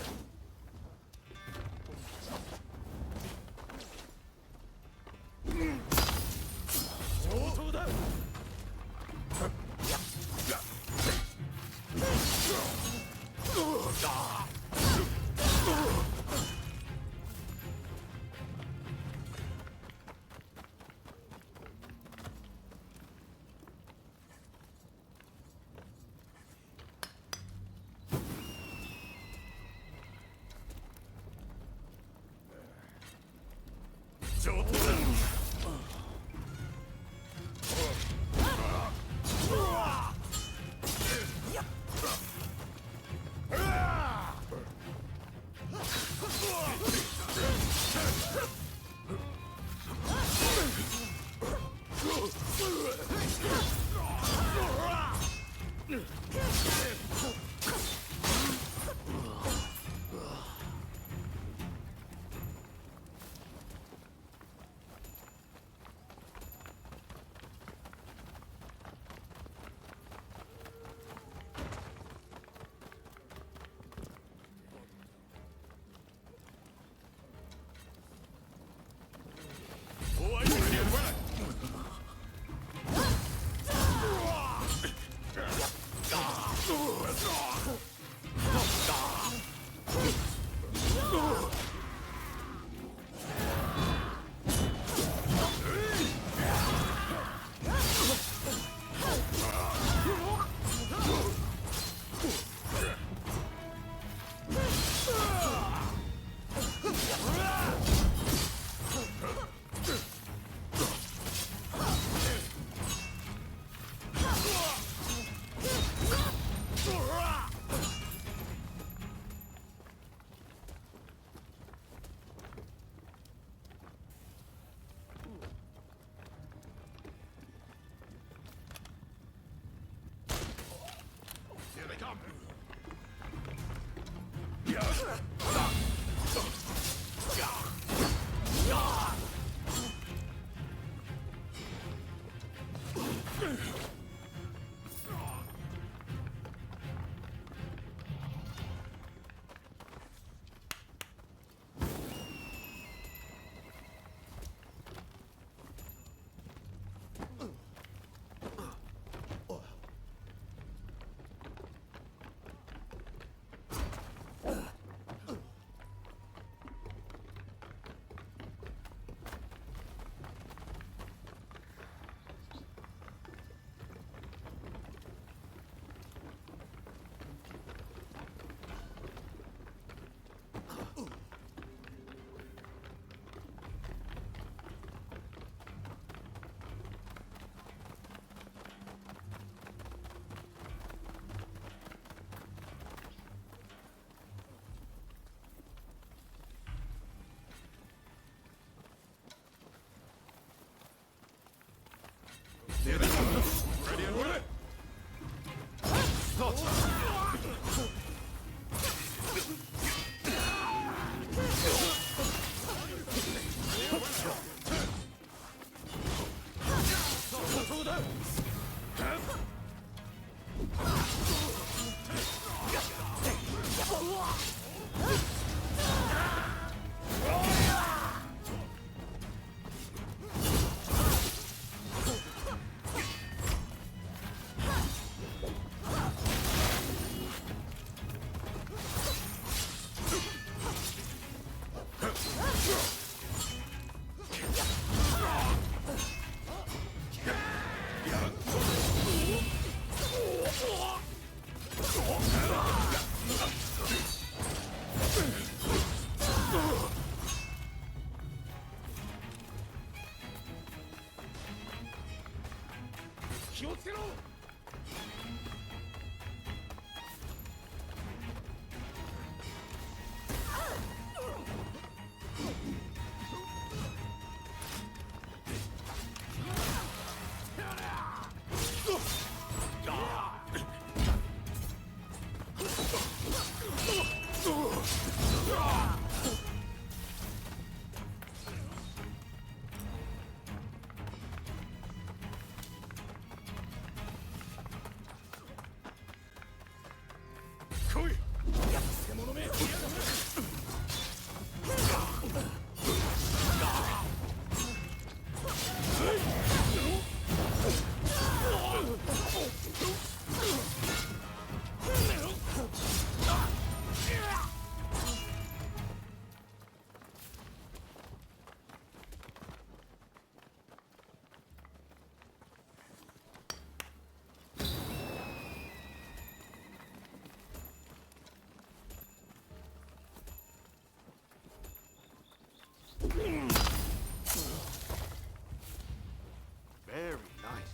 Very nice.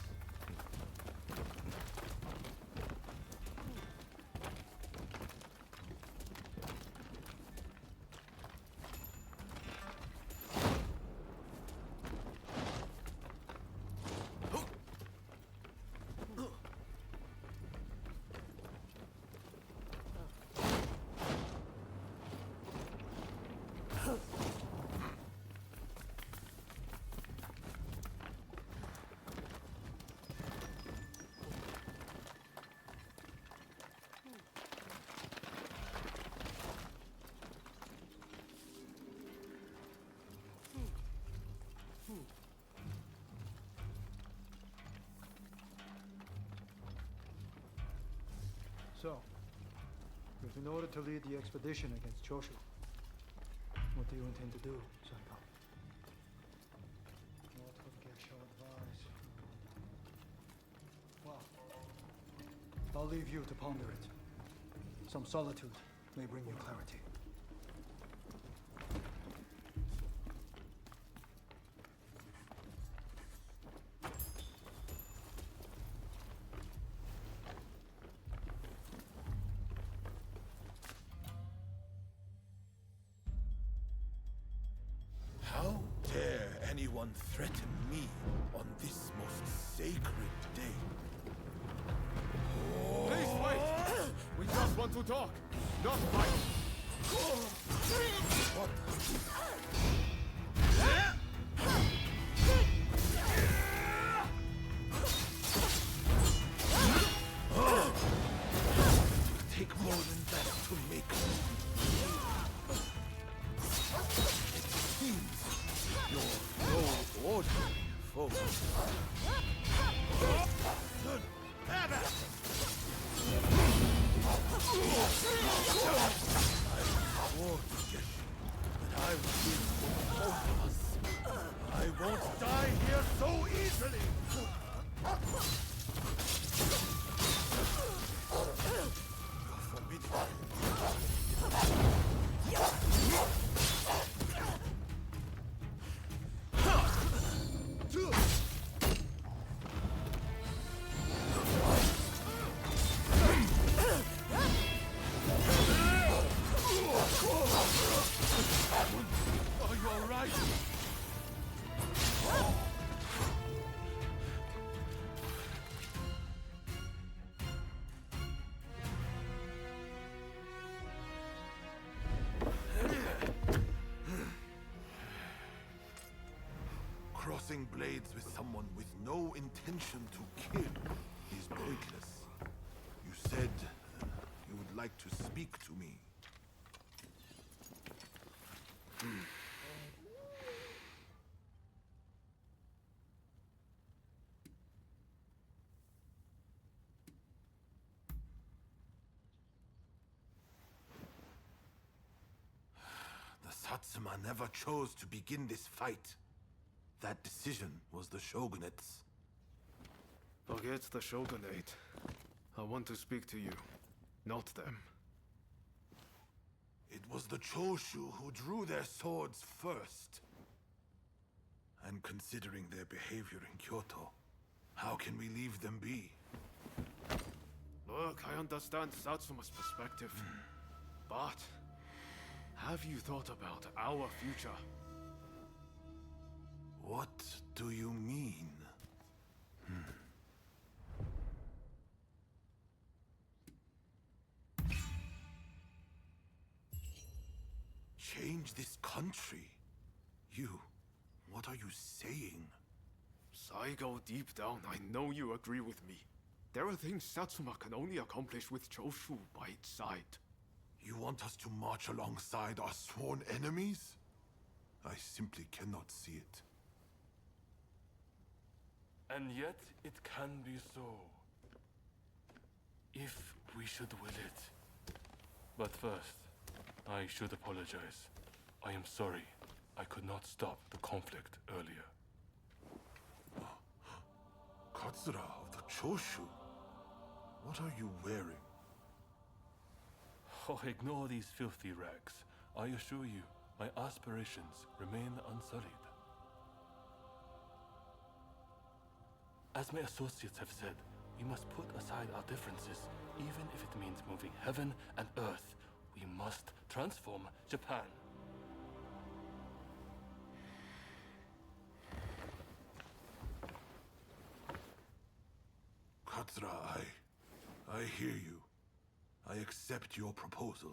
So, you've been ordered to lead the expedition against Choshu. What do you intend to do, Senpai? What would get your advice? Well, I'll leave you to ponder it. Some solitude may bring you clarity. How dare anyone threaten me on this most sacred day? Please wait! We just want to talk, not fight! What? Take more than that to make me. It seems you're no ordinary foe. Good. Have it! I swore to Geshin that I would win for both of us. I won't die here so easily! You're forbidden. Are you all right? Crossing blades with someone with no intention to kill is pointless. You said you would like to speak to me. The Satsuma never chose to begin this fight. That decision was the shogunate's. Forget the shogunate. I want to speak to you, not them. It was the Choshu who drew their swords first. And considering their behavior in Kyoto, how can we leave them be? Look, I understand Satsuma's perspective. But have you thought about our future? What do you mean? Change this country? What are you saying? Saigo, deep down, I know you agree with me. There are things Satsuma can only accomplish with Choshu by its side. You want us to march alongside our sworn enemies? I simply cannot see it. And yet, it can be so. If we should will it. But first, I should apologize. I am sorry. I could not stop the conflict earlier. Katsura of the Choshu? What are you wearing? Oh, ignore these filthy rags. I assure you, my aspirations remain unsullied. As my associates have said, we must put aside our differences, even if it means moving heaven and earth. We must transform Japan. Katsura, I hear you. I accept your proposal.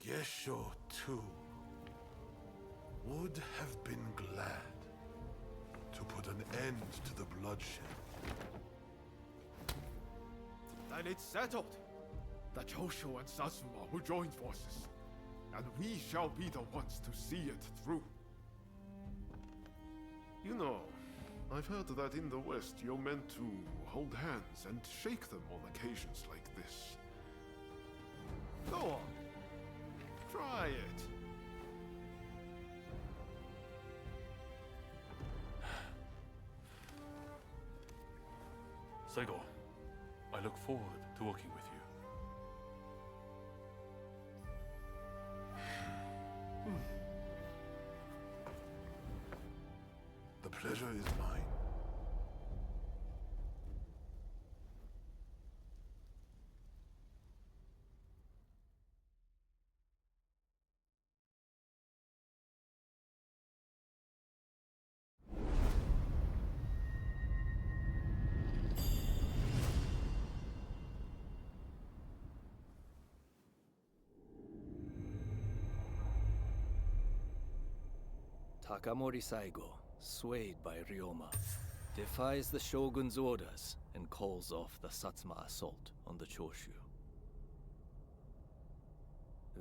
Gesho, too, would have been glad to put an end to the bloodshed. Then it's settled. The Choshu and Satsuma will join forces, and we shall be the ones to see it through. You know, I've heard that in the West you're meant to hold hands and shake them on occasions like this. Go on. Try it. Saigo, I look forward to working with you. The pleasure is mine. Takamori Saigo, swayed by Ryoma, defies the shogun's orders and calls off the Satsuma assault on the Choshu.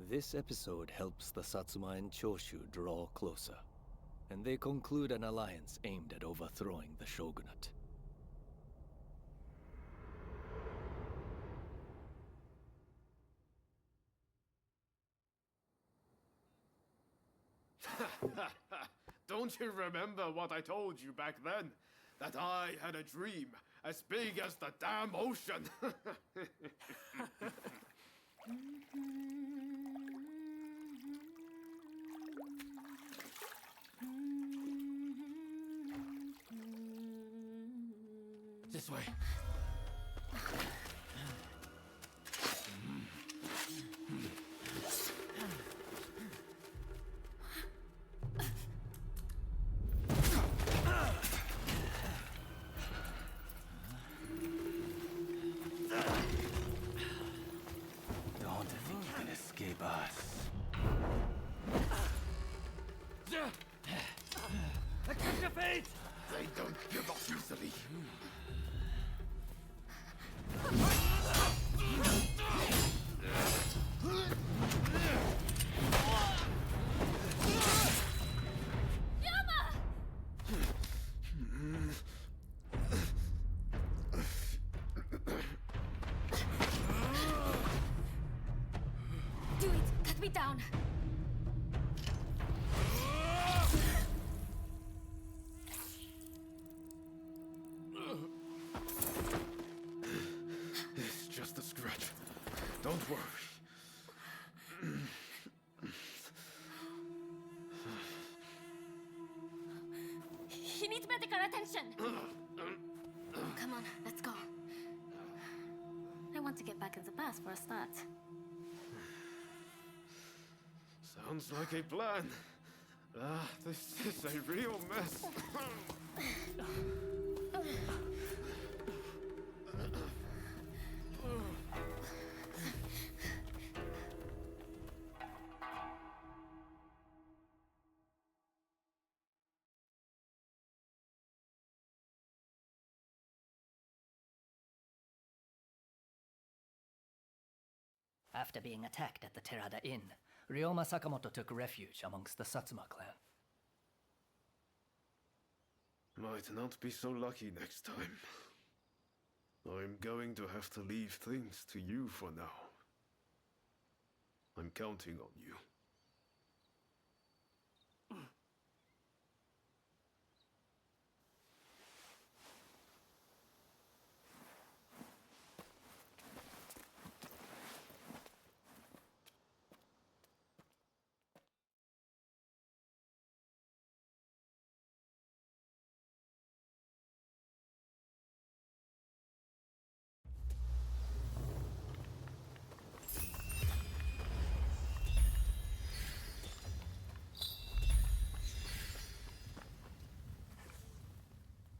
This episode helps the Satsuma and Choshu draw closer, and they conclude an alliance aimed at overthrowing the shogunate. Don't you remember what I told you back then? That I had a dream as big as the damn ocean. This way. They don't give up easily. down. It's just a scratch. Don't worry. He needs medical attention. Come on, let's go. I want to get back in the past for a start. Sounds like a plan. This is a real mess. After being attacked at the Terada Inn, Ryoma Sakamoto took refuge amongst the Satsuma clan. Might not be so lucky next time. I'm going to have to leave things to you for now. I'm counting on you.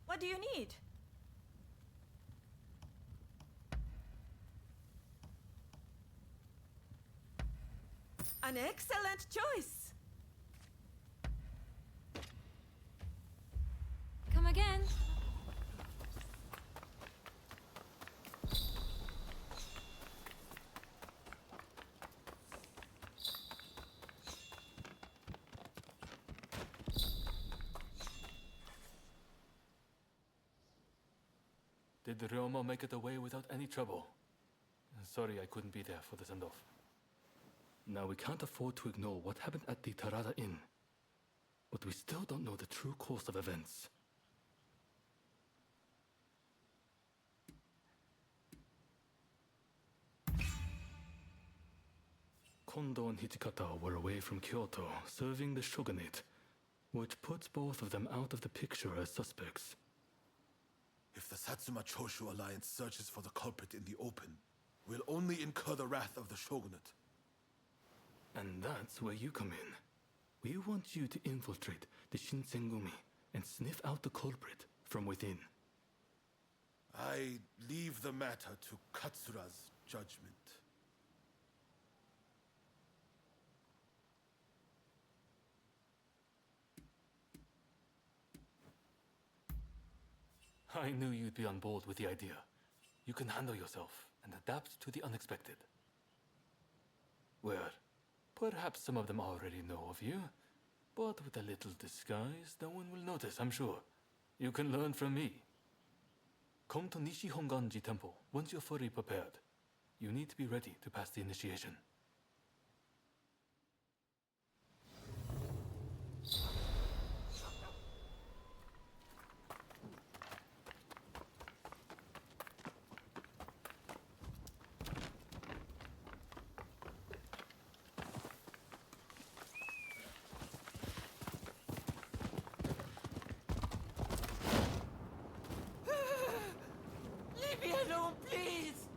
What do you need? An excellent choice. Come again. Did Ryoma make it away without any trouble? Sorry I couldn't be there for the send-off. Now we can't afford to ignore what happened at the Terada Inn. But we still don't know the true course of events. Kondo and Hijikata were away from Kyoto, serving the shogunate, which puts both of them out of the picture as suspects. If the Satsuma-Choshu alliance searches for the culprit in the open, we'll only incur the wrath of the shogunate. And that's where you come in. We want you to infiltrate the Shinsengumi and sniff out the culprit from within. I leave the matter to Katsura's judgment. I knew you'd be on board with the idea. You can handle yourself and adapt to the unexpected. Well, perhaps some of them already know of you, but with a little disguise, no one will notice, I'm sure. You can learn from me. Come to Nishi Honganji Temple once you're fully prepared. You need to be ready to pass the initiation. Leave me alone, please!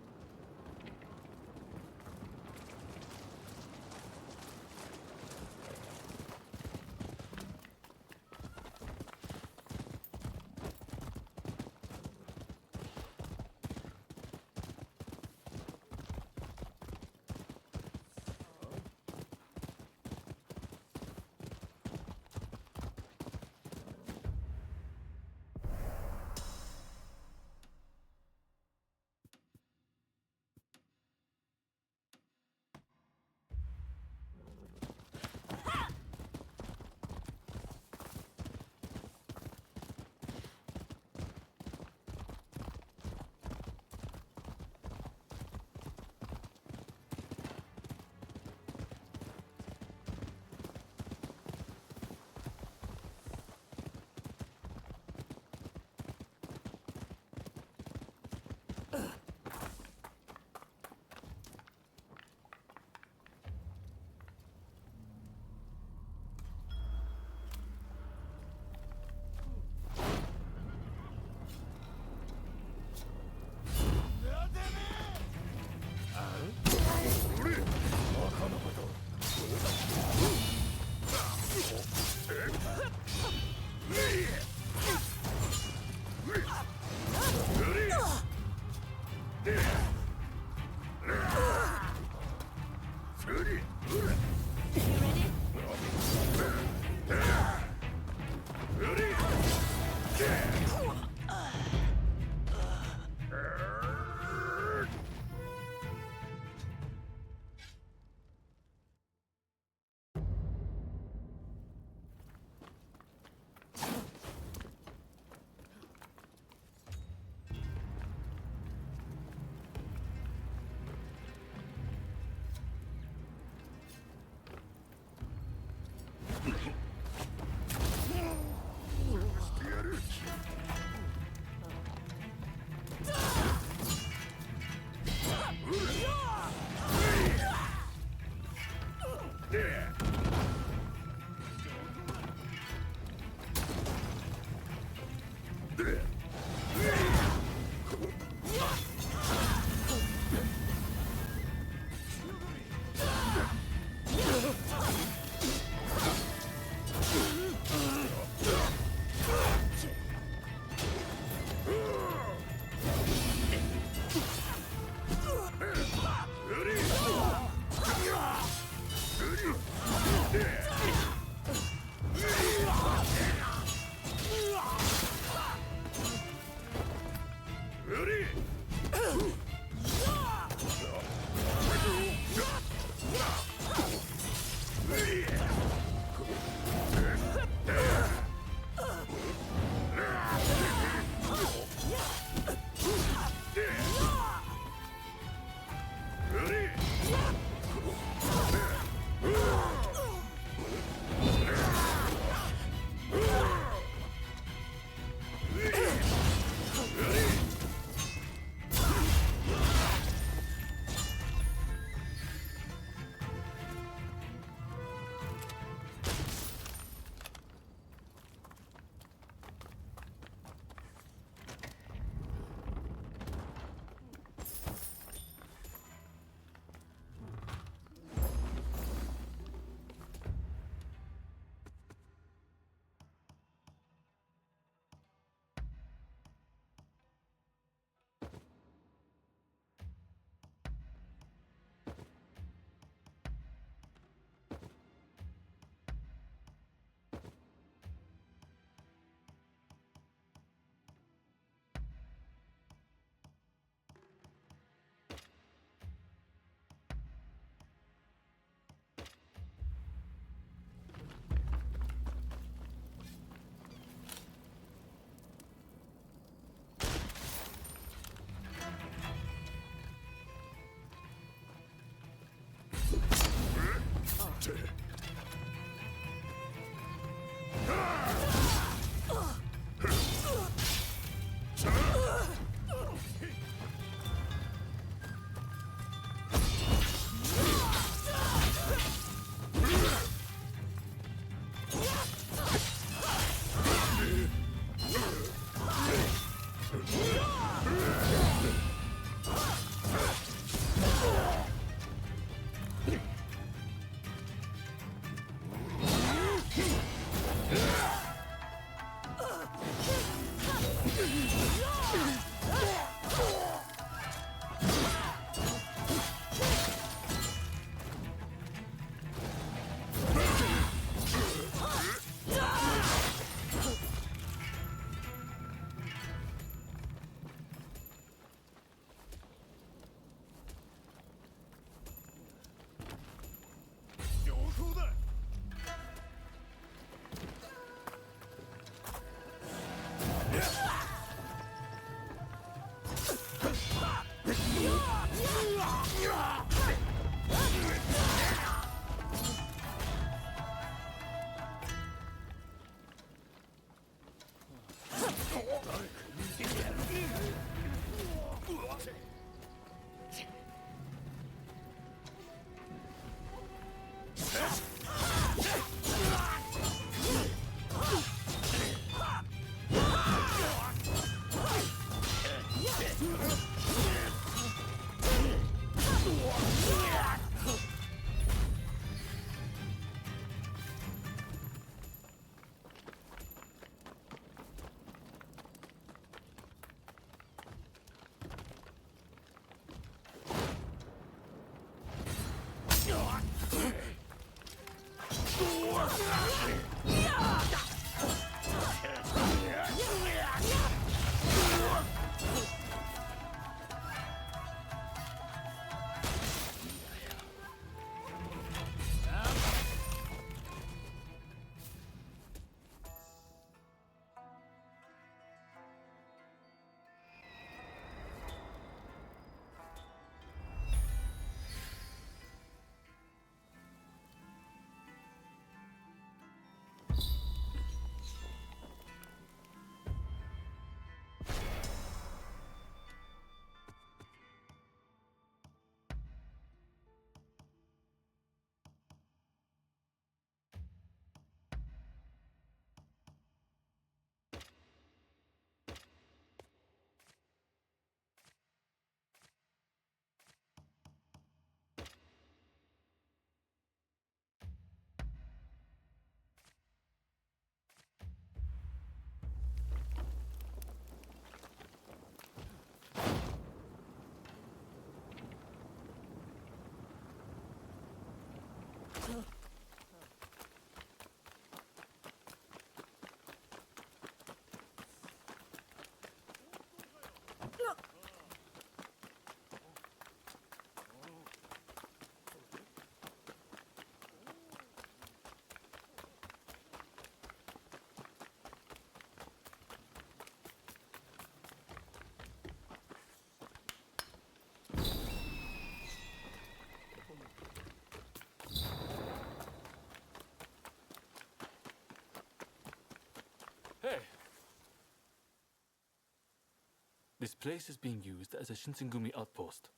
This place is being used as a Shinsengumi outpost.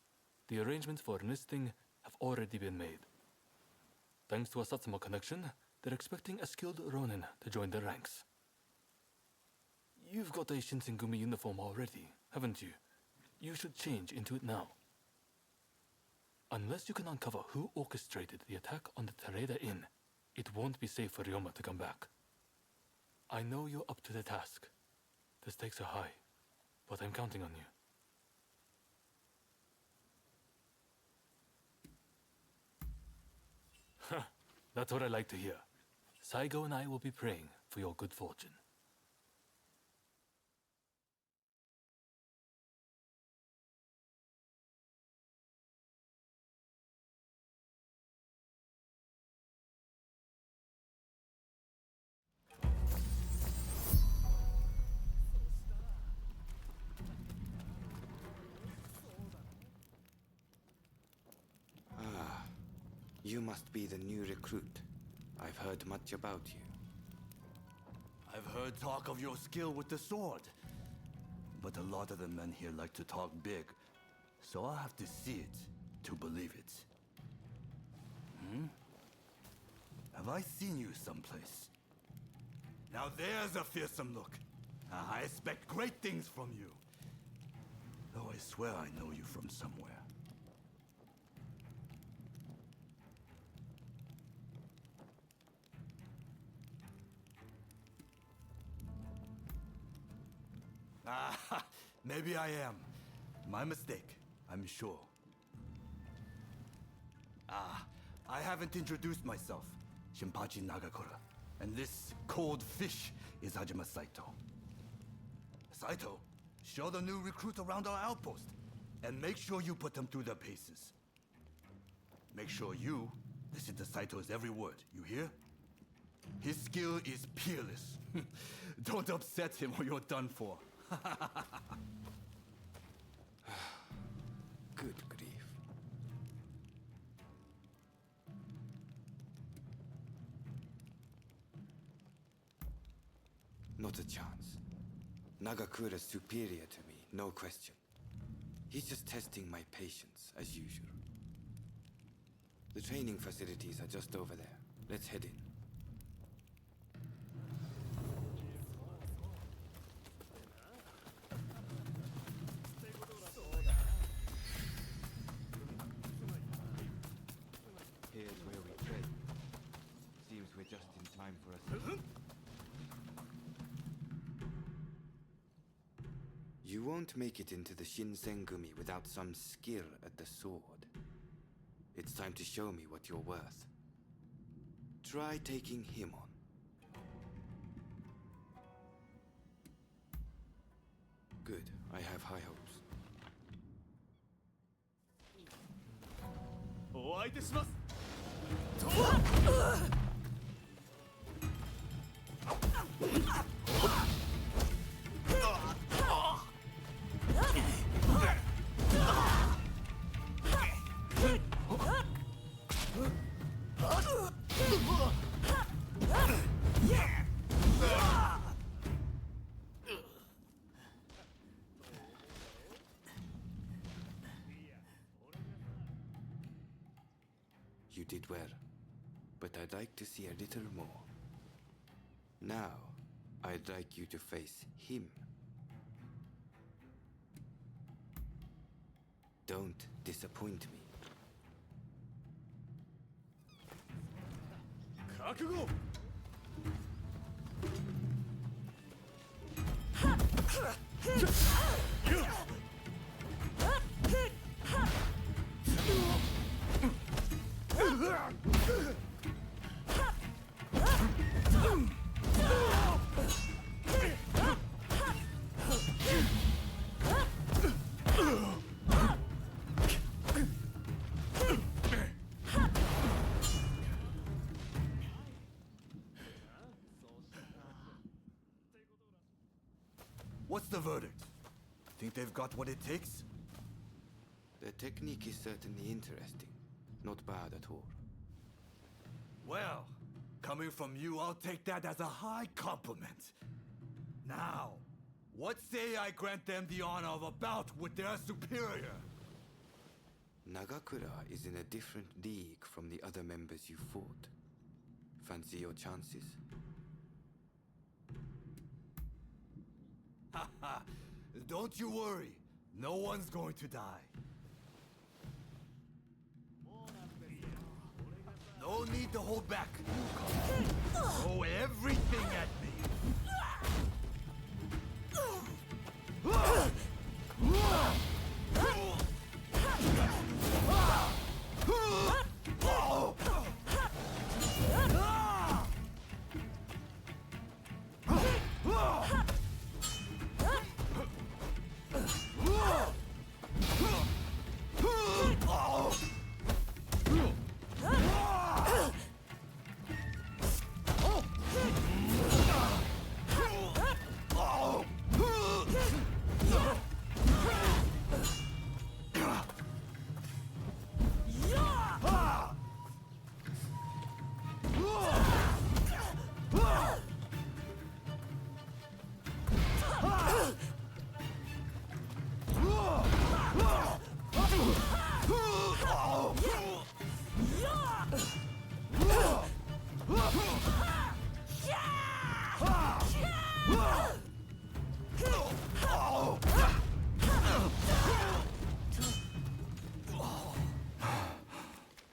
The arrangements for enlisting have already been made. Thanks to a Satsuma connection, they're expecting a skilled Ronin to join their ranks. You've got a Shinsengumi uniform already, haven't you? You should change into it now. Unless you can uncover who orchestrated the attack on the Tereda Inn, it won't be safe for Ryoma to come back. I know you're up to the task. The stakes are high, but I'm counting on you. That's what I like to hear. Saigo and I will be praying for your good fortune. You must be the new recruit. I've heard much about you. I've heard talk of your skill with the sword. But a lot of the men here like to talk big, so I'll have to see it to believe it. Have I seen you someplace? Now there's a fearsome look. I expect great things from you. Though I swear I know you from somewhere. Maybe I am. My mistake, I'm sure. I haven't introduced myself. Shinpachi Nagakura. And this cold fish is Hajime Saito. Saito, show the new recruit around our outpost. And make sure you put them through their paces. Make sure you listen to Saito's every word, you hear? His skill is peerless. Don't upset him or you're done for. Good grief. Not a chance. Nagakura's superior to me, no question. He's just testing my patience, as usual. The training facilities are just over there. Let's head in. Here's where we trade. Seems we're just in time for us. You won't make it into the Shinsengumi without some skill at the sword. It's time to show me what you're worth. Try taking him on. Good, I have high hopes. お相手します。You did well, but I'd like to see a little more. Now, I'd like you to face him. Don't disappoint me. 覚悟 What's the verdict? Think they've got what it takes? The technique is certainly interesting. Not bad at all. Well, coming from you, I'll take that as a high compliment. Now, What say I grant them the honor of a bout with their superior? Nagakura is in a different league from the other members you fought. Fancy your chances? Haha, don't you worry. No one's going to die. No need to hold back, newcomer. Throw everything at me.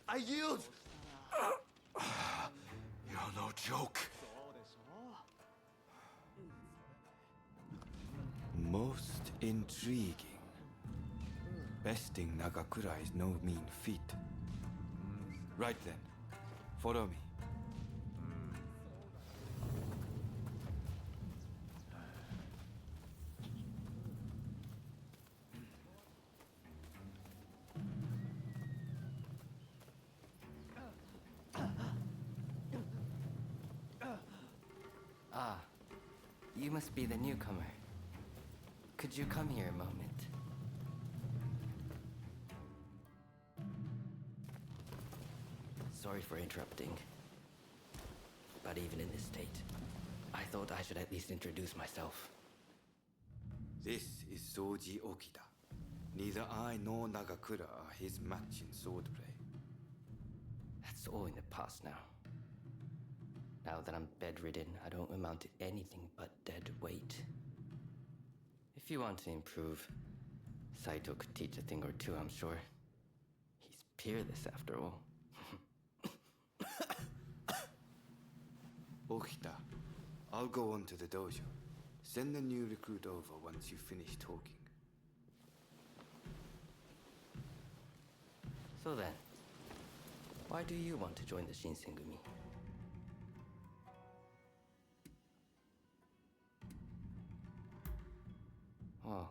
I yield! You're no joke. Most intriguing. Besting Nagakura is no mean feat. Right then, follow me. Ah, you must be the newcomer. Could you come here a moment? Sorry for interrupting. But even in this state, I thought I should at least introduce myself. This is Soji Okita. Neither I nor Nagakura are his match in swordplay. That's all in the past now. Now that I'm bedridden, I don't amount to anything but dead weight. If you want to improve, Saito could teach a thing or two, I'm sure. He's peerless after all. Okita, I'll go on to the dojo. Send the new recruit over once you finish talking. So then, why do you want to join the Shinsengumi? Oh,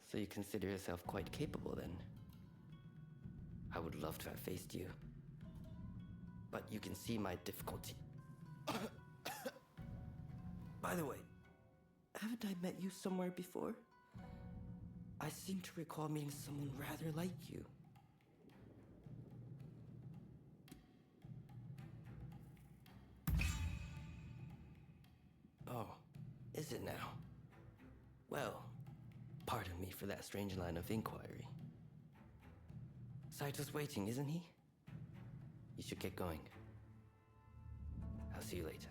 so you consider yourself quite capable then? I would love to have faced you. But you can see my difficulty. By the way, haven't I met you somewhere before? I seem to recall meeting someone rather like you. Oh, is it now? Well, pardon me for that strange line of inquiry. Saito's waiting, isn't he? You should get going. I'll see you later.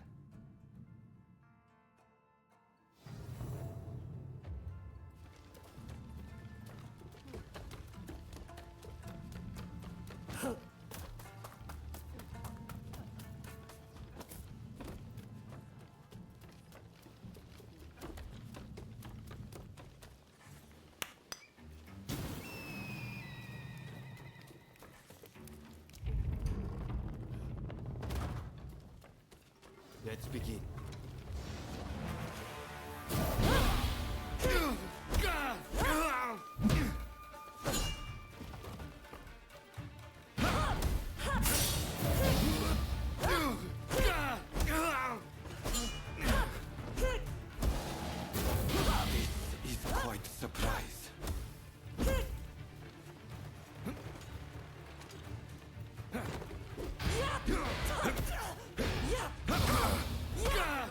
Let's begin. This is quite a surprise. Yeah!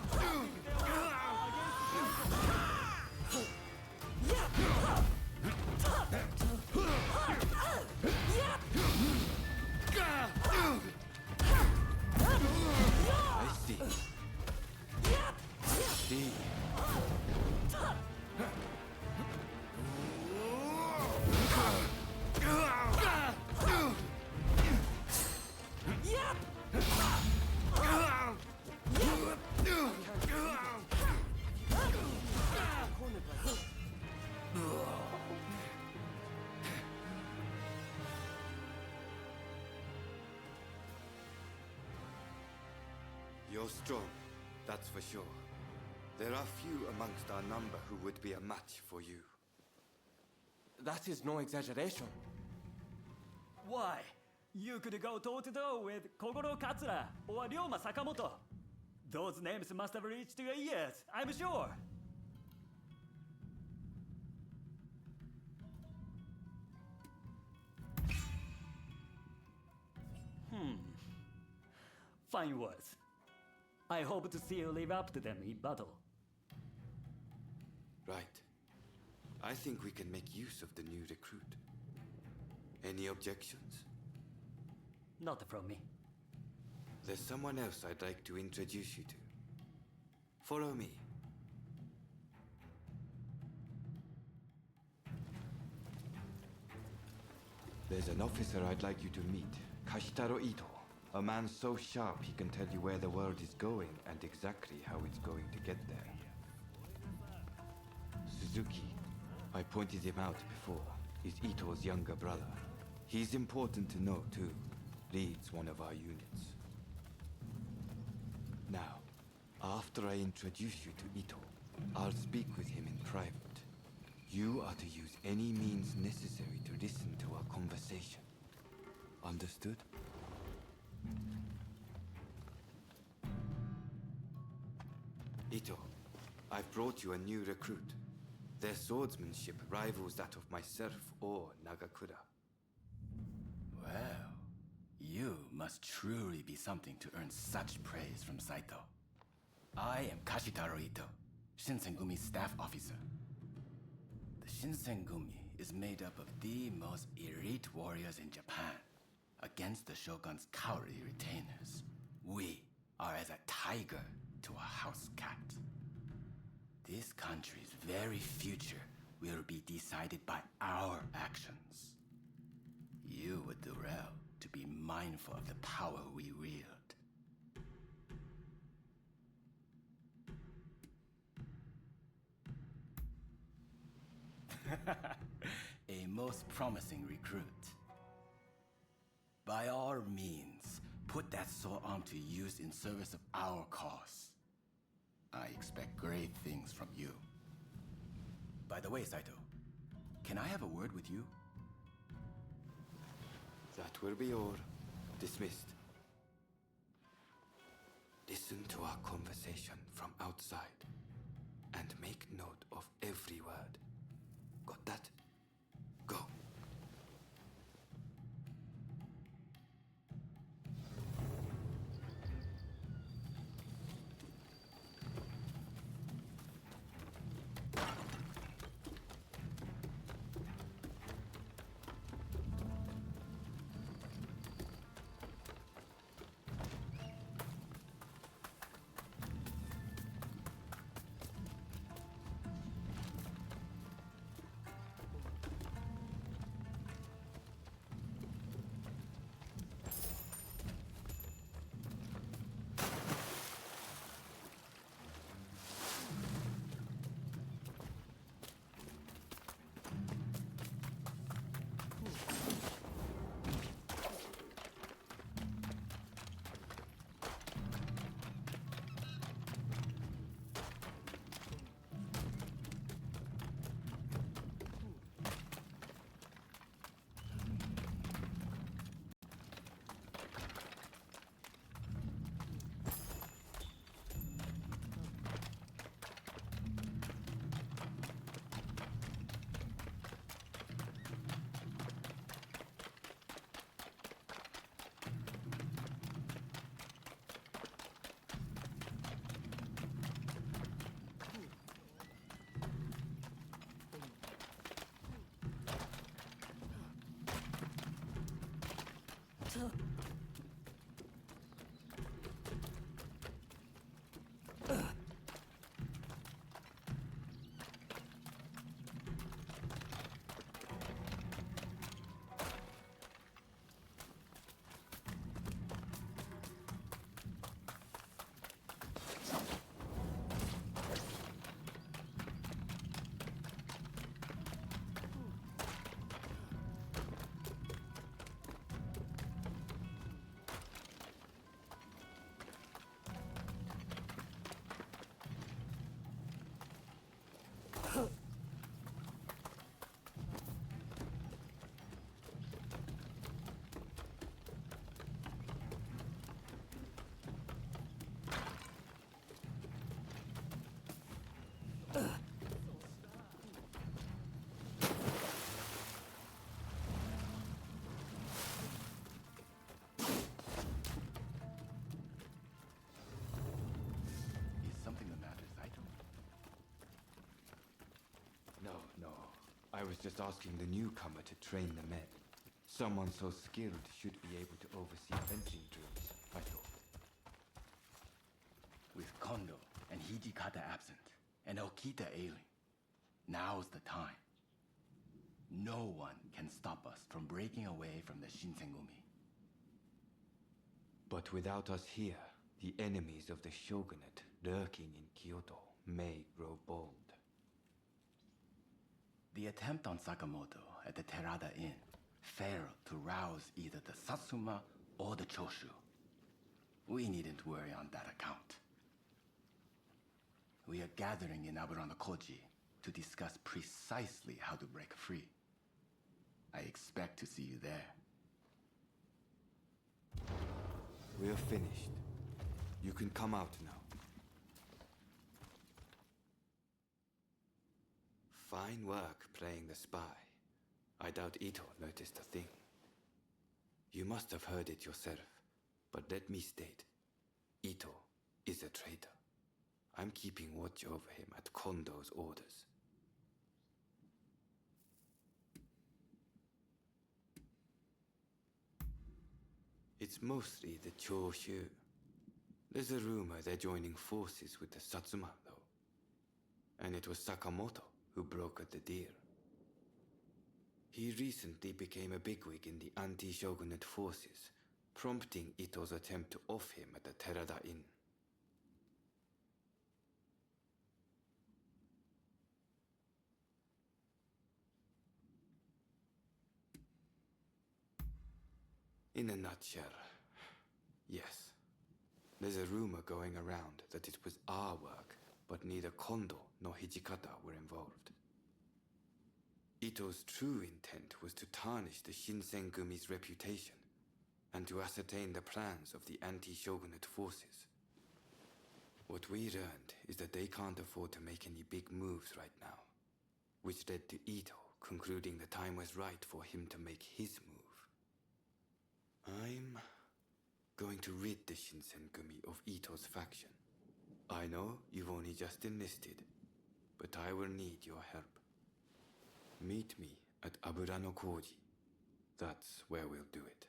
You're strong, that's for sure. There are few amongst our number who would be a match for you. That is no exaggeration. Why? You could go toe-to-toe with Kogoro Katsura or Ryoma Sakamoto. Those names must have reached your ears, I'm sure. Fine words. I hope to see you live up to them in battle. Right. I think we can make use of the new recruit. Any objections? Not from me. There's someone else I'd like to introduce you to. Follow me. There's an officer I'd like you to meet, Kashitaro Ito. A man so sharp he can tell you where the world is going and exactly how it's going to get there. Suzuki, I pointed him out before, is Ito's younger brother. He's important to know too. Leads one of our units. Now, after I introduce you to Ito, I'll speak with him in private. You are to use any means necessary to listen to our conversation. Understood? Ito, I've brought you a new recruit. Their swordsmanship rivals that of myself or Nagakura. Well, you must truly be something to earn such praise from Saito. I am Kashitaro Ito, Shinsengumi's staff officer. The Shinsengumi is made up of the most elite warriors in Japan against the shogun's cowardly retainers. We are as a tiger to a house cat. This country's very future will be decided by our actions. You would do well to be mindful of the power we wield. A most promising recruit. By all means, put that sword arm to use in service of our cause. I expect great things from you. By the way, Saito, can I have a word with you? That will be all. Dismissed. Listen to our conversation from outside and make note of every word. Got that? Go. just asking the newcomer to train the men. Someone so skilled should be able to oversee fencing drills, I thought. With Kondo and Hijikata absent, and Okita ailing, now's the time. No one can stop us from breaking away from the Shinsengumi. But without us here, the enemies of the shogunate lurking in Kyoto may grow bold. The attempt on Sakamoto at the Terada Inn failed to rouse either the Satsuma or the Choshu. We needn't worry on that account. We are gathering in Aburano-Koji to discuss precisely how to break free. I expect to see you there. We're finished. You can come out now. Fine work playing the spy. I doubt Ito noticed a thing. You must have heard it yourself, but let me state, Ito is a traitor. I'm keeping watch over him at Kondo's orders. It's mostly the Choshu. There's a rumor they're joining forces with the Satsuma, though. And it was Sakamoto who brokered the deal. He recently became a bigwig in the anti-shogunate forces, prompting Ito's attempt to off him at the Terada Inn. In a nutshell, yes. There's a rumor going around that it was our work, but neither Kondo nor Hijikata were involved. Ito's true intent was to tarnish the Shinsengumi's reputation, and to ascertain the plans of the anti-shogunate forces. What we learned is that they can't afford to make any big moves right now, which led to Ito concluding the time was right for him to make his move. I'm going to rid the Shinsengumi of Ito's faction. I know you've only just enlisted, but I will need your help. Meet me at Aburano-Koji. That's where we'll do it.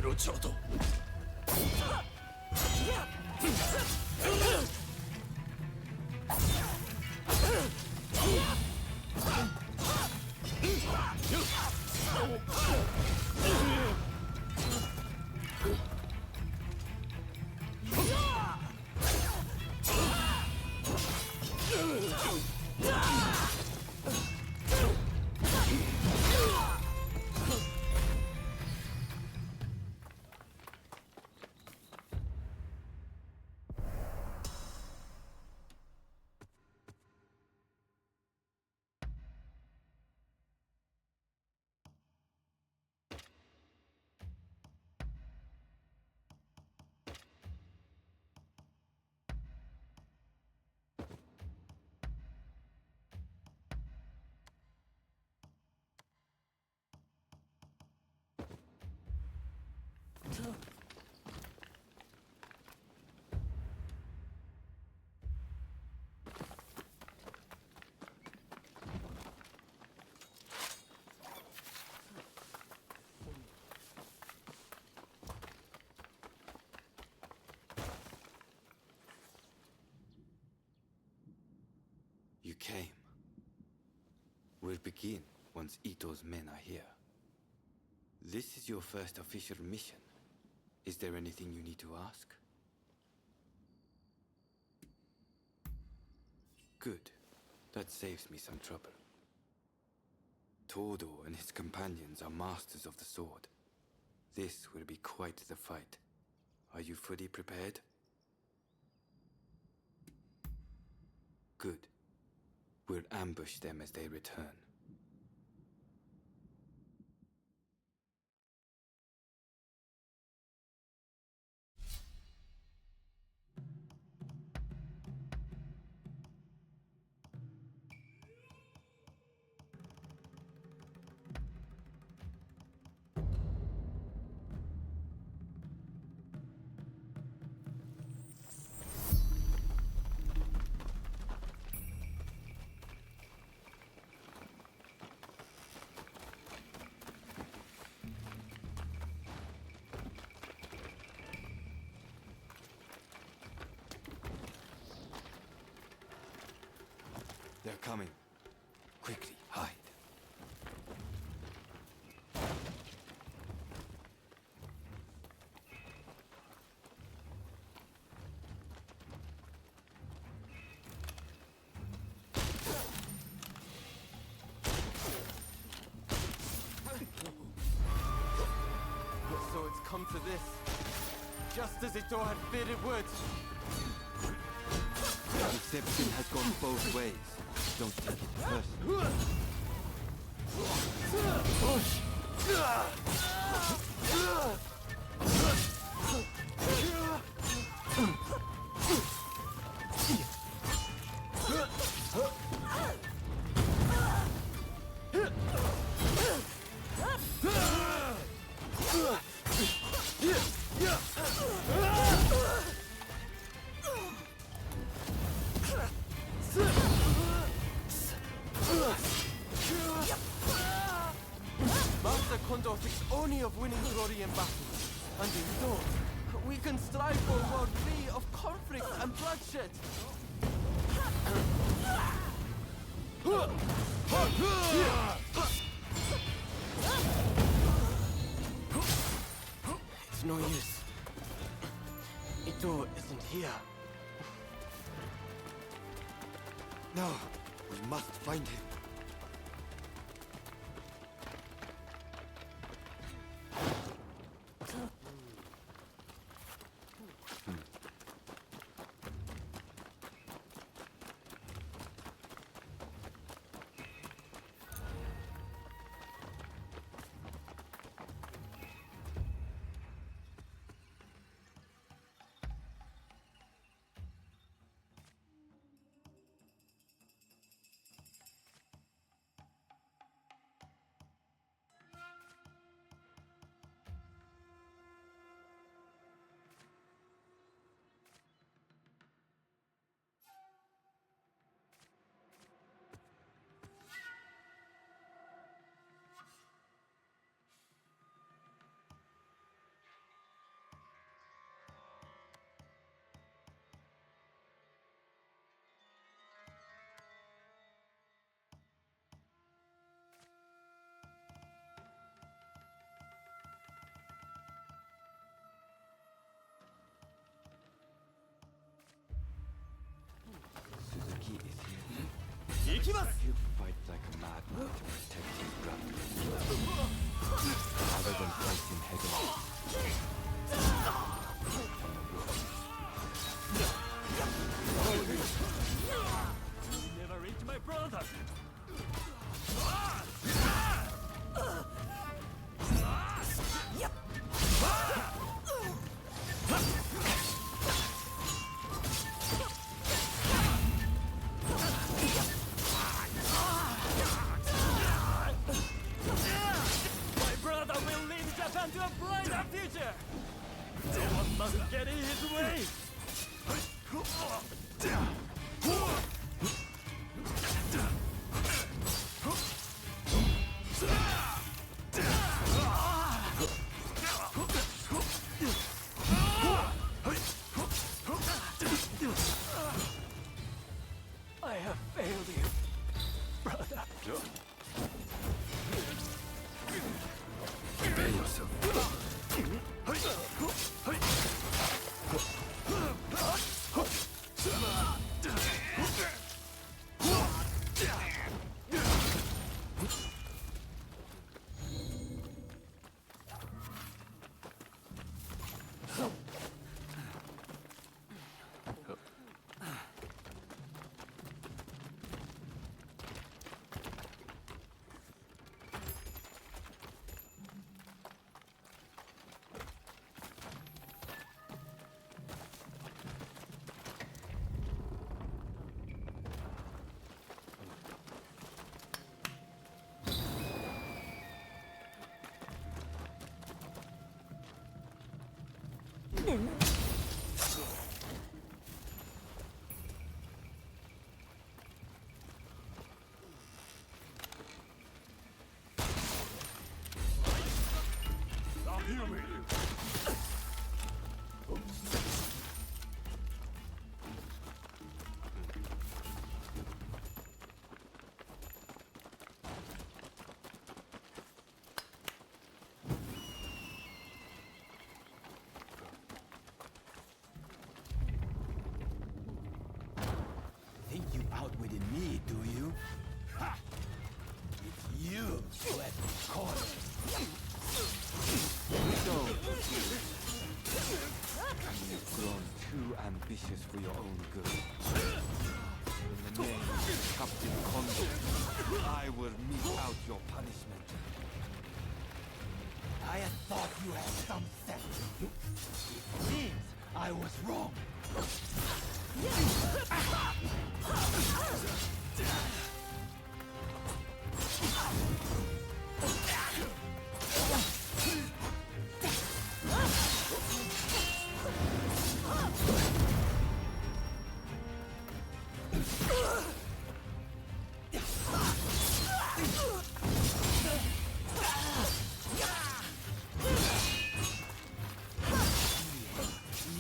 Urochoto. You came. We'll begin once Ito's men are here. This is your first official mission. Is there anything you need to ask? Good. That saves me some trouble. Todo and his companions are masters of the sword. This will be quite the fight. Are you fully prepared? Good. We'll ambush them as they return. They're coming. Quickly, hide. So it's come to this. Just as Ito had feared it would. Deception has gone both ways. Don't take it personally. Master Kondo thinks only of winning glory in battle. And in Ito, we can strive for a world free of conflict and bloodshed. It's no use. Ito isn't here. No, we must find him. He fights like a madman to protect his brother. Rather than fight him head You never reach my brother! To a brighter future! No one must get in his way! I have failed you, brother. Prepare yourself. Stop human! Think you outwitted me, do you? Ha! It's you who has me cornered. So, you've grown too ambitious for your own good. In the name of Captain Condor, I will mete out your punishment. I had thought you had some sense. It seems I was wrong.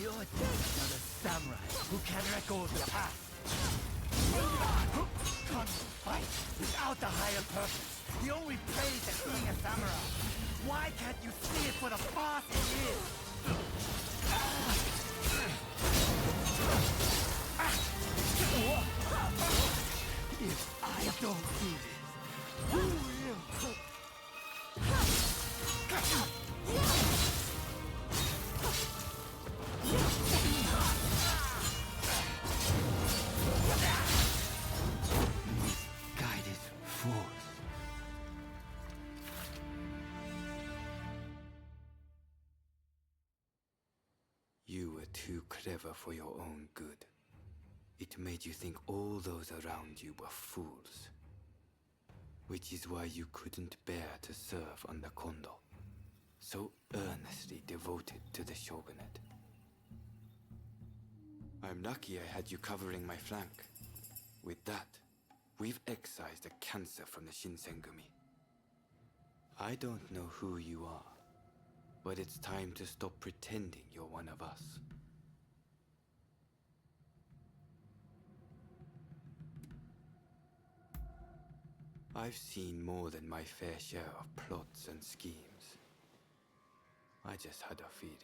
You're just another samurai who can't let go of the past. Can't fight without the higher purpose. The only praise at being a samurai. Why can't you see it for the boss it is? If I don't do this, who will? Misguided fools. You were too clever for your own good. It made you think all those around you were fools. Which is why you couldn't bear to serve under Kondo, so earnestly devoted to the shogunate. I'm lucky I had you covering my flank. With that, we've excised a cancer from the Shinsengumi. I don't know who you are, but it's time to stop pretending you're one of us. I've seen more than my fair share of plots and schemes. I just had a feeling.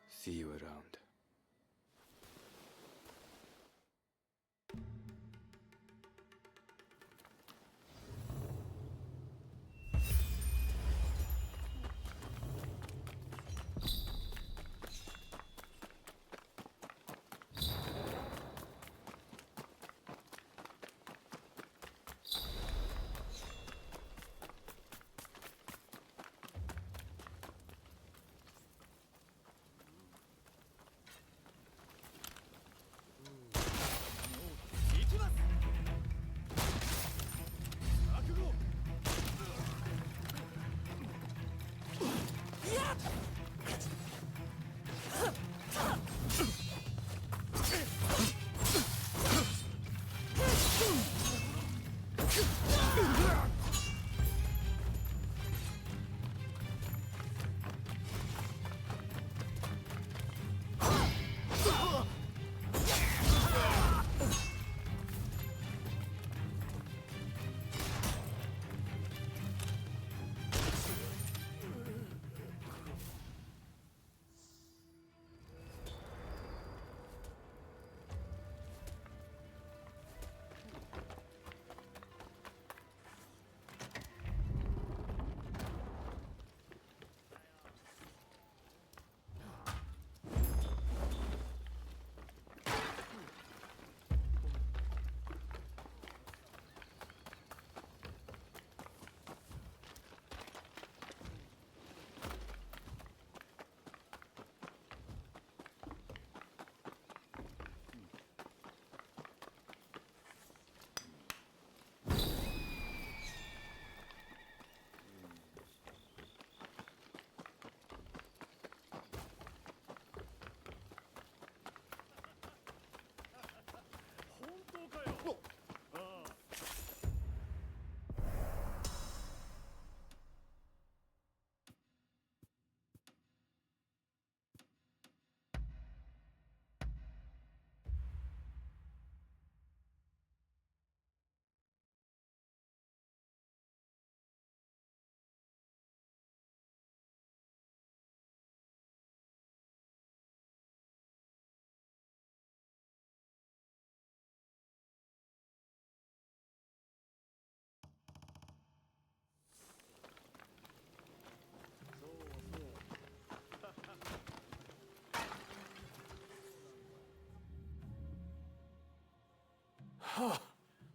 See you around.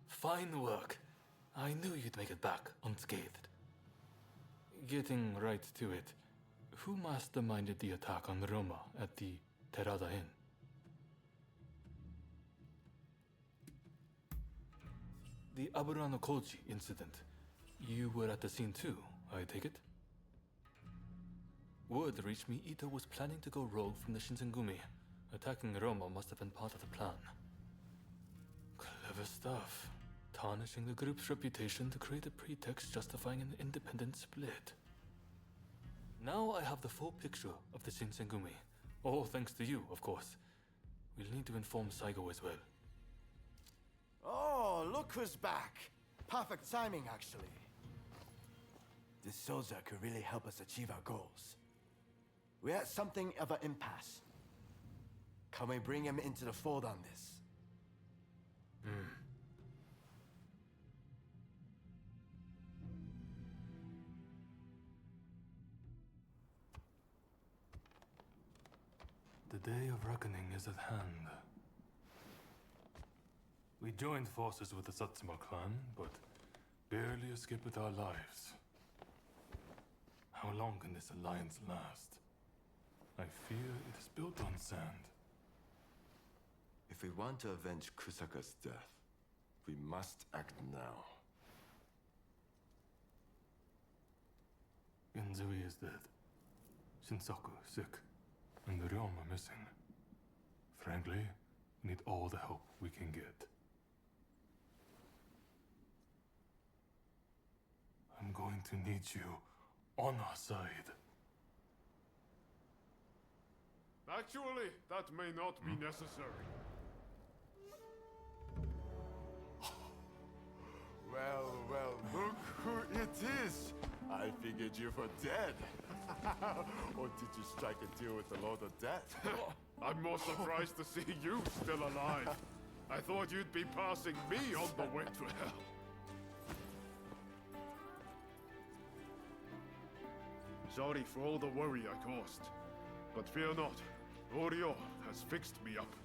Fine work. I knew you'd make it back unscathed. Getting right to it, who masterminded the attack on Roma at the Terada Inn? The Aburano Koji incident. You were at the scene too, I take it? Word reached me Ito was planning to go rogue from the Shinsengumi. Attacking Roma must have been part of the plan. Clever stuff. Tarnishing the group's reputation to create a pretext justifying an independent split. Now I have the full picture of the Shinsengumi. All thanks to you, of course. We'll need to inform Saigo as well. Oh, look who's back. Perfect timing, actually. This soldier could really help us achieve our goals. We're at something of an impasse. Can we bring him into the fold on this? The day of reckoning is at hand. We joined forces with the Satsuma clan, but barely escaped with our lives. How long can this alliance last? I fear it is built on sand. If we want to avenge Kusaka's death, we must act now. Genzui is dead. Shinsaku sick. And the Ryoma missing. Frankly, we need all the help we can get. I'm going to need you on our side. Actually, that may not be necessary. Well, look who it is! I figured you were dead. Or did you strike a deal with the Lord of Death? I'm more surprised to see you still alive. I thought you'd be passing me on the way to hell. Sorry for all the worry I caused. But fear not, Oryo has fixed me up.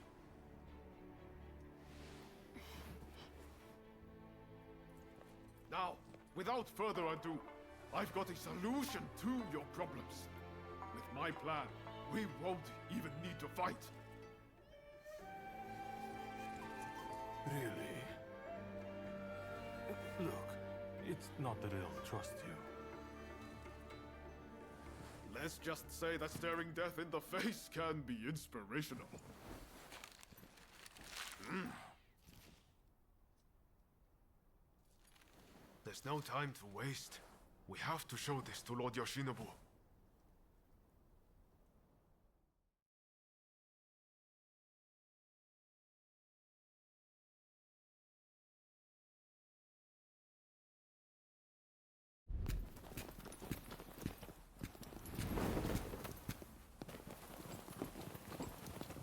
Now, without further ado, I've got a solution to your problems. With my plan, we won't even need to fight. Really? Look, it's not that I don't trust you. Let's just say that staring death in the face can be inspirational. There's no time to waste. We have to show this to Lord Yoshinobu.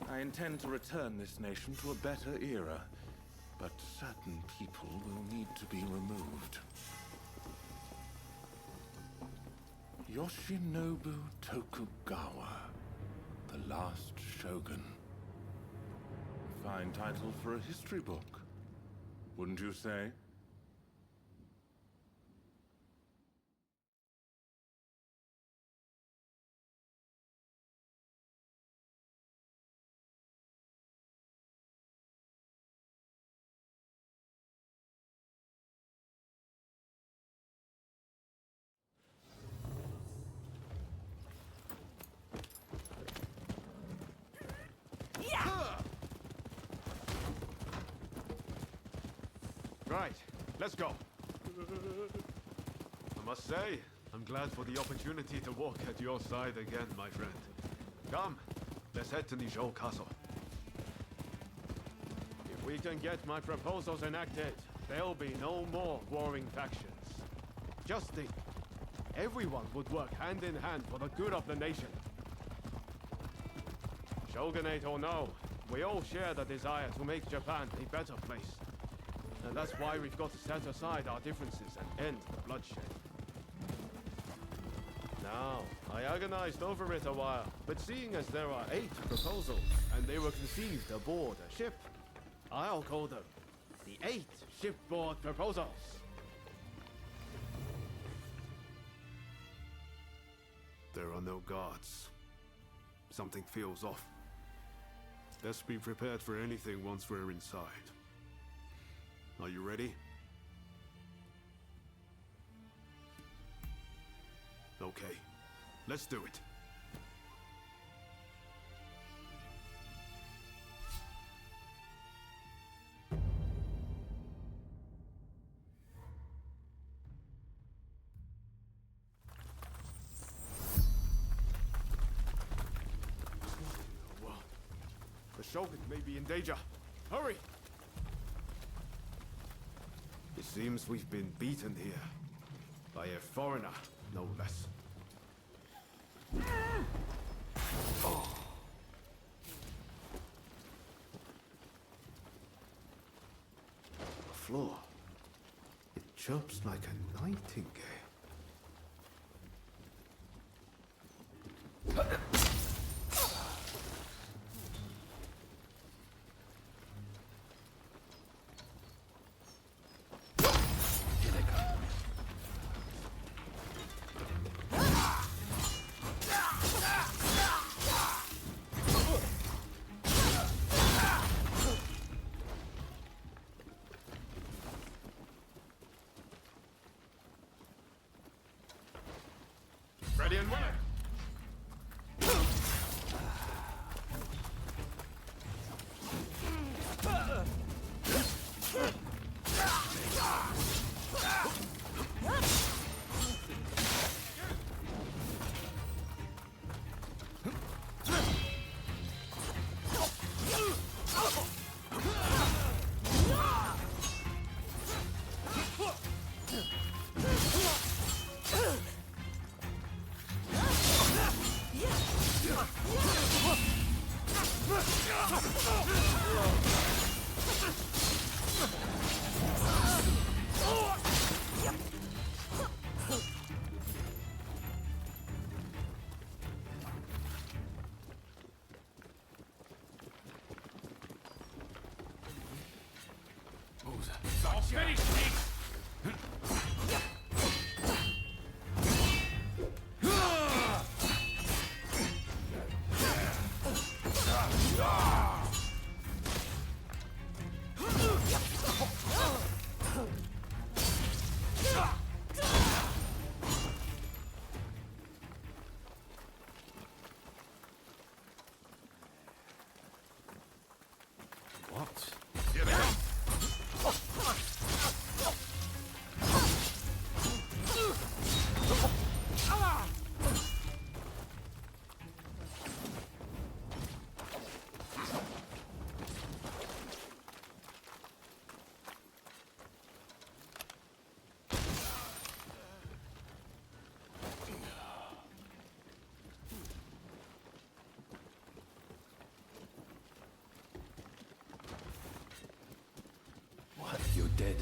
I intend to return this nation to a better era, but certain people will need to be removed. Yoshinobu Tokugawa, the last shogun. A fine title for a history book, wouldn't you say? Right, let's go. I must say, I'm glad for the opportunity to walk at your side again, my friend. Come, let's head to Nioh Castle. If we can get my proposals enacted, there'll be no more warring factions. Just think, everyone would work hand in hand for the good of the nation. Shogunate or no, we all share the desire to make Japan a better place. And that's why we've got to set aside our differences and end the bloodshed. Now, I agonized over it a while, but seeing as there are 8 proposals, and they were conceived aboard a ship, I'll call them the 28 shipboard proposals. There are no guards. Something feels off. Let's be prepared for anything once we're inside. Are you ready? Okay, let's do it. The Shogun may be in danger. Hurry! It seems we've been beaten here. By a foreigner, no less. The floor. It chirps like a nightingale. Ready and willing. Finish me! What? What? You're dead.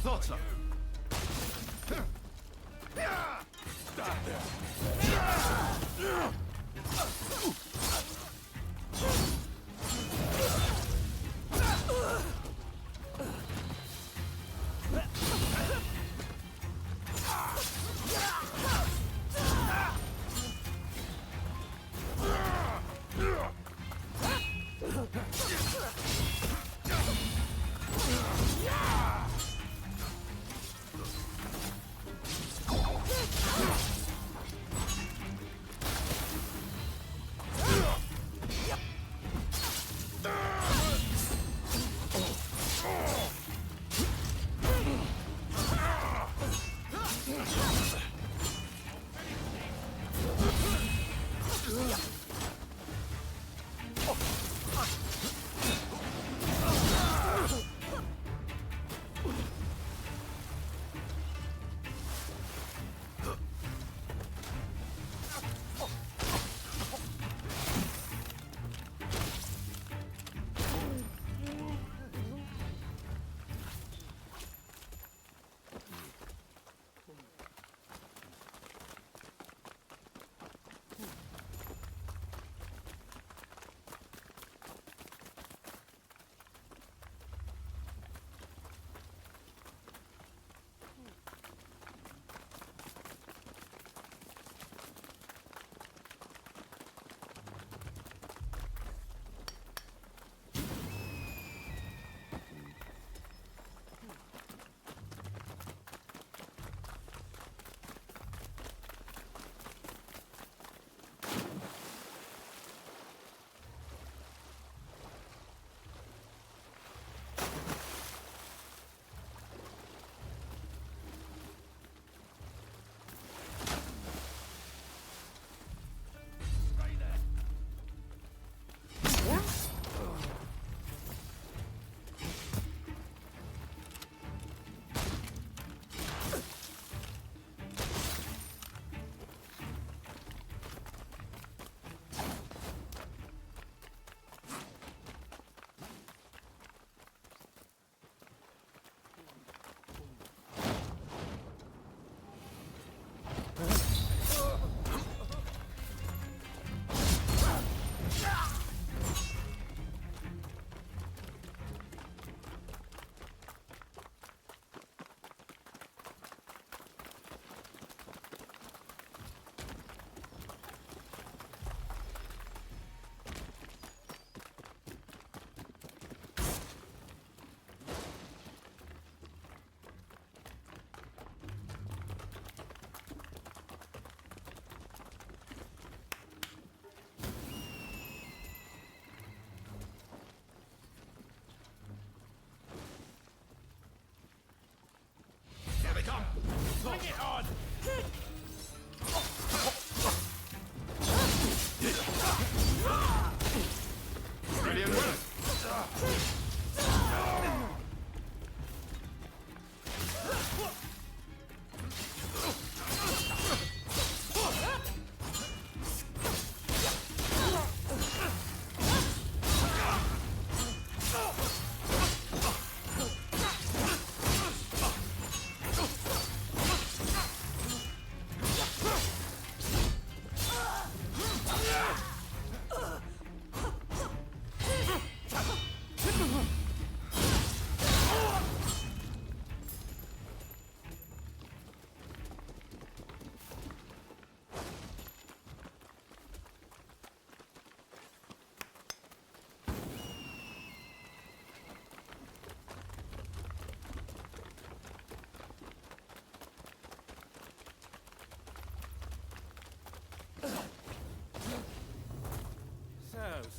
Thought so.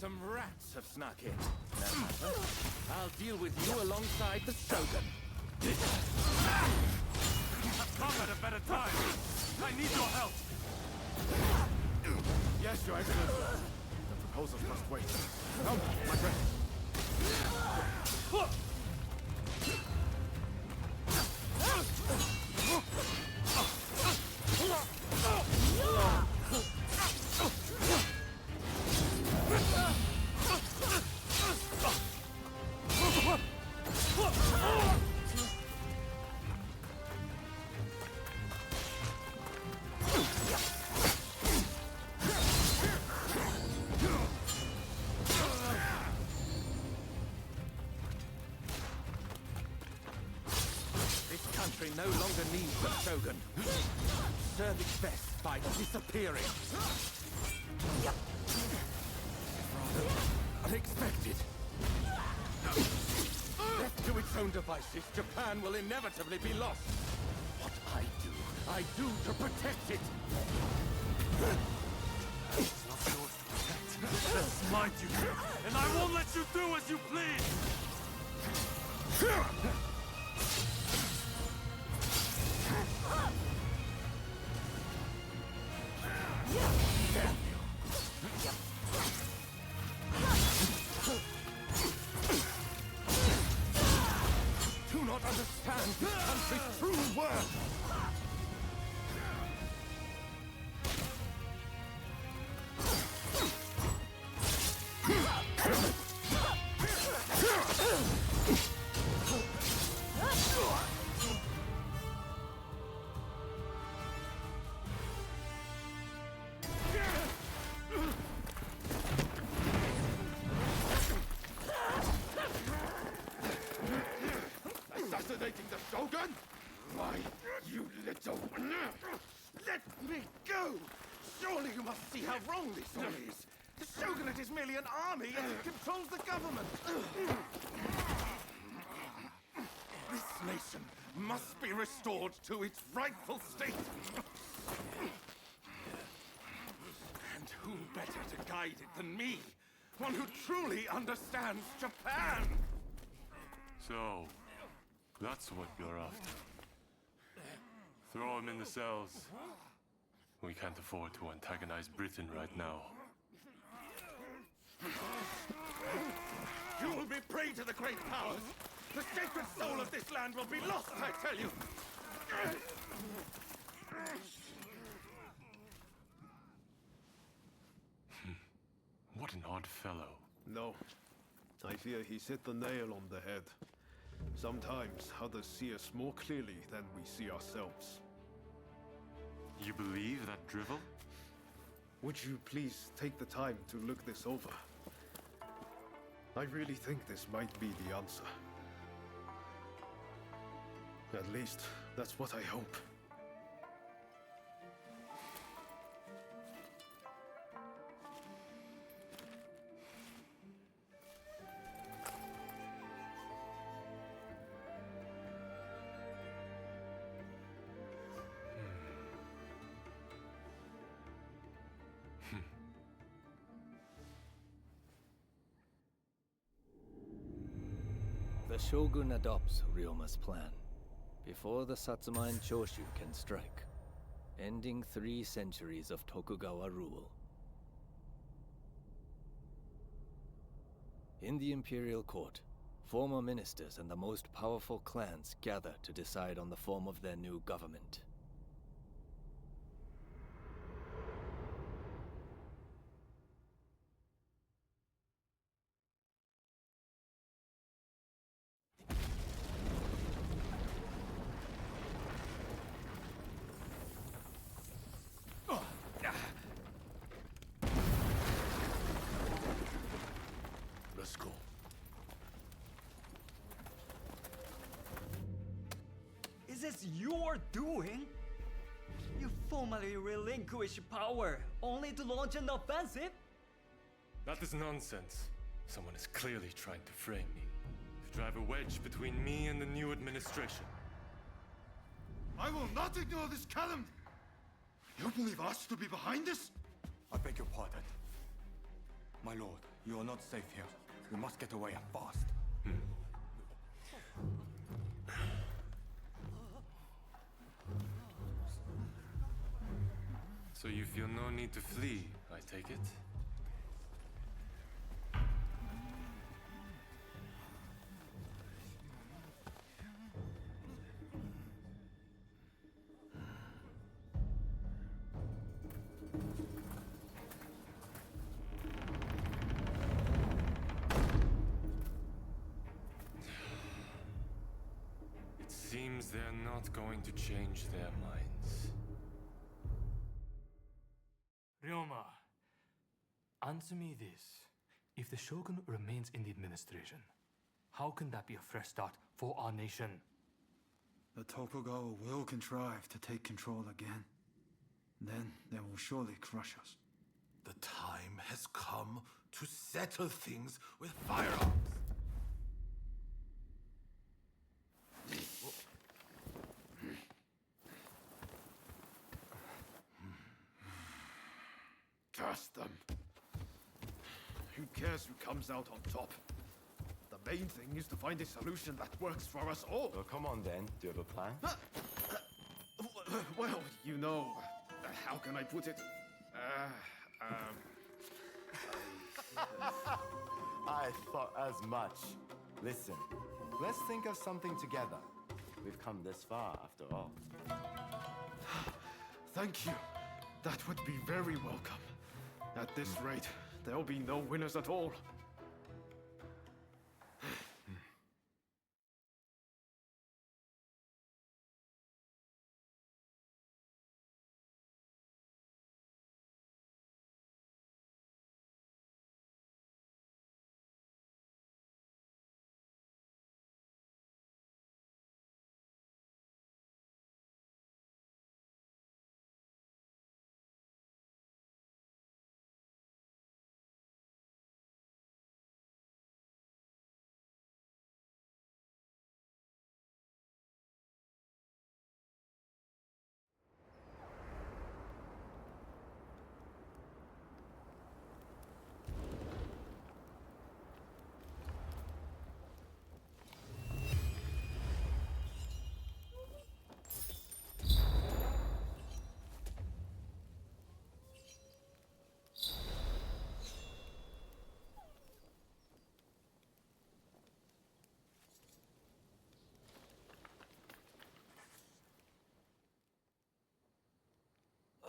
Some rats have snuck in. No matter. I'll deal with you alongside the Shogun. I've come at a better time. I need your help. Yes, Your Excellency. The proposals must wait. Come, my friend. No longer needs a Shogun. Serve its best by disappearing. Rather unexpected. Left to its own devices, Japan will inevitably be lost. What I do to protect it. It's not yours to protect. That's my duty, and I won't let you do as you please. Do not understand this country's true worth. Assassinating the Shogun? Why, you little... Let me go! Surely you must see how wrong this all is. The Shogunate is merely an army and it controls the government. This nation must be restored to its rightful state. And who better to guide it than me? One who truly understands Japan! So, that's what you're after. Throw him in the cells. We can't afford to antagonize Britain right now. You will be prey to the great powers! The sacred soul of this land will be lost, I tell you! What an odd fellow. No. I fear he's hit the nail on the head. Sometimes others see us more clearly than we see ourselves. You believe that drivel? Would you please take the time to look this over? I really think this might be the answer. At least, that's what I hope. The Shogun adopts Ryoma's plan before the Satsuma and Choshu can strike, ending 3 centuries of Tokugawa rule. In the imperial court, former ministers and the most powerful clans gather to decide on the form of their new government. Let's go. Is this your doing? You formally relinquished power, only to launch an offensive? That is nonsense. Someone is clearly trying to frame me, to drive a wedge between me and the new administration. I will not ignore this calumny! You believe us to be behind this? I beg your pardon. My lord, You are not safe here. We must get away and fast. So you feel no need to flee, I take it? It seems they're not going to change their minds. Ryoma, answer me this. If the shogun remains in the administration, how can that be a fresh start for our nation? The Tokugawa will contrive to take control again. Then they will surely crush us. The time has come to settle things with firearms. Curse them. Who cares who comes out on top? The main thing is to find a solution that works for us all. Well, come on then. Do you have a plan? Well, you know, how can I put it? I thought as much. Listen, let's think of something together. We've come this far, after all. Thank you. That would be very welcome. At this rate, there'll be no winners at all.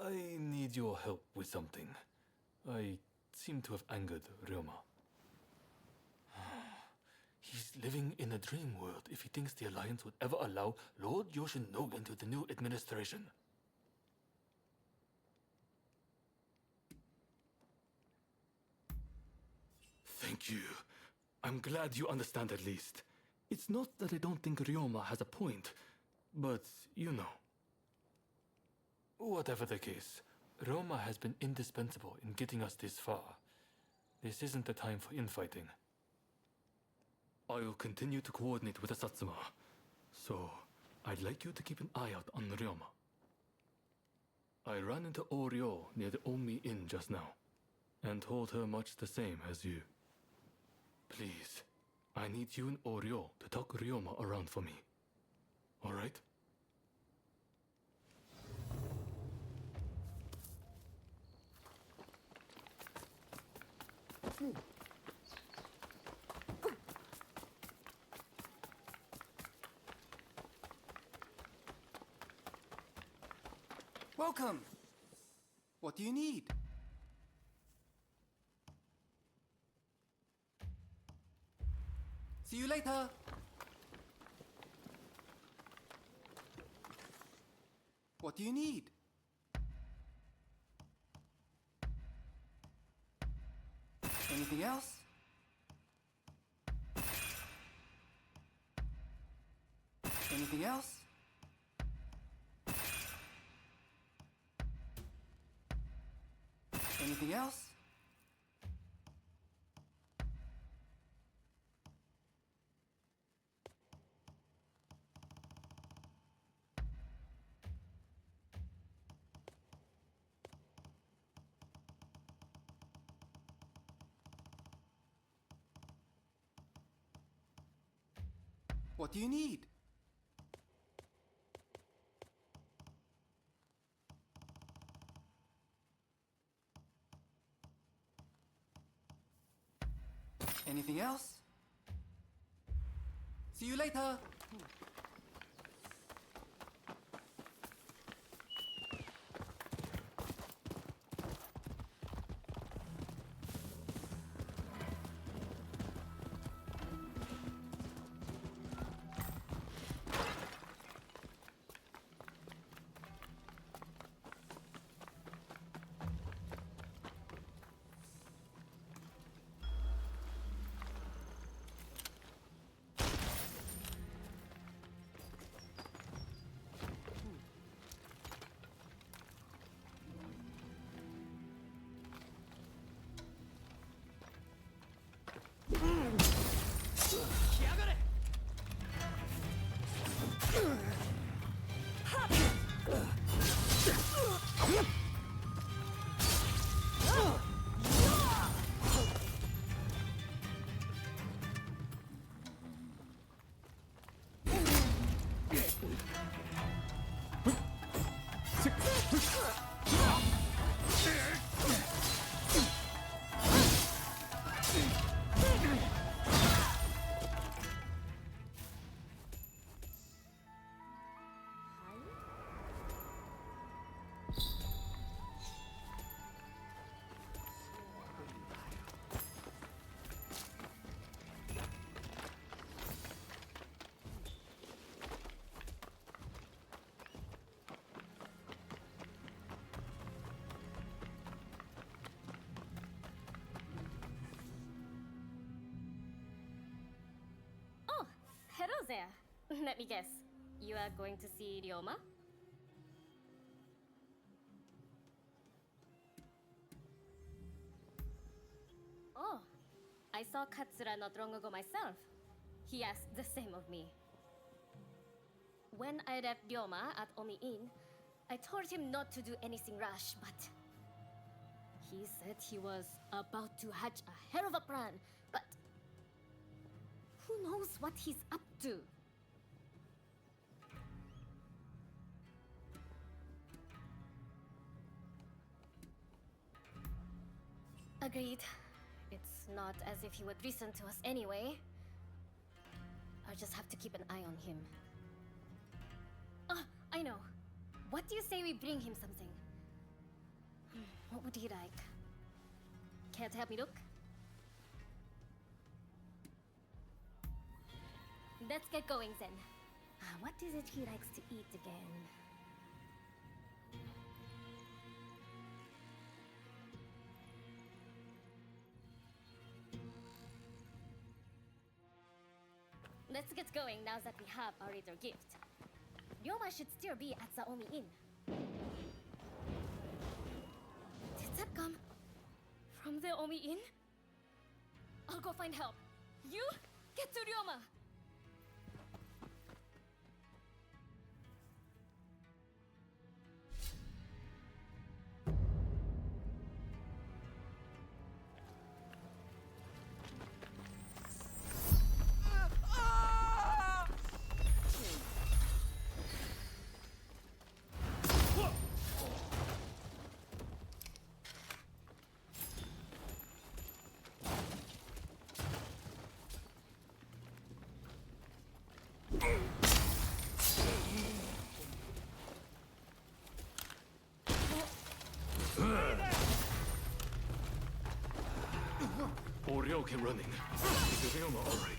I need your help with something. I seem to have angered Ryoma. He's living in a dream world if he thinks the Alliance would ever allow Lord Yoshinobu into the new administration. Thank you. I'm glad you understand at least. It's not that I don't think Ryoma has a point, but you know. Whatever the case, Ryoma has been indispensable in getting us this far. This isn't the time for infighting. I will continue to coordinate with the Satsuma, so I'd like you to keep an eye out on Ryoma. I ran into Oryo near the Omi Inn just now, and told her much the same as you. Please, I need you and Oryo to talk Ryoma around for me. All right? Welcome! What do you need? See you later! What do you need? Anything else? Anything else? Anything else? What do you need? Anything else? See you later! Hello there. Let me guess. You are going to see Ryoma? Oh, I saw Katsura not long ago myself. He asked the same of me. When I left Ryoma at Omi Inn, I told him not to do anything rash, but he said he was about to hatch a hell of a plan, but who knows what he's up to? Agreed. It's not as if he would listen to us anyway. I'll just have to keep an eye on him. Ah, I know. What do you say we bring him something? What would he like? Care to help me look? Let's get going then. What is it he likes to eat again? Let's get going now that we have our little gift. Ryoma should still be at the Omi Inn. Did that come from the Omi Inn? I'll go find help. You get to Ryoma! Oryoke running. Is Ryoma alright?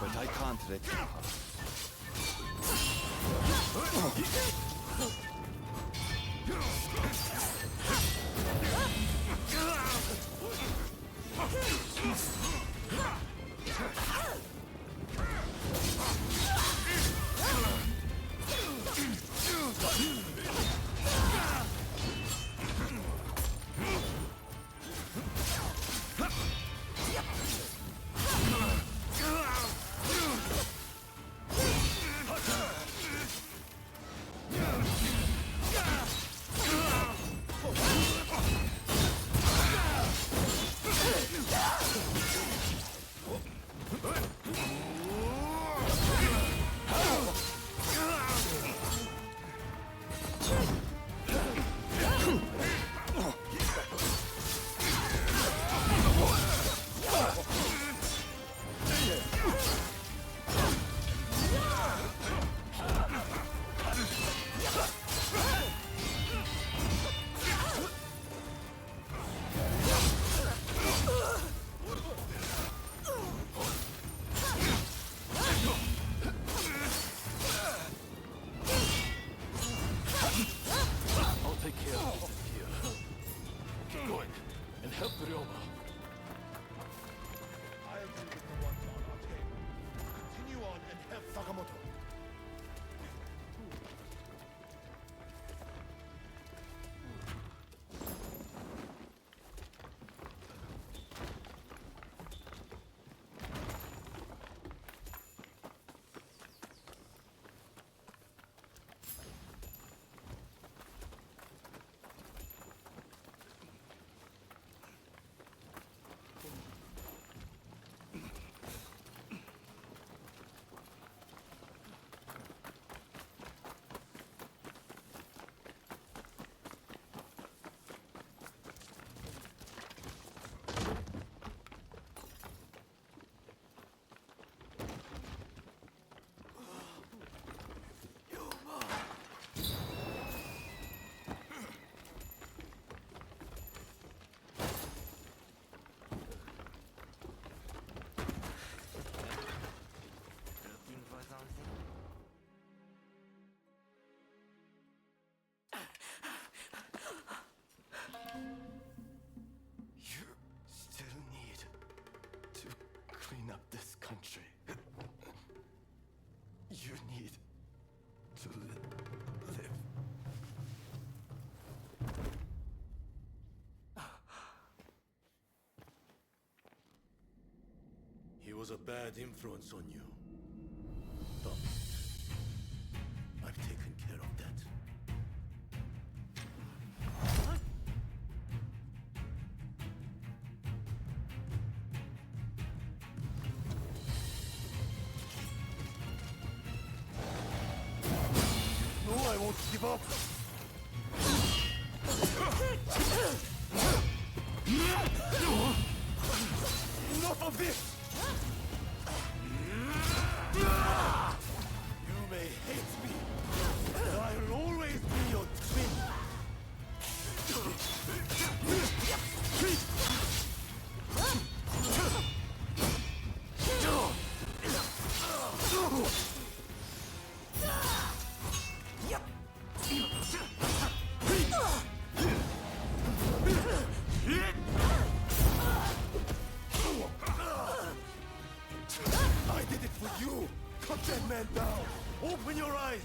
But I can't let you pass. Clean up this country. You need to live. He was a bad influence on you. But I've taken care of that. No, I won't give up. Enough of this! You may hate me, but I will always be your twin. I did it for you! Cut that man down! Open your eyes!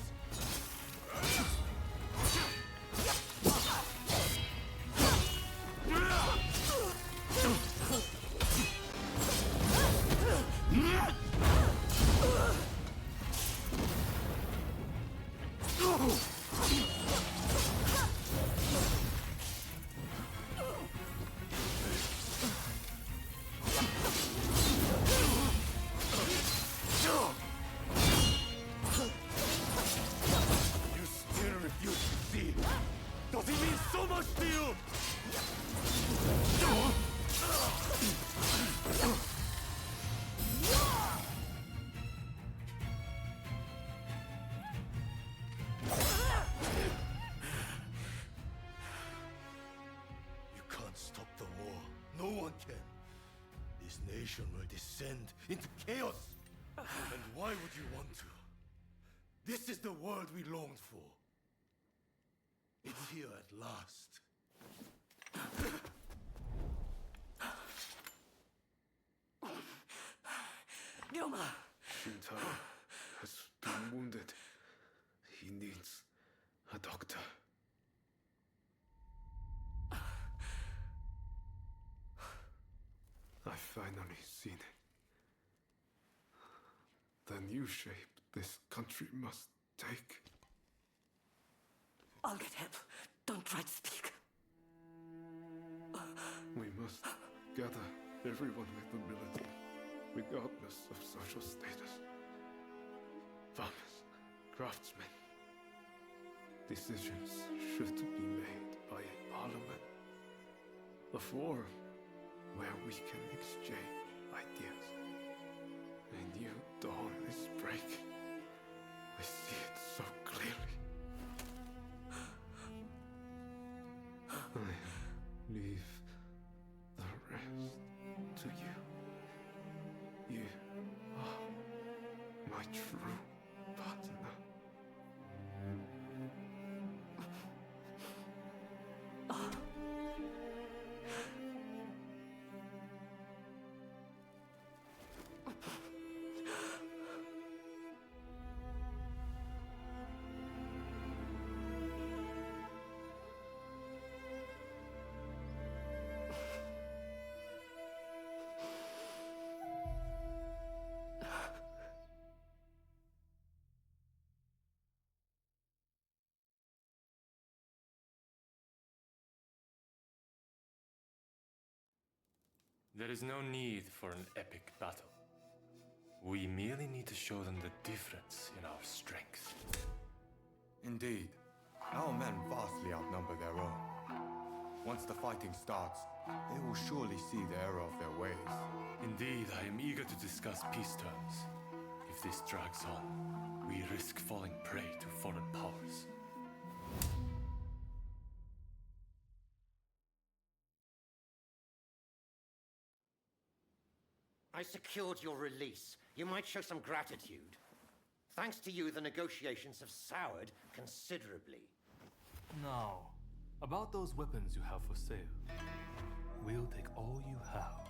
Legation will descend into chaos. And why would you want to? This is the world we longed for. It's here at last. Ryoma! Shintaro has been wounded. He needs a doctor. I've finally seen it. The new shape this country must take. I'll get help. Don't try to speak. We must gather everyone with ability, regardless of social status. Farmers, craftsmen. Decisions should be made by a parliament. A forum where we can exchange ideas. A new dawn is breaking. I see it so clearly. I leave the rest to you. You are my true partner. There is no need for an epic battle. We merely need to show them the difference in our strength. Indeed. Our men vastly outnumber their own. Once the fighting starts, they will surely see the error of their ways. Indeed, I am eager to discuss peace terms. If this drags on, we risk falling prey to foreign powers. I secured your release. You might show some gratitude. Thanks to you, the negotiations have soured considerably. Now, about those weapons you have for sale. We'll take all you have.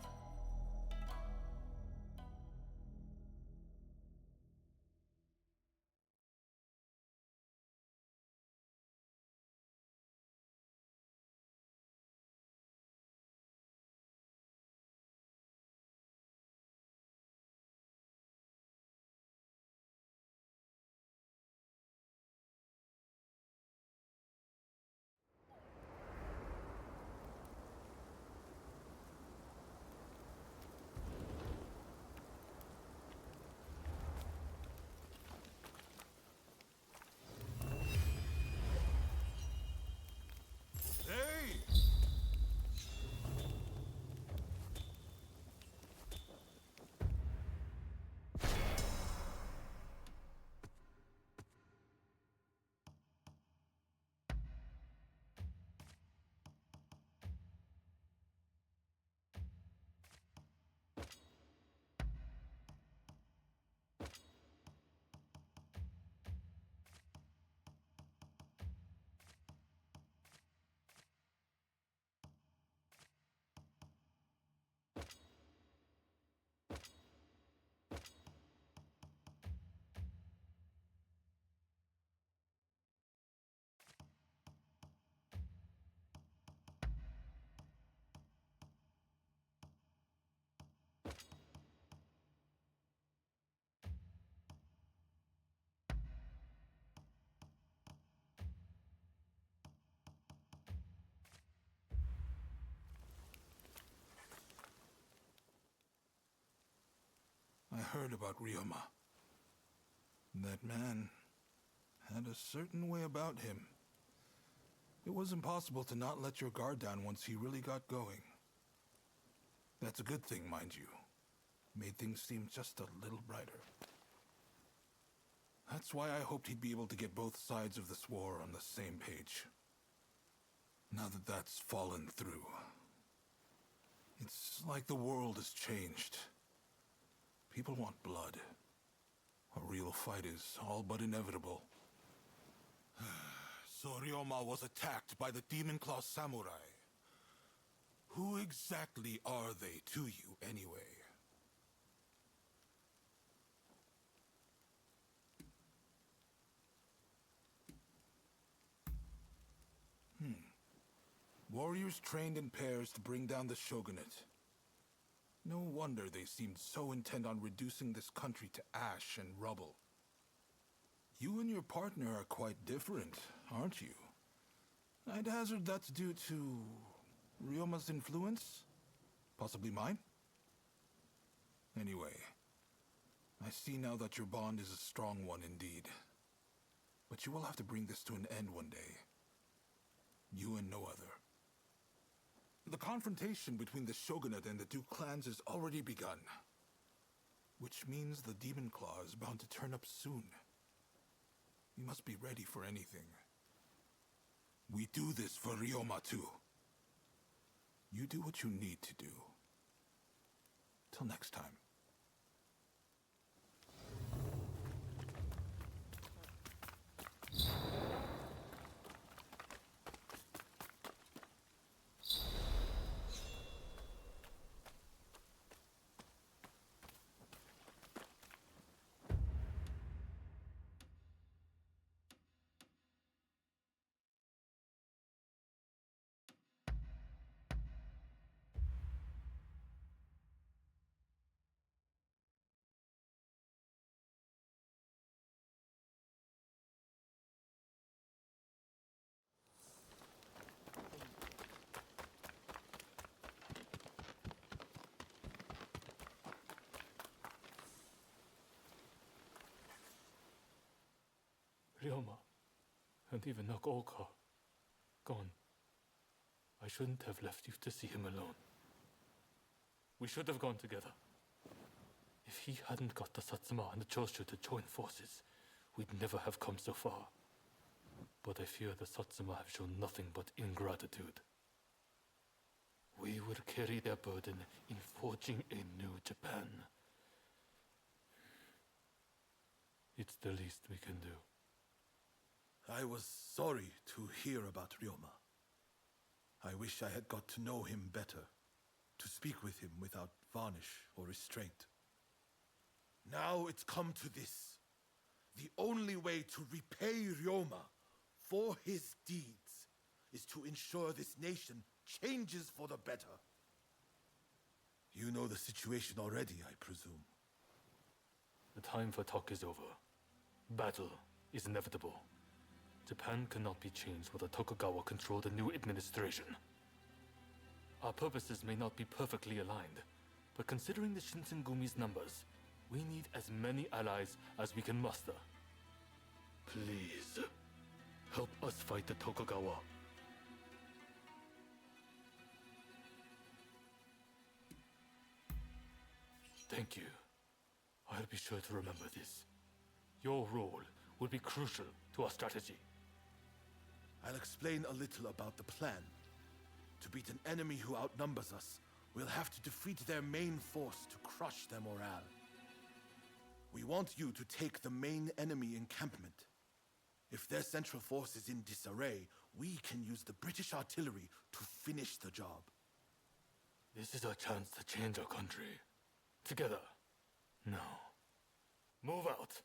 I heard about Ryoma. That man had a certain way about him. It was impossible to not let your guard down once he really got going. That's a good thing, mind you. Made things seem just a little brighter. That's why I hoped he'd be able to get both sides of this war on the same page. Now that that's fallen through, It's like the world has changed. People want blood. A real fight is all but inevitable. So Ryoma was attacked by the Demon Claw Samurai. Who exactly are they to you, anyway? Warriors trained in pairs to bring down the shogunate. No wonder they seemed so intent on reducing this country to ash and rubble. You and your partner are quite different, aren't you? I'd hazard that's due to Ryoma's influence? Possibly mine? Anyway, I see now that your bond is a strong one indeed. But you will have to bring this to an end one day. You and no other. The confrontation between the shogunate and the two clans has already begun. Which means the Demon Claw is bound to turn up soon. You must be ready for anything. We do this for Ryoma too. You do what you need to do. Till next time. Ryoma, and even Nagoka, gone. I shouldn't have left you to see him alone. We should have gone together. If he hadn't got the Satsuma and the Choshu to join forces, we'd never have come so far. But I fear the Satsuma have shown nothing but ingratitude. We will carry their burden in forging a new Japan. It's the least we can do. I was sorry to hear about Ryoma. I wish I had got to know him better, to speak with him without varnish or restraint. Now it's come to this. The only way to repay Ryoma for his deeds is to ensure this nation changes for the better. You know the situation already, I presume. The time for talk is over. Battle is inevitable. Japan cannot be changed while the Tokugawa control the new administration. Our purposes may not be perfectly aligned, but considering the Shinsengumi's numbers, we need as many allies as we can muster. Please, help us fight the Tokugawa. Thank you. I'll be sure to remember this. Your role will be crucial to our strategy. I'll explain a little about the plan. To beat an enemy who outnumbers us, we'll have to defeat their main force to crush their morale. We want you to take the main enemy encampment. If their central force is in disarray, we can use the British artillery to finish the job. This is our chance to change our country. Together. Now. Move out.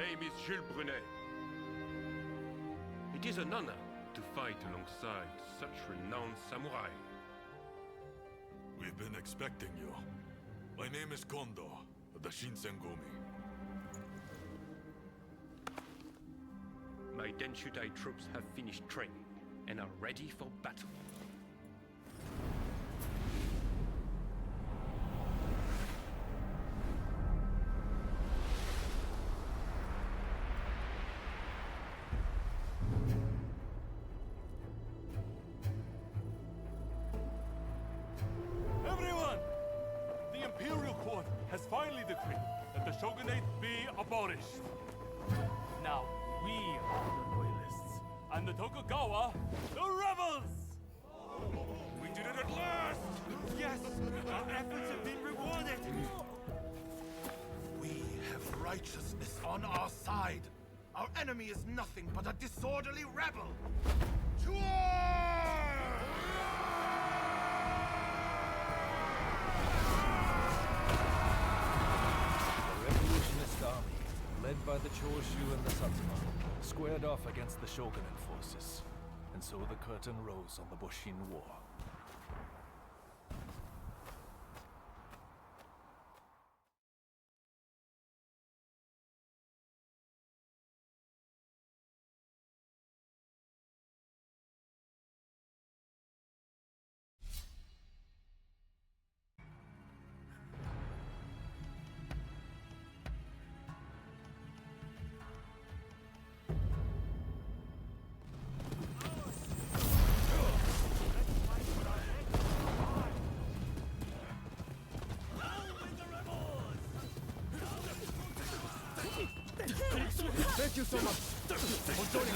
name is Jules Brunet. It is an honor to fight alongside such renowned samurai. We've been expecting you. My name is Kondo, of the Shinsengumi. My Denshutai troops have finished training and are ready for battle. Everyone! The Imperial Court has finally decreed that the shogunate be abolished. Now, we are the loyalists, and the Tokugawa, the rebels! We did it at last! Yes, our efforts have been rewarded! We have righteousness on our side. Our enemy is nothing but a disorderly rebel. To war! The revolutionist army, led by the Choshu and the Satsuma, squared off against the shogunate forces, and so the curtain rose on the Boshin War. Thank you so much for joining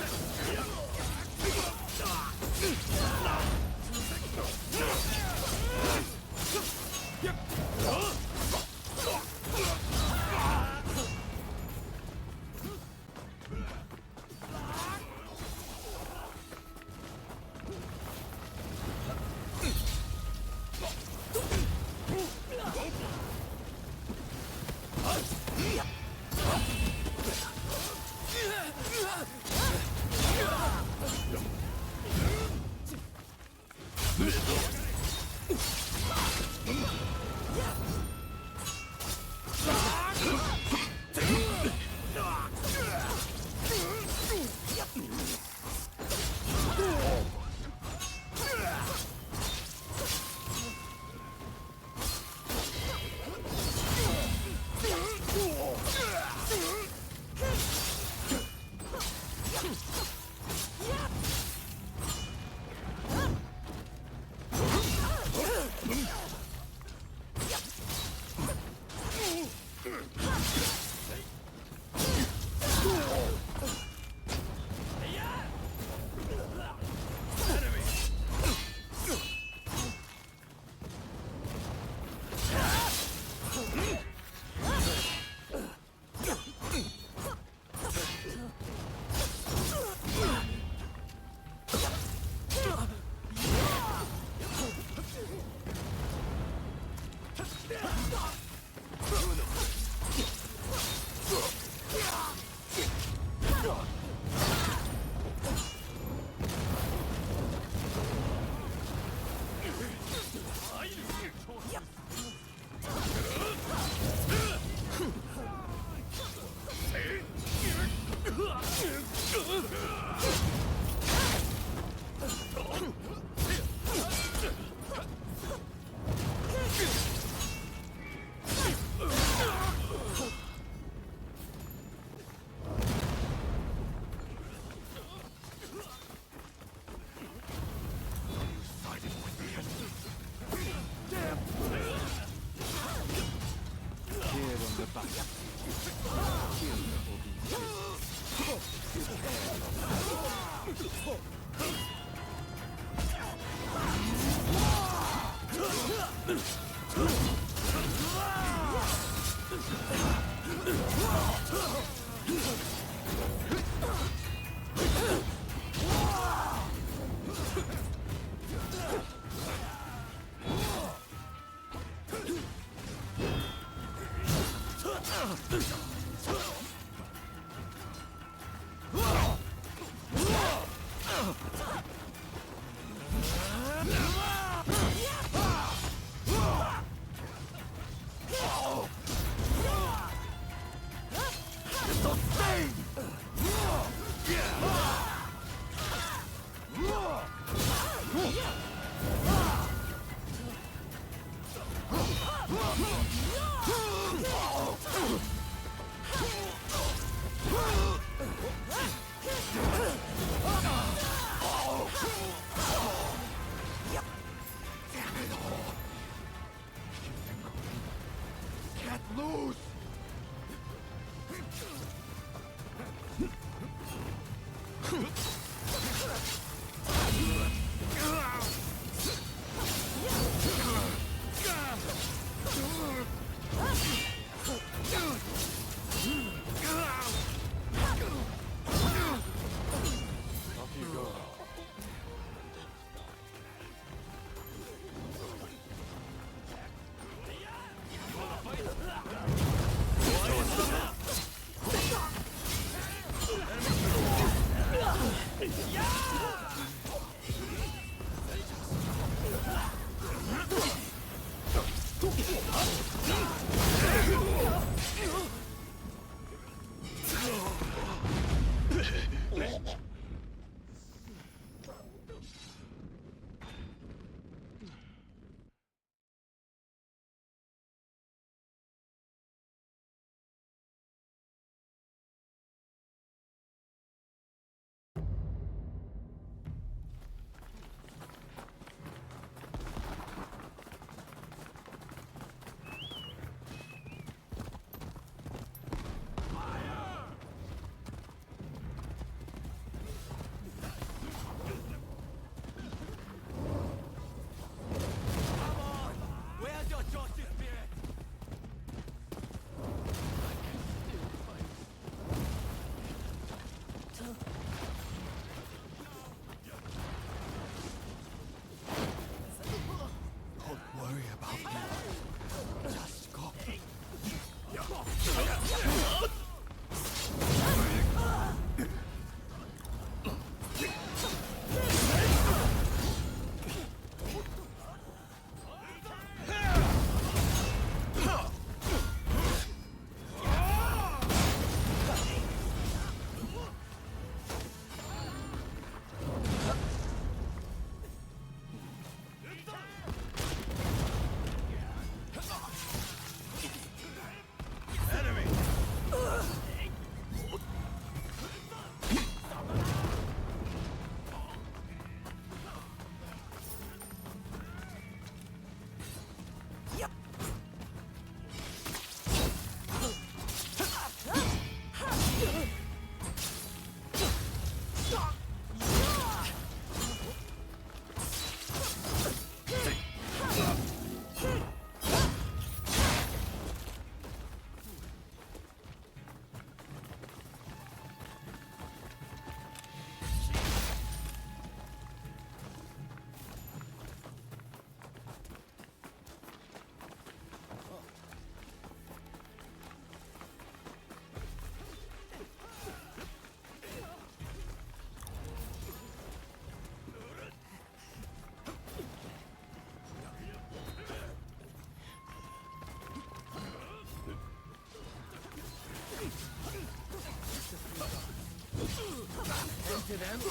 And to them, it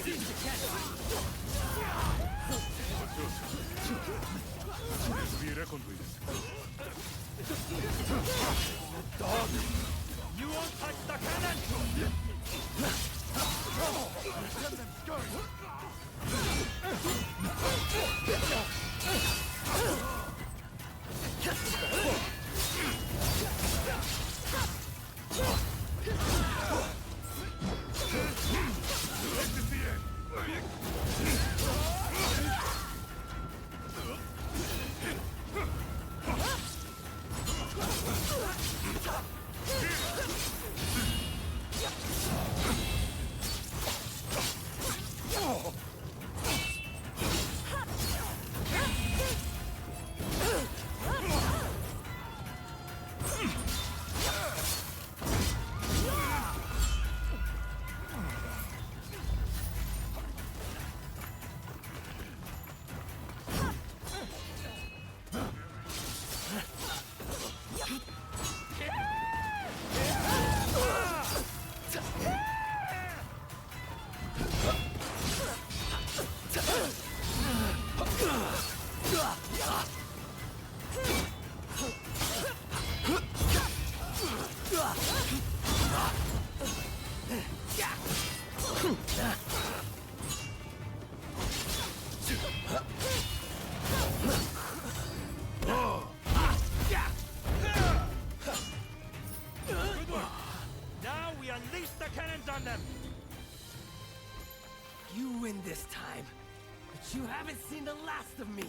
seems to catch me. To be reckoned with. Dog! You won't touch the cannon! Let them scurry! You win this time, but you haven't seen the last of me.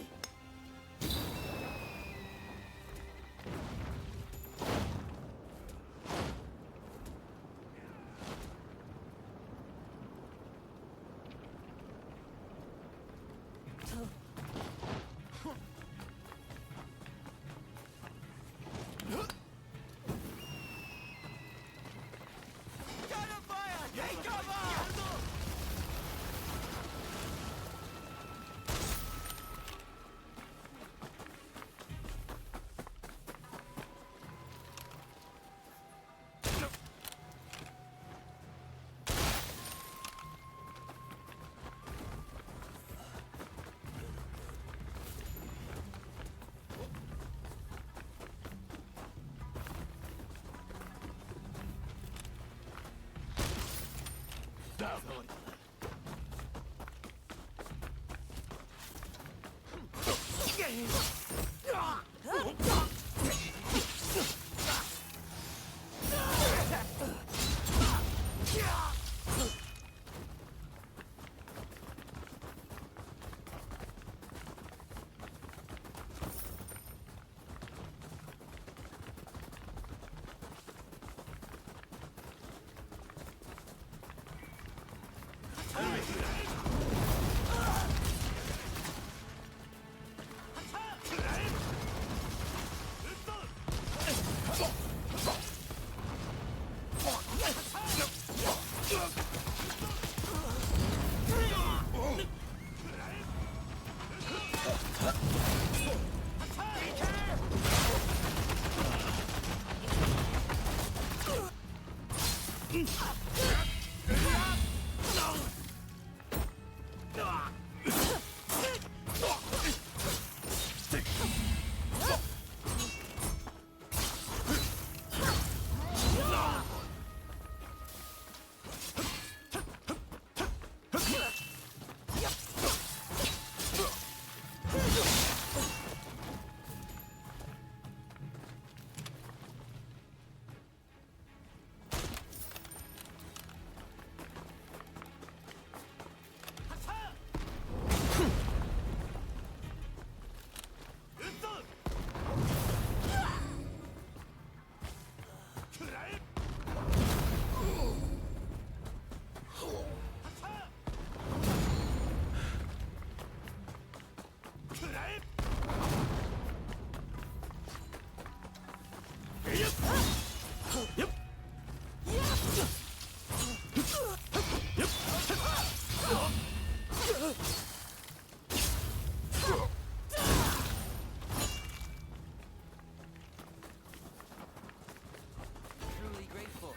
Truly grateful.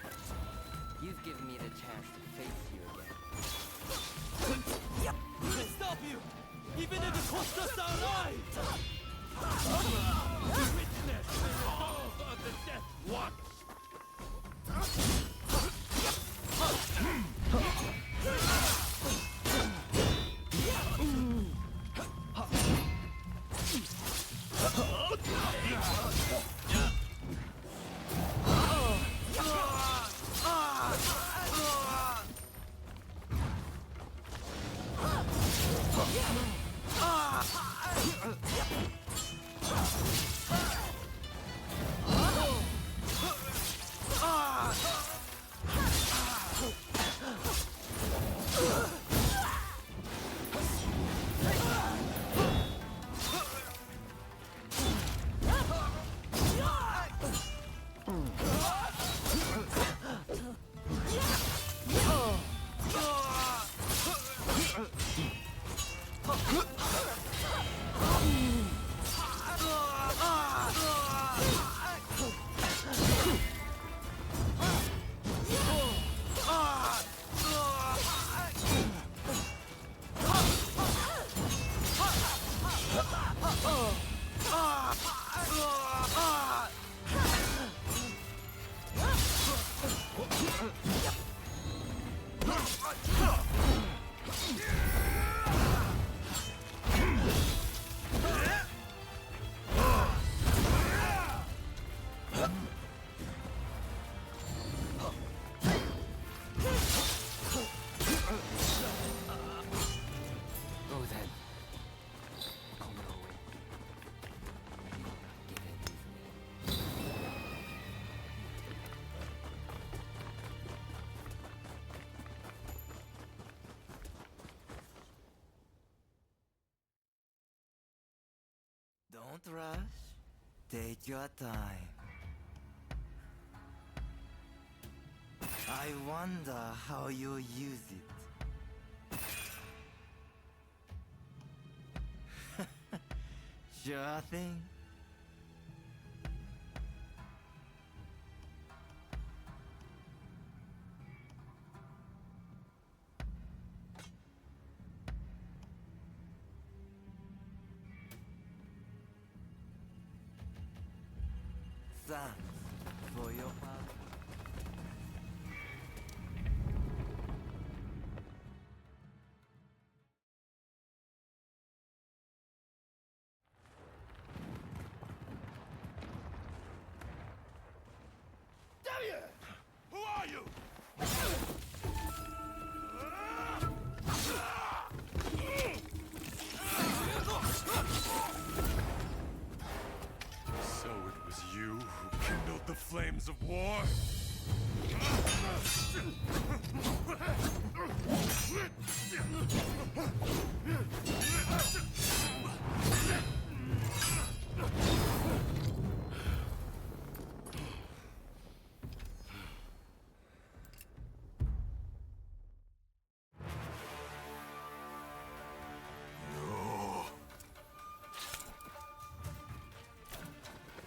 You've given me the chance to face you again. We'll stop you, even if it costs us our lives! Witness the resolve of the Death Watch! Don't rush. Take your time. I wonder how you use it. Sure thing. Thanks for your help. Damn you! Who are you? So it was you who kindled the flames of war?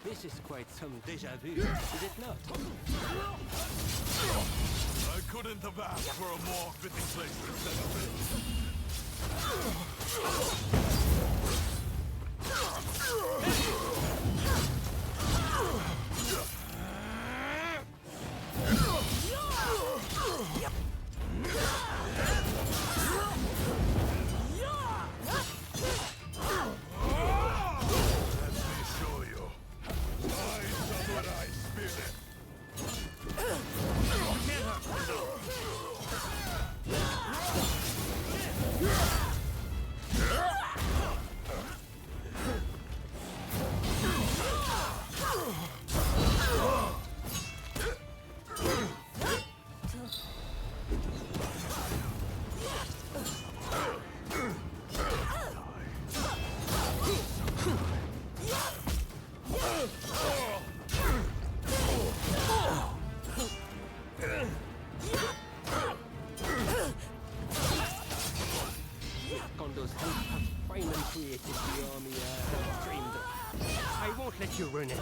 This is quite some déjà vu, is it not? I couldn't have asked for a more fitting place to set up this. Kondo's help has finally created the army I have dreamed of. I won't let you ruin it.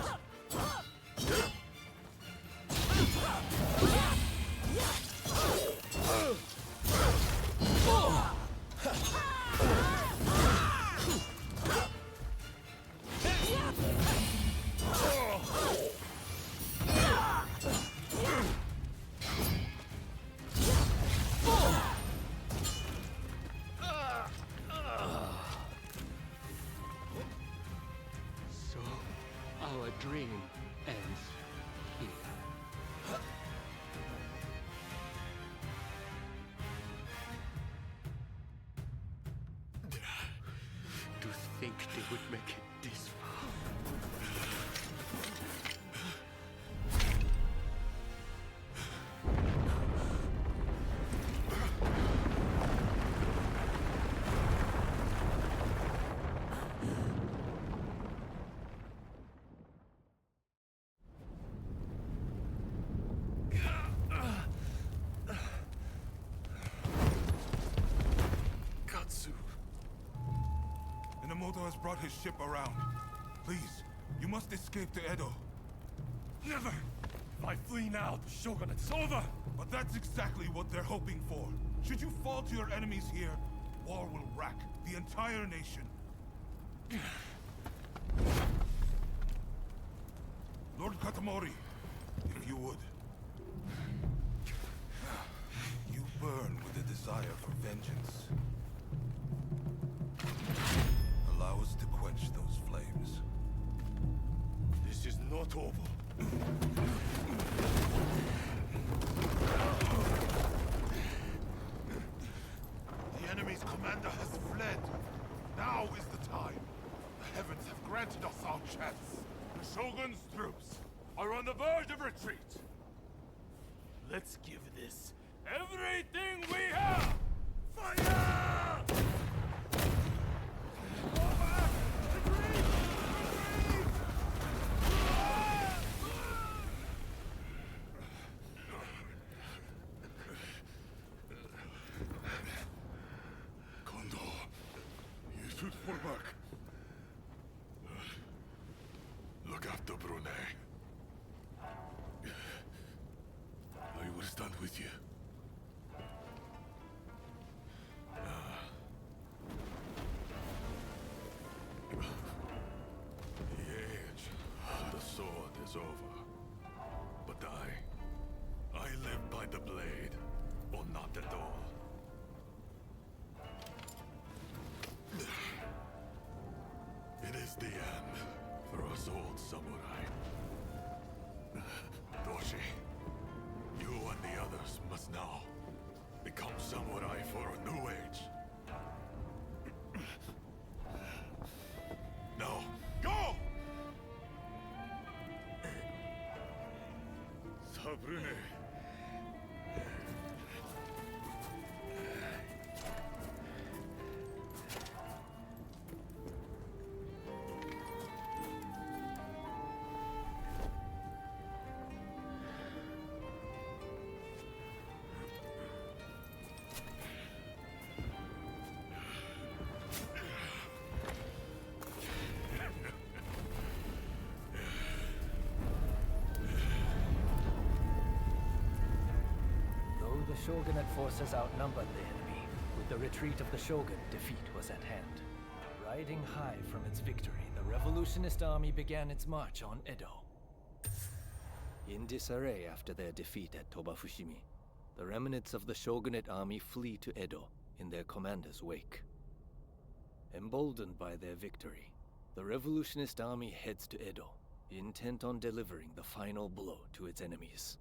dream ends here. To think they would make it this far. Katsu. Inamoto has brought his ship around. Please, you must escape to Edo. Never! If I flee now, the shogunate's over! But that's exactly what they're hoping for. Should you fall to your enemies here, war will rack the entire nation. Lord Katamori, if you would. You burn with a desire for vengeance. Allow us to quench those flames. This is not over. The enemy's commander has fled. Now is the time. The heavens have granted us our chance. The Shogun's troops are on the verge of retreat. Let's give this everything we have! Fire! Kondo, you should fall back. Look after Brune. I will stand with you. The age of the sword is over. But I live by the blade, or not at all. It is the end for us old samurai. Doshi, you and the others must now become samurai for a new age. Now, go! Sabrune. The shogunate forces outnumbered the enemy. With the retreat of the shogun, defeat was at hand. Riding high from its victory, the revolutionist army began its march on Edo. In disarray after their defeat at Tobafushimi, the remnants of the shogunate army flee to Edo in their commander's wake. Emboldened by their victory, the revolutionist army heads to Edo, intent on delivering the final blow to its enemies.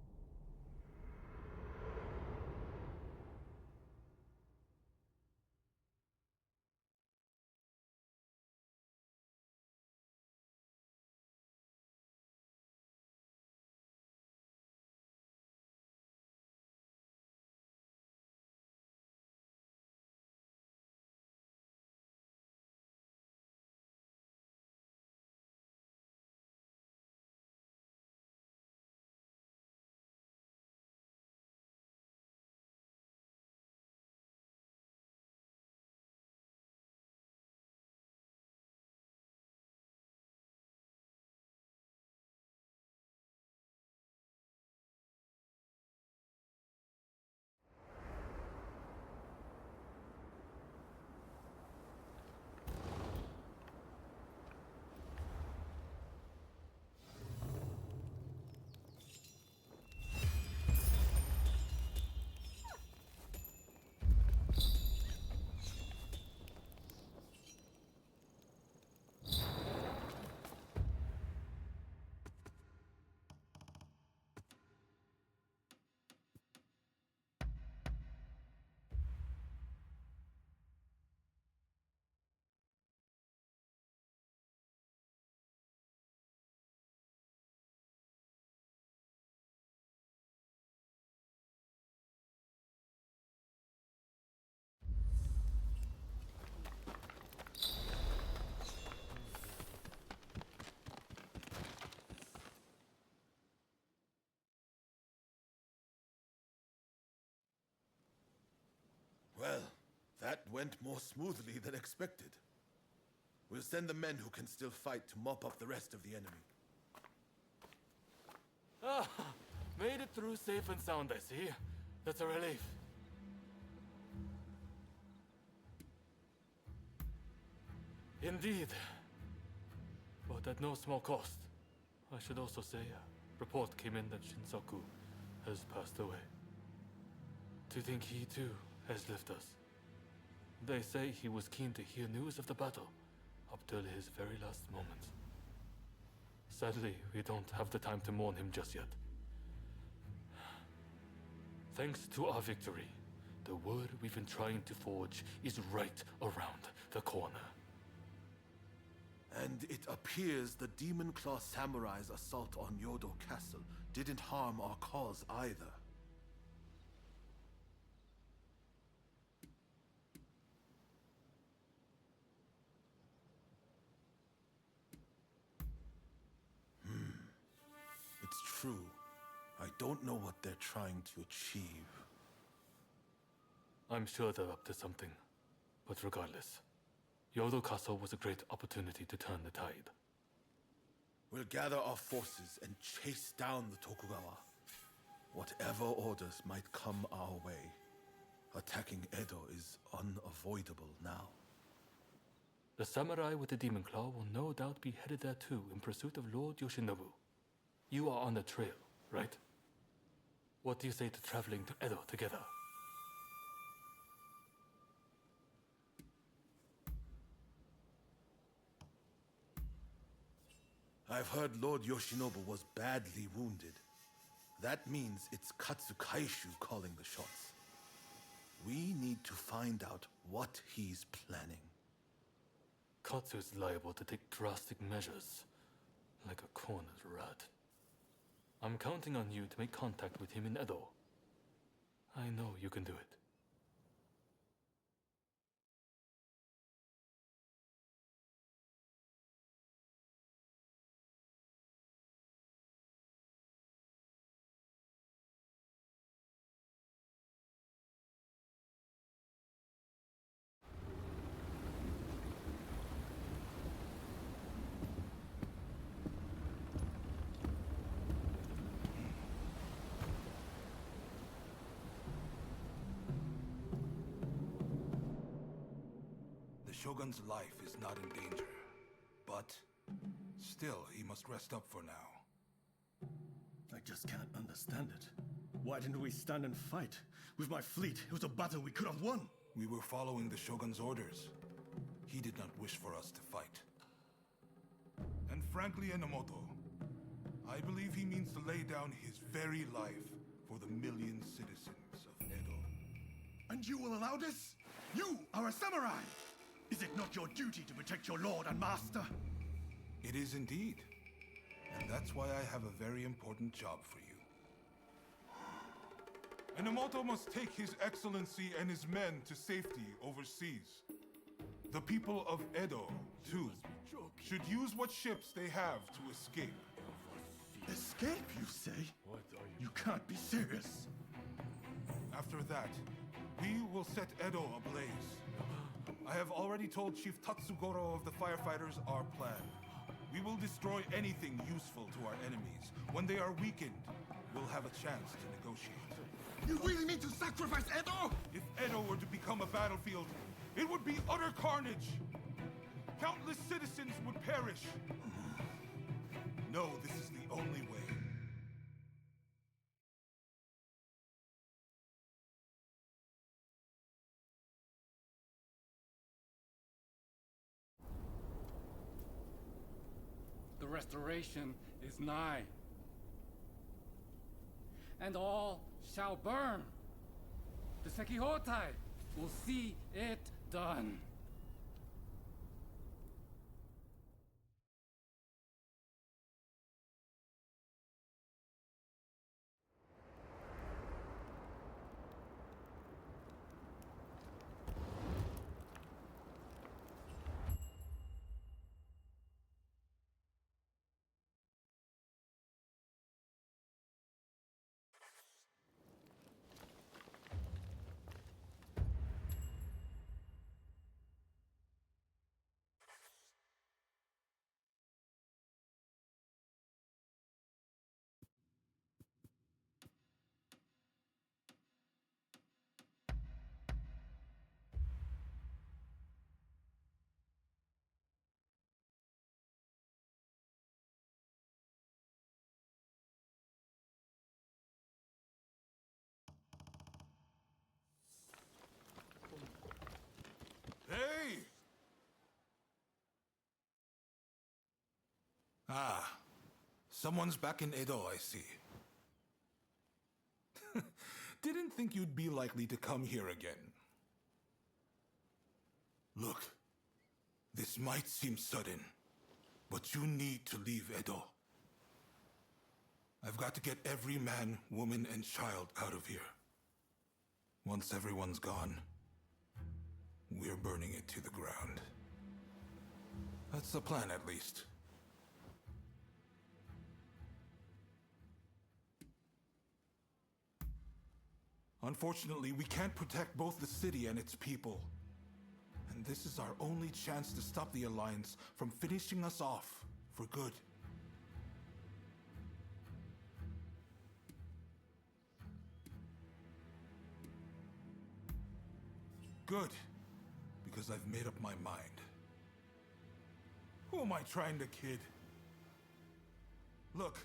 went more smoothly than expected. We'll send the men who can still fight to mop up the rest of the enemy. Ah, made it through safe and sound, I see. That's a relief. Indeed. But at no small cost. I should also say, a report came in that Shinsaku has passed away. To think he too has left us. They say he was keen to hear news of the battle, up till his very last moments. Sadly, we don't have the time to mourn him just yet. Thanks to our victory, the word we've been trying to forge is right around the corner. And it appears the Demon Claw Samurai's assault on Yodo Castle didn't harm our cause either. It's true. I don't know what they're trying to achieve. I'm sure they're up to something. But regardless, Yodo Castle was a great opportunity to turn the tide. We'll gather our forces and chase down the Tokugawa. Whatever orders might come our way, attacking Edo is unavoidable now. The samurai with the Demon Claw will no doubt be headed there too in pursuit of Lord Yoshinobu. You are on the trail, right? What do you say to traveling to Edo together? I've heard Lord Yoshinobu was badly wounded. That means it's Katsukaishu calling the shots. We need to find out what he's planning. Katsu's liable to take drastic measures, like a cornered rat. I'm counting on you to make contact with him in Edo. I know you can do it. The Shogun's life is not in danger, but still, he must rest up for now. I just can't understand it. Why didn't we stand and fight? With my fleet, it was a battle we could have won. We were following the Shogun's orders. He did not wish for us to fight. And frankly, Enomoto, I believe he means to lay down his very life for the million citizens of Edo. And you will allow this? You are a samurai! Is it not your duty to protect your lord and master? It is indeed. And that's why I have a very important job for you. Enomoto must take his excellency and his men to safety overseas. The people of Edo, too, should use what ships they have to escape. Escape, you say? You can't be serious. After that, we will set Edo ablaze. I have already told Chief Tatsugoro of the firefighters our plan. We will destroy anything useful to our enemies. When they are weakened, we'll have a chance to negotiate. You really mean to sacrifice Edo? If Edo were to become a battlefield, it would be utter carnage. Countless citizens would perish. No, this is the only way. The restoration is nigh. And all shall burn. The Sekihotai will see it done. Someone's back in Edo, I see. Didn't think you'd be likely to come here again. Look, this might seem sudden, but you need to leave Edo. I've got to get every man, woman, and child out of here. Once everyone's gone, we're burning it to the ground. That's the plan, at least. Unfortunately, we can't protect both the city and its people. And this is our only chance to stop the Alliance from finishing us off for good. Good, because I've made up my mind. Who am I trying to kid? Look,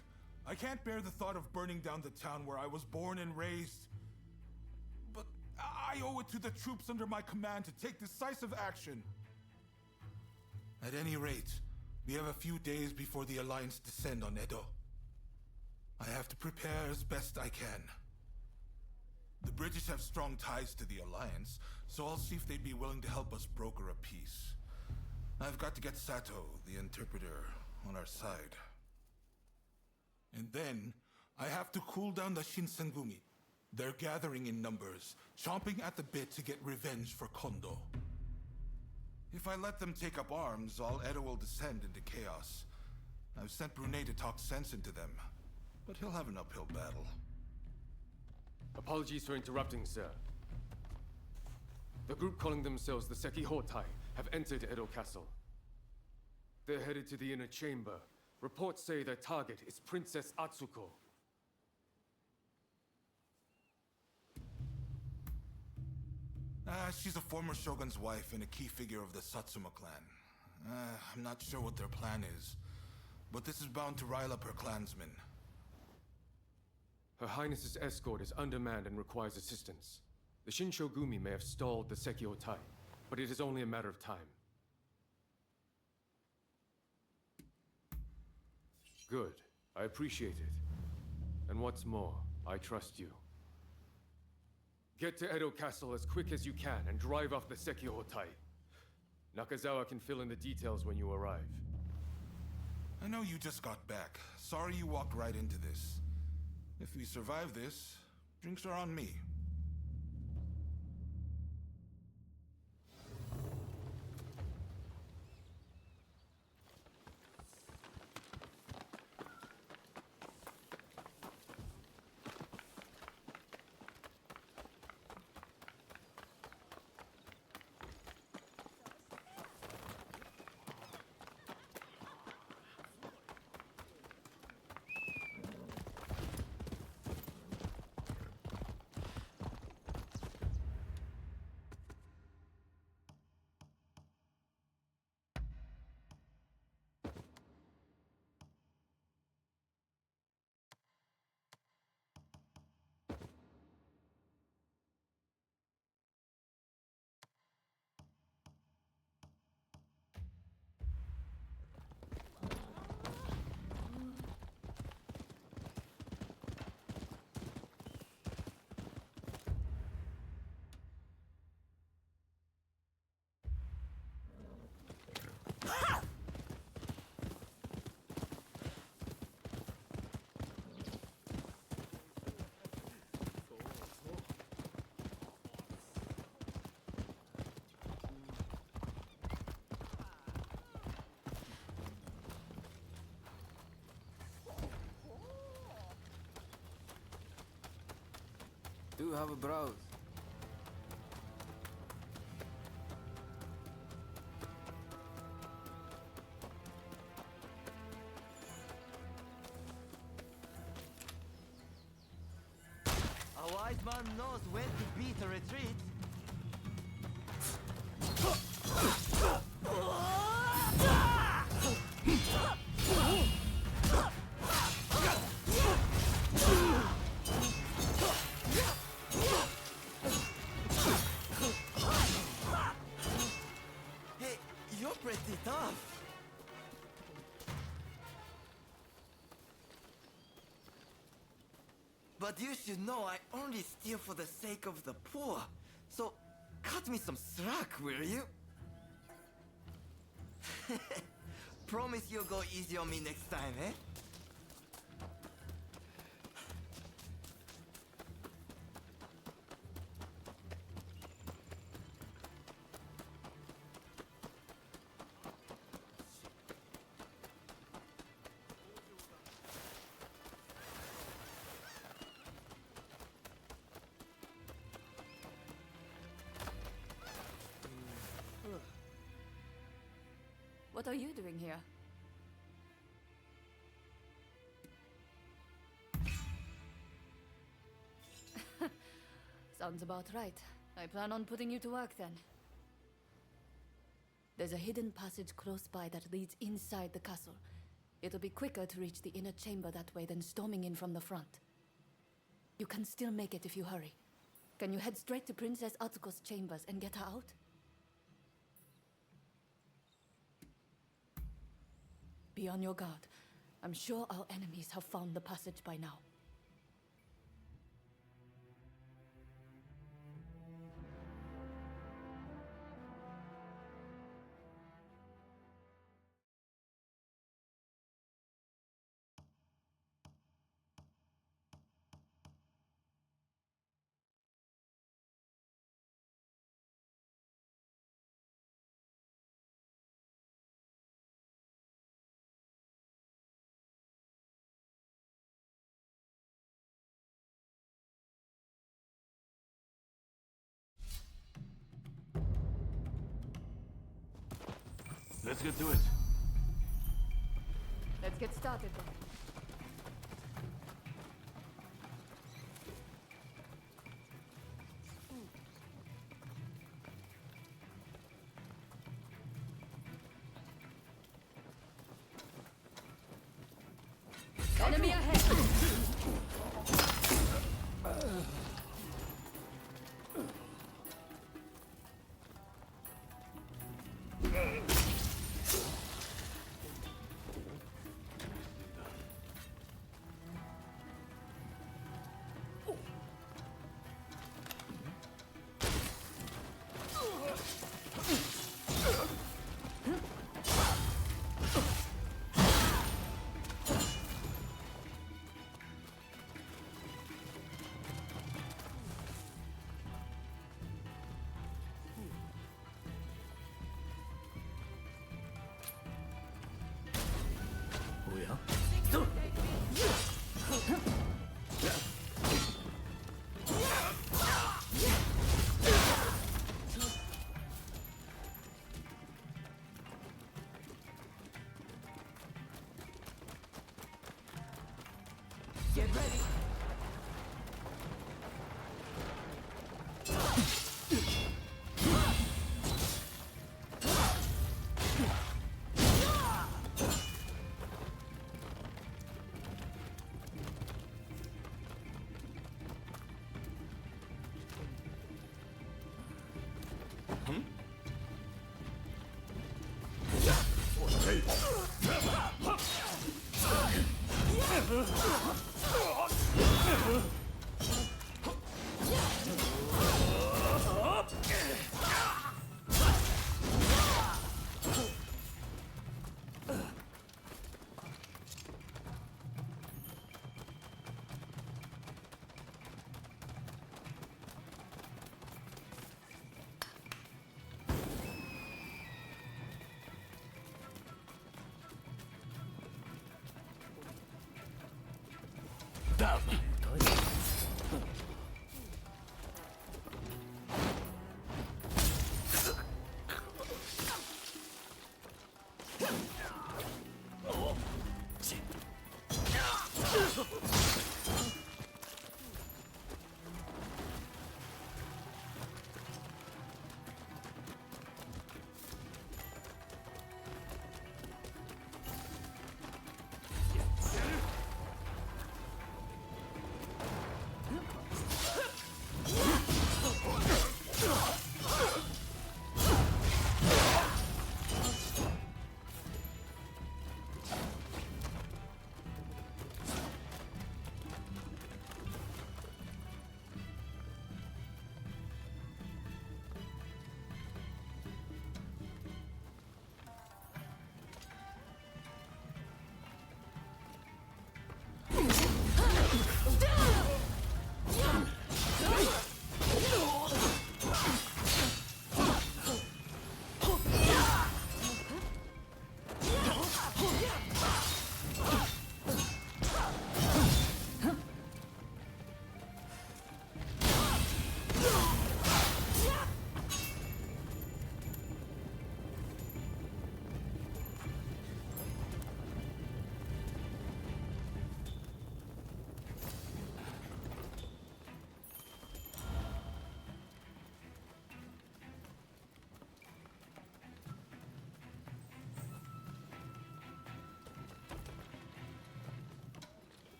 I can't bear the thought of burning down the town where I was born and raised. But I owe it to the troops under my command to take decisive action. At any rate, we have a few days before the Alliance descend on Edo. I have to prepare as best I can. The British have strong ties to the Alliance, so I'll see if they'd be willing to help us broker a peace. I've got to get Sato, the interpreter, on our side. And then, I have to cool down the Shinsengumi. They're gathering in numbers, chomping at the bit to get revenge for Kondo. If I let them take up arms, all Edo will descend into chaos. I've sent Brunei to talk sense into them, but he'll have an uphill battle. Apologies for interrupting, sir. The group calling themselves the Sekihotai have entered Edo Castle. They're headed to the inner chamber. Reports say their target is Princess Atsuko. She's a former shogun's wife and a key figure of the Satsuma clan. I'm not sure what their plan is, but this is bound to rile up her clansmen. Her Highness's escort is undermanned and requires assistance. The Shinsengumi may have stalled the Sekihotai, but it is only a matter of time. Good. I appreciate it. And what's more, I trust you. Get to Edo Castle as quick as you can and drive off the Sekihotai. Nakazawa can fill in the details when you arrive. I know you just got back. Sorry you walked right into this. If we survive this, drinks are on me. Do have a browse. A wise man knows when to beat a retreat. Hey, you're pretty tough. But you should know I only steal for the sake of the poor. So, cut me some slack, will you? Promise you'll go easy on me next time, eh? What are you doing here? Sounds about right. I plan on putting you to work then. There's a hidden passage close by that leads inside the castle. It'll be quicker to reach the inner chamber that way than storming in from the front. You can still make it if you hurry. Can you head straight to Princess Atsuko's chambers and get her out? Be on your guard. I'm sure our enemies have found the passage by now. Let's get to it. Let's get started then. Enemy ahead! Get ready.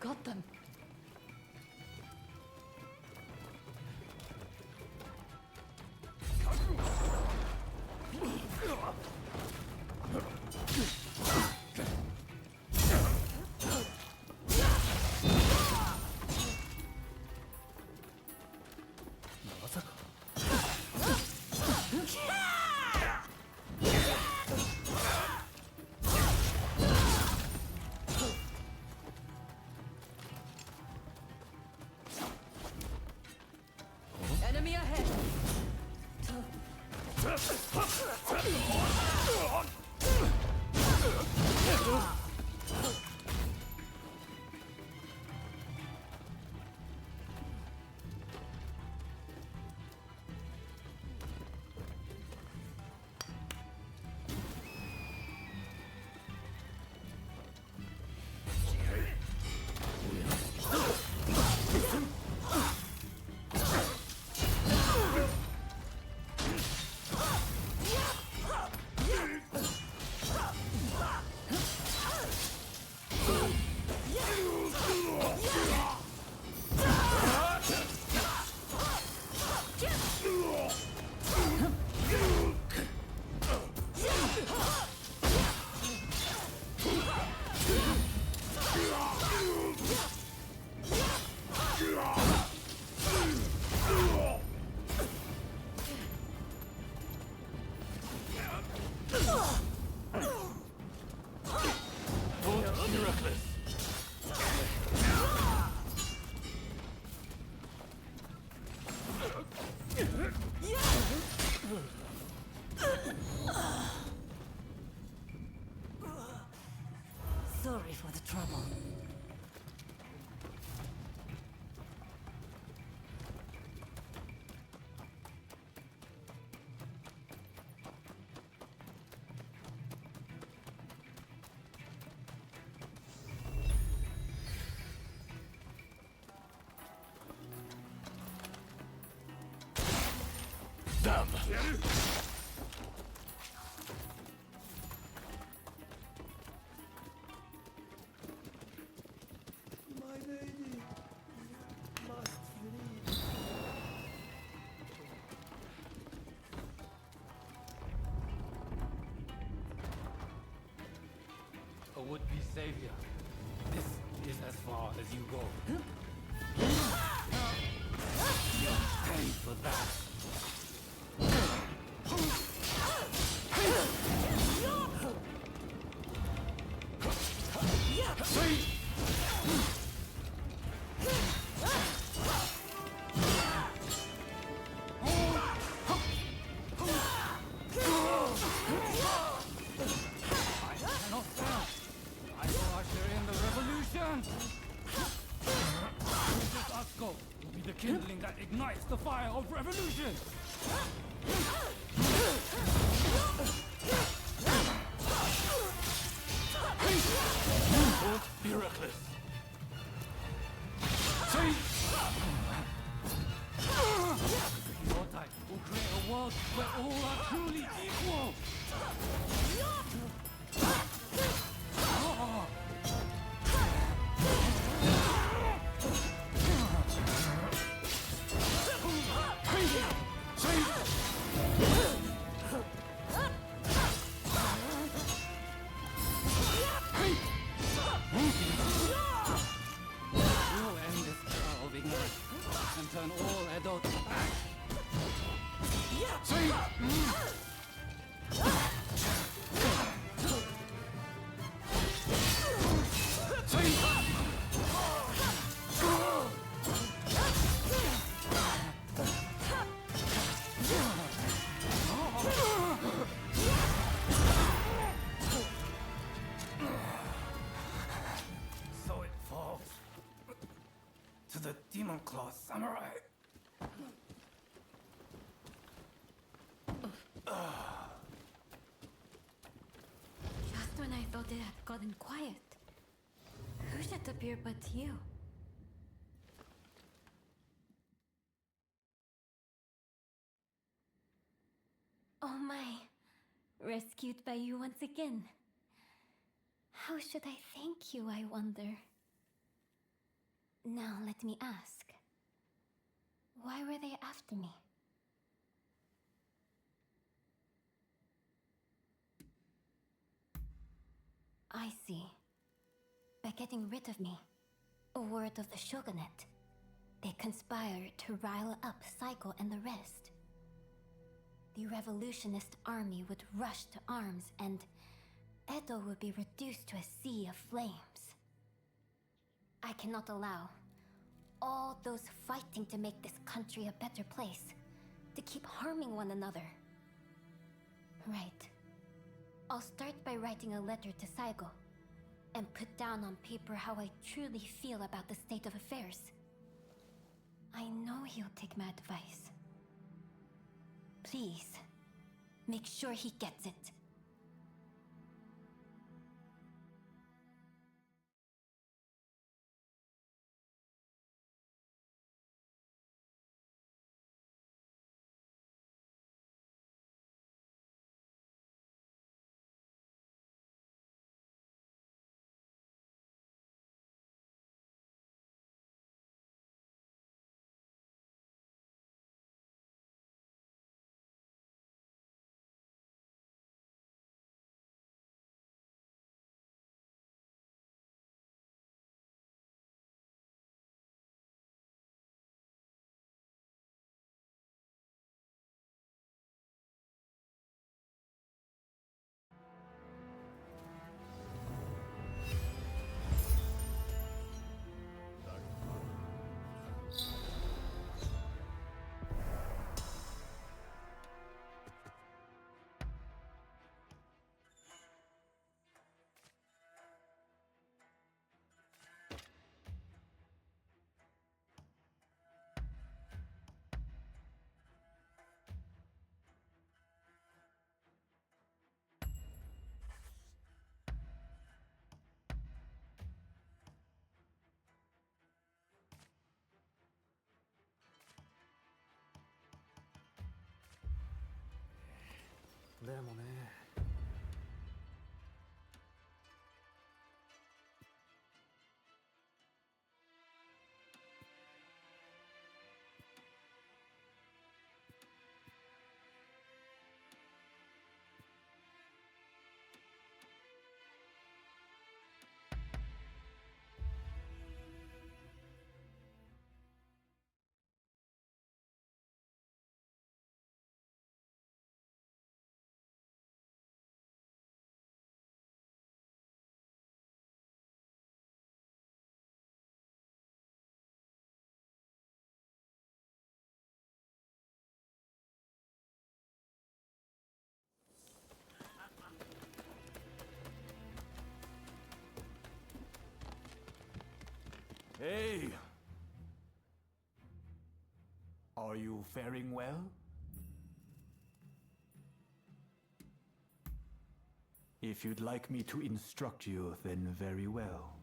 got them. Enemy ahead. Sorry for the trouble. Damn! My lady must flee. A would-be savior. This is as far as you go. You'll pay for that. Kindling that ignites the fire of revolution! Don't be reckless. Your type will create a world where all are truly equal! Turn all Edo to ash. So it falls to the Demon Claw Samurai. Just when I thought it had gotten quiet, who should appear but you? Oh my, rescued by you once again. How should I thank you, I wonder? Now let me ask. Why were they after me? I see. By getting rid of me, a word of the shogunate, they conspired to rile up Saiko and the rest. The revolutionist army would rush to arms and Edo would be reduced to a sea of flames. I cannot allow all those fighting to make this country a better place to keep harming one another. Right. I'll start by writing a letter to Saigo and put down on paper how I truly feel about the state of affairs. I know he'll take my advice. Please, make sure he gets it. Hey! Are you faring well? If you'd like me to instruct you, then very well.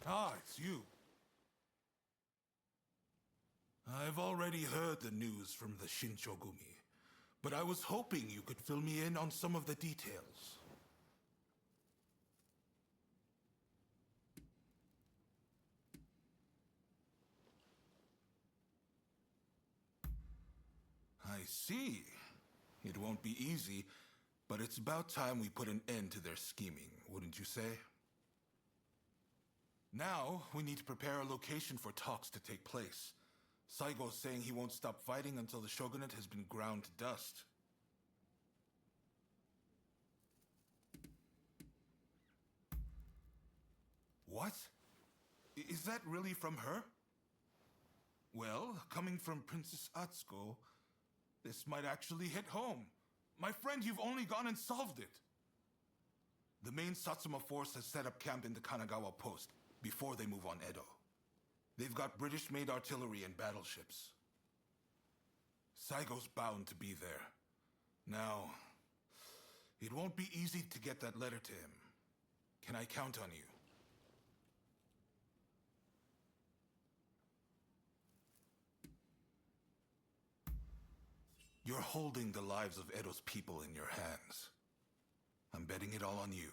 Ah, it's you. I've already heard the news from the Shinsengumi, but I was hoping you could fill me in on some of the details. I see. It won't be easy, but it's about time we put an end to their scheming, wouldn't you say? Now, we need to prepare a location for talks to take place. Saigo's saying he won't stop fighting until the shogunate has been ground to dust. What? Is that really from her? Well, coming from Princess Atsuko, this might actually hit home. My friend, you've only gone and solved it. The main Satsuma force has set up camp in the Kanagawa post before they move on Edo. They've got British-made artillery and battleships. Saigo's bound to be there. Now, it won't be easy to get that letter to him. Can I count on you? You're holding the lives of Edo's people in your hands. I'm betting it all on you.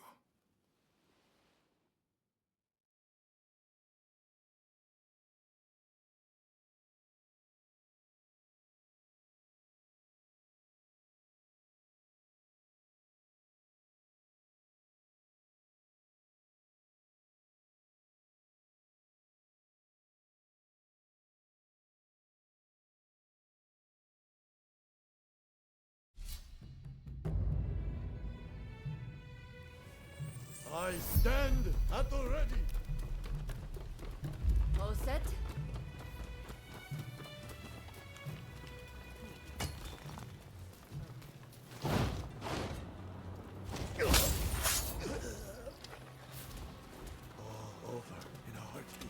I stand at the ready. All set? All over in a heartbeat.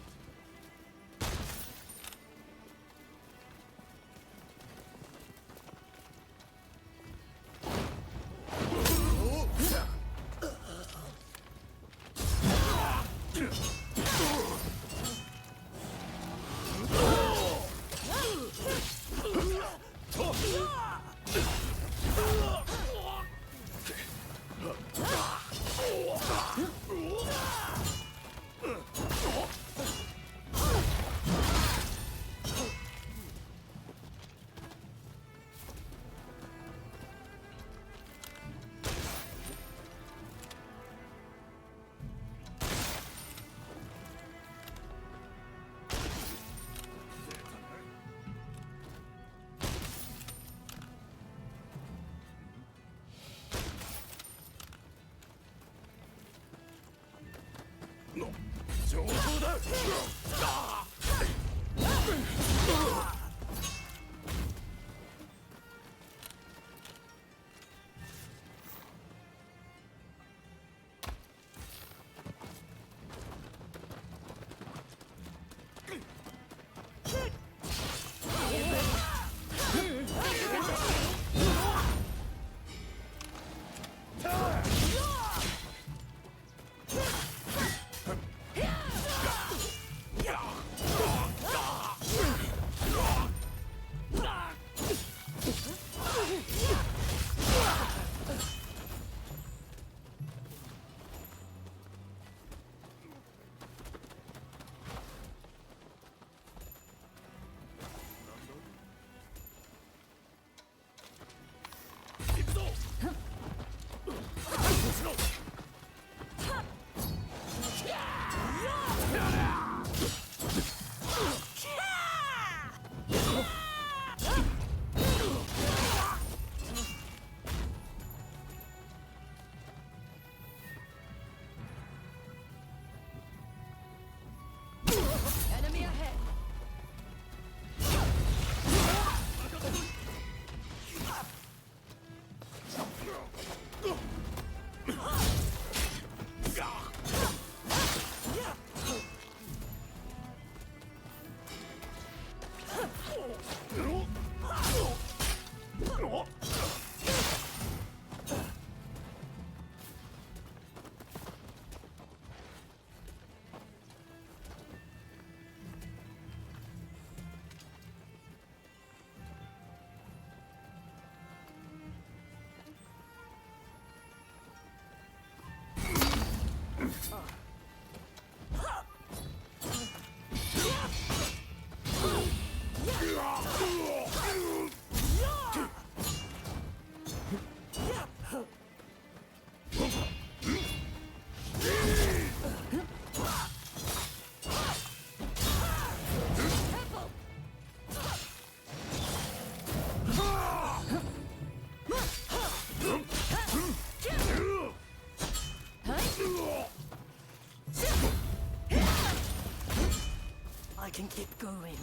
can keep going.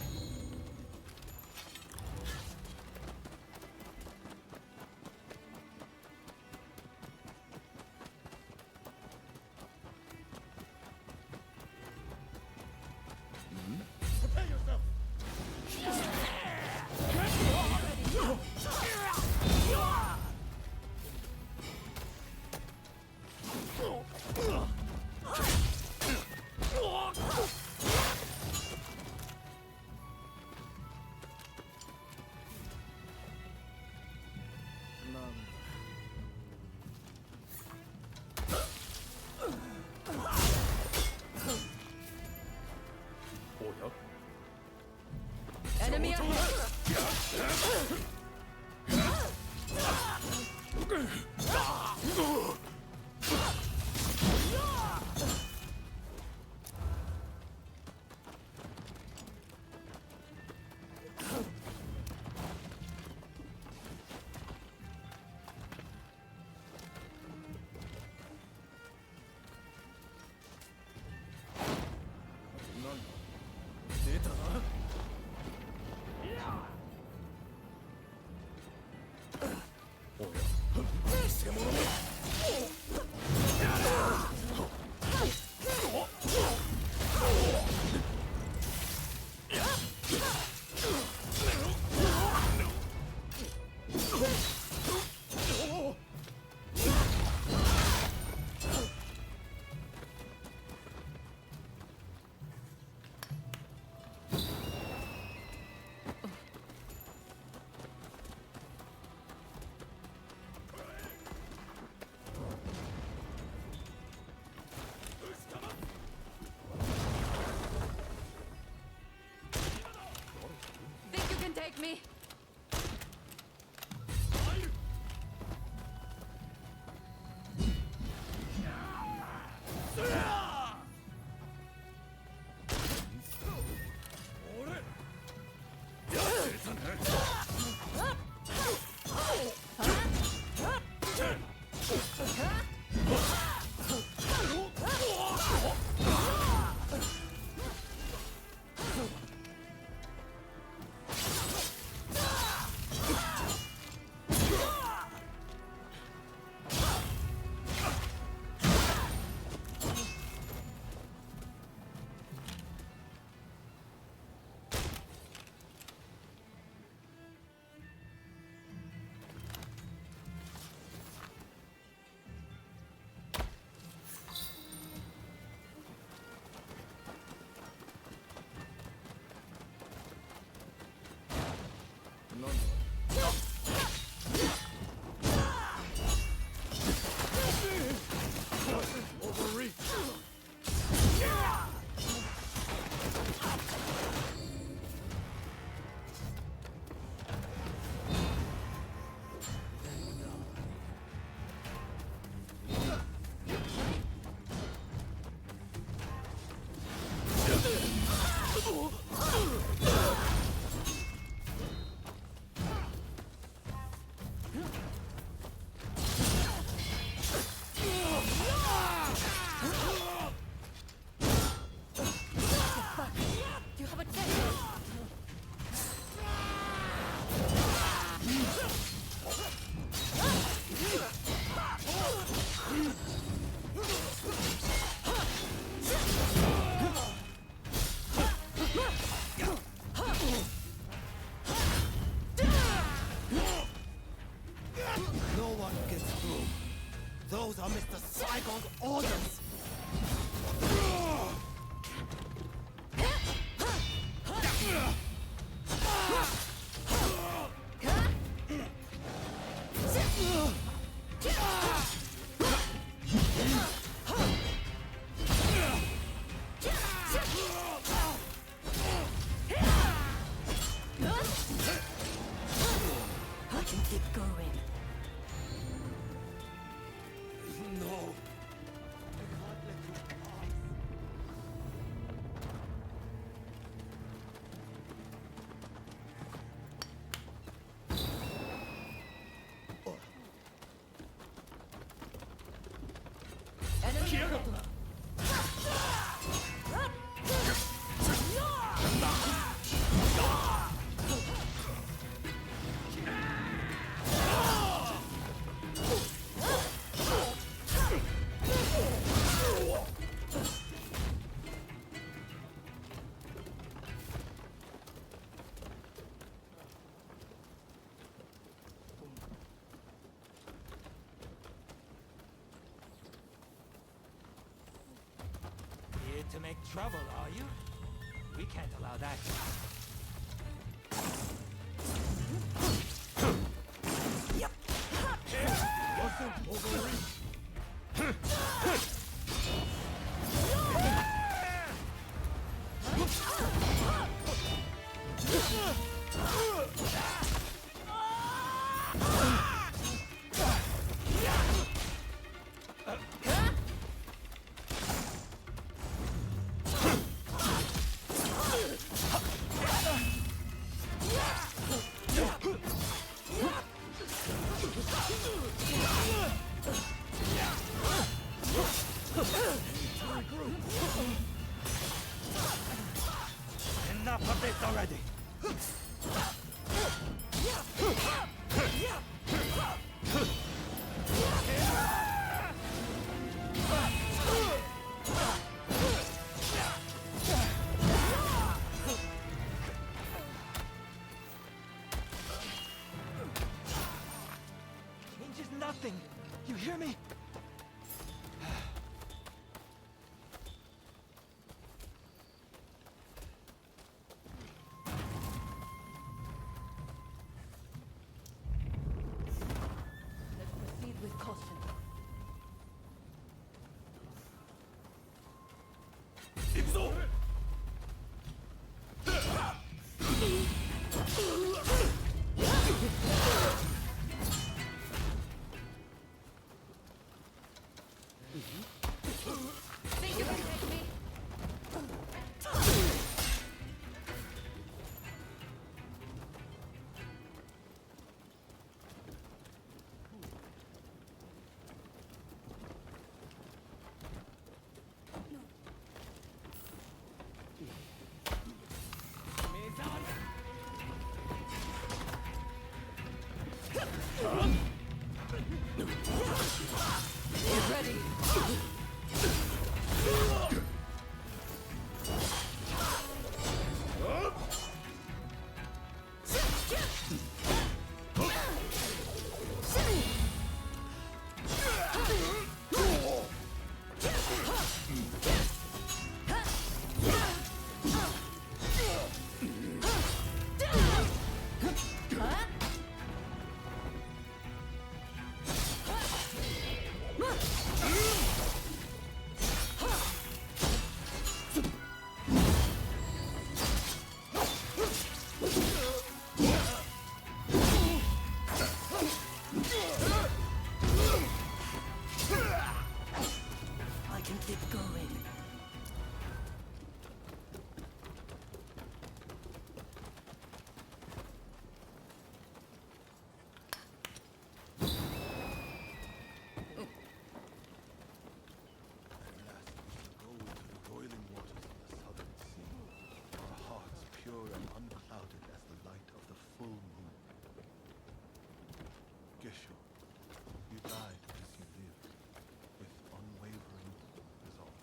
Prepare yourself! Enemy ahead! Think you can take me? Those are Mr. Saigon's orders! I can keep going. No. I can't out to make trouble, are you? We can't allow that. Wasn't overreach. Enough of this already! Changes nothing! You hear me? Let's proceed with caution. Think you can take me? Get ready! I can keep going. Boiling waters of the southern sea, our hearts pure and unclouded as the light of the full moon. Gesho, you died as you lived, with unwavering resolve.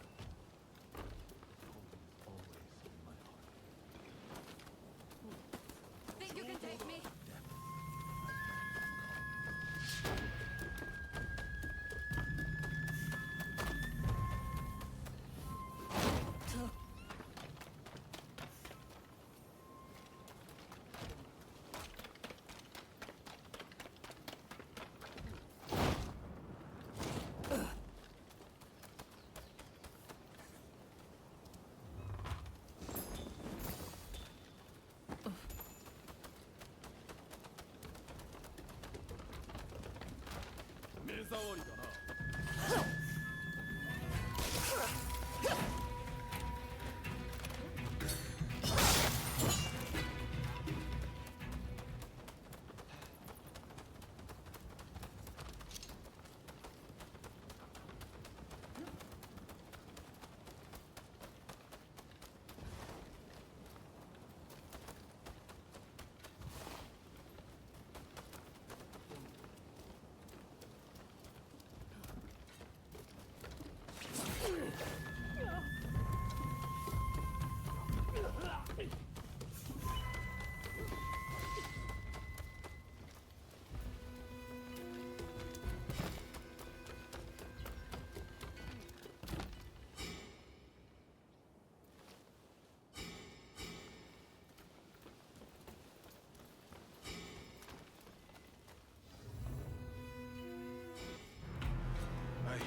Home is always in my heart. Think you can take me?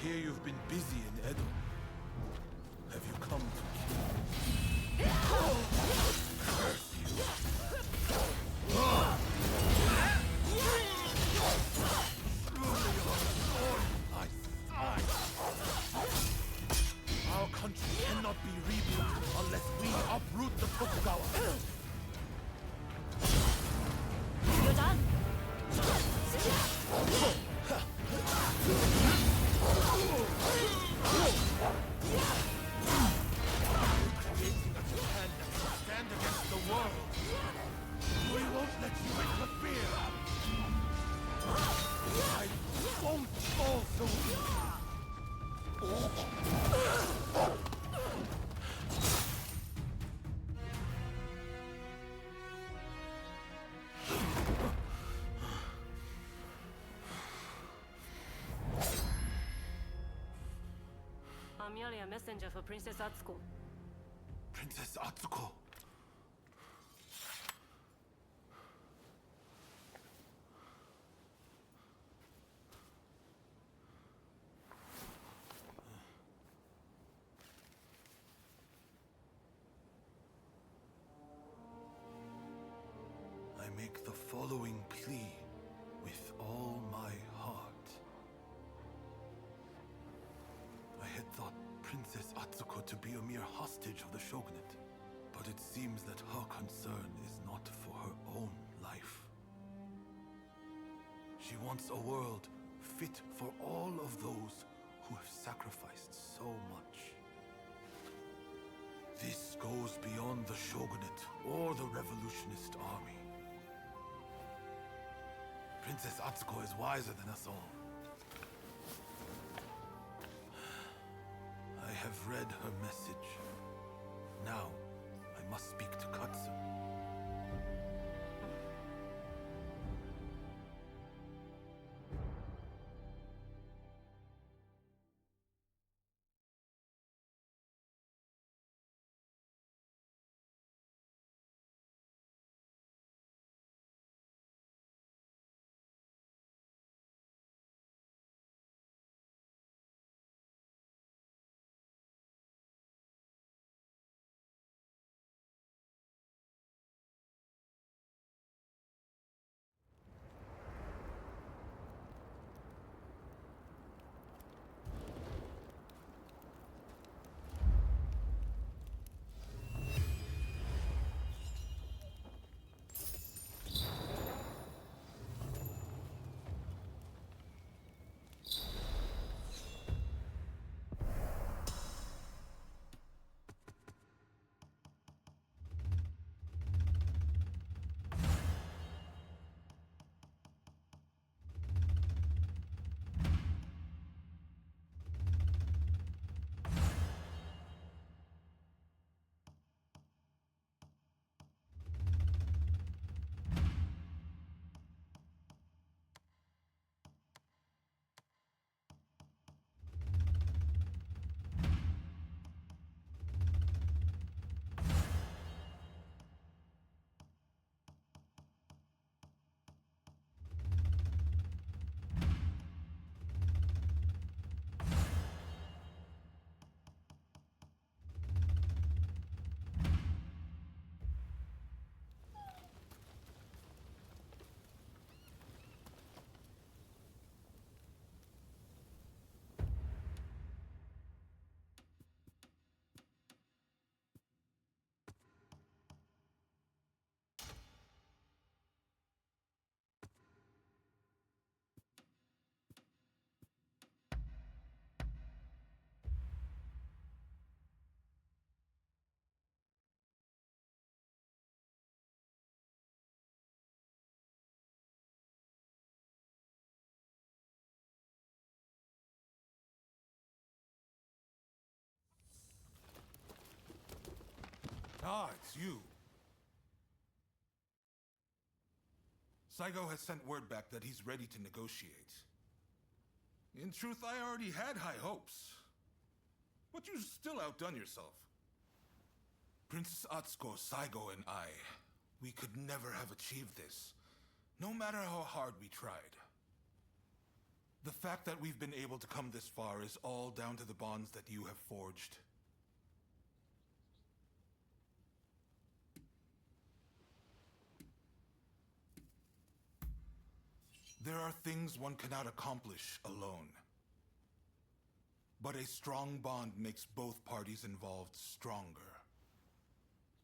hear you've been busy in Edo. Have you come to kill? Curse you! Our country cannot be rebuilt unless we uproot the Tokugawa. You're done. Creating a Japan that will stand against the world. We won't let you interfere. I won't fall so easily. I'm merely a messenger for Princess Atsuko. Princess Atsuko. I make the following plea with all my heart. I had thought Princess Atsuko to be a mere hostage of the shogunate, but it seems that her concern is not for her own life. She wants a world fit for all of those who have sacrificed so much. This goes beyond the shogunate or the revolutionist army. Princess Atsuko is wiser than us all. I have read her message. Now, I must speak to Katsu. Ah, it's you. Saigo has sent word back that he's ready to negotiate. In truth, I already had high hopes. But you still outdone yourself. Princess Atsuko, Saigo, and I, we could never have achieved this, no matter how hard we tried. The fact that we've been able to come this far is all down to the bonds that you have forged. There are things one cannot accomplish alone. But a strong bond makes both parties involved stronger.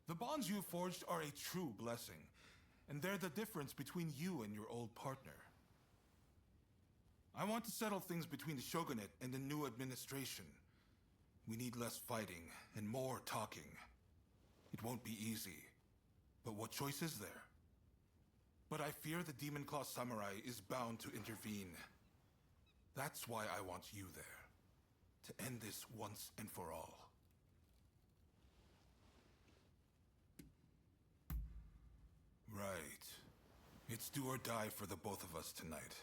The bonds you forged are a true blessing, and they're the difference between you and your old partner. I want to settle things between the shogunate and the new administration. We need less fighting and more talking. It won't be easy, but what choice is there? But I fear the Demon Claw Samurai is bound to intervene. That's why I want you there. To end this once and for all. Right. It's do or die for the both of us tonight.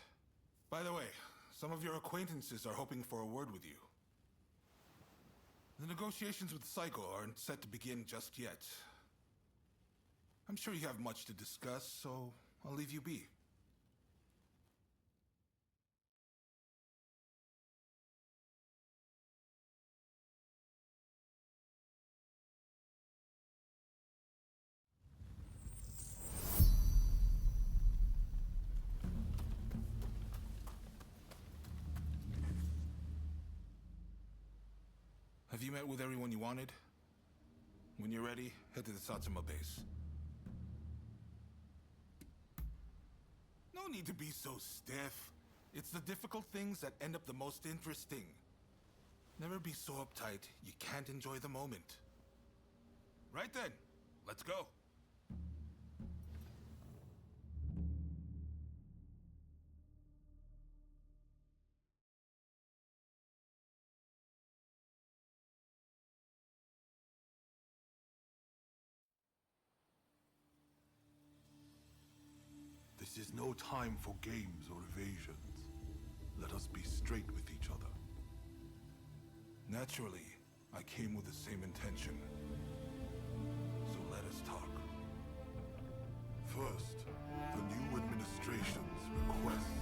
By the way, some of your acquaintances are hoping for a word with you. The negotiations with Psycho aren't set to begin just yet. I'm sure you have much to discuss, so I'll leave you be. Have you met with everyone you wanted? When you're ready, head to the Satsuma base. No need to be so stiff. It's the difficult things that end up the most interesting. Never be so uptight you can't enjoy the moment. Right then, let's go. This is no time for games or evasions. Let us be straight with each other. Naturally, I came with the same intention. So let us talk. First, the new administration's requests.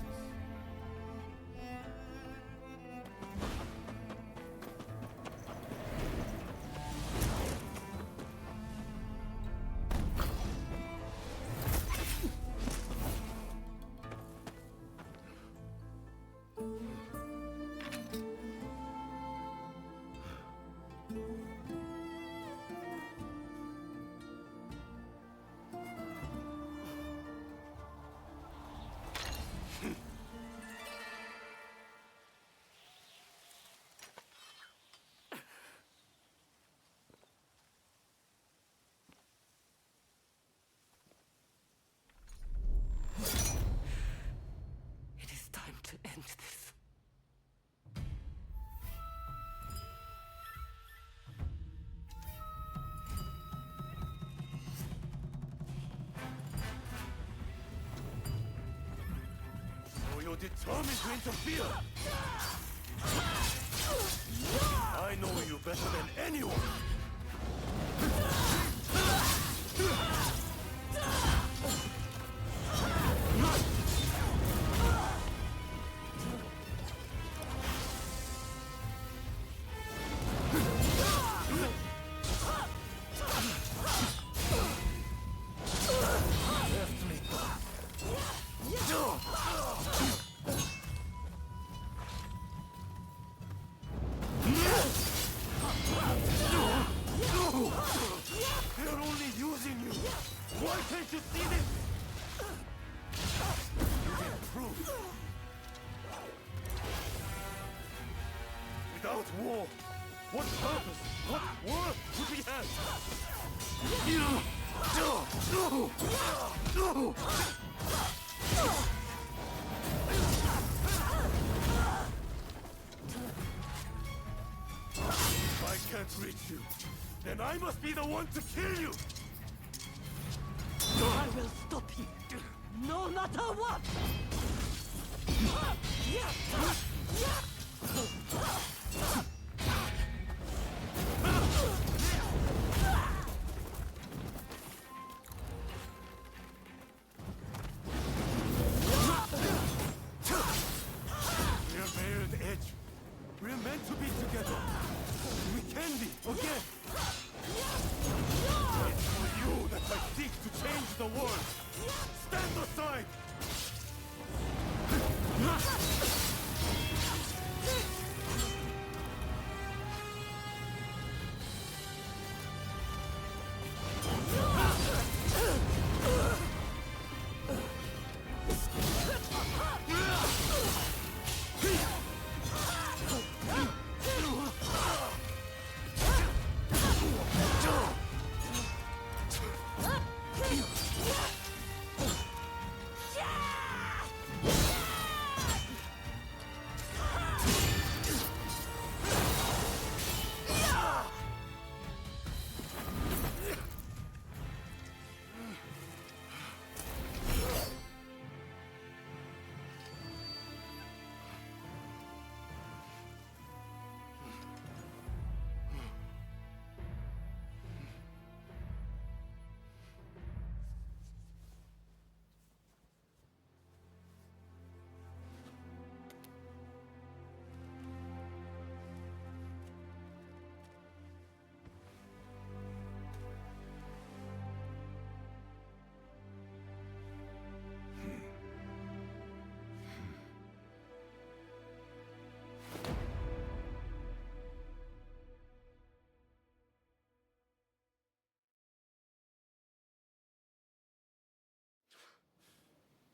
End this. So you're determined to interfere? I know you better than anyone! Without war, what purpose, what worth would we have? If I can't reach you, then I must be the one to kill you! I will stop you, no matter what! Courage! We're meant to be together! We can be, again! It's for you that I seek to change the world! Stand aside!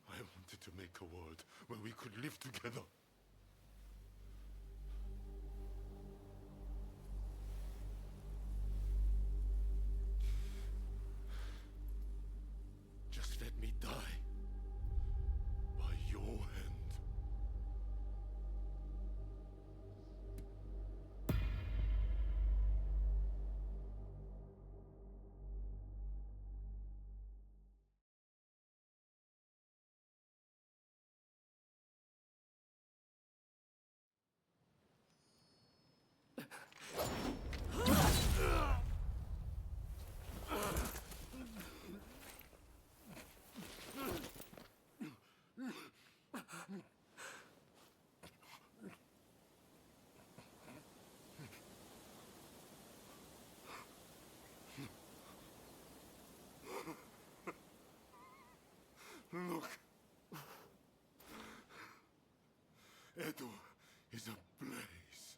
I wanted to make a world where we could live together. Just let me die by your hand. Look. Edo is ablaze.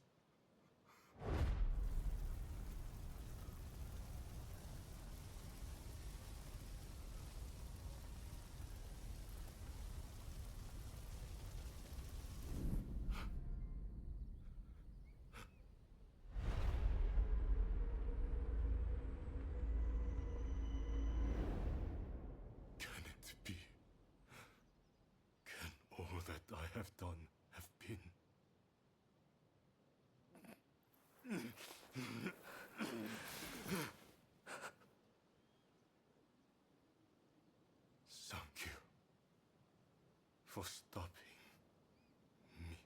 Can it be? Can all that I have done have been? Thank you for stopping me.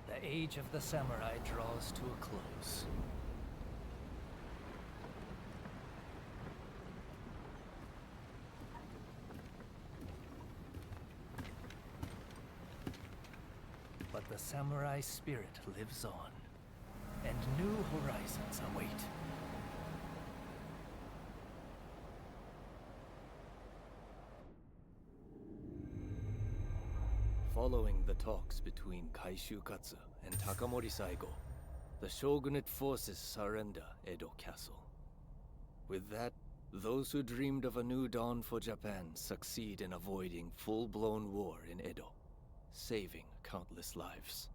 The age of the samurai draws to a close. But the samurai spirit lives on, and new horizons await. Following the talks between Kaishukatsu and Takamori Saigo, the shogunate forces surrender Edo Castle. With that, those who dreamed of a new dawn for Japan succeed in avoiding full-blown war in Edo, saving countless lives.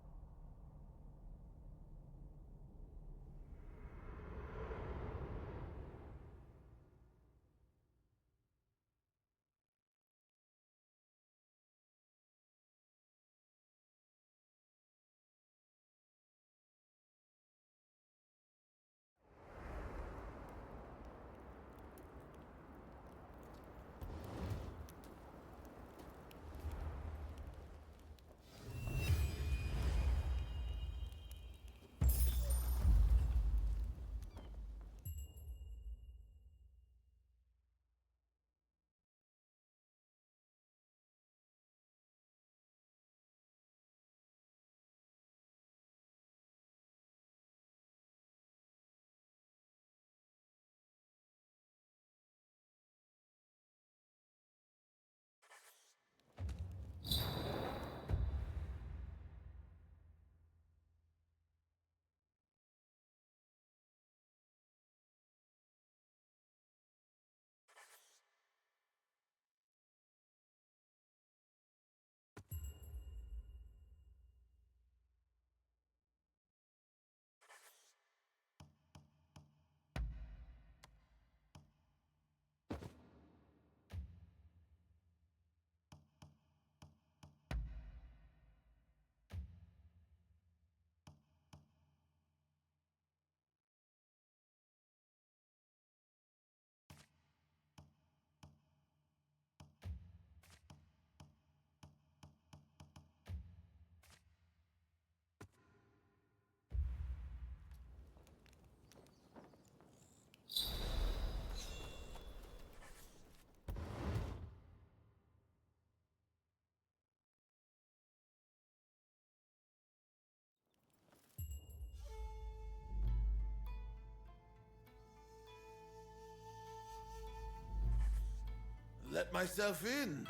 let myself in.